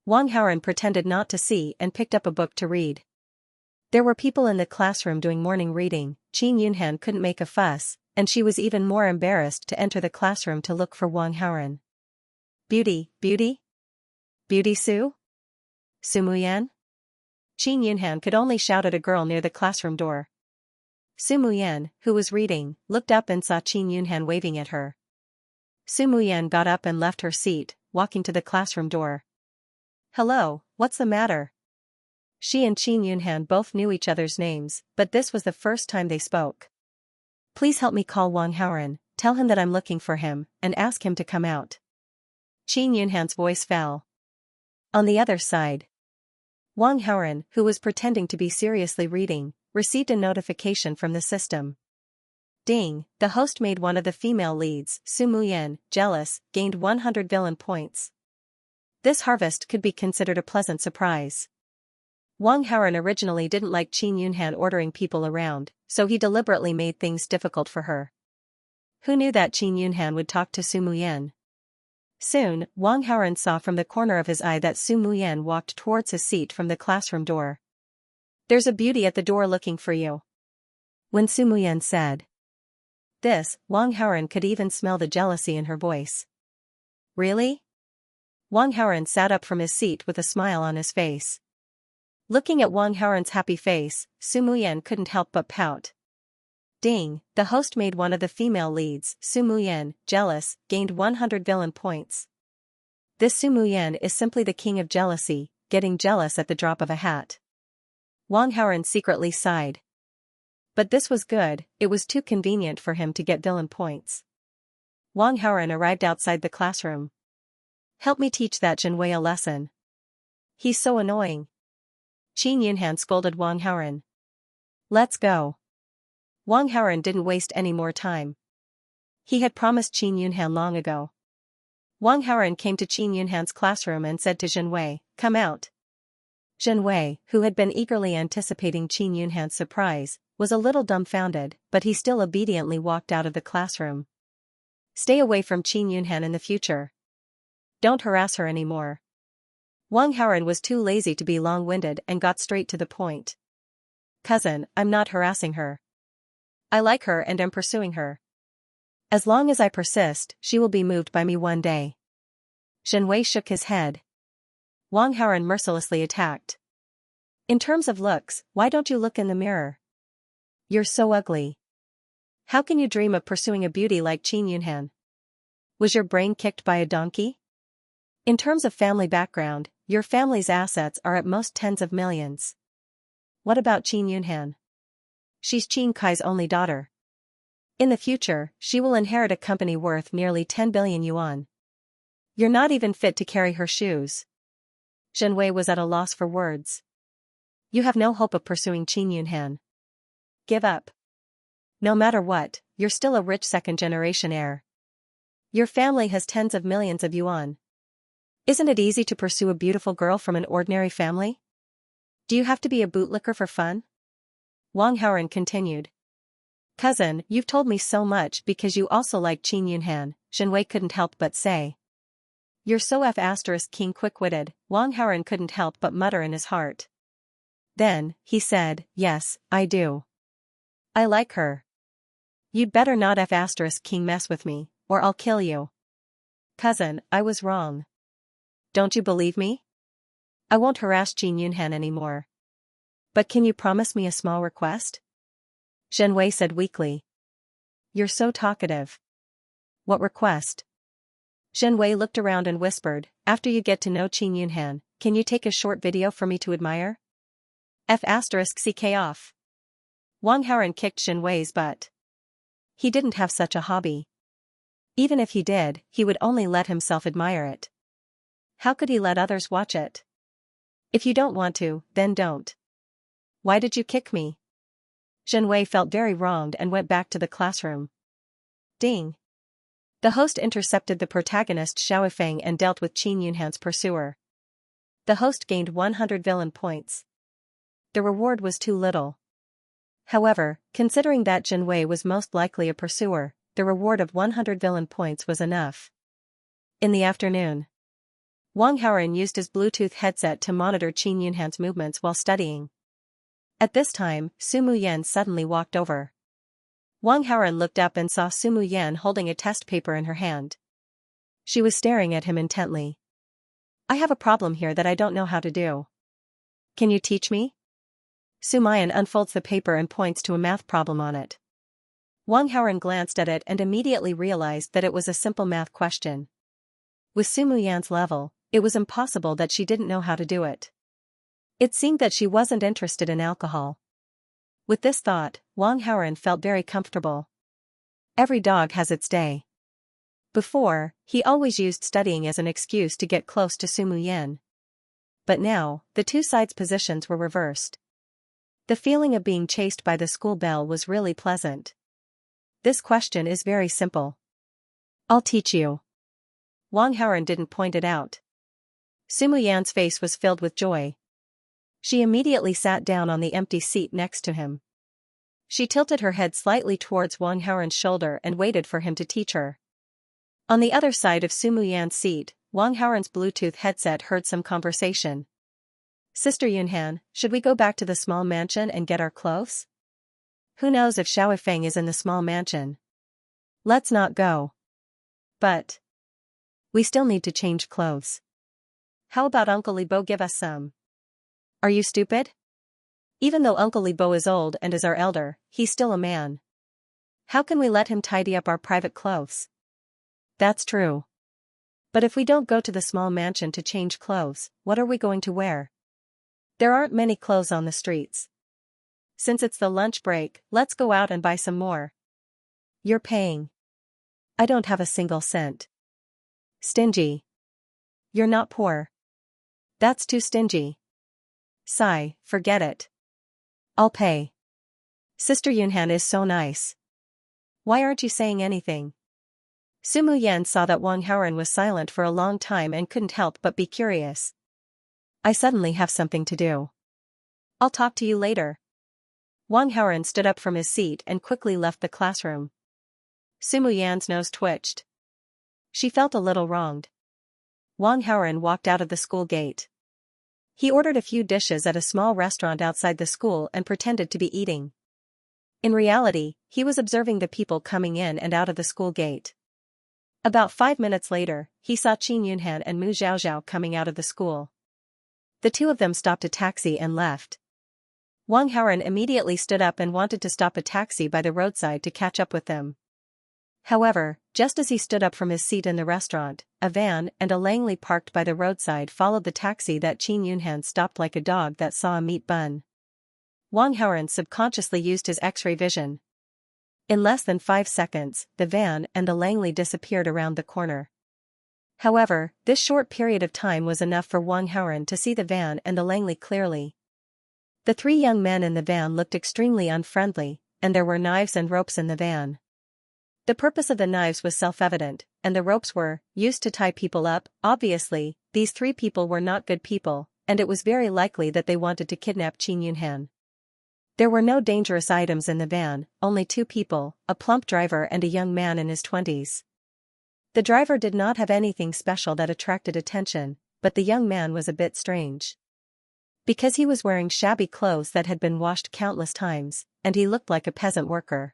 Wang Haoran pretended not to see and picked up a book to read. There were people in the classroom doing morning reading. Qin Yunhan couldn't make a fuss, and she was even more embarrassed to enter the classroom to look for Wang Haoran. Beauty, beauty? Beauty Su? Su Muyan? Qin Yunhan could only shout at a girl near the classroom door. Su Muyan, who was reading, looked up and saw Qin Yunhan waving at her. Su Muyan got up and left her seat, walking to the classroom door. Hello, what's the matter? She and Qin Yunhan both knew each other's names, but this was the first time they spoke. Please help me call Wang Haoran, tell him that I'm looking for him, and ask him to come out. Qin Yunhan's voice fell. On the other side, Wang Haoran, who was pretending to be seriously reading, received a notification from the system. Ding, the host made one of the female leads, Su Muyan, jealous, gained 100 villain points. This harvest could be considered a pleasant surprise. Wang Haoran originally didn't like Qin Yunhan ordering people around, so he deliberately made things difficult for her. Who knew that Qin Yunhan would talk to Su Muyan? Soon, Wang Haoran saw from the corner of his eye that Su Muyan walked towards his seat from the classroom door. There's a beauty at the door looking for you. When Su Muyan said this, Wang Haoran could even smell the jealousy in her voice. Really? Wang Haoran sat up from his seat with a smile on his face. Looking at Wang Haoran's happy face, Su Muyan couldn't help but pout. Ding, the host made one of the female leads, Su Muyan, jealous, gained 100 villain points. This Su Muyan is simply the king of jealousy, getting jealous at the drop of a hat. Wang Haoran secretly sighed. But this was good, it was too convenient for him to get villain points. Wang Haoran arrived outside the classroom. Help me teach that Shen Wei a lesson. He's so annoying. Qin Yunhan scolded Wang Haoran. Let's go. Wang Haoran didn't waste any more time. He had promised Qin Yunhan long ago. Wang Haoran came to Qin Yunhan's classroom and said to Shen Wei, come out. Shen Wei, who had been eagerly anticipating Qin Yunhan's surprise, was a little dumbfounded, but he still obediently walked out of the classroom. Stay away from Qin Yunhan in the future. Don't harass her anymore. Wang Haoran was too lazy to be long-winded and got straight to the point. Cousin, I'm not harassing her. I like her and am pursuing her. As long as I persist, she will be moved by me one day. Shen Wei shook his head. Wang Haoran mercilessly attacked. In terms of looks, why don't you look in the mirror? You're so ugly. How can you dream of pursuing a beauty like Qin Yunhan? Was your brain kicked by a donkey? In terms of family background, your family's assets are at most tens of millions. What about Qin Yunhan? She's Qin Kai's only daughter. In the future, she will inherit a company worth nearly 10 billion yuan. You're not even fit to carry her shoes. Shen Wei was at a loss for words. You have no hope of pursuing Qin Yunhan. Give up. No matter what, you're still a rich second-generation heir. Your family has tens of millions of yuan. Isn't it easy to pursue a beautiful girl from an ordinary family? Do you have to be a bootlicker for fun? Wang Haoran continued. Cousin, you've told me so much because you also like Qin Yunhan, Zhenwei couldn't help but say. You're so F***ing quick-witted, Wang Haoran couldn't help but mutter in his heart. Then, he said, yes, I do. I like her. You'd better not F***ing mess with me, or I'll kill you. Cousin, I was wrong. Don't you believe me? I won't harass Qin Yunhan anymore. But can you promise me a small request? Zhenwei said weakly. You're so talkative. What request? Zhenwei looked around and whispered, after you get to know Qin Yunhan, can you take a short video for me to admire? F***ck off. Wang Haoran kicked Zhenwei's butt. He didn't have such a hobby. Even if he did, he would only let himself admire it. How could he let others watch it? If you don't want to, then don't. Why did you kick me? Zhenwei felt very wronged and went back to the classroom. Ding. The host intercepted the protagonist Xiaofeng and dealt with Qin Yunhan's pursuer. The host gained 100 villain points. The reward was too little. However, considering that Zhenwei was most likely a pursuer, the reward of 100 villain points was enough. In the afternoon, Wang Haoran used his Bluetooth headset to monitor Qin Yunhan's movements while studying. At this time, Su Muyan suddenly walked over. Wang Haoran looked up and saw Su Muyan holding a test paper in her hand. She was staring at him intently. I have a problem here that I don't know how to do. Can you teach me? Su Muyan unfolds the paper and points to a math problem on it. Wang Haoran glanced at it and immediately realized that it was a simple math question. With Su Muyan's level, it was impossible that she didn't know how to do it. It seemed that she wasn't interested in alcohol. With this thought, Wang Haoran felt very comfortable. Every dog has its day. Before, he always used studying as an excuse to get close to Su Muyan. But now, the two sides' positions were reversed. The feeling of being chased by the school bell was really pleasant. This question is very simple. I'll teach you. Wang Haoran didn't point it out. Su Muyan's face was filled with joy. She immediately sat down on the empty seat next to him. She tilted her head slightly towards Wang Haoran's shoulder and waited for him to teach her. On the other side of Su Muyan's seat, Wang Haoran's Bluetooth headset heard some conversation. Sister Yunhan, should we go back to the small mansion and get our clothes? Who knows if Xiaofeng is in the small mansion? Let's not go. But we still need to change clothes. How about Uncle Libo give us some? Are you stupid? Even though Uncle Libo is old and is our elder, he's still a man. How can we let him tidy up our private clothes? That's true. But if we don't go to the small mansion to change clothes, what are we going to wear? There aren't many clothes on the streets. Since it's the lunch break, let's go out and buy some more. You're paying. I don't have a single cent. Stingy. You're not poor. That's too stingy. Sigh, forget it. I'll pay. Sister Yunhan is so nice. Why aren't you saying anything? Su Muyan saw that Wang Haoran was silent for a long time and couldn't help but be curious. I suddenly have something to do. I'll talk to you later. Wang Haoran stood up from his seat and quickly left the classroom. Su Muyan's nose twitched. She felt a little wronged. Wang Haoran walked out of the school gate. He ordered a few dishes at a small restaurant outside the school and pretended to be eating. In reality, he was observing the people coming in and out of the school gate. About 5 minutes later, he saw Qin Yunhan and Mu Zhaozhao coming out of the school. The two of them stopped a taxi and left. Wang Haoran immediately stood up and wanted to stop a taxi by the roadside to catch up with them. However, just as he stood up from his seat in the restaurant, a van and a Langley parked by the roadside followed the taxi that Qin Yunhan stopped like a dog that saw a meat bun. Wang Haoran subconsciously used his X-ray vision. In less than 5 seconds, the van and the Langley disappeared around the corner. However, this short period of time was enough for Wang Haoran to see the van and the Langley clearly. The 3 young men in the van looked extremely unfriendly, and there were knives and ropes in the van. The purpose of the knives was self-evident, and the ropes were used to tie people up. Obviously, these three people were not good people, and it was very likely that they wanted to kidnap Qin Yunhan. There were no dangerous items in the van, only two people, a plump driver and a young man in his 20s. The driver did not have anything special that attracted attention, but the young man was a bit strange. Because he was wearing shabby clothes that had been washed countless times, and he looked like a peasant worker.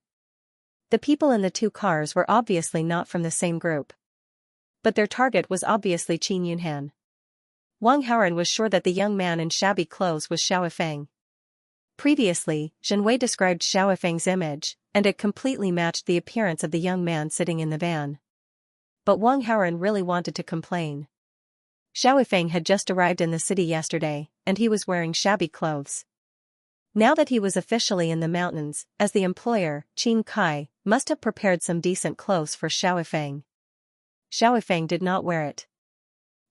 The people in the two cars were obviously not from the same group. But their target was obviously Qin Yunhan. Wang Haoren was sure that the young man in shabby clothes was Xiao Feng. Previously, Zhenwei described Xiao Feng's image, and it completely matched the appearance of the young man sitting in the van. But Wang Haoren really wanted to complain. Xiao Feng had just arrived in the city yesterday, and he was wearing shabby clothes. Now that he was officially in the mountains, as the employer, Qin Kai, must have prepared some decent clothes for Xiao Feng. Xiao Feng did not wear it.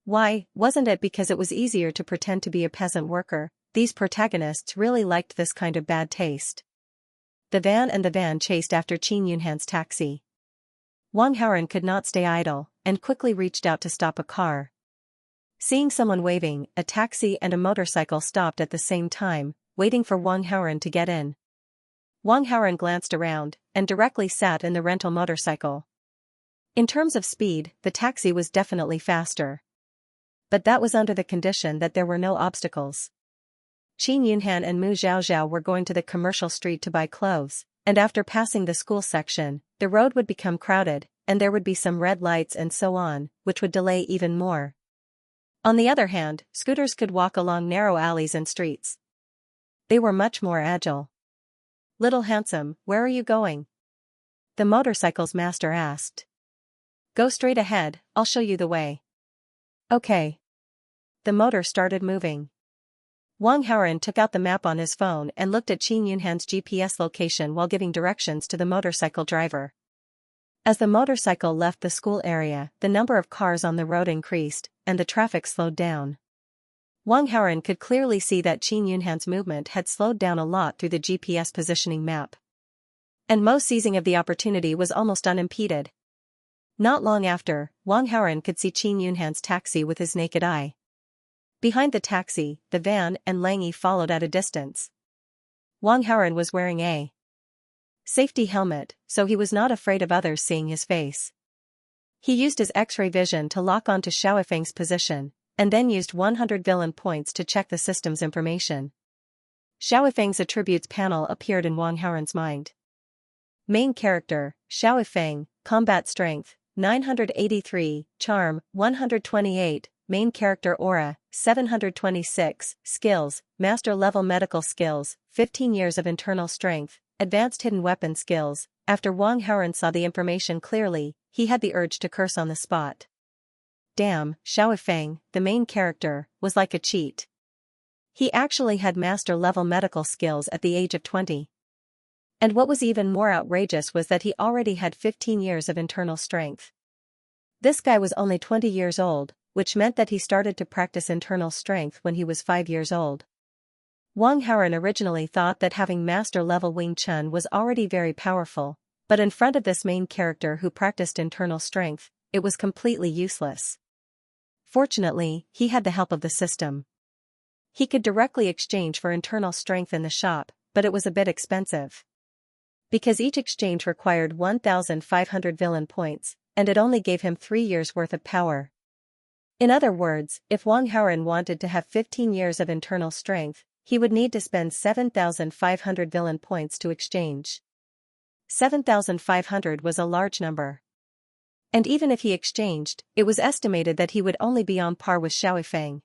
Why, wasn't it because it was easier to pretend to be a peasant worker? These protagonists really liked this kind of bad taste. The van chased after Qin Yunhan's taxi. Wang Haoren could not stay idle, and quickly reached out to stop a car. Seeing someone waving, a taxi and a motorcycle stopped at the same time, waiting for Wang Haoren to get in. Wang Haoren glanced around, and directly sat in the rental motorcycle. In terms of speed, the taxi was definitely faster. But that was under the condition that there were no obstacles. Qin Yunhan and Mu Zhaozhao were going to the commercial street to buy clothes, and after passing the school section, the road would become crowded, and there would be some red lights and so on, which would delay even more. On the other hand, scooters could walk along narrow alleys and streets. They were much more agile. "Little handsome, where are you going?" the motorcycle's master asked. "Go straight ahead, I'll show you the way." "Okay." The motor started moving. Wang Haoren took out the map on his phone and looked at Qin Yunhan's GPS location while giving directions to the motorcycle driver. As the motorcycle left the school area, the number of cars on the road increased, and the traffic slowed down. Wang Haoren could clearly see that Qin Yunhan's movement had slowed down a lot through the GPS positioning map. And Mo's seizing of the opportunity was almost unimpeded. Not long after, Wang Haoren could see Qin Yunhan's taxi with his naked eye. Behind the taxi, the van and Lang Yi followed at a distance. Wang Haoren was wearing a safety helmet, so he was not afraid of others seeing his face. He used his X-ray vision to lock onto Xiao Feng's position, and then used 100 villain points to check the system's information. Xiao Feng's attributes panel appeared in Wang Haoren's mind. Main character, Xiao Feng, combat strength, 983, charm, 128, main character aura, 726, skills, master level medical skills, 15 years of internal strength, advanced hidden weapon skills. After Wang Haoren saw the information clearly, he had the urge to curse on the spot. Damn, Xiao Feng, the main character, was like a cheat. He actually had master level medical skills at the age of 20. And what was even more outrageous was that he already had 15 years of internal strength. This guy was only 20 years old, which meant that he started to practice internal strength when he was 5 years old. Wang Haoren originally thought that having master-level Wing Chun was already very powerful, but in front of this main character who practiced internal strength, it was completely useless. Fortunately, he had the help of the system. He could directly exchange for internal strength in the shop, but it was a bit expensive. Because each exchange required 1,500 villain points, and it only gave him 3 years' worth of power. In other words, if Wang Haoren wanted to have 15 years of internal strength, he would need to spend 7,500 villain points to exchange. 7,500 was a large number. And even if he exchanged, it was estimated that he would only be on par with Xiao Feng.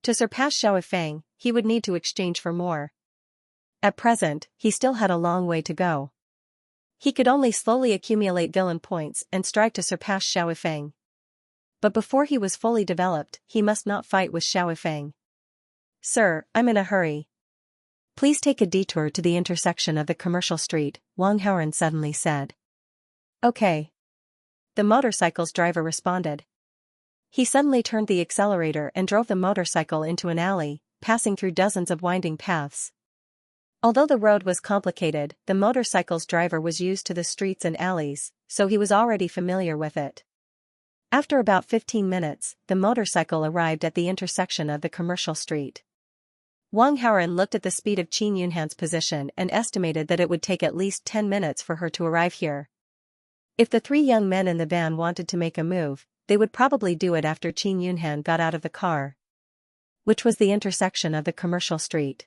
To surpass Xiao Feng, he would need to exchange for more. At present, he still had a long way to go. He could only slowly accumulate villain points and strive to surpass Xiao Feng. But before he was fully developed, he must not fight with Xiao Feng. "Sir, I'm in a hurry. Please take a detour to the intersection of the commercial street," Wang Haoren suddenly said. "Okay." The motorcycle's driver responded. He suddenly turned the accelerator and drove the motorcycle into an alley, passing through dozens of winding paths. Although the road was complicated, the motorcycle's driver was used to the streets and alleys, so he was already familiar with it. After about 15 minutes, the motorcycle arrived at the intersection of the commercial street. Wang Haoren looked at the speed of Qin Yunhan's position and estimated that it would take at least 10 minutes for her to arrive here. If the three young men in the van wanted to make a move, they would probably do it after Qin Yunhan got out of the car, which was the intersection of the commercial street.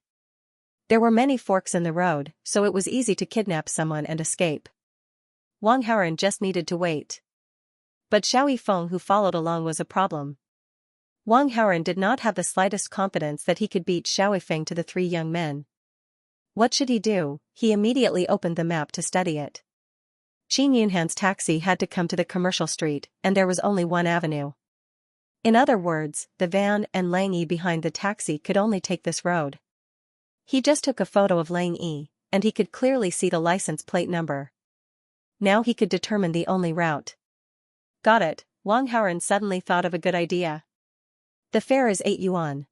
There were many forks in the road, so it was easy to kidnap someone and escape. Wang Haoren just needed to wait. But Xiao Yifeng, who followed along, was a problem. Wang Haoren did not have the slightest confidence that he could beat Xiao Yifeng to the three young men. What should he do? He immediately opened the map to study it. Qin Yunhan's taxi had to come to the commercial street, and there was only one avenue. In other words, the van and Lang Yi behind the taxi could only take this road. He just took a photo of Lang Yi, and he could clearly see the license plate number. Now he could determine the only route. Got it, Wang Haoren suddenly thought of a good idea. The fare is 8 yuan.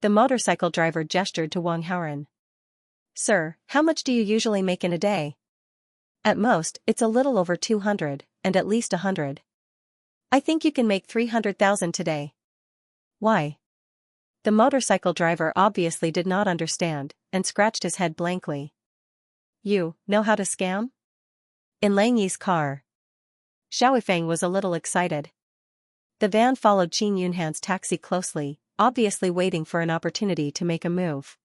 The motorcycle driver gestured to Wang Haoren. Sir, how much do you usually make in a day? At most, it's a little over 200, and at least 100. I think you can make 300,000 today. Why? The motorcycle driver obviously did not understand, and scratched his head blankly. You know how to scam? In Lang Yi's car. Xiao Yifeng was a little excited. The van followed Qin Yunhan's taxi closely, obviously waiting for an opportunity to make a move.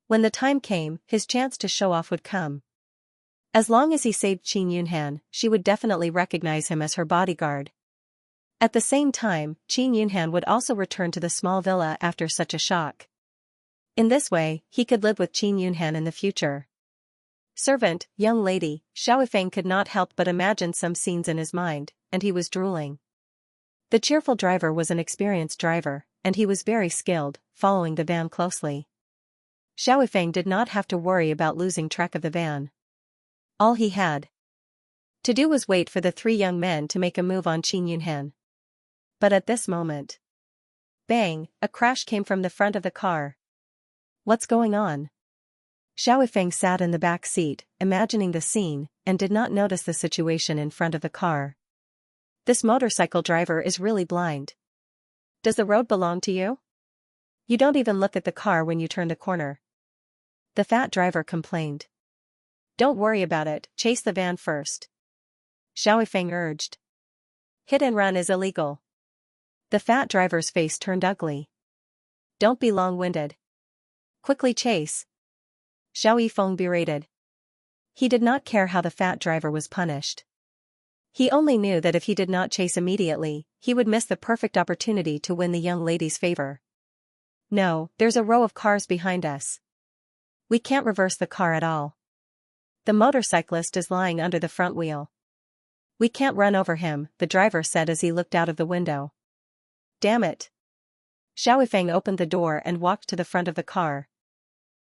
When the time came, his chance to show off would come. As long as he saved Qin Yunhan, she would definitely recognize him as her bodyguard. At the same time, Qin Yunhan would also return to the small villa after such a shock. In this way, he could live with Qin Yunhan in the future. Servant, young lady, Xiao Yifeng could not help but imagine some scenes in his mind, and he was drooling. The cheerful driver was an experienced driver, and he was very skilled, following the van closely. Xiao Yifeng did not have to worry about losing track of the van. All he had to do was wait for the three young men to make a move on Qin Yunhan. But at this moment, bang, a crash came from the front of the car. What's going on? Xiao Yifeng sat in the back seat, imagining the scene, and did not notice the situation in front of the car. This motorcycle driver is really blind. Does the road belong to you? You don't even look at the car when you turn the corner. The fat driver complained. Don't worry about it, chase the van first. Xiao Yifeng urged. Hit and run is illegal. The fat driver's face turned ugly. Don't be long-winded. Quickly chase. Xiao Yifeng berated. He did not care how the fat driver was punished. He only knew that if he did not chase immediately, he would miss the perfect opportunity to win the young lady's favor. No, there's a row of cars behind us. We can't reverse the car at all. The motorcyclist is lying under the front wheel. We can't run over him, the driver said as he looked out of the window. Damn it. Xiao Yifeng opened the door and walked to the front of the car.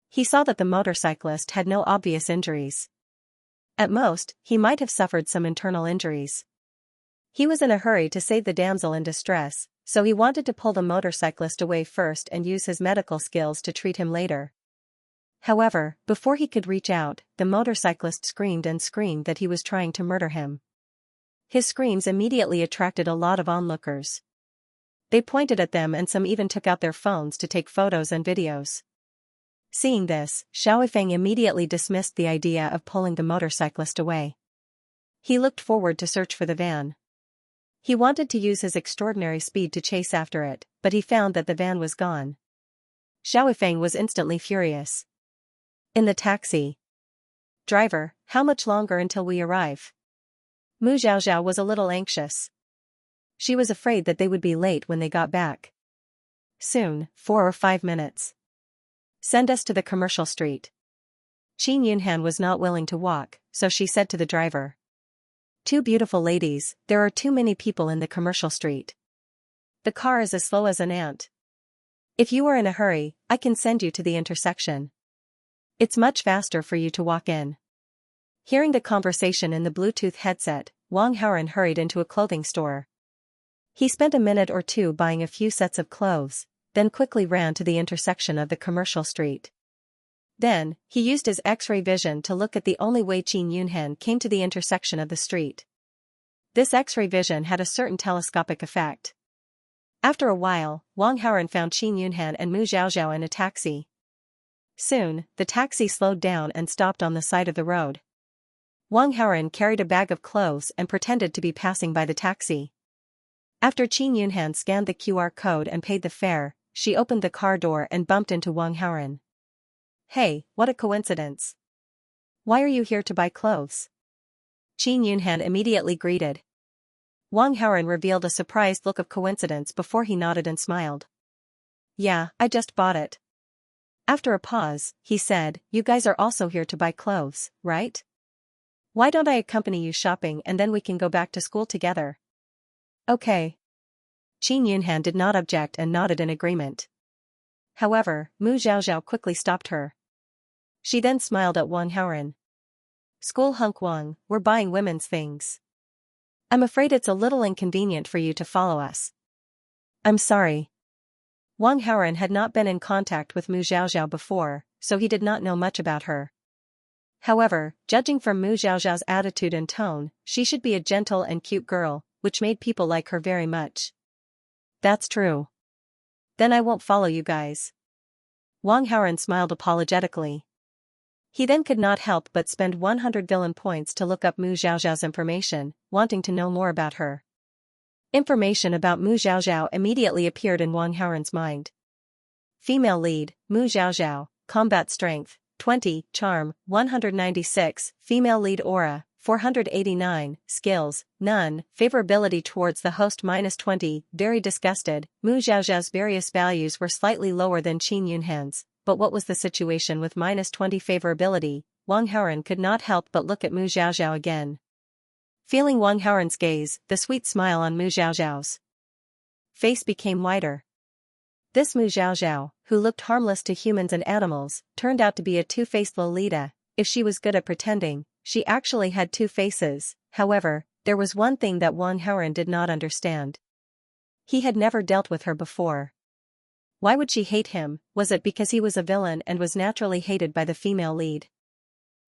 He saw that the motorcyclist had no obvious injuries. At most, he might have suffered some internal injuries. He was in a hurry to save the damsel in distress, so he wanted to pull the motorcyclist away first and use his medical skills to treat him later. However, before he could reach out, the motorcyclist screamed and screamed that he was trying to murder him. His screams immediately attracted a lot of onlookers. They pointed at them and some even took out their phones to take photos and videos. Seeing this, Xiao Yifeng immediately dismissed the idea of pulling the motorcyclist away. He looked forward to search for the van. He wanted to use his extraordinary speed to chase after it, but he found that the van was gone. Xiao Yifeng was instantly furious. In the taxi. Driver, how much longer until we arrive? Mu Zhaozhao was a little anxious. She was afraid that they would be late when they got back. Soon, 4 or 5 minutes. Send us to the commercial street. Qin Yunhan was not willing to walk, so she said to the driver. Two beautiful ladies, there are too many people in the commercial street. The car is as slow as an ant. If you are in a hurry, I can send you to the intersection. It's much faster for you to walk in. Hearing the conversation in the Bluetooth headset, Wang Haoren hurried into a clothing store. He spent a minute or two buying a few sets of clothes, then quickly ran to the intersection of the commercial street. Then, he used his X-ray vision to look at the only way Qin Yunhan came to the intersection of the street. This X-ray vision had a certain telescopic effect. After a while, Wang Haoren found Qin Yunhan and Mu Xiaoxiao in a taxi. Soon, the taxi slowed down and stopped on the side of the road. Wang Haoren carried a bag of clothes and pretended to be passing by the taxi. After Qin Yunhan scanned the QR code and paid the fare, she opened the car door and bumped into Wang Haoren. "Hey, what a coincidence. Why are you here to buy clothes?" Qin Yunhan immediately greeted. Wang Haoren revealed a surprised look of coincidence before he nodded and smiled. "Yeah, I just bought it." After a pause, he said, "You guys are also here to buy clothes, right? Why don't I accompany you shopping and then we can go back to school together?" "Okay." Qin Yunhan did not object and nodded in agreement. However, Mu Xiaoxiao quickly stopped her. She then smiled at Wang Haoren. "School hunk Wang, we're buying women's things. I'm afraid it's a little inconvenient for you to follow us." "I'm sorry." Wang Haoren had not been in contact with Mu Xiaoxiao before, so he did not know much about her. However, judging from Mu Xiaoxiao's attitude and tone, she should be a gentle and cute girl, which made people like her very much. "That's true. Then I won't follow you guys." Wang Haoren smiled apologetically. He then could not help but spend 100 villain points to look up Mu Xiaoxiao's information, wanting to know more about her. Information about Mu Xiaoxiao immediately appeared in Wang Haoren's mind. Female lead, Mu Xiaoxiao, combat strength, 20, charm, 196, female lead aura, 489, skills, none, favorability towards the host -20, very disgusted. Mu Xiaoxiao's various values were slightly lower than Qin Yunhan's, but what was the situation with -20 favorability? Wang Haoren could not help but look at Mu Xiaoxiao again. Feeling Wang Haoren's gaze, the sweet smile on Mu Xiaoxiao's face became wider. This Mu Xiaoxiao, who looked harmless to humans and animals, turned out to be a two-faced Lolita. If she was good at pretending, she actually had two faces. However, there was one thing that Wang Haoren did not understand. He had never dealt with her before. Why would she hate him? Was it because he was a villain and was naturally hated by the female lead?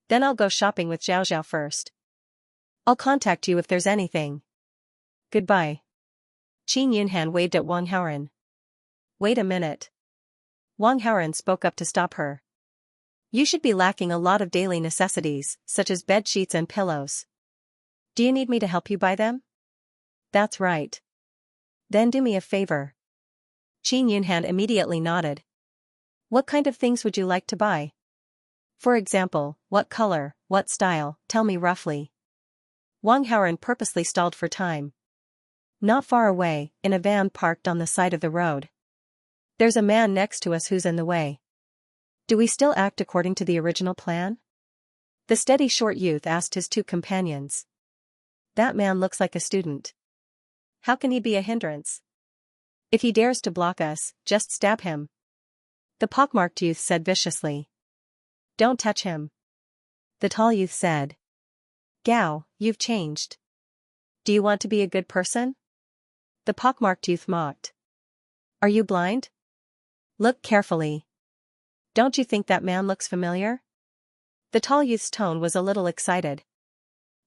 "Then I'll go shopping with Xiaoxiao first. I'll contact you if there's anything. Goodbye." Qin Yunhan waved at Wang Haoren. "Wait a minute." Wang Haoren spoke up to stop her. "You should be lacking a lot of daily necessities, such as bed sheets and pillows. Do you need me to help you buy them?" "That's right." "Then do me a favor." Qin Yunhan immediately nodded. "What kind of things would you like to buy? For example, what color, what style, tell me roughly." Wang Haoren purposely stalled for time. Not far away, in a van parked on the side of the road. "There's a man next to us who's in the way. Do we still act according to the original plan?" The steady short youth asked his two companions. "That man looks like a student. How can he be a hindrance? If he dares to block us, just stab him." The pockmarked youth said viciously. "Don't touch him." The tall youth said. "Gao, you've changed. Do you want to be a good person?" The pockmarked youth mocked. "Are you blind? Look carefully. Don't you think that man looks familiar?" The tall youth's tone was a little excited.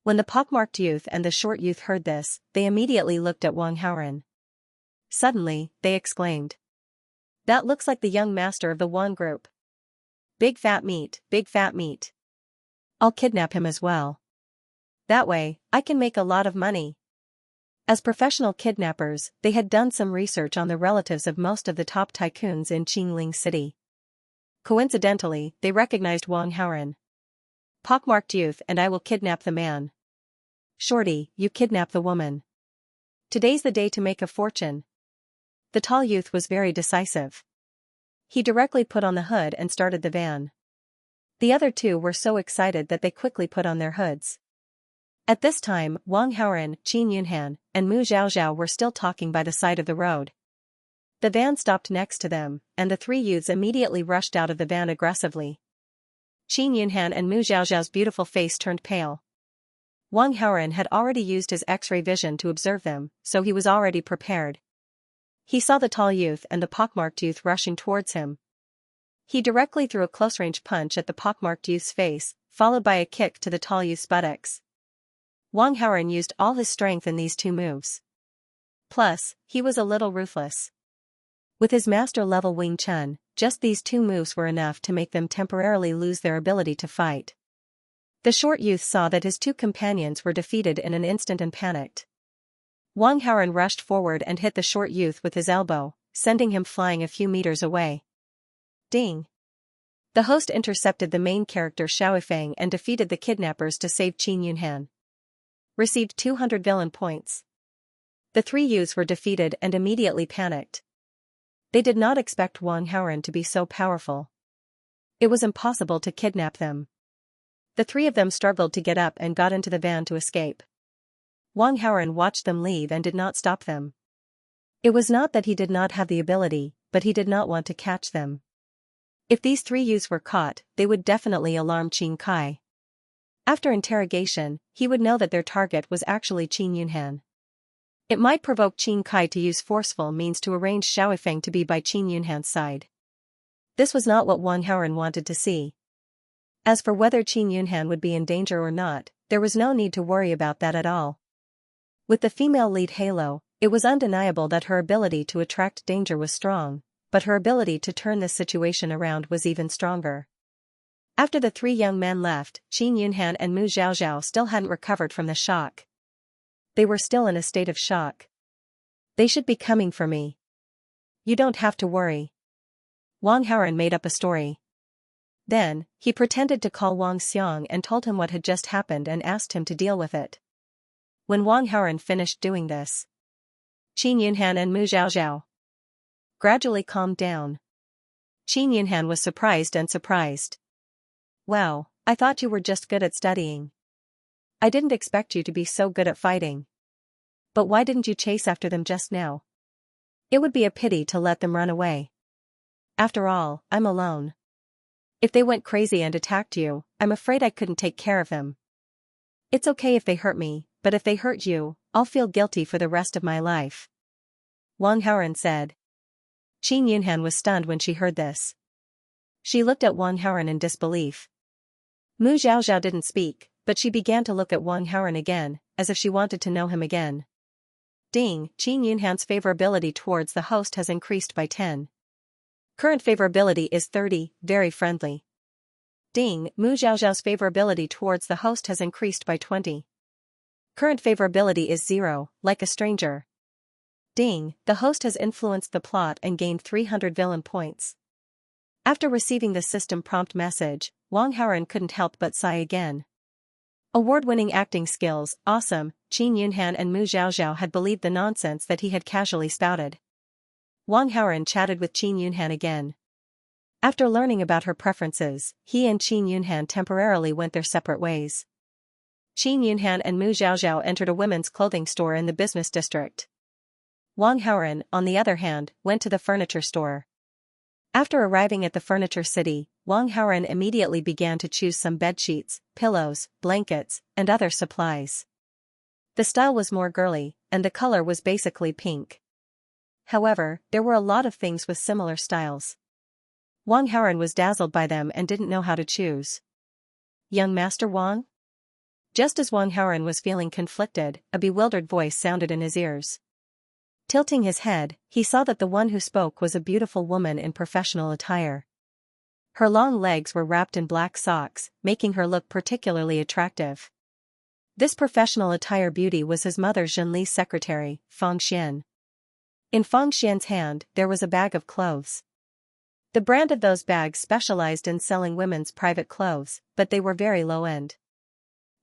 When the pockmarked youth and the short youth heard this, they immediately looked at Wang Haoren. Suddenly, they exclaimed. "That looks like the young master of the Wan group. Big fat meat, big fat meat. I'll kidnap him as well. That way, I can make a lot of money." As professional kidnappers, they had done some research on the relatives of most of the top tycoons in Qingling City. Coincidentally, they recognized Wang Haoren. "Pockmarked youth and I will kidnap the man. Shorty, you kidnap the woman. Today's the day to make a fortune." The tall youth was very decisive. He directly put on the hood and started the van. The other two were so excited that they quickly put on their hoods. At this time, Wang Haoren, Qin Yunhan, and Mu Xiaoxiao were still talking by the side of the road. The van stopped next to them, and the three youths immediately rushed out of the van aggressively. Qin Yunhan and Mu Xiaoxiao's beautiful face turned pale. Wang Haoren had already used his X-ray vision to observe them, so he was already prepared. He saw the tall youth and the pockmarked youth rushing towards him. He directly threw a close-range punch at the pockmarked youth's face, followed by a kick to the tall youth's buttocks. Wang Haoren used all his strength in these two moves. Plus, he was a little ruthless. With his master-level Wing Chun, just these two moves were enough to make them temporarily lose their ability to fight. The short youth saw that his two companions were defeated in an instant and panicked. Wang Haoren rushed forward and hit the short youth with his elbow, sending him flying a few meters away. Ding! The host intercepted the main character Xiaofeng and defeated the kidnappers to save Qin Yunhan. Received 200 villain points. The three youths were defeated and immediately panicked. They did not expect Wang Haoren to be so powerful. It was impossible to kidnap them. The three of them struggled to get up and got into the van to escape. Wang Haoren watched them leave and did not stop them. It was not that he did not have the ability, but he did not want to catch them. If these three youths were caught, they would definitely alarm Qin Kai. After interrogation, he would know that their target was actually Qin Yunhan. It might provoke Qin Kai to use forceful means to arrange Xiaofeng to be by Qin Yunhan's side. This was not what Wang Haoren wanted to see. As for whether Qin Yunhan would be in danger or not, there was no need to worry about that at all. With the female lead Halo, it was undeniable that her ability to attract danger was strong, but her ability to turn this situation around was even stronger. After the three young men left, Qin Yunhan and Mu Zhaozhao still hadn't recovered from the shock. They were still in a state of shock. They should be coming for me. You don't have to worry. Wang Haoren made up a story. Then, he pretended to call Wang Xiang and told him what had just happened and asked him to deal with it. When Wang Haoren finished doing this, Qin Yunhan and Mu Zhaozhao gradually calmed down. Qin Yunhan was surprised. Wow, I thought you were just good at studying. I didn't expect you to be so good at fighting. But why didn't you chase after them just now? It would be a pity to let them run away. After all, I'm alone. If they went crazy and attacked you, I'm afraid I couldn't take care of them. It's okay if they hurt me, but if they hurt you, I'll feel guilty for the rest of my life. Wang Haoren said. Qin Yunhan was stunned when she heard this. She looked at Wang Haoren in disbelief. Mu Zhaozhao didn't speak, but she began to look at Wang Haoren again, as if she wanted to know him again. Ding, Qin Yunhan's favorability towards the host has increased by 10. Current favorability is 30, very friendly. Ding, Mu Zhaozhao's favorability towards the host has increased by 20. Current favorability is 0, like a stranger. Ding, the host has influenced the plot and gained 300 villain points. After receiving the system prompt message, Wang Haoren couldn't help but sigh again. Award-winning acting skills, awesome. Qin Yunhan and Mu Zhaozhao had believed the nonsense that he had casually spouted. Wang Haoren chatted with Qin Yunhan again. After learning about her preferences, he and Qin Yunhan temporarily went their separate ways. Qin Yunhan and Mu Zhaozhao entered a women's clothing store in the business district. Wang Haoren, on the other hand, went to the furniture store. After arriving at the furniture city, Wang Haoren immediately began to choose some bedsheets, pillows, blankets, and other supplies. The style was more girly, and the color was basically pink. However, there were a lot of things with similar styles. Wang Haoren was dazzled by them and didn't know how to choose. Young Master Wang? Just as Wang Haoren was feeling conflicted, a bewildered voice sounded in his ears. Tilting his head, he saw that the one who spoke was a beautiful woman in professional attire. Her long legs were wrapped in black socks, making her look particularly attractive. This professional attire beauty was his mother Zhenli's secretary, Feng Xian. In Feng Xian's hand, there was a bag of clothes. The brand of those bags specialized in selling women's private clothes, but they were very low-end.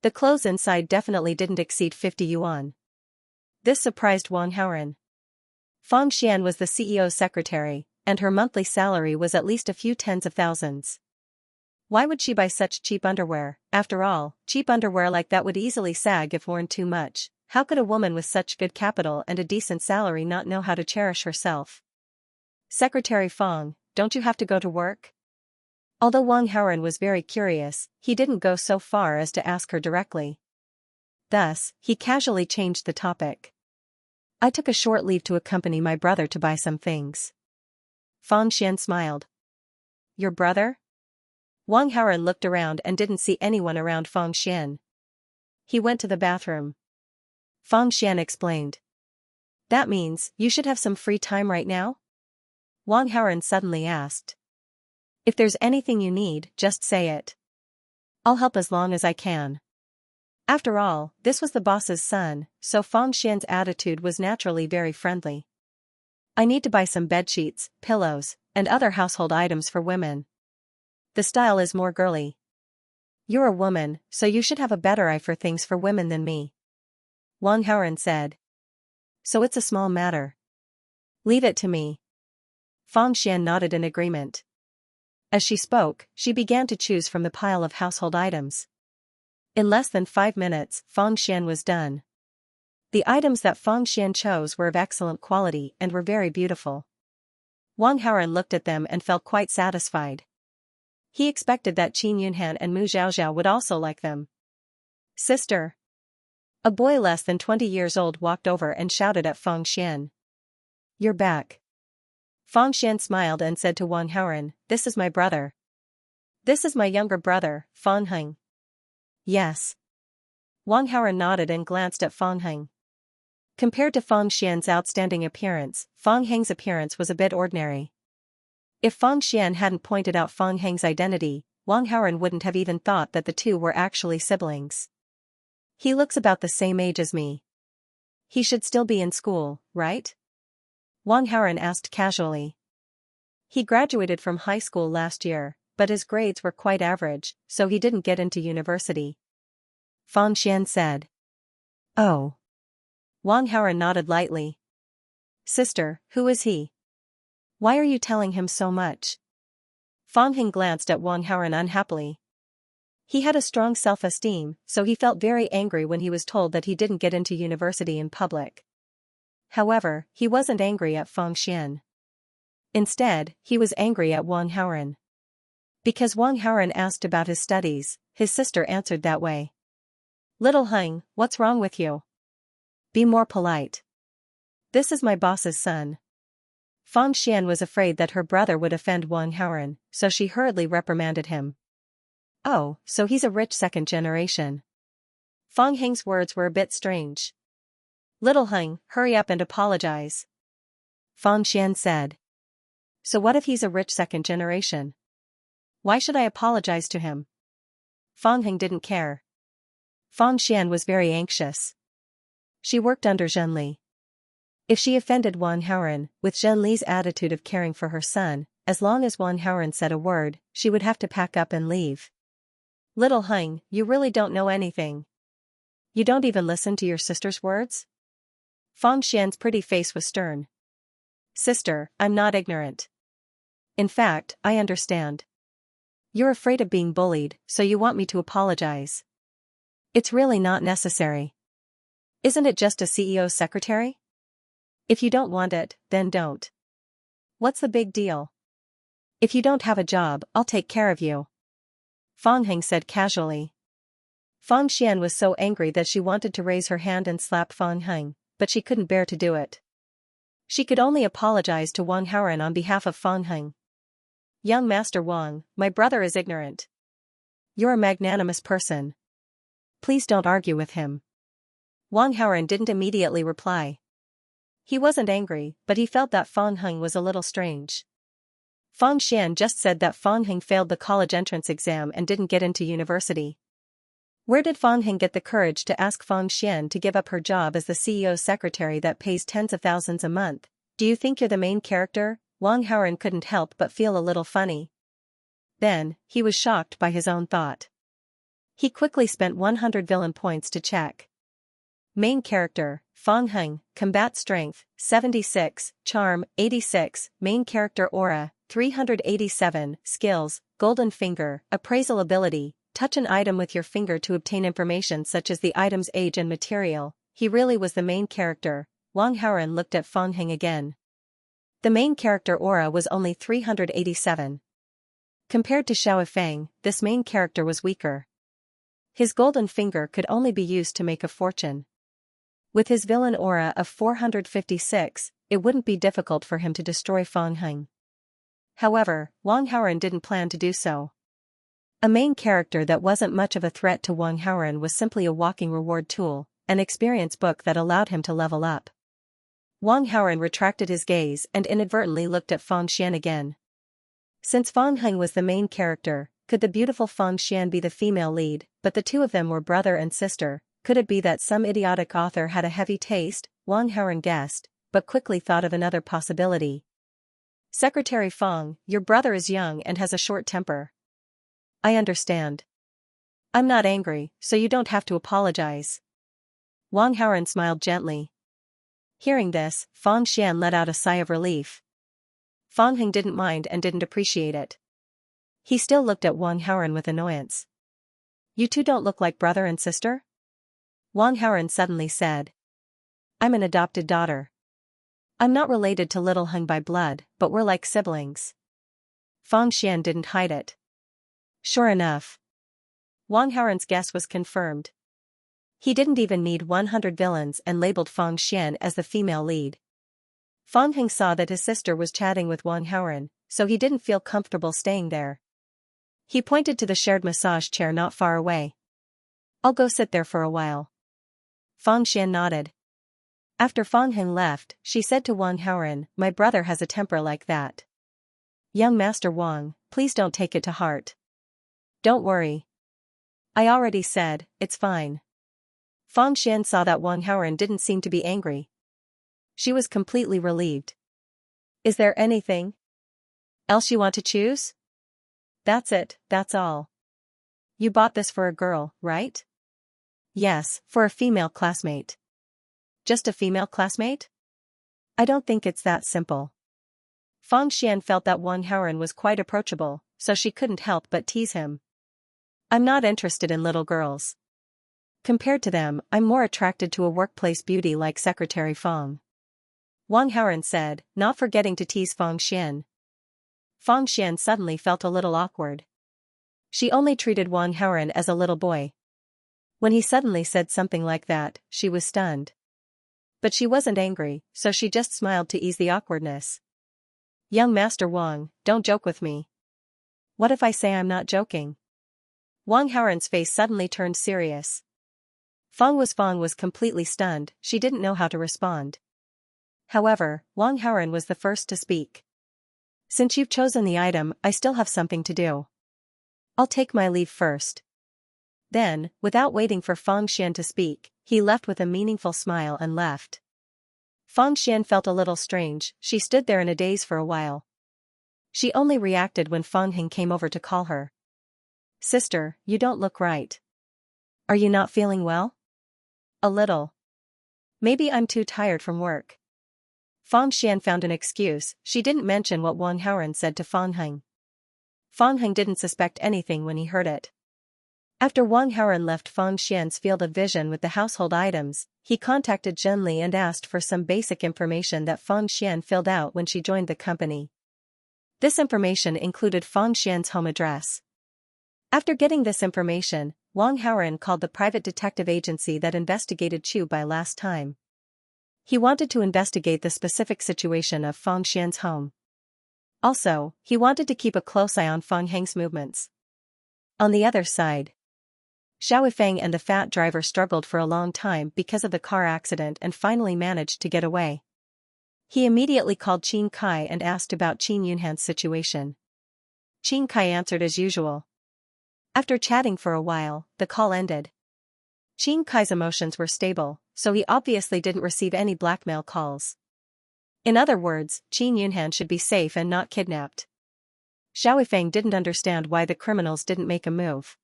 The clothes inside definitely didn't exceed 50 yuan. This surprised Wang Haoren. Feng Xian was the CEO's secretary, and her monthly salary was at least a few tens of thousands. Why would she buy such cheap underwear? After all, cheap underwear like that would easily sag if worn too much. How could a woman with such good capital and a decent salary not know how to cherish herself? Secretary Feng, don't you have to go to work? Although Wang Haoren was very curious, he didn't go so far as to ask her directly. Thus, he casually changed the topic. I took a short leave to accompany my brother to buy some things. Feng Xian smiled. your brother? Wang Haoren looked around and didn't see anyone around Feng Xian. He went to the bathroom. Feng Xian explained. That means you should have some free time right now? Wang Haoren suddenly asked. If there's anything you need, just say it. I'll help as long as I can. After all, this was the boss's son, so Feng Xian's attitude was naturally very friendly. I need to buy some bedsheets, pillows, and other household items for women. The style is more girly. You're a woman, so you should have a better eye for things for women than me. Wang Haoren said. So it's a small matter. Leave it to me. Feng Xian nodded in agreement. As she spoke, she began to choose from the pile of household items. In less than 5 minutes, Feng Xian was done. The items that Feng Xian chose were of excellent quality and were very beautiful. Wang Haoren looked at them and felt quite satisfied. He expected that Qin Yunhan and Mu Zhaozhao would also like them. Sister. A boy less than 20 years old walked over and shouted at Feng Xian. You're back. Feng Xian smiled and said to Wang Haoren, this is my brother. This is my younger brother, Feng Heng. Yes. Wang Haoren nodded and glanced at Feng Heng. Compared to Feng Xian's outstanding appearance, Feng Heng's appearance was a bit ordinary. If Feng Xian hadn't pointed out Feng Heng's identity, Wang Haoren wouldn't have even thought that the two were actually siblings. He looks about the same age as me. He should still be in school, right? Wang Haoren asked casually. He graduated from high school last year, but his grades were quite average, so he didn't get into university. Feng Xian said. Oh. Wang Haoren nodded lightly. Sister, who is he? Why are you telling him so much? Feng Heng glanced at Wang Haoren unhappily. He had a strong self-esteem, so he felt very angry when he was told that he didn't get into university in public. However, he wasn't angry at Feng Xian. Instead, he was angry at Wang Haoren. Because Wang Haoren asked about his studies, his sister answered that way. Little Heng, what's wrong with you? Be more polite. This is my boss's son. Feng Xian was afraid that her brother would offend Wang Haoren, so she hurriedly reprimanded him. Oh, so he's a rich second generation. Feng Heng's words were a bit strange. Little Heng, hurry up and apologize. Feng Xian said. So what if he's a rich second generation? Why should I apologize to him? Feng Heng didn't care. Feng Xian was very anxious. She worked under Zhen Li. If she offended Wang Haoren, with Zhen Li's attitude of caring for her son, as long as Wang Haoren said a word, she would have to pack up and leave. Little Heng, you really don't know anything. You don't even listen to your sister's words? Feng Xian's pretty face was stern. Sister, I'm not ignorant. In fact, I understand. You're afraid of being bullied, so you want me to apologize. It's really not necessary. Isn't it just a CEO's secretary? If you don't want it, then don't. What's the big deal? If you don't have a job, I'll take care of you. Feng Heng said casually. Feng Xian was so angry that she wanted to raise her hand and slap Feng Heng, but she couldn't bear to do it. She could only apologize to Wang Haoren on behalf of Feng Heng. Young Master Wang, my brother is ignorant. You're a magnanimous person. Please don't argue with him. Wang Haoren didn't immediately reply. He wasn't angry, but he felt that Feng Heng was a little strange. Feng Xian just said that Feng Heng failed the college entrance exam and didn't get into university. Where did Feng Heng get the courage to ask Feng Xian to give up her job as the CEO's secretary that pays tens of thousands a month? Do you think you're the main character? Wang Haoren couldn't help but feel a little funny. Then, he was shocked by his own thought. He quickly spent 100 villain points to check. Main character, Feng Heng, combat strength, 76, charm, 86, main character aura, 387, skills, golden finger, appraisal ability, touch an item with your finger to obtain information such as the item's age and material. He really was the main character. Wang Haoren looked at Feng Heng again. The main character aura was only 387. Compared to Xiao Feng, this main character was weaker. His golden finger could only be used to make a fortune. With his villain aura of 456, it wouldn't be difficult for him to destroy Feng Heng. However, Wang Haoren didn't plan to do so. A main character that wasn't much of a threat to Wang Haoren was simply a walking reward tool, an experience book that allowed him to level up. Wang Haoren retracted his gaze and inadvertently looked at Feng Xian again. Since Feng Heng was the main character, could the beautiful Feng Xian be the female lead, but the two of them were brother and sister? Could it be that some idiotic author had a heavy taste? Wang Haoren guessed, but quickly thought of another possibility. Secretary Feng, your brother is young and has a short temper. I understand. I'm not angry, so you don't have to apologize. Wang Haoren smiled gently. Hearing this, Feng Xian let out a sigh of relief. Feng Heng didn't mind and didn't appreciate it. He still looked at Wang Haoren with annoyance. You two don't look like brother and sister? Wang Haoren suddenly said. I'm an adopted daughter. I'm not related to Little Heng by blood, but we're like siblings. Feng Xian didn't hide it. Sure enough. Wang Haoren's guess was confirmed. He didn't even need 100 villains and labeled Feng Xian as the female lead. Feng Heng saw that his sister was chatting with Wang Haoren, so he didn't feel comfortable staying there. He pointed to the shared massage chair not far away. I'll go sit there for a while. Feng Xian nodded. After Feng Heng left, she said to Wang Haoren, my brother has a temper like that. Young Master Wang, please don't take it to heart. Don't worry. I already said, it's fine. Feng Xian saw that Wang Haoren didn't seem to be angry. She was completely relieved. Is there anything else you want to choose? That's it, that's all. You bought this for a girl, right? Yes, for a female classmate. Just a female classmate? I don't think it's that simple. Feng Xian felt that Wang Haoren was quite approachable, so she couldn't help but tease him. I'm not interested in little girls. Compared to them, I'm more attracted to a workplace beauty like Secretary Feng. Wang Haoren said, not forgetting to tease Feng Xian. Feng Xian suddenly felt a little awkward. She only treated Wang Haoren as a little boy. When he suddenly said something like that, she was stunned. But she wasn't angry, so she just smiled to ease the awkwardness. Young Master Wang, don't joke with me. What if I say I'm not joking? Wang Haoren's face suddenly turned serious. Feng was completely stunned, she didn't know how to respond. However, Wang Haoren was the first to speak. Since you've chosen the item, I still have something to do. I'll take my leave first. Then, without waiting for Feng Xian to speak, he left with a meaningful smile and left. Feng Xian felt a little strange, she stood there in a daze for a while. She only reacted when Feng Heng came over to call her. Sister, you don't look right. Are you not feeling well? A little. Maybe I'm too tired from work. Feng Xian found an excuse, she didn't mention what Wang Haoren said to Feng Heng. Feng Heng didn't suspect anything when he heard it. After Wang Haoren left Feng Xian's field of vision with the household items, he contacted Zhen Li and asked for some basic information that Feng Xian filled out when she joined the company. This information included Feng Xian's home address. After getting this information, Wang Haoren called the private detective agency that investigated Chu by last time. He wanted to investigate the specific situation of Feng Xian's home. Also, he wanted to keep a close eye on Feng Heng's movements. On the other side, Xiao Feng and the fat driver struggled for a long time because of the car accident and finally managed to get away. He immediately called Qin Kai and asked about Qin Yunhan's situation. Qin Kai answered as usual. After chatting for a while, the call ended. Qin Kai's emotions were stable, so he obviously didn't receive any blackmail calls. In other words, Qin Yunhan should be safe and not kidnapped. Xiao Feng didn't understand why the criminals didn't make a move.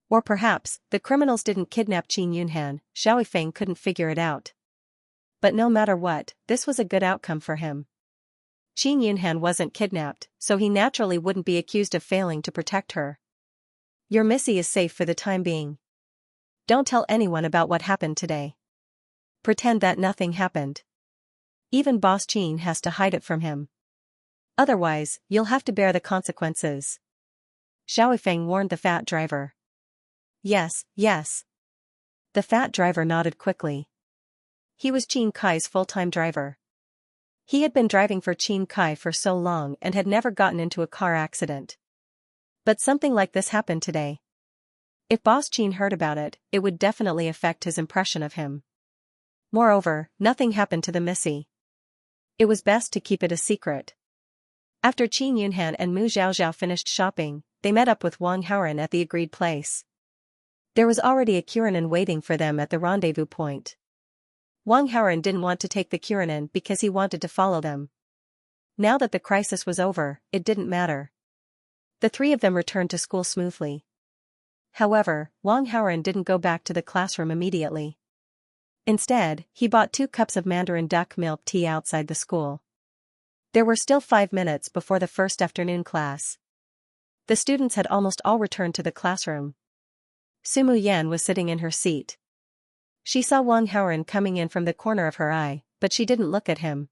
Or perhaps, the criminals didn't kidnap Qin Yunhan, Xiao Feng couldn't figure it out. But no matter what, this was a good outcome for him. Qin Yunhan wasn't kidnapped, so he naturally wouldn't be accused of failing to protect her. Your Missy is safe for the time being. Don't tell anyone about what happened today. Pretend that nothing happened. Even Boss Qin has to hide it from him. Otherwise, you'll have to bear the consequences. Xiao Feng warned the fat driver. Yes, yes. The fat driver nodded quickly. He was Qin Kai's full-time driver. He had been driving for Qin Kai for so long and had never gotten into a car accident. But something like this happened today. If Boss Qin heard about it, it would definitely affect his impression of him. Moreover, nothing happened to the Missy. It was best to keep it a secret. After Qin Yunhan and Mu Zhaozhao finished shopping, they met up with Wang Haoran at the agreed place. There was already a Kuranin waiting for them at the rendezvous point. Wang Haoran didn't want to take the Kuranin because he wanted to follow them. Now that the crisis was over, it didn't matter. The three of them returned to school smoothly. However, Wang Haoran didn't go back to the classroom immediately. Instead, he bought 2 cups of mandarin duck milk tea outside the school. There were still 5 minutes before the first afternoon class. The students had almost all returned to the classroom. Sumu Yan was sitting in her seat. She saw Wang Haoran coming in from the corner of her eye, but she didn't look at him.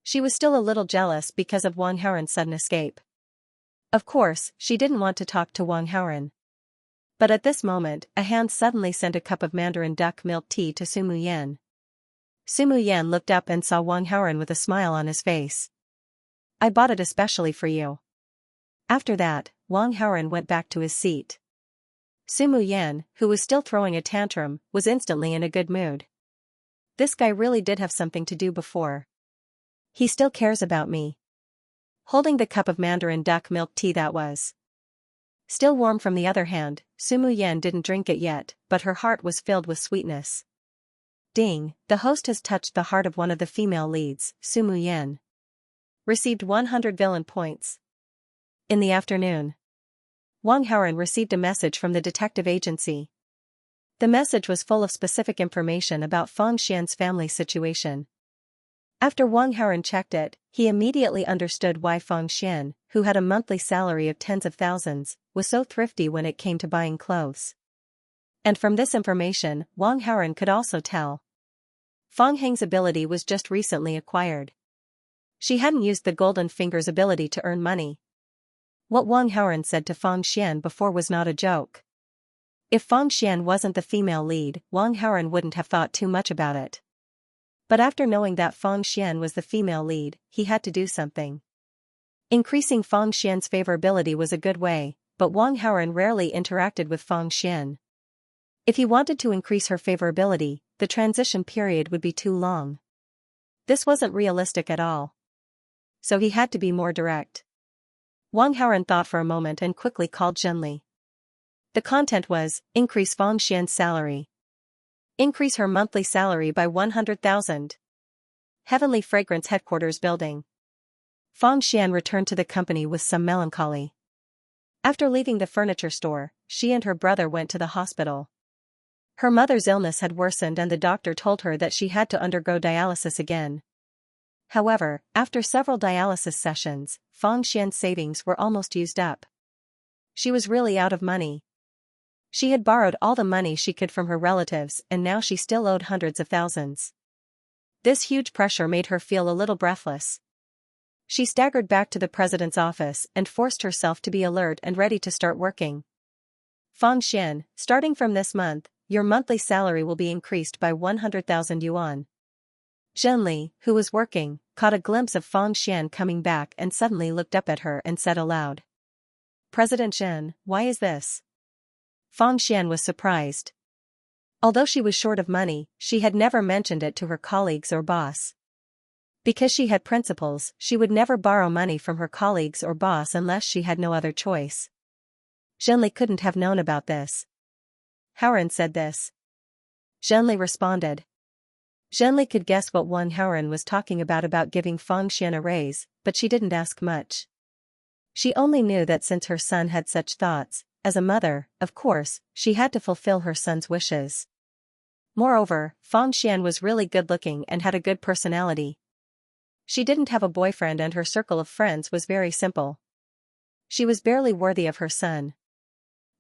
She was still a little jealous because of Wang Haoran's sudden escape. Of course, she didn't want to talk to Wang Haoran. But at this moment, a hand suddenly sent a cup of mandarin duck milk tea to Sumu Yan. Sumu Yan looked up and saw Wang Haoran with a smile on his face. "I bought it especially for you." After that, Wang Haoran went back to his seat. Sumu Yan, who was still throwing a tantrum, was instantly in a good mood. This guy really did have something to do before. He still cares about me. Holding the cup of mandarin duck milk tea that was still warm from the other hand, Sumu Yan didn't drink it yet, but her heart was filled with sweetness. Ding, the host has touched the heart of one of the female leads, Sumu Yan. Received 100 villain points. In the afternoon, Wang Haoran received a message from the detective agency. The message was full of specific information about Fang Xian's family situation. After Wang Haoran checked it, he immediately understood why Fang Xian, who had a monthly salary of tens of thousands, was so thrifty when it came to buying clothes. And from this information, Wang Haoran could also tell Fang Heng's ability was just recently acquired. She hadn't used the Golden Finger's ability to earn money. What Wang Haoran said to Fang Xian before was not a joke. If Fang Xian wasn't the female lead, Wang Haoran wouldn't have thought too much about it. But after knowing that Fang Xian was the female lead, he had to do something. Increasing Fang Xian's favorability was a good way, but Wang Haoran rarely interacted with Fang Xian. If he wanted to increase her favorability, the transition period would be too long. This wasn't realistic at all. So he had to be more direct. Wang Haoran thought for a moment and quickly called Zhenli. The content was, increase Fang Xian's salary. Increase her monthly salary by 100,000. Heavenly Fragrance Headquarters Building. Fang Xian returned to the company with some melancholy. After leaving the furniture store, she and her brother went to the hospital. Her mother's illness had worsened and the doctor told her that she had to undergo dialysis again. However, after several dialysis sessions, Fang Xian's savings were almost used up. She was really out of money. She had borrowed all the money she could from her relatives and now she still owed hundreds of thousands. This huge pressure made her feel a little breathless. She staggered back to the president's office and forced herself to be alert and ready to start working. Fang Xian, starting from this month, your monthly salary will be increased by 100,000 yuan. Zhenli, who was working, caught a glimpse of Fang Xian coming back and suddenly looked up at her and said aloud. President Zhen, why is this? Fang Xian was surprised. Although she was short of money, she had never mentioned it to her colleagues or boss. Because she had principles, she would never borrow money from her colleagues or boss unless she had no other choice. Zhenli couldn't have known about this. Haoran said this. Zhenli responded. Zhenli could guess what Wang Haoran was talking about giving Fang Xian a raise, but she didn't ask much. She only knew that since her son had such thoughts, as a mother, of course, she had to fulfill her son's wishes. Moreover, Fang Xian was really good-looking and had a good personality. She didn't have a boyfriend and her circle of friends was very simple. She was barely worthy of her son.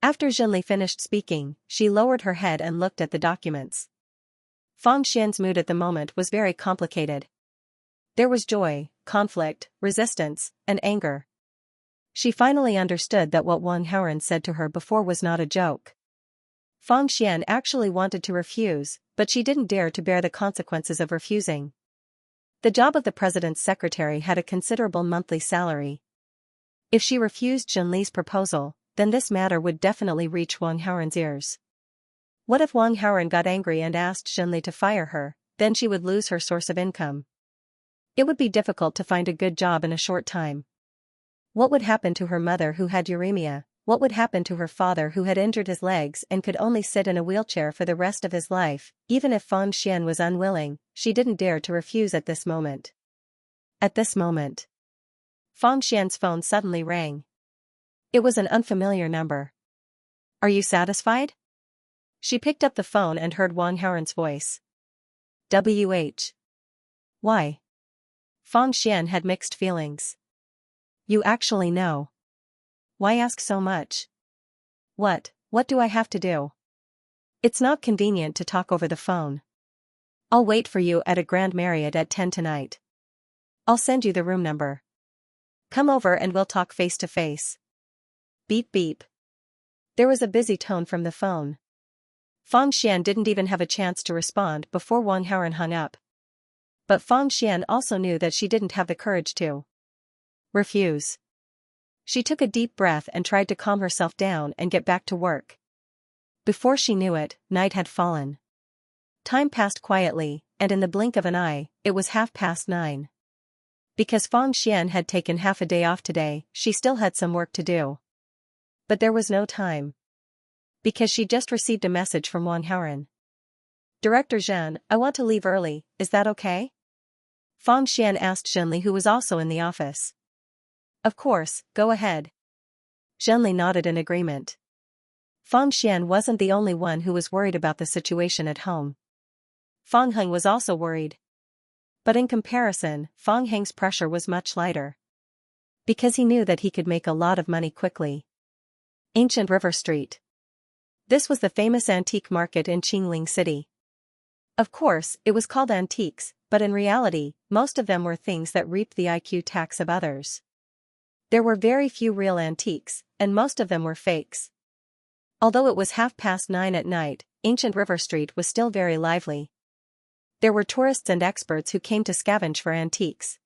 After Zhenli finished speaking, she lowered her head and looked at the documents. Fang Xian's mood at the moment was very complicated. There was joy, conflict, resistance, and anger. She finally understood that what Wang Haoran said to her before was not a joke. Fang Xian actually wanted to refuse, but she didn't dare to bear the consequences of refusing. The job of the president's secretary had a considerable monthly salary. If she refused Zhenli's proposal, then this matter would definitely reach Wang Haoren's ears. What if Wang Haoren got angry and asked Zhenli to fire her? Then she would lose her source of income. It would be difficult to find a good job in a short time. What would happen to her mother who had uremia? What would happen to her father who had injured his legs and could only sit in a wheelchair for the rest of his life? Even if Fang Xian was unwilling, she didn't dare to refuse at this moment. At this moment, Fang Xian's phone suddenly rang. It was an unfamiliar number. Are you satisfied? She picked up the phone and heard Wang Haoren's voice. WH. Why? Fang Xian had mixed feelings. You actually know. Why ask so much? What do I have to do? It's not convenient to talk over the phone. I'll wait for you at a Grand Marriott at 10 tonight. I'll send you the room number. Come over and we'll talk face to face. Beep beep. There was a busy tone from the phone. Fang Xian didn't even have a chance to respond before Wang Haoren hung up. But Fang Xian also knew that she didn't have the courage to refuse. She took a deep breath and tried to calm herself down and get back to work. Before she knew it, night had fallen. Time passed quietly, and in the blink of an eye, it was 9:30. Because Fang Xian had taken half a day off today, she still had some work to do. But there was no time. Because she just received a message from Wang Haoren. Director Zhen, I want to leave early, is that okay? Fang Xian asked Zhenli, who was also in the office. Of course, go ahead. Zhenli nodded in agreement. Fang Xian wasn't the only one who was worried about the situation at home. Fang Heng was also worried. But in comparison, Fang Heng's pressure was much lighter. Because he knew that he could make a lot of money quickly. Ancient River Street. This was the famous antique market in Qingling City. Of course, it was called antiques, but in reality, most of them were things that reaped the IQ tax of others. There were very few real antiques, and most of them were fakes. Although it was 9:30 at night, Ancient River Street was still very lively. There were tourists and experts who came to scavenge for antiques.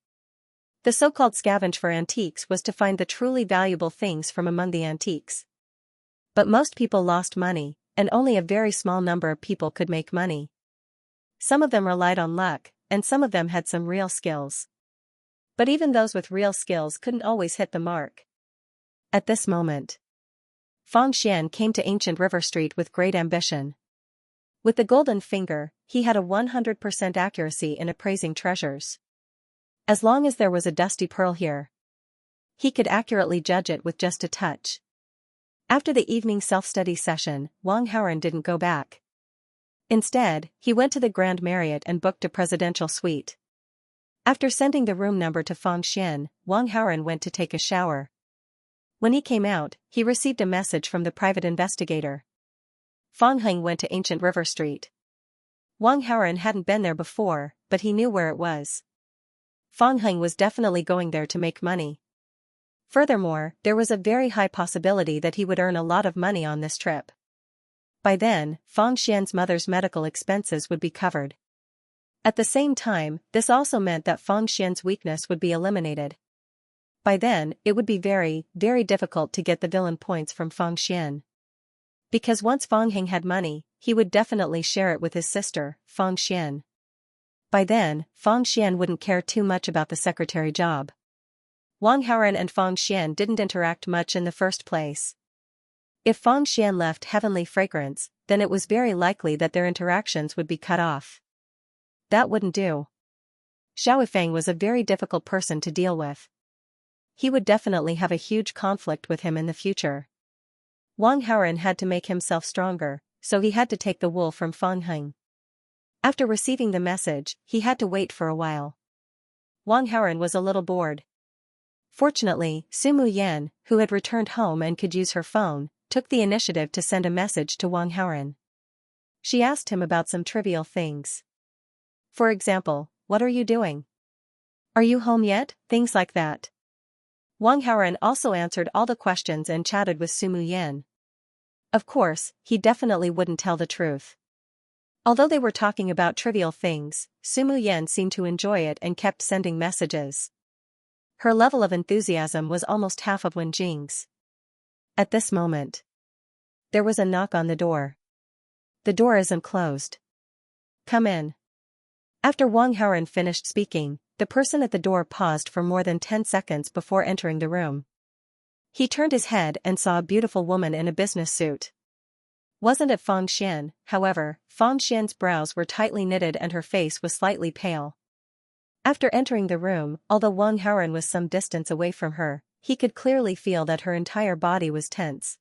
The so-called scavenge for antiques was to find the truly valuable things from among the antiques. But most people lost money, and only a very small number of people could make money. Some of them relied on luck, and some of them had some real skills. But even those with real skills couldn't always hit the mark. At this moment, Fang Xian came to Ancient River Street with great ambition. With the golden finger, he had a 100% accuracy in appraising treasures. As long as there was a dusty pearl here, he could accurately judge it with just a touch. After the evening self-study session, Wang Haoren didn't go back. Instead, he went to the Grand Marriott and booked a presidential suite. After sending the room number to Fang Xian, Wang Haoren went to take a shower. When he came out, he received a message from the private investigator. Fang Heng went to Ancient River Street. Wang Haoren hadn't been there before, but he knew where it was. Fang Heng was definitely going there to make money. Furthermore, there was a very high possibility that he would earn a lot of money on this trip. By then, Fang Xian's mother's medical expenses would be covered. At the same time, this also meant that Fang Xian's weakness would be eliminated. By then, it would be very, very difficult to get the villain points from Fang Xian. Because once Fang Heng had money, he would definitely share it with his sister, Fang Xian. By then, Fang Xian wouldn't care too much about the secretary job. Wang Haoren and Fang Xian didn't interact much in the first place. If Fang Xian left heavenly fragrance, then it was very likely that their interactions would be cut off. That wouldn't do. Xiao Feng was a very difficult person to deal with. He would definitely have a huge conflict with him in the future. Wang Haoren had to make himself stronger, so he had to take the wool from Fang Heng. After receiving the message, he had to wait for a while. Wang Haoren was a little bored. Fortunately, Sumu Yan, who had returned home and could use her phone, took the initiative to send a message to Wang Haoren. She asked him about some trivial things. For example, what are you doing? Are you home yet? Things like that. Wang Haoren also answered all the questions and chatted with Sumu Yan. Of course, he definitely wouldn't tell the truth. Although they were talking about trivial things, Sumu Yen seemed to enjoy it and kept sending messages. Her level of enthusiasm was almost half of Wen Jing's. At this moment, there was a knock on the door. The door isn't closed. Come in. After Wang Haoren finished speaking, the person at the door paused for more than 10 seconds before entering the room. He turned his head and saw a beautiful woman in a business suit. Wasn't it Fang Xian? However, Fang Xian's brows were tightly knitted and her face was slightly pale. After entering the room, although Wang Haoren was some distance away from her, he could clearly feel that her entire body was tense.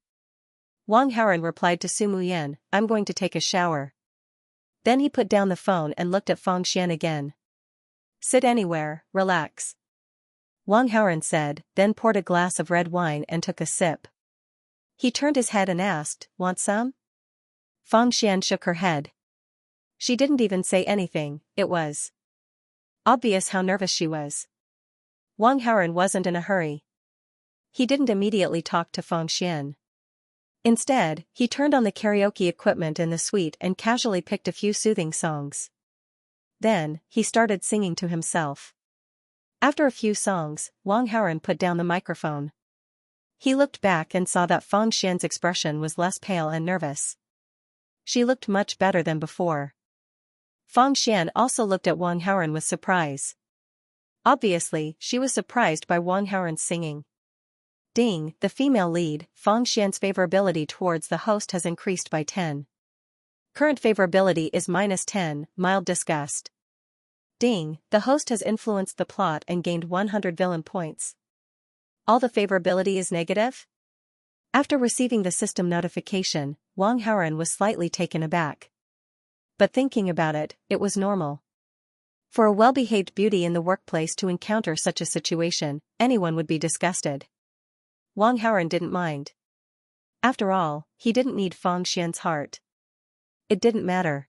Wang Haoren replied to Sumu Yen, "I'm going to take a shower." Then he put down the phone and looked at Fang Xian again. "Sit anywhere, relax," Wang Haoren said, then poured a glass of red wine and took a sip. He turned his head and asked, "Want some?" Fang Xian shook her head. She didn't even say anything. It was obvious how nervous she was. Wang Haoren wasn't in a hurry. He didn't immediately talk to Fang Xian. Instead, he turned on the karaoke equipment in the suite and casually picked a few soothing songs. Then, he started singing to himself. After a few songs, Wang Haoren put down the microphone. He looked back and saw that Fang Xian's expression was less pale and nervous. She looked much better than before. Fang Xian also looked at Wang Haoren with surprise. Obviously, she was surprised by Wang Haoren's singing. Ding, the female lead, Fang Xian's favorability towards the host has increased by 10. Current favorability is -10, mild disgust. Ding, the host has influenced the plot and gained 100 villain points. All the favorability is negative? After receiving the system notification, Wang Haoren was slightly taken aback. But thinking about it, it was normal. For a well-behaved beauty in the workplace to encounter such a situation, anyone would be disgusted. Wang Haoren didn't mind. After all, he didn't need Fang Xian's heart. It didn't matter.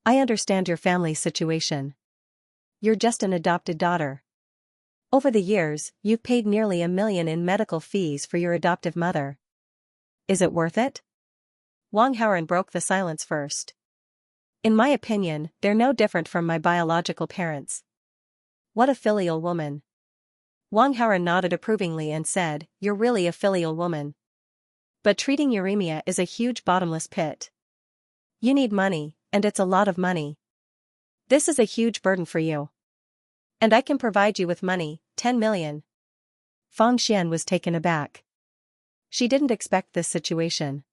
"I understand your family's situation. You're just an adopted daughter. Over the years, you've paid nearly $1 million in medical fees for your adoptive mother. Is it worth it?" Wang Haoren broke the silence first. "In my opinion, they're no different from my biological parents." What a filial woman. Wang Haoren nodded approvingly and said, "You're really a filial woman. But treating uremia is a huge bottomless pit. You need money, and it's a lot of money. This is a huge burden for you. And I can provide you with money, 10 million. Fang Xian was taken aback. She didn't expect this situation.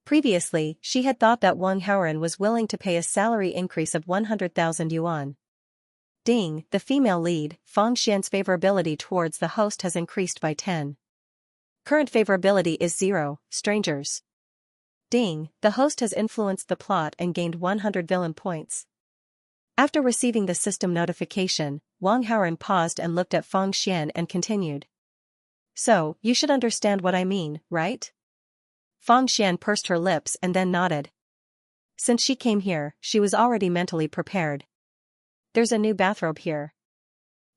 Previously, she had thought that Wang Haoren was willing to pay a salary increase of 100,000 yuan. Ding, the female lead, Fang Xian's favorability towards the host has increased by 10. Current favorability is 0, strangers. Ding, the host has influenced the plot and gained 100 villain points. After receiving the system notification, Wang Haoren paused and looked at Fang Xian and continued. "So, you should understand what I mean, right?" Fang Xian pursed her lips and then nodded. Since she came here, she was already mentally prepared. "There's a new bathrobe here.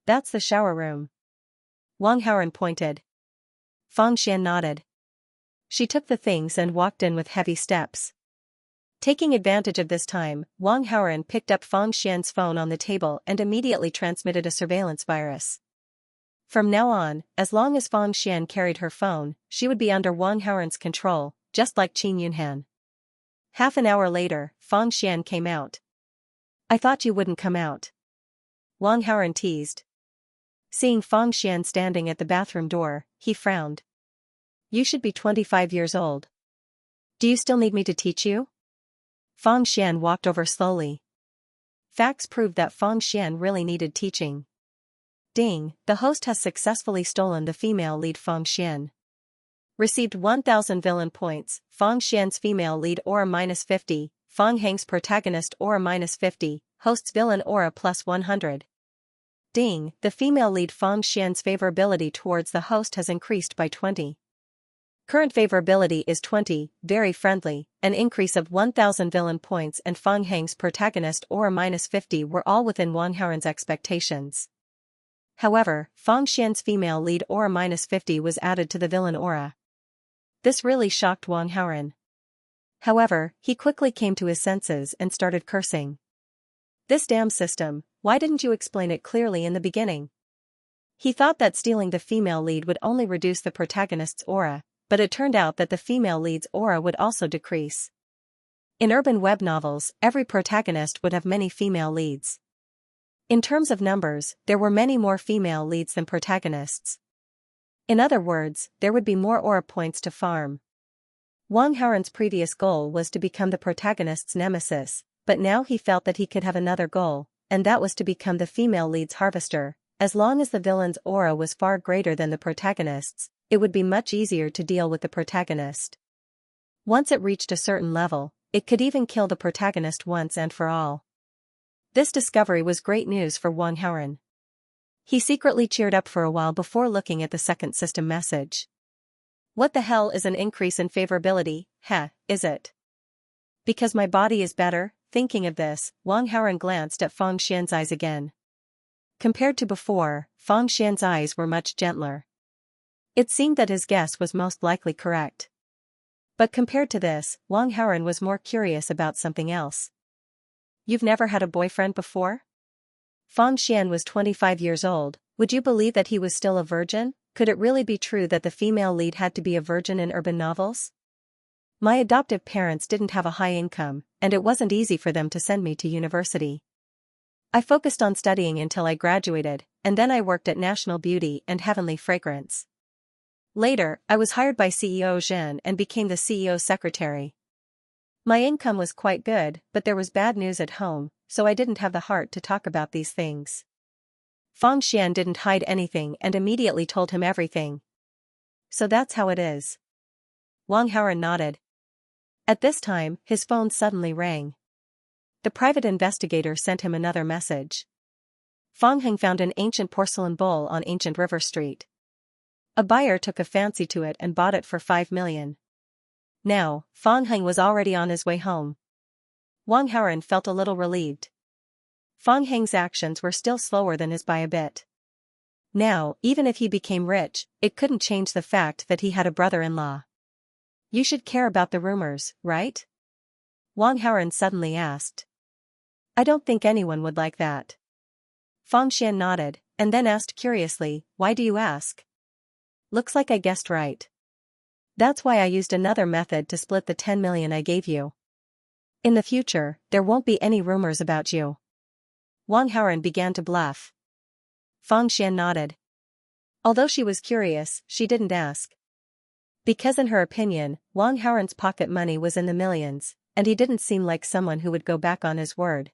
That's the shower room." Wang Haoren pointed. Fang Xian nodded. She took the things and walked in with heavy steps. Taking advantage of this time, Wang Haoren picked up Fang Xian's phone on the table and immediately transmitted a surveillance virus. From now on, as long as Fang Xian carried her phone, she would be under Wang Haoren's control, just like Qin Yunhan. Half an hour later, Fang Xian came out. "I thought you wouldn't come out," Wang Haoren teased. Seeing Fang Xian standing at the bathroom door, he frowned. "You should be 25 years old. Do you still need me to teach you?" Fang Xian walked over slowly. Facts proved that Fang Xian really needed teaching. Ding, the host has successfully stolen the female lead Fang Xian. Received 1,000 villain points, Fang Xian's female lead aura -50, Fang Heng's protagonist aura -50, host's villain aura +100. Ding, the female lead Fang Xian's favorability towards the host has increased by 20. Current favorability is 20, very friendly, an increase of 1,000 villain points and Fang Heng's protagonist aura -50 were all within Wang Haoren's expectations. However, Fang Xian's female lead aura -50 was added to the villain aura. This really shocked Wang Haoren. However, he quickly came to his senses and started cursing. This damn system, why didn't you explain it clearly in the beginning? He thought that stealing the female lead would only reduce the protagonist's aura, but it turned out that the female lead's aura would also decrease. In urban web novels, every protagonist would have many female leads. In terms of numbers, there were many more female leads than protagonists. In other words, there would be more aura points to farm. Wang Haoren's previous goal was to become the protagonist's nemesis, but now he felt that he could have another goal, and that was to become the female lead's harvester. As long as the villain's aura was far greater than the protagonist's, it would be much easier to deal with the protagonist. Once it reached a certain level, it could even kill the protagonist once and for all. This discovery was great news for Wang Haoren. He secretly cheered up for a while before looking at the second system message. What the hell is an increase in favorability, is it? Because my body is better? Thinking of this, Wang Haoren glanced at Feng Xian's eyes again. Compared to before, Feng Xian's eyes were much gentler. It seemed that his guess was most likely correct. But compared to this, Wang Haoren was more curious about something else. You've never had a boyfriend before? Feng Xian was 25 years old. Would you believe that he was still a virgin? Could it really be true that the female lead had to be a virgin in urban novels? My adoptive parents didn't have a high income, and it wasn't easy for them to send me to university. I focused on studying until I graduated, and then I worked at National Beauty and Heavenly Fragrance. Later, I was hired by CEO Zhen and became the CEO's secretary. My income was quite good, but there was bad news at home, so I didn't have the heart to talk about these things. Feng Xian didn't hide anything and immediately told him everything. So that's how it is. Wang Haoren nodded. At this time, his phone suddenly rang. The private investigator sent him another message. Feng Heng found an ancient porcelain bowl on Ancient River Street. A buyer took a fancy to it and bought it for 5 million. Now, Feng Heng was already on his way home. Wang Haoren felt a little relieved. Feng Heng's actions were still slower than his by a bit. Now, even if he became rich, it couldn't change the fact that he had a brother-in-law. You should care about the rumors, right? Wang Haoren suddenly asked. I don't think anyone would like that. Feng Xian nodded, and then asked curiously, why do you ask? Looks like I guessed right. That's why I used another method to split the 10 million I gave you. In the future, there won't be any rumors about you. Wang Haoren began to bluff. Feng Xian nodded. Although she was curious, she didn't ask. Because in her opinion, Wang Haoren's pocket money was in the millions, and he didn't seem like someone who would go back on his word.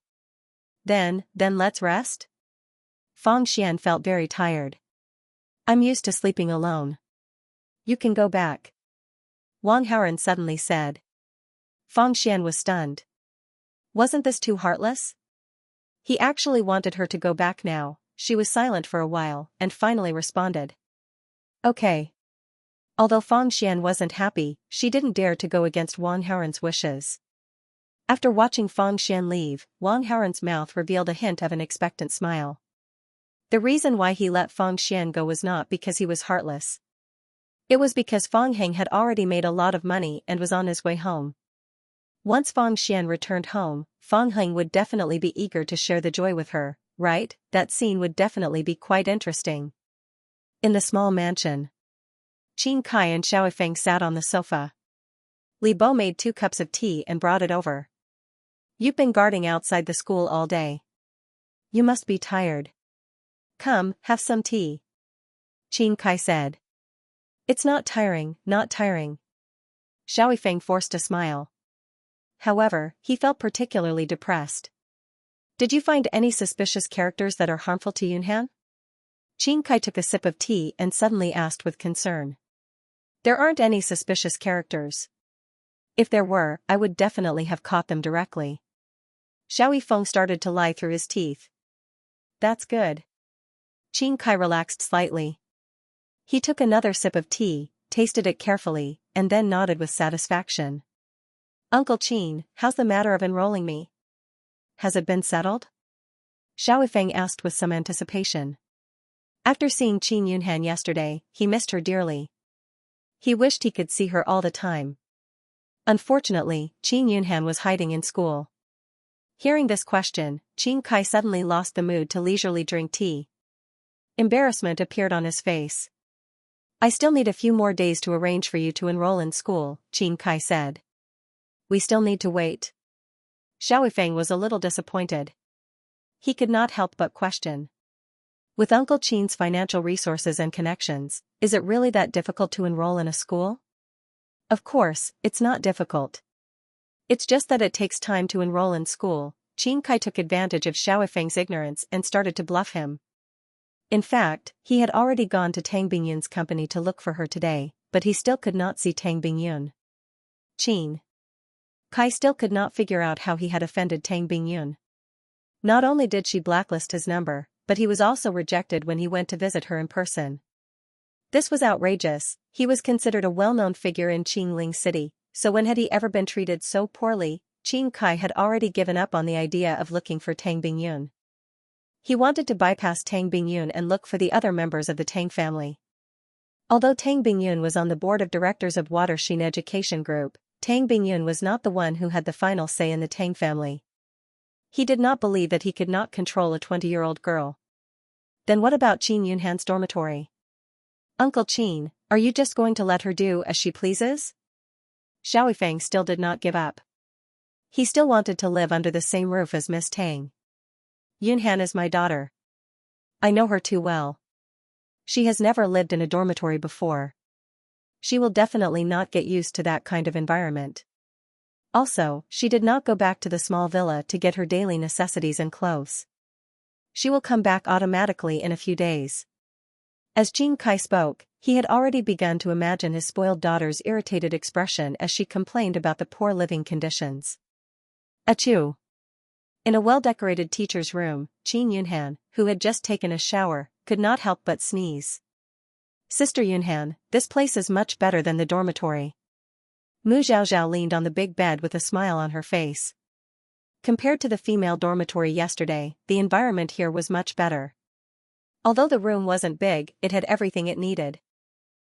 Then let's rest? Feng Xian felt very tired. I'm used to sleeping alone. You can go back. Wang Haoren suddenly said. Feng Xian was stunned. Wasn't this too heartless? He actually wanted her to go back now. She was silent for a while, and finally responded. Okay. Although Feng Xian wasn't happy, she didn't dare to go against Wang Haoren's wishes. After watching Feng Xian leave, Wang Haoren's mouth revealed a hint of an expectant smile. The reason why he let Feng Xian go was not because he was heartless. It was because Feng Heng had already made a lot of money and was on his way home. Once Feng Xian returned home, Feng Heng would definitely be eager to share the joy with her, right? That scene would definitely be quite interesting. In the small mansion, Qin Kai and Xiaofeng sat on the sofa. Li Bo made 2 cups of tea and brought it over. You've been guarding outside the school all day. You must be tired. Come, have some tea. Qin Kai said. It's not tiring, not tiring. Xiaofeng forced a smile. However, he felt particularly depressed. Did you find any suspicious characters that are harmful to Yunhan? Qin Kai took a sip of tea and suddenly asked with concern. There aren't any suspicious characters. If there were, I would definitely have caught them directly. Xiaofeng started to lie through his teeth. That's good. Qin Kai relaxed slightly. He took another sip of tea, tasted it carefully, and then nodded with satisfaction. Uncle Qin, how's the matter of enrolling me? Has it been settled? Xiaofeng asked with some anticipation. After seeing Qin Yunhan yesterday, he missed her dearly. He wished he could see her all the time. Unfortunately, Qin Yunhan was hiding in school. Hearing this question, Qin Kai suddenly lost the mood to leisurely drink tea. Embarrassment appeared on his face. I still need a few more days to arrange for you to enroll in school, Qin Kai said. We still need to wait. Xiao Feng was a little disappointed. He could not help but question. With Uncle Qin's financial resources and connections, is it really that difficult to enroll in a school? Of course, it's not difficult. It's just that it takes time to enroll in school. Qin Kai took advantage of Xiao Feng's ignorance and started to bluff him. In fact, he had already gone to Tang Bingyun's company to look for her today, but he still could not see Tang Bingyun. Qin Kai still could not figure out how he had offended Tang Bingyun. Not only did she blacklist his number, but he was also rejected when he went to visit her in person. This was outrageous. He was considered a well-known figure in Qingling City, so when had he ever been treated so poorly? Qin Kai had already given up on the idea of looking for Tang Bingyun. He wanted to bypass Tang Bingyun and look for the other members of the Tang family. Although Tang Bingyun was on the board of directors of Watershin Education Group, Tang Bingyun was not the one who had the final say in the Tang family. He did not believe that he could not control a 20-year-old girl. Then what about Qin Yunhan's dormitory? Uncle Qin, are you just going to let her do as she pleases? Xiao Feng still did not give up. He still wanted to live under the same roof as Miss Tang. Yunhan is my daughter. I know her too well. She has never lived in a dormitory before. She will definitely not get used to that kind of environment. Also, she did not go back to the small villa to get her daily necessities and clothes. She will come back automatically in a few days. As Qin Kai spoke, he had already begun to imagine his spoiled daughter's irritated expression as she complained about the poor living conditions. Achoo! In a well-decorated teacher's room, Qin Yunhan, who had just taken a shower, could not help but sneeze. Sister Yunhan, this place is much better than the dormitory. Mu Zhaozhao leaned on the big bed with a smile on her face. Compared to the female dormitory yesterday, the environment here was much better. Although the room wasn't big, it had everything it needed.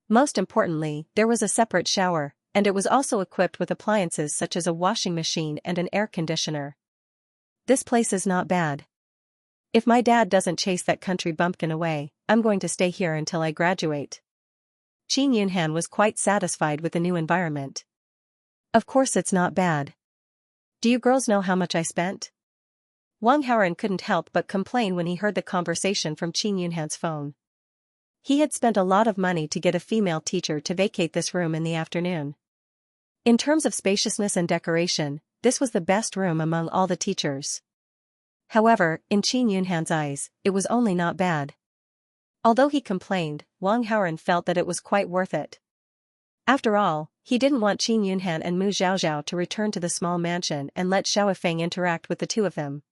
Most importantly, there was a separate shower, and it was also equipped with appliances such as a washing machine and an air conditioner. This place is not bad. If my dad doesn't chase that country bumpkin away, I'm going to stay here until I graduate. Qin Yunhan was quite satisfied with the new environment. Of course it's not bad. Do you girls know how much I spent? Wang Haoran couldn't help but complain when he heard the conversation from Qin Yunhan's phone. He had spent a lot of money to get a female teacher to vacate this room in the afternoon. In terms of spaciousness and decoration, this was the best room among all the teachers. However, in Qin Yunhan's eyes, it was only not bad. Although he complained, Wang Haoran felt that it was quite worth it. After all, he didn't want Qin Yunhan and Mu Zhaozhao to return to the small mansion and let Xiao Feng interact with the two of them.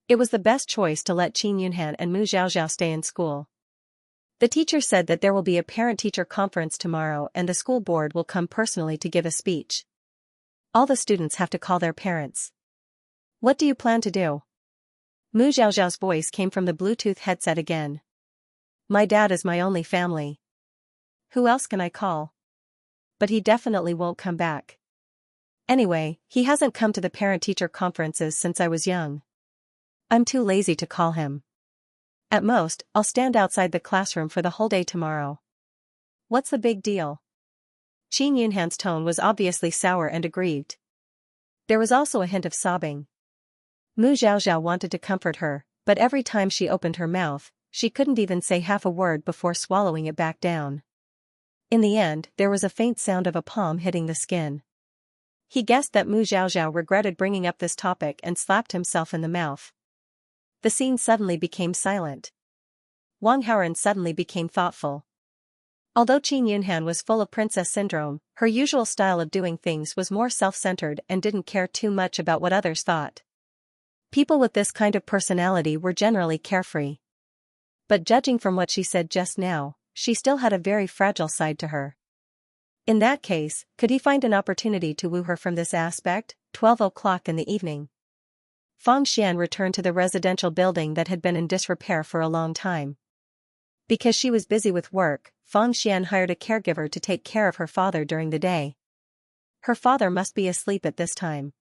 It was the best choice to let Qin Yunhan and Mu Zhaozhao stay in school. The teacher said that there will be a parent-teacher conference tomorrow and the school board will come personally to give a speech. All the students have to call their parents. What do you plan to do? Mu Zhaozhao's voice came from the Bluetooth headset again. My dad is my only family. Who else can I call? But he definitely won't come back. Anyway, he hasn't come to the parent-teacher conferences since I was young. I'm too lazy to call him. At most, I'll stand outside the classroom for the whole day tomorrow. What's the big deal? Qin Yunhan's tone was obviously sour and aggrieved. There was also a hint of sobbing. Mu Zhaozhao wanted to comfort her, but every time she opened her mouth, she couldn't even say half a word before swallowing it back down. In the end, there was a faint sound of a palm hitting the skin. He guessed that Mu Zhaozhao regretted bringing up this topic and slapped himself in the mouth. The scene suddenly became silent. Wang Haoran suddenly became thoughtful. Although Qin Yunhan was full of princess syndrome, her usual style of doing things was more self-centered and didn't care too much about what others thought. People with this kind of personality were generally carefree. But judging from what she said just now, she still had a very fragile side to her. In that case, could he find an opportunity to woo her from this aspect? 12 o'clock in the evening. Fang Xian returned to the residential building that had been in disrepair for a long time. Because she was busy with work, Fang Xian hired a caregiver to take care of her father during the day. Her father must be asleep at this time.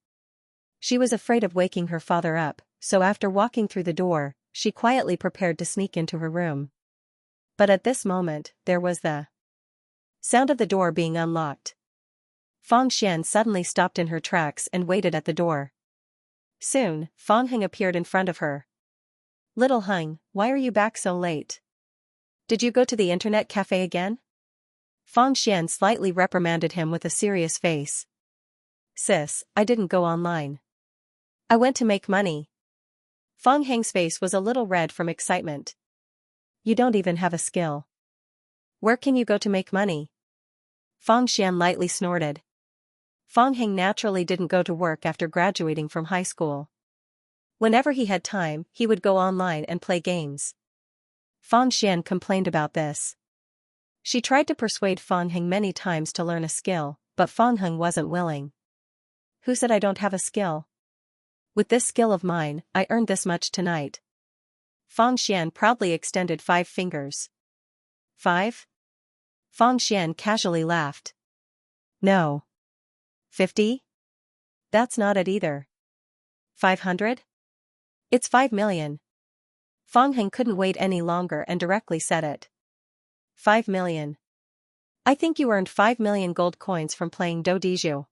She was afraid of waking her father up, so after walking through the door, she quietly prepared to sneak into her room. But at this moment, there was the sound of the door being unlocked. Fang Xian suddenly stopped in her tracks and waited at the door. Soon, Fang Heng appeared in front of her. "Little Heng, why are you back so late? Did you go to the internet cafe again?" Fang Xian slightly reprimanded him with a serious face. "Sis, I didn't go online. I went to make money." Fang Heng's face was a little red from excitement. "You don't even have a skill. Where can you go to make money?" Fang Xian lightly snorted. Fang Heng naturally didn't go to work after graduating from high school. Whenever he had time, he would go online and play games. Fang Xian complained about this. She tried to persuade Fang Heng many times to learn a skill, but Fang Heng wasn't willing. "Who said I don't have a skill? With this skill of mine, I earned this much tonight." Fang Xian proudly extended 5 fingers. "5?" Fang Xian casually laughed. "No. 50? That's not it either. 500? It's 5 million. Fang Heng couldn't wait any longer and directly said it. 5 million. I think you earned 5 million gold coins from playing Dodiju."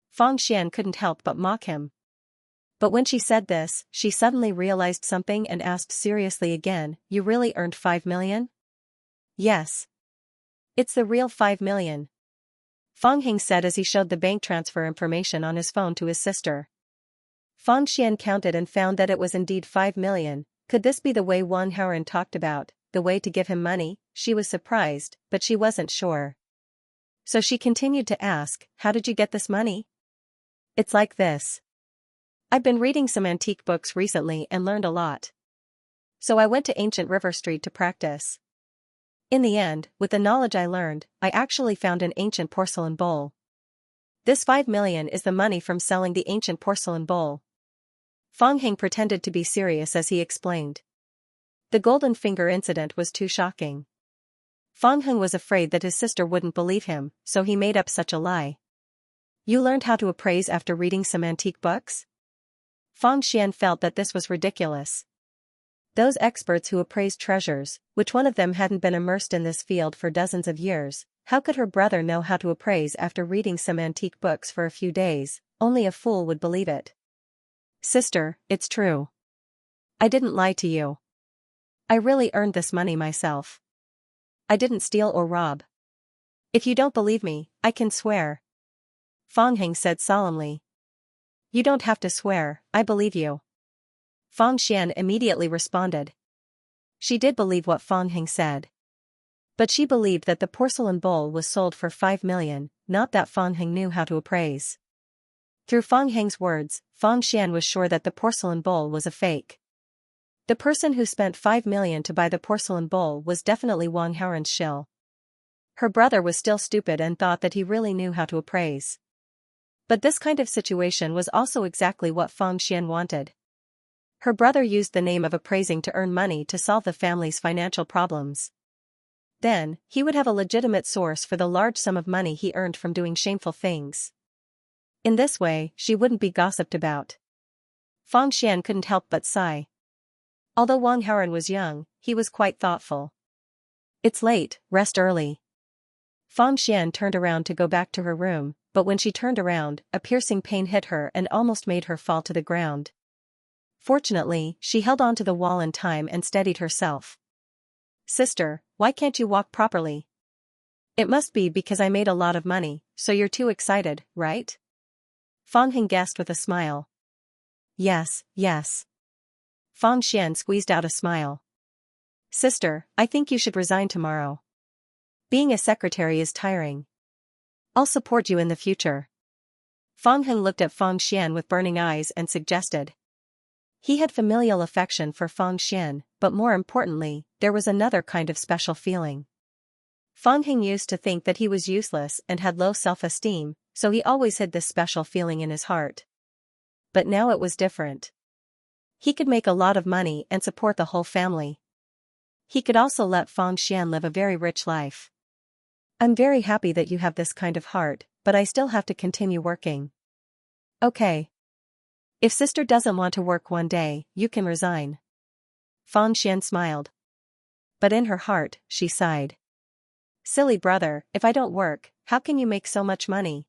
Fang Xian couldn't help but mock him. But when she said this, she suddenly realized something and asked seriously again, "You really earned 5 million? "Yes. It's the real 5 million. Fang Heng said as he showed the bank transfer information on his phone to his sister. Fang Xian counted and found that it was indeed 5 million. Could this be the way Wang Haoren talked about, the way to give him money? She was surprised, but she wasn't sure. So she continued to ask, "How did you get this money?" "It's like this. I've been reading some antique books recently and learned a lot. So I went to ancient River Street to practice. In the end, with the knowledge I learned, I actually found an ancient porcelain bowl. This 5 million is the money from selling the ancient porcelain bowl." Fang Heng pretended to be serious as he explained. The golden finger incident was too shocking. Fang Heng was afraid that his sister wouldn't believe him, so he made up such a lie. "You learned how to appraise after reading some antique books?" Fang Xian felt that this was ridiculous. Those experts who appraised treasures, which one of them hadn't been immersed in this field for dozens of years, how could her brother know how to appraise after reading some antique books for a few days? Only a fool would believe it. "Sister, it's true. I didn't lie to you. I really earned this money myself. I didn't steal or rob. If you don't believe me, I can swear." Fang Heng said solemnly. "You don't have to swear, I believe you." Fang Xian immediately responded. She did believe what Fang Heng said. But she believed that the porcelain bowl was sold for 5 million, not that Fang Heng knew how to appraise. Through Fang Heng's words, Fang Xian was sure that the porcelain bowl was a fake. The person who spent 5 million to buy the porcelain bowl was definitely Wang Haoren's shill. Her brother was still stupid and thought that he really knew how to appraise. But this kind of situation was also exactly what Fang Xian wanted. Her brother used the name of appraising to earn money to solve the family's financial problems. Then, he would have a legitimate source for the large sum of money he earned from doing shameful things. In this way, she wouldn't be gossiped about. Fang Xian couldn't help but sigh. Although Wang Haoren was young, he was quite thoughtful. "It's late, rest early." Fang Xian turned around to go back to her room, but when she turned around, a piercing pain hit her and almost made her fall to the ground. Fortunately, she held on to the wall in time and steadied herself. "Sister, why can't you walk properly?" "It must be because I made a lot of money, so you're too excited, right?" Fang Heng guessed with a smile. Yes. Fang Xian squeezed out a smile. "Sister, I think you should resign tomorrow. Being a secretary is tiring. I'll support you in the future." Fang Heng looked at Fang Xian with burning eyes and suggested. He had familial affection for Fang Xian, but more importantly, there was another kind of special feeling. Fang Heng used to think that he was useless and had low self-esteem, so he always hid this special feeling in his heart. But now it was different. He could make a lot of money and support the whole family. He could also let Fang Xian live a very rich life. "I'm very happy that you have this kind of heart, but I still have to continue working. Okay. If sister doesn't want to work one day, you can resign. Fang Xian smiled. But in her heart, she sighed. Silly brother, if I don't work, how can you make so much money?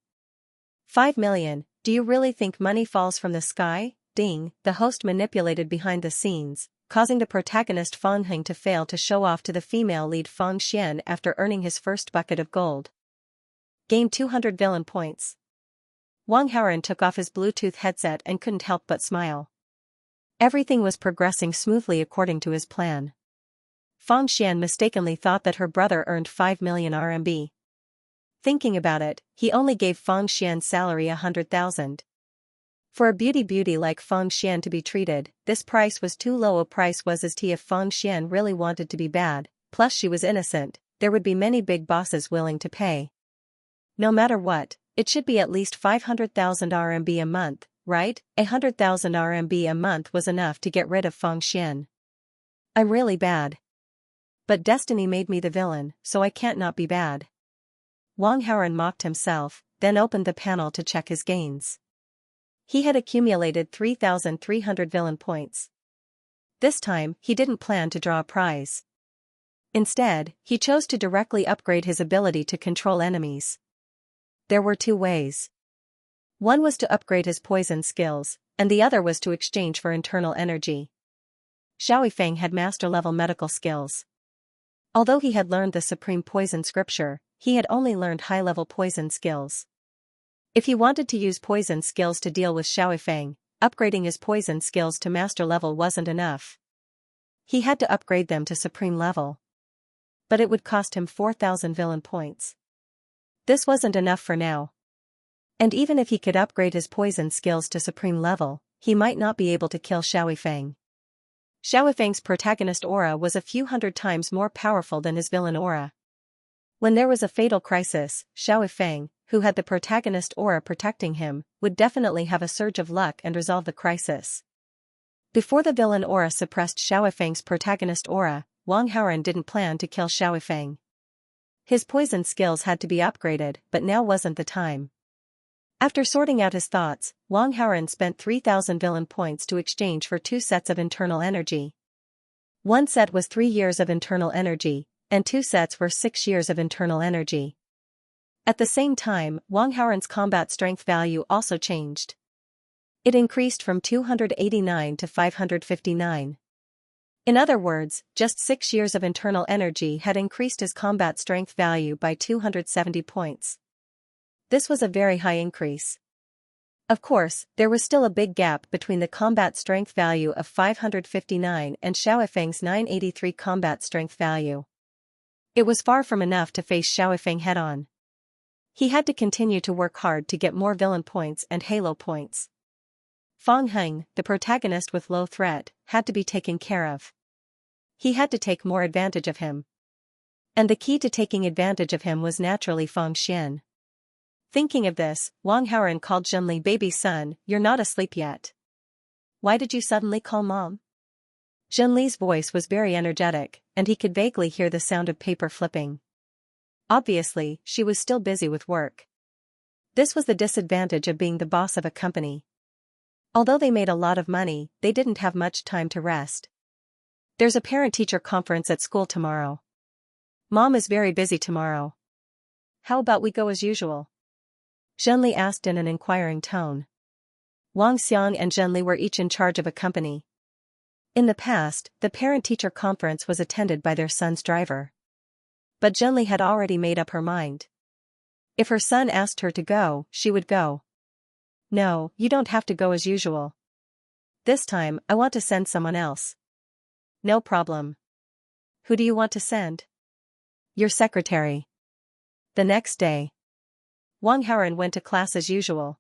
5 million, do you really think money falls from the sky? Ding, the host manipulated behind the scenes, causing the protagonist Fang Heng to fail to show off to the female lead Fang Xian after earning his first bucket of gold. Gain 200 villain points. Wang Haoren took off his Bluetooth headset and couldn't help but smile. Everything was progressing smoothly according to his plan. Fang Xian mistakenly thought that her brother earned 5 million RMB. Thinking about it, he only gave Fang Xian's salary 100,000. For a beauty like Fang Xian to be treated, this price was too low a price was as if Fang Xian really wanted to be bad, plus she was innocent, there would be many big bosses willing to pay. No matter what, it should be at least 500,000 RMB a month, right? 100,000 RMB a month was enough to get rid of Fang Xian. I'm really bad. But destiny made me the villain, so I can't not be bad. Wang Haoren mocked himself, then opened the panel to check his gains. He had accumulated 3,300 villain points. This time, he didn't plan to draw a prize. Instead, he chose to directly upgrade his ability to control enemies. There were two ways. One was to upgrade his poison skills, and the other was to exchange for internal energy. Xiaoifeng had master-level medical skills. Although he had learned the supreme poison scripture, he had only learned high-level poison skills. If he wanted to use poison skills to deal with Xiaoifeng, upgrading his poison skills to master level wasn't enough. He had to upgrade them to supreme level. But it would cost him 4,000 villain points. This wasn't enough for now. And even if he could upgrade his poison skills to supreme level, he might not be able to kill Xiaoifeng. Xiaoifeng's protagonist aura was a few hundred times more powerful than his villain aura. When there was a fatal crisis, Xiaoifeng, who had the protagonist aura protecting him, would definitely have a surge of luck and resolve the crisis. Before the villain aura suppressed Xiaoifeng's protagonist aura, Wang Haoren didn't plan to kill Xiaoifeng. His poison skills had to be upgraded, but now wasn't the time. After sorting out his thoughts, Wang Haoren spent 3,000 villain points to exchange for 2 sets of internal energy. One set was 3 years of internal energy, and 2 sets were 6 years of internal energy. At the same time, Wang Haoren's combat strength value also changed. It increased from 289 to 559. In other words, just 6 years of internal energy had increased his combat strength value by 270 points. This was a very high increase. Of course, there was still a big gap between the combat strength value of 559 and Xiaoifeng's 983 combat strength value. It was far from enough to face Xiaoifeng head-on. He had to continue to work hard to get more villain points and halo points. Fang Heng, the protagonist with low threat, had to be taken care of. He had to take more advantage of him. And the key to taking advantage of him was naturally Fang Xian. Thinking of this, Wang Haoren called Zhenli baby son, you're not asleep yet. Why did you suddenly call mom? Zhenli's voice was very energetic, and he could vaguely hear the sound of paper flipping. Obviously, she was still busy with work. This was the disadvantage of being the boss of a company. Although they made a lot of money, they didn't have much time to rest. There's a parent-teacher conference at school tomorrow. Mom is very busy tomorrow. How about we go as usual? Zhenli asked in an inquiring tone. Wang Xiang and Zhenli were each in charge of a company. In the past, the parent-teacher conference was attended by their son's driver. But Zhenli had already made up her mind. If her son asked her to go, she would go. No, you don't have to go as usual. This time, I want to send someone else. No problem. Who do you want to send? Your secretary. The next day, Wang Haoren went to class as usual.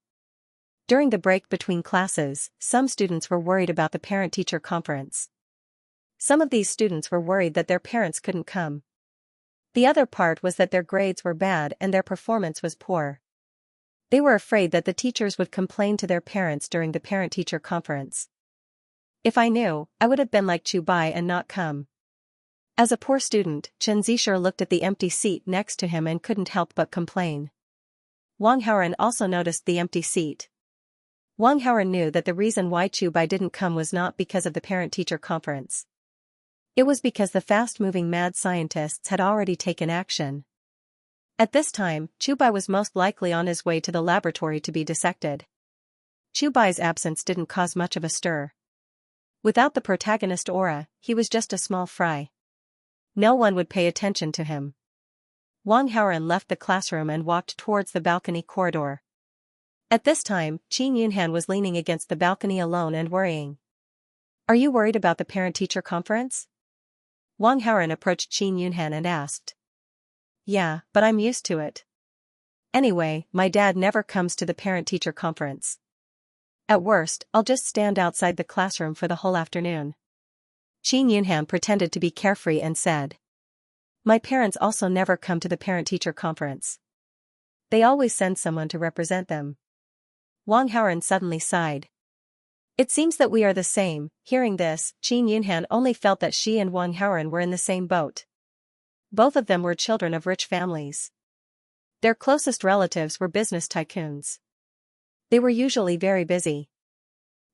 During the break between classes, some students were worried about the parent-teacher conference. Some of these students were worried that their parents couldn't come. The other part was that their grades were bad and their performance was poor. They were afraid that the teachers would complain to their parents during the parent-teacher conference. If I knew, I would have been like Chu Bai and not come. As a poor student, Chen Zishir looked at the empty seat next to him and couldn't help but complain. Wang Haoran also noticed the empty seat. Wang Haoran knew that the reason why Chu Bai didn't come was not because of the parent-teacher conference. It was because the fast-moving mad scientists had already taken action. At this time, Chu Bai was most likely on his way to the laboratory to be dissected. Chu Bai's absence didn't cause much of a stir. Without the protagonist aura, he was just a small fry. No one would pay attention to him. Wang Haoran left the classroom and walked towards the balcony corridor. At this time, Qin Yunhan was leaning against the balcony alone and worrying. "Are you worried about the parent-teacher conference?" Wang Haoran approached Qin Yunhan and asked. "Yeah, but I'm used to it. Anyway, my dad never comes to the parent-teacher conference. At worst, I'll just stand outside the classroom for the whole afternoon." Qin Yunhan pretended to be carefree and said. "My parents also never come to the parent-teacher conference. They always send someone to represent them." Wang Haoran suddenly sighed. "It seems that we are the same." Hearing this, Qin Yunhan only felt that she and Wang Haoran were in the same boat. Both of them were children of rich families. Their closest relatives were business tycoons. They were usually very busy.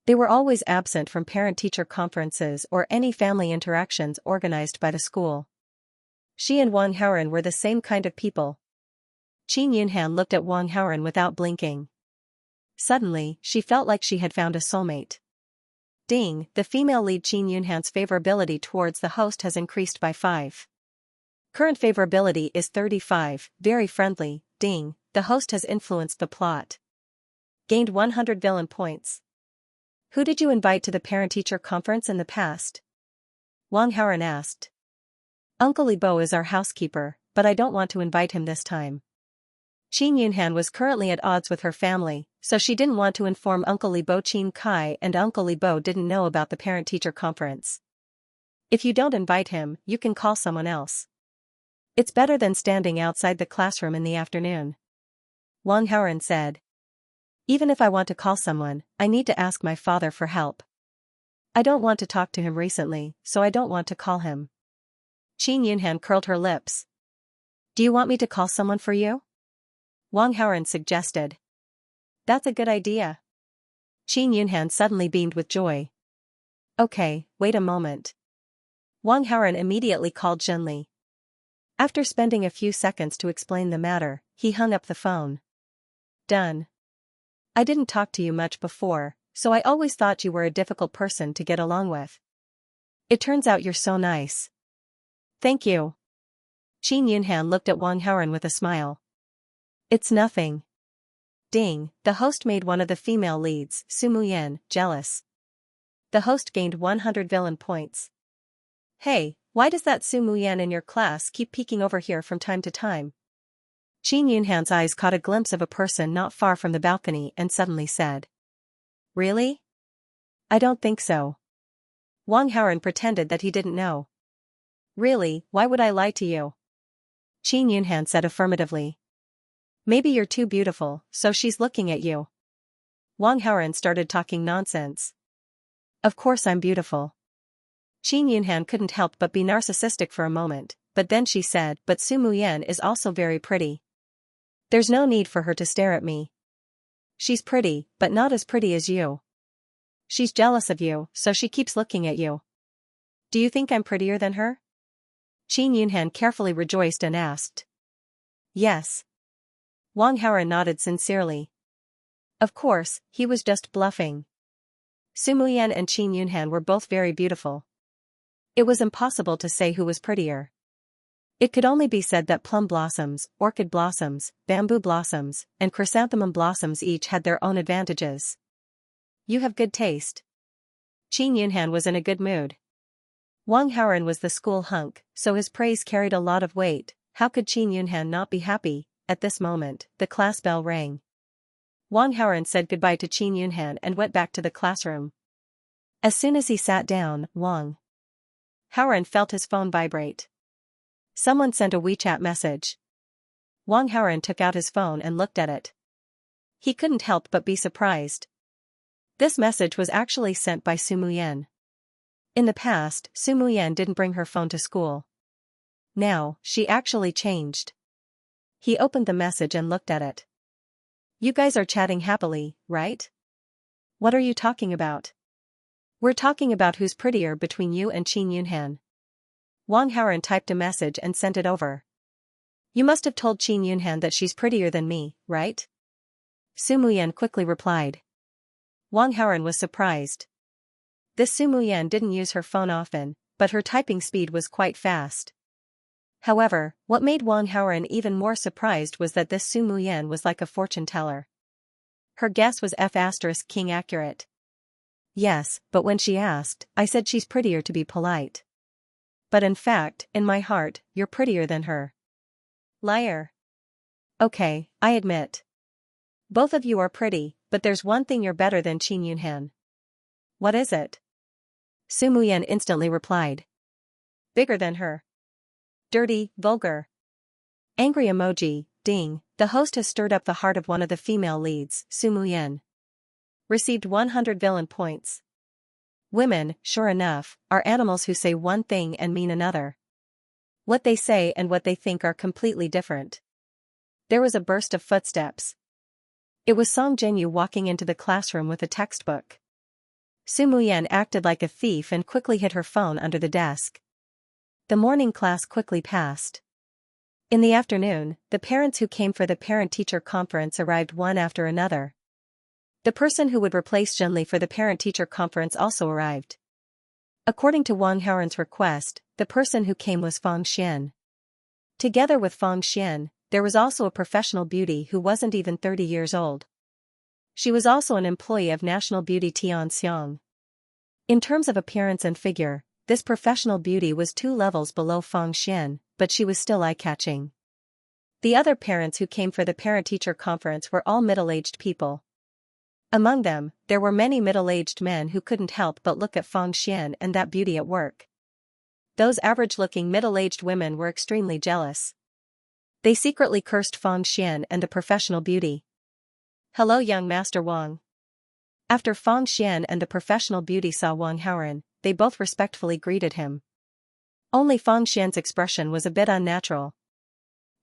They were always absent from parent-teacher conferences or any family interactions organized by the school. She and Wang Haoran were the same kind of people. Qin Yunhan looked at Wang Haoran without blinking. Suddenly, she felt like she had found a soulmate. Ding, the female lead. Qin Yunhan's favorability towards the host has increased by 5. Current favorability is 35, very friendly. Ding, the host has influenced the plot. Gained 100 villain points. Who did you invite to the parent-teacher conference in the past? Wang Haoran asked. Uncle Libo is our housekeeper, but I don't want to invite him this time. Qin Yunhan was currently at odds with her family, so she didn't want to inform Uncle Libo. Qin Kai and Uncle Libo didn't know about the parent-teacher conference. If you don't invite him, you can call someone else. It's better than standing outside the classroom in the afternoon. Wang Haoran said. Even if I want to call someone, I need to ask my father for help. I don't want to talk to him recently, so I don't want to call him. Qin Yunhan curled her lips. Do you want me to call someone for you? Wang Haoran suggested. That's a good idea. Qin Yunhan suddenly beamed with joy. Okay, wait a moment. Wang Haoran immediately called Zhenli. After spending a few seconds to explain the matter, he hung up the phone. Done. I didn't talk to you much before, so I always thought you were a difficult person to get along with. It turns out you're so nice. Thank you. Qin Yunhan looked at Wang Haoran with a smile. It's nothing. Ding, the host made one of the female leads, Su Muyan, jealous. The host gained 100 villain points. Hey, why does that Su Muyan in your class keep peeking over here from time to time? Qin Yunhan's eyes caught a glimpse of a person not far from the balcony and suddenly said. Really? I don't think so. Wang Haoran pretended that he didn't know. Really, why would I lie to you? Qin Yunhan said affirmatively. Maybe you're too beautiful, so she's looking at you. Wang Haoran started talking nonsense. Of course I'm beautiful. Qin Yunhan couldn't help but be narcissistic for a moment, but then she said, but Su Muyan is also very pretty. There's no need for her to stare at me. She's pretty, but not as pretty as you. She's jealous of you, so she keeps looking at you. Do you think I'm prettier than her? Qin Yunhan carefully rejoiced and asked. Yes. Wang Haoran nodded sincerely. Of course, he was just bluffing. Su Muyan and Qin Yunhan were both very beautiful. It was impossible to say who was prettier. It could only be said that plum blossoms, orchid blossoms, bamboo blossoms, and chrysanthemum blossoms each had their own advantages. You have good taste. Qin Yunhan was in a good mood. Wang Haoran was the school hunk, so his praise carried a lot of weight. How could Qin Yunhan not be happy? At this moment, the class bell rang. Wang Haoran said goodbye to Qin Yunhan and went back to the classroom. As soon as he sat down, Wang Haoran felt his phone vibrate. Someone sent a WeChat message. Wang Haoran took out his phone and looked at it. He couldn't help but be surprised. This message was actually sent by Su Muyan. In the past, Su Muyan didn't bring her phone to school. Now, she actually changed. He opened the message and looked at it. You guys are chatting happily, right? What are you talking about? We're talking about who's prettier between you and Qin Yunhan. Wang Haoren typed a message and sent it over. You must have told Qin Yunhan that she's prettier than me, right? Su Muyan quickly replied. Wang Haoren was surprised. This Su Muyan didn't use her phone often, but her typing speed was quite fast. However, what made Wang Haoren even more surprised was that this Su Muyan was like a fortune teller. Her guess was F*** accurate. Yes, but when she asked, I said she's prettier to be polite. But in fact, in my heart, you're prettier than her. Liar. Okay, I admit. Both of you are pretty, but there's one thing you're better than Qin Yunhan. What is it? Su Muyan instantly replied. Bigger than her. Dirty, vulgar. Angry emoji, ding, the host has stirred up the heart of one of the female leads, Su Muyan. Received 100 villain points. Women, sure enough, are animals who say one thing and mean another. What they say and what they think are completely different. There was a burst of footsteps. It was Song Jinyu walking into the classroom with a textbook. Su Muyan acted like a thief and quickly hid her phone under the desk. The morning class quickly passed. In the afternoon, the parents who came for the parent-teacher conference arrived one after another. The person who would replace Zhenli for the parent-teacher conference also arrived. According to Wang Haoren's request, the person who came was Fang Xian. Together with Fang Xian, there was also a professional beauty who wasn't even 30 years old. She was also an employee of National Beauty Xianxia. In terms of appearance and figure, this professional beauty was 2 levels below Fang Xian, but she was still eye-catching. The other parents who came for the parent-teacher conference were all middle-aged people. Among them, there were many middle-aged men who couldn't help but look at Fang Xian and that beauty at work. Those average-looking middle-aged women were extremely jealous. They secretly cursed Fang Xian and the professional beauty. Hello, young Master Wang. After Fang Xian and the professional beauty saw Wang Haoren, they both respectfully greeted him. Only Fang Xian's expression was a bit unnatural.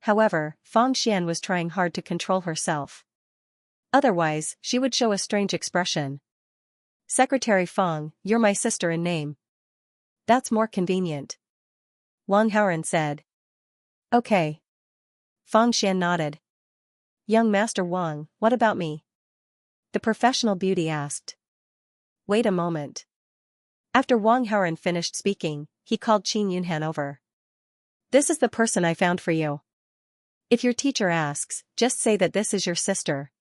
However, Fang Xian was trying hard to control herself. Otherwise, she would show a strange expression. Secretary Fang, you're my sister in name. That's more convenient. Wang Haoren said. Okay. Fang Xian nodded. Young Master Wang, what about me? The professional beauty asked. Wait a moment. After Wang Haoren finished speaking, he called Qin Yunhan over. This is the person I found for you. If your teacher asks, just say that this is your sister.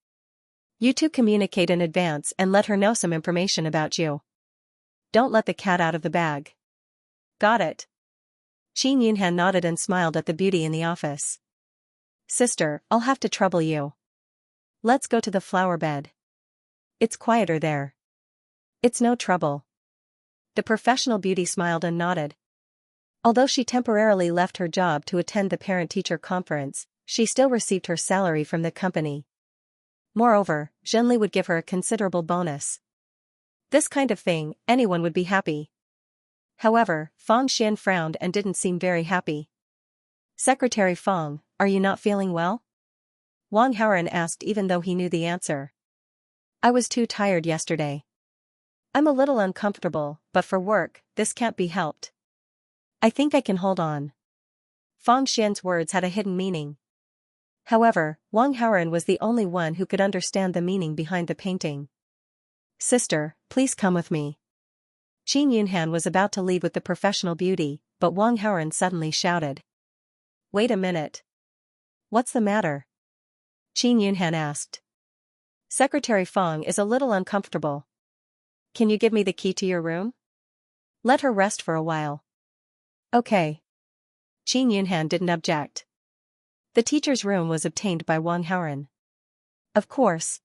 You two communicate in advance and let her know some information about you. Don't let the cat out of the bag. Got it. Qin Yunhan nodded and smiled at the beauty in the office. Sister, I'll have to trouble you. Let's go to the flower bed. It's quieter there. It's no trouble. The professional beauty smiled and nodded. Although she temporarily left her job to attend the parent-teacher conference, she still received her salary from the company. Moreover, Zhenli would give her a considerable bonus. This kind of thing, anyone would be happy. However, Fang Xian frowned and didn't seem very happy. Secretary Fang, are you not feeling well? Wang Haoren asked even though he knew the answer. I was too tired yesterday. I'm a little uncomfortable, but for work, this can't be helped. I think I can hold on. Fang Xian's words had a hidden meaning. However, Wang Haoren was the only one who could understand the meaning behind the painting. Sister, please come with me. Qin Yunhan was about to leave with the professional beauty, but Wang Haoren suddenly shouted. Wait a minute. What's the matter? Qin Yunhan asked. Secretary Fang is a little uncomfortable. Can you give me the key to your room? Let her rest for a while. Okay. Qin Yunhan didn't object. The teacher's room was obtained by Wang Haoren. Of course.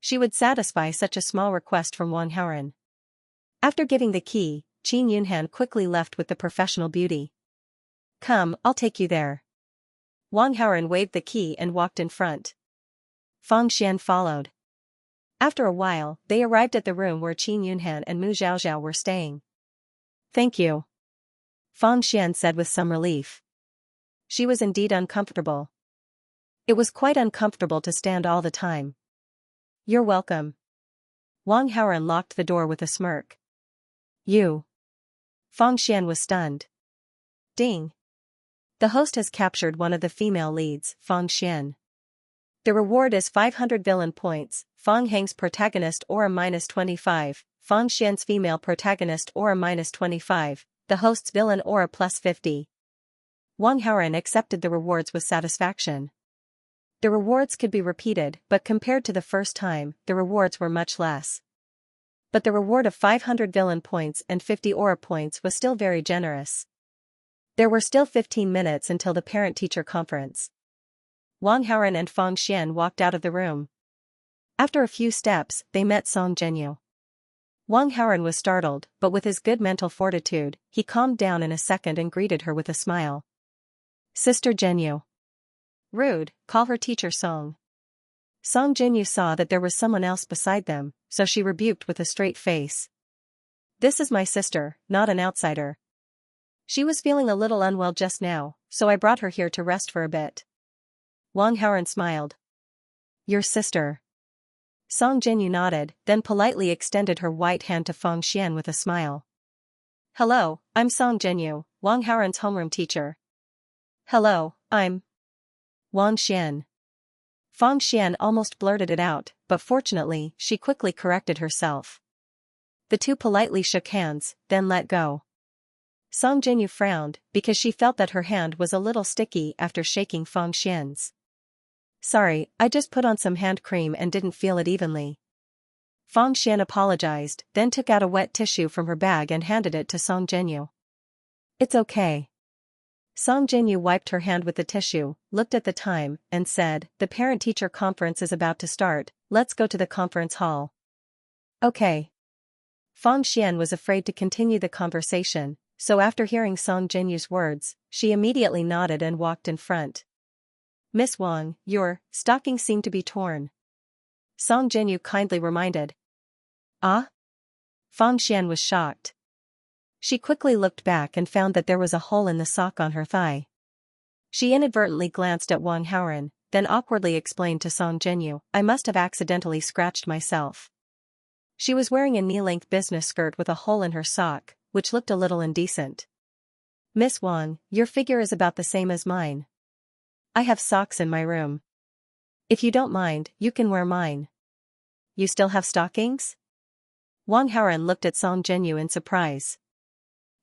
She would satisfy such a small request from Wang Haoren. After giving the key, Qin Yunhan quickly left with the professional beauty. Come, I'll take you there. Wang Haoren waved the key and walked in front. Fang Xian followed. After a while, they arrived at the room where Qin Yunhan and Mu Zhaozhao were staying. Thank you. Fang Xian said with some relief. She was indeed uncomfortable. It was quite uncomfortable to stand all the time. "You're welcome." Wang Haoren locked the door with a smirk. "You." Fang Xian was stunned. Ding. The host has captured one of the female leads, Fang Xian. The reward is 500 villain points, Fang Heng's protagonist aura -25, Fang Xian's female protagonist aura -25, the host's villain aura +50. Wang Haoren accepted the rewards with satisfaction. The rewards could be repeated, but compared to the first time, the rewards were much less. But the reward of 500 villain points and 50 aura points was still very generous. There were still 15 minutes until the parent-teacher conference. Wang Haoren and Fang Xian walked out of the room. After a few steps, they met Song Zhenyu. Wang Haoren was startled, but with his good mental fortitude, he calmed down in a second and greeted her with a smile. "Sister Zhenyu." "Rude, call her teacher Song." Song Zhenyu saw that there was someone else beside them, so she rebuked with a straight face. "This is my sister, not an outsider. She was feeling a little unwell just now, so I brought her here to rest for a bit." Wang Haoren smiled. "Your sister?" Song Zhenyu nodded, then politely extended her white hand to Fang Xian with a smile. "Hello, I'm Song Zhenyu, Wang Haoren's homeroom teacher." "Hello, I'm Wang Xian." Fang Xian almost blurted it out, but fortunately, she quickly corrected herself. The two politely shook hands, then let go. Song Zhenyu frowned, because she felt that her hand was a little sticky after shaking Fang Xian's. "Sorry, I just put on some hand cream and didn't feel it evenly." Fang Xian apologized, then took out a wet tissue from her bag and handed it to Song Zhenyu. "It's okay." Song Zhenyu wiped her hand with the tissue, looked at the time, and said, "The parent-teacher conference is about to start, let's go to the conference hall." "Okay." Fang Xian was afraid to continue the conversation, so after hearing Song Zhenyu's words, she immediately nodded and walked in front. "Miss Wang, your stockings seem to be torn." Song Zhenyu kindly reminded. "Ah?" Fang Xian was shocked. She quickly looked back and found that there was a hole in the sock on her thigh. She inadvertently glanced at Wang Haoren, then awkwardly explained to Song Zhenyu, "I must have accidentally scratched myself." She was wearing a knee-length business skirt with a hole in her sock, which looked a little indecent. "Miss Wang, your figure is about the same as mine. I have socks in my room. If you don't mind, you can wear mine." "You still have stockings?" Wang Haoren looked at Song Zhenyu in surprise.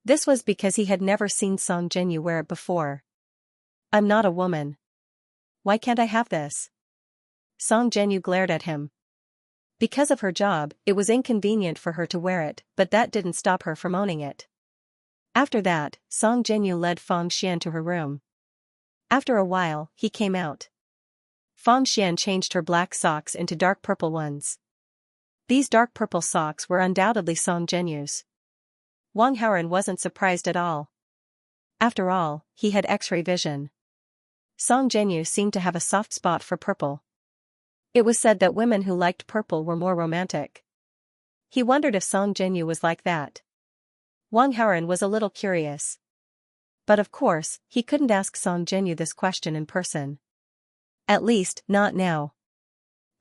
This was because he had never seen Song Zhenyu wear it before. "I'm not a woman. Why can't I have this?" Song Zhenyu glared at him. Because of her job, it was inconvenient for her to wear it, but that didn't stop her from owning it. After that, Song Zhenyu led Fang Xian to her room. After a while, he came out. Fang Xian changed her black socks into dark purple ones. These dark purple socks were undoubtedly Song Zhenyu's. Wang Haoren wasn't surprised at all. After all, he had X-ray vision. Song Zhenyu seemed to have a soft spot for purple. It was said that women who liked purple were more romantic. He wondered if Song Zhenyu was like that. Wang Haoren was a little curious. But of course, he couldn't ask Song Zhenyu this question in person. At least, not now.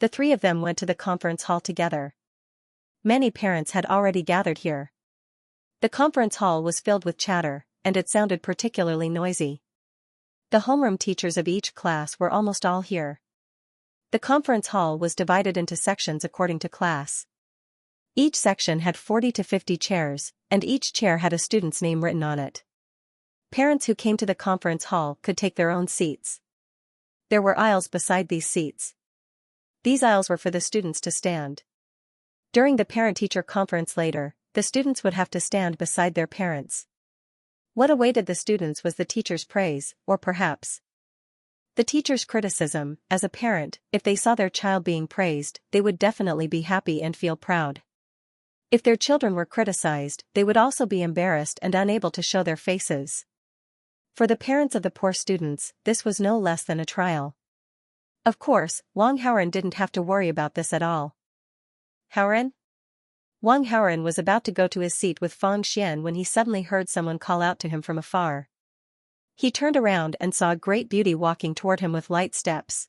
The three of them went to the conference hall together. Many parents had already gathered here. The conference hall was filled with chatter, and it sounded particularly noisy. The homeroom teachers of each class were almost all here. The conference hall was divided into sections according to class. Each section had 40 to 50 chairs, and each chair had a student's name written on it. Parents who came to the conference hall could take their own seats. There were aisles beside these seats. These aisles were for the students to stand. During the parent-teacher conference later, the students would have to stand beside their parents. What awaited the students was the teacher's praise, or perhaps the teacher's criticism. As a parent, if they saw their child being praised, they would definitely be happy and feel proud. If their children were criticized, they would also be embarrassed and unable to show their faces. For the parents of the poor students, this was no less than a trial. Of course, Wang Haoren didn't have to worry about this at all. "Haoren?" Wang Haoren was about to go to his seat with Fang Xian when he suddenly heard someone call out to him from afar. He turned around and saw a great beauty walking toward him with light steps.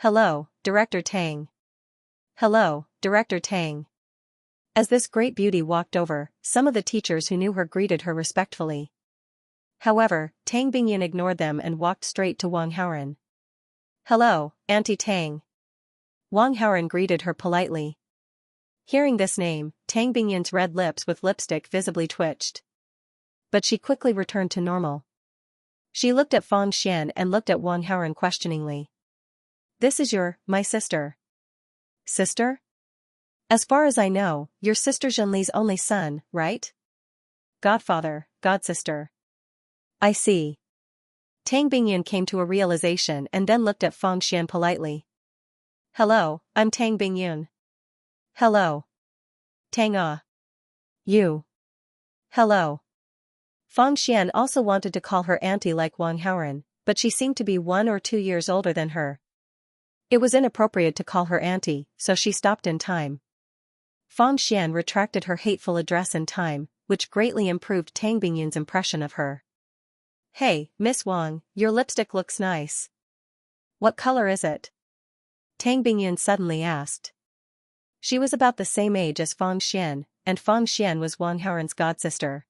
Hello, Director Tang. Hello, Director Tang. As this great beauty walked over, some of the teachers who knew her greeted her respectfully. However, Tang Bingyun ignored them and walked straight to Wang Haoran. Hello, Auntie Tang. Wang Haoran greeted her politely. Hearing this name, Tang Bingyun's red lips with lipstick visibly twitched. But she quickly returned to normal. She looked at Feng Xian and looked at Wang Haoran questioningly. This is my sister. Sister? As far as I know, your sister Zhenli's only son, right? Godfather, godsister. I see. Tang Bingyun came to a realization and then looked at Feng Xian politely. Hello, I'm Tang Bingyun. Hello. Tang Ah. You. Hello. Feng Xian also wanted to call her auntie like Wang Haoran, but she seemed to be 1 or 2 years older than her. It was inappropriate to call her auntie, so she stopped in time. Feng Xian retracted her hateful address in time, which greatly improved Tang Bingyun's impression of her. Hey, Miss Wang, your lipstick looks nice. What color is it? Tang Bingyun suddenly asked. She was about the same age as Feng Xian, and Feng Xian was Wang Haoran's godsister.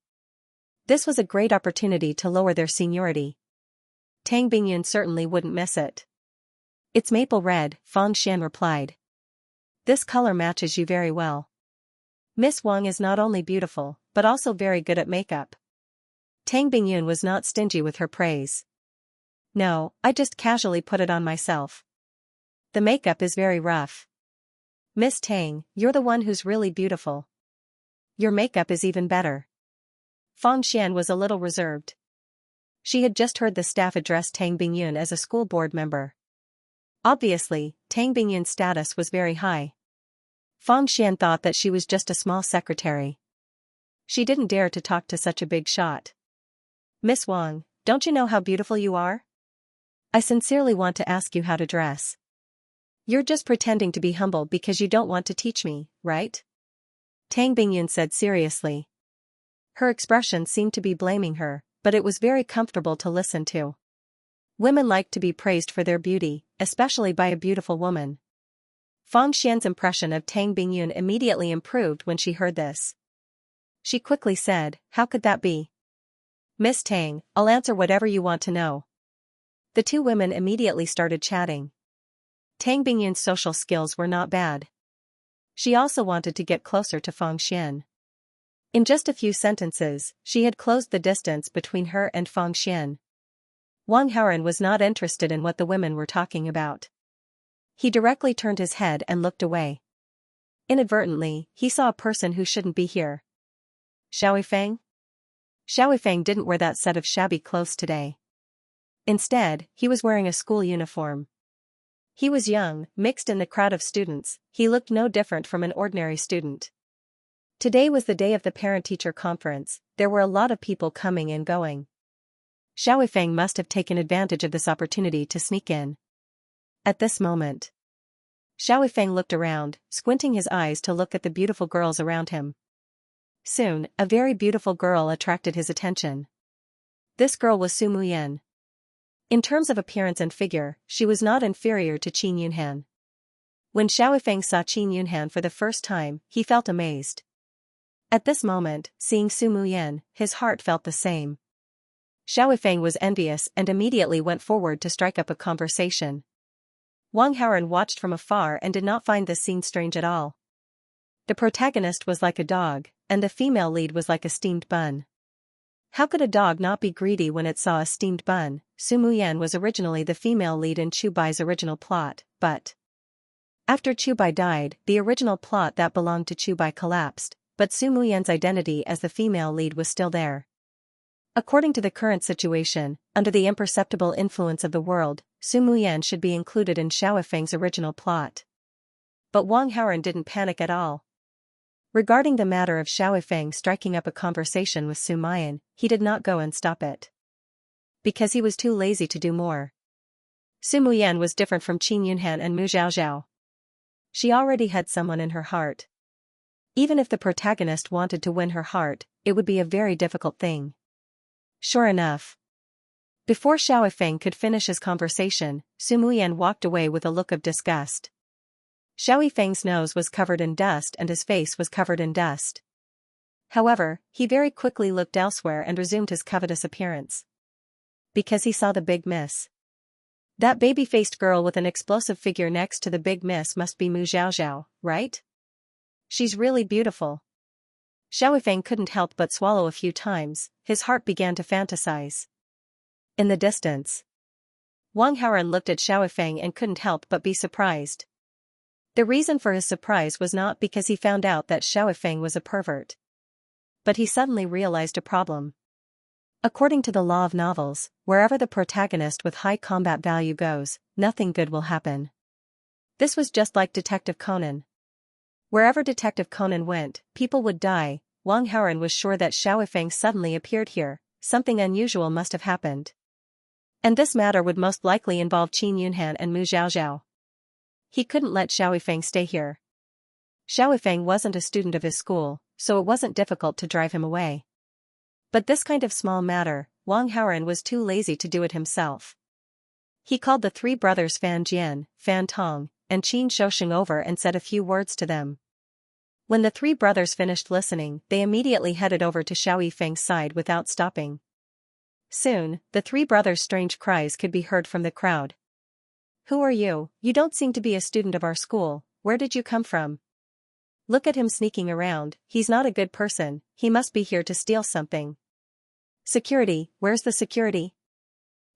This was a great opportunity to lower their seniority. Tang Bingyun certainly wouldn't miss it. It's maple red, Feng Xian replied. This color matches you very well. Miss Wang is not only beautiful, but also very good at makeup. Tang Bingyun was not stingy with her praise. No, I just casually put it on myself. The makeup is very rough. Miss Tang, you're the one who's really beautiful. Your makeup is even better. Feng Xian was a little reserved. She had just heard the staff address Tang Bingyun as a school board member. Obviously, Tang Bingyun's status was very high. Feng Xian thought that she was just a small secretary. She didn't dare to talk to such a big shot. Miss Wang, don't you know how beautiful you are? I sincerely want to ask you how to dress. You're just pretending to be humble because you don't want to teach me, right? Tang Bingyun said seriously. Her expression seemed to be blaming her, but it was very comfortable to listen to. Women like to be praised for their beauty, especially by a beautiful woman. Feng Xian's impression of Tang Bingyun immediately improved when she heard this. She quickly said, how could that be? Miss Tang, I'll answer whatever you want to know. The two women immediately started chatting. Tang Bingyun's social skills were not bad. She also wanted to get closer to Feng Xian. In just a few sentences, she had closed the distance between her and Feng Xian. Wang Haoran was not interested in what the women were talking about. He directly turned his head and looked away. Inadvertently, he saw a person who shouldn't be here. Xiaoifang? Xiaoifang didn't wear that set of shabby clothes today. Instead, he was wearing a school uniform. He was young, mixed in the crowd of students, he looked no different from an ordinary student. Today was the day of the parent-teacher conference, there were a lot of people coming and going. Xiaoifang must have taken advantage of this opportunity to sneak in. At this moment, Xiaoifang looked around, squinting his eyes to look at the beautiful girls around him. Soon, a very beautiful girl attracted his attention. This girl was Su Muyan. In terms of appearance and figure, she was not inferior to Qin Yunhan. When Xiaoifang saw Qin Yunhan for the first time, he felt amazed. At this moment, seeing Su Muyan, his heart felt the same. Xiaoifang was envious and immediately went forward to strike up a conversation. Wang Haoran watched from afar and did not find this scene strange at all. The protagonist was like a dog, and the female lead was like a steamed bun. How could a dog not be greedy when it saw a steamed bun? Su Muyan was originally the female lead in Chu Bai's original plot, but after Chu Bai died, the original plot that belonged to Chu Bai collapsed, but Su Muyan's identity as the female lead was still there. According to the current situation, under the imperceptible influence of the world, Su Muyan should be included in Xiaoifang's original plot. But Wang Haoran didn't panic at all. Regarding the matter of Xiaoifang striking up a conversation with Su Muyan, he did not go and stop it. Because he was too lazy to do more. Su Muyan was different from Qin Yunhan and Mu Zhaozhao. She already had someone in her heart. Even if the protagonist wanted to win her heart, it would be a very difficult thing. Sure enough. Before Xiao Feng could finish his conversation, Su Muyan walked away with a look of disgust. Xiao Feng's nose was covered in dust and his face was covered in dust. However, he very quickly looked elsewhere and resumed his covetous appearance. Because he saw the big miss. That baby-faced girl with an explosive figure next to the big miss must be Mu Zhaozhao, right? She's really beautiful. Xiao Feng couldn't help but swallow a few times, his heart began to fantasize. In the distance, Wang Haoran looked at Xiao Feng and couldn't help but be surprised. The reason for his surprise was not because he found out that Xiao Feng was a pervert. But he suddenly realized a problem. According to the law of novels, wherever the protagonist with high combat value goes, nothing good will happen. This was just like Detective Conan. Wherever Detective Conan went, people would die. Wang Haoran was sure that Xiao Feng suddenly appeared here, something unusual must have happened. And this matter would most likely involve Qin Yunhan and Mu Zhaozhao. He couldn't let Xiao Feng stay here. Xiao Feng wasn't a student of his school, so it wasn't difficult to drive him away. But this kind of small matter, Wang Haoran was too lazy to do it himself. He called the three brothers Fan Jian, Fan Tong, and Qin Shousheng over and said a few words to them. When the three brothers finished listening, they immediately headed over to Xiao Feng's side without stopping. Soon, the three brothers' strange cries could be heard from the crowd. "Who are you? You don't seem to be a student of our school, where did you come from? Look at him sneaking around, he's not a good person, he must be here to steal something. Security, where's the security?"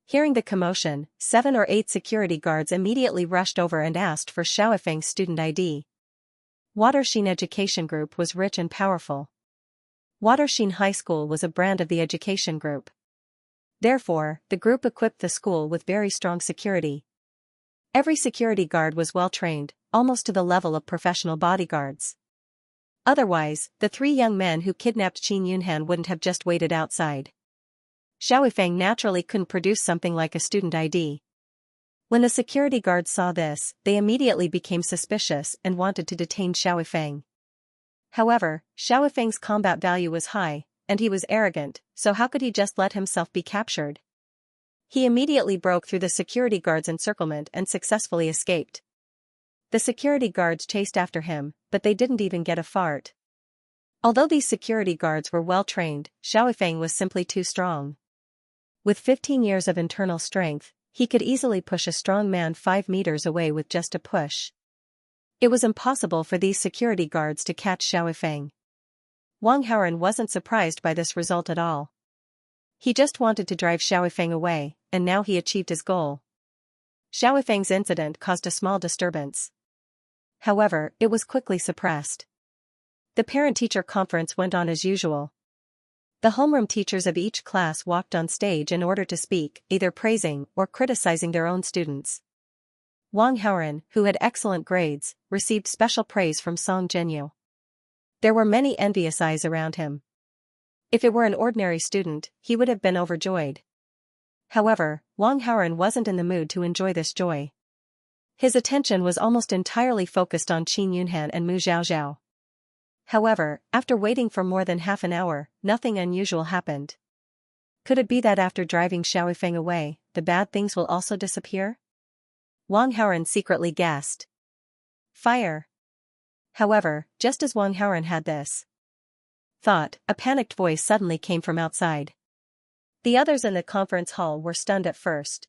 Hearing the commotion, 7 or 8 security guards immediately rushed over and asked for Xiao Feng's student ID. Watershin Education Group was rich and powerful. Watershin High School was a brand of the education group. Therefore, the group equipped the school with very strong security. Every security guard was well trained, almost to the level of professional bodyguards. Otherwise, the 3 young men who kidnapped Qin Yunhan wouldn't have just waited outside. Xiao Feng naturally couldn't produce something like a student ID. When the security guards saw this, they immediately became suspicious and wanted to detain Xiao Feng. However, Xiao Feng's combat value was high, and he was arrogant, so how could he just let himself be captured? He immediately broke through the security guards' encirclement and successfully escaped. The security guards chased after him, but they didn't even get a fart. Although these security guards were well trained, Xiao Feng was simply too strong. With 15 years of internal strength, he could easily push a strong man 5 meters away with just a push. It was impossible for these security guards to catch Xiao Feng. Wang Haoran wasn't surprised by this result at all. He just wanted to drive Xiao Feng away, and now he achieved his goal. Xiao Feng's incident caused a small disturbance. However, it was quickly suppressed. The parent-teacher conference went on as usual. The homeroom teachers of each class walked on stage in order to speak, either praising or criticizing their own students. Wang Haoran, who had excellent grades, received special praise from Song Zhenyu. There were many envious eyes around him. If it were an ordinary student, he would have been overjoyed. However, Wang Haoran wasn't in the mood to enjoy this joy. His attention was almost entirely focused on Qin Yunhan and Mu Zhaozhao. However, after waiting for more than half an hour, nothing unusual happened. Could it be that after driving Xiao Feng away, the bad things will also disappear? Wang Haoran secretly guessed. Fire. However, just as Wang Haoran had this thought, a panicked voice suddenly came from outside. The others in the conference hall were stunned at first.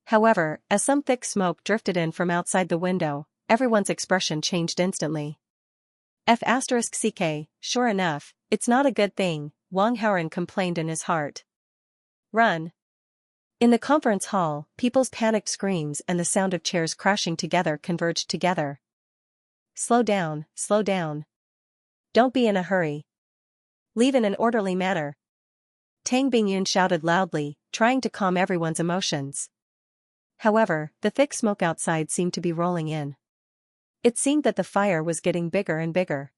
However, as some thick smoke drifted in from outside the window, everyone's expression changed instantly. F***ck, sure enough, it's not a good thing, Wang Haoran complained in his heart. Run. In the conference hall, people's panicked screams and the sound of chairs crashing together converged together. Slow down, slow down. Don't be in a hurry. Leave in an orderly manner. Tang Bingyun shouted loudly, trying to calm everyone's emotions. However, the thick smoke outside seemed to be rolling in. It seemed that the fire was getting bigger and bigger.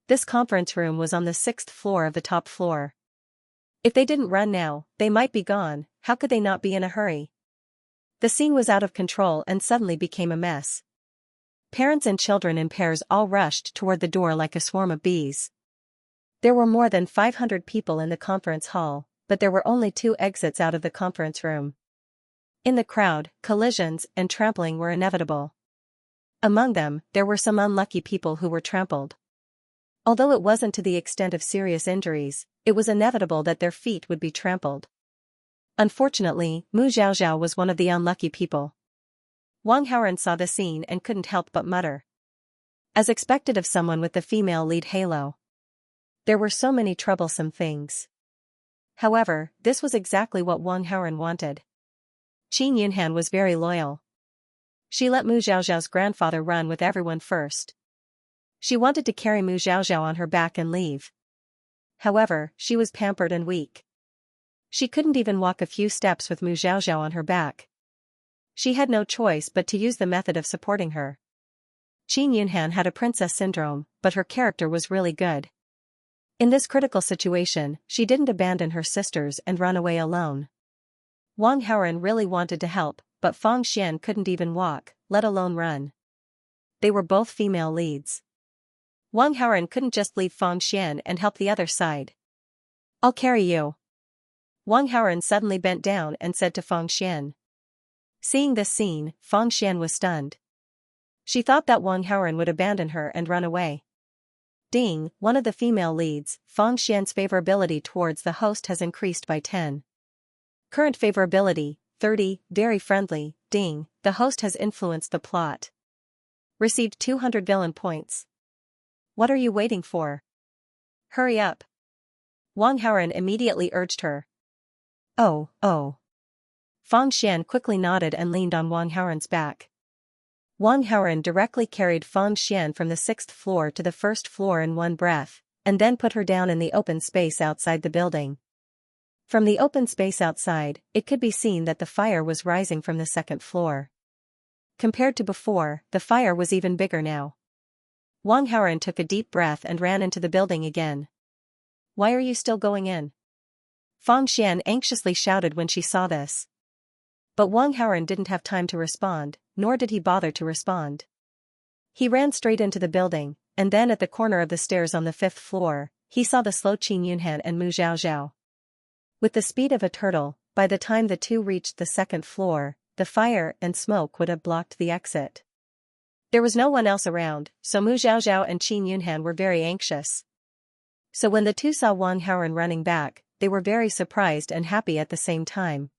This conference room was on the 6th floor of the top floor. If they didn't run now, they might be gone. How could they not be in a hurry? The scene was out of control and suddenly became a mess. Parents and children in pairs all rushed toward the door like a swarm of bees. There were more than 500 people in the conference hall, but there were only 2 exits out of the conference room. In the crowd, collisions and trampling were inevitable. Among them, there were some unlucky people who were trampled. Although it wasn't to the extent of serious injuries, it was inevitable that their feet would be trampled. Unfortunately, Mu Xiaoxiao was one of the unlucky people. Wang Haoren saw the scene and couldn't help but mutter. As expected of someone with the female lead halo. There were so many troublesome things. However, this was exactly what Wang Haoren wanted. Qin Yunhan was very loyal. She let Mu Xiaoxiao's grandfather run with everyone first. She wanted to carry Mu Xiaoxiao on her back and leave. However, she was pampered and weak. She couldn't even walk a few steps with Mu Xiaoxiao on her back. She had no choice but to use the method of supporting her. Qin Yunhan had a princess syndrome, but her character was really good. In this critical situation, she didn't abandon her sisters and run away alone. Wang Haoren really wanted to help, but Fang Xian couldn't even walk, let alone run. They were both female leads. Wang Haoren couldn't just leave Fang Xian and help the other side. "I'll carry you." Wang Haoren suddenly bent down and said to Fang Xian. Seeing this scene, Fang Xian was stunned. She thought that Wang Haoren would abandon her and run away. Ding, one of the female leads, Fang Xian's favorability towards the host has increased by 10. Current favorability, 30, very friendly, ding, the host has influenced the plot. Received 200 villain points. What are you waiting for? Hurry up. Wang Haoren immediately urged her. Oh. Fang Xian quickly nodded and leaned on Wang Haoren's back. Wang Haoren directly carried Fang Xian from the 6th floor to the 1st floor in one breath, and then put her down in the open space outside the building. From the open space outside, it could be seen that the fire was rising from the 2nd floor. Compared to before, the fire was even bigger now. Wang Haoren took a deep breath and ran into the building again. "Why are you still going in?" Fang Xian anxiously shouted when she saw this. But Wang Haoren didn't have time to respond, nor did he bother to respond. He ran straight into the building, and then at the corner of the stairs on the 5th floor, he saw the slow Qin Yunhan and Mu Xiaoxiao. With the speed of a turtle, by the time the two reached the 2nd floor, the fire and smoke would have blocked the exit. There was no one else around, so Mu Xiaoxiao and Qin Yunhan were very anxious. So when the two saw Wang Haoren running back, they were very surprised and happy at the same time.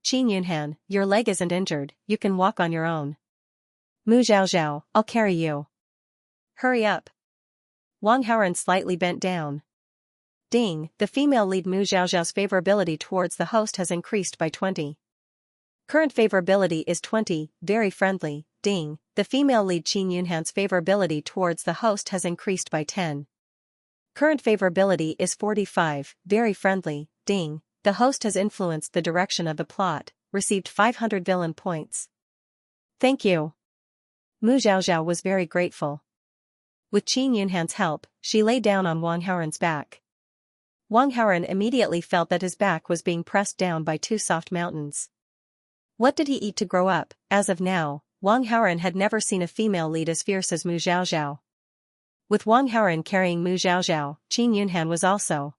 "Qin Yunhan, your leg isn't injured, you can walk on your own." "Mu Xiaoxiao, I'll carry you." "Hurry up." Wang Haoren slightly bent down. Ding, the female lead Mu Xiaoxiao's favorability towards the host has increased by 20. Current favorability is 20, very friendly, ding, the female lead Qin Yunhan's favorability towards the host has increased by 10. Current favorability is 45, very friendly, ding, the host has influenced the direction of the plot, received 500 villain points. "Thank you." Mu Xiaoxiao was very grateful. With Qin Yunhan's help, she lay down on Wang Haoren's back. Wang Haoren immediately felt that his back was being pressed down by 2 soft mountains. What did he eat to grow up? As of now, Wang Haoren had never seen a female lead as fierce as Mu Xiaoxiao. With Wang Haoren carrying Mu Xiaoxiao, Qin Yunhan was also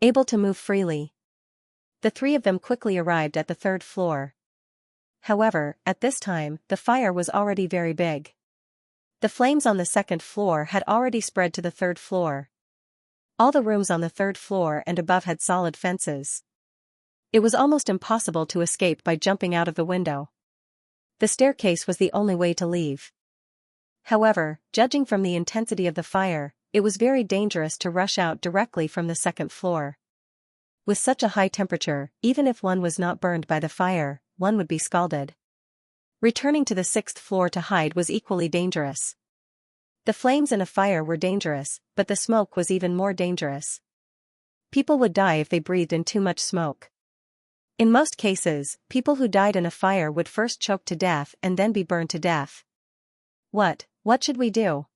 able to move freely. The 3 of them quickly arrived at the 3rd floor. However, at this time, the fire was already very big. The flames on the 2nd floor had already spread to the 3rd floor. All the rooms on the 3rd floor and above had solid fences. It was almost impossible to escape by jumping out of the window. The staircase was the only way to leave. However, judging from the intensity of the fire, it was very dangerous to rush out directly from the 2nd floor. With such a high temperature, even if one was not burned by the fire, one would be scalded. Returning to the 6th floor to hide was equally dangerous. The flames in a fire were dangerous, but the smoke was even more dangerous. People would die if they breathed in too much smoke. In most cases, people who died in a fire would first choke to death and then be burned to death. What should we do?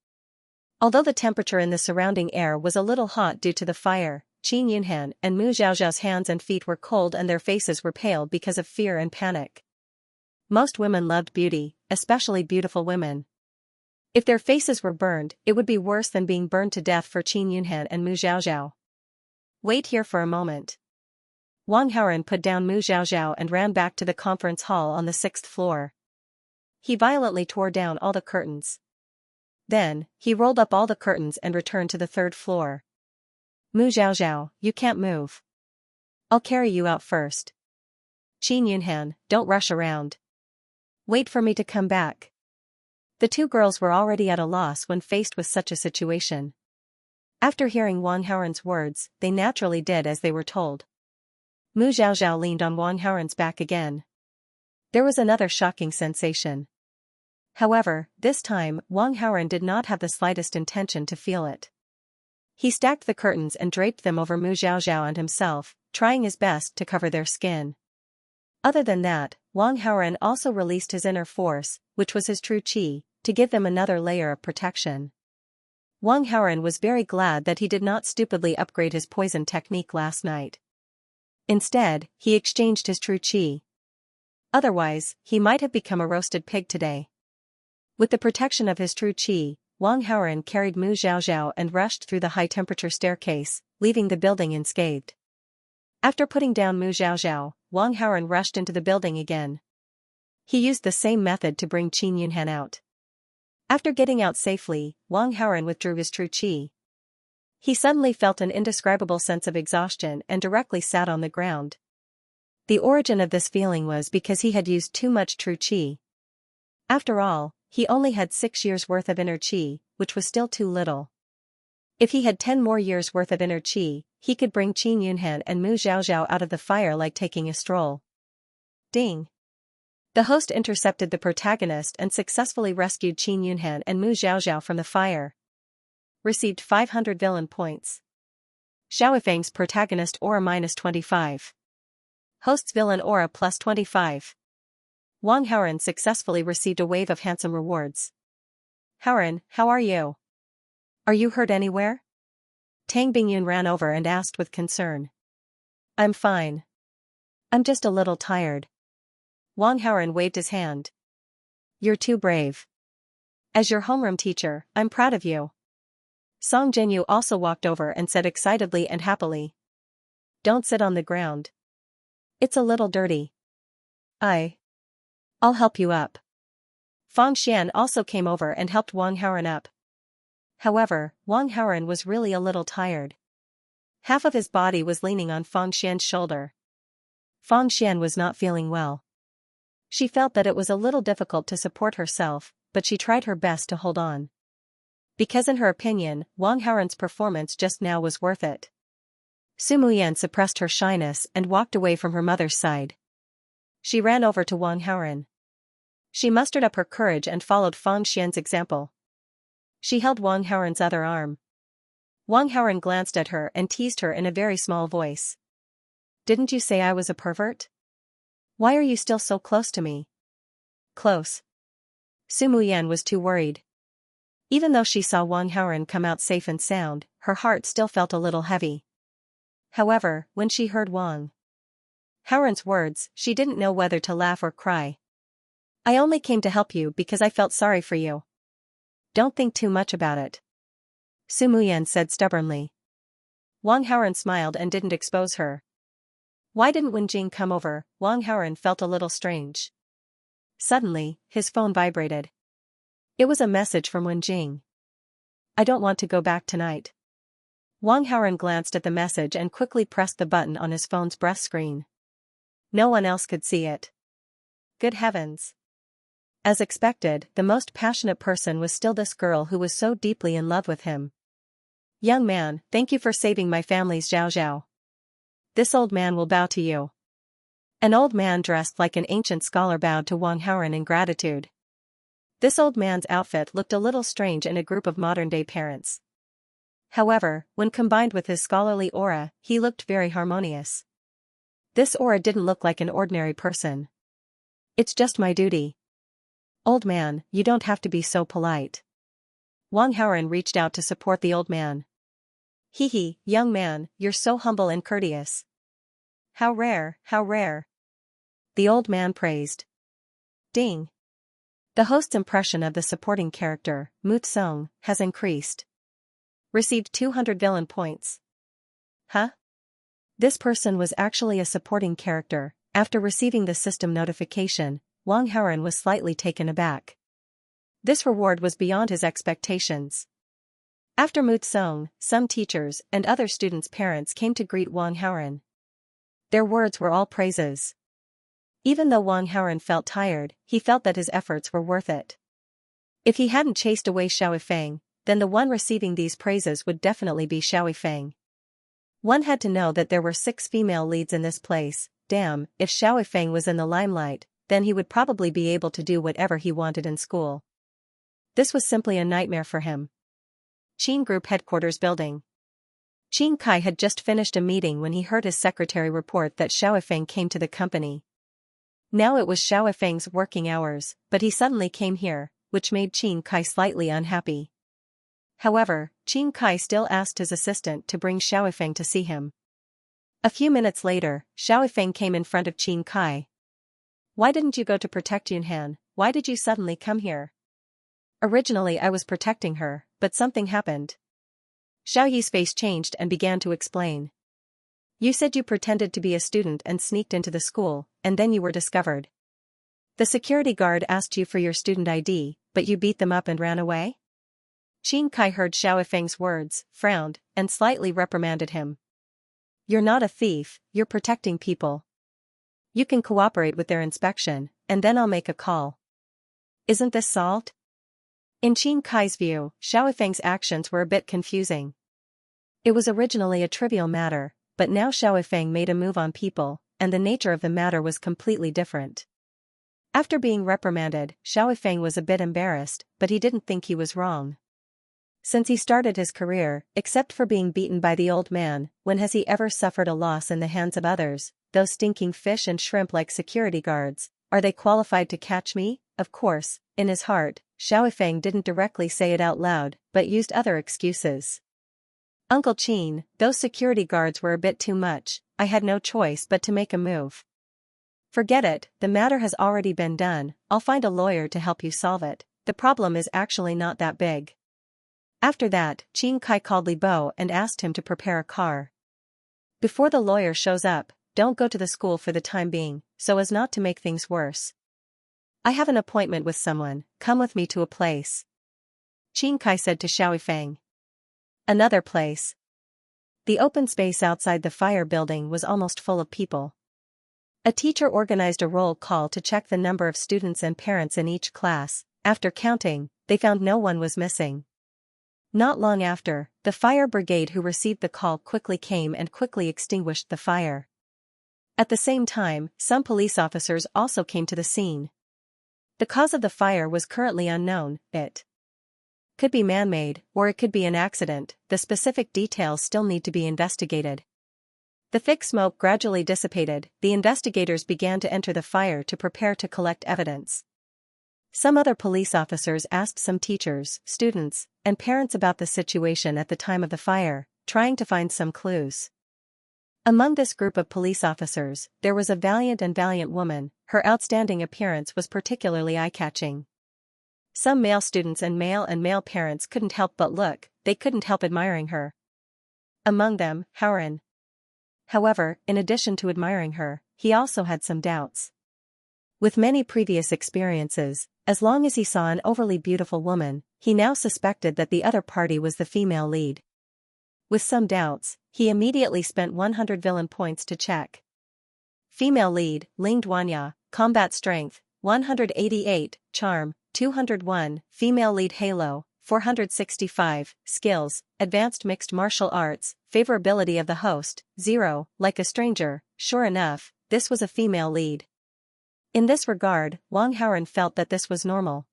Although the temperature in the surrounding air was a little hot due to the fire, Qin Yunhan and Mu Xiaoxiao's hands and feet were cold and their faces were pale because of fear and panic. Most women loved beauty, especially beautiful women. If their faces were burned, it would be worse than being burned to death for Qin Yunhan and Mu Xiaoxiao. "Wait here for a moment." Wang Haoren put down Mu Xiaoxiao and ran back to the conference hall on the 6th floor. He violently tore down all the curtains. Then, he rolled up all the curtains and returned to the 3rd floor. Mu Xiaoxiao, you can't move. I'll carry you out first. Qin Yunhan, don't rush around. Wait for me to come back. The two girls were already at a loss when faced with such a situation. After hearing Wang Haoren's words, they naturally did as they were told. Mu Xiaoxiao leaned on Wang Haoren's back again. There was another shocking sensation. However, this time, Wang Haoren did not have the slightest intention to feel it. He stacked the curtains and draped them over Mu Xiaoxiao and himself, trying his best to cover their skin. Other than that, Wang Haoren also released his inner force, which was his true qi, to give them another layer of protection. Wang Haoren was very glad that he did not stupidly upgrade his poison technique last night. Instead, he exchanged his true qi. Otherwise, he might have become a roasted pig today. With the protection of his true qi, Wang Haoren carried Mu Xiaoxiao and rushed through the high-temperature staircase, leaving the building unscathed. After putting down Mu Xiaoxiao, Wang Haoren rushed into the building again. He used the same method to bring Qin Yunhan out. After getting out safely, Wang Haoren withdrew his true qi. He suddenly felt an indescribable sense of exhaustion and directly sat on the ground. The origin of this feeling was because he had used too much true qi. After all, he only had 6 years' worth of inner qi, which was still too little. If he had 10 more years' worth of inner qi, he could bring Qin Yunhan and Mu Xiaoxiao out of the fire like taking a stroll. Ding! The host intercepted the protagonist and successfully rescued Qin Yunhan and Mu Xiaoxiao from the fire. Received 500 villain points. Xiaoifang's protagonist aura -25. Host's villain aura +25. Wang Haoren successfully received a wave of handsome rewards. Haoren, how are you? Are you hurt anywhere? Tang Bingyun ran over and asked with concern. I'm fine. I'm just a little tired. Wang Haoren waved his hand. You're too brave. As your homeroom teacher, I'm proud of you. Song Jinyu also walked over and said excitedly and happily. Don't sit on the ground. It's a little dirty. I'll help you up. Fang Xian also came over and helped Wang Haoren up. However, Wang Haoren was really a little tired. Half of his body was leaning on Fang Xian's shoulder. Fang Xian was not feeling well. She felt that it was a little difficult to support herself, but she tried her best to hold on. Because in her opinion, Wang Haoren's performance just now was worth it. Su Muyan suppressed her shyness and walked away from her mother's side. She ran over to Wang Haoren. She mustered up her courage and followed Fang Xian's example. She held Wang Haoren's other arm. Wang Haoren glanced at her and teased her in a very small voice. Didn't you say I was a pervert? Why are you still so close to me? Close. Su Muyan was too worried. Even though she saw Wang Haoren come out safe and sound, her heart still felt a little heavy. However, when she heard Wang Haoren's words, she didn't know whether to laugh or cry. I only came to help you because I felt sorry for you. Don't think too much about it. Su Muyan said stubbornly. Wang Haoren smiled and didn't expose her. Why didn't Wenjing come over? Wang Haoren felt a little strange. Suddenly, his phone vibrated. It was a message from Wenjing. I don't want to go back tonight. Wang Haoren glanced at the message and quickly pressed the button on his phone's breast screen. No one else could see it. Good heavens. As expected, the most passionate person was still this girl who was so deeply in love with him. Young man, thank you for saving my family's Zhao Zhao. This old man will bow to you. An old man dressed like an ancient scholar bowed to Wang Haoren in gratitude. This old man's outfit looked a little strange in a group of modern-day parents. However, when combined with his scholarly aura, he looked very harmonious. This aura didn't look like an ordinary person. It's just my duty. Old man, you don't have to be so polite. Wang Haoren reached out to support the old man. Hee, young man, you're so humble and courteous. How rare, how rare. The old man praised. Ding. The host's impression of the supporting character, Mu Tsong, has increased. Received 200 villain points. Huh? This person was actually a supporting character. After receiving the system notification, Wang Haoren was slightly taken aback. This reward was beyond his expectations. After Mutsong, some teachers and other students' parents came to greet Wang Haoren. Their words were all praises. Even though Wang Haoren felt tired, he felt that his efforts were worth it. If he hadn't chased away Xiao Feng, then the one receiving these praises would definitely be Xiao Feng. One had to know that there were 6 female leads in this place. Damn, if Xiao Feng was in the limelight, then he would probably be able to do whatever he wanted in school. This was simply a nightmare for him. Qin Group Headquarters Building. Qin Kai had just finished a meeting when he heard his secretary report that Xiao Feng came to the company. Now it was Xiao Feng's working hours, but he suddenly came here, which made Qin Kai slightly unhappy. However, Qin Kai still asked his assistant to bring Xiao Feng to see him. A few minutes later, Xiao Feng came in front of Qin Kai. Why didn't you go to protect Yunhan? Why did you suddenly come here? Originally I was protecting her, but something happened. Xiao Yi's face changed and began to explain. You said you pretended to be a student and sneaked into the school, and then you were discovered. The security guard asked you for your student ID, but you beat them up and ran away? Qin Kai heard Xiao Feng's words, frowned, and slightly reprimanded him. You're not a thief, you're protecting people. You can cooperate with their inspection, and then I'll make a call. Isn't this solved? In Qin Kai's view, Xiao Feng's actions were a bit confusing. It was originally a trivial matter, but now Xiao Feng made a move on people, and the nature of the matter was completely different. After being reprimanded, Xiao Feng was a bit embarrassed, but he didn't think he was wrong. Since he started his career, except for being beaten by the old man, when has he ever suffered a loss in the hands of others? Those stinking fish and shrimp like security guards, are they qualified to catch me? Of course, in his heart, Xiao Feng didn't directly say it out loud, but used other excuses. Uncle Qin, those security guards were a bit too much, I had no choice but to make a move. Forget it, the matter has already been done, I'll find a lawyer to help you solve it, the problem is actually not that big. After that, Qin Kai called Li Bo and asked him to prepare a car. Before the lawyer shows up, don't go to the school for the time being, so as not to make things worse. I have an appointment with someone, come with me to a place. Qin Kai said to Xiao Feng. Another place. The open space outside the fire building was almost full of people. A teacher organized a roll call to check the number of students and parents in each class. After counting, they found no one was missing. Not long after, the fire brigade who received the call quickly came and quickly extinguished the fire. At the same time, some police officers also came to the scene. The cause of the fire was currently unknown. It could be man-made, or it could be an accident. The specific details still need to be investigated. The thick smoke gradually dissipated. The investigators began to enter the fire to prepare to collect evidence. Some other police officers asked some teachers, students, and parents about the situation at the time of the fire, trying to find some clues. Among this group of police officers, there was a valiant woman. Her outstanding appearance was particularly eye-catching. Some male students and male parents couldn't help but look, they couldn't help admiring her. Among them, Haoren. However, in addition to admiring her, he also had some doubts. With many previous experiences, as long as he saw an overly beautiful woman, he now suspected that the other party was the female lead. With some doubts, he immediately spent 100 villain points to check. Female lead, Ling Duanya, combat strength, 188, charm, 201, female lead halo, 465, skills, advanced mixed martial arts, favorability of the host, 0, like a stranger. Sure enough, this was a female lead. In this regard, Wang Haoren felt that this was normal.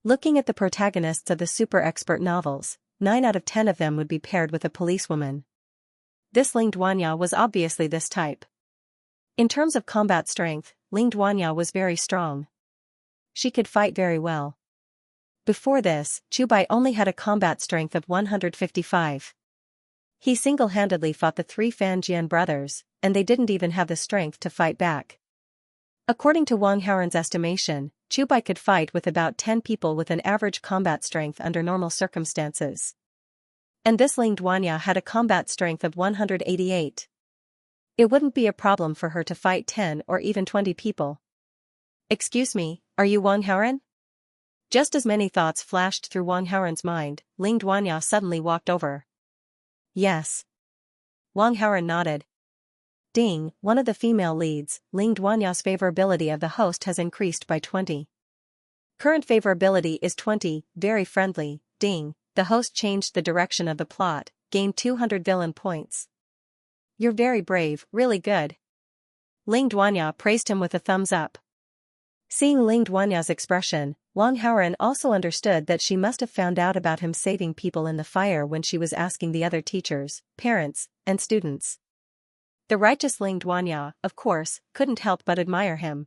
Looking at the protagonists of the super expert novels, 9 out of 10 of them would be paired with a policewoman. This Ling Duanya was obviously this type. In terms of combat strength, Ling Duanya was very strong. She could fight very well. Before this, Chu Bai only had a combat strength of 155. He single-handedly fought the 3 Fan Jian brothers, and they didn't even have the strength to fight back. According to Wang Haoren's estimation, Chu Bai could fight with about 10 people with an average combat strength under normal circumstances. And this Ling Duanya had a combat strength of 188. It wouldn't be a problem for her to fight 10 or even 20 people. Excuse me, are you Wang Haoren? Just as many thoughts flashed through Wang Haoren's mind, Ling Duanya suddenly walked over. Yes. Wang Haoren nodded. Ding, one of the female leads, Ling Duanya's favorability of the host has increased by 20. Current favorability is 20, very friendly, ding, the host changed the direction of the plot, gained 200 villain points. You're very brave, really good. Ling Duanya praised him with a thumbs up. Seeing Ling Duanya's expression, Wang Haoren also understood that she must have found out about him saving people in the fire when she was asking the other teachers, parents, and students. The righteous Ling Duanya, of course, couldn't help but admire him.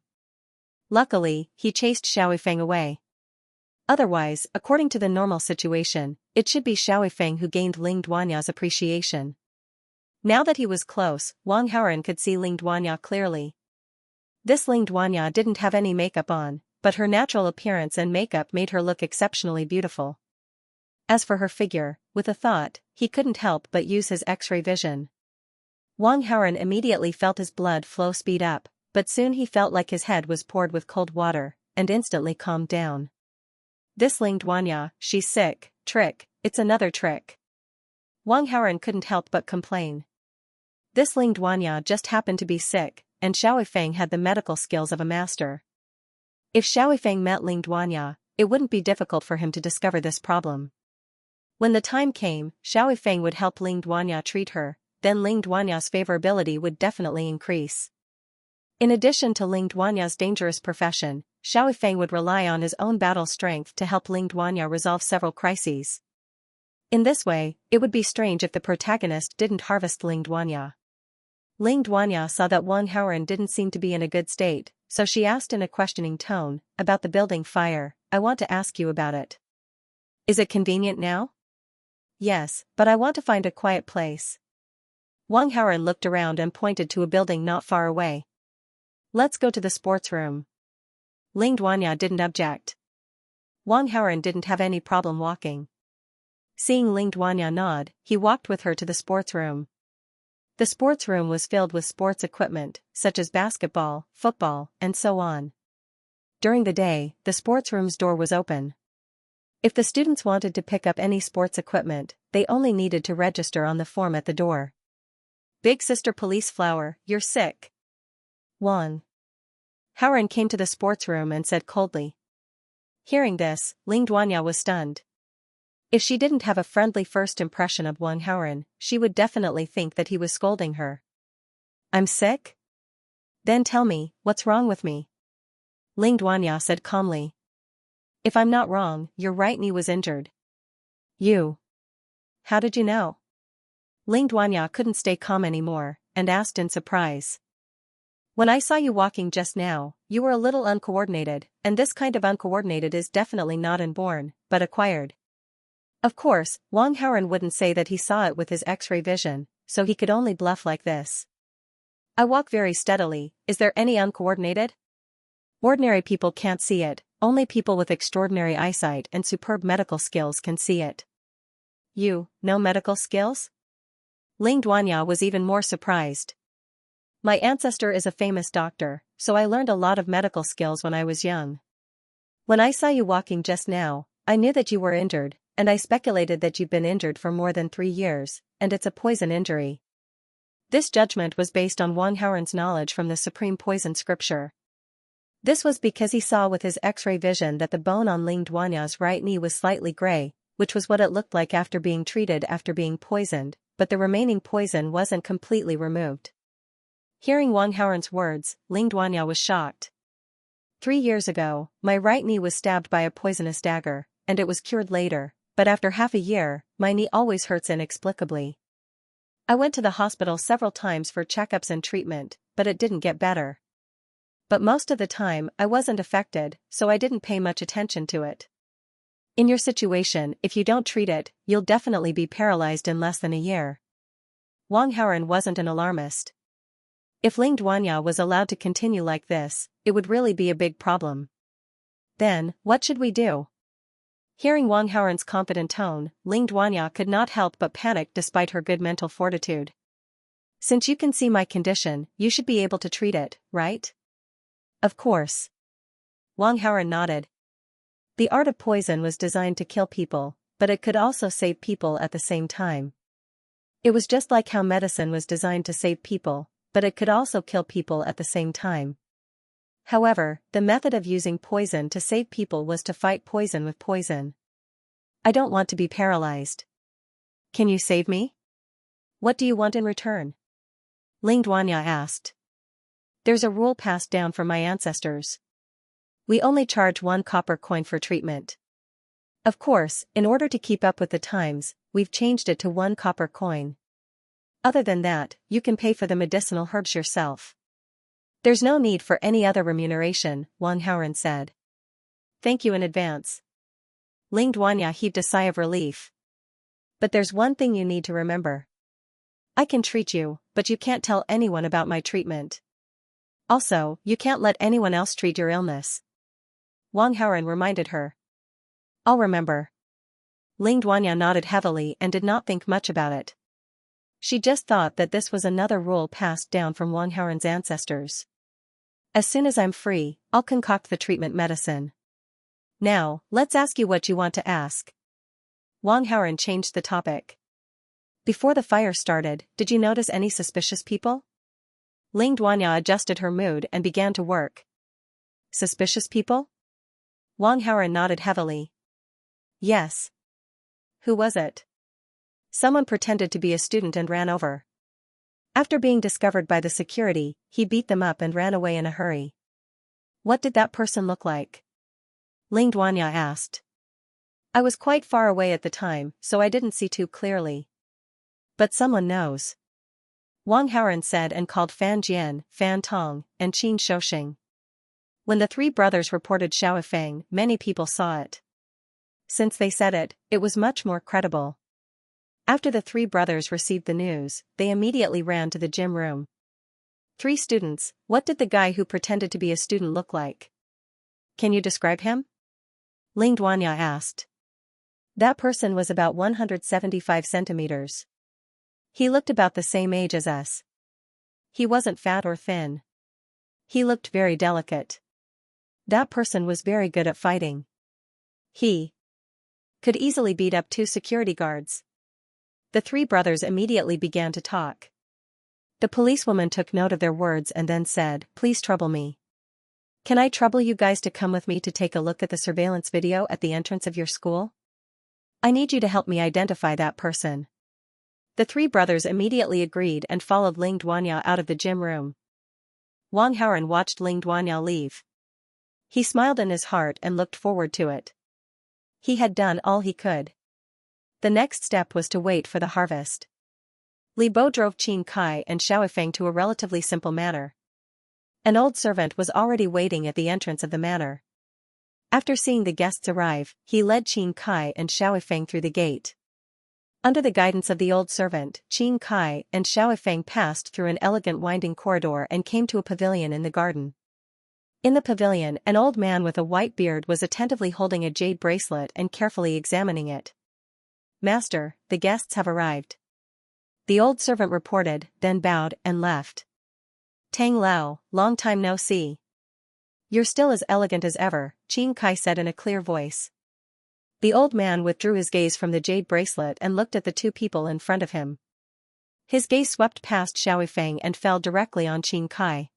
Luckily, he chased Xiaoifeng away. Otherwise, according to the normal situation, it should be Xiaoifeng who gained Ling Duanya's appreciation. Now that he was close, Wang Haoren could see Ling Duanya clearly. This Ling Duanya didn't have any makeup on, but her natural appearance and makeup made her look exceptionally beautiful. As for her figure, with a thought, he couldn't help but use his X-ray vision. Wang Haoren immediately felt his blood flow speed up, but soon he felt like his head was poured with cold water, and instantly calmed down. This Ling Duanya, she's sick, trick, it's another trick. Wang Haoren couldn't help but complain. This Ling Duanya just happened to be sick, and Xiaoifeng had the medical skills of a master. If Xiaoifeng met Ling Duanya, it wouldn't be difficult for him to discover this problem. When the time came, Xiaoifeng would help Ling Duanya treat her, then Ling Duanya's favorability would definitely increase. In addition to Ling Duanya's dangerous profession, Xiaoifeng would rely on his own battle strength to help Ling Duanya resolve several crises. In this way, it would be strange if the protagonist didn't harvest Ling Duanya. Ling Duanya saw that Wang Haoren didn't seem to be in a good state, so she asked in a questioning tone, about the building fire, I want to ask you about it. Is it convenient now? Yes, but I want to find a quiet place. Wang Haoren looked around and pointed to a building not far away. Let's go to the sports room. Ling Duanya didn't object. Wang Haoren didn't have any problem walking. Seeing Ling Duanya nod, he walked with her to the sports room. The sports room was filled with sports equipment, such as basketball, football, and so on. During the day, the sports room's door was open. If the students wanted to pick up any sports equipment, they only needed to register on the form at the door. Big Sister Police Flower, you're sick. Wang Haoren came to the sports room and said coldly. Hearing this, Ling Duanya was stunned. If she didn't have a friendly first impression of Wang Haoren, she would definitely think that he was scolding her. I'm sick? Then tell me, what's wrong with me? Ling Duanya said calmly. If I'm not wrong, your right knee was injured. You? How did you know? Ling Duanya couldn't stay calm anymore, and asked in surprise. When I saw you walking just now, you were a little uncoordinated, and this kind of uncoordinated is definitely not inborn, but acquired. Of course, Wang Haoren wouldn't say that he saw it with his X-ray vision, so he could only bluff like this. I walk very steadily, is there any uncoordinated? Ordinary people can't see it, only people with extraordinary eyesight and superb medical skills can see it. You, no medical skills? Ling Duanya was even more surprised. My ancestor is a famous doctor, so I learned a lot of medical skills when I was young. When I saw you walking just now, I knew that you were injured, and I speculated that you've been injured for more than 3 years, and it's a poison injury. This judgment was based on Wang Haoren's knowledge from the supreme poison scripture. This was because he saw with his X-ray vision that the bone on Ling Duanya's right knee was slightly gray, which was what it looked like after being treated after being poisoned, but the remaining poison wasn't completely removed. Hearing Wang Haoren's words, Ling Duanya was shocked. 3 years ago, my right knee was stabbed by a poisonous dagger, and it was cured later, but after half a year, my knee always hurts inexplicably. I went to the hospital several times for checkups and treatment, but it didn't get better. But most of the time, I wasn't affected, so I didn't pay much attention to it. In your situation, if you don't treat it, you'll definitely be paralyzed in less than a year. Wang Haoren wasn't an alarmist. If Ling Duanya was allowed to continue like this, it would really be a big problem. Then, what should we do? Hearing Wang Haoren's confident tone, Ling Duanya could not help but panic despite her good mental fortitude. Since you can see my condition, you should be able to treat it, right? Of course. Wang Haoren nodded. The art of poison was designed to kill people, but it could also save people at the same time. It was just like how medicine was designed to save people, but it could also kill people at the same time. However, the method of using poison to save people was to fight poison with poison. I don't want to be paralyzed. Can you save me? What do you want in return? Ling Duanya asked. There's a rule passed down from my ancestors. We only charge 1 copper coin for treatment. Of course, in order to keep up with the times, we've changed it to 1 copper coin. Other than that, you can pay for the medicinal herbs yourself. There's no need for any other remuneration, Wang Haoren said. Thank you in advance. Ling Duanya heaved a sigh of relief. But there's one thing you need to remember. I can treat you, but you can't tell anyone about my treatment. Also, you can't let anyone else treat your illness. Wang Haoren reminded her. I'll remember. Ling Duanya nodded heavily and did not think much about it. She just thought that this was another rule passed down from Wang Haoren's ancestors. As soon as I'm free, I'll concoct the treatment medicine. Now, let's ask you what you want to ask. Wang Haoren changed the topic. Before the fire started, did you notice any suspicious people? Ling Duanya adjusted her mood and began to work. Suspicious people? Wang Haoren nodded heavily. Yes. Who was it? Someone pretended to be a student and ran over. After being discovered by the security, he beat them up and ran away in a hurry. What did that person look like? Ling Duanya asked. I was quite far away at the time, so I didn't see too clearly. But someone knows. Wang Haoren said and called Fan Jian, Fan Tong, and Qin Shouxing. When the 3 brothers reported Xiaofeng, many people saw it. Since they said it, it was much more credible. After the 3 brothers received the news, they immediately ran to the gym room. 3 students, what did the guy who pretended to be a student look like? Can you describe him? Ling Duanya asked. That person was about 175 centimeters. He looked about the same age as us. He wasn't fat or thin. He looked very delicate. That person was very good at fighting. He could easily beat up 2 security guards. The 3 brothers immediately began to talk. The policewoman took note of their words and then said, Please trouble me. Can I trouble you guys to come with me to take a look at the surveillance video at the entrance of your school? I need you to help me identify that person. The 3 brothers immediately agreed and followed Ling Duanya out of the gym room. Wang Haoren watched Ling Duanya leave. He smiled in his heart and looked forward to it. He had done all he could. The next step was to wait for the harvest. Li Bo drove Qin Kai and Xiaofeng to a relatively simple manor. An old servant was already waiting at the entrance of the manor. After seeing the guests arrive, he led Qin Kai and Xiaofeng through the gate. Under the guidance of the old servant, Qin Kai and Xiaofeng passed through an elegant winding corridor and came to a pavilion in the garden. In the pavilion, an old man with a white beard was attentively holding a jade bracelet and carefully examining it. Master, the guests have arrived. The old servant reported, then bowed and left. Tang Lao, long time no see. You're still as elegant as ever, Qin Kai said in a clear voice. The old man withdrew his gaze from the jade bracelet and looked at the 2 people in front of him. His gaze swept past Xiaofeng and fell directly on Qin Kai.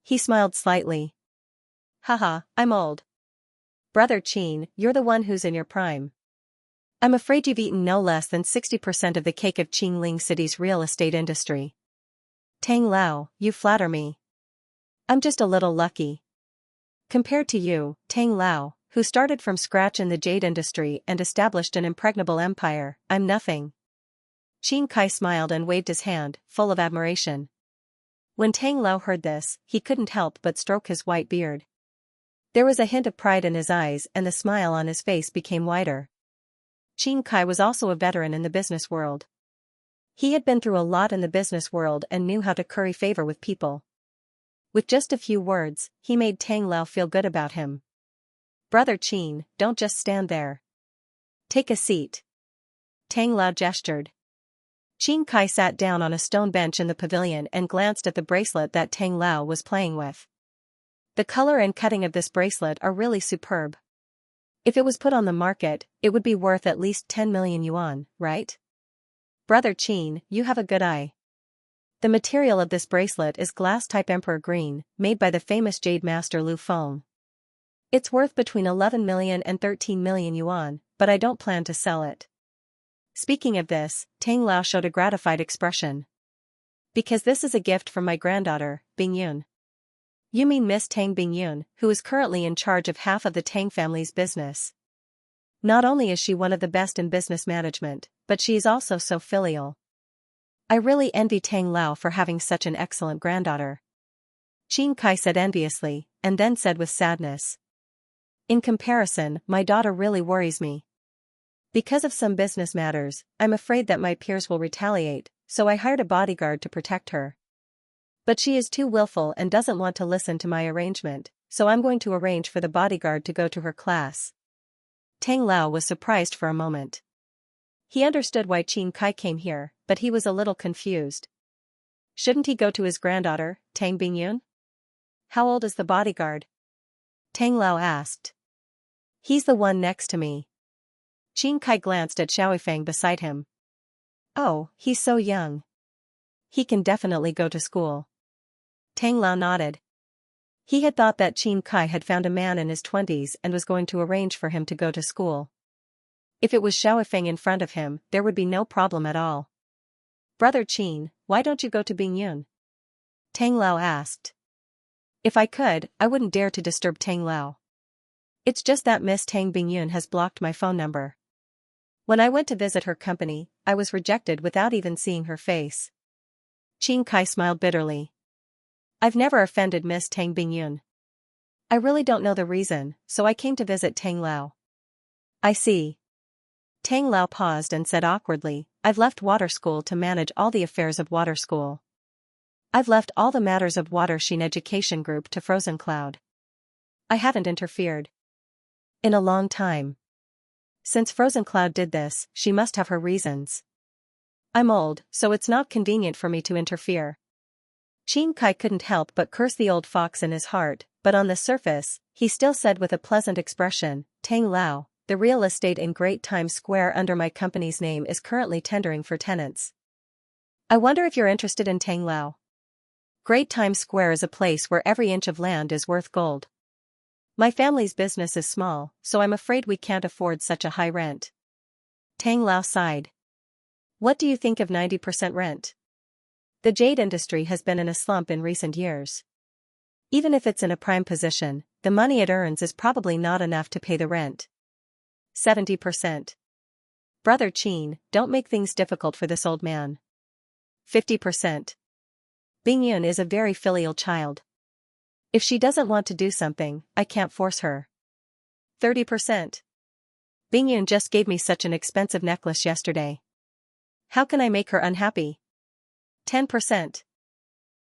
He smiled slightly. Haha, I'm old. Brother Qin, you're the one who's in your prime. I'm afraid you've eaten no less than 60% of the cake of Qingling City's real estate industry. Tang Lao, you flatter me. I'm just a little lucky. Compared to you, Tang Lao, who started from scratch in the jade industry and established an impregnable empire, I'm nothing. Qin Kai smiled and waved his hand, full of admiration. When Tang Lao heard this, he couldn't help but stroke his white beard. There was a hint of pride in his eyes and the smile on his face became wider. Qin Kai was also a veteran in the business world. He had been through a lot in the business world and knew how to curry favor with people. With just a few words, he made Tang Lao feel good about him. Brother Qin, don't just stand there. Take a seat. Tang Lao gestured. Qin Kai sat down on a stone bench in the pavilion and glanced at the bracelet that Tang Lao was playing with. The color and cutting of this bracelet are really superb. If it was put on the market, it would be worth at least 10 million yuan, right? Brother Qin, you have a good eye. The material of this bracelet is glass-type emperor green, made by the famous jade master Lu Feng. It's worth between 11 million and 13 million yuan, but I don't plan to sell it. Speaking of this, Tang Lao showed a gratified expression. Because this is a gift from my granddaughter, Bingyun. You mean Miss Tang Bingyun, who is currently in charge of half of the Tang family's business. Not only is she one of the best in business management, but she is also so filial. I really envy Tang Lao for having such an excellent granddaughter. Qin Kai said enviously, and then said with sadness. In comparison, my daughter really worries me. Because of some business matters, I'm afraid that my peers will retaliate, so I hired a bodyguard to protect her. But she is too willful and doesn't want to listen to my arrangement, so I'm going to arrange for the bodyguard to go to her class. Tang Lao was surprised for a moment. He understood why Qin Kai came here, but he was a little confused. Shouldn't he go to his granddaughter, Tang Bingyun? How old is the bodyguard? Tang Lao asked. He's the one next to me. Qin Kai glanced at Xiaofeng beside him. Oh, he's so young. He can definitely go to school. Tang Lao nodded. He had thought that Qin Kai had found a man in his 20s and was going to arrange for him to go to school. If it was Xiaofeng in front of him, there would be no problem at all. Brother Qin, why don't you go to Bingyun? Tang Lao asked. If I could, I wouldn't dare to disturb Tang Lao. It's just that Miss Tang Bingyun has blocked my phone number. When I went to visit her company, I was rejected without even seeing her face. Qin Kai smiled bitterly. I've never offended Miss Tang Bingyun. I really don't know the reason, so I came to visit Tang Lao. I see. Tang Lao paused and said awkwardly, I've left water school to manage all the affairs of water school. I've left all the matters of Water Xin Education Group to Frozen Cloud. I haven't interfered. In a long time. Since Frozen Cloud did this, she must have her reasons. I'm old, so it's not convenient for me to interfere. Qin Kai couldn't help but curse the old fox in his heart, but on the surface, he still said with a pleasant expression, Tang Lao, the real estate in Great Times Square under my company's name is currently tendering for tenants. I wonder if you're interested in Tang Lao. Great Times Square is a place where every inch of land is worth gold. My family's business is small, so I'm afraid we can't afford such a high rent. Tang Lao sighed. What do you think of 90% rent? The jade industry has been in a slump in recent years. Even if it's in a prime position, the money it earns is probably not enough to pay the rent. 70%. Brother Qin, don't make things difficult for this old man. 50%. Bingyun is a very filial child. If she doesn't want to do something, I can't force her. 30%. Bingyun just gave me such an expensive necklace yesterday. How can I make her unhappy? 10%.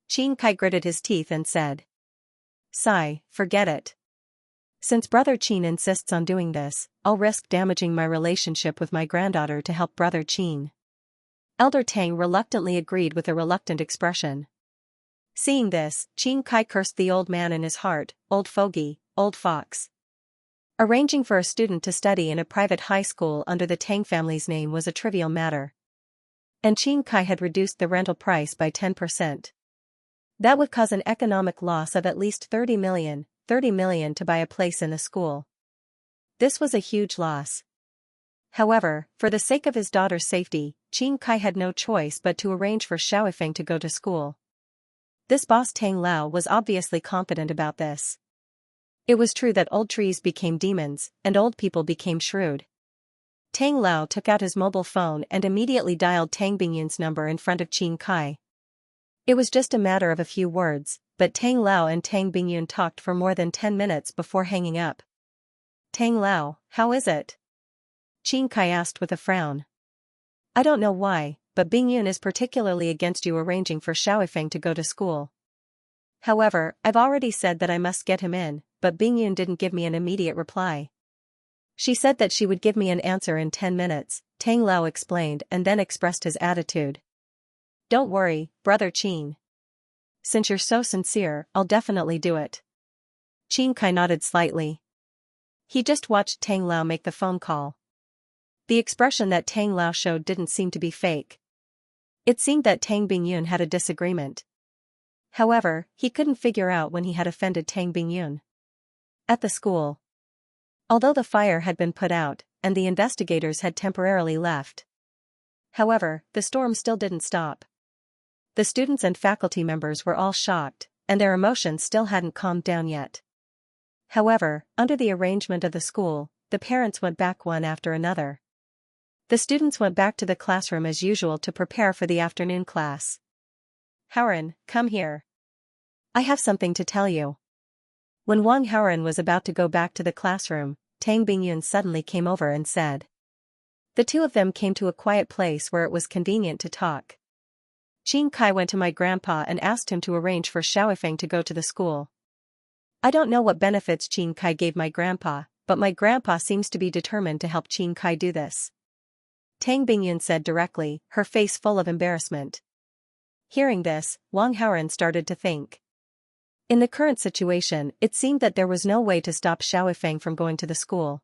Qin Kai gritted his teeth and said. Sigh, forget it. Since Brother Qin insists on doing this, I'll risk damaging my relationship with my granddaughter to help Brother Qin. Elder Tang reluctantly agreed with a reluctant expression. Seeing this, Qin Kai cursed the old man in his heart, old fogey, old fox. Arranging for a student to study in a private high school under the Tang family's name was a trivial matter. And Qin Kai had reduced the rental price by 10%. That would cause an economic loss of at least 30 million to buy a place in the school. This was a huge loss. However, for the sake of his daughter's safety, Qin Kai had no choice but to arrange for Xiaofeng to go to school. This boss Tang Lao was obviously confident about this. It was true that old trees became demons, and old people became shrewd. Tang Lao took out his mobile phone and immediately dialed Tang Bingyun's number in front of Qin Kai. It was just a matter of a few words, but Tang Lao and Tang Bingyun talked for more than 10 minutes before hanging up. Tang Lao, how is it? Qin Kai asked with a frown. I don't know why, but Bingyun is particularly against you arranging for Xiaofeng to go to school. However, I've already said that I must get him in, but Bingyun didn't give me an immediate reply. She said that she would give me an answer in 10 minutes, Tang Lao explained and then expressed his attitude. Don't worry, Brother Qin. Since you're so sincere, I'll definitely do it. Qin Kai nodded slightly. He just watched Tang Lao make the phone call. The expression that Tang Lao showed didn't seem to be fake. It seemed that Tang Bingyun had a disagreement. However, he couldn't figure out when he had offended Tang Bingyun. At the school. Although the fire had been put out, and the investigators had temporarily left. However, the storm still didn't stop. The students and faculty members were all shocked, and their emotions still hadn't calmed down yet. However, under the arrangement of the school, the parents went back one after another. The students went back to the classroom as usual to prepare for the afternoon class. Haoran, come here. I have something to tell you. When Wang Haoran was about to go back to the classroom, Tang Bingyun suddenly came over and said. The two of them came to a quiet place where it was convenient to talk. Qin Kai went to my grandpa and asked him to arrange for Xiaofeng to go to the school. I don't know what benefits Qin Kai gave my grandpa, but my grandpa seems to be determined to help Qin Kai do this. Tang Bingyun said directly, her face full of embarrassment. Hearing this, Wang Haoran started to think. In the current situation, it seemed that there was no way to stop Xiaofeng from going to the school.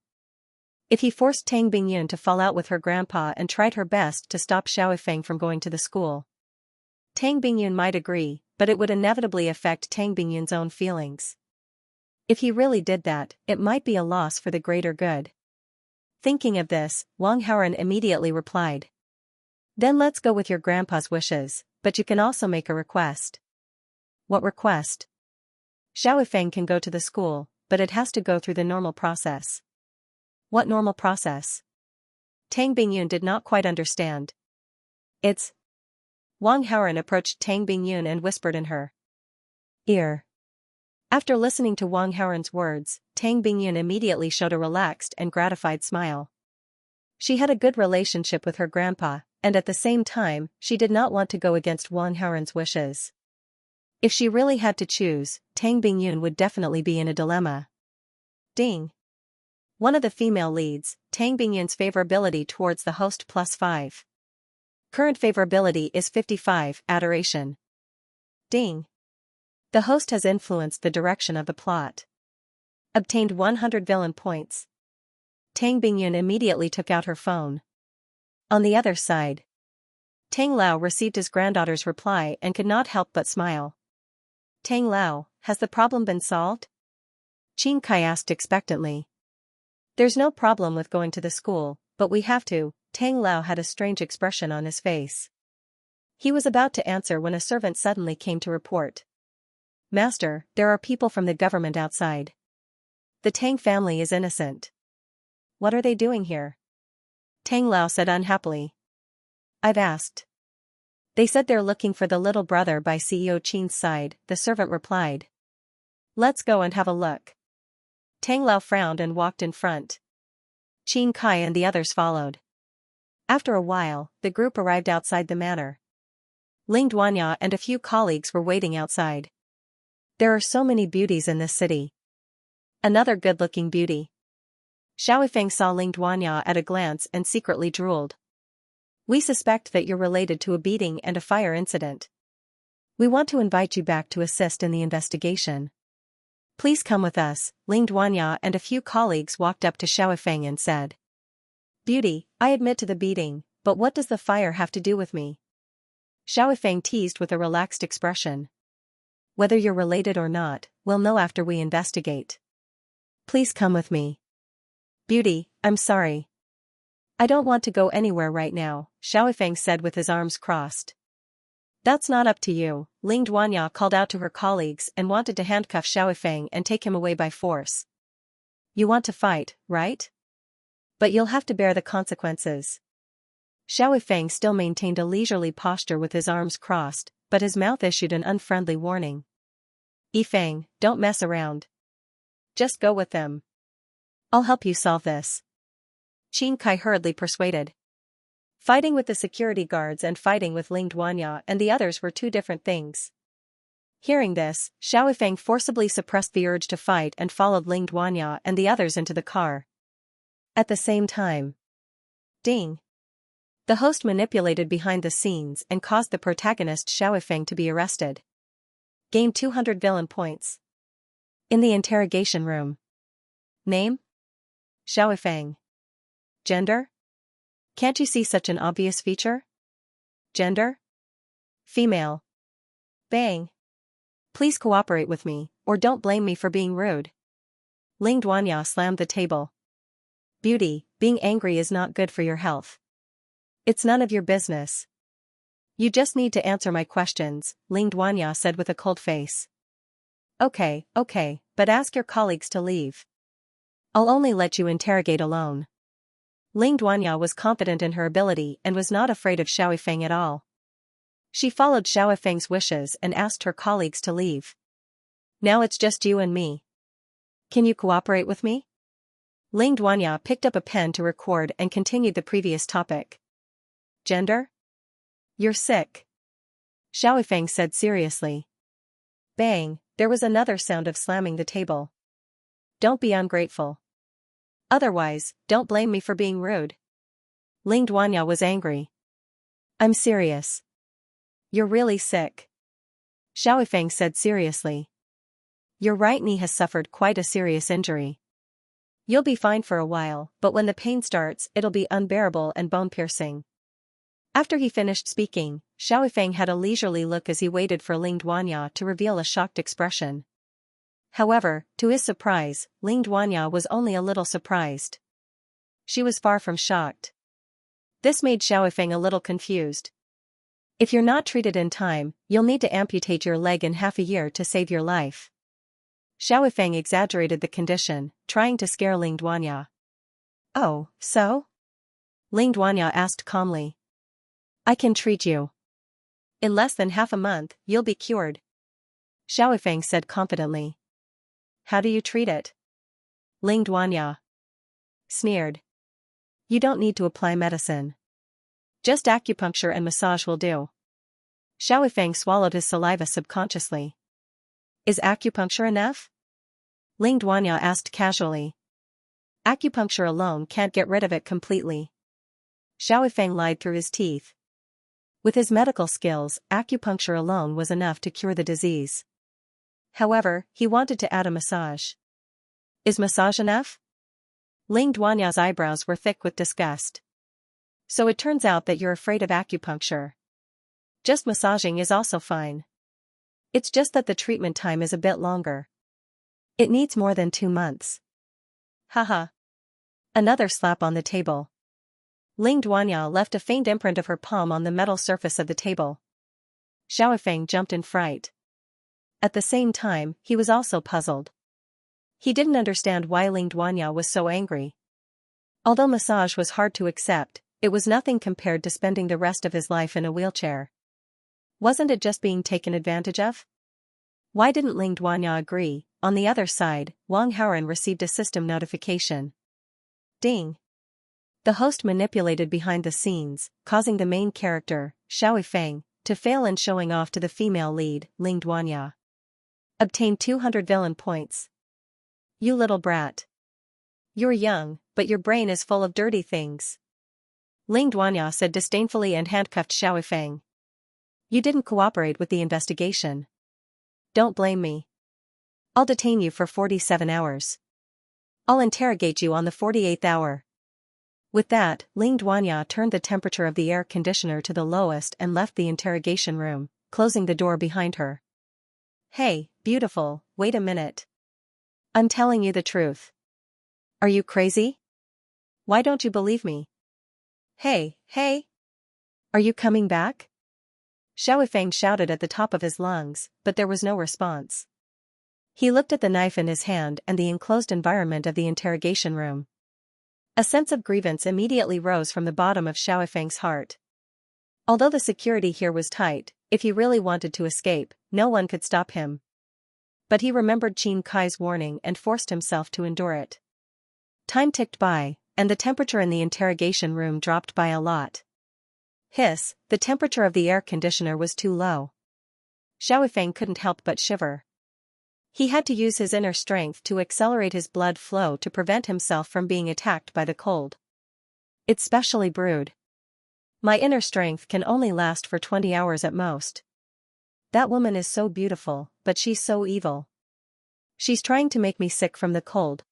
If he forced Tang Bingyun to fall out with her grandpa and tried her best to stop Xiaofeng from going to the school, Tang Bingyun might agree, but it would inevitably affect Tang Bingyun's own feelings. If he really did that, it might be a loss for the greater good. Thinking of this, Wang Haoran immediately replied. Then let's go with your grandpa's wishes, but you can also make a request. What request? Xiaofeng can go to the school, but it has to go through the normal process. What normal process? Tang Bingyun did not quite understand. It's... Wang Haoran approached Tang Bingyun and whispered in her ear. After listening to Wang Haoran's words, Tang Bingyun immediately showed a relaxed and gratified smile. She had a good relationship with her grandpa, and at the same time, she did not want to go against Wang Haoran's wishes. If she really had to choose, Tang Bingyun would definitely be in a dilemma. Ding. One of the female leads, Tang Bingyun's favorability towards the host +5. Current favorability is 55, adoration. Ding. The host has influenced the direction of the plot. Obtained 100 villain points. Tang Bingyun immediately took out her phone. On the other side, Tang Lao received his granddaughter's reply and could not help but smile. Tang Lao, has the problem been solved? Qin Kai asked expectantly. There's no problem with going to the school, but we have to. Tang Lao had a strange expression on his face. He was about to answer when a servant suddenly came to report. Master, there are people from the government outside. The Tang family is innocent. What are they doing here? Tang Lao said unhappily. I've asked. They said they're looking for the little brother by CEO Qin's side, the servant replied. Let's go and have a look. Tang Lao frowned and walked in front. Qin Kai and the others followed. After a while, the group arrived outside the manor. Ling Duanya and a few colleagues were waiting outside. There are so many beauties in this city. Another good-looking beauty. Xiaofeng saw Ling Duanya at a glance and secretly drooled. We suspect that you're related to a beating and a fire incident. We want to invite you back to assist in the investigation. Please come with us. Ling Duanya and a few colleagues walked up to Xiaofeng and said. Beauty, I admit to the beating, but what does the fire have to do with me? Xiaofeng teased with a relaxed expression. Whether you're related or not, we'll know after we investigate. Please come with me. Beauty, I'm sorry. I don't want to go anywhere right now, Xiaofeng said with his arms crossed. That's not up to you, Ling Duanya called out to her colleagues and wanted to handcuff Xiaofeng and take him away by force. You want to fight, right? But you'll have to bear the consequences. Xiaofeng still maintained a leisurely posture with his arms crossed, but his mouth issued an unfriendly warning. Yifeng, don't mess around. Just go with them. I'll help you solve this. Qin Kai hurriedly persuaded. Fighting with the security guards and fighting with Ling Duanya and the others were two different things. Hearing this, Xiaofeng forcibly suppressed the urge to fight and followed Ling Duanya and the others into the car. At the same time. Ding. The host manipulated behind the scenes and caused the protagonist Xiaofeng to be arrested. Gain 200 villain points. In the interrogation room. Name? Xiaofeng. Gender? Can't you see such an obvious feature? Gender? Female. Bang. Please cooperate with me, or don't blame me for being rude. Ling Duanya slammed the table. Beauty, being angry is not good for your health. It's none of your business. You just need to answer my questions, Ling Duanya said with a cold face. Okay, but ask your colleagues to leave. I'll only let you interrogate alone. Ling Duanya was confident in her ability and was not afraid of Xiaofeng at all. She followed Xiaofeng's wishes and asked her colleagues to leave. Now it's just you and me. Can you cooperate with me? Ling Duanya picked up a pen to record and continued the previous topic. Gender? You're sick. Xiaofeng said seriously. Bang, there was another sound of slamming the table. Don't be ungrateful. Otherwise, don't blame me for being rude. Ling Duanya was angry. I'm serious. You're really sick. Xiaofeng said seriously. Your right knee has suffered quite a serious injury. You'll be fine for a while, but when the pain starts, it'll be unbearable and bone-piercing. After he finished speaking, Xiaofeng had a leisurely look as he waited for Ling Duanya to reveal a shocked expression. However, to his surprise, Ling Duanya was only a little surprised. She was far from shocked. This made Xiaofeng a little confused. If you're not treated in time, you'll need to amputate your leg in half a year to save your life. Xiaofeng exaggerated the condition, trying to scare Ling Duanya. Oh, so? Ling Duanya asked calmly. I can treat you. In less than half a month, you'll be cured. Xiaofeng said confidently. How do you treat it? Ling Duanya sneered. You don't need to apply medicine. Just acupuncture and massage will do. Xiaofeng swallowed his saliva subconsciously. Is acupuncture enough? Ling Duanya asked casually. Acupuncture alone can't get rid of it completely. Xiaofeng lied through his teeth. With his medical skills, acupuncture alone was enough to cure the disease. However, he wanted to add a massage. Is massage enough? Ling Duanya's eyebrows were thick with disgust. So it turns out that you're afraid of acupuncture. Just massaging is also fine. It's just that the treatment time is a bit longer. It needs more than 2 months. Haha. Another slap on the table. Ling Duanya left a faint imprint of her palm on the metal surface of the table. Xiaofeng jumped in fright. At the same time, he was also puzzled. He didn't understand why Ling Duanya was so angry. Although massage was hard to accept, it was nothing compared to spending the rest of his life in a wheelchair. Wasn't it just being taken advantage of? Why didn't Ling Duanya agree? On the other side, Wang Haoran received a system notification. Ding. The host manipulated behind the scenes, causing the main character, Xiaofeng, to fail in showing off to the female lead, Ling Duanya. Obtained 200 villain points. You little brat. You're young, but your brain is full of dirty things. Ling Duanya said disdainfully and handcuffed Xiaofeng. You didn't cooperate with the investigation. Don't blame me. I'll detain you for 47 hours. I'll interrogate you on the 48th hour. With that, Ling Duanya turned the temperature of the air conditioner to the lowest and left the interrogation room, closing the door behind her. Hey, beautiful, wait a minute. I'm telling you the truth. Are you crazy? Why don't you believe me? Hey. Are you coming back? Xiaofeng shouted at the top of his lungs, but there was no response. He looked at the knife in his hand and the enclosed environment of the interrogation room. A sense of grievance immediately rose from the bottom of Xiaofeng's heart. Although the security here was tight, if he really wanted to escape, no one could stop him. But he remembered Qin Kai's warning and forced himself to endure it. Time ticked by, and the temperature in the interrogation room dropped by a lot. Hiss, the temperature of the air conditioner was too low. Xiaofeng couldn't help but shiver. He had to use his inner strength to accelerate his blood flow to prevent himself from being attacked by the cold. It's specially brewed. My inner strength can only last for 20 hours at most. That woman is so beautiful, but she's so evil. She's trying to make me sick from the cold.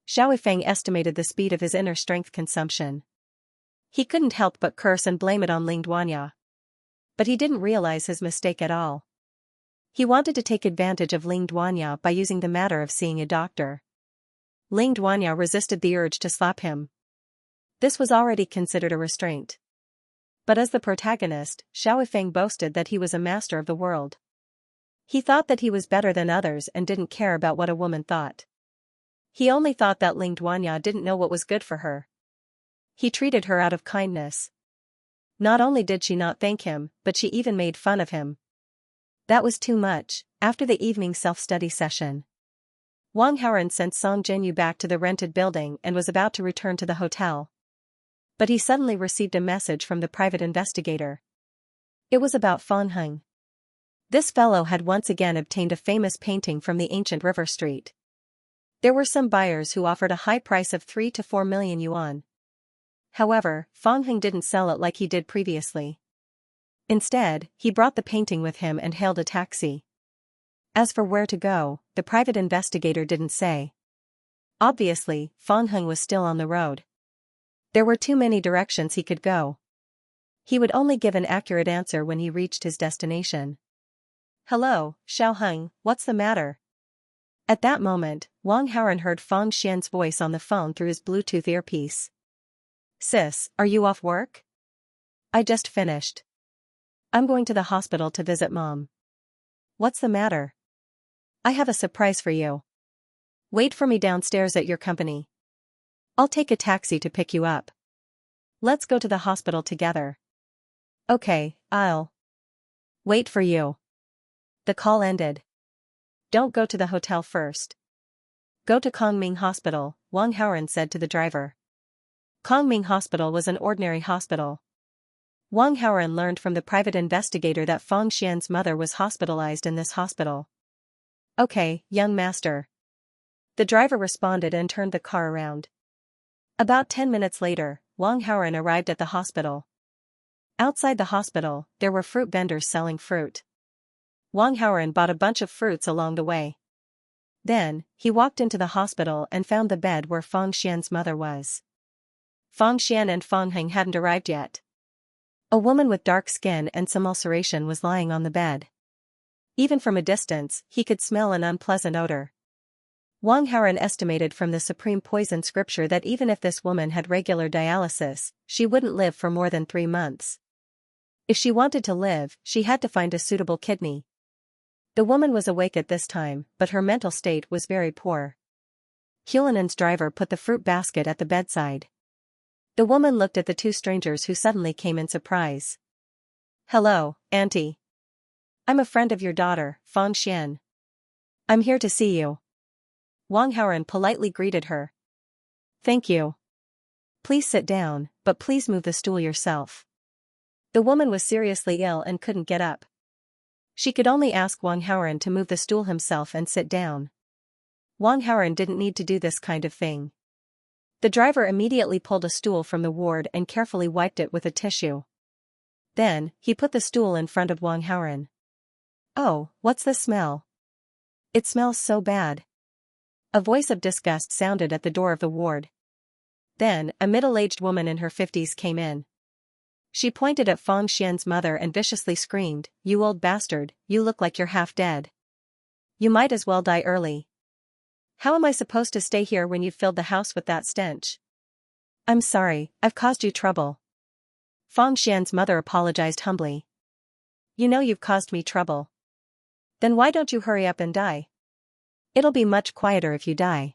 Xiao Feng estimated the speed of his inner strength consumption. He couldn't help but curse and blame it on Ling Duanya. But he didn't realize his mistake at all. He wanted to take advantage of Ling Duanya by using the matter of seeing a doctor. Ling Duanya resisted the urge to slap him. This was already considered a restraint. But as the protagonist, Xiao Feng boasted that he was a master of the world. He thought that he was better than others and didn't care about what a woman thought. He only thought that Ling Duanya didn't know what was good for her. He treated her out of kindness. Not only did she not thank him, but she even made fun of him. That was too much. After the evening self-study session, Wang Haoren sent Song Jinyu back to the rented building and was about to return to the hotel. But he suddenly received a message from the private investigator. It was about Fang Heng. This fellow had once again obtained a famous painting from the ancient river street. There were some buyers who offered a high price of 3 to 4 million yuan. However, Fang Heng didn't sell it like he did previously. Instead, he brought the painting with him and hailed a taxi. As for where to go, the private investigator didn't say. Obviously, Fang Heng was still on the road. There were too many directions he could go. He would only give an accurate answer when he reached his destination. Hello, Xiao Heng, what's the matter? At that moment, Wang Haoren heard Fang Xian's voice on the phone through his Bluetooth earpiece. Sis, are you off work? I just finished. I'm going to the hospital to visit Mom. What's the matter? I have a surprise for you. Wait for me downstairs at your company. I'll take a taxi to pick you up. Let's go to the hospital together. Okay, I'll wait for you. The call ended. Don't go to the hotel first. Go to Kongming Hospital, Wang Haoren said to the driver. Kongming Hospital was an ordinary hospital. Wang Haoren learned from the private investigator that Fang Xian's mother was hospitalized in this hospital. Okay, young master. The driver responded and turned the car around. About 10 minutes later, Wang Haoren arrived at the hospital. Outside the hospital, there were fruit vendors selling fruit. Wang Haoren bought a bunch of fruits along the way. Then, he walked into the hospital and found the bed where Fang Xian's mother was. Fang Xian and Fang Heng hadn't arrived yet. A woman with dark skin and some ulceration was lying on the bed. Even from a distance, he could smell an unpleasant odor. Wang Haoren estimated from the supreme poison scripture that even if this woman had regular dialysis, she wouldn't live for more than 3 months. If she wanted to live, she had to find a suitable kidney. The woman was awake at this time, but her mental state was very poor. Hulinen's driver put the fruit basket at the bedside. The woman looked at the two strangers who suddenly came in surprise. Hello, Auntie. I'm a friend of your daughter, Fang Xian. I'm here to see you. Wang Haoren politely greeted her. Thank you. Please sit down, but please move the stool yourself. The woman was seriously ill and couldn't get up. She could only ask Wang Haoren to move the stool himself and sit down. Wang Haoren didn't need to do this kind of thing. The driver immediately pulled a stool from the ward and carefully wiped it with a tissue. Then, he put the stool in front of Wang Haoren. Oh, what's the smell? It smells so bad. A voice of disgust sounded at the door of the ward. Then, a middle-aged woman in her 50s came in. She pointed at Fang Xian's mother and viciously screamed, You old bastard, you look like you're half dead. You might as well die early. How am I supposed to stay here when you've filled the house with that stench? I'm sorry, I've caused you trouble. Fang Xian's mother apologized humbly. You know you've caused me trouble. Then why don't you hurry up and die? It'll be much quieter if you die.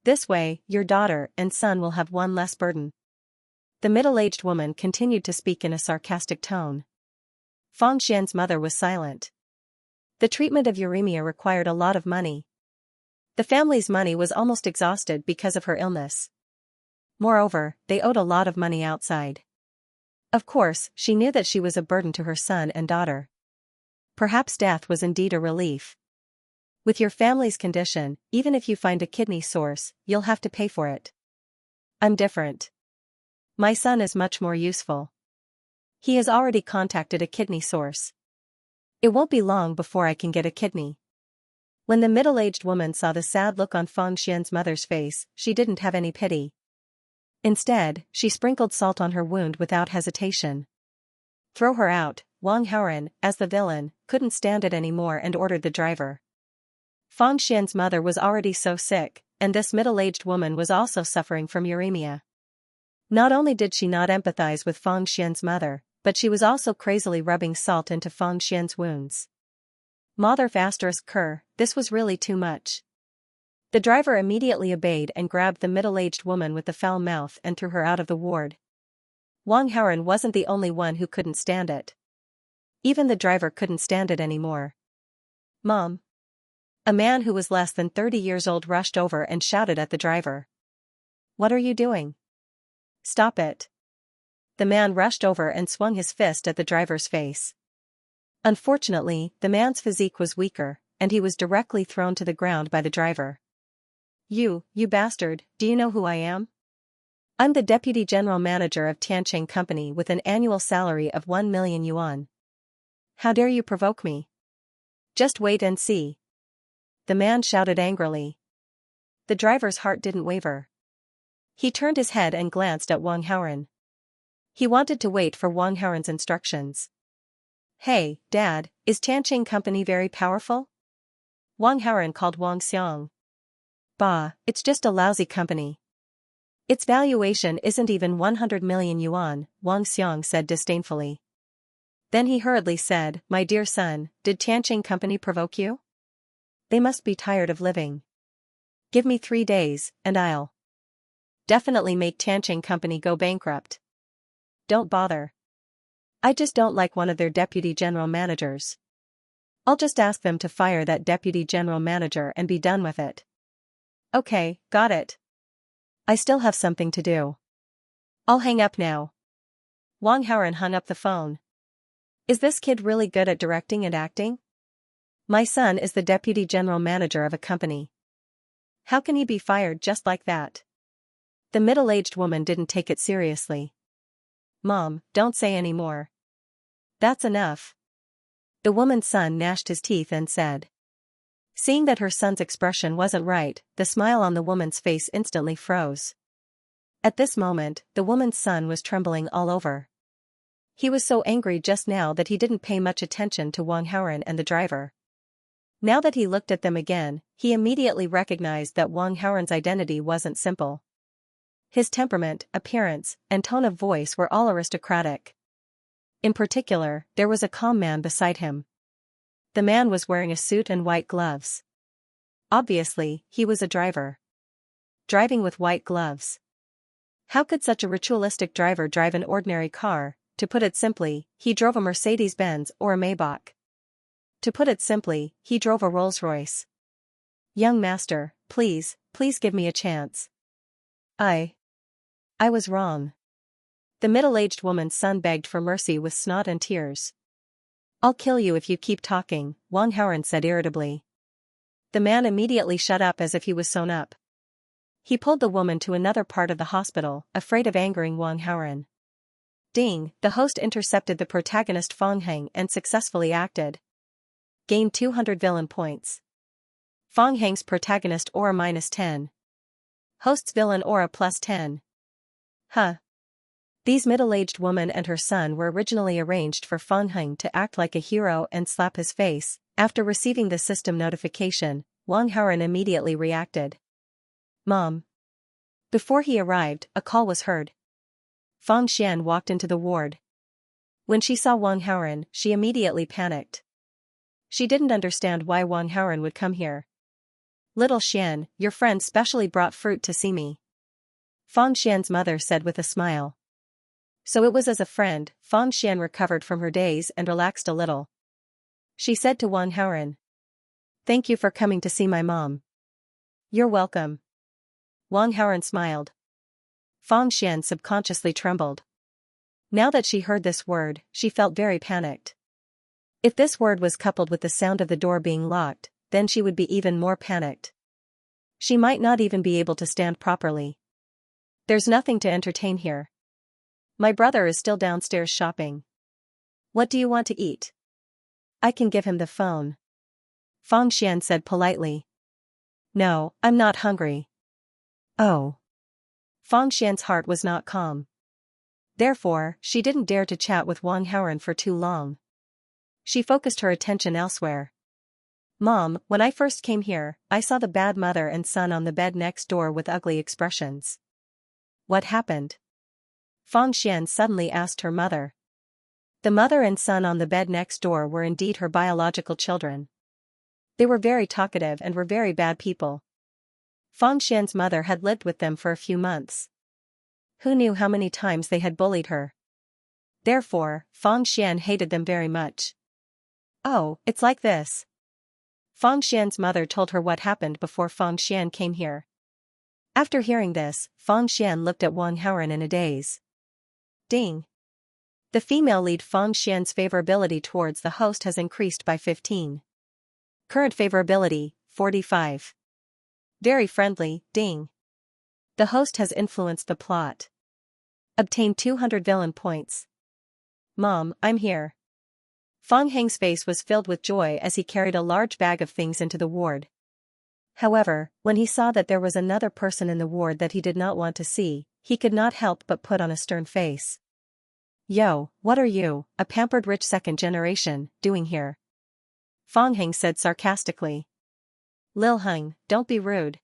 This way, your daughter and son will have one less burden. The middle-aged woman continued to speak in a sarcastic tone. Fang Xian's mother was silent. The treatment of uremia required a lot of money. The family's money was almost exhausted because of her illness. Moreover, they owed a lot of money outside. Of course, she knew that she was a burden to her son and daughter. Perhaps death was indeed a relief. With your family's condition, even if you find a kidney source, you'll have to pay for it. I'm different. My son is much more useful. He has already contacted a kidney source. It won't be long before I can get a kidney. When the middle-aged woman saw the sad look on Fang Xian's mother's face, she didn't have any pity. Instead, she sprinkled salt on her wound without hesitation. Throw her out. Wang Haoren, as the villain, couldn't stand it anymore and ordered the driver. Fang Xian's mother was already so sick, and this middle-aged woman was also suffering from uremia. Not only did she not empathize with Fang Xian's mother, but she was also crazily rubbing salt into Fang Xian's wounds. This was really too much. The driver immediately obeyed and grabbed the middle-aged woman with the foul mouth and threw her out of the ward. Wang Haoren wasn't the only one who couldn't stand it. Even the driver couldn't stand it anymore. Mom! A man who was less than 30 years old rushed over and shouted at the driver. What are you doing? Stop it. The man rushed over and swung his fist at the driver's face. Unfortunately, the man's physique was weaker, and he was directly thrown to the ground by the driver. You bastard, do you know who I am? I'm the deputy general manager of Tianqing Company with an annual salary of 1 million yuan. How dare you provoke me? Just wait and see. The man shouted angrily. The driver's heart didn't waver. He turned his head and glanced at Wang Haoren. He wanted to wait for Wang Haoren's instructions. Hey, Dad, is Tianqing Company very powerful? Wang Haoren called Wang Xiang. Bah, it's just a lousy company. Its valuation isn't even 100 million yuan, Wang Xiang said disdainfully. Then he hurriedly said, My dear son, did Tianqing Company provoke you? They must be tired of living. Give me 3 days, and I'll definitely make Tianqing Company go bankrupt. Don't bother. I just don't like one of their deputy general managers. I'll just ask them to fire that deputy general manager and be done with it. Okay, got it. I still have something to do. I'll hang up now. Wang Haoren hung up the phone. Is this kid really good at directing and acting? My son is the deputy general manager of a company. How can he be fired just like that? The middle-aged woman didn't take it seriously. Mom, don't say any more. That's enough. The woman's son gnashed his teeth and said. Seeing that her son's expression wasn't right, the smile on the woman's face instantly froze. At this moment, the woman's son was trembling all over. He was so angry just now that he didn't pay much attention to Wang Haoren and the driver. Now that he looked at them again, he immediately recognized that Wang Haoren's identity wasn't simple. His temperament, appearance, and tone of voice were all aristocratic. In particular, there was a calm man beside him. The man was wearing a suit and white gloves. Obviously, he was a driver. Driving with white gloves. How could such a ritualistic driver drive an ordinary car? To put it simply, he drove a Mercedes-Benz or a Maybach. To put it simply, he drove a Rolls-Royce. Young master, please give me a chance. I was wrong. The middle-aged woman's son begged for mercy with snot and tears. I'll kill you if you keep talking, Wang Haoren said irritably. The man immediately shut up as if he was sewn up. He pulled the woman to another part of the hospital, afraid of angering Wang Haoren. Ding, the host intercepted the protagonist Fang Heng and successfully acted. Gained 200 villain points. Fang Heng's protagonist aura -10. Host's villain aura +10. Huh. These middle-aged woman and her son were originally arranged for Fang Heng to act like a hero and slap his face. After receiving the system notification, Wang Haoren immediately reacted. Mom. Before he arrived, a call was heard. Fang Xian walked into the ward. When she saw Wang Haoren, she immediately panicked. She didn't understand why Wang Haoren would come here. Little Xian, your friend specially brought fruit to see me. Fang Xian's mother said with a smile. So it was as a friend. Fang Xian recovered from her daze and relaxed a little. She said to Wang Haoren. Thank you for coming to see my mom. You're welcome. Wang Haoren smiled. Fang Xian subconsciously trembled. Now that she heard this word, she felt very panicked. If this word was coupled with the sound of the door being locked, then she would be even more panicked. She might not even be able to stand properly. There's nothing to entertain here. My brother is still downstairs shopping. What do you want to eat? I can give him the phone. Fang Xian said politely. No, I'm not hungry. Oh. Fang Xian's heart was not calm. Therefore, she didn't dare to chat with Wang Haoren for too long. She focused her attention elsewhere. Mom, when I first came here, I saw the bad mother and son on the bed next door with ugly expressions. What happened? Fang Xian suddenly asked her mother. The mother and son on the bed next door were indeed her biological children. They were very talkative and were very bad people. Fang Xian's mother had lived with them for a few months. Who knew how many times they had bullied her? Therefore, Fang Xian hated them very much. Oh, it's like this. Fang Xian's mother told her what happened before Fang Xian came here. After hearing this, Fang Xian looked at Wang Haoren in a daze. Ding. The female lead Fang Xian's favorability towards the host has increased by 15. Current favorability, 45. Very friendly, ding. The host has influenced the plot. Obtain 200 villain points. Mom, I'm here. Fang Heng's face was filled with joy as he carried a large bag of things into the ward. However, when he saw that there was another person in the ward that he did not want to see, he could not help but put on a stern face. Yo, what are you, a pampered rich second generation, doing here? Fang Heng said sarcastically. Lil Heng, don't be rude.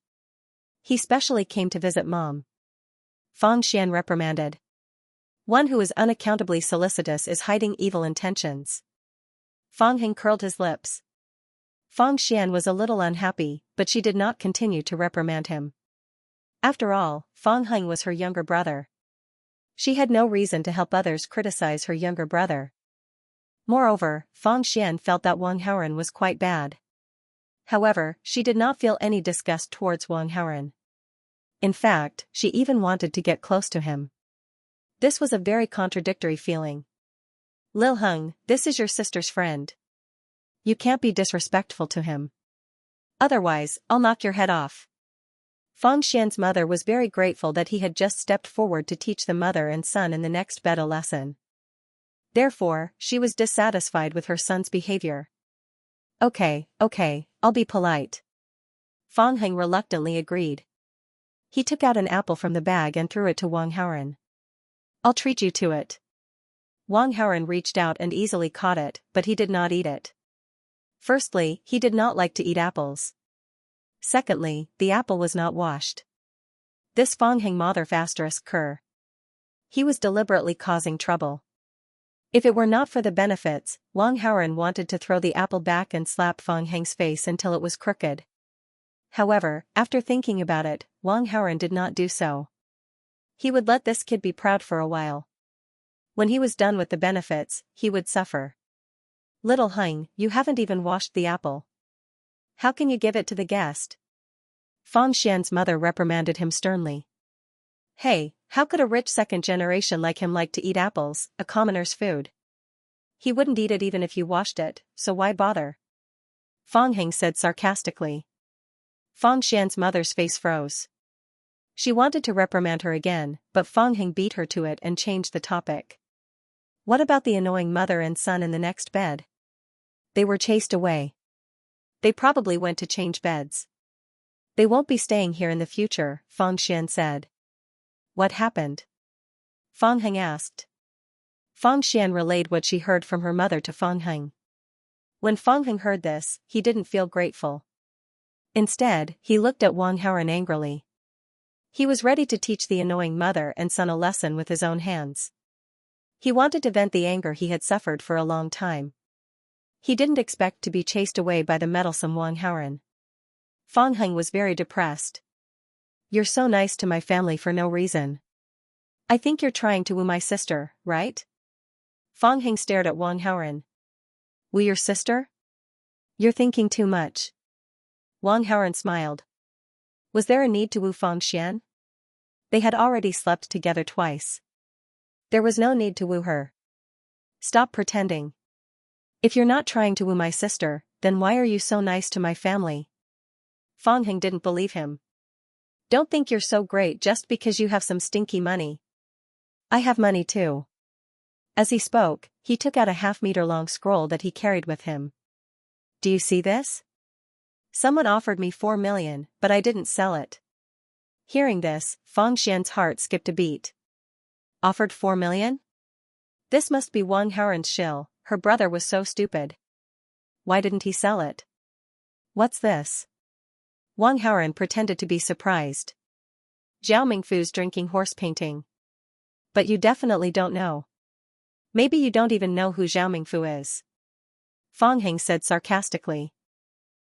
He specially came to visit Mom. Fang Xian reprimanded. One who is unaccountably solicitous is hiding evil intentions. Fang Heng curled his lips. Fang Xian was a little unhappy, but she did not continue to reprimand him. After all, Fang Heng was her younger brother. She had no reason to help others criticize her younger brother. Moreover, Fang Xian felt that Wang Haoren was quite bad. However, she did not feel any disgust towards Wang Haoren. In fact, she even wanted to get close to him. This was a very contradictory feeling. Lil Heng, this is your sister's friend. You can't be disrespectful to him. Otherwise, I'll knock your head off. Fang Xian's mother was very grateful that he had just stepped forward to teach the mother and son in the next bed a lesson. Therefore, she was dissatisfied with her son's behavior. Okay, I'll be polite. Fang Heng reluctantly agreed. He took out an apple from the bag and threw it to Wang Haoren. I'll treat you to it. Wang Haoren reached out and easily caught it, but he did not eat it. Firstly, he did not like to eat apples. Secondly, the apple was not washed. This Fang Heng mother asterisk cur. He was deliberately causing trouble. If it were not for the benefits, Wang Haoren wanted to throw the apple back and slap Fang Heng's face until it was crooked. However, after thinking about it, Wang Haoren did not do so. He would let this kid be proud for a while. When he was done with the benefits, he would suffer. Little Heng, you haven't even washed the apple. How can you give it to the guest? Fang Xian's mother reprimanded him sternly. Hey, how could a rich second generation like him like to eat apples, a commoner's food? He wouldn't eat it even if you washed it, so why bother? Fang Heng said sarcastically. Fang Xian's mother's face froze. She wanted to reprimand her again, but Fang Heng beat her to it and changed the topic. What about the annoying mother and son in the next bed? They were chased away. They probably went to change beds. They won't be staying here in the future, Fang Xian said. What happened? Fang Heng asked. Fang Xian relayed what she heard from her mother to Fang Heng. When Fang Heng heard this, he didn't feel grateful. Instead, he looked at Wang Haoren angrily. He was ready to teach the annoying mother and son a lesson with his own hands. He wanted to vent the anger he had suffered for a long time. He didn't expect to be chased away by the meddlesome Wang Haoren. Fang Heng was very depressed. You're so nice to my family for no reason. I think you're trying to woo my sister, right? Fang Heng stared at Wang Haoren. Woo your sister? You're thinking too much. Wang Haoren smiled. Was there a need to woo Fang Xian? They had already slept together twice. There was no need to woo her. Stop pretending. If you're not trying to woo my sister, then why are you so nice to my family? Fang Heng didn't believe him. Don't think you're so great just because you have some stinky money. I have money too. As he spoke, He took out a half-meter-long scroll that he carried with him. Do you see this? Someone offered me 4 million, but I didn't sell it. Hearing this, Fang Xian's heart skipped a beat. Offered 4 million? This must be Wang Haoren's shill. Her brother was so stupid. Why didn't he sell it? What's this? Wang Haoren pretended to be surprised. Zhao Mingfu's drinking horse painting. But you definitely don't know. Maybe you don't even know who Zhao Mingfu is. Fang Heng said sarcastically.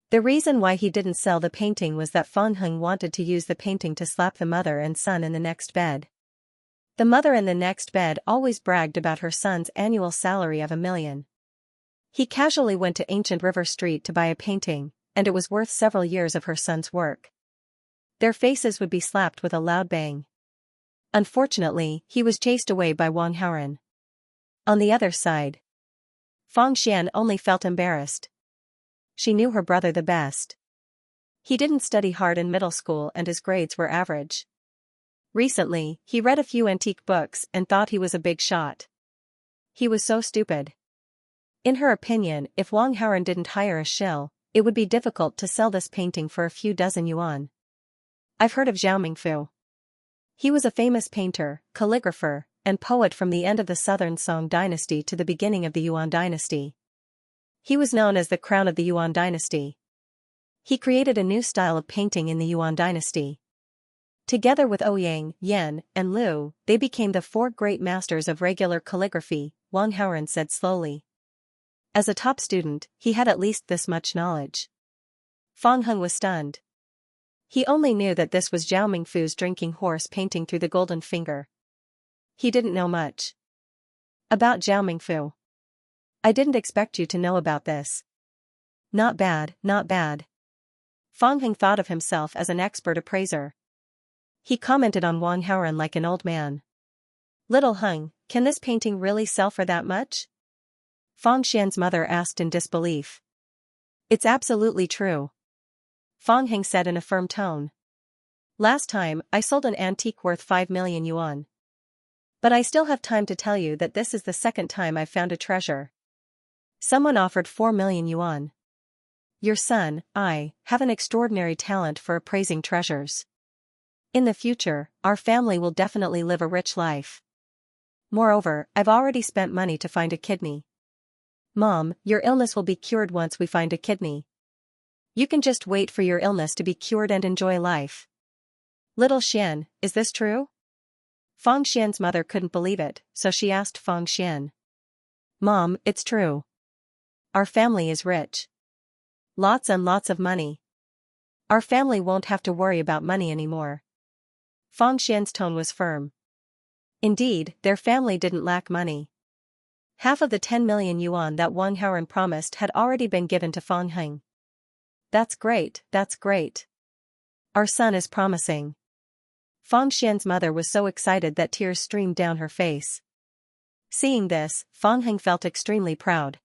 The reason why he didn't sell the painting was that Fang Heng wanted to use the painting to slap the mother and son in the next bed. The mother in the next bed always bragged about her son's annual salary of $1 million. He casually went to Ancient River Street to buy a painting, and it was worth several years of her son's work. Their faces would be slapped with a loud bang. Unfortunately, he was chased away by Wang Haoren. On the other side, Fang Xian only felt embarrassed. She knew her brother the best. He didn't study hard in middle school and his grades were average. Recently, he read a few antique books and thought he was a big shot. He was so stupid. In her opinion, if Wang Haoren didn't hire a shill, it would be difficult to sell this painting for a few dozen yuan. I've heard of Zhao Mingfu. He was a famous painter, calligrapher, and poet from the end of the Southern Song dynasty to the beginning of the Yuan dynasty. He was known as the crown of the Yuan dynasty. He created a new style of painting in the Yuan dynasty. Together with Ouyang, Yan, and Liu, they became the 4 great masters of regular calligraphy, Wang Haoren said slowly. As a top student, he had at least this much knowledge. Fang Heng was stunned. He only knew that this was Zhao Mingfu's drinking horse painting through the golden finger. He didn't know much about Zhao Mingfu. I didn't expect you to know about this. Not bad, not bad. Fang Heng thought of himself as an expert appraiser. He commented on Wang Haoren like an old man. Little Heng, can this painting really sell for that much? Fang Xian's mother asked in disbelief. It's absolutely true. Fang Heng said in a firm tone. Last time, I sold an antique worth 5 million yuan. But I still have time to tell you that this is the second time I've found a treasure. Someone offered 4 million yuan. Your son, I, have an extraordinary talent for appraising treasures. In the future, our family will definitely live a rich life. Moreover, I've already spent money to find a kidney. Mom, your illness will be cured once we find a kidney. You can just wait for your illness to be cured and enjoy life. Little Xian, is this true? Fang Xian's mother couldn't believe it, so she asked Fang Xian. Mom, it's true. Our family is rich. Lots and lots of money. Our family won't have to worry about money anymore. Fang Xian's tone was firm. Indeed, their family didn't lack money. Half of the 10 million yuan that Wang Haoren promised had already been given to Fang Heng. That's great, that's great. Our son is promising. Fang Xian's mother was so excited that tears streamed down her face. Seeing this, Fang Heng felt extremely proud.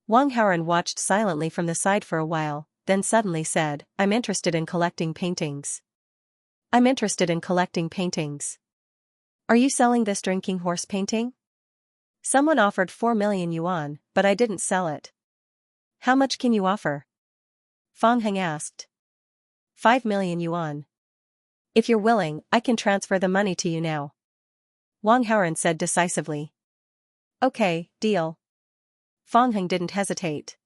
Wang Haoren watched silently from the side for a while, then suddenly said, I'm interested in collecting paintings. I'm interested in collecting paintings. Are you selling this drinking horse painting? Someone offered 4 million yuan, but I didn't sell it. How much can you offer? Fang Heng asked. 5 million yuan. If you're willing, I can transfer the money to you now. Wang Haoren said decisively. Okay, deal. Fang Heng didn't hesitate.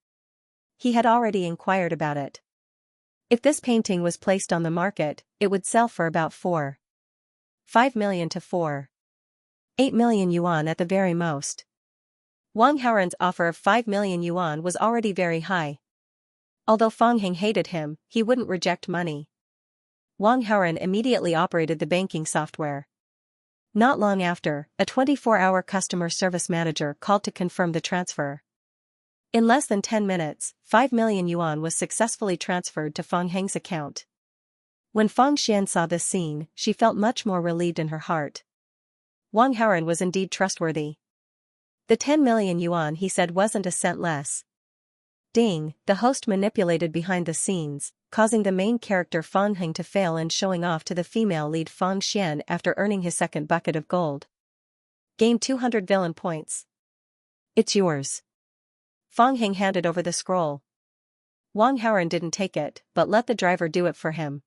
He had already inquired about it. If this painting was placed on the market, it would sell for about 5 million to 8 million yuan at the very most. Wang Haoren's offer of 5 million yuan was already very high. Although Fang Heng hated him, he wouldn't reject money. Wang Haoren immediately operated the banking software. Not long after, a 24-hour customer service manager called to confirm the transfer. In less than 10 minutes, 5 million yuan was successfully transferred to Fang Heng's account. When Fang Xian saw this scene, she felt much more relieved in her heart. Wang Haoren was indeed trustworthy. The 10 million yuan he said wasn't a cent less. Ding, the host manipulated behind the scenes, causing the main character Fang Heng to fail in showing off to the female lead Fang Xian after earning his second bucket of gold. Gain 200 villain points. It's yours. Fang Heng handed over the scroll. Wang Haoren didn't take it, but let the driver do it for him.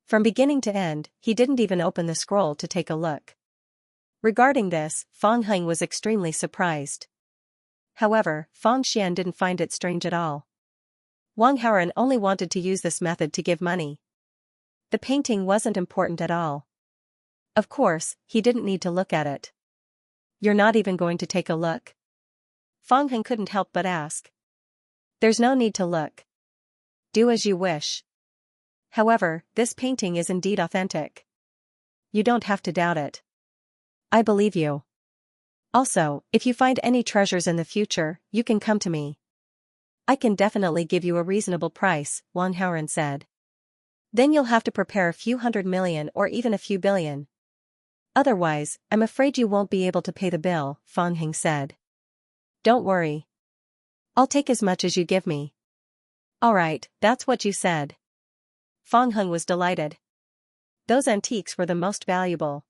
From beginning to end, he didn't even open the scroll to take a look. Regarding this, Fang Heng was extremely surprised. However, Fang Xian didn't find it strange at all. Wang Haoren only wanted to use this method to give money. The painting wasn't important at all. Of course, he didn't need to look at it. You're not even going to take a look? Fang Heng couldn't help but ask. There's no need to look. Do as you wish. However, this painting is indeed authentic. You don't have to doubt it. I believe you. Also, if you find any treasures in the future, you can come to me. I can definitely give you a reasonable price, Wang Haoren said. Then you'll have to prepare a few 100 million or even a few billion. Otherwise, I'm afraid you won't be able to pay the bill, Fang Heng said. Don't worry. I'll take as much as you give me. Alright, that's what you said. Fang Heng was delighted. Those antiques were the most valuable.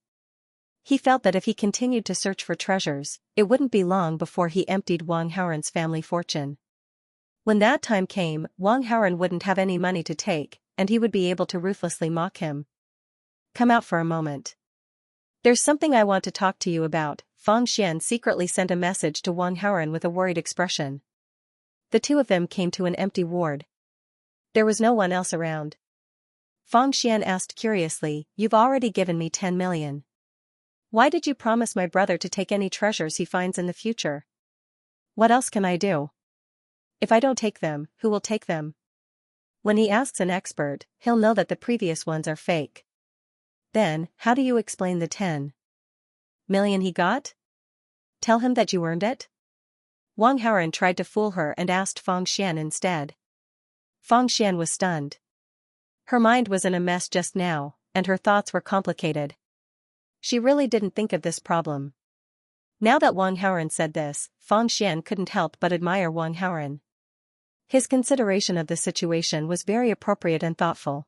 He felt that if he continued to search for treasures, it wouldn't be long before he emptied Wang Haoren's family fortune. When that time came, Wang Haoren wouldn't have any money to take, and he would be able to ruthlessly mock him. Come out for a moment. There's something I want to talk to you about. Fang Xian secretly sent a message to Wang Haoren with a worried expression. The two of them came to an empty ward. There was no one else around. Fang Xian asked curiously, You've already given me 10 million. Why did you promise my brother to take any treasures he finds in the future? What else can I do? If I don't take them, who will take them? When he asks an expert, he'll know that the previous ones are fake. Then, how do you explain the 10 million he got? Tell him that you earned it? Wang Haoren tried to fool her and asked Fang Xian instead. Fang Xian was stunned. Her mind was in a mess just now, and her thoughts were complicated. She really didn't think of this problem. Now that Wang Haoren said this, Fang Xian couldn't help but admire Wang Haoren. His consideration of the situation was very appropriate and thoughtful.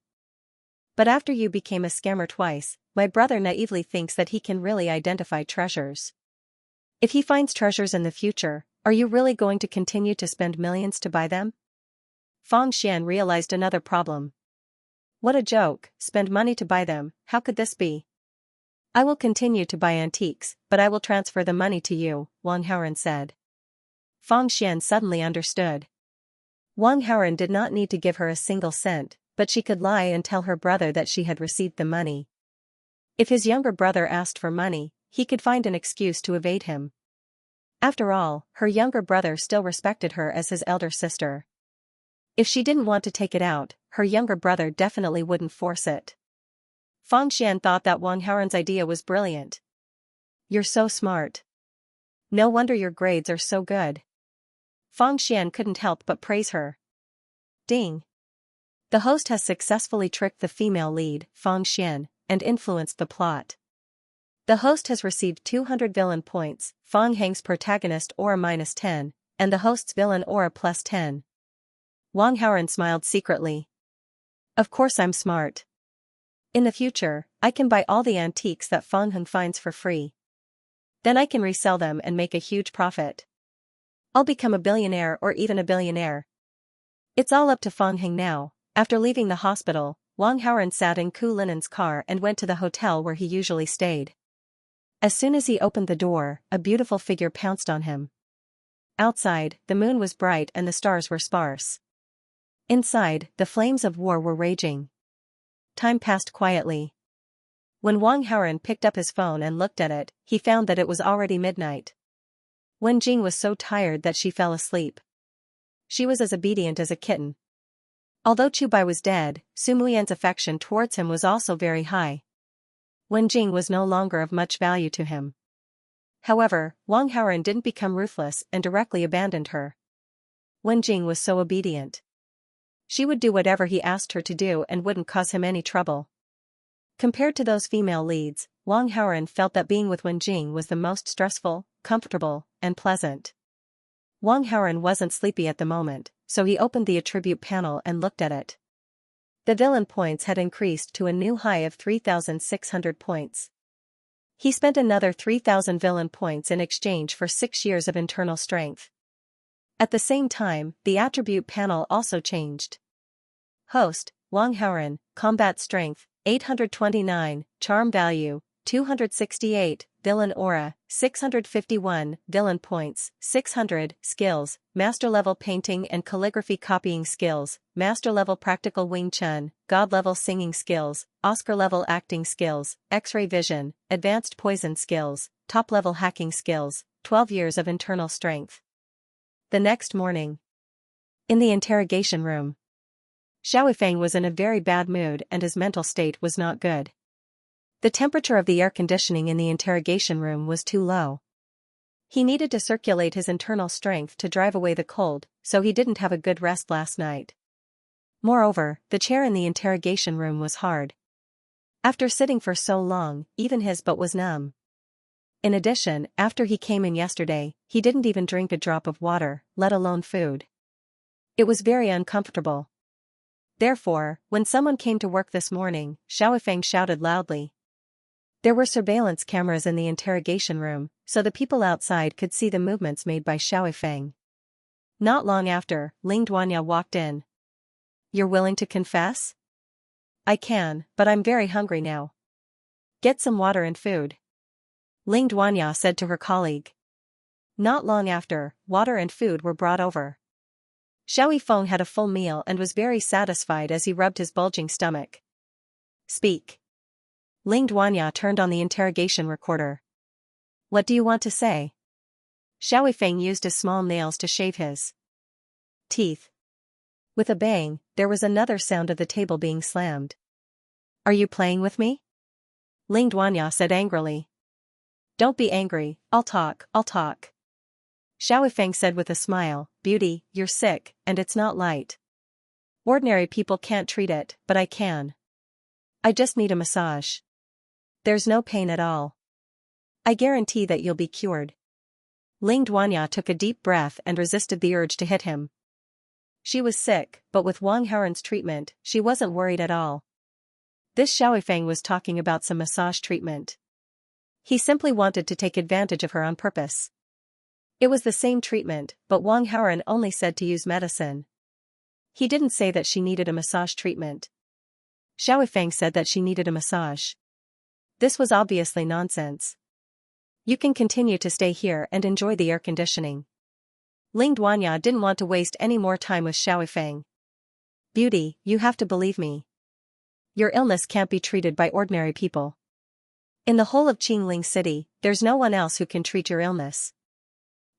But after you became a scammer twice, my brother naively thinks that he can really identify treasures. If he finds treasures in the future, are you really going to continue to spend millions to buy them? Fang Xian realized another problem. What a joke, spend money to buy them, how could this be? I will continue to buy antiques, but I will transfer the money to you, Wang Haoren said. Fang Xian suddenly understood. Wang Haoren did not need to give her a single cent, but she could lie and tell her brother that she had received the money. If his younger brother asked for money, he could find an excuse to evade him. After all, her younger brother still respected her as his elder sister. If she didn't want to take it out, her younger brother definitely wouldn't force it. Fang Xian thought that Wang Haoren's idea was brilliant. You're so smart. No wonder your grades are so good. Fang Xian couldn't help but praise her. Ding. The host has successfully tricked the female lead, Fang Xian, and influenced the plot. The host has received 200 villain points, Fang Heng's protagonist aura -10, and the host's villain aura +10. Wang Haoren smiled secretly. Of course I'm smart. In the future, I can buy all the antiques that Fang Heng finds for free. Then I can resell them and make a huge profit. I'll become a billionaire or even a billionaire. It's all up to Fang Heng now. After leaving the hospital, Wang Haoren sat in Ku Linen's car and went to the hotel where he usually stayed. As soon as he opened the door, a beautiful figure pounced on him. Outside, the moon was bright and the stars were sparse. Inside, the flames of war were raging. Time passed quietly. When Wang Haoren picked up his phone and looked at it, he found that it was already midnight. Wen Jing was so tired that she fell asleep. She was as obedient as a kitten. Although Chu Bai was dead, Su Muyan's affection towards him was also very high. Wen Jing was no longer of much value to him. However, Wang Haoren didn't become ruthless and directly abandoned her. Wen Jing was so obedient. She would do whatever he asked her to do and wouldn't cause him any trouble. Compared to those female leads, Wang Haoren felt that being with Wen Jing was the most stressful, comfortable, and pleasant. Wang Haoren wasn't sleepy at the moment, so he opened the attribute panel and looked at it. The villain points had increased to a new high of 3,600 points. He spent another 3,000 villain points in exchange for 6 years of internal strength. At the same time, the attribute panel also changed. Host, Wang Haoren, Combat Strength, 829, Charm Value, 268, Villain Aura, 651, Villain Points, 600, Skills, Master Level Painting and Calligraphy Copying Skills, Master Level Practical Wing Chun, God Level Singing Skills, Oscar Level Acting Skills, X-Ray Vision, Advanced Poison Skills, Top Level Hacking Skills, 12 years of internal strength. The next morning. In the interrogation room. Xiao Feng was in a very bad mood and his mental state was not good. The temperature of the air conditioning in the interrogation room was too low. He needed to circulate his internal strength to drive away the cold, so he didn't have a good rest last night. Moreover, the chair in the interrogation room was hard. After sitting for so long, even his butt was numb. In addition, after he came in yesterday, he didn't even drink a drop of water, let alone food. It was very uncomfortable. Therefore, when someone came to work this morning, Xiao Feng shouted loudly. There were surveillance cameras in the interrogation room, so the people outside could see the movements made by Xiao Feng. Not long after, Ling Duanya walked in. You're willing to confess? I can, but I'm very hungry now. Get some water and food. Ling Duanya said to her colleague. Not long after, water and food were brought over. Xiao Feng had a full meal and was very satisfied as he rubbed his bulging stomach. Speak. Ling Duanya turned on the interrogation recorder. What do you want to say? Xiao Feng used his small nails to shave his teeth. With a bang, there was another sound of the table being slammed. Are you playing with me? Ling Duanya said angrily. Don't be angry, I'll talk. Xiao Feng said with a smile, Beauty, you're sick, and it's not light. Ordinary people can't treat it, but I can. I just need a massage. There's no pain at all. I guarantee that you'll be cured. Ling Duanya took a deep breath and resisted the urge to hit him. She was sick, but with Wang Haoren's treatment, she wasn't worried at all. This Xiao Feng was talking about some massage treatment. He simply wanted to take advantage of her on purpose. It was the same treatment, but Wang Haoren only said to use medicine. He didn't say that she needed a massage treatment. Xiao Feng said that she needed a massage. This was obviously nonsense. You can continue to stay here and enjoy the air conditioning. Ling Duanya didn't want to waste any more time with Xiao Feng. Beauty, you have to believe me. Your illness can't be treated by ordinary people. In the whole of Qingling City, there's no one else who can treat your illness.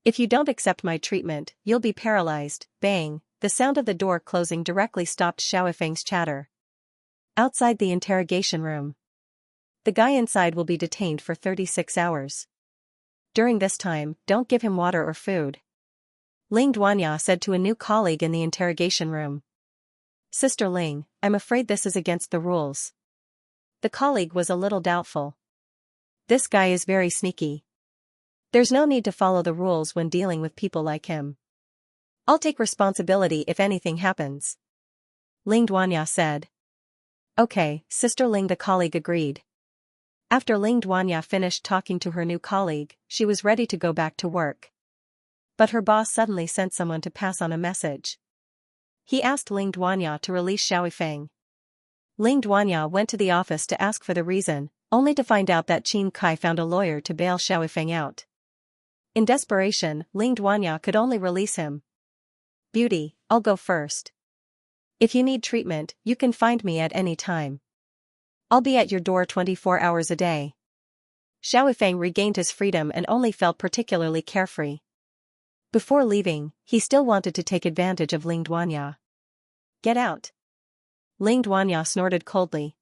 If you don't accept my treatment, you'll be paralyzed. Bang, the sound of the door closing directly stopped Xiao Feng's chatter. Outside the interrogation room. The guy inside will be detained for 36 hours. During this time, don't give him water or food. Ling Duanya said to a new colleague in the interrogation room. Sister Ling, I'm afraid this is against the rules. The colleague was a little doubtful. This guy is very sneaky. There's no need to follow the rules when dealing with people like him. I'll take responsibility if anything happens. Ling Duanya said. Okay, Sister Ling, the colleague agreed. After Ling Duanya finished talking to her new colleague, she was ready to go back to work. But her boss suddenly sent someone to pass on a message. He asked Ling Duanya to release Xiao Feng. Ling Duanya went to the office to ask for the reason, only to find out that Qin Kai found a lawyer to bail Xiao Feng out. In desperation, Ling Duanya could only release him. Beauty, I'll go first. If you need treatment, you can find me at any time. I'll be at your door 24 hours a day. Xiao Feng regained his freedom and only felt particularly carefree. Before leaving, he still wanted to take advantage of Ling Duanya. Get out. Ling Duanya snorted coldly.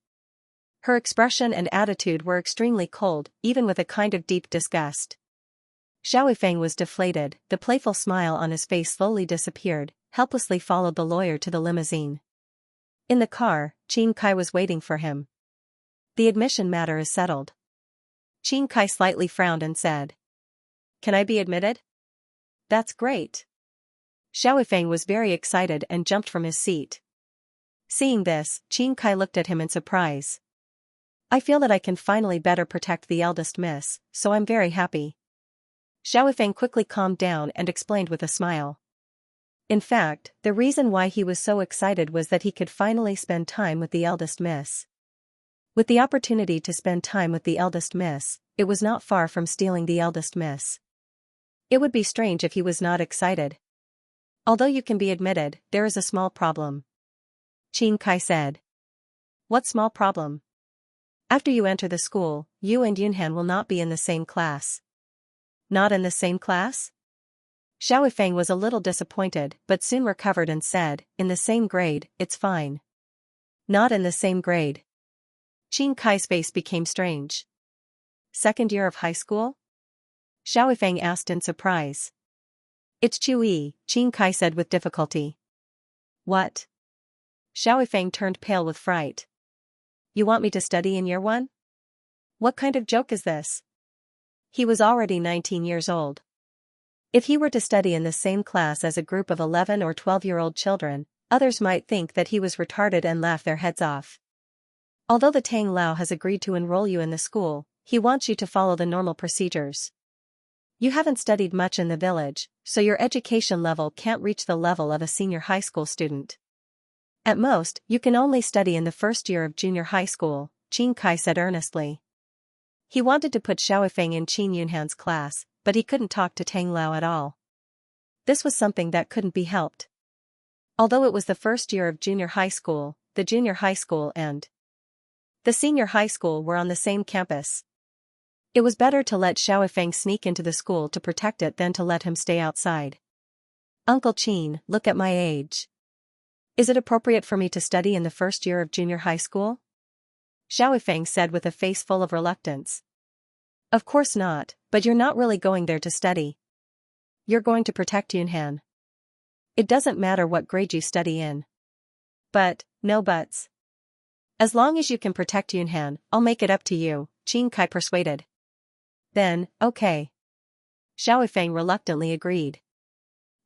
Her expression and attitude were extremely cold, even with a kind of deep disgust. Xiao Feng was deflated, the playful smile on his face slowly disappeared, helplessly followed the lawyer to the limousine. In the car, Qin Kai was waiting for him. The admission matter is settled. Qin Kai slightly frowned and said. Can I be admitted? That's great. Xiao Feng was very excited and jumped from his seat. Seeing this, Qin Kai looked at him in surprise. I feel that I can finally better protect the eldest miss, so I'm very happy. Xiaofeng quickly calmed down and explained with a smile. In fact, the reason why he was so excited was that he could finally spend time with the eldest miss. With the opportunity to spend time with the eldest miss, it was not far from stealing the eldest miss. It would be strange if he was not excited. Although you can be admitted, there is a small problem. Qin Kai said. What small problem? After you enter the school, you and Yunhan will not be in the same class. Not in the same class? Xiaofeng was a little disappointed but soon recovered and said, in the same grade, it's fine. Not in the same grade. Qin Kai's face became strange. Second year of high school? Xiaofeng asked in surprise. It's Chui, Qin Kai said with difficulty. What? Xiaofeng turned pale with fright. You want me to study in year 1? What kind of joke is this? He was already 19 years old. If he were to study in the same class as a group of 11 or 12-year-old children, others might think that he was retarded and laugh their heads off. Although the Tang Lao has agreed to enroll you in the school, he wants you to follow the normal procedures. You haven't studied much in the village, so your education level can't reach the level of a senior high school student. At most, you can only study in the first year of junior high school, Qin Kai said earnestly. He wanted to put Xiaofeng in Qin Yunhan's class, but he couldn't talk to Tang Lao at all. This was something that couldn't be helped. Although it was the first year of junior high school, the junior high school and the senior high school were on the same campus. It was better to let Xiaofeng sneak into the school to protect it than to let him stay outside. Uncle Qin, look at my age. Is it appropriate for me to study in the first year of junior high school? Xiaofeng said with a face full of reluctance. Of course not, but you're not really going there to study. You're going to protect Yunhan. It doesn't matter what grade you study in. But, no buts. As long as you can protect Yunhan, I'll make it up to you, Qin Kai persuaded. Then, okay. Xiaofeng reluctantly agreed.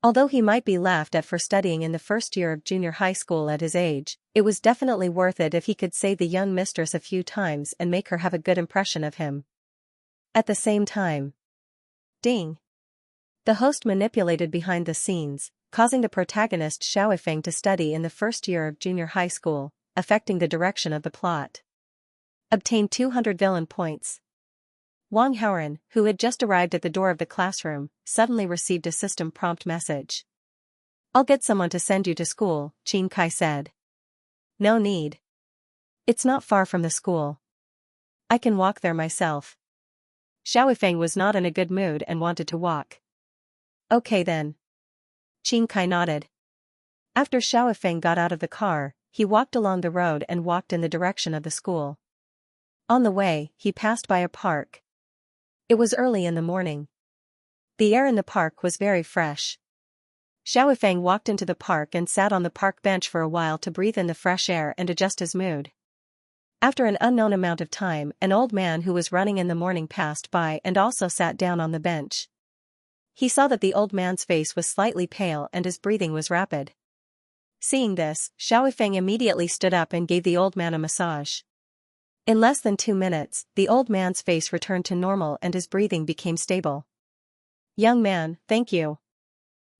Although he might be laughed at for studying in the first year of junior high school at his age, it was definitely worth it if he could say the young mistress a few times and make her have a good impression of him. At the same time. Ding. The host manipulated behind the scenes, causing the protagonist Xiaofeng to study in the first year of junior high school, affecting the direction of the plot. Obtained 200 villain points. Wang Haoran, who had just arrived at the door of the classroom, suddenly received a system prompt message. I'll get someone to send you to school, Qin Kai said. No need. It's not far from the school. I can walk there myself. Xiaofeng was not in a good mood and wanted to walk. Okay then. Qin Kai nodded. After Xiaofeng got out of the car, he walked along the road and walked in the direction of the school. On the way, he passed by a park. It was early in the morning. The air in the park was very fresh. Xiaofeng walked into the park and sat on the park bench for a while to breathe in the fresh air and adjust his mood. After an unknown amount of time, an old man who was running in the morning passed by and also sat down on the bench. He saw that the old man's face was slightly pale and his breathing was rapid. Seeing this, Xiaofeng immediately stood up and gave the old man a massage. In less than 2 minutes, the old man's face returned to normal and his breathing became stable. Young man, thank you.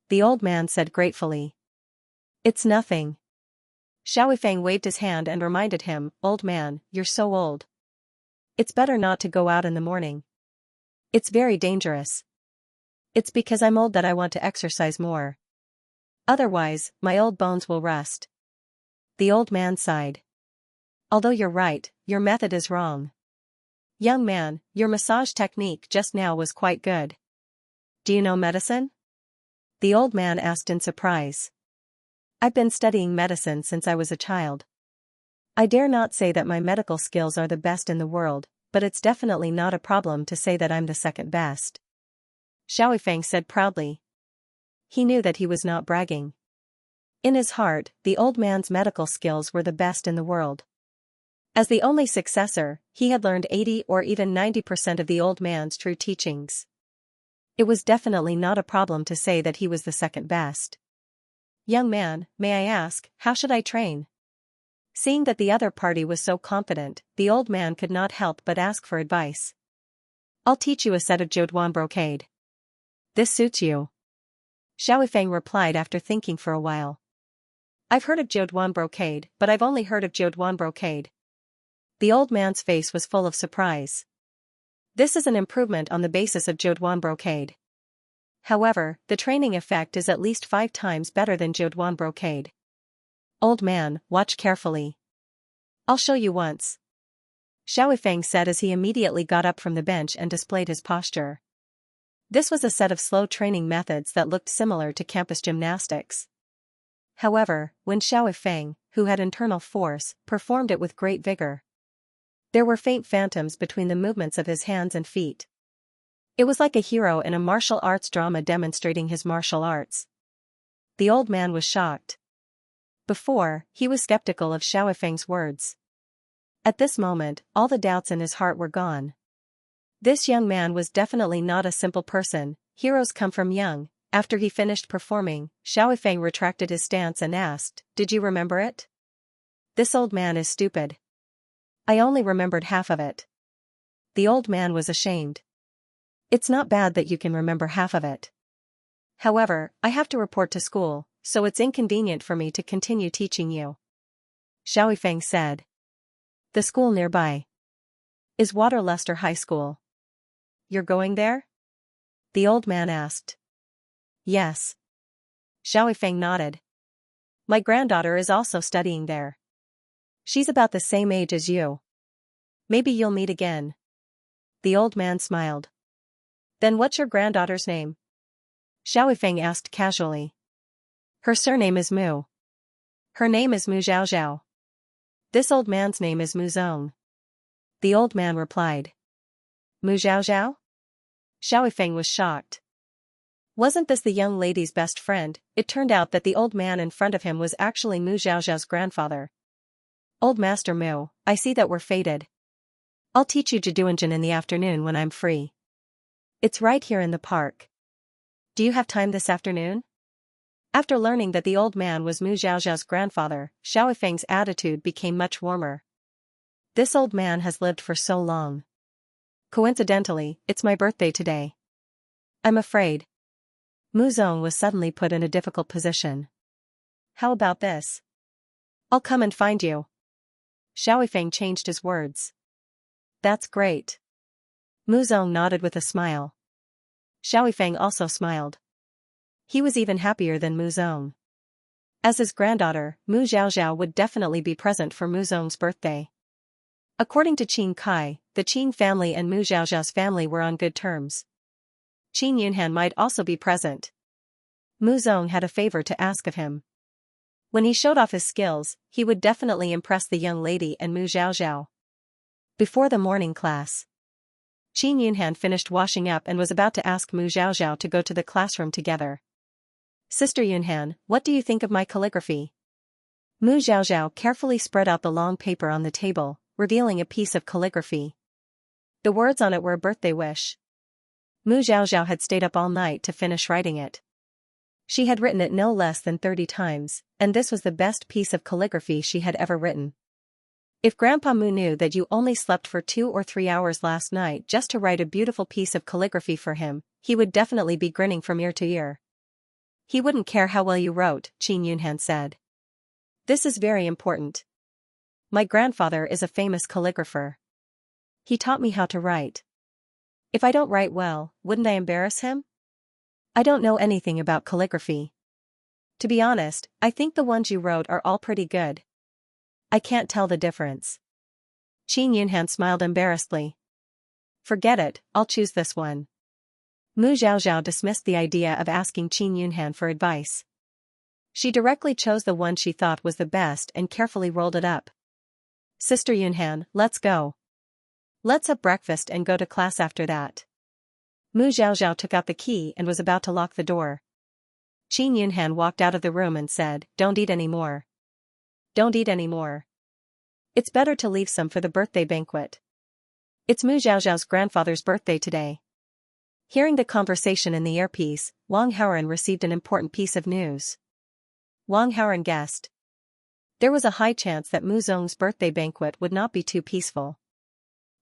The old man said gratefully. It's nothing. Xiaofeng waved his hand and reminded him, Old man, you're so old. It's better not to go out in the morning. It's very dangerous. It's because I'm old that I want to exercise more. Otherwise, my old bones will rust. The old man sighed. Although you're right, your method is wrong. Young man, your massage technique just now was quite good. Do you know medicine? The old man asked in surprise. I've been studying medicine since I was a child. I dare not say that my medical skills are the best in the world, but it's definitely not a problem to say that I'm the second best. Xiaofeng said proudly. He knew that he was not bragging. In his heart, the old man's medical skills were the best in the world. As the only successor, he had learned 80 or even 90% of the old man's true teachings. It was definitely not a problem to say that he was the second best. Young man, may I ask, how should I train? Seeing that the other party was so confident, the old man could not help but ask for advice. I'll teach you a set of Joduan brocade. This suits you. Xiaofeng replied after thinking for a while. I've heard of Joduan brocade, but I've only heard of Joduan brocade. The old man's face was full of surprise. This is an improvement on the basis of Joduan brocade. However, the training effect is at least 5 times better than Joduan brocade. Old man, watch carefully. I'll show you once. Xiaofeng said as he immediately got up from the bench and displayed his posture. This was a set of slow training methods that looked similar to campus gymnastics. However, when Xiaofeng, who had internal force, performed it with great vigor, there were faint phantoms between the movements of his hands and feet. It was like a hero in a martial arts drama demonstrating his martial arts. The old man was shocked. Before, he was skeptical of Xiaofeng's words. At this moment, all the doubts in his heart were gone. This young man was definitely not a simple person. Heroes come from young. After he finished performing, Xiaofeng retracted his stance and asked, "Did you remember it?" This old man is stupid. I only remembered half of it. The old man was ashamed. It's not bad that you can remember half of it. However, I have to report to school, so it's inconvenient for me to continue teaching you. Xiaofeng said. The school nearby is Waterluster High School. You're going there? The old man asked. Yes. Xiaofeng nodded. My granddaughter is also studying there. She's about the same age as you. Maybe you'll meet again. The old man smiled. Then what's your granddaughter's name? Xiaofeng asked casually. Her surname is Mu. Her name is Mu Zhaozhao. This old man's name is Mu Zong. The old man replied. Mu Zhaozhao? Xiaofeng was shocked. Wasn't this the young lady's best friend? It turned out that the old man in front of him was actually Mu Zhaozhao's grandfather. Old Master Mu, I see that we're fated. I'll teach you Jiduanjin in the afternoon when I'm free. It's right here in the park. Do you have time this afternoon? After learning that the old man was Mu Zhaozhao's grandfather, Xiaofeng's attitude became much warmer. This old man has lived for so long. Coincidentally, it's my birthday today. I'm afraid. Mu Zong was suddenly put in a difficult position. How about this? I'll come and find you. Xiaofeng changed his words. That's great. Mu Zong nodded with a smile. Xiaofeng also smiled. He was even happier than Mu Zong. As his granddaughter, Mu Zhaozhao would definitely be present for Mu Zong's birthday. According to Qin Kai, the Qin family and Mu Zhaozhao's family were on good terms. Qin Yunhan might also be present. Mu Zong had a favor to ask of him. When he showed off his skills, he would definitely impress the young lady and Mu Zhaozhao. Before the morning class, Qin Yunhan finished washing up and was about to ask Mu Zhaozhao to go to the classroom together. Sister Yunhan, what do you think of my calligraphy? Mu Zhaozhao carefully spread out the long paper on the table, revealing a piece of calligraphy. The words on it were a birthday wish. Mu Zhaozhao had stayed up all night to finish writing it. She had written it no less than 30 times, and this was the best piece of calligraphy she had ever written. If Grandpa Mu knew that you only slept for 2 or 3 hours last night just to write a beautiful piece of calligraphy for him, he would definitely be grinning from ear to ear. He wouldn't care how well you wrote, Qin Yunhan said. This is very important. My grandfather is a famous calligrapher. He taught me how to write. If I don't write well, wouldn't I embarrass him? I don't know anything about calligraphy. To be honest, I think the ones you wrote are all pretty good. I can't tell the difference. Qin Yunhan smiled embarrassedly. Forget it, I'll choose this one. Mu Zhaozhao dismissed the idea of asking Qin Yunhan for advice. She directly chose the one she thought was the best and carefully rolled it up. Sister Yunhan, let's go. Let's have breakfast and go to class after that. Mu Zhaozhao took out the key and was about to lock the door. Qin Yunhan walked out of the room and said, Don't eat any more. Don't eat any more. It's better to leave some for the birthday banquet. It's Mu Zhaozhao's grandfather's birthday today. Hearing the conversation in the earpiece, Wang Haoran received an important piece of news. Wang Haoran guessed. There was a high chance that Mu Zong's birthday banquet would not be too peaceful.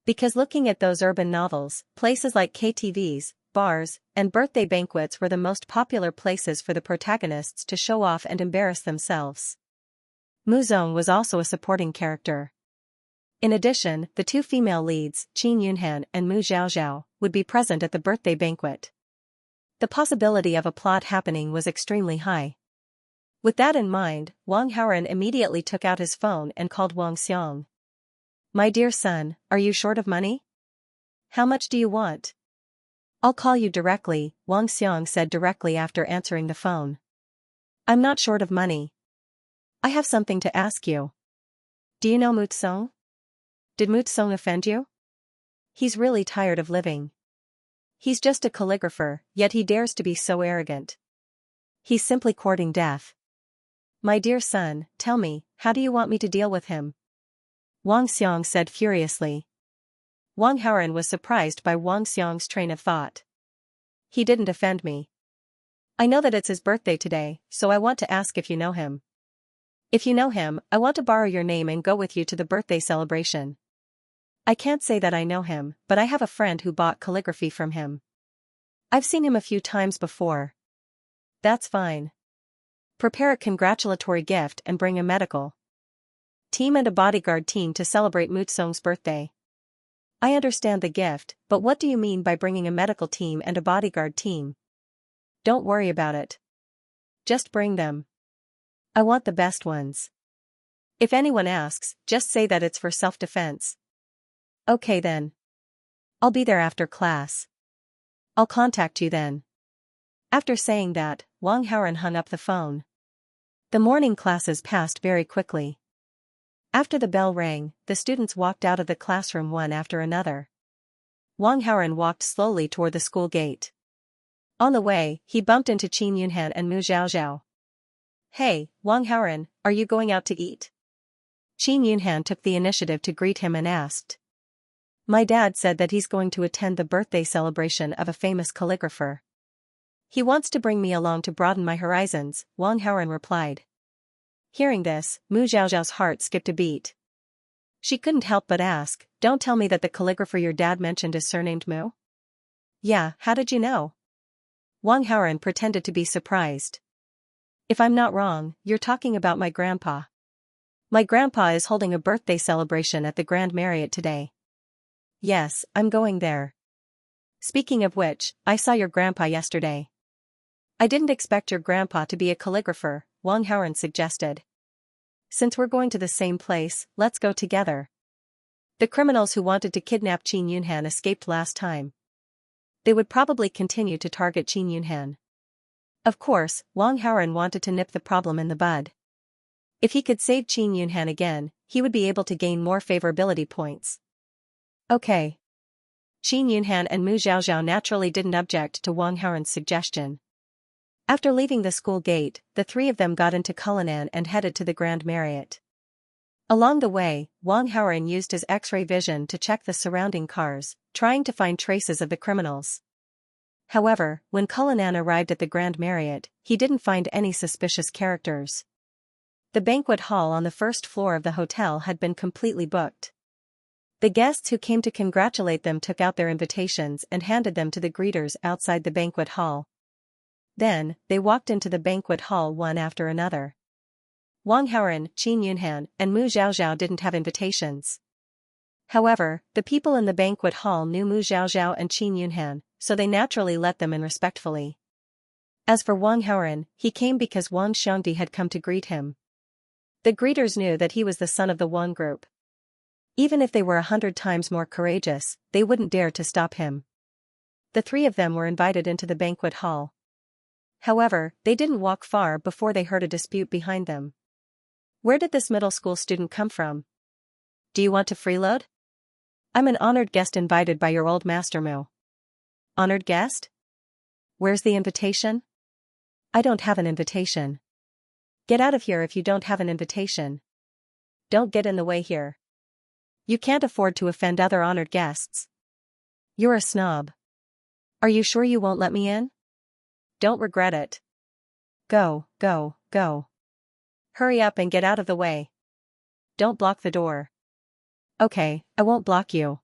Because looking at those urban novels, places like KTVs, bars, and birthday banquets were the most popular places for the protagonists to show off and embarrass themselves. Mu Zong was also a supporting character. In addition, the two female leads, Qin Yunhan and Mu Xiaoxiao, would be present at the birthday banquet. The possibility of a plot happening was extremely high. With that in mind, Wang Haoren immediately took out his phone and called Wang Xiang. "My dear son, are you short of money? How much do you want?" "I'll call you directly," Wang Xiang said directly after answering the phone. "I'm not short of money. I have something to ask you. Do you know Mu Tsong? Did Mu Tsong offend you? He's really tired of living. He's just a calligrapher, yet he dares to be so arrogant. He's simply courting death. My dear son, tell me, how do you want me to deal with him?" Wang Xiang said furiously. Wang Haoren was surprised by Wang Xiang's train of thought. "He didn't offend me. I know that it's his birthday today, so I want to ask if you know him. If you know him, I want to borrow your name and go with you to the birthday celebration. I can't say that I know him, but I have a friend who bought calligraphy from him. I've seen him a few times before." "That's fine. Prepare a congratulatory gift and bring a medical team and a bodyguard team to celebrate Mu Tsong's birthday." "I understand the gift, but what do you mean by bringing a medical team and a bodyguard team?" "Don't worry about it. Just bring them. I want the best ones. If anyone asks, just say that it's for self-defense." "Okay then. I'll be there after class. I'll contact you then." After saying that, Wang Haoren hung up the phone. The morning classes passed very quickly. After the bell rang, the students walked out of the classroom one after another. Wang Haoren walked slowly toward the school gate. On the way, he bumped into Qin Yunhan and Mu Xiaoxiao. "Hey, Wang Haoren, are you going out to eat?" Qin Yunhan took the initiative to greet him and asked. "My dad said that he's going to attend the birthday celebration of a famous calligrapher. He wants to bring me along to broaden my horizons," Wang Haoren replied. Hearing this, Mu Xiaoxiao's heart skipped a beat. She couldn't help but ask, "Don't tell me that the calligrapher your dad mentioned is surnamed Mu?" "Yeah, how did you know?" Wang Haoren pretended to be surprised. "If I'm not wrong, you're talking about my grandpa. My grandpa is holding a birthday celebration at the Grand Marriott today." "Yes, I'm going there. Speaking of which, I saw your grandpa yesterday." "I didn't expect your grandpa to be a calligrapher," Wang Haoren suggested. "Since we're going to the same place, let's go together. The criminals who wanted to kidnap Qin Yunhan escaped last time. They would probably continue to target Qin Yunhan." Of course, Wang Haoren wanted to nip the problem in the bud. If he could save Qin Yunhan again, he would be able to gain more favorability points. Okay. Qin Yunhan and Mu Xiaoxiao naturally didn't object to Wang Haoren's suggestion. After leaving the school gate, the three of them got into Cullinan and headed to the Grand Marriott. Along the way, Wang Haoren used his X-ray vision to check the surrounding cars, trying to find traces of the criminals. However, when Cullinan arrived at the Grand Marriott, he didn't find any suspicious characters. The banquet hall on the first floor of the hotel had been completely booked. The guests who came to congratulate them took out their invitations and handed them to the greeters outside the banquet hall. Then, they walked into the banquet hall one after another. Wang Haoren, Qin Yunhan, and Mu Xiaoxiao didn't have invitations. However, the people in the banquet hall knew Mu Xiaoxiao and Qin Yunhan, so they naturally let them in respectfully. As for Wang Haoren, he came because Wang Xiangdi had come to greet him. The greeters knew that he was the son of the Wang group. Even if they were 100 times more courageous, they wouldn't dare to stop him. The three of them were invited into the banquet hall. However, they didn't walk far before they heard a dispute behind them. "Where did this middle school student come from? Do you want to freeload? I'm an honored guest invited by your old master Mu." "Honored guest? Where's the invitation?" "I don't have an invitation." "Get out of here if you don't have an invitation. Don't get in the way here. You can't afford to offend other honored guests. You're a snob. Are you sure you won't let me in? Don't regret it. Go, go, go." Hurry up and get out of the way. Don't block the door. Okay, I won't block you.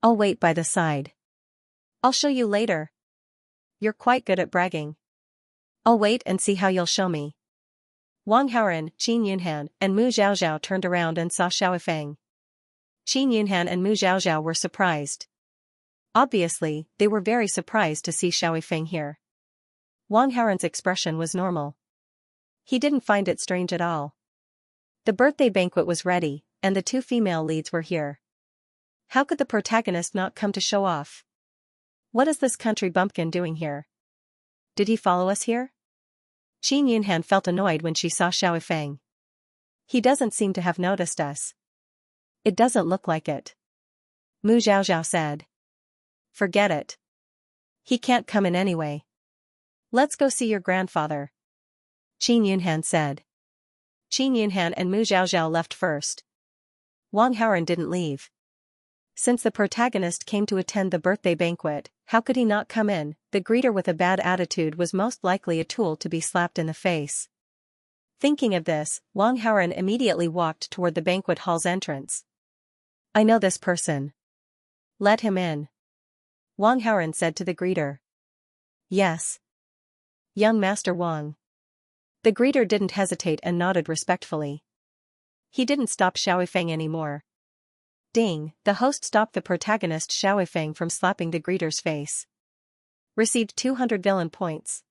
I'll wait by the side. I'll show you later. You're quite good at bragging. I'll wait and see how you'll show me. Wang Haoran, Qin Yunhan, and Mu Zhaozhao turned around and saw Xiaofeng. Qin Yunhan and Mu Zhaozhao were surprised. Obviously, they were very surprised to see Xiaofeng here. Wang Haoran's expression was normal. He didn't find it strange at all. The birthday banquet was ready, and the two female leads were here. How could the protagonist not come to show off? What is this country bumpkin doing here? Did he follow us here? Qin Yunhan felt annoyed when she saw Xiaofeng. He doesn't seem to have noticed us. It doesn't look like it. Mu Zhaozhao said. Forget it. He can't come in anyway. Let's go see your grandfather. Qin Yunhan said. Qin Yunhan and Mu Zhaozhao left first. Wang Haoran didn't leave. Since the protagonist came to attend the birthday banquet, how could he not come in? The greeter with a bad attitude was most likely a tool to be slapped in the face. Thinking of this, Wang Haoran immediately walked toward the banquet hall's entrance. I know this person. Let him in. Wang Haoran said to the greeter. Yes. Young Master Wang. The greeter didn't hesitate and nodded respectfully. He didn't stop Xiaofeng anymore. Ding, the host stopped the protagonist Xiaofeng from slapping the greeter's face. Received 200 villain points.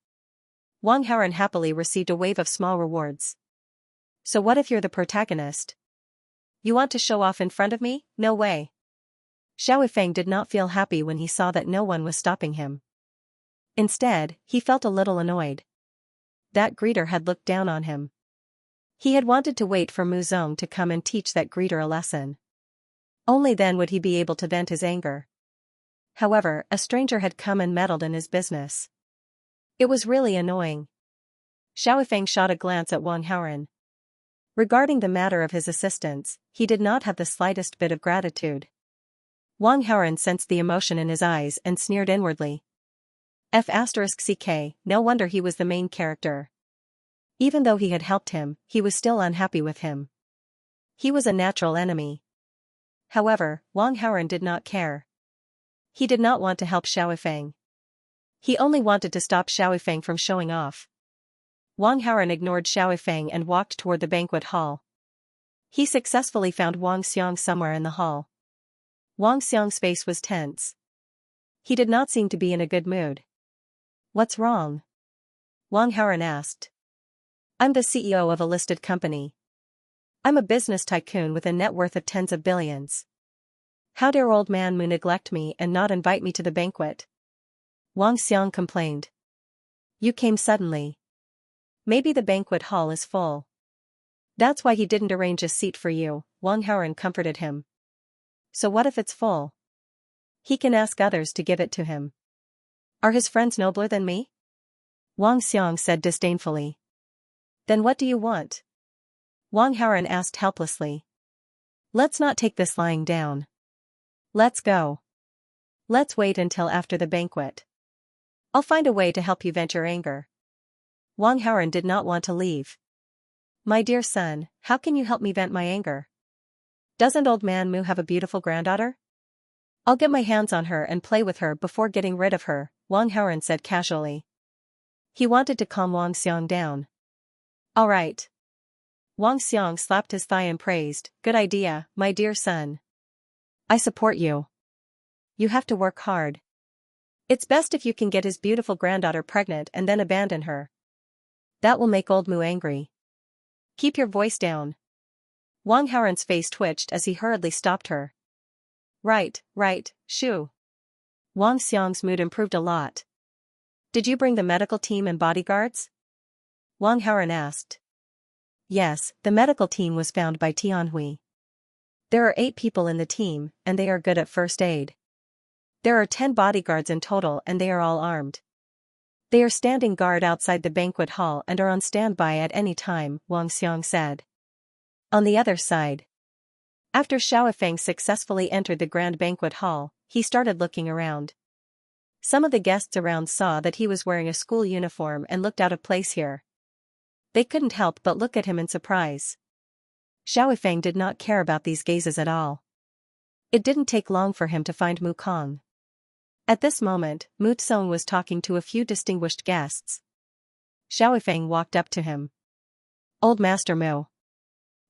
Wang Haoran happily received a wave of small rewards. So what if you're the protagonist? You want to show off in front of me? No way. Xiaofeng did not feel happy when he saw that no one was stopping him. Instead, he felt a little annoyed. That greeter had looked down on him. He had wanted to wait for Mu Zong to come and teach that greeter a lesson. Only then would he be able to vent his anger. However, a stranger had come and meddled in his business. It was really annoying. Xiaofeng shot a glance at Wang Haoran. Regarding the matter of his assistance, he did not have the slightest bit of gratitude. Wang Haoran sensed the emotion in his eyes and sneered inwardly. F***ck, no wonder he was the main character. Even though he had helped him, he was still unhappy with him. He was a natural enemy. However, Wang Haoran did not care. He did not want to help Xiaofeng. He only wanted to stop Xiaofeng from showing off. Wang Haoran ignored Xiaofeng and walked toward the banquet hall. He successfully found Wang Xiang somewhere in the hall. Wang Xiang's face was tense. He did not seem to be in a good mood. What's wrong? Wang Haoran asked. I'm the CEO of a listed company. I'm a business tycoon with a net worth of tens of billions. How dare old man Mu neglect me and not invite me to the banquet? Wang Xiang complained. You came suddenly. Maybe the banquet hall is full. That's why he didn't arrange a seat for you, Wang Haoran comforted him. So what if it's full? He can ask others to give it to him. Are his friends nobler than me? Wang Xiang said disdainfully. Then what do you want? Wang Haoran asked helplessly. Let's not take this lying down. Let's go. Let's wait until after the banquet. I'll find a way to help you vent your anger. Wang Haoran did not want to leave. My dear son, how can you help me vent my anger? Doesn't old man Mu have a beautiful granddaughter? I'll get my hands on her and play with her before getting rid of her, Wang Haoran said casually. He wanted to calm Wang Xiang down. All right. Wang Xiang slapped his thigh and praised, good idea, my dear son. I support you. You have to work hard. It's best if you can get his beautiful granddaughter pregnant and then abandon her. That will make old Mu angry. Keep your voice down. Wang Haoran's face twitched as he hurriedly stopped her. Right, Shu. Wang Xiang's mood improved a lot. Did you bring the medical team and bodyguards? Wang Haoran asked. Yes, the medical team was found by Tianhui. There are 8 people in the team, and they are good at first aid. There are 10 bodyguards in total and they are all armed. They are standing guard outside the banquet hall and are on standby at any time, Wang Xiang said. On the other side. After Xiaofeng successfully entered the grand banquet hall, he started looking around. Some of the guests around saw that he was wearing a school uniform and looked out of place here. They couldn't help but look at him in surprise. Xiaofeng did not care about these gazes at all. It didn't take long for him to find Mu Kong. At this moment, Mu Tsong was talking to a few distinguished guests. Xiaofeng walked up to him. Old Master Mu.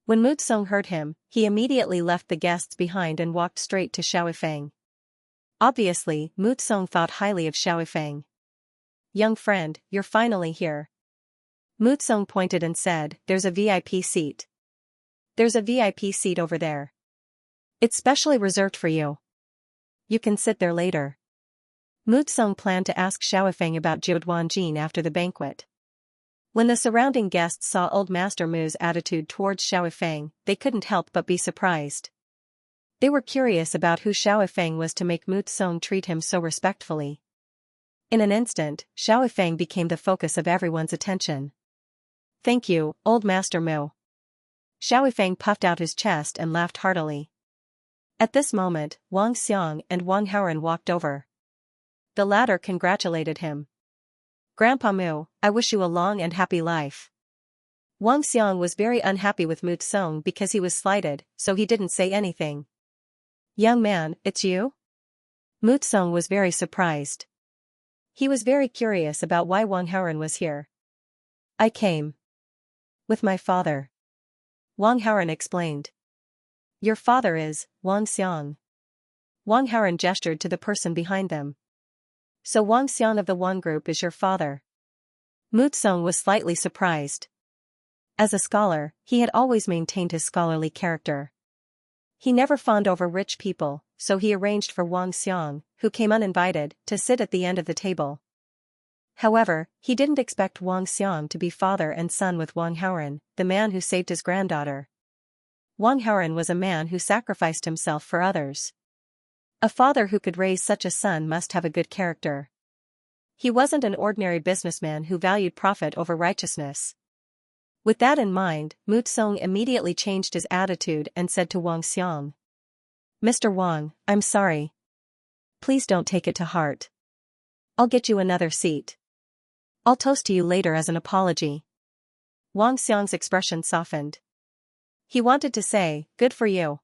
When Mu Tsong heard him, he immediately left the guests behind and walked straight to Xiaofeng. Obviously, Mu Tsong thought highly of Xiaofeng. Young friend, you're finally here. Mu Tsong pointed and said, there's a VIP seat. There's a VIP seat over there. It's specially reserved for you. You can sit there later. Mu Tsong planned to ask Xiaofeng about Jiuduanjin after the banquet. When the surrounding guests saw Old Master Mu's attitude towards Xiaofeng, they couldn't help but be surprised. They were curious about who Xiaofeng was to make Mu Tsong treat him so respectfully. In an instant, Xiaofeng became the focus of everyone's attention. Thank you, Old Master Mu. Xiaofeng puffed out his chest and laughed heartily. At this moment, Wang Xiang and Wang Haoren walked over. The latter congratulated him. Grandpa Mu, I wish you a long and happy life. Wang Xiang was very unhappy with Mu Tsong because he was slighted, so he didn't say anything. Young man, it's you? Mu Tsong was very surprised. He was very curious about why Wang Haoren was here. I came. With my father. Wang Haoren explained. Your father is, Wang Xiang. Wang Haoren gestured to the person behind them. So Wang Xiang of the Wang group is your father. Mu Tsong was slightly surprised. As a scholar, he had always maintained his scholarly character. He never fawned over rich people, so he arranged for Wang Xiang, who came uninvited, to sit at the end of the table. However, he didn't expect Wang Xiang to be father and son with Wang Haoren, the man who saved his granddaughter. Wang Haoren was a man who sacrificed himself for others. A father who could raise such a son must have a good character. He wasn't an ordinary businessman who valued profit over righteousness. With that in mind, Mu Tsong immediately changed his attitude and said to Wang Xiang. Mr. Wang, I'm sorry. Please don't take it to heart. I'll get you another seat. I'll toast to you later as an apology. Wang Xiang's expression softened. He wanted to say, good for you.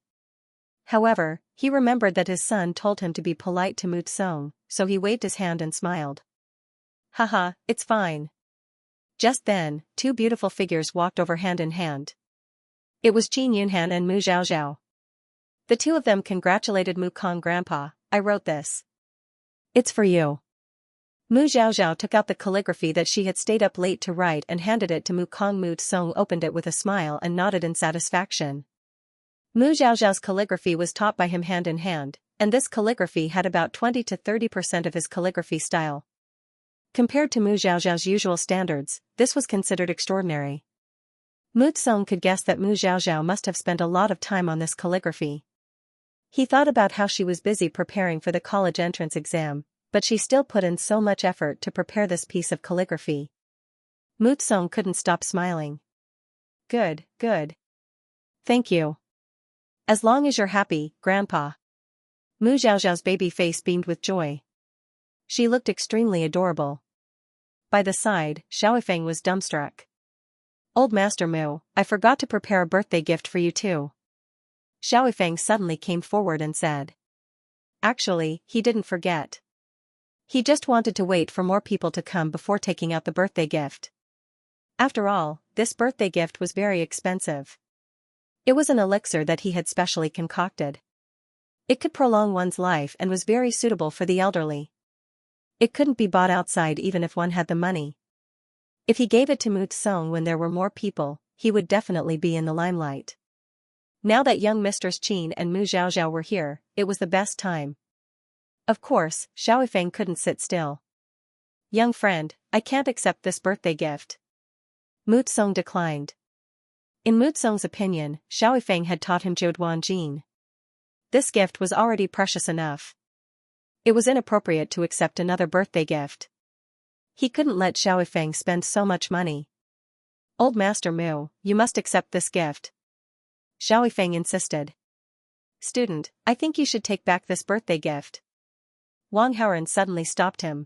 However, he remembered that his son told him to be polite to Mu Tsong, so he waved his hand and smiled. Haha, it's fine. Just then, two beautiful figures walked over hand in hand. It was Jin Yunhan and Mu Zhaozhao. The two of them congratulated Mu Kong Grandpa, I wrote this. It's for you. Mu Zhaozhao took out the calligraphy that she had stayed up late to write and handed it to Mu Kong. Mu Tsong opened it with a smile and nodded in satisfaction. Mu Zhaozhao's calligraphy was taught by him hand in hand, and this calligraphy had about 20 to 30% of his calligraphy style. Compared to Mu Zhaozhao's usual standards, this was considered extraordinary. Mu Tsong could guess that Mu Zhaozhao must have spent a lot of time on this calligraphy. He thought about how she was busy preparing for the college entrance exam, but she still put in so much effort to prepare this piece of calligraphy. Mu Tsong couldn't stop smiling. Good, good. Thank you. As long as you're happy, Grandpa. Mu Zhaozhao's baby face beamed with joy. She looked extremely adorable. By the side, Xiaofeng was dumbstruck. Old Master Mu, I forgot to prepare a birthday gift for you too. Xiaofeng suddenly came forward and said. Actually, he didn't forget. He just wanted to wait for more people to come before taking out the birthday gift. After all, this birthday gift was very expensive. It was an elixir that he had specially concocted. It could prolong one's life and was very suitable for the elderly. It couldn't be bought outside even if one had the money. If he gave it to Mu Tsong when there were more people, he would definitely be in the limelight. Now that young Mistress Qin and Mu Zhaozhao were here, it was the best time. Of course, Xiaofeng couldn't sit still. Young friend, I can't accept this birthday gift. Mu Tsong declined. In Mu Tsong's opinion, Xiaofeng had taught him Jiuduanjin. This gift was already precious enough. It was inappropriate to accept another birthday gift. He couldn't let Xiaofeng spend so much money. Old Master Mu, you must accept this gift. Xiaofeng insisted. Student, I think you should take back this birthday gift. Wang Haoren suddenly stopped him.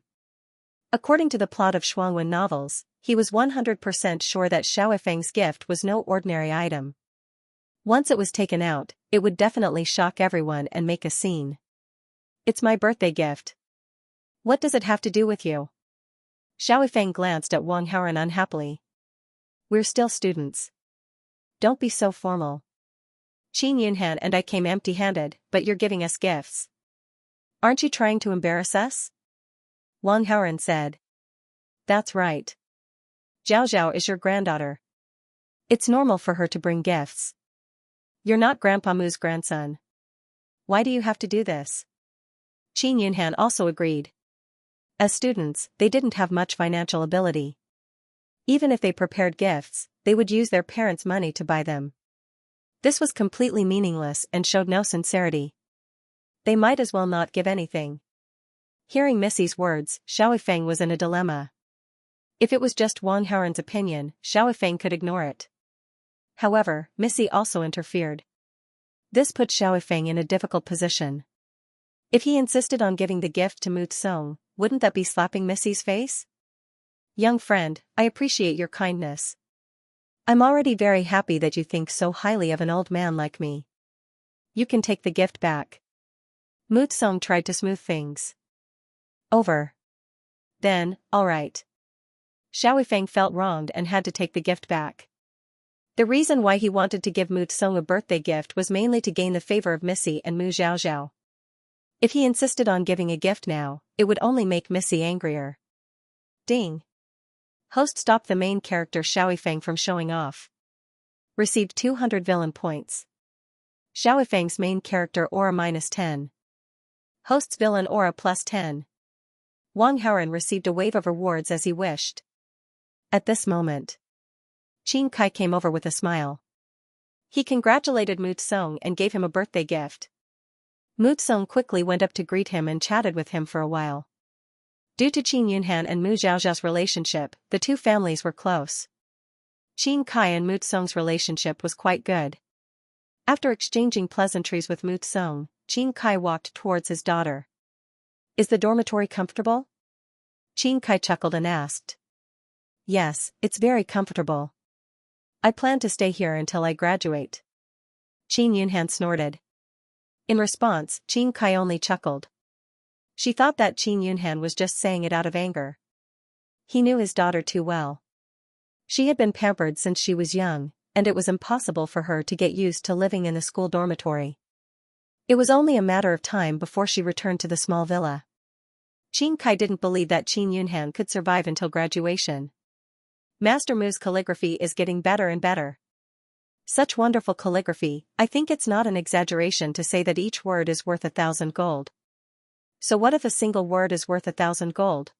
According to the plot of Shuangwen novels, he was 100% sure that Xiao Feng's gift was no ordinary item. Once it was taken out, it would definitely shock everyone and make a scene. It's my birthday gift. What does it have to do with you? Xiao Feng glanced at Wang Haoran unhappily. We're still students. Don't be so formal. Qin Yunhan and I came empty-handed, but you're giving us gifts. Aren't you trying to embarrass us? Wang Haoran said. That's right. Zhao Zhao is your granddaughter. It's normal for her to bring gifts. You're not Grandpa Mu's grandson. Why do you have to do this? Qin Yunhan also agreed. As students, they didn't have much financial ability. Even if they prepared gifts, they would use their parents' money to buy them. This was completely meaningless and showed no sincerity. They might as well not give anything. Hearing Missy's words, Xiao Feng was in a dilemma. If it was just Wang Haoran's opinion, Xiao Feng could ignore it. However, Missy also interfered. This put Xiao Feng in a difficult position. If he insisted on giving the gift to Mu Tsong, wouldn't that be slapping Missy's face? Young friend, I appreciate your kindness. I'm already very happy that you think so highly of an old man like me. You can take the gift back. Mu Tsong tried to smooth things over. Then, all right. Xiao Feng felt wronged and had to take the gift back. The reason why he wanted to give Mu Tsong a birthday gift was mainly to gain the favor of Missy and Mu Zhaozhao. If he insisted on giving a gift now, it would only make Missy angrier. Ding. Host stopped the main character Xiao Feng from showing off. Received 200 villain points. Xiao Feng's main character aura -10. Host's villain aura +10. Wang Haoran received a wave of rewards as he wished. At this moment, Qin Kai came over with a smile. He congratulated Mu Tsong and gave him a birthday gift. Mu Tsong quickly went up to greet him and chatted with him for a while. Due to Qin Yunhan and Mu Zhaozhao's relationship, the two families were close. Qin Kai and Mu Tsong's relationship was quite good. After exchanging pleasantries with Mu Tsong, Qin Kai walked towards his daughter. Is the dormitory comfortable? Qin Kai chuckled and asked. Yes, it's very comfortable. I plan to stay here until I graduate. Qin Yunhan snorted. In response, Qin Kai only chuckled. She thought that Qin Yunhan was just saying it out of anger. He knew his daughter too well. She had been pampered since she was young, and it was impossible for her to get used to living in the school dormitory. It was only a matter of time before she returned to the small villa. Qin Kai didn't believe that Qin Yunhan could survive until graduation. Master Mu's calligraphy is getting better and better. Such wonderful calligraphy, I think it's not an exaggeration to say that each word is worth 1,000 gold. So what if a single word is worth 1,000 gold?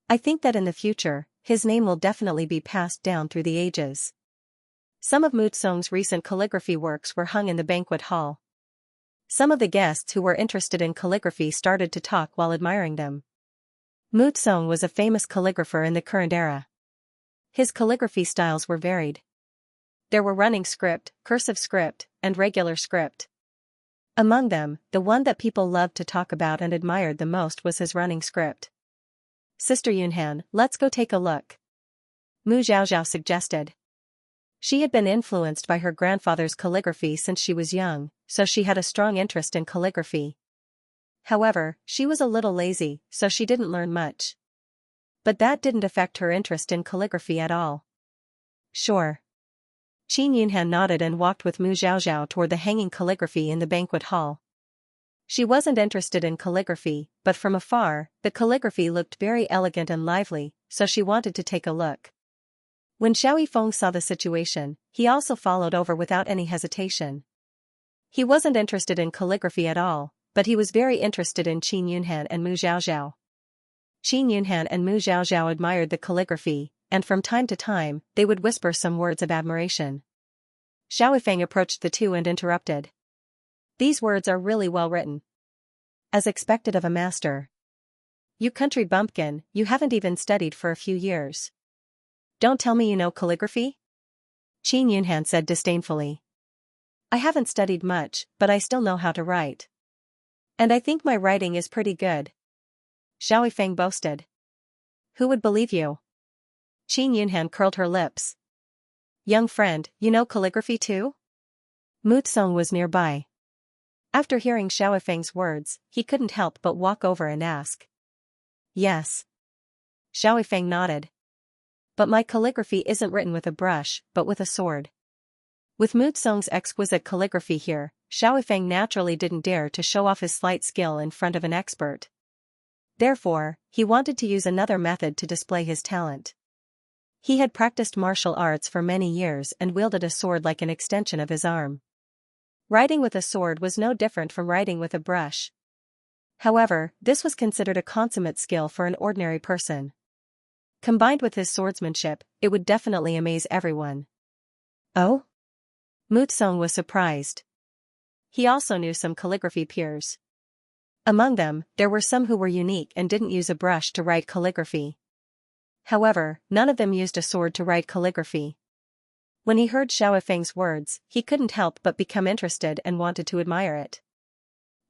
I think that in the future, his name will definitely be passed down through the ages. Some of Mu Tsong's recent calligraphy works were hung in the banquet hall. Some of the guests who were interested in calligraphy started to talk while admiring them. Mu Tsong was a famous calligrapher in the current era. His calligraphy styles were varied. There were running script, cursive script, and regular script. Among them, the one that people loved to talk about and admired the most was his running script. Sister Yunhan, let's go take a look. Mu Zhaozhao suggested. She had been influenced by her grandfather's calligraphy since she was young, so she had a strong interest in calligraphy. However, she was a little lazy, so she didn't learn much. But that didn't affect her interest in calligraphy at all. Sure. Qin Yunhan nodded and walked with Mu Zhaozhao toward the hanging calligraphy in the banquet hall. She wasn't interested in calligraphy, but from afar, the calligraphy looked very elegant and lively, so she wanted to take a look. When Xiao Yifeng saw the situation, he also followed over without any hesitation. He wasn't interested in calligraphy at all, but he was very interested in Qin Yunhan and Mu Zhaozhao. Qin Yunhan and Mu Zhaozhao admired the calligraphy, and from time to time, they would whisper some words of admiration. Xiao Yifeng approached the two and interrupted. These words are really well written. As expected of a master. You country bumpkin, you haven't even studied for a few years. Don't tell me you know calligraphy? Qin Yunhan said disdainfully. I haven't studied much, but I still know how to write. And I think my writing is pretty good. Xiao Yifeng boasted. Who would believe you? Qin Yunhan curled her lips. Young friend, you know calligraphy too? Mu Tsong was nearby. After hearing Xiaofeng's words, he couldn't help but walk over and ask. Yes. Xiaofeng nodded. But my calligraphy isn't written with a brush, but with a sword. With Mu Tsong's exquisite calligraphy here, Xiaofeng naturally didn't dare to show off his slight skill in front of an expert. Therefore, he wanted to use another method to display his talent. He had practiced martial arts for many years and wielded a sword like an extension of his arm. Writing with a sword was no different from writing with a brush. However, this was considered a consummate skill for an ordinary person. Combined with his swordsmanship, it would definitely amaze everyone. Oh? Mu Tsong was surprised. He also knew some calligraphy peers. Among them, there were some who were unique and didn't use a brush to write calligraphy. However, none of them used a sword to write calligraphy. When he heard Xiaofeng's words, he couldn't help but become interested and wanted to admire it.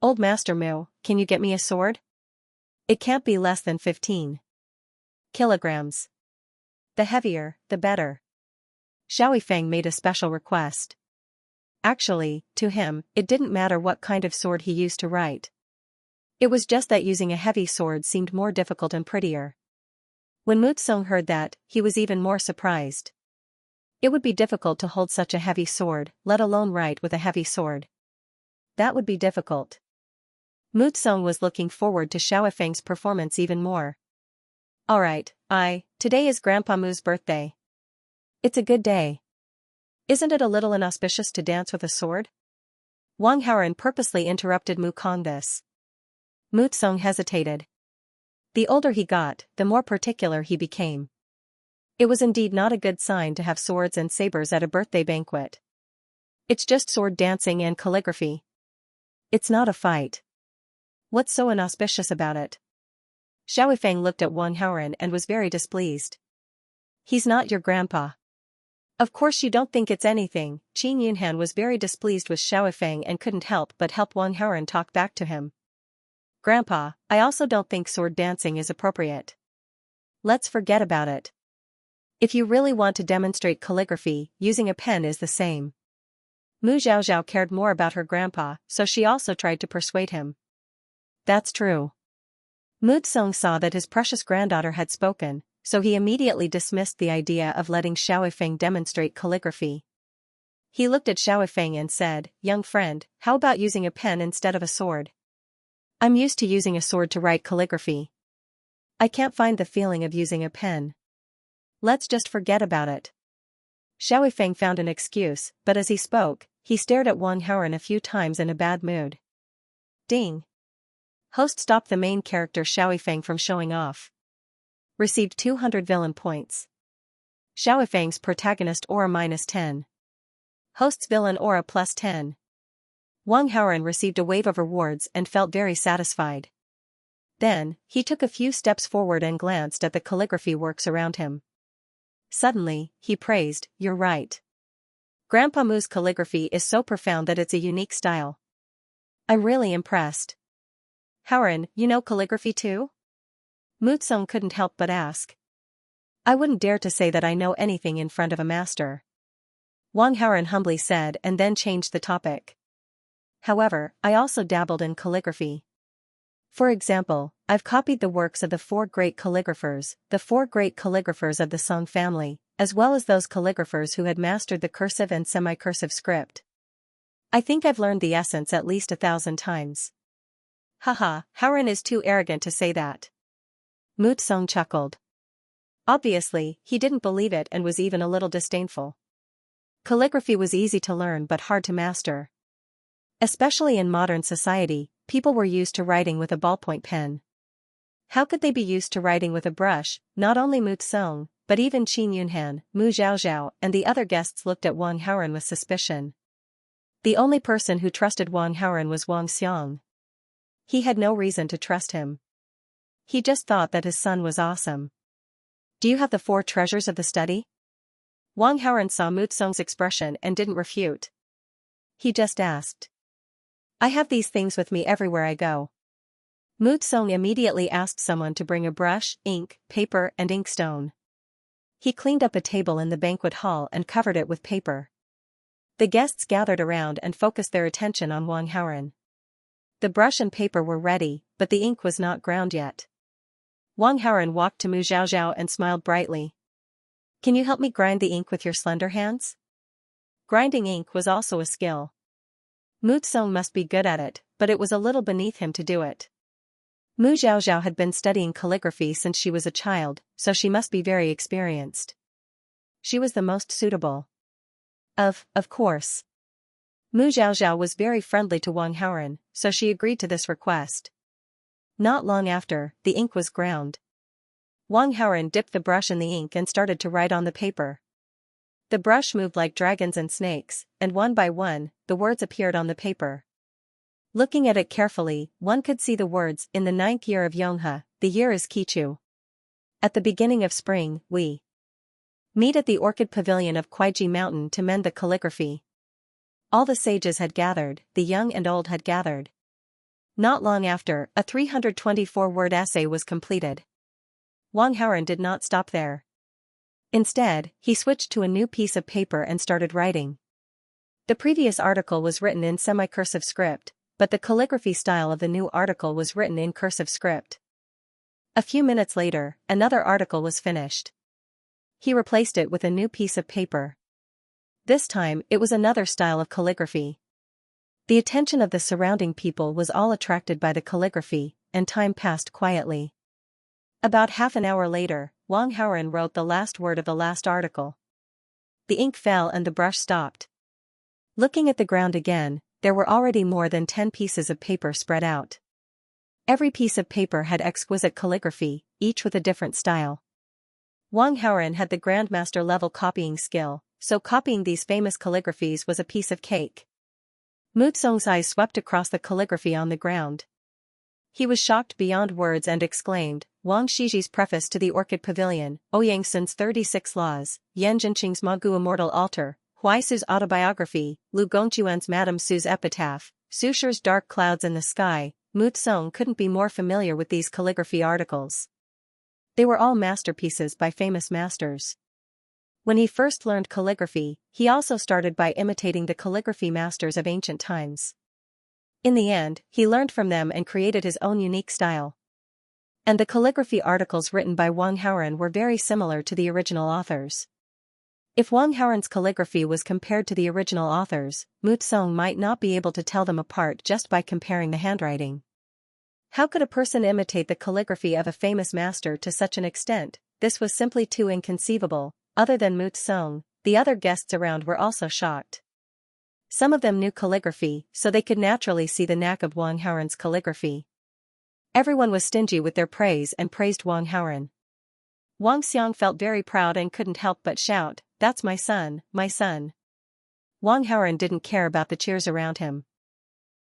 Old Master Mu, can you get me a sword? It can't be less than 15 kilograms. The heavier, the better. Xiaofeng made a special request. Actually, to him, it didn't matter what kind of sword he used to write. It was just that using a heavy sword seemed more difficult and prettier. When Mu Tsong heard that, he was even more surprised. It would be difficult to hold such a heavy sword, let alone write with a heavy sword. That would be difficult. Mu Tsong was looking forward to Xiaofeng's performance even more. Alright, today is Grandpa Mu's birthday. It's a good day. Isn't it a little inauspicious to dance with a sword? Wang Haoren purposely interrupted Mu Kong this. Mu Tsong hesitated. The older he got, the more particular he became. It was indeed not a good sign to have swords and sabers at a birthday banquet. It's just sword dancing and calligraphy. It's not a fight. What's so inauspicious about it? Xiaofeng looked at Wang Haoren and was very displeased. He's not your grandpa. Of course you don't think it's anything. Qin Yunhan was very displeased with Xiaofeng and couldn't help but help Wang Haoren talk back to him. Grandpa, I also don't think sword dancing is appropriate. Let's forget about it. If you really want to demonstrate calligraphy, using a pen is the same. Mu Zhaozhao cared more about her grandpa, so she also tried to persuade him. That's true. Mu Tsong saw that his precious granddaughter had spoken, so he immediately dismissed the idea of letting Xiaofeng demonstrate calligraphy. He looked at Xiaofeng and said, "Young friend, how about using a pen instead of a sword? I'm used to using a sword to write calligraphy. I can't find the feeling of using a pen. Let's just forget about it." Xiaofeng found an excuse, but as he spoke, he stared at Wang Haoren a few times in a bad mood. Ding! Host stopped the main character Xiaofeng from showing off. Received 200 villain points. Xiaofeng's protagonist aura -10. Host's villain aura +10. Wang Haoren received a wave of rewards and felt very satisfied. Then, he took a few steps forward and glanced at the calligraphy works around him. Suddenly, he praised, "You're right. Grandpa Mu's calligraphy is so profound that it's a unique style. I'm really impressed." Haoren, you know calligraphy too? Mu Tsong couldn't help but ask. I wouldn't dare to say that I know anything in front of a master. Wang Haoren humbly said and then changed the topic. However, I also dabbled in calligraphy. For example, I've copied the works of the 4 great calligraphers, the 4 great calligraphers of the Song family, as well as those calligraphers who had mastered the cursive and semi-cursive script. I think I've learned the essence at least 1,000 times. Haha, Haoren is too arrogant to say that. Mu Tsong chuckled. Obviously, he didn't believe it and was even a little disdainful. Calligraphy was easy to learn but hard to master. Especially in modern society, people were used to writing with a ballpoint pen. How could they be used to writing with a brush? Not only Mu Tsong, but even Qin Yunhan, Mu Zhaozhao, and the other guests looked at Wang Haoren with suspicion. The only person who trusted Wang Haoren was Wang Xiang. He had no reason to trust him. He just thought that his son was awesome. Do you have the 4 treasures of the study? Wang Haoren saw Mu Tsong's expression and didn't refute. He just asked. I have these things with me everywhere I go. Mu Song immediately asked someone to bring a brush, ink, paper and inkstone. He cleaned up a table in the banquet hall and covered it with paper. The guests gathered around and focused their attention on Wang Haoren. The brush and paper were ready, but the ink was not ground yet. Wang Haoren walked to Mu Zhaozhao and smiled brightly. "Can you help me grind the ink with your slender hands?" Grinding ink was also a skill. Mu Song must be good at it, but it was a little beneath him to do it. Mu Zhaozhao had been studying calligraphy since she was a child, so she must be very experienced. She was the most suitable. Of course. Mu Zhaozhao was very friendly to Wang Haoren, so she agreed to this request. Not long after, the ink was ground. Wang Haoren dipped the brush in the ink and started to write on the paper. The brush moved like dragons and snakes, and one by one, the words appeared on the paper. Looking at it carefully, one could see the words, "In the 9th year of Yonghe, the year is Qichu. At the beginning of spring, we meet at the orchid pavilion of Kuaiji Mountain to mend the calligraphy." All the sages had gathered, the young and old had gathered. Not long after, a 324-word essay was completed. Wang Haoren did not stop there. Instead, he switched to a new piece of paper and started writing. The previous article was written in semi-cursive script, but the calligraphy style of the new article was written in cursive script. A few minutes later, another article was finished. He replaced it with a new piece of paper. This time, it was another style of calligraphy. The attention of the surrounding people was all attracted by the calligraphy, and time passed quietly. About half an hour later, Wang Haoren wrote the last word of the last article. The ink fell and the brush stopped. Looking at the ground again, there were already more than 10 pieces of paper spread out. Every piece of paper had exquisite calligraphy, each with a different style. Wang Haoren had the grandmaster-level copying skill, so copying these famous calligraphies was a piece of cake. Mu Song's eyes swept across the calligraphy on the ground. He was shocked beyond words and exclaimed, "Wang Shiji's preface to the Orchid Pavilion, Ouyang Sun's 36 Laws, Yan Zhenqing's Magu Immortal Altar, Huai Su's autobiography, Lu Gongquan's Madame Su's epitaph, Su Shi's Dark Clouds in the Sky." Mu Song couldn't be more familiar with these calligraphy articles. They were all masterpieces by famous masters. When he first learned calligraphy, he also started by imitating the calligraphy masters of ancient times. In the end, he learned from them and created his own unique style. And the calligraphy articles written by Wang Haoren were very similar to the original authors. If Wang Haoren's calligraphy was compared to the original authors, Mu Song might not be able to tell them apart just by comparing the handwriting. How could a person imitate the calligraphy of a famous master to such an extent? This was simply too inconceivable. Other than Mu Song, the other guests around were also shocked. Some of them knew calligraphy, so they could naturally see the knack of Wang Haoren's calligraphy. Everyone was stingy with their praise and praised Wang Haoren. Wang Xiang felt very proud and couldn't help but shout, "That's my son, my son." Wang Haoren didn't care about the cheers around him.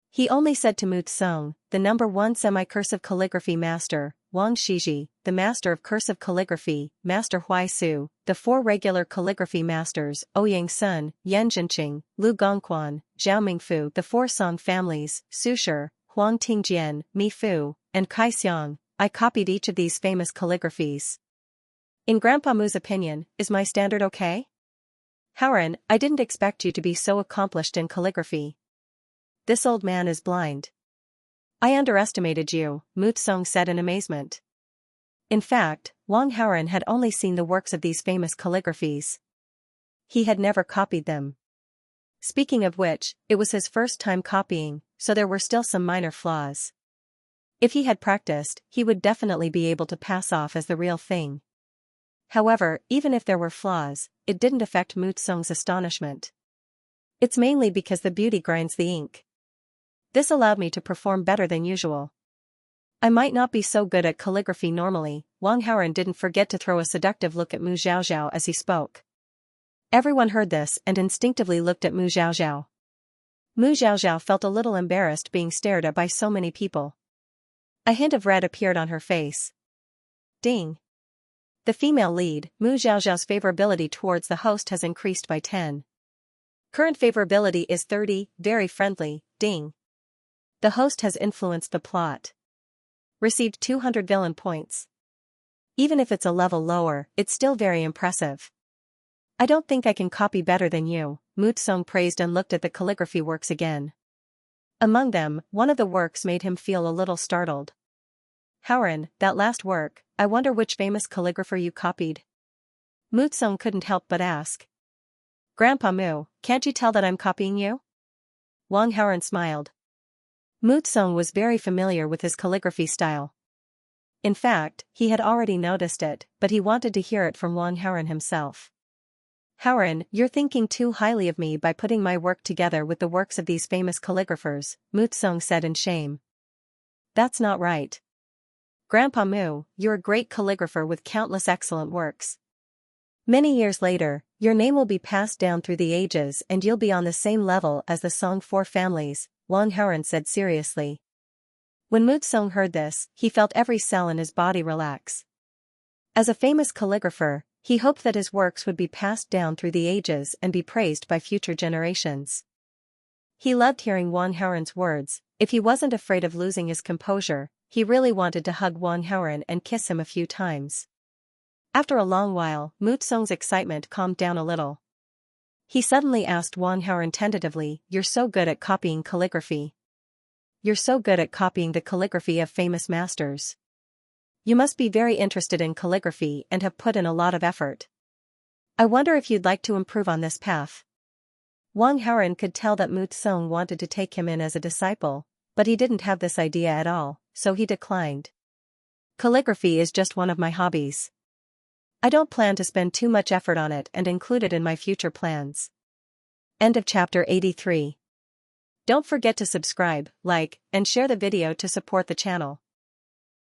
He only said to Mu Song, "The number 1 semi-cursive calligraphy master, Wang Shiji, the master of cursive calligraphy, Master Huai Su, the 4 regular calligraphy masters, Ouyang Sun, Yan Zhenqing, Lu Gongquan, Zhao Mingfu, the 4 Song families, Su Shi, Huang Tingjian, Mi Fu, and Kai Xiang. I copied each of these famous calligraphies. In Grandpa Mu's opinion, is my standard okay? Haoren, I didn't expect you to be so accomplished in calligraphy. This old man is blind. I underestimated you," Mu Song said in amazement. In fact, Wang Haoren had only seen the works of these famous calligraphies. He had never copied them. Speaking of which, it was his first time copying, so there were still some minor flaws. If he had practiced, he would definitely be able to pass off as the real thing. However, even if there were flaws, it didn't affect Mu Song's astonishment. It's mainly because the beauty grinds the ink. This allowed me to perform better than usual. I might not be so good at calligraphy normally. Wang Haoren didn't forget to throw a seductive look at Mu Zhaozhao as he spoke. Everyone heard this and instinctively looked at Mu Zhaozhao. Mu Zhaozhao felt a little embarrassed being stared at by so many people. A hint of red appeared on her face. Ding. The female lead, Mu Zhaozhao's favorability towards the host has increased by 10. Current favorability is 30, very friendly, ding. The host has influenced the plot. Received 200 villain points. Even if it's a level lower, it's still very impressive. I don't think I can copy better than you, Mutsung praised and looked at the calligraphy works again. Among them, one of the works made him feel a little startled. Howren, that last work, I wonder which famous calligrapher you copied? Mutsung couldn't help but ask. Grandpa Mu, can't you tell that I'm copying you? Wang Howren smiled. Mutsung was very familiar with his calligraphy style. In fact, he had already noticed it, but he wanted to hear it from Wang Howren himself. Howren, you're thinking too highly of me by putting my work together with the works of these famous calligraphers, Mutsung said in shame. That's not right. Grandpa Mu, you're a great calligrapher with countless excellent works. Many years later, your name will be passed down through the ages and you'll be on the same level as the Song four families, Wang Howren said seriously. When Mutsung heard this, he felt every cell in his body relax. As a famous calligrapher, he hoped that his works would be passed down through the ages and be praised by future generations. He loved hearing Wang Howren's words. If he wasn't afraid of losing his composure, he really wanted to hug Wang Howren and kiss him a few times. After a long while, Mutsung's excitement calmed down a little. He suddenly asked Wang Howren tentatively, "You're so good at copying calligraphy. You're so good at copying the calligraphy of famous masters. You must be very interested in calligraphy and have put in a lot of effort. I wonder if you'd like to improve on this path." Wang Howren could tell that Mutsung wanted to take him in as a disciple, but he didn't have this idea at all, so he declined. Calligraphy is just one of my hobbies. I don't plan to spend too much effort on it and include it in my future plans. End of chapter 83. Don't forget to subscribe, like, and share the video to support the channel.